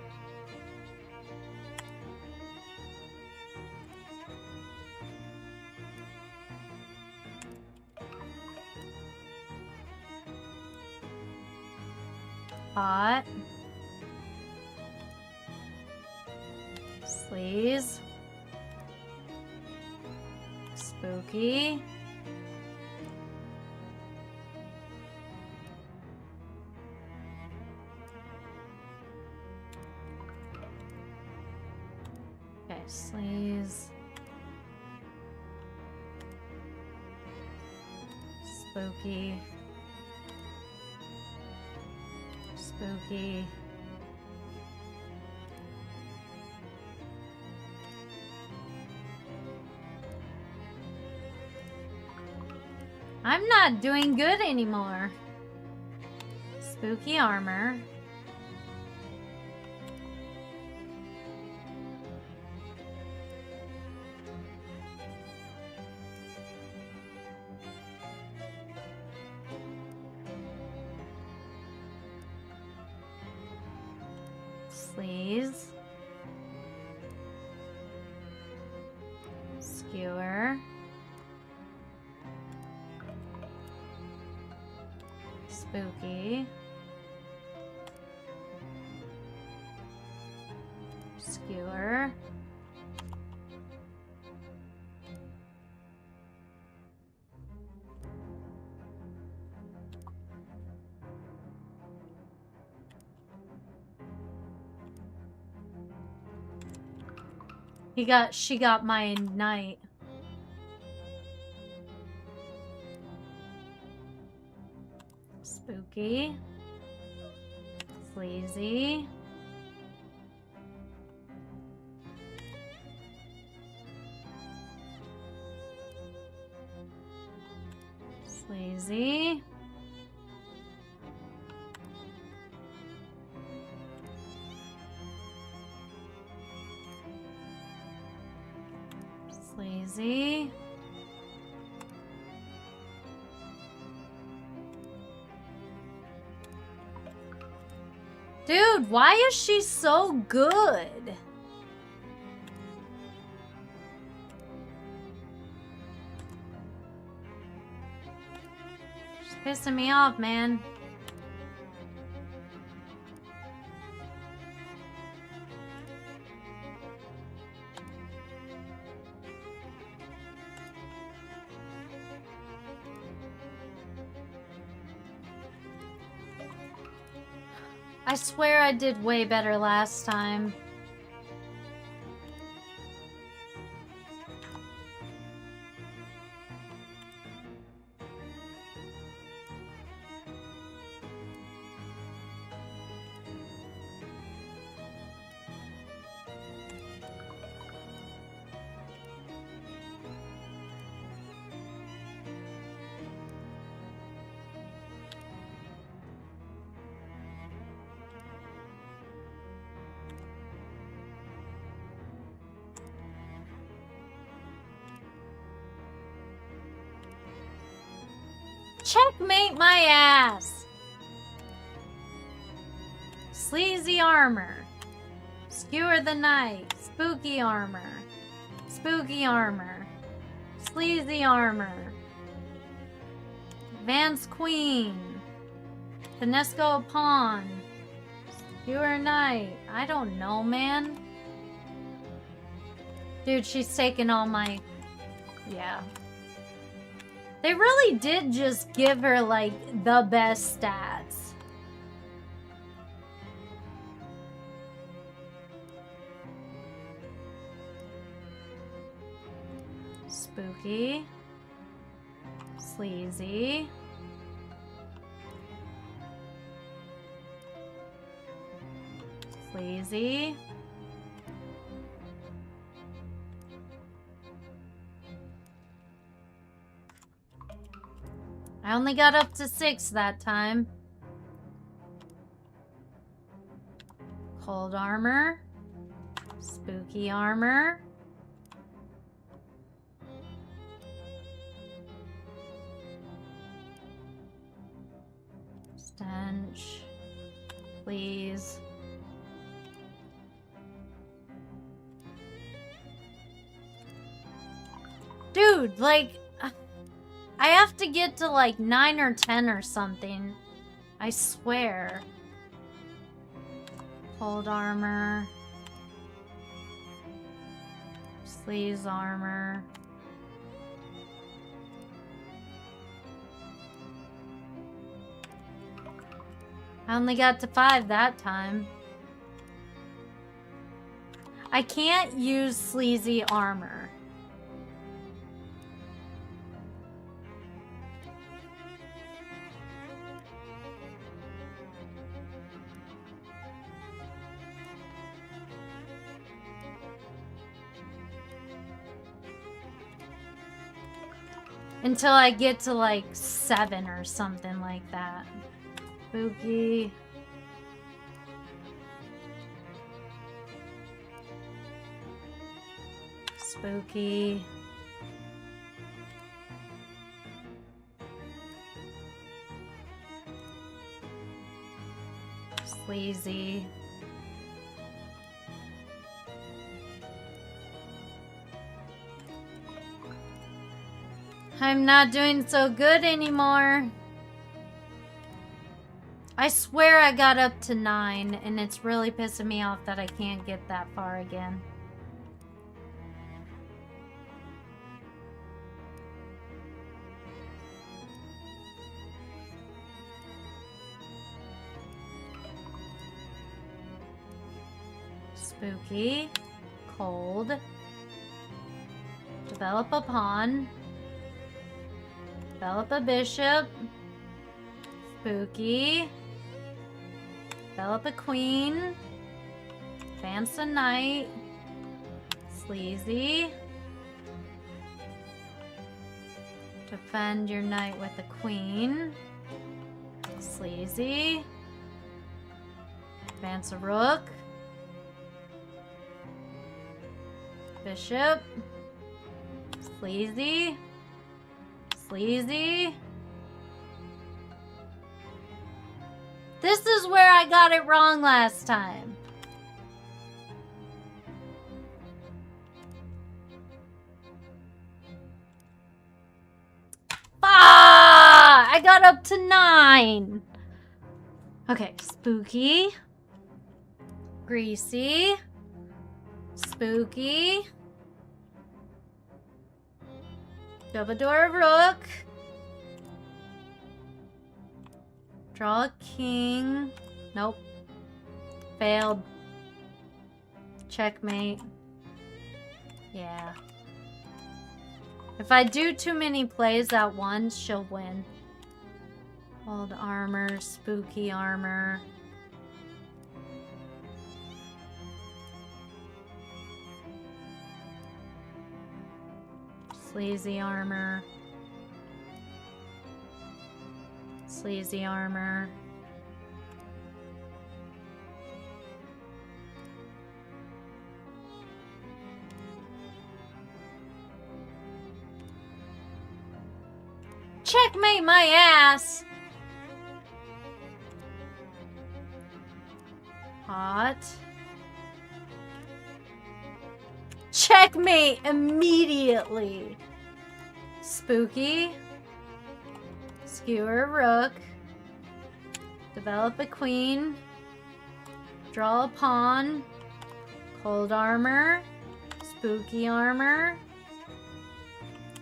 Hot. Sleaze. Spooky. Okay, sleaze. Spooky. Spooky. I'm not doing good anymore. Spooky armor. Sleaze. Skewer. Spooky. Skewer. She got my knight. Spooky. Sleazy. Sleazy. Sleazy. Dude, why is she so good? She's pissing me off, man. I swear I did way better last time. Checkmate my ass! Sleazy armor. Skewer the knight. Spooky armor. Spooky armor. Sleazy armor. Advanced queen. Finesco pawn. Skewer knight. I don't know, man. Dude, she's taking all my... Yeah. They really did just give her, like, the best stats. Spooky. Sleazy. Sleazy. I only got up to 6 that time. Cold armor. Spooky armor. Stench. Please. Dude, like... I have to get to like 9 or 10 or something. I swear. Cold armor. Sleeves armor. I only got to 5 that time. I can't use sleazy armor. Until I get to like 7 or something like that. Spooky. Spooky. Sleazy. I'm not doing so good anymore. I swear I got up to 9, and it's really pissing me off that I can't get that far again. Spooky. Cold. Develop a pawn. Develop a bishop. Spooky. Develop a queen. Advance a knight. Sleazy. Defend your knight with a queen. Sleazy. Advance a rook. Bishop. Sleazy. Sleazy. This is where I got it wrong last time. Ah! I got up to 9. Okay, spooky. Greasy. Spooky. Gobador rook. Draw a king. Nope. Failed. Checkmate. Yeah. If I do too many plays at once, she'll win. Old armor, spooky armor. Sleazy armor. Sleazy armor. Checkmate my ass! Hot. Checkmate immediately! Spooky. Skewer a rook. Develop a queen. Draw a pawn. Cold armor. Spooky armor.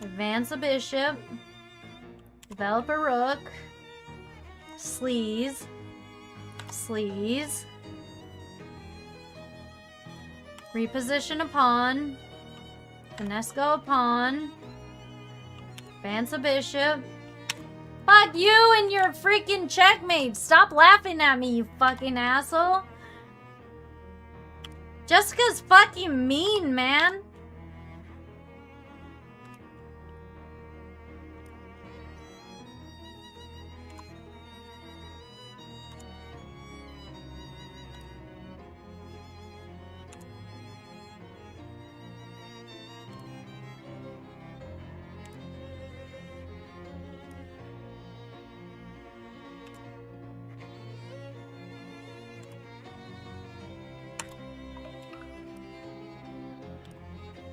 Advance a bishop. Develop a rook. Sleaze. Sleaze. Reposition a pawn. Finesse-go a pawn. Advance a bishop. Fuck you and your freaking checkmate! Stop laughing at me, you fucking asshole! Jessica's fucking mean, man!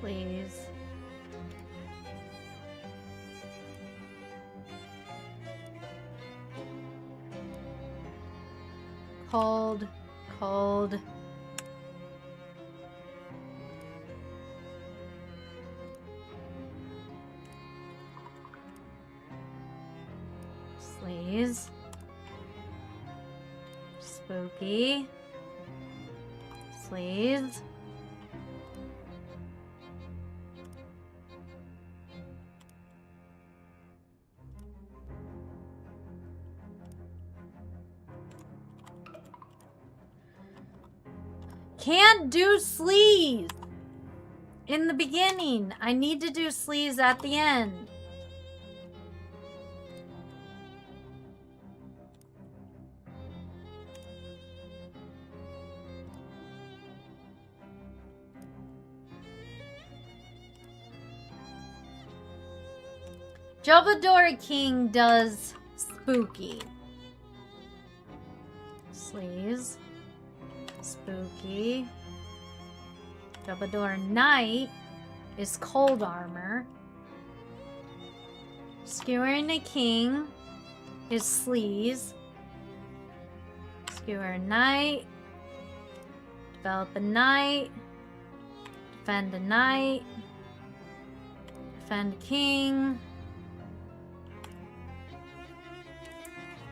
Please. Cold, cold. Sleaze. Spooky. Sleaze. Can't do sleaze in the beginning. I need to do sleaze at the end. Jobadora King does spooky. Sleaze. Spooky. Jobadora Knight is cold armor. Skewering a King is sleaze. Skewer a Knight. Develop a Knight. Defend a Knight. Defend a King.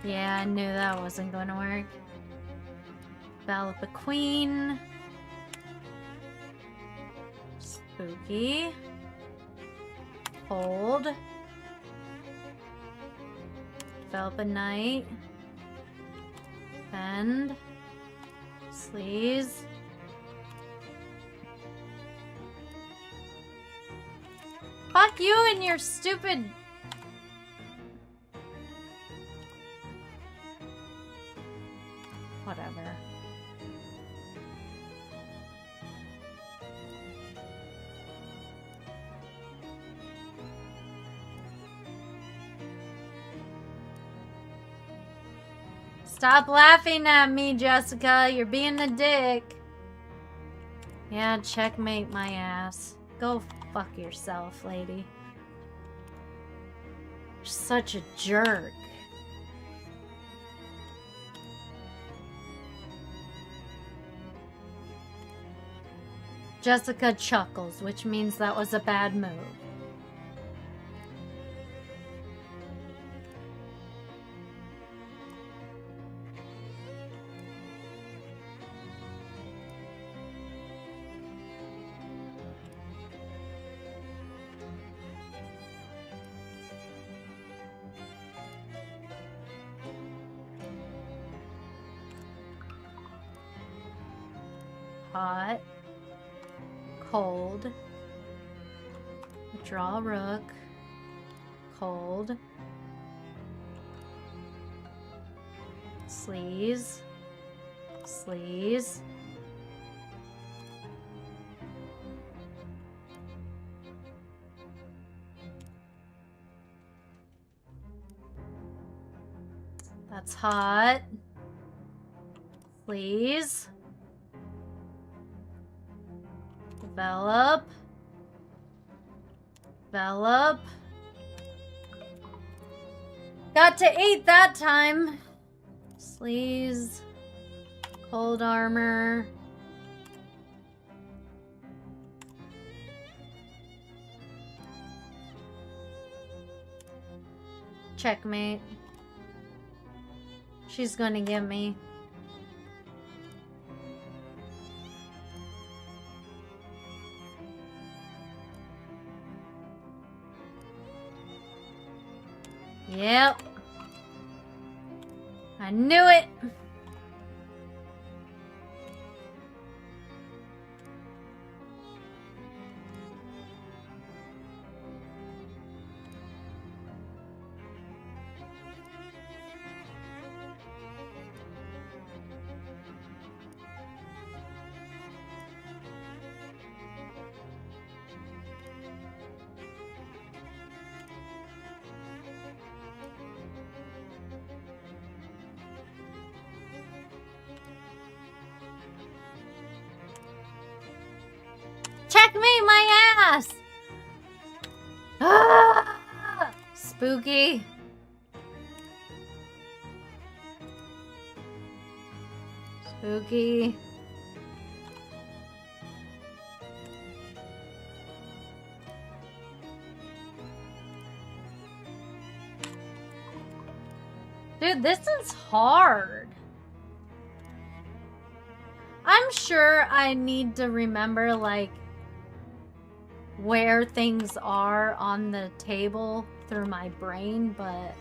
Yeah, I knew that wasn't going to work. Develop a Queen. Spooky. Hold. Develop a Knight. Defend. Sleaze. Fuck you and your stupid... Whatever. Stop laughing at me, Jessica. You're being a dick. Yeah, checkmate my ass. Go fuck yourself, lady. You're such a jerk. Jessica chuckles, which means that was a bad move. Hot. Cold. Draw a rook. Cold. Sleaze. Sleaze. That's hot. Please. Develop. Develop. Got to 8 that time. Sleaze. Cold armor. Checkmate. She's gonna get me. Yep. I knew it. Checkmate my ass! Ah! Spooky. Spooky. Dude, this is hard. I'm sure I need to remember, like, where things are on the table through my brain, but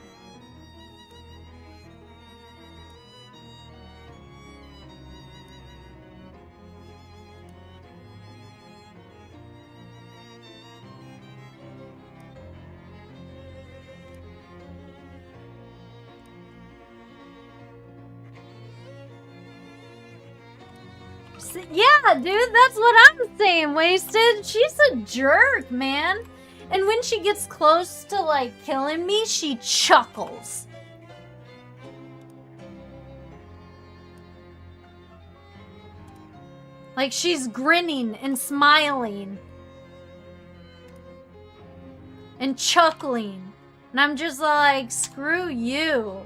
yeah, dude, that's what I'm saying, Wasted. She's a jerk, man. And when she gets close to, like, killing me, she chuckles. Like, she's grinning and smiling. And chuckling. And I'm just like, screw you.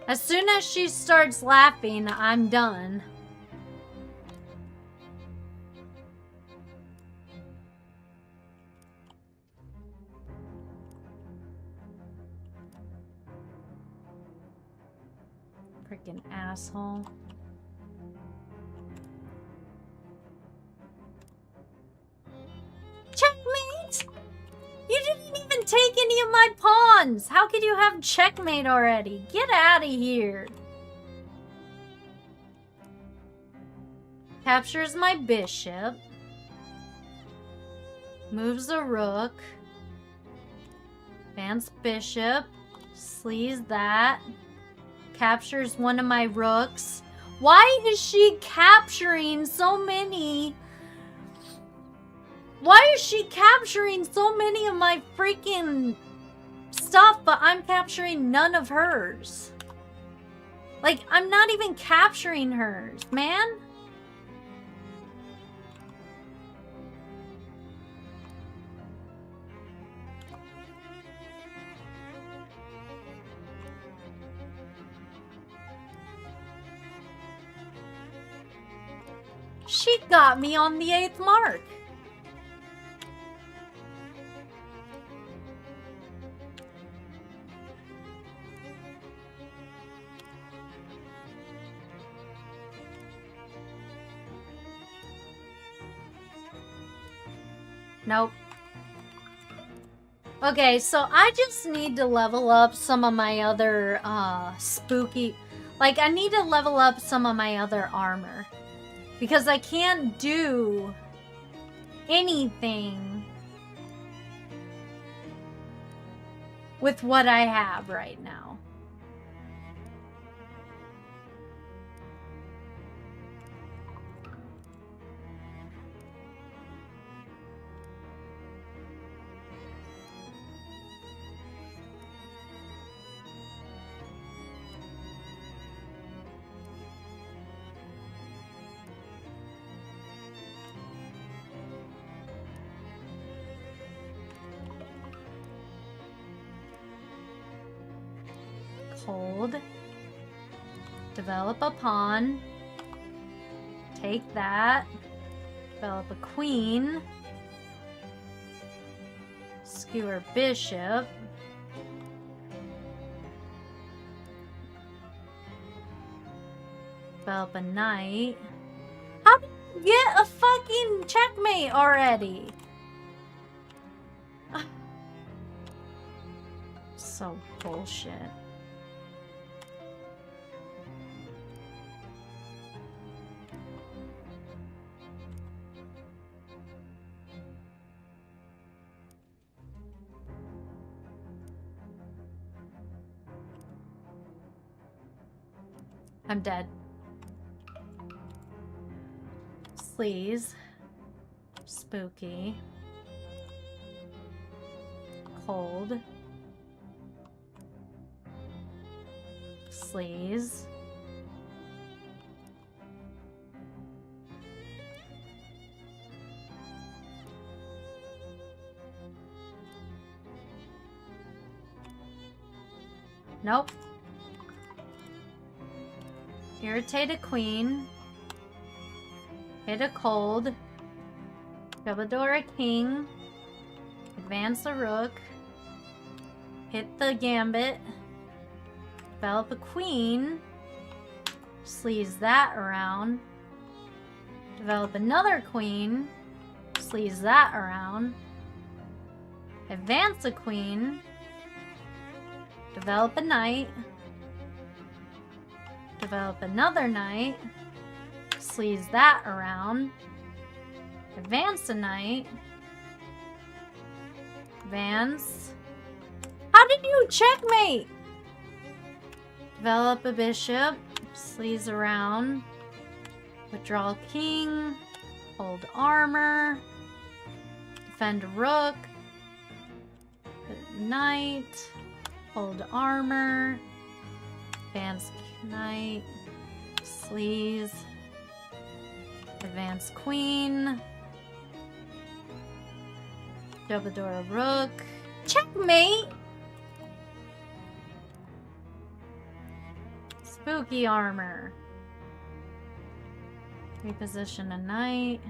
As soon as she starts laughing, I'm done. Freaking asshole. Checkmate! You didn't even take any of my pawns! How could you have checkmate already? Get out of here! Captures my bishop. Moves a rook. Advance bishop. Sleaze that. Captures one of my rooks. Why is she capturing so many? Why is she capturing so many of my freaking stuff, but I'm capturing none of hers? Like, I'm not even capturing hers, man. She got me on the 8th mark. Nope. Okay, so I just need to level up some of my other spooky... Like, I need to level up some of my other armor. Because I can't do anything with what I have right now. Cold. Develop a pawn. Take that. Develop a queen. Skewer bishop. Develop a knight. How did you get a fucking checkmate already? So bullshit. I'm dead. Sleaze. Spooky. Cold. Sleaze. Nope. Irritate a queen. Hit a cold. Troubadour a king. Advance a rook. Hit the gambit. Develop a queen. Sleaze that around. Develop another queen. Sleaze that around. Advance a queen. Develop a knight. Develop another knight. Sleaze that around. Advance a knight. Advance. How did you checkmate? Develop a bishop. Sleaze around. Withdraw a king. Hold armor. Defend a rook. Put a knight. Hold armor. Advance knight. Sleaze. Advance queen. Troubadour rook. Checkmate! Spooky armor. Reposition a knight.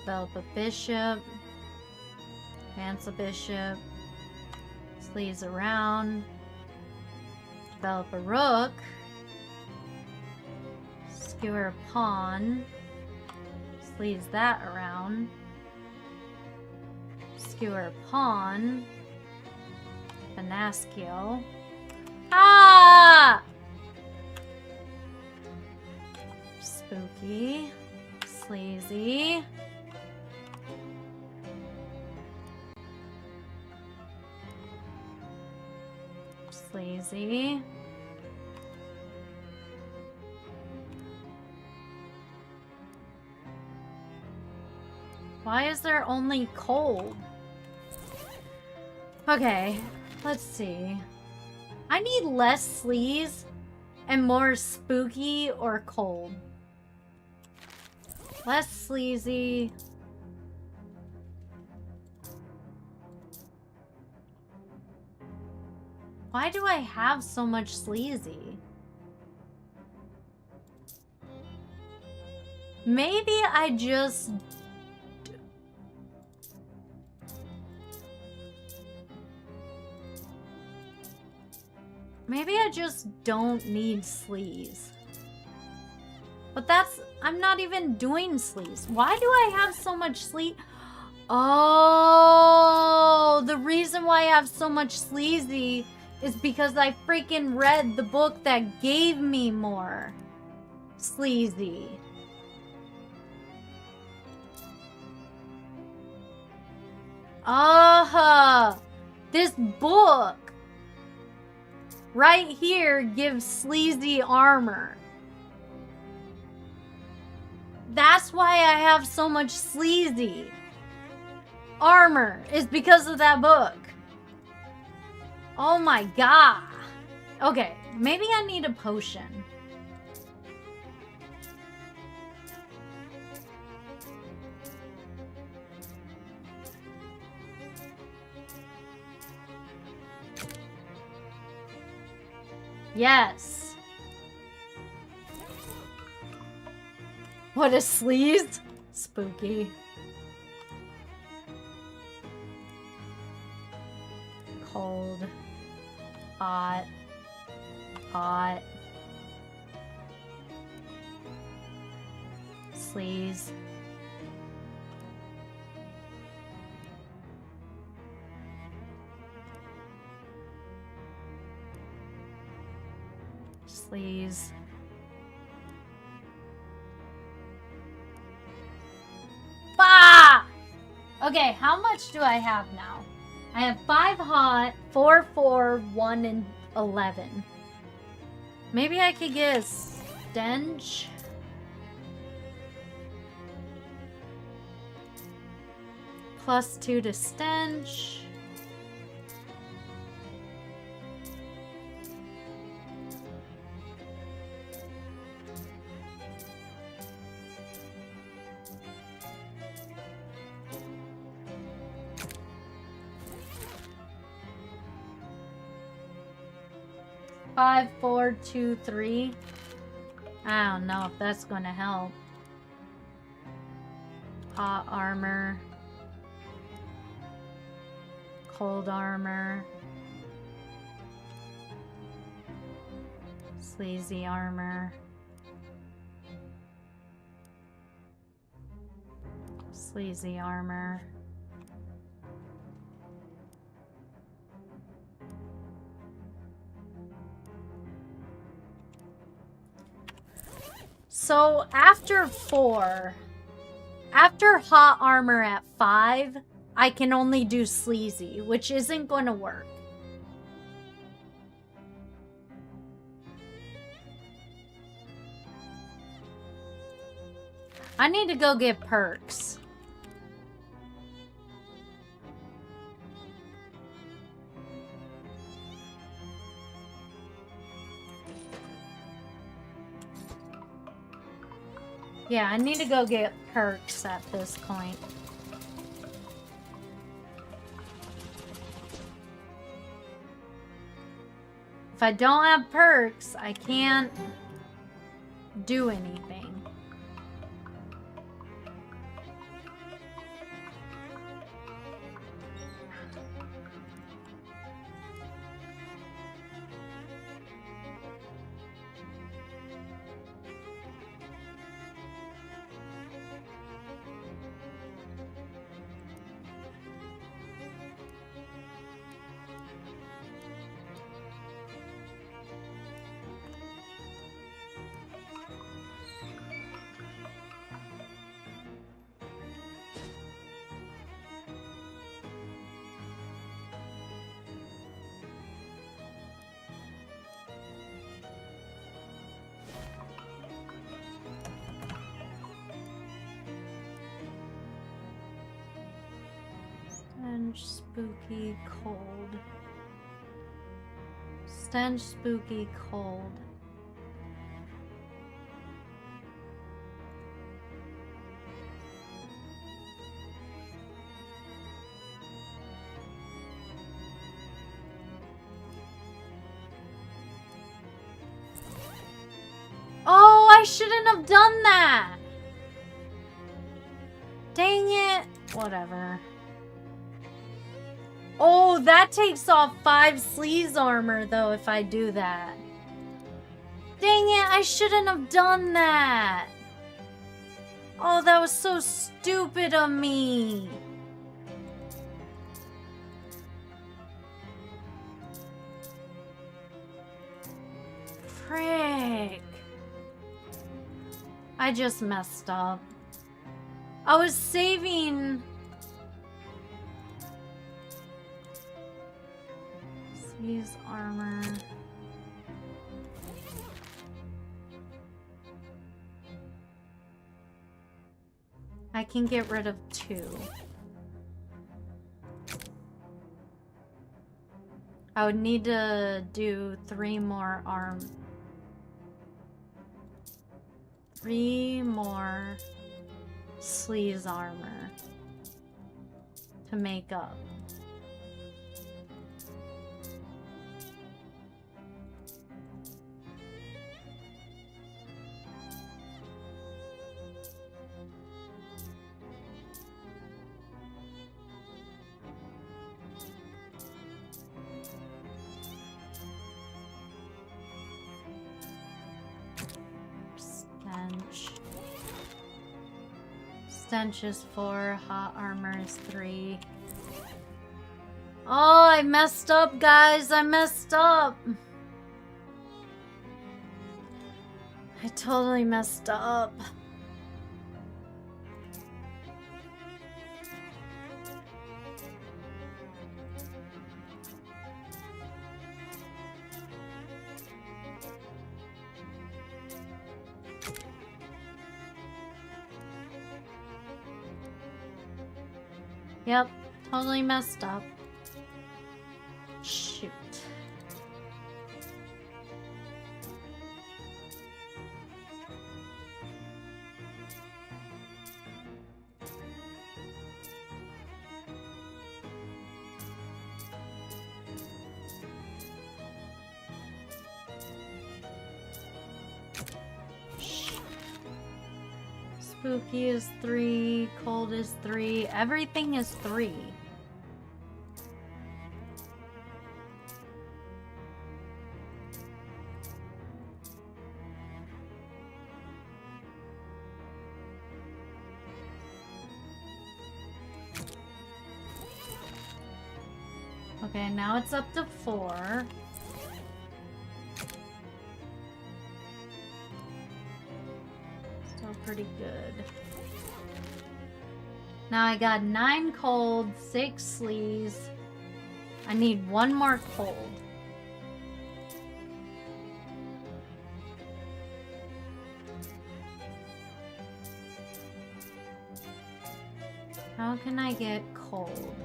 Develop a bishop. Advance a bishop. Sleaze around. Develop a rook. Skewer a pawn. Sleaze that around. Skewer a pawn. Finascio. Ah! Spooky. Sleazy. Sleazy. Why is there only cold? Okay, let's see. I need less sleaze and more spooky or cold. Less sleazy. Why do I have so much sleazy? Maybe I just... Maybe I just don't need sleaze. But that's... I'm not even doing sleaze. Why do I have so much sleaze? Oh, the reason why I have so much sleazy is because I freaking read the book that gave me more sleazy. This book right here gives sleazy armor. That's why I have so much sleazy armor, is because of that book. Oh my god. Okay, maybe I need a potion. Yes. What a sleaze? Spooky. Cold. Hot. Hot. Sleaze. Sleaze. Bah! Okay, how much do I have now? I have 5 hot, 4, 4, 1, and 11. Maybe I could get a stench. +2 to stench. Five, 4, 2, 3. I don't know if that's gonna help. Hot armor. Cold armor. Sleazy armor. Sleazy armor. So after 4, after hot armor at 5, I can only do sleazy, which isn't going to work. I need to go get perks. Yeah, I need to go get perks at this point. If I don't have perks, I can't do anything. Stench, spooky, cold. Stench, spooky, cold. Oh, I shouldn't have done that! Dang it! Whatever. Oh, that takes off 5 sleaze armor, though, if I do that. Dang it, I shouldn't have done that. Oh, that was so stupid of me. Frick. I just messed up. I was saving... Use armor. I can get rid of 2. I would need to do 3 more 3 more sleeves armor to make up. Stench is 4, hot armor is 3. Oh, I messed up, guys. I messed up. I totally messed up. Yep, totally messed up. Shoot. Spooky is 3, cold is 3, everything is 3. Okay, now it's up to 4. Pretty good. Now I got 9 cold, 6 sleeves. I need 1 more cold. How can I get cold?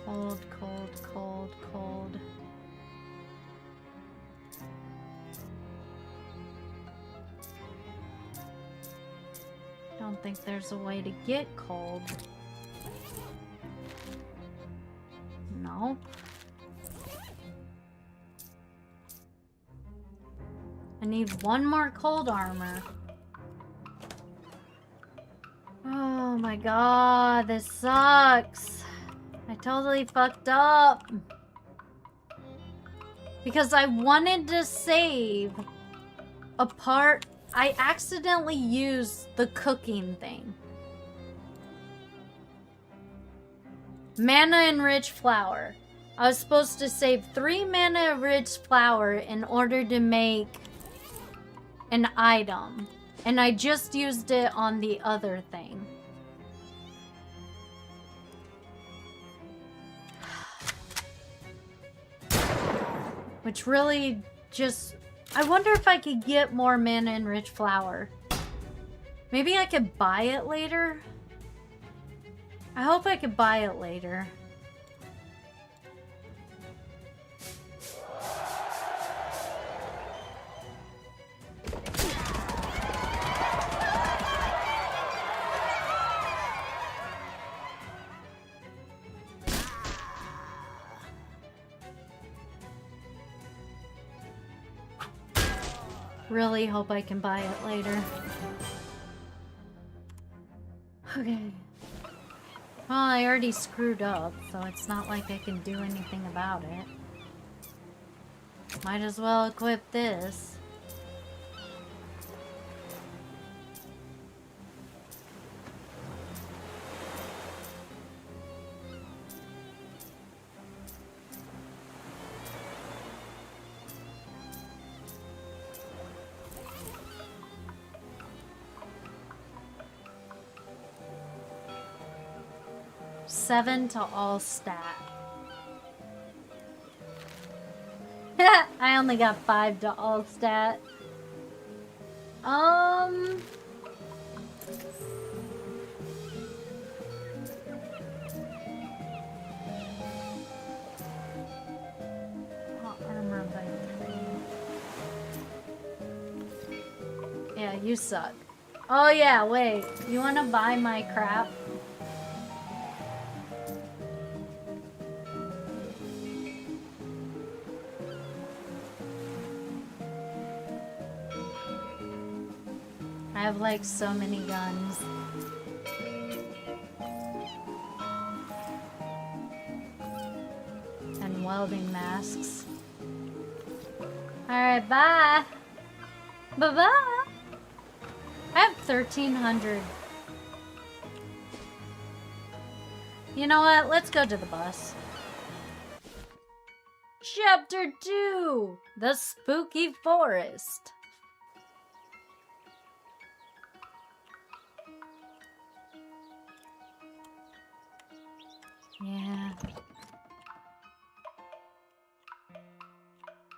Cold, cold, cold, cold. Don't think there's a way to get cold. No. I need 1 more cold armor. Oh my god, this sucks. I totally fucked up. Because I wanted to save a part. I accidentally used the cooking thing. Mana enriched flour. I was supposed to save 3 mana enriched flour in order to make an item. And I just used it on the other thing. Which really just... I wonder if I could get more mana enriched flour. Maybe I could buy it later? I hope I could buy it later. Really hope I can buy it later. Okay. Well, I already screwed up, so it's not like I can do anything about it. Might as well equip this. 7 to all stat. I only got 5 to all stat. Armor by 3. Yeah, you suck. Oh yeah, wait. You wanna buy my crap? I have like so many guns. And welding masks. Alright, bye! Bye-bye! I have 1,300. You know what? Let's go to the bus. Chapter 2! The Spooky Forest. Yeah.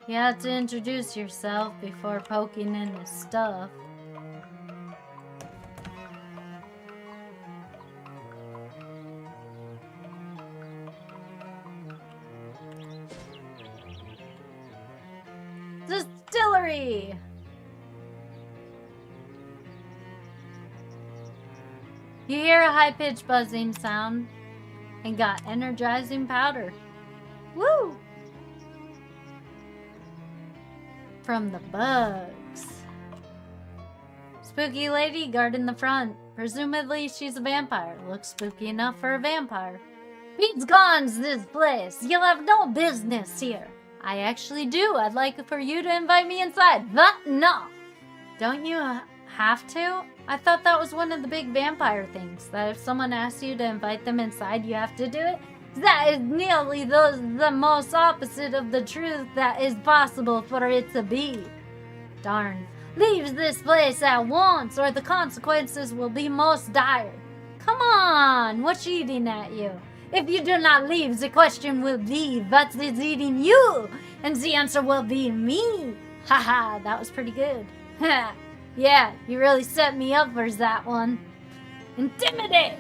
You have to introduce yourself before poking into stuff. Distillery! You hear a high-pitched buzzing sound and got energizing powder. Woo! From the bugs. Spooky lady guarding the front. Presumably she's a vampire. Looks spooky enough for a vampire. Beats gons this place. You'll have no business here. I actually do. I'd like for you to invite me inside. But no. Don't you have to? I thought that was one of the big vampire things. That if someone asks you to invite them inside, you have to do it. That is nearly the most opposite of the truth that is possible for it to be. Darn. Leave this place at once or the consequences will be most dire. Come on, what's eating at you? If you do not leave, the question will be, what is eating you? And the answer will be me. Haha, that was pretty good. Yeah, you really set me up for that one. Intimidate!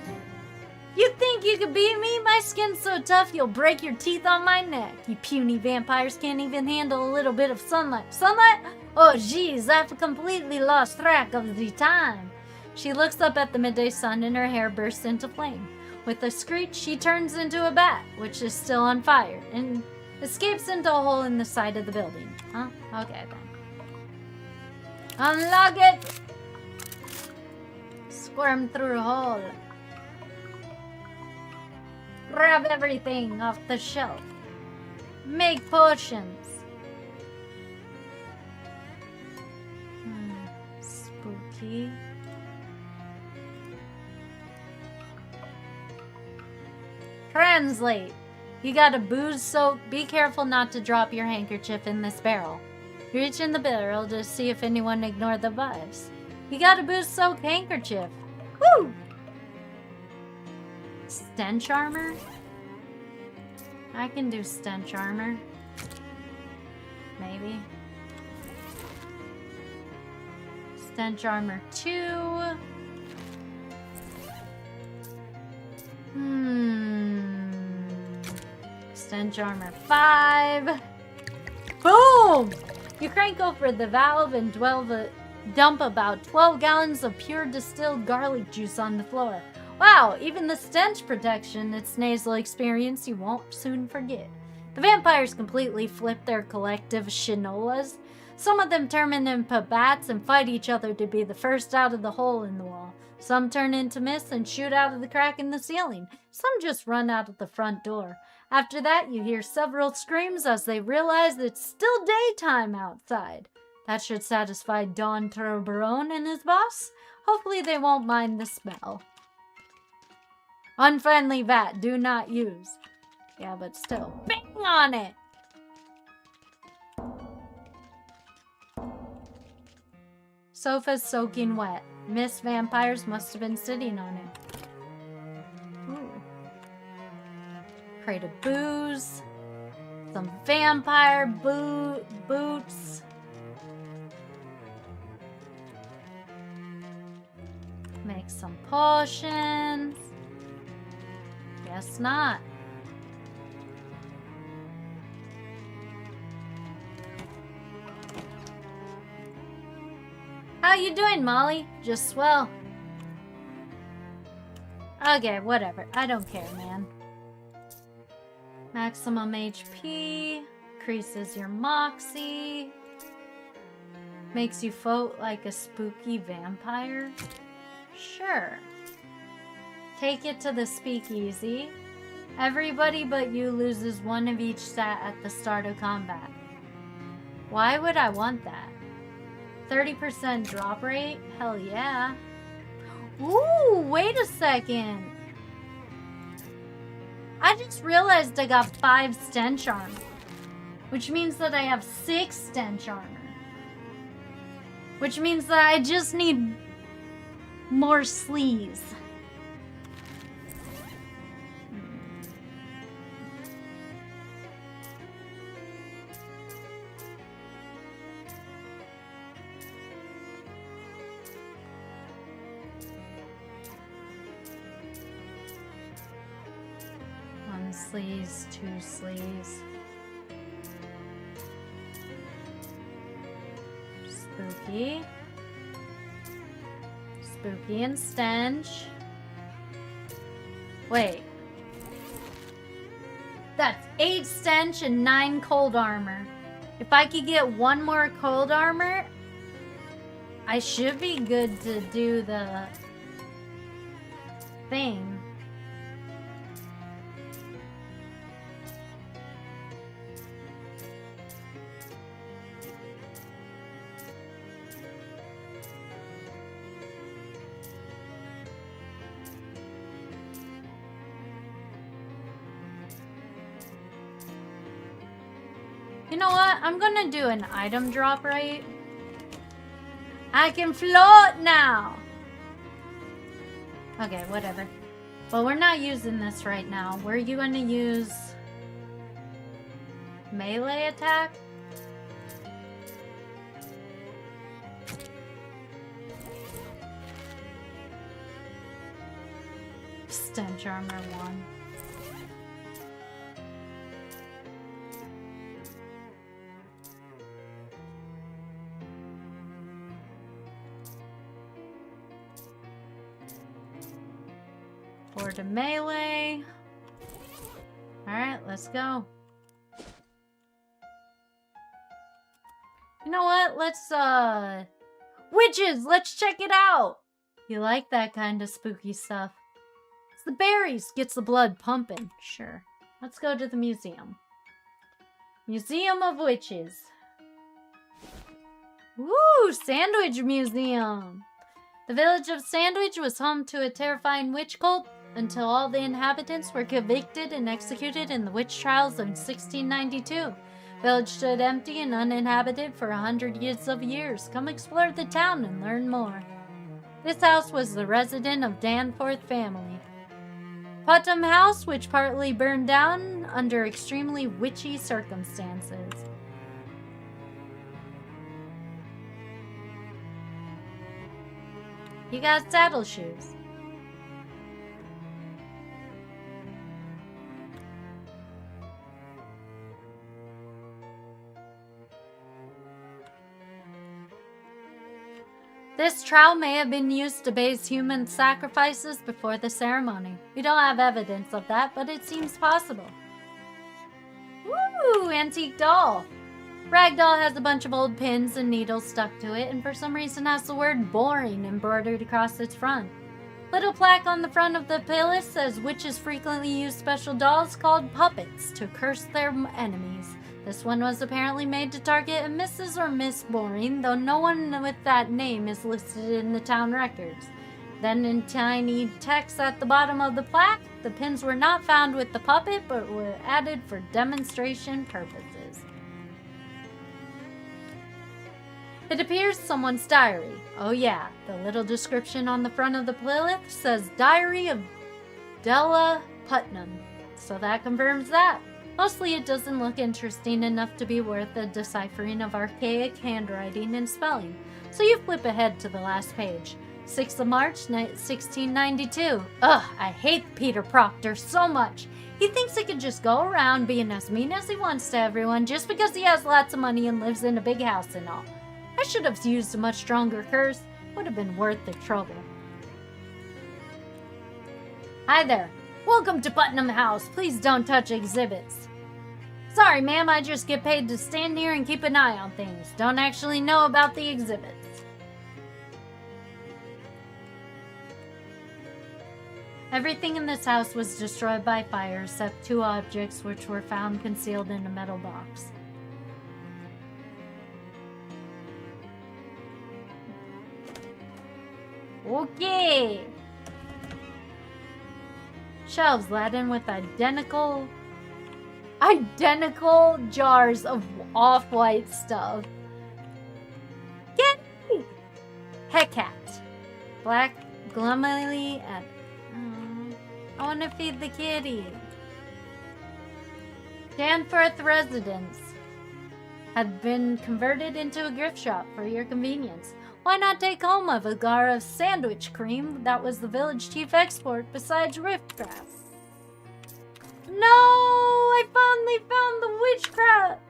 You think you could beat me? My skin's so tough you'll break your teeth on my neck. You puny vampires can't even handle a little bit of sunlight. Sunlight? Oh geez, I've completely lost track of the time. She looks up at the midday sun and her hair bursts into flame. With a screech, she turns into a bat, which is still on fire, and escapes into a hole in the side of the building. Huh? Okay then. Unlock it! Squirm through a hole. Grab everything off the shelf. Make potions. Spooky. Translate. You got a booze soak. Be careful not to drop your handkerchief in this barrel. You reach in the barrel to see if anyone ignored the buzz. You got a booze soaked handkerchief. Woo! Stench armor? I can do stench armor. Maybe. Stench armor 2. Stench armor 5. Boom! You crank over the valve and dump about 12 gallons of pure distilled garlic juice on the floor. Wow, even the stench protection its nasal experience you won't soon forget. The vampires completely flip their collective shinolas. Some of them turn into bats and fight each other to be the first out of the hole in the wall. Some turn into mist and shoot out of the crack in the ceiling. Some just run out of the front door. After that, you hear several screams as they realize it's still daytime outside. That should satisfy Don Turbarone and his boss. Hopefully they won't mind the smell. Unfriendly vat, do not use. Yeah, but still. Bang on it! Sofa's soaking wet. Mist vampires must have been sitting on it. Ooh. crate of booze, some vampire boots. Make some potions. Guess not. How you doing, Molly? Just swell. Okay, whatever. I don't care, man. Maximum HP. Increases your moxie. Makes you float like a spooky vampire. Sure. Take it to the speakeasy. Everybody but you loses one of each stat at the start of combat. Why would I want that? 30% drop rate? Hell yeah. Ooh, wait a second. I just realized I got 5 stench armor, which means that I have 6 stench armor. Which means that I just need more sleeves. One sleeves, 2 sleeves. Spooky. Spooky and stench. Wait. That's 8 stench and 9 cold armor. If I could get 1 more cold armor, I should be good to do the thing. You know what? I'm gonna do an item drop rate. I can float now! Okay, whatever. But we're not using this right now. We're gonna use melee attack. Stench armor 1. Or to melee. Alright, let's go. You know what? Let's, witches! Let's check it out! You like that kind of spooky stuff. It's the berries. Gets the blood pumping. Sure. Let's go to the museum. Museum of Witches. Woo! Sandwich Museum! The village of Sandwich was home to a terrifying witch cult until all the inhabitants were convicted and executed in the witch trials in 1692. Village stood empty and uninhabited for 100 years. Come explore the town and learn more. This house was the residence of Danforth family. Putnam House, which partly burned down under extremely witchy circumstances. You got saddle shoes. This trowel may have been used to base human sacrifices before the ceremony. We don't have evidence of that, but it seems possible. Woo! Antique doll. Ragdoll has a bunch of old pins and needles stuck to it, and for some reason has the word boring embroidered across its front. Little plaque on the front of the pillow says witches frequently use special dolls called puppets to curse their enemies. This one was apparently made to target a Mrs. or Miss Boring, though no one with that name is listed in the town records. Then in tiny text at the bottom of the plaque, the pins were not found with the puppet, but were added for demonstration purposes. It appears someone's diary. Oh yeah, the little description on the front of the Plymouth says Diary of Della Putnam, so that confirms that. Mostly it doesn't look interesting enough to be worth the deciphering of archaic handwriting and spelling. So you flip ahead to the last page. 6th of March, 1692. Ugh, I hate Peter Proctor so much. He thinks he can just go around being as mean as he wants to everyone just because he has lots of money and lives in a big house and all. I should have used a much stronger curse. Would have been worth the trouble. Hi there. Welcome to Putnam House. Please don't touch exhibits. Sorry, ma'am, I just get paid to stand here and keep an eye on things. Don't actually know about the exhibits. Everything in this house was destroyed by fire except 2 objects which were found concealed in a metal box. Okay. Shelves laden with identical jars of off-white stuff. Yay! Hecat. Black glumily and I want to feed the kitty. Danforth residence had been converted into a gift shop for your convenience. Why not take home a vigar of sandwich cream that was the village chief export besides riffraff? No! I finally found the witchcraft!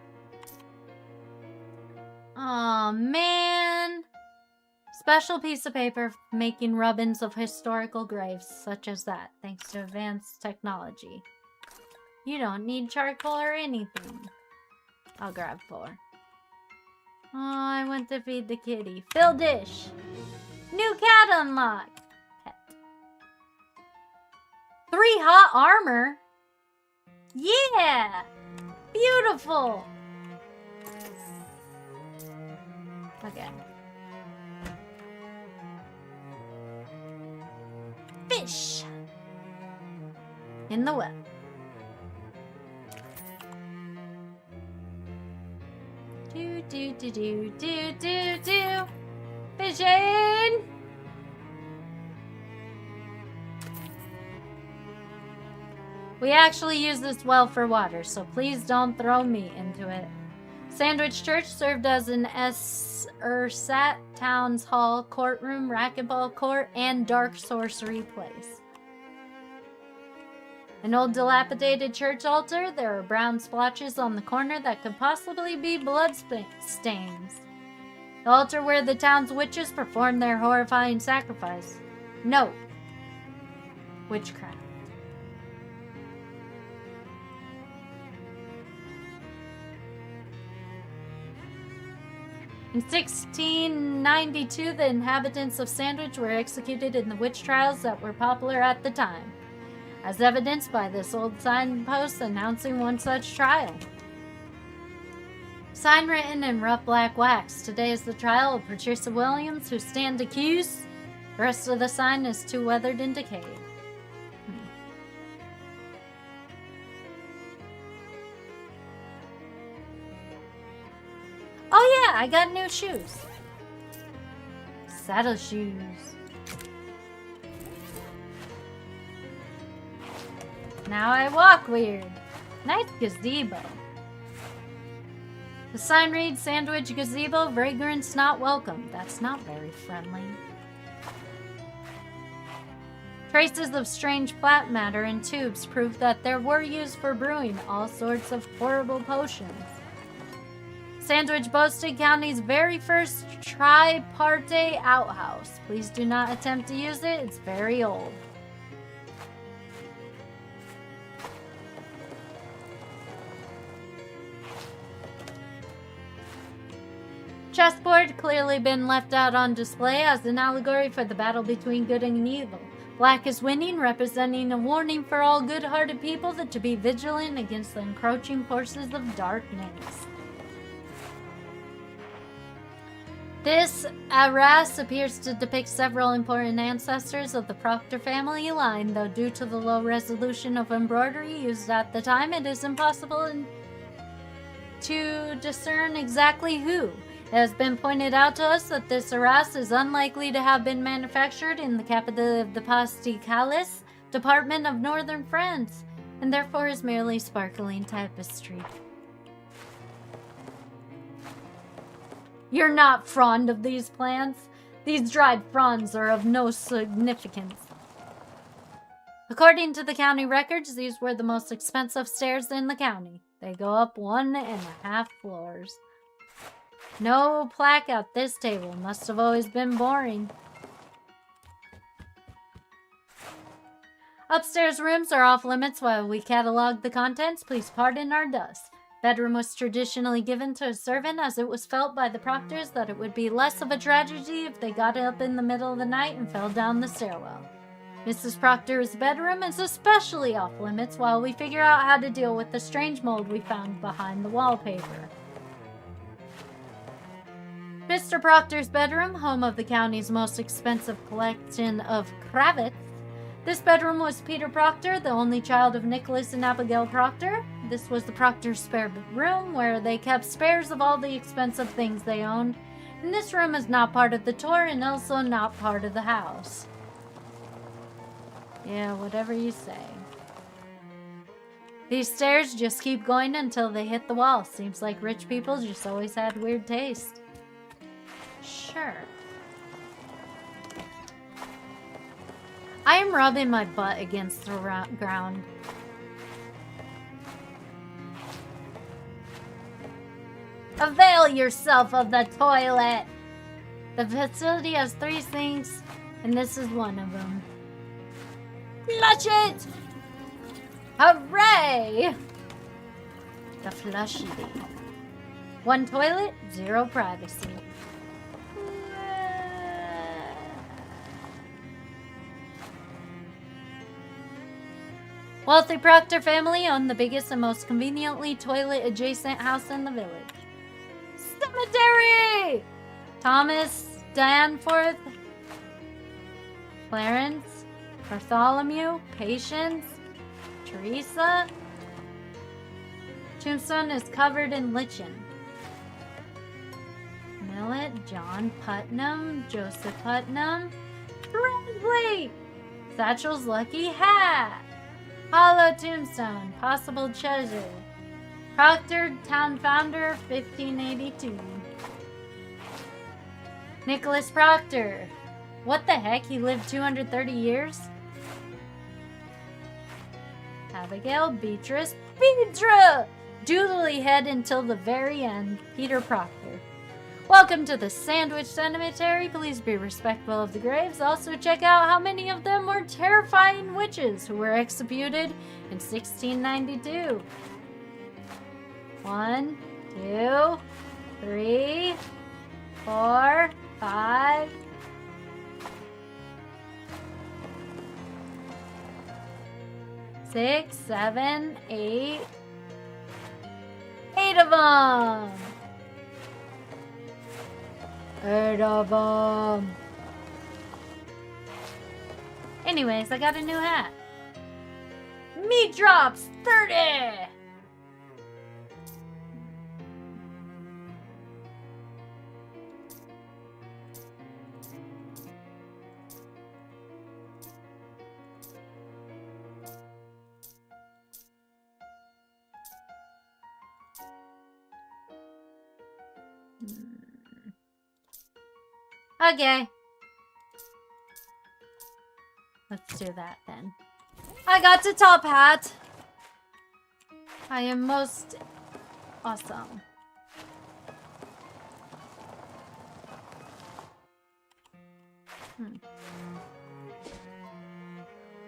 Aw, man. Special piece of paper making rubbings of historical graves such as that, thanks to advanced technology. You don't need charcoal or anything. I'll grab 4. Oh, I went to feed the kitty. Fill dish. New cat unlock. Pet. 3 hot armor. Yeah. Beautiful. Okay. Fish. In the well. Do. Fishing! We actually use this well for water, so please don't throw me into it. Sandwich Church served as an Ersat Towns Hall, courtroom, racquetball court, and dark sorcery place. An old dilapidated church altar. There are brown splotches on the corner that could possibly be blood stains. The altar where the town's witches perform their horrifying sacrifice. Note: witchcraft. In 1692, the inhabitants of Sandwich were executed in the witch trials that were popular at the time, as evidenced by this old signpost announcing one such trial. Sign written in rough black wax. Today is the trial of Patricia Williams, who stands accused. The rest of the sign is too weathered and decayed. Oh yeah, I got new shoes. Saddle shoes. Now I walk weird. Nice gazebo. The sign reads, Sandwich Gazebo, vagrants not welcome. That's not very friendly. Traces of strange plant matter in tubes prove that they were used for brewing all sorts of horrible potions. Sandwich boasted County's very first tripartite outhouse. Please do not attempt to use it, it's very old. Chessboard clearly been left out on display as an allegory for the battle between good and evil. Black is winning, representing a warning for all good-hearted people to be vigilant against the encroaching forces of darkness. This arras appears to depict several important ancestors of the Proctor family line, though due to the low resolution of embroidery used at the time, it is impossible to discern exactly who. It has been pointed out to us that this arras is unlikely to have been manufactured in the capital of the Pas-de-Calais department of northern France. and therefore is merely sparkling tapestry. You're not fond of these plants? These dried fronds are of no significance. According to the county records, these were the most expensive stairs in the county. They go up 1.5 floors. No plaque at this table. Must have always been boring. Upstairs rooms are off limits while we catalog the contents. Please pardon our dust. Bedroom was traditionally given to a servant as it was felt by the proctors that it would be less of a tragedy if they got up in the middle of the night and fell down the stairwell. Mrs. Proctor's bedroom is especially off limits while we figure out how to deal with the strange mold we found behind the wallpaper. Mr. Proctor's bedroom, home of the county's most expensive collection of cravats. This bedroom was Peter Proctor, the only child of Nicholas and Abigail Proctor. This was the Proctor's spare room where they kept spares of all the expensive things they owned. And this room is not part of the tour and also not part of the house. Yeah, whatever you say. These stairs just keep going until they hit the wall. Seems like rich people just always had weird taste. Sure. I am rubbing my butt against the ground. Avail yourself of the toilet! The facility has 3 sinks, and this is one of them. Flush it! Hooray! The flushy. 1 toilet, 0 privacy. Wealthy Proctor family owned the biggest and most conveniently toilet-adjacent house in the village. Cemetery! Thomas Danforth, Clarence, Bartholomew, Patience, Teresa. Tombstone is covered in lichen. Millet, John Putnam, Joseph Putnam, Bradley, Satchel's lucky hat. Hollow tombstone, possible treasure. Proctor, town founder, 1582. Nicholas Proctor. What the heck? He lived 230 years? Abigail, Beatrice, Petra! Duly head until the very end. Peter Proctor. Welcome to the Sandwich Cemetery. Please be respectful of the graves. Also check out how many of them were terrifying witches who were executed in 1692. 1, 2, 3, 4, 5. 6, 7, 8. 8 of them! 8 of them. Anyways, I got a new hat. Meat drops 30! Okay. Let's do that then. I got the top hat. I am most awesome.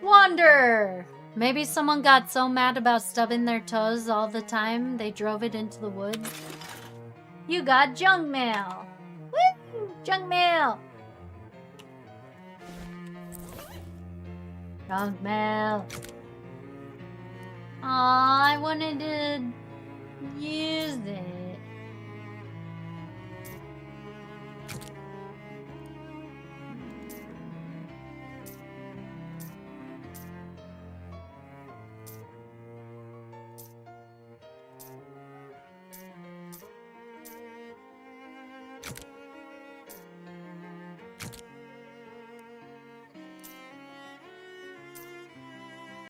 Wander! Maybe someone got so mad about stubbing their toes all the time they drove it into the woods. You got junk mail. Woo! Junk mail. Junk mail. Aw, I wanted to use it.